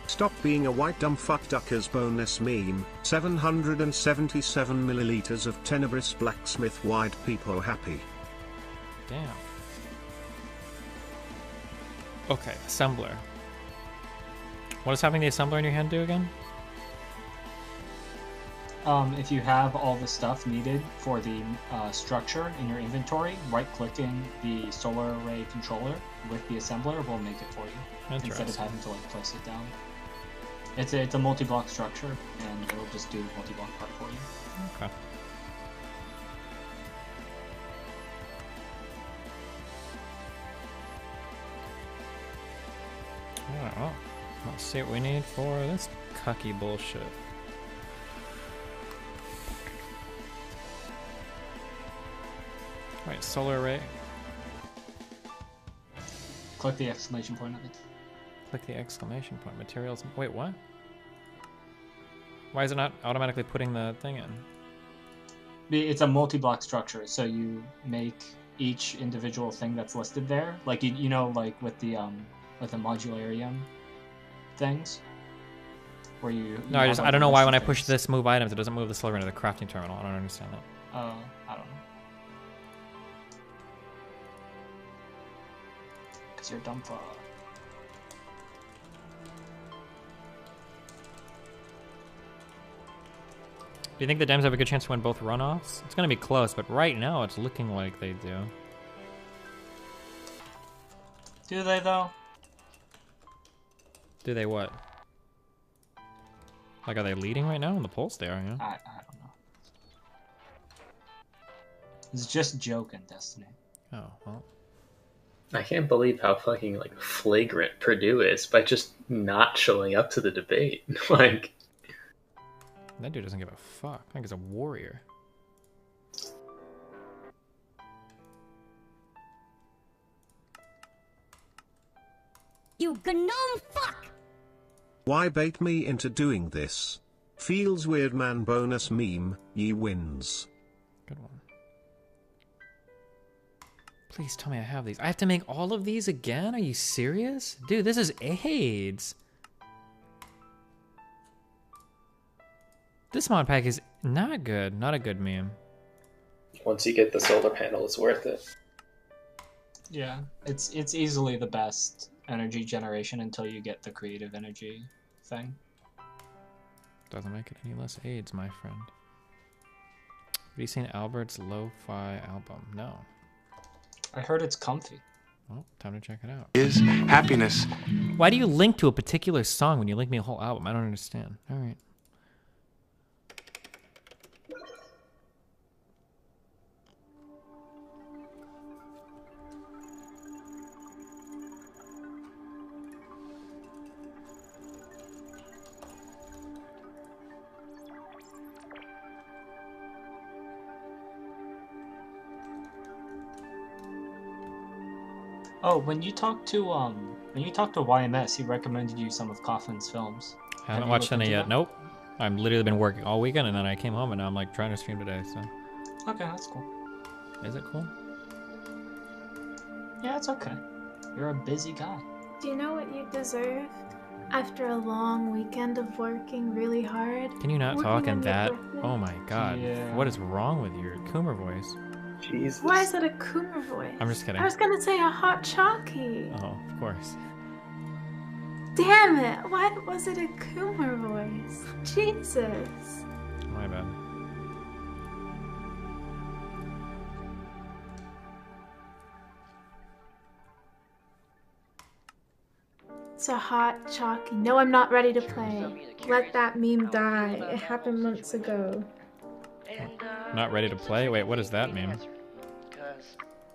Stop being a white dumb fuck duckers boneless meme. 777 milliliters of Tenebris blacksmith wide people happy. Damn. Okay, assembler. What does having the assembler in your hand do again? If you have all the stuff needed for the structure in your inventory, right-clicking the solar array controller with the assembler will make it for you, instead of having to like place it down. It's a multi-block structure, and it'll just do the multi-block part for you. Okay. Alright, well, let's see what we need for this cucky bullshit. Wait, solar array. Click the exclamation point on it. Click the exclamation point. Materials. Wait, what? Why is it not automatically putting the thing in? It's a multi-block structure, so you make each individual thing that's listed there, like you know, like with the modularium things, where you. No, I don't know why when I push this move items, it doesn't move the solar into the crafting terminal. I don't understand that. I don't know. Because you're dumb fuck. Do you think the Dems have a good chance to win both runoffs? It's going to be close, but right now it's looking like they do. Do they, though? Do they what? Like, are they leading right now in the polls? They are, yeah. I don't know. It's just joking, Destiny. Oh, well. I can't believe how fucking like flagrant Purdue is by just not showing up to the debate. Like, that dude doesn't give a fuck. I think he's a warrior. You gnome fuck! Why bait me into doing this? Feels weird man bonus meme, ye wins. Good one. Please tell me I have these. I have to make all of these again? Are you serious? Dude, this is AIDS. This mod pack is not good. Not a good meme. once you get the solar panel, it's worth it. Yeah, it's easily the best energy generation until you get the creative energy thing. Doesn't make it any less AIDS, my friend. Have you seen Albert's lo-fi album? No. I heard it's comfy. Well, time to check it out. Is happiness. Why do you link to a particular song when you link me a whole album? I don't understand. All right. Oh, when you talked to YMS, he recommended you some of Coffin's films. I haven't watched any yet. Nope. I've literally been working all weekend, and then I came home, and now I'm like trying to stream today. So. Okay, that's cool. Is it cool? Yeah, it's okay. You're a busy guy. Do you know what you deserve? After a long weekend of working really hard. Can you not working talk in on your that? birthday? Oh my god. Yeah. What is wrong with your Coomer voice? Jesus. Why is that a Coomer voice? I'm just kidding. I was gonna say a hot chalky. Oh, of course. Damn it! Why was it a Coomer voice? Jesus. My bad. It's a hot chalky. No, I'm not ready to play. Let that meme die. It happened months ago. Not ready to play? Wait, what does that mean?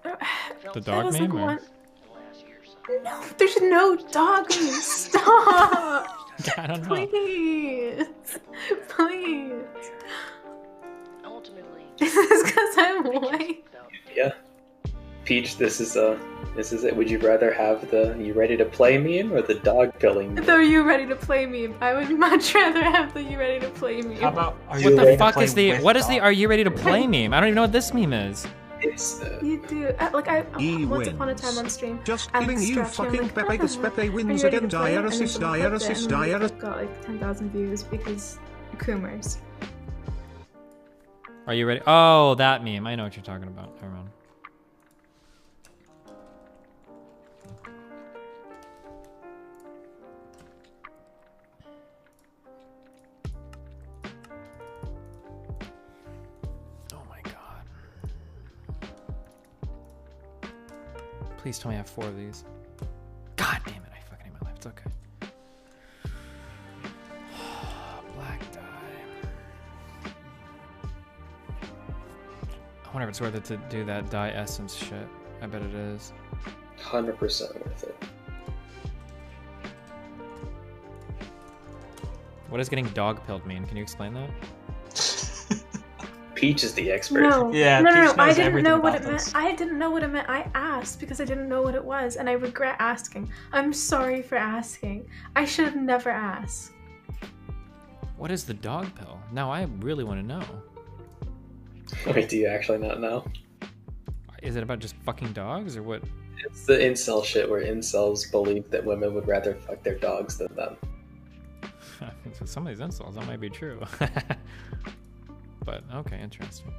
The That dog was meme? like or- one... No, there's no dog meme. Stop. I don't know. Please. Please. Is this because I'm white? Yeah. Peach, this is it. Would you rather have the "you ready to play" meme or the dog pilling meme? The you ready to play meme. I would much rather have the you ready to play meme. How about What the fuck is the what is the are you ready to play meme? I don't even know what this meme is. It's You do. Like I once upon a time on stream. Just I killing you, stretched, and I'm fucking like, Pepe. This Pepe "Are you wins ready again. to play?" And then Dialysis, someone clicked it, dialysis, and then dialysis. it got like 10,000 views because Coomers. Are you ready? Oh, that meme. I know what you're talking about. Never mind. Oh my god. Please tell me I have 4 of these. God damn it, I fucking hate my life. It's okay. Black dye. I wonder if it's worth it to do that dye essence shit. I bet it is. 100% worth it. What does getting dog pilled mean? Can you explain that? Peach is the expert. No, Yeah, no, no, Peach no. knows I didn't everything know what about it meant. this. I didn't know what it meant. I asked because I didn't know what it was, and I regret asking. I'm sorry for asking. I should have never asked. What is the dog pill? Now I really want to know. Wait, do you actually not know? Is it about just fucking dogs or what? It's the incel shit where incels believe that women would rather fuck their dogs than them. So some of these insults, that might be true. But okay, interesting.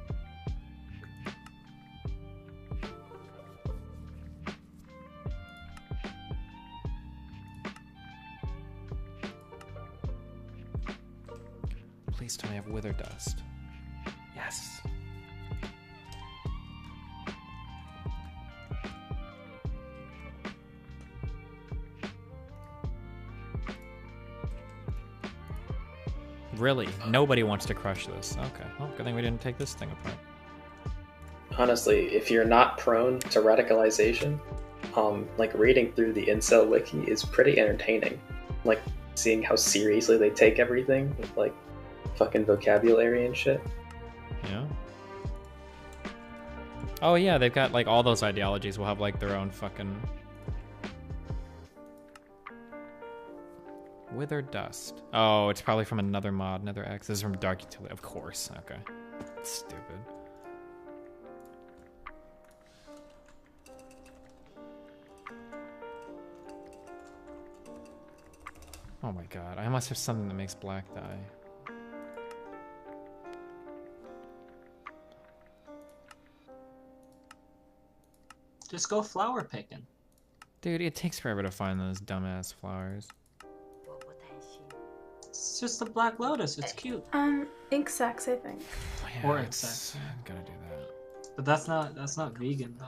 Please tell me I have wither dust. Yes. Really? Nobody wants to crush this. Okay. Well, good thing we didn't take this thing apart. Honestly, if you're not prone to radicalization, like reading through the incel wiki is pretty entertaining. Like seeing how seriously they take everything with like fucking vocabulary and shit. Yeah. Oh yeah, they've got like all those ideologies will have like their own fucking wither dust. Oh, it's probably from another mod, another X. This is from Dark Utility, of course. Okay. Stupid. Oh my god, I must have something that makes black dye. Just go flower picking. Dude, it takes forever to find those dumbass flowers. It's just a black lotus. It's cute. Ink sacs, I think. Yeah, Or insects. Gotta do that. But that's not vegan though.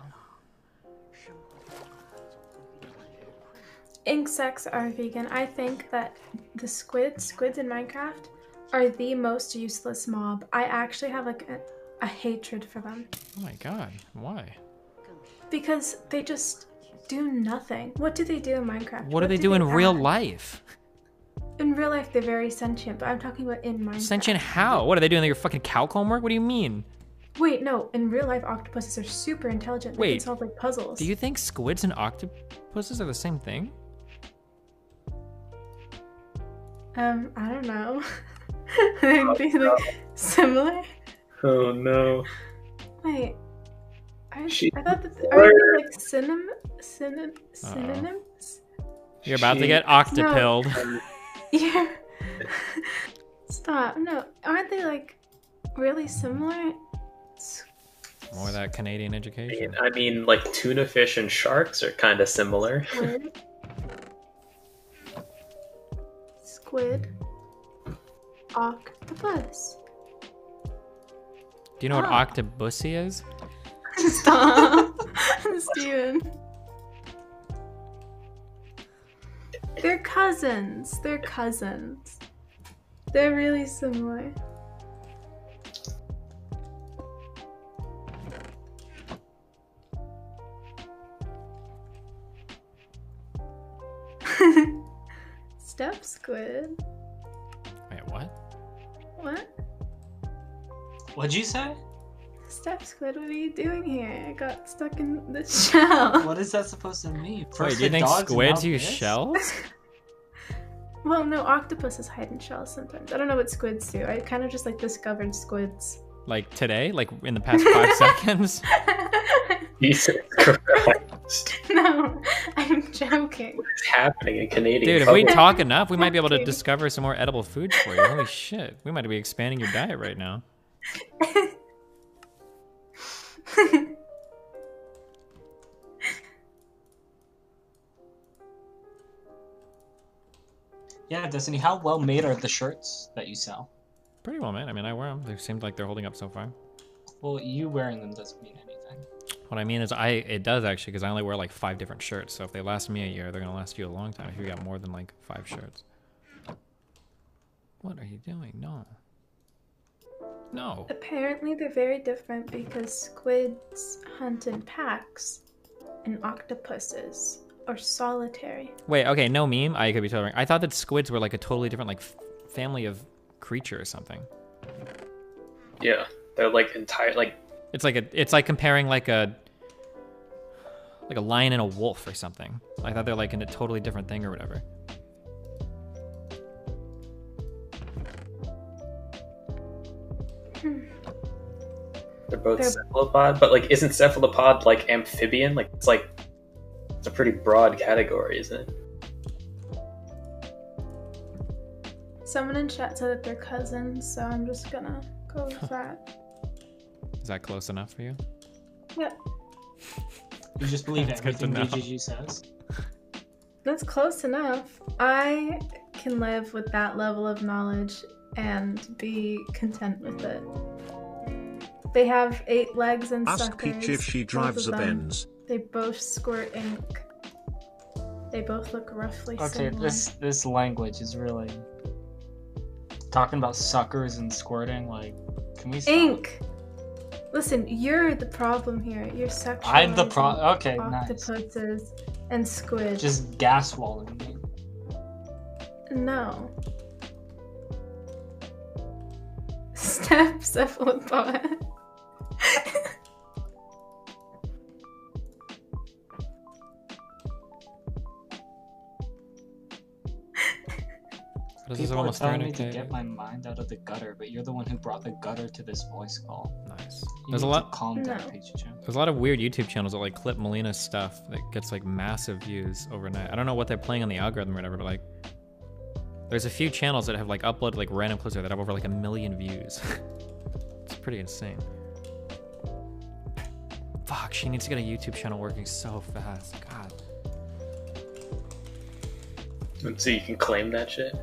Ink sacs are vegan. I think that the squids in Minecraft are the most useless mob. I actually have like a hatred for them. Oh my god, why? Because they just do nothing. What do they do in Minecraft? What do they do in real life? In real life, they're very sentient, but I'm talking about in Minecraft. Sentient how? What are they doing? Your fucking calc homework? What do you mean? Wait, no. In real life, octopuses are super intelligent. They can solve like puzzles. Do you think squids and octopuses are the same thing? I don't know. They'd be like similar. Oh no. Wait. I thought that are they like synonyms? You're about to get octopilled. No. Yeah. Stop. No, aren't they like really similar? More of that Canadian education. I mean, like tuna fish and sharks are kind of similar. Squid. Octopus. Do you know what octobussy is? Stop. Steven. They're cousins. They're cousins. They're really similar. Step squid. Wait, what? What? What'd you say? Step squid, what are you doing here? I got stuck in the shell. What is that supposed to mean? Wait, do you think squids use shells? Well, no, octopuses hide in shells sometimes. I don't know what squids do. I kind of just like discovered squids. Like today? Like in the past 5 seconds? Jesus Christ. No, I'm joking. What's happening in Canadian? Dude, if we talk enough, we might be able to discover some more edible foods for you. Holy shit. We might be expanding your diet right now. Yeah, Destiny, how well made are the shirts that you sell? Pretty well made. I mean, I wear them. They seem like they're holding up so far. Well, you wearing them doesn't mean anything. What I mean is it does actually, because I only wear like 5 different shirts. So if they last me a year, they're going to last you a long time if you got more than like 5 shirts. What are you doing? No. No. Apparently they're very different because squids hunt in packs and octopuses are solitary. Wait, okay, no meme. I could be totally wrong. I thought that squids were like a totally different like family of creature or something. Yeah, they're like entire like. It's like comparing like a lion and a wolf or something. I thought they're like in a totally different thing or whatever. They're both cephalopod, but like, isn't cephalopod like amphibian? Like it's a pretty broad category, isn't it? Someone in chat said that they're cousins, so I'm just gonna go with that. Is that close enough for you? Yep. You just believe That's good to everything know. BGG says? That's close enough. I can live with that level of knowledge and be content with it. They have 8 legs and Ask suckers. Peach if she drives a both of them. Benz. They both squirt ink. They both look roughly Okay, similar. this language is really talking about suckers and squirting. Like, can we stop? Ink! Listen, you're the problem here. You're sexualizing I'm the okay, nice. octopuses and squids. Just gas walling me. No. Step cephalopod. This is People are almost telling me to 300K. get my mind out of the gutter, but you're the one who brought the gutter to this voice call. Nice. You There's a need to lot. calm down, Peach-chan. There's a lot of weird YouTube channels that like clip Melina's stuff that gets like massive views overnight. I don't know what they're playing on the algorithm or whatever, but like, there's a few channels that have like uploaded like random clips that have over like 1 million views. It's pretty insane. Fuck, she needs to get a YouTube channel working so fast. God. And so you can claim that shit.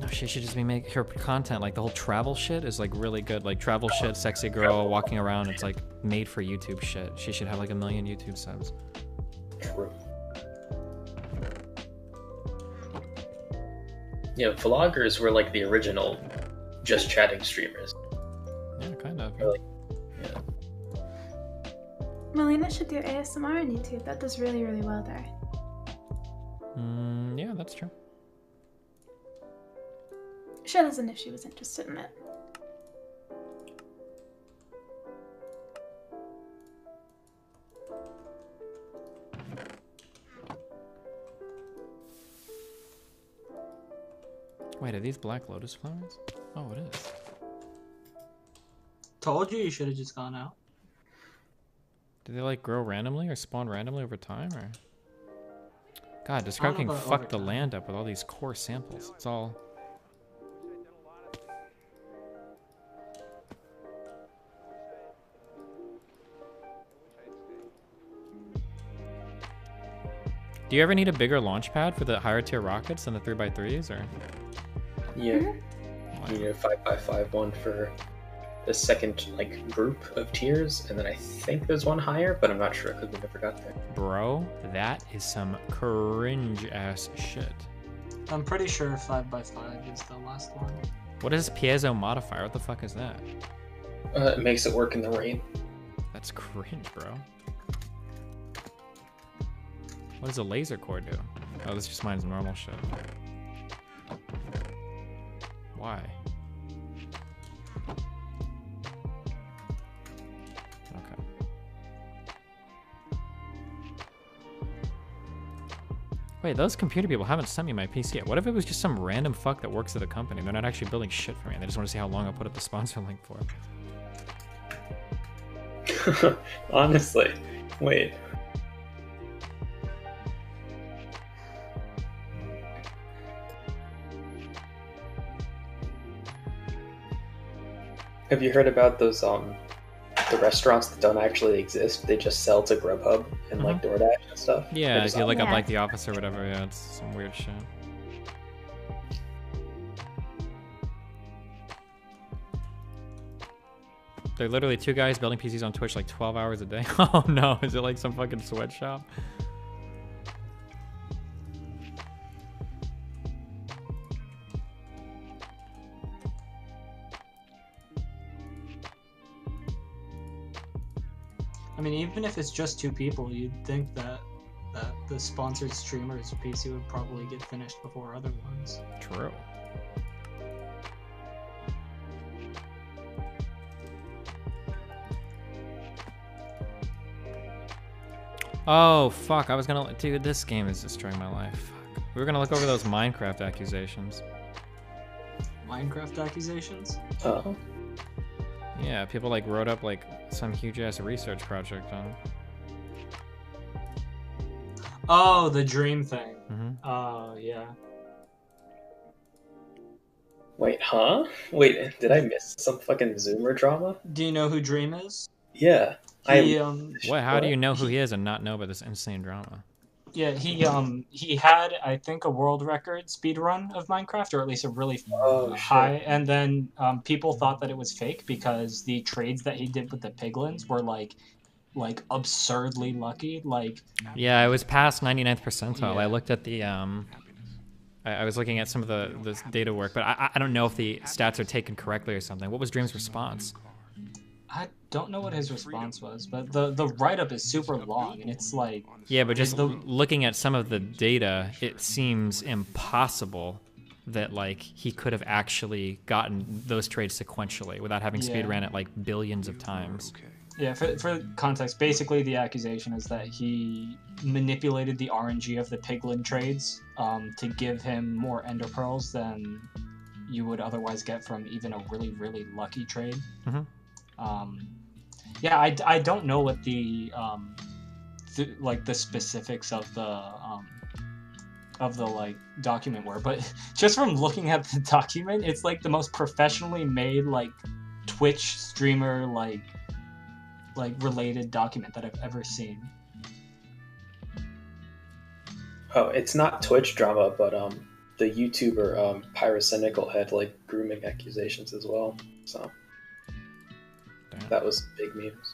No, she should just be making her content. Like the whole travel shit is like really good. Like travel shit, sexy girl walking around. It's like made for YouTube shit. She should have like 1 million YouTube subs. True. Yeah, vloggers were like the original just chatting streamers. Yeah, kind of. Really. Melina should do ASMR on YouTube. That does really, really well there. Yeah, that's true. She doesn't if she was interested in it. Wait, are these black lotus flowers? Oh, it is. Told you should have just gone out. Do they like grow randomly or spawn randomly over time, or? God, this crowd can about fuck the over time. land up with all these core samples. It's all. Do you ever need a bigger launch pad for the higher tier rockets than the 3x3s, or? Yeah. You need a 5x5 one for the second like group of tiers, and then I think there's one higher, but I'm not sure because we never got there. Bro, that is some cringe ass shit. I'm pretty sure 5x5 is the last one. What is piezo modifier? What the fuck is that? It makes it work in the rain. That's cringe, bro. What does a laser core do? Oh, this just mine's normal shit. Why? Okay. Wait, those computer people haven't sent me my PC yet. What if it was just some random fuck that works at the company? They're not actually building shit for me. They just want to see how long I'll put up the sponsor link for. Honestly, wait. Have you heard about those the restaurants that don't actually exist? They just sell to Grubhub and like DoorDash and stuff. Yeah, if you look up Yeah. like The Office or whatever, yeah, it's some weird shit. They're literally 2 guys building PCs on Twitch like 12 hours a day. Oh no, is it like some fucking sweatshop? I mean, even if it's just 2 people, you'd think that the sponsored streamer's PC would probably get finished before other ones. True. Oh fuck, I was gonna, dude, this game is destroying my life. Fuck. We were gonna look over those Minecraft accusations. Minecraft accusations? Oh. Yeah, people like wrote up like some huge ass research project on. Oh, the dream thing. Mhm. Oh, yeah. Wait, huh? Wait, did I miss some fucking Zoomer drama? Do you know who Dream is? Yeah. He, What? How do you know who he is and not know about this insane drama? Yeah, he had, I think, a world record speed run of Minecraft, or at least a really high. And then people thought that it was fake because the trades that he did with the piglins were like absurdly lucky. Like, Yeah, it was past 99th percentile. Yeah. I looked at the I was looking at some of the data work, but I don't know if the stats are taken correctly or something. What was Dream's response? I don't know what his response was, but the write up is super long, and it's like Yeah, but just looking at some of the data, it seems impossible that like he could have actually gotten those trades sequentially without having speed ran it like billions of times. Yeah, for context, basically the accusation is that he manipulated the RNG of the piglin trades to give him more ender pearls than you would otherwise get from even a really, really lucky trade. Yeah, I don't know what the like the specifics of the like document were, but just from looking at the document, it's like the most professionally made like Twitch streamer like related document that I've ever seen. Oh, it's not Twitch drama, but the YouTuber Pyrocynical had like grooming accusations as well. So that was big memes.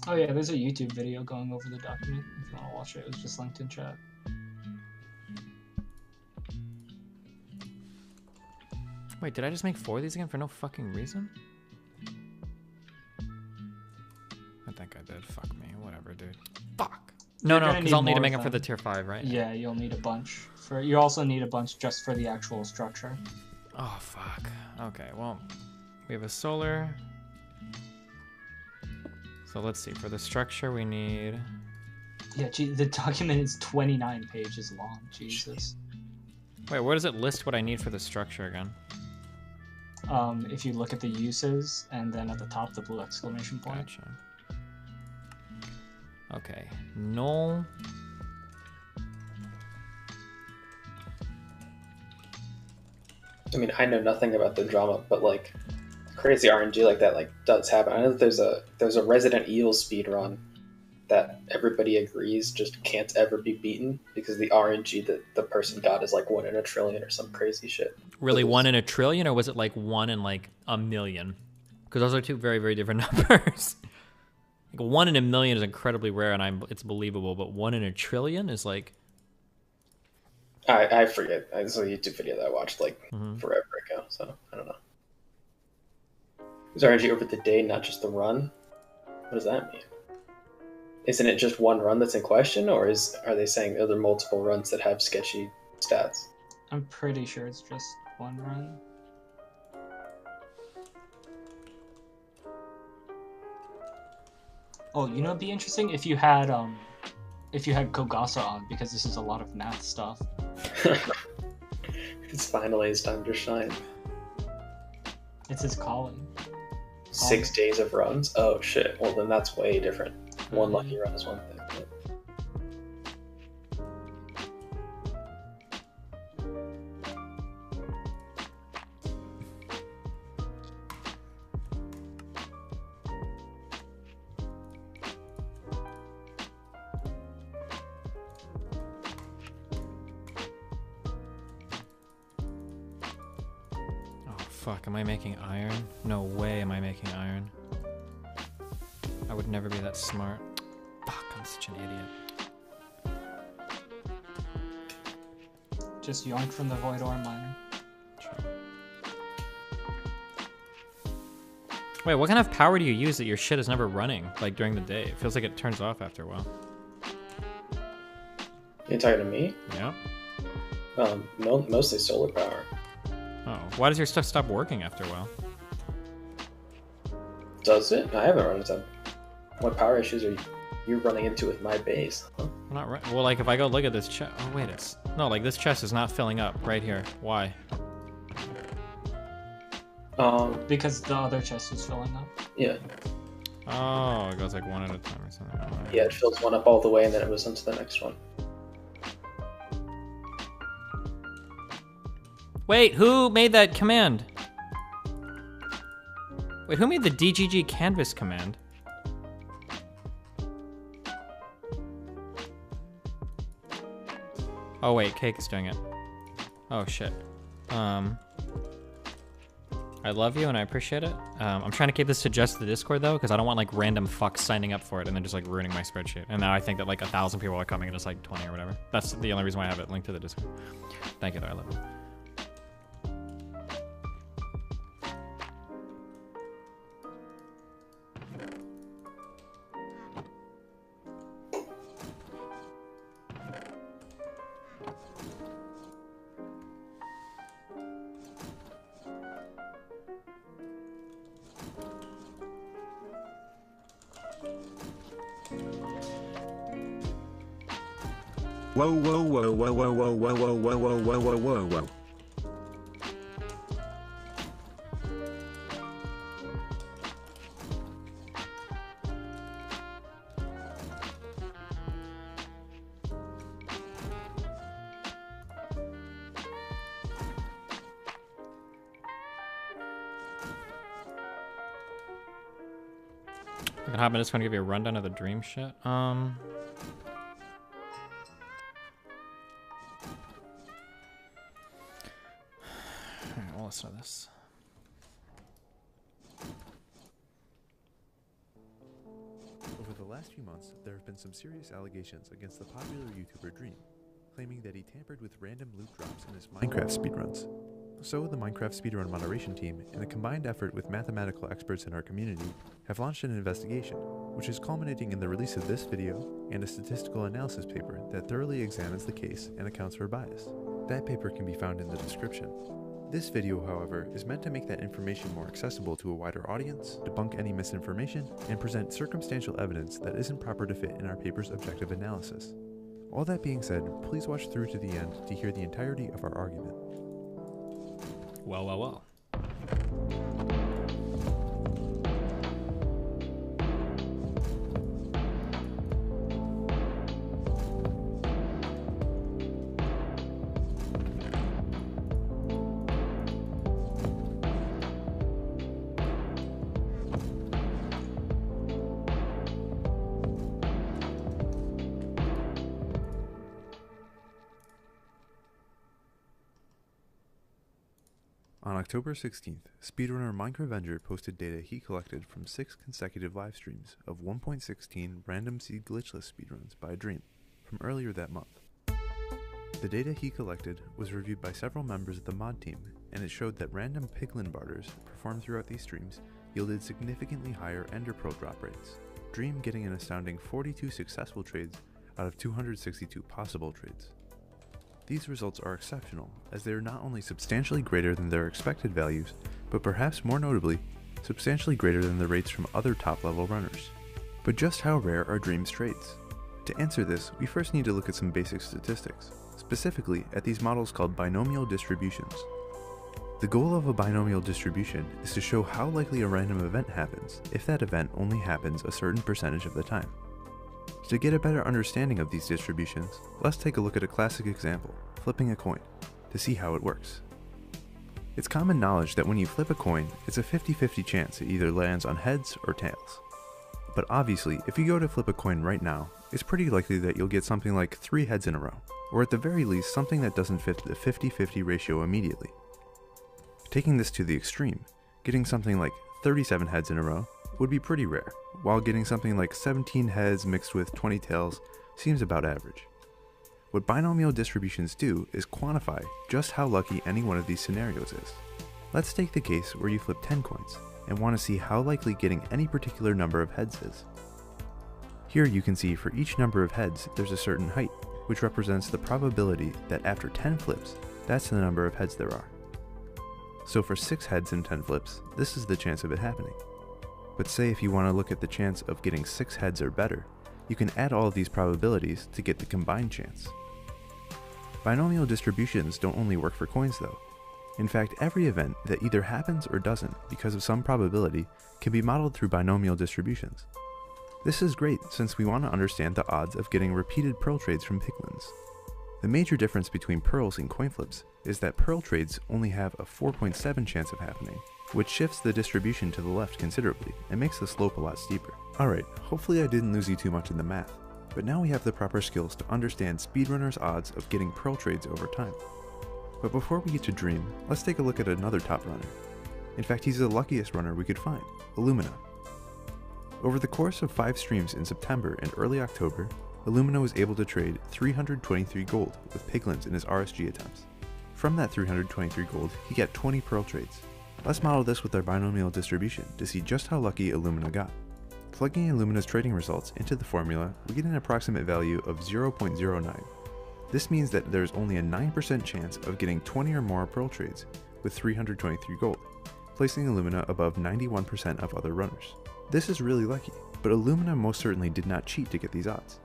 Oh yeah, there's a YouTube video going over the document. If you want to watch it, it was just linked in chat. Wait, did I just make 4 of these again for no fucking reason? I think I did. Fuck me. Whatever, dude. Fuck. No, because I'll need to make them for the tier 5, right? Yeah, you'll need a bunch. You also need a bunch just for the actual structure. Oh, fuck. Okay, well, we have a solar. So let's see. For the structure, we need... Yeah, the document is 29 pages long. Jesus. Wait, where does it list what I need for the structure again? If you look at the uses, and then at the top, the blue exclamation point. Gotcha. Okay. Null. I mean, I know nothing about the drama, but like crazy RNG like that like does happen. I know that there's a Resident Evil speed run that everybody agrees just can't ever be beaten because the RNG that the person got is like 1 in a trillion or some crazy shit. Really 1 in a trillion, or was it like 1 in like a million? Because those are two very, very different numbers. Like 1 in a million is incredibly rare and it's believable, but 1 in a trillion is like... I forget. It's a YouTube video that I watched like forever ago, so I don't know. Is RNG over the day, not just the run? What does that mean? Isn't it just one run that's in question, or are they saying are there multiple runs that have sketchy stats? I'm pretty sure it's just one run. Oh, you know, it'd be interesting if you had Kogasa on, because this is a lot of math stuff. It's finally his time to shine. It's his calling. 6 days of runs? Oh shit. Well, then that's way different. One lucky run is one thing. But... Fuck, am I making iron? No way am I making iron. I would never be that smart. Fuck, I'm such an idiot. Just yoink from the void ore miner. Wait, what kind of power do you use that your shit is never running, like during the day? It feels like it turns off after a while. You talking to me? Yeah. Mostly solar power. Oh, why does your stuff stop working after a while? Does it? I haven't run into them. What power issues are you running into with my base? Huh? Not right. Well, like if I go look at this chest. Oh wait, it's no. Like this chest is not filling up right here. Why? Because the other chest is filling up. Yeah. Oh, it goes like one at a time or something. Oh, yeah, it fills one up all the way and then it moves on to the next one. Wait, who made that command? Wait, who made the DGG canvas command? Oh wait, Cake is doing it. Oh shit. I love you and I appreciate it. I'm trying to keep this to just the Discord though, because I don't want like random fucks signing up for it and then just like ruining my spreadsheet. And now I think that like 1,000 people are coming and it's like 20 or whatever. That's the only reason why I have it linked to the Discord. Thank you though, I love you. Whoa, whoa, whoa, whoa, whoa, whoa, whoa, whoa, whoa, whoa, whoa, whoa, whoa, whoa. I'm just gonna give you a rundown of the dream shit. Alright, we'll listen to this. Over the last few months, there have been some serious allegations against the popular YouTuber Dream, claiming that he tampered with random loot drops in his Minecraft speedruns. So, the Minecraft speedrun moderation team, in a combined effort with mathematical experts in our community, have launched an investigation, which is culminating in the release of this video and a statistical analysis paper that thoroughly examines the case and accounts for bias. That paper can be found in the description. This video, however, is meant to make that information more accessible to a wider audience, debunk any misinformation, and present circumstantial evidence that isn't proper to fit in our paper's objective analysis. All that being said, please watch through to the end to hear the entirety of our argument. Well, well, well. On October 16th, speedrunner Minecraft posted data he collected from 6 consecutive live streams of 1.16 random seed glitchless speedruns by Dream from earlier that month. The data he collected was reviewed by several members of the mod team, and it showed that random piglin barters performed throughout these streams yielded significantly higher ender pearl drop rates, Dream getting an astounding 42 successful trades out of 262 possible trades. These results are exceptional, as they are not only substantially greater than their expected values, but perhaps more notably, substantially greater than the rates from other top-level runners. But just how rare are Dream's trades? To answer this, we first need to look at some basic statistics, specifically at these models called binomial distributions. The goal of a binomial distribution is to show how likely a random event happens if that event only happens a certain percentage of the time. To get a better understanding of these distributions, let's take a look at a classic example, flipping a coin, to see how it works. It's common knowledge that when you flip a coin, it's a 50-50 chance it either lands on heads or tails. But obviously, if you go to flip a coin right now, it's pretty likely that you'll get something like 3 heads in a row, or at the very least something that doesn't fit the 50-50 ratio immediately. Taking this to the extreme, getting something like 37 heads in a row would be pretty rare, while getting something like 17 heads mixed with 20 tails seems about average. What binomial distributions do is quantify just how lucky any one of these scenarios is. Let's take the case where you flip 10 coins and want to see how likely getting any particular number of heads is. Here you can see for each number of heads there's a certain height, which represents the probability that after 10 flips, that's the number of heads there are. So for 6 heads in 10 flips, this is the chance of it happening. But say if you want to look at the chance of getting 6 heads or better, you can add all of these probabilities to get the combined chance. Binomial distributions don't only work for coins though. In fact, every event that either happens or doesn't because of some probability can be modeled through binomial distributions. This is great since we want to understand the odds of getting repeated pearl trades from piglins. The major difference between pearls and coin flips is that pearl trades only have a 4.7 chance of happening, which shifts the distribution to the left considerably and makes the slope a lot steeper. Alright, hopefully I didn't lose you too much in the math. but now we have the proper skills to understand speedrunners' odds of getting pearl trades over time. But before we get to Dream, let's take a look at another top runner. In fact, he's the luckiest runner we could find, Illumina. Over the course of 5 streams in September and early October, Illumina was able to trade 323 gold with piglins in his RSG attempts. From that 323 gold, he got 20 pearl trades. Let's model this with our binomial distribution to see just how lucky Illumina got. Plugging Illumina's trading results into the formula, we get an approximate value of 0.09. This means that there's only a 9% chance of getting 20 or more pearl trades with 323 gold, placing Illumina above 91% of other runners. This is really lucky, but Illumina most certainly did not cheat to get these odds.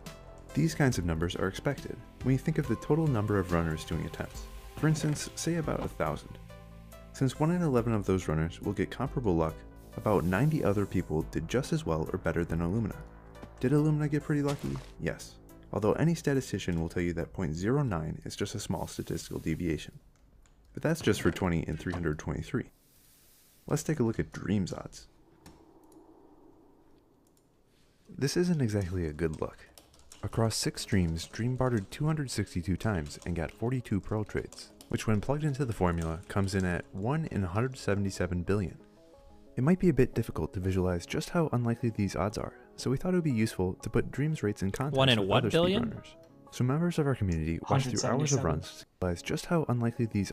These kinds of numbers are expected when you think of the total number of runners doing attempts. For instance, say about 1,000. Since 1 in 11 of those runners will get comparable luck, about 90 other people did just as well or better than Illumina. Did Illumina get pretty lucky? Yes. Although any statistician will tell you that 0.09 is just a small statistical deviation. But that's just for 20 in 323. Let's take a look at Dream's odds. This isn't exactly a good look. Across 6 streams, Dream bartered 262 times and got 42 pearl trades, which when plugged into the formula comes in at 1 in 177 billion. It might be a bit difficult to visualize just how unlikely these odds are, so we thought it would be useful to put Dream's rates in context 1 in with what other billion? speedrunners. So members of our community watched through hours of 177. runs to realize just how unlikely these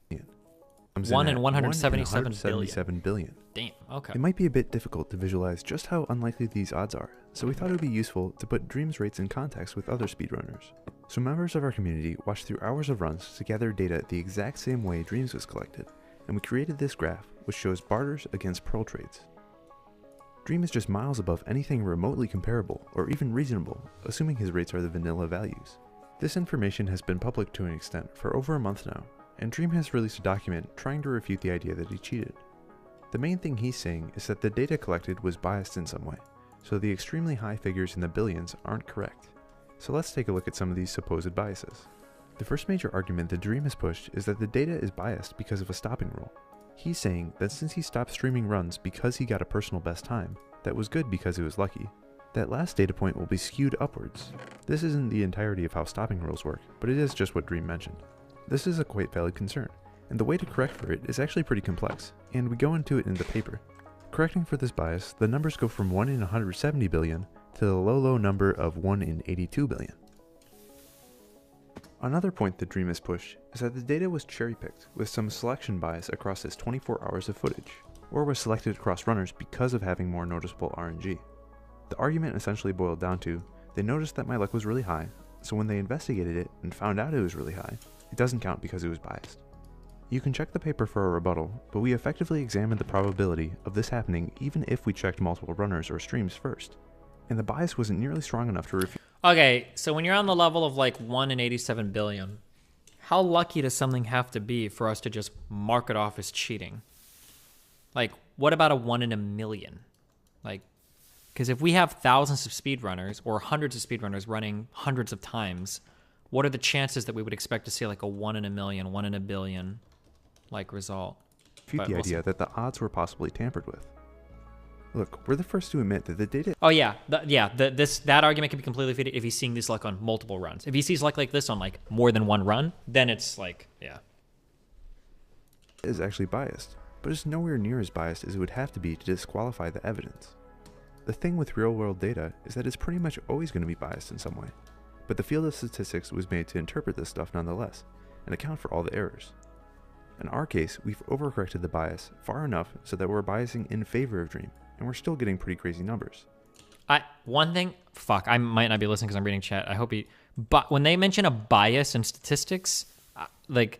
comes 1 in in at 177 billion. Damn, okay. It might be a bit difficult to visualize just how unlikely these odds are, so we thought it would be useful to put Dream's rates in context with other speedrunners. So members of our community watched through hours of runs to gather data the exact same way Dream's was collected, and we created this graph which shows barters against pearl trades. Dream is just miles above anything remotely comparable or even reasonable, assuming his rates are the vanilla values. This information has been public to an extent for over a month now, and Dream has released a document trying to refute the idea that he cheated. The main thing he's saying is that the data collected was biased in some way, so the extremely high figures in the billions aren't correct. So let's take a look at some of these supposed biases. The first major argument that Dream has pushed is that the data is biased because of a stopping rule. He's saying that since he stopped streaming runs because he got a personal best time, that was good because it was lucky, that last data point will be skewed upwards. This isn't the entirety of how stopping rules work, but it is just what Dream mentioned. This is a quite valid concern, and the way to correct for it is actually pretty complex, and we go into it in the paper. Correcting for this bias, the numbers go from 1 in 170 billion to the low number of 1 in 82 billion. Another point that Dream has pushed is that the data was cherry-picked with some selection bias across his 24 hours of footage, or was selected across runners because of having more noticeable RNG. The argument essentially boiled down to, they noticed that my luck was really high, so when they investigated it and found out it was really high, it doesn't count because it was biased. You can check the paper for a rebuttal, but we effectively examined the probability of this happening even if we checked multiple runners or streams first, and the bias wasn't nearly strong enough to refute. Okay, so when you're on the level of like 1 in 87 billion, how lucky does something have to be for us to just mark it off as cheating? Like, what about a 1 in a million? Like, because if we have thousands of speedrunners or hundreds of speedrunners running hundreds of times, what are the chances that we would expect to see like a 1 in a million, 1 in a billion like result? The idea that the odds were possibly tampered with. Look, we're the first to admit that the data. Oh yeah, that argument can be completely defeated if he's seeing this luck on multiple runs. If he sees luck like this on like more than one run, then it's like, yeah. Is actually biased, but it's nowhere near as biased as it would have to be to disqualify the evidence. The thing with real-world data is that it's pretty much always going to be biased in some way, but the field of statistics was made to interpret this stuff nonetheless, and account for all the errors. In our case, we've overcorrected the bias far enough so that we're biasing in favor of Dream, and we're still getting pretty crazy numbers. One thing, I might not be listening because I'm reading chat. I hope but when they mention a bias in statistics, like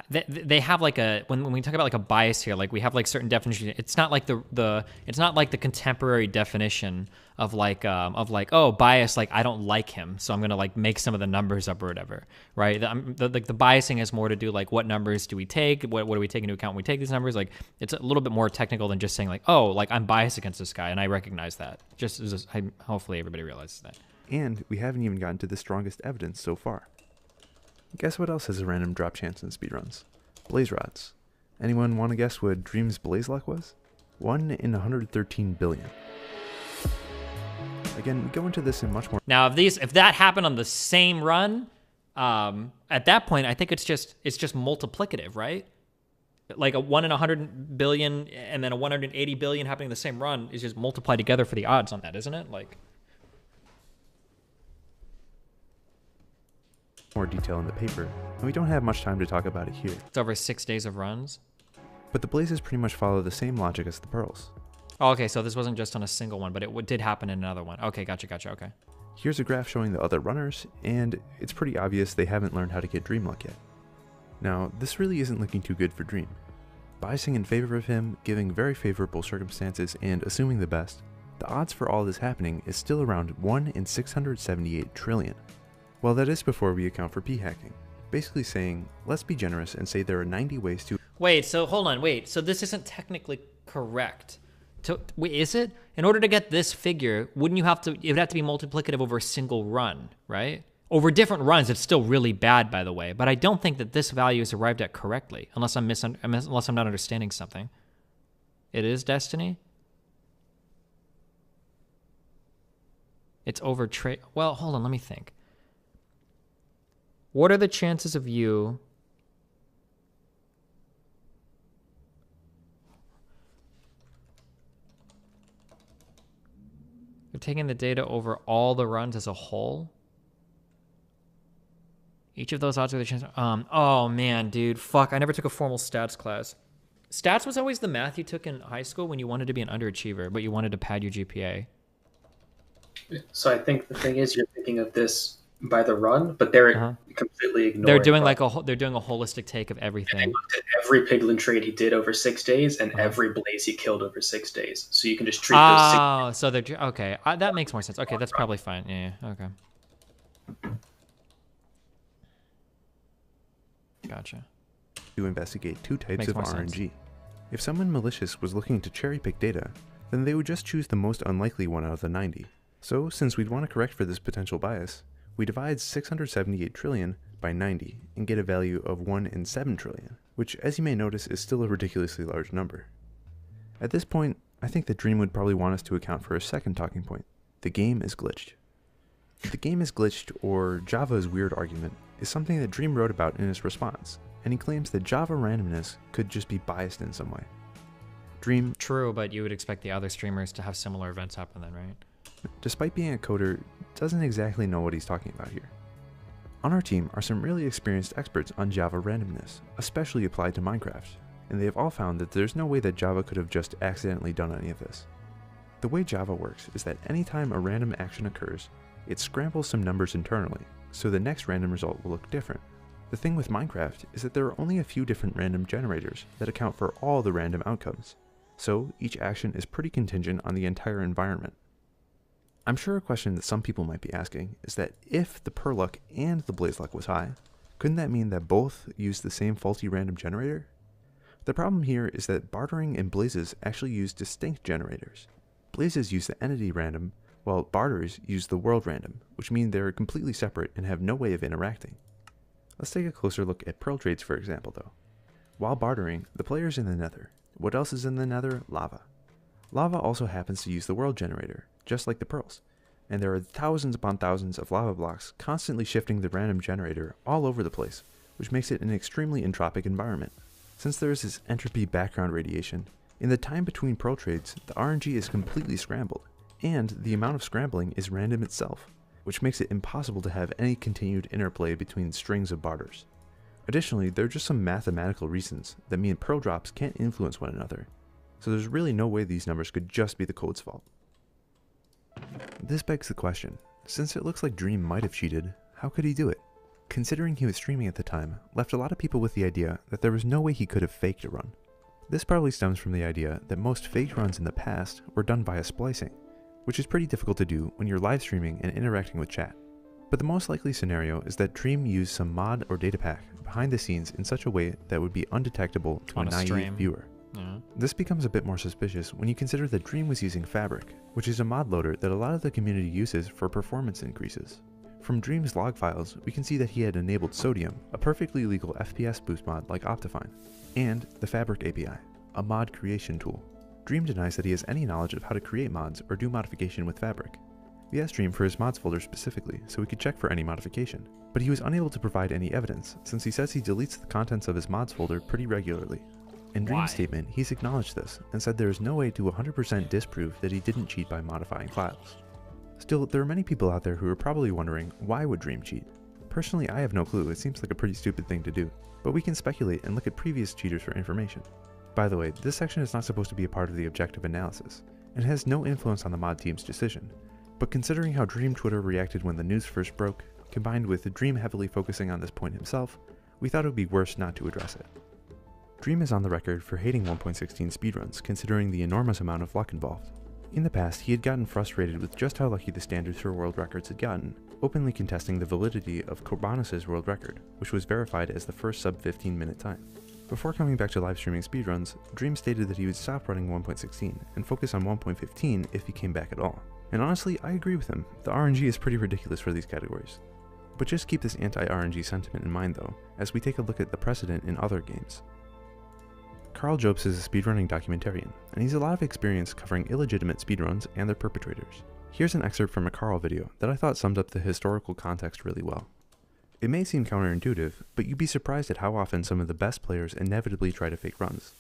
they have like when we talk about like a bias here, like we have like certain definitions. It's not like it's not like the contemporary definition of like oh, bias, like I don't like him, so I'm gonna like make some of the numbers up or whatever, right? The biasing has more to do like what numbers do we take, what do we take into account when we take these numbers? Like it's a little bit more technical than just saying like, oh, like I'm biased against this guy and I recognize that. Hopefully everybody realizes that. And we haven't even gotten to the strongest evidence so far. Guess what else has a random drop chance in speedruns? Blaze rods. Anyone want to guess what Dream's blaze luck was? 1 in 113 billion. Again, we go into this in much more... Now, if that happened on the same run, at that point, I think it's just multiplicative, right? Like a 1 in 100 billion and then a 180 billion happening in the same run is just multiplied together for the odds on that, isn't it? Like... more detail in the paper, and we don't have much time to talk about it here. It's over 6 days of runs. But the blazes pretty much follow the same logic as the pearls. Oh, okay, so this wasn't just on a single one, but it did happen in another one. Okay, gotcha, okay. Here's a graph showing the other runners, and it's pretty obvious they haven't learned how to get Dream luck yet. Now, this really isn't looking too good for Dream. Biasing in favor of him, giving very favorable circumstances, and assuming the best, the odds for all this happening is still around 1 in 678 trillion. Well, that is before we account for p-hacking. Basically saying, let's be generous and say there are 90 ways to... Wait, so hold on, so this isn't technically correct. Wait, is it? In order to get this figure, it would have to be multiplicative over a single run, right? Over different runs, it's still really bad, by the way, but I don't think that this value is arrived at correctly, unless I'm not understanding something. It is Destiny? It's over trade... Well, hold on, let me think. What are the chances of you... You're taking the data over all the runs as a whole? Each of those odds are the chance... oh man, dude, fuck, I never took a formal stats class. Stats was always the math you took in high school when you wanted to be an underachiever, but you wanted to pad your GPA. So I think the thing is, you're thinking of this by the run, but they're completely ignoring. They're doing they're doing a holistic take of everything. And they looked at every piglin trade he did over 6 days and every blaze he killed over 6 days. So you can just treat those 6 days. Oh, so they're okay. That makes more sense. Okay, that's probably fine. Yeah. Okay. Gotcha. To investigate 2 types of RNG. Sense. If someone malicious was looking to cherry pick data, then they would just choose the most unlikely one out of the 90. So, since we'd want to correct for this potential bias, we divide 678 trillion by 90 and get a value of 1 in 7 trillion, which, as you may notice, is still a ridiculously large number. At this point, I think that Dream would probably want us to account for a second talking point. The game is glitched. The game is glitched, or Java's weird argument, is something that Dream wrote about in his response, and he claims that Java randomness could just be biased in some way. Dream... True, but you would expect the other streamers to have similar events happen then, right? Despite being a coder, doesn't exactly know what he's talking about here. On our team are some really experienced experts on Java randomness, especially applied to Minecraft, and they have all found that there's no way that Java could have just accidentally done any of this. The way Java works is that anytime a random action occurs, it scrambles some numbers internally, so the next random result will look different. The thing with Minecraft is that there are only a few different random generators that account for all the random outcomes, so each action is pretty contingent on the entire environment. I'm sure a question that some people might be asking is that if the per luck and the blaze luck was high, couldn't that mean that both use the same faulty random generator? The problem here is that bartering and blazes actually use distinct generators. Blazes use the entity random, while barters use the world random, which mean they're completely separate and have no way of interacting. Let's take a closer look at pearl trades, for example, though. While bartering, the player's in the nether. What else is in the nether? Lava. Lava also happens to use the world generator, just like the pearls, and there are thousands upon thousands of lava blocks constantly shifting the random generator all over the place, which makes it an extremely entropic environment. Since there is this entropy background radiation, in the time between pearl trades, the RNG is completely scrambled, and the amount of scrambling is random itself, which makes it impossible to have any continued interplay between strings of barters. Additionally, there are just some mathematical reasons that mean pearl drops can't influence one another, so there's really no way these numbers could just be the code's fault. This begs the question, since it looks like Dream might have cheated, how could he do it? Considering he was streaming at the time, left a lot of people with the idea that there was no way he could have faked a run. This probably stems from the idea that most faked runs in the past were done via splicing, which is pretty difficult to do when you're live streaming and interacting with chat. But the most likely scenario is that Dream used some mod or data pack behind the scenes in such a way that would be undetectable to a naive viewer. This becomes a bit more suspicious when you consider that Dream was using Fabric, which is a mod loader that a lot of the community uses for performance increases. From Dream's log files, we can see that he had enabled Sodium, a perfectly legal FPS boost mod like Optifine, and the Fabric API, a mod creation tool. Dream denies that he has any knowledge of how to create mods or do modification with Fabric. We asked Dream for his mods folder specifically, so we could check for any modification, but he was unable to provide any evidence, since he says he deletes the contents of his mods folder pretty regularly. In Dream's statement, he's acknowledged this, and said there is no way to 100% disprove that he didn't cheat by modifying files. Still, there are many people out there who are probably wondering, why would Dream cheat? Personally, I have no clue, it seems like a pretty stupid thing to do, but we can speculate and look at previous cheaters for information. By the way, this section is not supposed to be a part of the objective analysis, and has no influence on the mod team's decision, but considering how Dream Twitter reacted when the news first broke, combined with Dream heavily focusing on this point himself, we thought it would be worse not to address it. Dream is on the record for hating 1.16 speedruns, considering the enormous amount of luck involved. In the past, he had gotten frustrated with just how lucky the standards for world records had gotten, openly contesting the validity of Corbanus' world record, which was verified as the first sub 15-minute time. Before coming back to live streaming speedruns, Dream stated that he would stop running 1.16 and focus on 1.15 if he came back at all. And honestly, I agree with him, the RNG is pretty ridiculous for these categories. But just keep this anti-RNG sentiment in mind though, as we take a look at the precedent in other games. Carl Jobs is a speedrunning documentarian, and he's a lot of experience covering illegitimate speedruns and their perpetrators. Here's an excerpt from a Carl video that I thought summed up the historical context really well. It may seem counterintuitive, but you'd be surprised at how often some of the best players inevitably try to fake runs.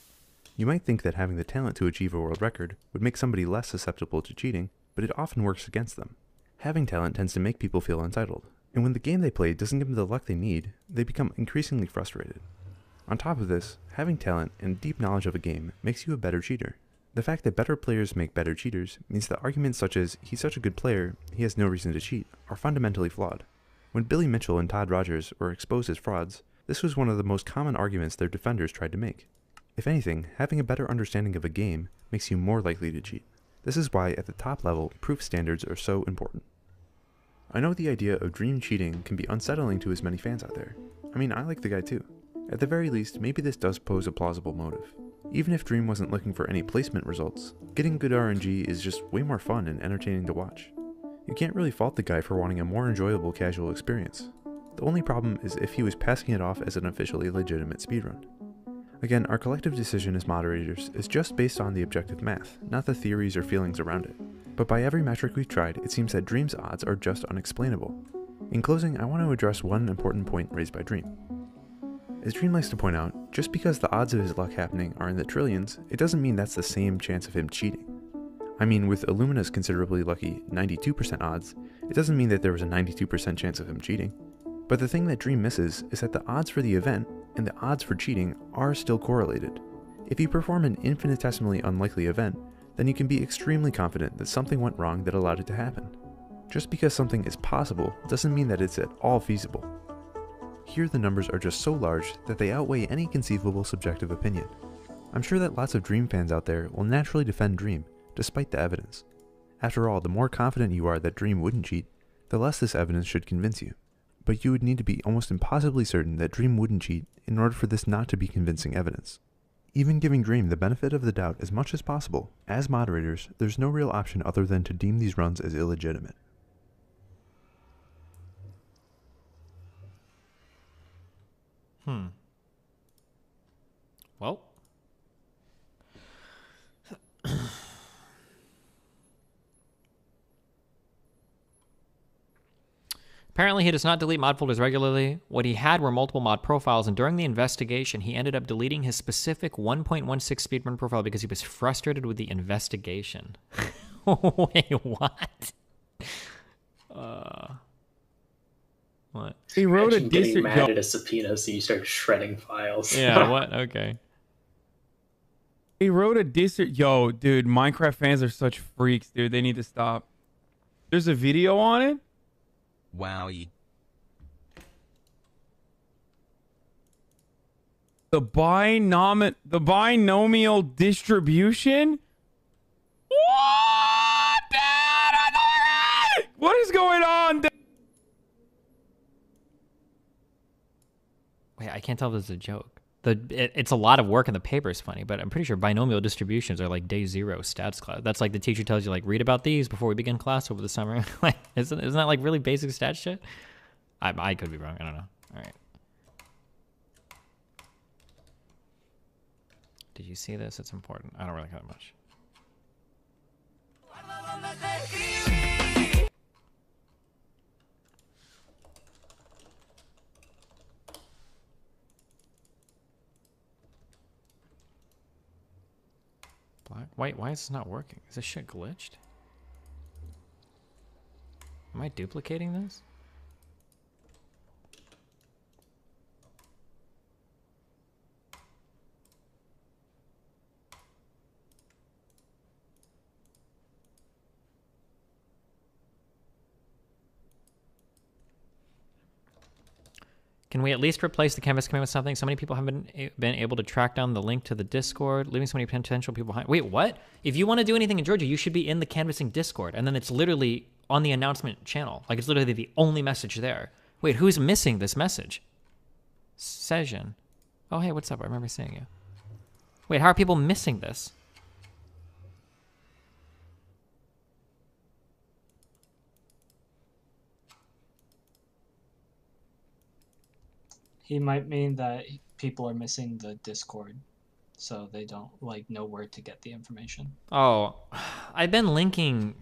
You might think that having the talent to achieve a world record would make somebody less susceptible to cheating, but it often works against them. Having talent tends to make people feel entitled, and when the game they play doesn't give them the luck they need, they become increasingly frustrated. On top of this, having talent and deep knowledge of a game makes you a better cheater. The fact that better players make better cheaters means that arguments such as, he's such a good player, he has no reason to cheat, are fundamentally flawed. When Billy Mitchell and Todd Rogers were exposed as frauds, this was one of the most common arguments their defenders tried to make. If anything, having a better understanding of a game makes you more likely to cheat. This is why, at the top level, proof standards are so important. I know the idea of Dream cheating can be unsettling to as many fans out there. I mean, I like the guy too. At the very least, maybe this does pose a plausible motive. Even if Dream wasn't looking for any placement results, getting good RNG is just way more fun and entertaining to watch. You can't really fault the guy for wanting a more enjoyable casual experience. The only problem is if he was passing it off as an officially legitimate speedrun. Again, our collective decision as moderators is just based on the objective math, not the theories or feelings around it. But by every metric we've tried, it seems that Dream's odds are just unexplainable. In closing, I want to address one important point raised by Dream. As Dream likes to point out, just because the odds of his luck happening are in the trillions, it doesn't mean that's the same chance of him cheating. I mean, with Illumina's considerably lucky 92% odds, it doesn't mean that there was a 92% chance of him cheating. But the thing that Dream misses is that the odds for the event and the odds for cheating are still correlated. If you perform an infinitesimally unlikely event, then you can be extremely confident that something went wrong that allowed it to happen. Just because something is possible doesn't mean that it's at all feasible. Here the numbers are just so large that they outweigh any conceivable subjective opinion. I'm sure that lots of Dream fans out there will naturally defend Dream, despite the evidence. After all, the more confident you are that Dream wouldn't cheat, the less this evidence should convince you. But you would need to be almost impossibly certain that Dream wouldn't cheat in order for this not to be convincing evidence. Even giving Dream the benefit of the doubt as much as possible, as moderators, there's no real option other than to deem these runs as illegitimate. Well. Apparently, he does not delete mod folders regularly. What he had were multiple mod profiles, and during the investigation, he ended up deleting his specific 1.16 speedrun profile because he was frustrated with the investigation. Wait, what? What? He wrote a getting mad at a subpoena, so you start shredding files. Yeah, what? Okay. He wrote a Yo, dude, Minecraft fans are such freaks, dude. They need to stop. There's a video on it. Wow. The binomial distribution? What? What is going on? Wait, I can't tell if this is a joke. It's a lot of work and the paper is funny, but I'm pretty sure binomial distributions are like day zero stats class. That's like the teacher tells you, like, read about these before we begin class over the summer. Like, isn't that like really basic stat shit? I could be wrong. I don't know. All right. Did you see this? It's important. I don't really care much. Wait, why is this not working? Is this shit glitched? Am I duplicating this? Can we at least replace the canvas command with something? So many people haven't been able to track down the link to the Discord, leaving so many potential people behind. Wait, what? If you want to do anything in Georgia, you should be in the canvassing Discord, and then it's literally on the announcement channel. Like, it's literally the only message there. Wait, who's missing this message? Session. Oh, hey, what's up? I remember seeing you. Wait, how are people missing this? He might mean that people are missing the Discord, so they don't like know where to get the information. Oh, I've been linking.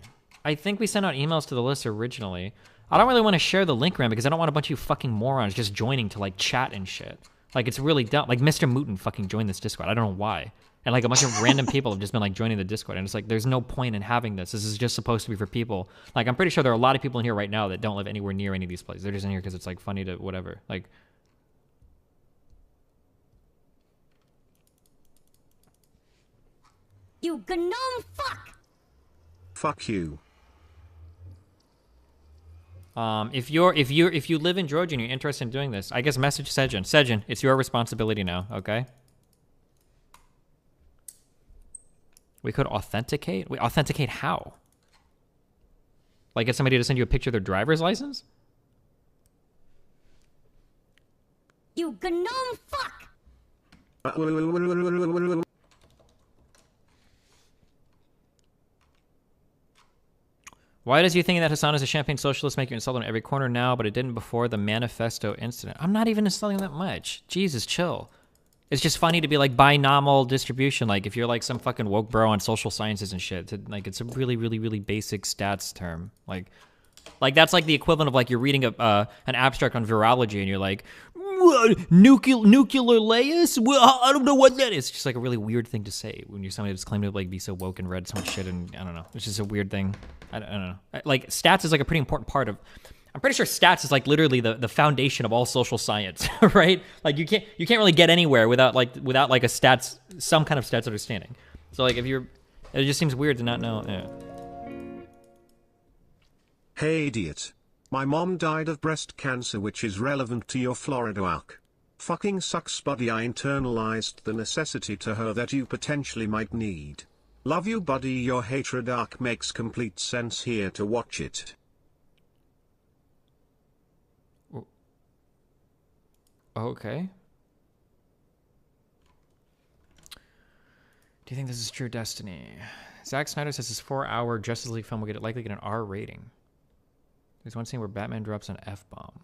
I think we sent out emails to the list originally. I don't really want to share the link around because I don't want a bunch of you fucking morons just joining to like chat and shit. Like, it's really dumb. Like, Mr. Mooten fucking joined this Discord. I don't know why. And like a bunch of random people have just been like joining the Discord, and it's like there's no point in having this. This is just supposed to be for people. Like, I'm pretty sure there are a lot of people in here right now that don't live anywhere near any of these places. They're just in here because it's like funny to whatever. Like. You gnome fuck! Fuck you. If you live in Georgia and you're interested in doing this, I guess message Sejin. Sejin, it's your responsibility now, okay? We could authenticate? Wait, authenticate how? Like, get somebody to send you a picture of their driver's license? You gnome fuck! Why does you thinking that Hassan is a champagne socialist make you insult him in every corner now, but it didn't before the manifesto incident? I'm not even insulting that much. Jesus, chill. It's just funny to be like binomial distribution. Like, if you're like some fucking woke bro on social sciences and shit, like, it's a really, really, really basic stats term. Like that's like the equivalent of like you're reading an abstract on virology and you're like, nuclear layers? Well, I don't know what that is. It's just like a really weird thing to say when you're somebody that's claiming to like be so woke and read so much shit, and I don't know. It's just a weird thing. I don't know. Like, stats is like a pretty important part of. I'm pretty sure stats is like literally the foundation of all social science, right? Like, you can't really get anywhere without like a stats, some kind of stats understanding. So like, it just seems weird to not know. Yeah. Hey idiot. My mom died of breast cancer, which is relevant to your Florida arc. Fucking sucks, buddy. I internalized the necessity to her that you potentially might need. Love you, buddy. Your hatred arc makes complete sense here to watch it. Okay. Do you think this is true destiny? Zack Snyder says his 4-hour Justice League film will likely get an R rating. There's one scene where Batman drops an F-bomb.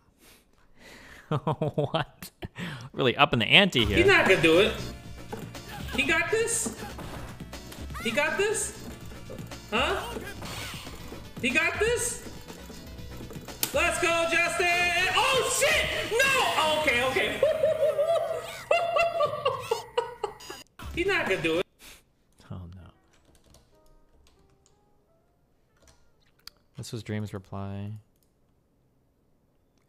What? Really up in the ante here. He's not gonna do it. He got this? He got this? Huh? He got this? Let's go, Justin! Oh, shit! No! Okay. He's not gonna do it. Oh, no. This was Dream's reply.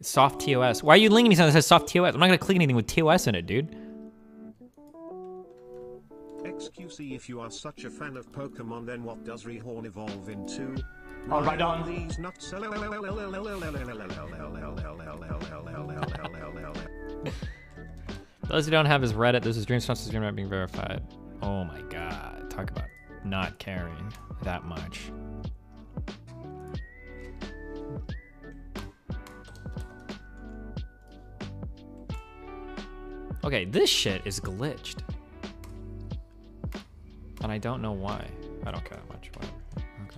Soft TOS. Why are you linking me something that says soft TOS? I'm not gonna click anything with TOS in it, dude. XQC, if you are such a fan of Pokemon, then what does Rehorn evolve into? All right on. These nuts. Those who don't have his Reddit, this is Dream's Dream not being verified. Oh my god. Talk about not caring that much. Okay, this shit is glitched. And I don't know why. I don't care that much. Whatever. Okay.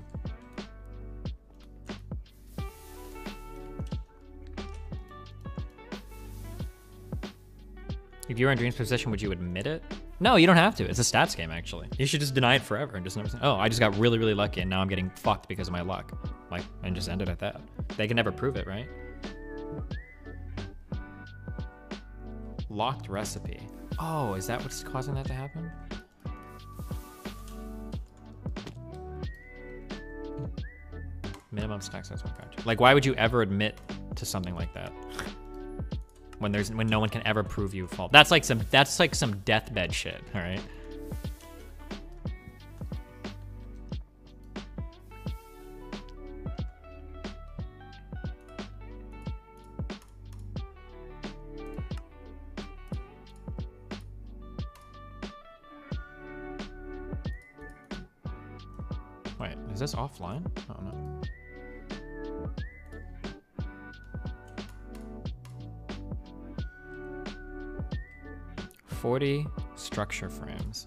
If you were in Dream's position, would you admit it? No, you don't have to. It's a stats game, actually. You should just deny it forever and just never say, oh, I just got really, really lucky and now I'm getting fucked because of my luck. Like, and just end it at that. They can never prove it, right? Locked recipe. Oh, is that what's causing that to happen? Minimum stack size 1.5. Like, why would you ever admit to something like that? When no one can ever prove you fault. That's like some deathbed shit, all right? Wait, is this offline? Oh no. $40 structure frames.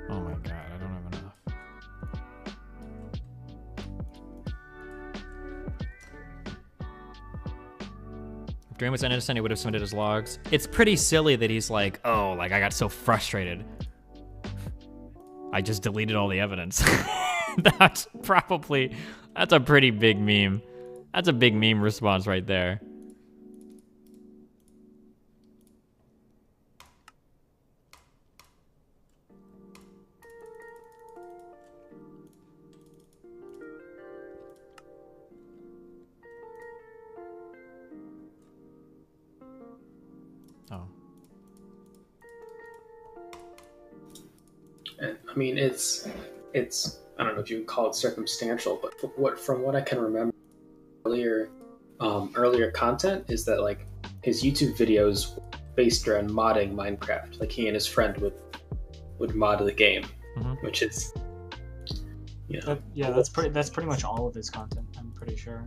Oh my god, I don't have enough. If Dream was innocent, he would have submitted his logs. It's pretty silly that he's like, oh, like I got so frustrated. I just deleted all the evidence. That's a pretty big meme. That's a big meme response right there. Oh. I mean, it's I don't know if you would call it circumstantial, but from what I can remember earlier content is that like his YouTube videos were based around modding Minecraft. Like he and his friend would mod the game, which is that's pretty much all of his content. I'm pretty sure,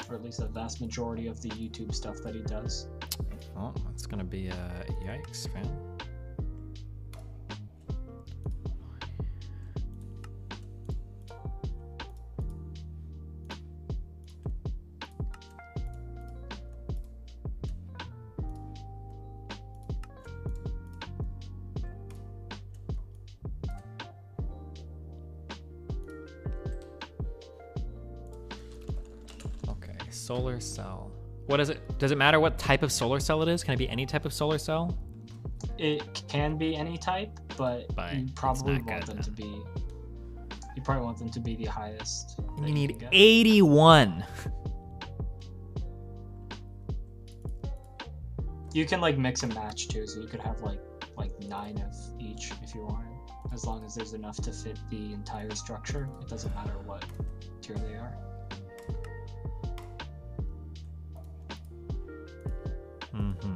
or at least the vast majority of the YouTube stuff that he does. Oh, that's gonna be yikes, fam. Solar cell. What is it? Does it matter what type of solar cell it is? Can it be any type of solar cell? It can be any type, but you probably want them to be. You probably want them to be the highest. You need 81. You can like mix and match too, so you could have like 9 of each if you want, as long as there's enough to fit the entire structure. It doesn't matter what tier they are. Mm-hmm.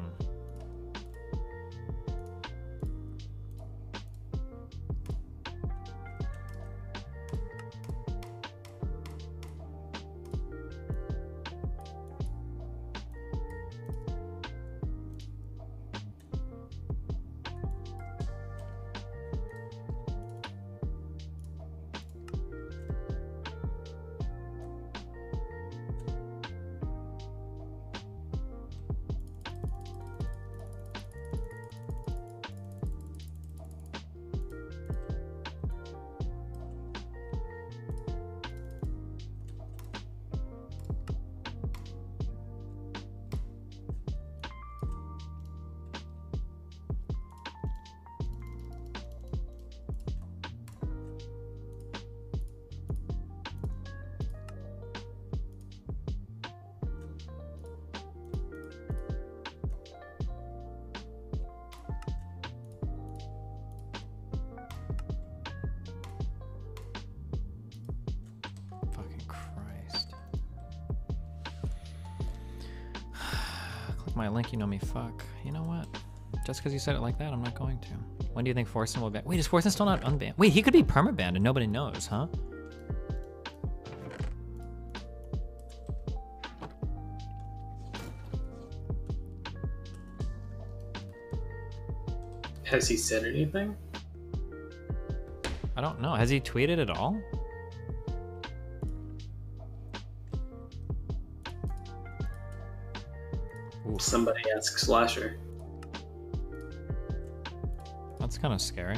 My link, you know me, fuck. You know what? Just because you said it like that, I'm not going to. When do you think Forsen will ban? Wait, is Forsen still not unbanned? Wait, he could be permabanned and nobody knows, huh? Has he said anything? I don't know. Has he tweeted at all? Somebody ask Slasher. That's kind of scary.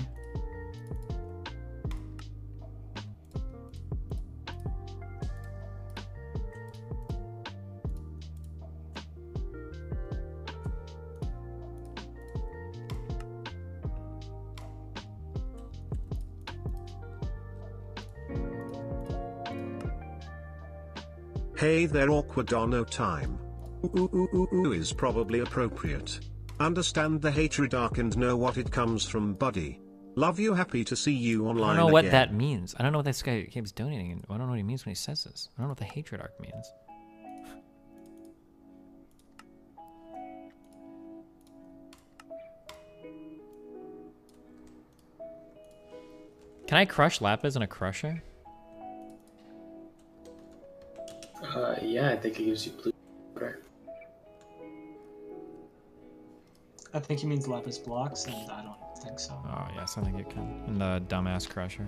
Hey there, awkward Dono time. Ooh is probably appropriate. Understand the hatred arc and know what it comes from, buddy. Love you, happy to see you online I don't know what again. that means. I don't know what this guy keeps donating. I don't know what he means when he says this. I don't know what the hatred arc means. Can I crush Lapis in a crusher? Yeah, I think it gives you blue. Right. I think he means lapis blocks, and I don't think so. Oh, yes, I think it can. In the dumbass crusher.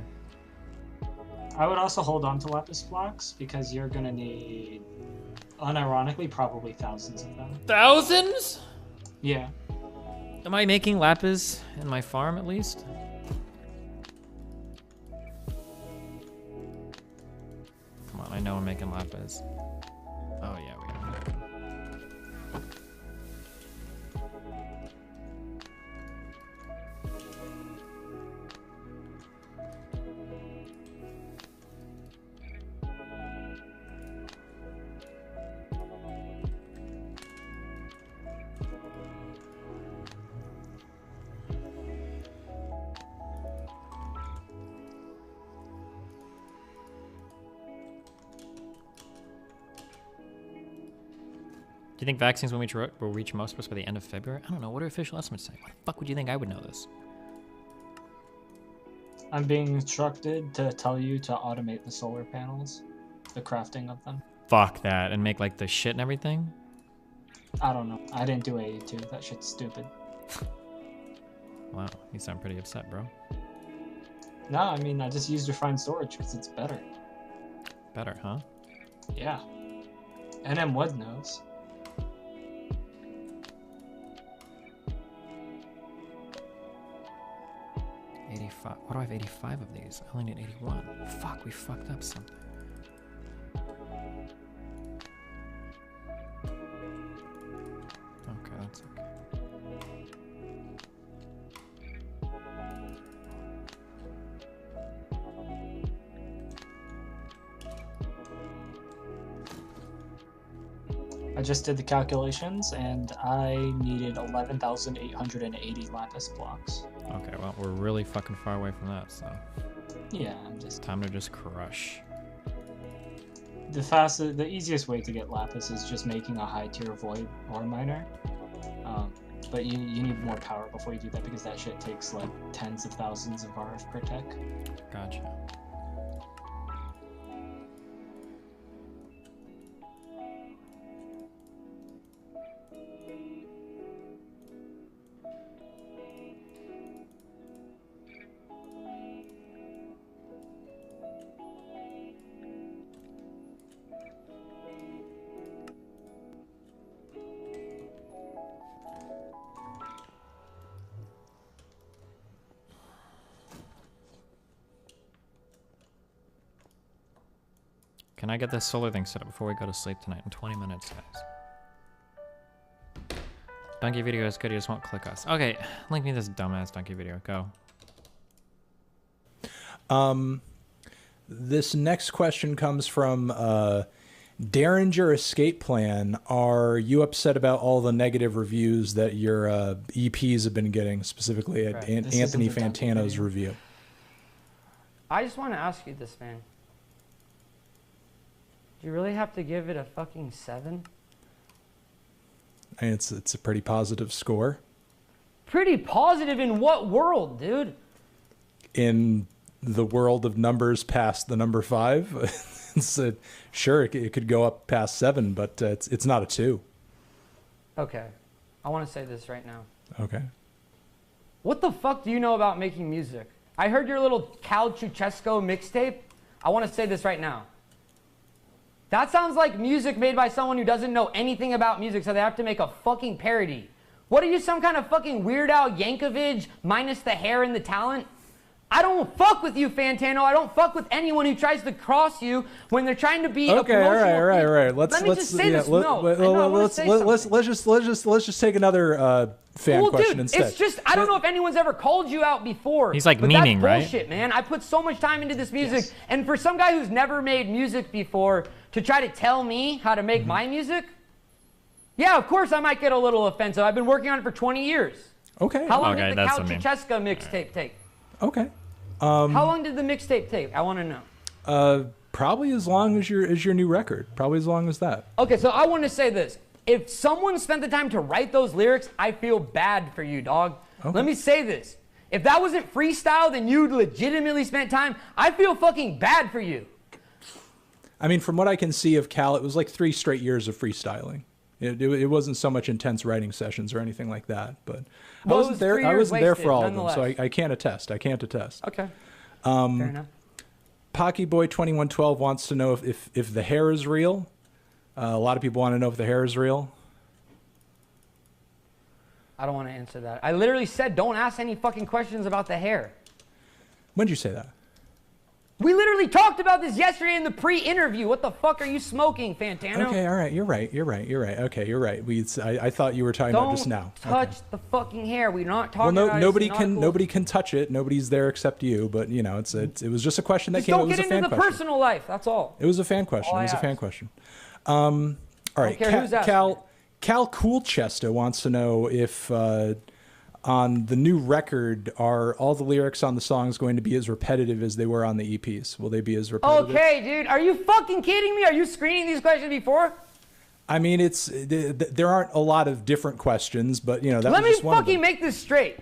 I would also hold on to lapis blocks because you're gonna need, unironically, probably thousands of them. Thousands? Yeah. Am I making Lapis in my farm at least? Come on, I know I'm making Lapis. Oh yeah, we are. Do you think vaccines will reach most of us by the end of February? I don't know. What are official estimates saying? Why the fuck would you think I would know this? I'm being instructed to tell you to automate the solar panels, the crafting of them. Fuck that, and make like the shit and everything? I don't know. I didn't do AE2. That shit's stupid. Wow, you sound pretty upset, bro. No, I mean, I just used refined storage because it's better. Better, huh? Yeah. NM Wood knows. Why do I have 85 of these? I only need 81. Fuck, we fucked up something. Okay, that's okay. I just did the calculations, and I needed 11,880 lapis blocks. Okay, well, we're really fucking far away from that, so... Yeah, I'm just... Time to just crush. The easiest way to get lapis is just making a high-tier void ore miner. But you need more power before you do that, because that shit takes, like, tens of thousands of RF per tech. Gotcha. Can I get this solar thing set up before we go to sleep tonight in 20 minutes, guys? Donkey video is good, you just won't click us. Okay, link me this dumbass donkey video. Go. This next question comes from Derringer Escape Plan. Are you upset about all the negative reviews that your EPs have been getting, specifically at Anthony Fantano's review? I just want to ask you this, man. Do you really have to give it a fucking 7? And it's a pretty positive score. Pretty positive in what world, dude? In the world of numbers past the number 5, sure, it could go up past 7, but it's not a 2. Okay, I want to say this right now. Okay. What the fuck do you know about making music? I heard your little Cal Chuchesco mixtape. I want to say this right now. That sounds like music made by someone who doesn't know anything about music, so they have to make a fucking parody. What are you, some kind of fucking Weird Al Yankovic minus the hair and the talent? I don't fuck with you, Fantano. I don't fuck with anyone who tries to cross you when they're trying to be okay. All right. Let me just say this. Let's just take another fan question instead. It's just I don't know if anyone's ever called you out before. He's like but memeing, that's right? Bullshit, man. I put so much time into this music, and for some guy who's never made music before to try to tell me how to make my music, yeah, of course I might get a little offensive. I've been working on it for 20 years. Okay. How long Okay, did the that's Count what I mean. Chesca mixtape take? Okay. How long did the mixtape take? I want to know. Probably as long as your new record. Probably as long as that. Okay, so I want to say this. If someone spent the time to write those lyrics, I feel bad for you, dog. Okay. Let me say this. If that wasn't freestyle, then you legitimately spent time. I feel fucking bad for you. I mean, from what I can see of Cal, it was like 3 straight years of freestyling. It wasn't so much intense writing sessions or anything like that. But I wasn't there. I wasn't there for all of them, so I can't attest. I can't attest. Okay. Fair enough. Pocky Boy 2112 wants to know if the hair is real. A lot of people want to know if the hair is real. I don't want to answer that. I literally said don't ask any fucking questions about the hair. When did you say that? We literally talked about this yesterday in the pre-interview. What the fuck are you smoking, Fantano? Okay, all right, you're right. Okay, you're right. I thought you were talking about just now. Touch the fucking hair. We're not talking Well, about nobody can touch it. Nobody's there except you. But you know, it was just a question that just came. don't It was get a fan into the question. personal life. That's all. It was a fan question. All It was I a fan asked. question. All right, care who's asking. Cal Coolchester wants to know if on the new record are all the lyrics on the songs going to be as repetitive as they were on the EPs? Will they be as repetitive? Okay, dude. Are you fucking kidding me? Are you screening these questions before? I mean, there aren't a lot of different questions, but you know that Let was me just one of them. fucking make this straight.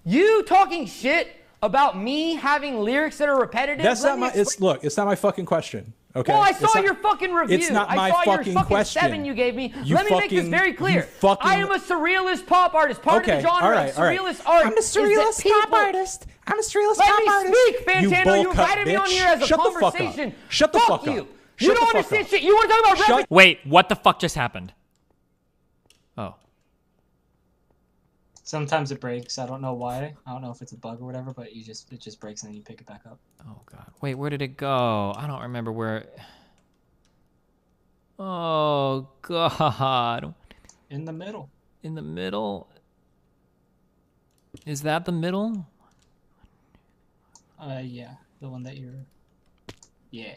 You talking shit about me having lyrics that are repetitive? That's Let not me my. It's not my fucking question. Okay. Well, I It's saw not- your fucking review. It's not my I saw fucking your fucking question. 7 you gave me. You Let me make this fucking- very you clear. fucking- I am a surrealist pop artist. Part Okay, of the genre all right, of all right. surrealist art. I'm a surrealist pop artist. I'm a surrealist Let pop me artist. speak, Fantano. You bull cut invited me on bitch. here as a Shut the fuck up. conversation. Shut the fuck you. up. You Shut don't the fuck understand up. shit. You want to talk about rap? Wait, what the fuck just happened? Oh. Sometimes it breaks. I don't know why. I don't know if it's a bug or whatever, but it just breaks and then you pick it back up. Oh god. Wait, where did it go? I don't remember where. Oh god. In the middle. In the middle? Is that the middle? Yeah, the one that you're. Yeah.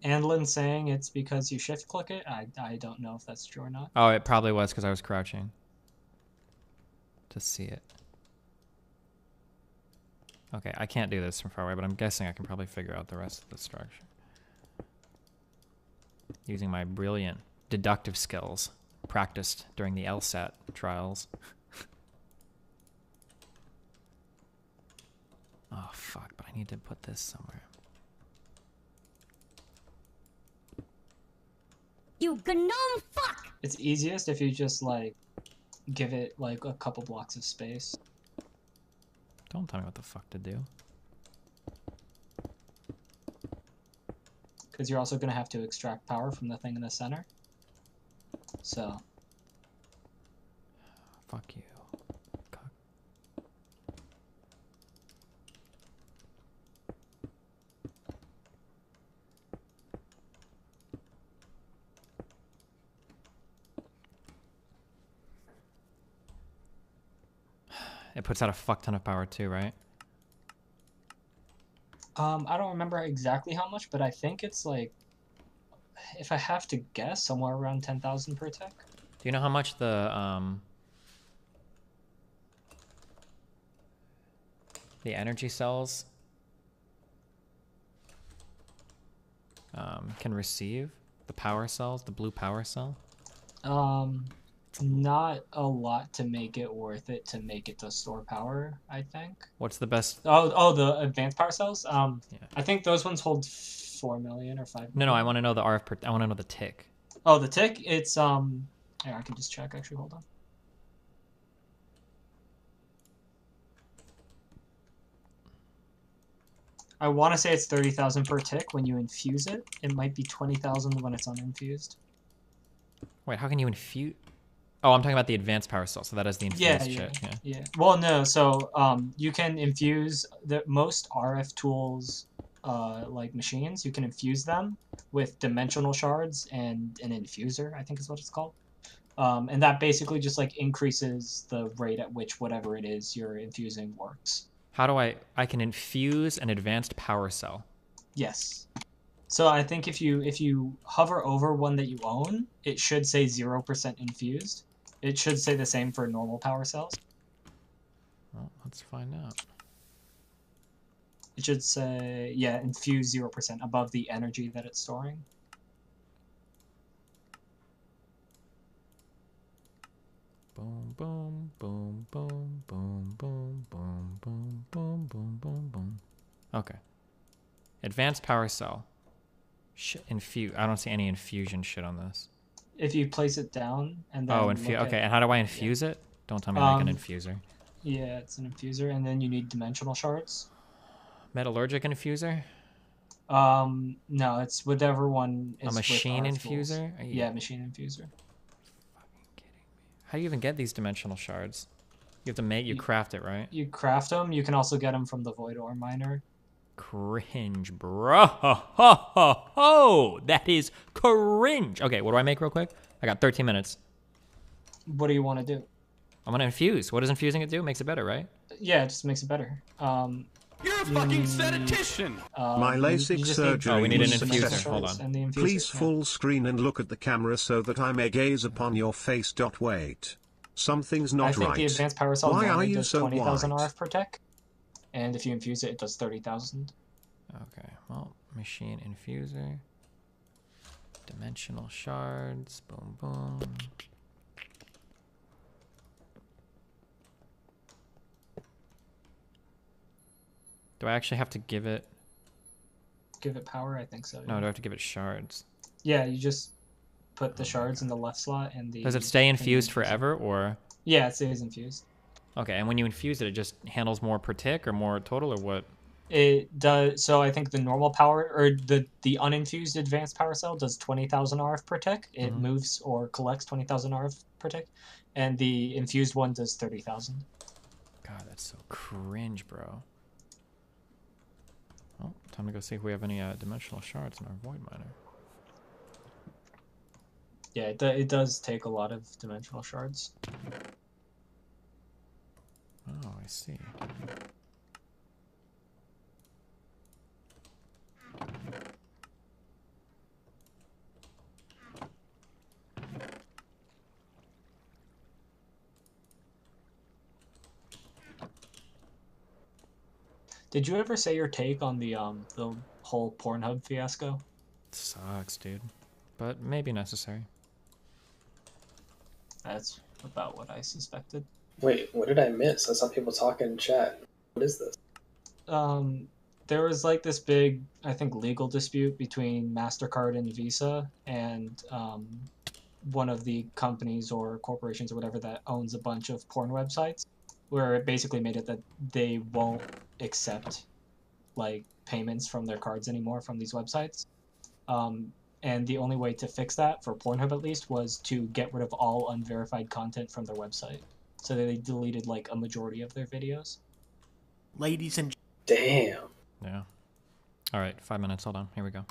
Anlin saying it's because you shift click it. I don't know if that's true or not. Oh, it probably was because I was crouching to see it. Okay, I can't do this from far away, but I'm guessing I can probably figure out the rest of the structure. Using my brilliant deductive skills practiced during the LSAT trials. Oh, fuck, but I need to put this somewhere. You gnome fuck! It's easiest if you just like give it like a couple blocks of space. Don't tell me what the fuck to do. Because you're also going to have to extract power from the thing in the center. So. Fuck you. It puts out a fuck ton of power too, right? I don't remember exactly how much, but I think it's like, if I have to guess, somewhere around 10,000 per tick. Do you know how much the energy cells can receive? The power cells, the blue power cell? Not a lot to make it worth it to make it to store power, I think. What's the best? Oh, the advanced power cells? I think those ones hold 4 million or 5 million. No, I want to know the RF per, I want to know the tick. Oh, the tick? It's, here, I can just check, actually, hold on. I want to say it's 30,000 per tick when you infuse it. It might be 20,000 when it's uninfused. Wait, how can you infuse? Oh, I'm talking about the advanced power cell, so that is the infused Yeah. shit. Yeah. Well, no, so you can infuse most RF tools, like machines, you can infuse them with dimensional shards and an infuser, I think is what it's called. And that basically just like increases the rate at which whatever it is you're infusing works. How do I can infuse an advanced power cell. Yes. So I think if you hover over one that you own, it should say 0% infused. It should say the same for normal power cells. Well, let's find out. It should say, yeah, infuse 0% above the energy that it's storing. Boom, boom, boom, boom, boom, boom, boom, boom, boom, boom, boom, boom. Okay. Advanced power cell. Infuse. I don't see any infusion shit on this. If you place it down and then Okay, and how do I infuse it? Don't tell me I make an infuser. Yeah, it's an infuser, and then you need dimensional shards. Metallurgic infuser? No, it's whatever one is a machine with infuser? Yeah, machine infuser. How do you even get these dimensional shards? You have to you craft it, right? You craft them. You can also get them from the void ore miner. Cringe, bro. Ho, ho, ho, ho. That is cringe. Okay, what do I make real quick? I got 13 minutes. What do you want to do? I'm gonna infuse. What does infusing it do? Makes it better, right? Yeah, it just makes it better. You're a fucking statistician. My LASIK surgery. We need an was infuser. successful. Hold on. Please full screen and look at the camera so that I may gaze upon your face. Wait. Something's not right. I think the advanced power cell Why are you does so 20,000 white? RF per tech. And if you infuse it, it does 30,000. Okay, well, machine infuser. Dimensional shards. Boom, boom. Do I actually have to give it... Give it power? I think so. No, do I have to give it shards? Yeah, you just put the shards in the left slot and the... Does it stay infused forever, or...? Yeah, it stays infused. Okay, and when you infuse it, it just handles more per tick or more total, or what? It does. So I think the normal power, or the uninfused advanced power cell does 20,000 RF per tick. It moves or collects 20,000 RF per tick. And the infused one does 30,000. God, that's so cringe, bro. Well, time to go see if we have any dimensional shards in our void miner. Yeah, it does take a lot of dimensional shards. Oh, I see. Did you ever say your take on the whole Pornhub fiasco? Sucks, dude. But maybe necessary. That's about what I suspected. Wait, what did I miss? I saw people talking in chat. What is this? There was like this big, I think, legal dispute between MasterCard and Visa and one of the companies or corporations or whatever that owns a bunch of porn websites, where it basically made it that they won't accept like payments from their cards anymore from these websites. And the only way to fix that, for Pornhub at least, was to get rid of all unverified content from their website. So they deleted like a majority of their videos. Ladies and damn. Yeah. All right, 5 minutes. Hold on. Here we go.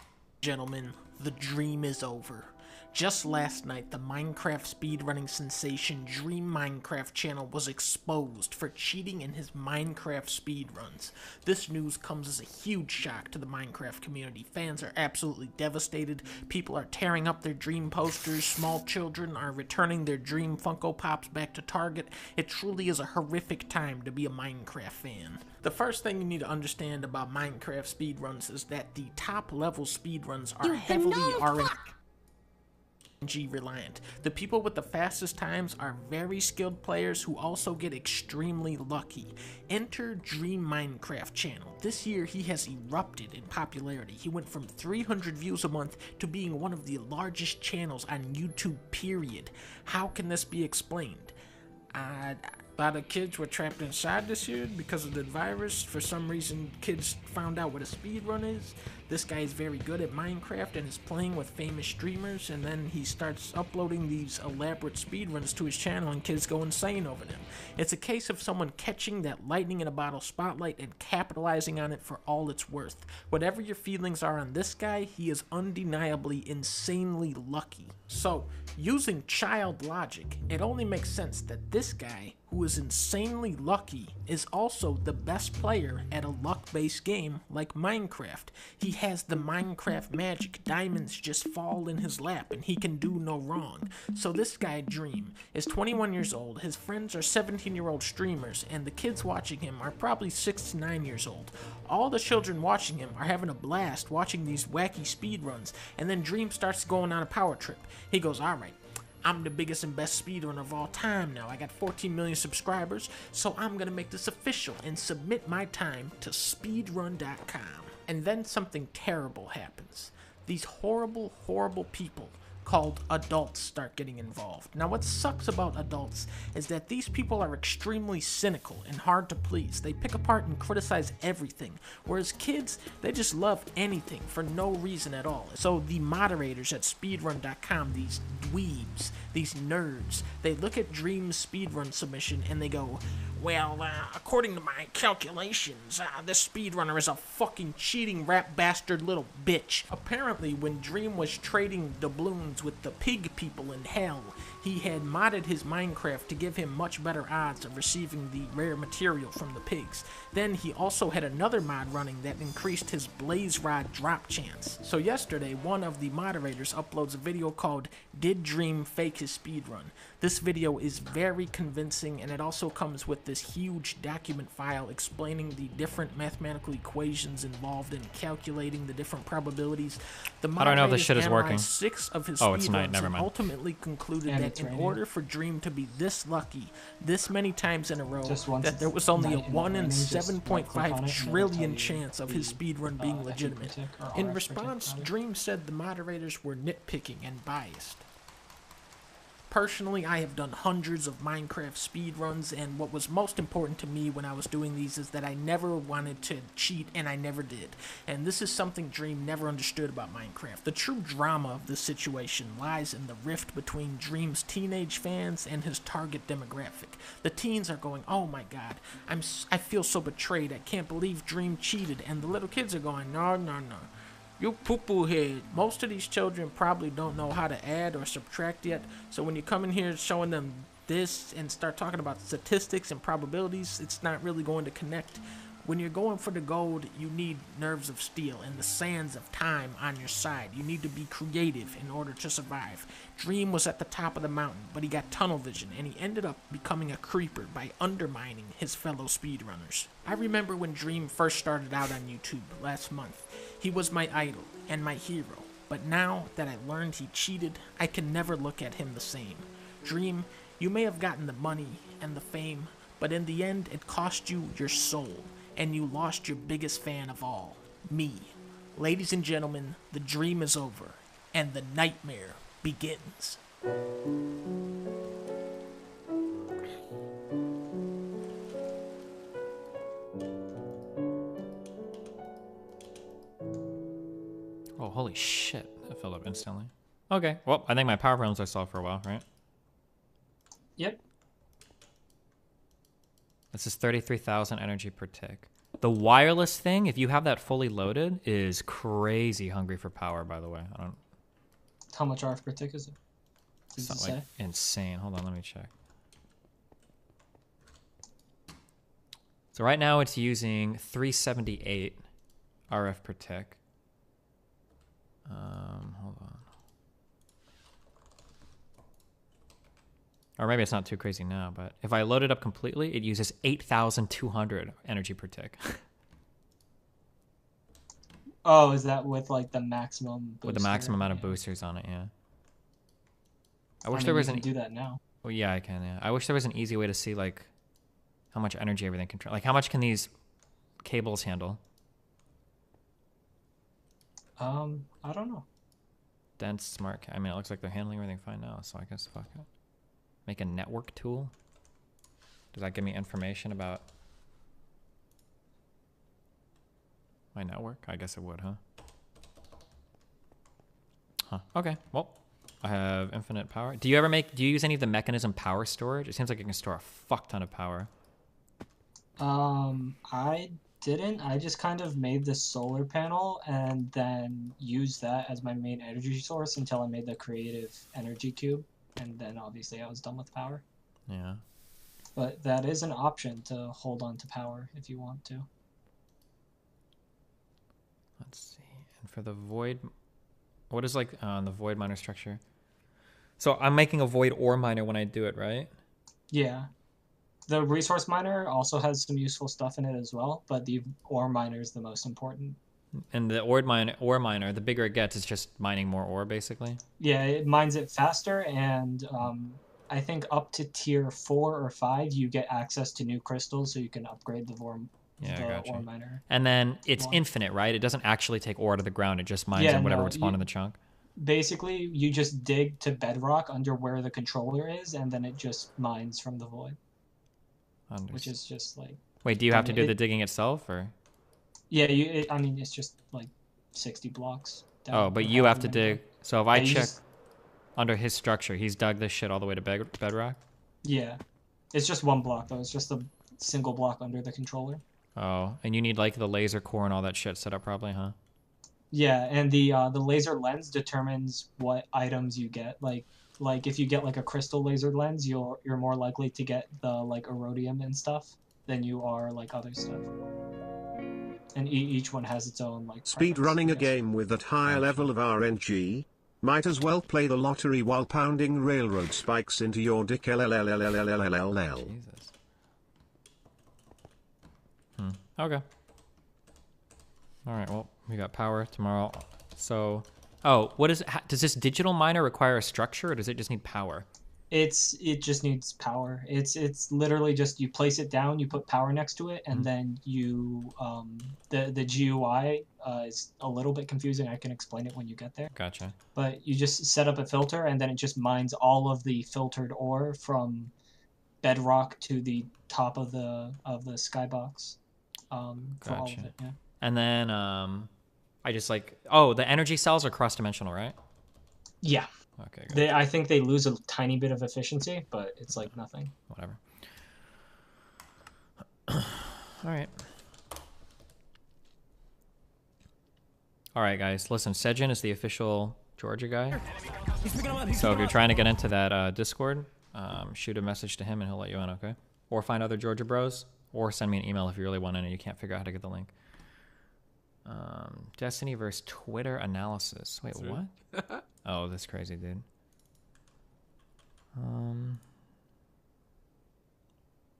gentlemen, the dream is over. Just last night, the Minecraft speedrunning sensation Dream Minecraft channel was exposed for cheating in his Minecraft speedruns. This news comes as a huge shock to the Minecraft community. Fans are absolutely devastated. People are tearing up their Dream posters. Small children are returning their Dream Funko Pops back to Target. It truly is a horrific time to be a Minecraft fan. The first thing you need to understand about Minecraft speedruns is that the top level speedruns are heavily RNG reliant. The people with the fastest times are very skilled players who also get extremely lucky. Enter Dream Minecraft channel. This year he has erupted in popularity. He went from 300 views a month to being one of the largest channels on YouTube, period. How can this be explained? A lot of kids were trapped inside this year because of the virus. For some reason, kids found out what a speedrun is. This guy is very good at Minecraft and is playing with famous streamers, and then he starts uploading these elaborate speedruns to his channel and kids go insane over them. It's a case of someone catching that lightning in a bottle spotlight and capitalizing on it for all it's worth. Whatever your feelings are on this guy, he is undeniably insanely lucky. So, using child logic, it only makes sense that this guy, who is insanely lucky, is also the best player at a luck-based game like Minecraft. He has the Minecraft magic. Diamonds just fall in his lap and he can do no wrong. So this guy, Dream, is 21 years old, his friends are 17-year-old streamers, and the kids watching him are probably 6 to 9 years old. All the children watching him are having a blast watching these wacky speedruns, and then Dream starts going on a power trip. He goes, alright, I'm the biggest and best speedrunner of all time now. I got 14 million subscribers, so I'm gonna make this official and submit my time to speedrun.com. And then something terrible happens. These horrible, horrible people called adults start getting involved. Now what sucks about adults is that these people are extremely cynical and hard to please. They pick apart and criticize everything, whereas kids, they just love anything for no reason at all. So the moderators at speedrun.com, these dweebs, these nerds, they look at Dream's speedrun submission and they go, well, according to my calculations, this speedrunner is a fucking cheating rat bastard little bitch. Apparently, when Dream was trading doubloons with the pig people in hell, he had modded his Minecraft to give him much better odds of receiving the rare material from the pigs. Then he also had another mod running that increased his blaze rod drop chance. So yesterday, one of the moderators uploads a video called Did Dream Fake His Speedrun? This video is very convincing, and it also comes with this huge document file explaining the different mathematical equations involved in calculating the different probabilities. The I don't know if this shit is working. analyzed 6 of his Oh, it's night. speedruns Never and mind. ultimately concluded that in order for Dream to be this lucky, this many times in a row, Just once that there was it's only a night and 1 in raining, just right-click on it 7.5 and it'll trillion tell you chance of his speedrun being legitimate. FU or In RF response, protect, Dream said the moderators were nitpicking and biased. Personally, I have done hundreds of Minecraft speedruns, and what was most important to me when I was doing these is that I never wanted to cheat, and I never did. And this is something Dream never understood about Minecraft. The true drama of this situation lies in the rift between Dream's teenage fans and his target demographic. The teens are going, oh my god, I feel so betrayed, I can't believe Dream cheated, and the little kids are going, no, no, no. You poo-poo head. Most of these children probably don't know how to add or subtract yet, so when you come in here showing them this and start talking about statistics and probabilities, it's not really going to connect. When you're going for the gold, you need nerves of steel and the sands of time on your side. You need to be creative in order to survive. Dream was at the top of the mountain, but he got tunnel vision, and he ended up becoming a creeper by undermining his fellow speedrunners. I remember when Dream first started out on YouTube last month. He was my idol and my hero, but now that I learned he cheated, I can never look at him the same. Dream, you may have gotten the money and the fame, but in the end it cost you your soul, and you lost your biggest fan of all, me. Ladies and gentlemen, the dream is over, and the nightmare begins. Oh, holy shit. That filled up instantly. Okay, well, I think my power problems are solved for a while, right? Yep. This is 33,000 energy per tick. The wireless thing, if you have that fully loaded, is crazy hungry for power, by the way. I don't... How much RF per tick is it? Does It's it not like say? insane. Hold on, let me check. So right now it's using 378 RF per tick. Hold on. Or maybe it's not too crazy now, but if I load it up completely, it uses 8,200 energy per tick. Oh, is that with like the maximum booster? With the maximum amount of boosters on it, yeah. I wish mean, there was you an... can do that now. Well, yeah, I can, yeah. I wish there was an easy way to see, like, how much energy everything can... Like, how much can these cables handle? I don't know. Dense, smart... I mean, it looks like they're handling everything fine now, so I guess fuck it. Make a network tool? Does that give me information about my network? I guess it would, huh? Huh. Okay. Well, I have infinite power. Do you use any of the mechanism power storage? It seems like it can store a fuck ton of power. I didn't. I just kind of made this solar panel and then used that as my main energy source until I made the creative energy cube. And then obviously I was done with power. Yeah. But that is an option to hold on to power if you want to. Let's see. And for the void, what is like the void miner structure? So I'm making a void ore miner when I do it, right? Yeah. The resource miner also has some useful stuff in it as well, but the ore miner is the most important. And the ore miner, the bigger it gets, it's just mining more ore, basically. Yeah, it mines it faster, and I think up to tier 4 or 5, you get access to new crystals, so you can upgrade the ore miner. And then it's infinite, right? It doesn't actually take ore out of the ground. It just mines in whatever would spawn in the chunk. Basically, you just dig to bedrock under where the controller is, and then it just mines from the void. Which is just like... Wait, do you have to do the digging itself, or...? Yeah, I mean, it's just like 60 blocks down. Oh, but you have to dig... So if I check under his structure, he's dug this shit all the way to bedrock? Yeah. It's just one block, though. It's just a single block under the controller. Oh, and you need like the laser core and all that shit set up probably, huh? Yeah, and the laser lens determines what items you get. Like if you get like a crystal laser lens, you're more likely to get the like erodium and stuff than you are like other stuff. And each one has its own like speed running a game with that higher level of RNG. Might as well play the lottery while pounding railroad spikes into your dick. LLLLLLLLL. Jesus. Okay. All right. Well, we got power tomorrow. So, does this digital miner require a structure, or does it just need power? It just needs power. It's literally just you place it down, you put power next to it, and then you the GUI is a little bit confusing. I can explain it when you get there. Gotcha. But you just set up a filter, and then it just mines all of the filtered ore from bedrock to the top of the skybox. For all of it, yeah. And then I just like the energy cells are cross-dimensional, right? Yeah. Okay. Good. I think they lose a tiny bit of efficiency, but it's like nothing. Whatever. All right. All right, guys. Listen, Sejin is the official Georgia guy. So if you're trying to get into that Discord, shoot a message to him and he'll let you in, okay? Or find other Georgia bros, or send me an email if you really want in and you can't figure out how to get the link. Destiny versus Twitter analysis. Wait, what? Oh, that's crazy, dude.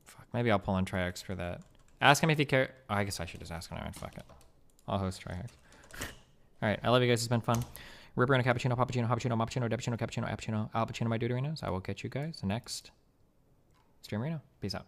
Fuck, maybe I'll pull on Trihex for that. Ask him if he cares. Oh, I guess I should just ask him. Alright, fuck it. I'll host Trihex. Alright, I love you guys. It's been fun. Ripper and a cappuccino, pappuccino, hoppuccino, moppuccino, depuccino, cappuccino, appuccino, al pacino, my duderino. I will catch you guys next stream arena. Peace out.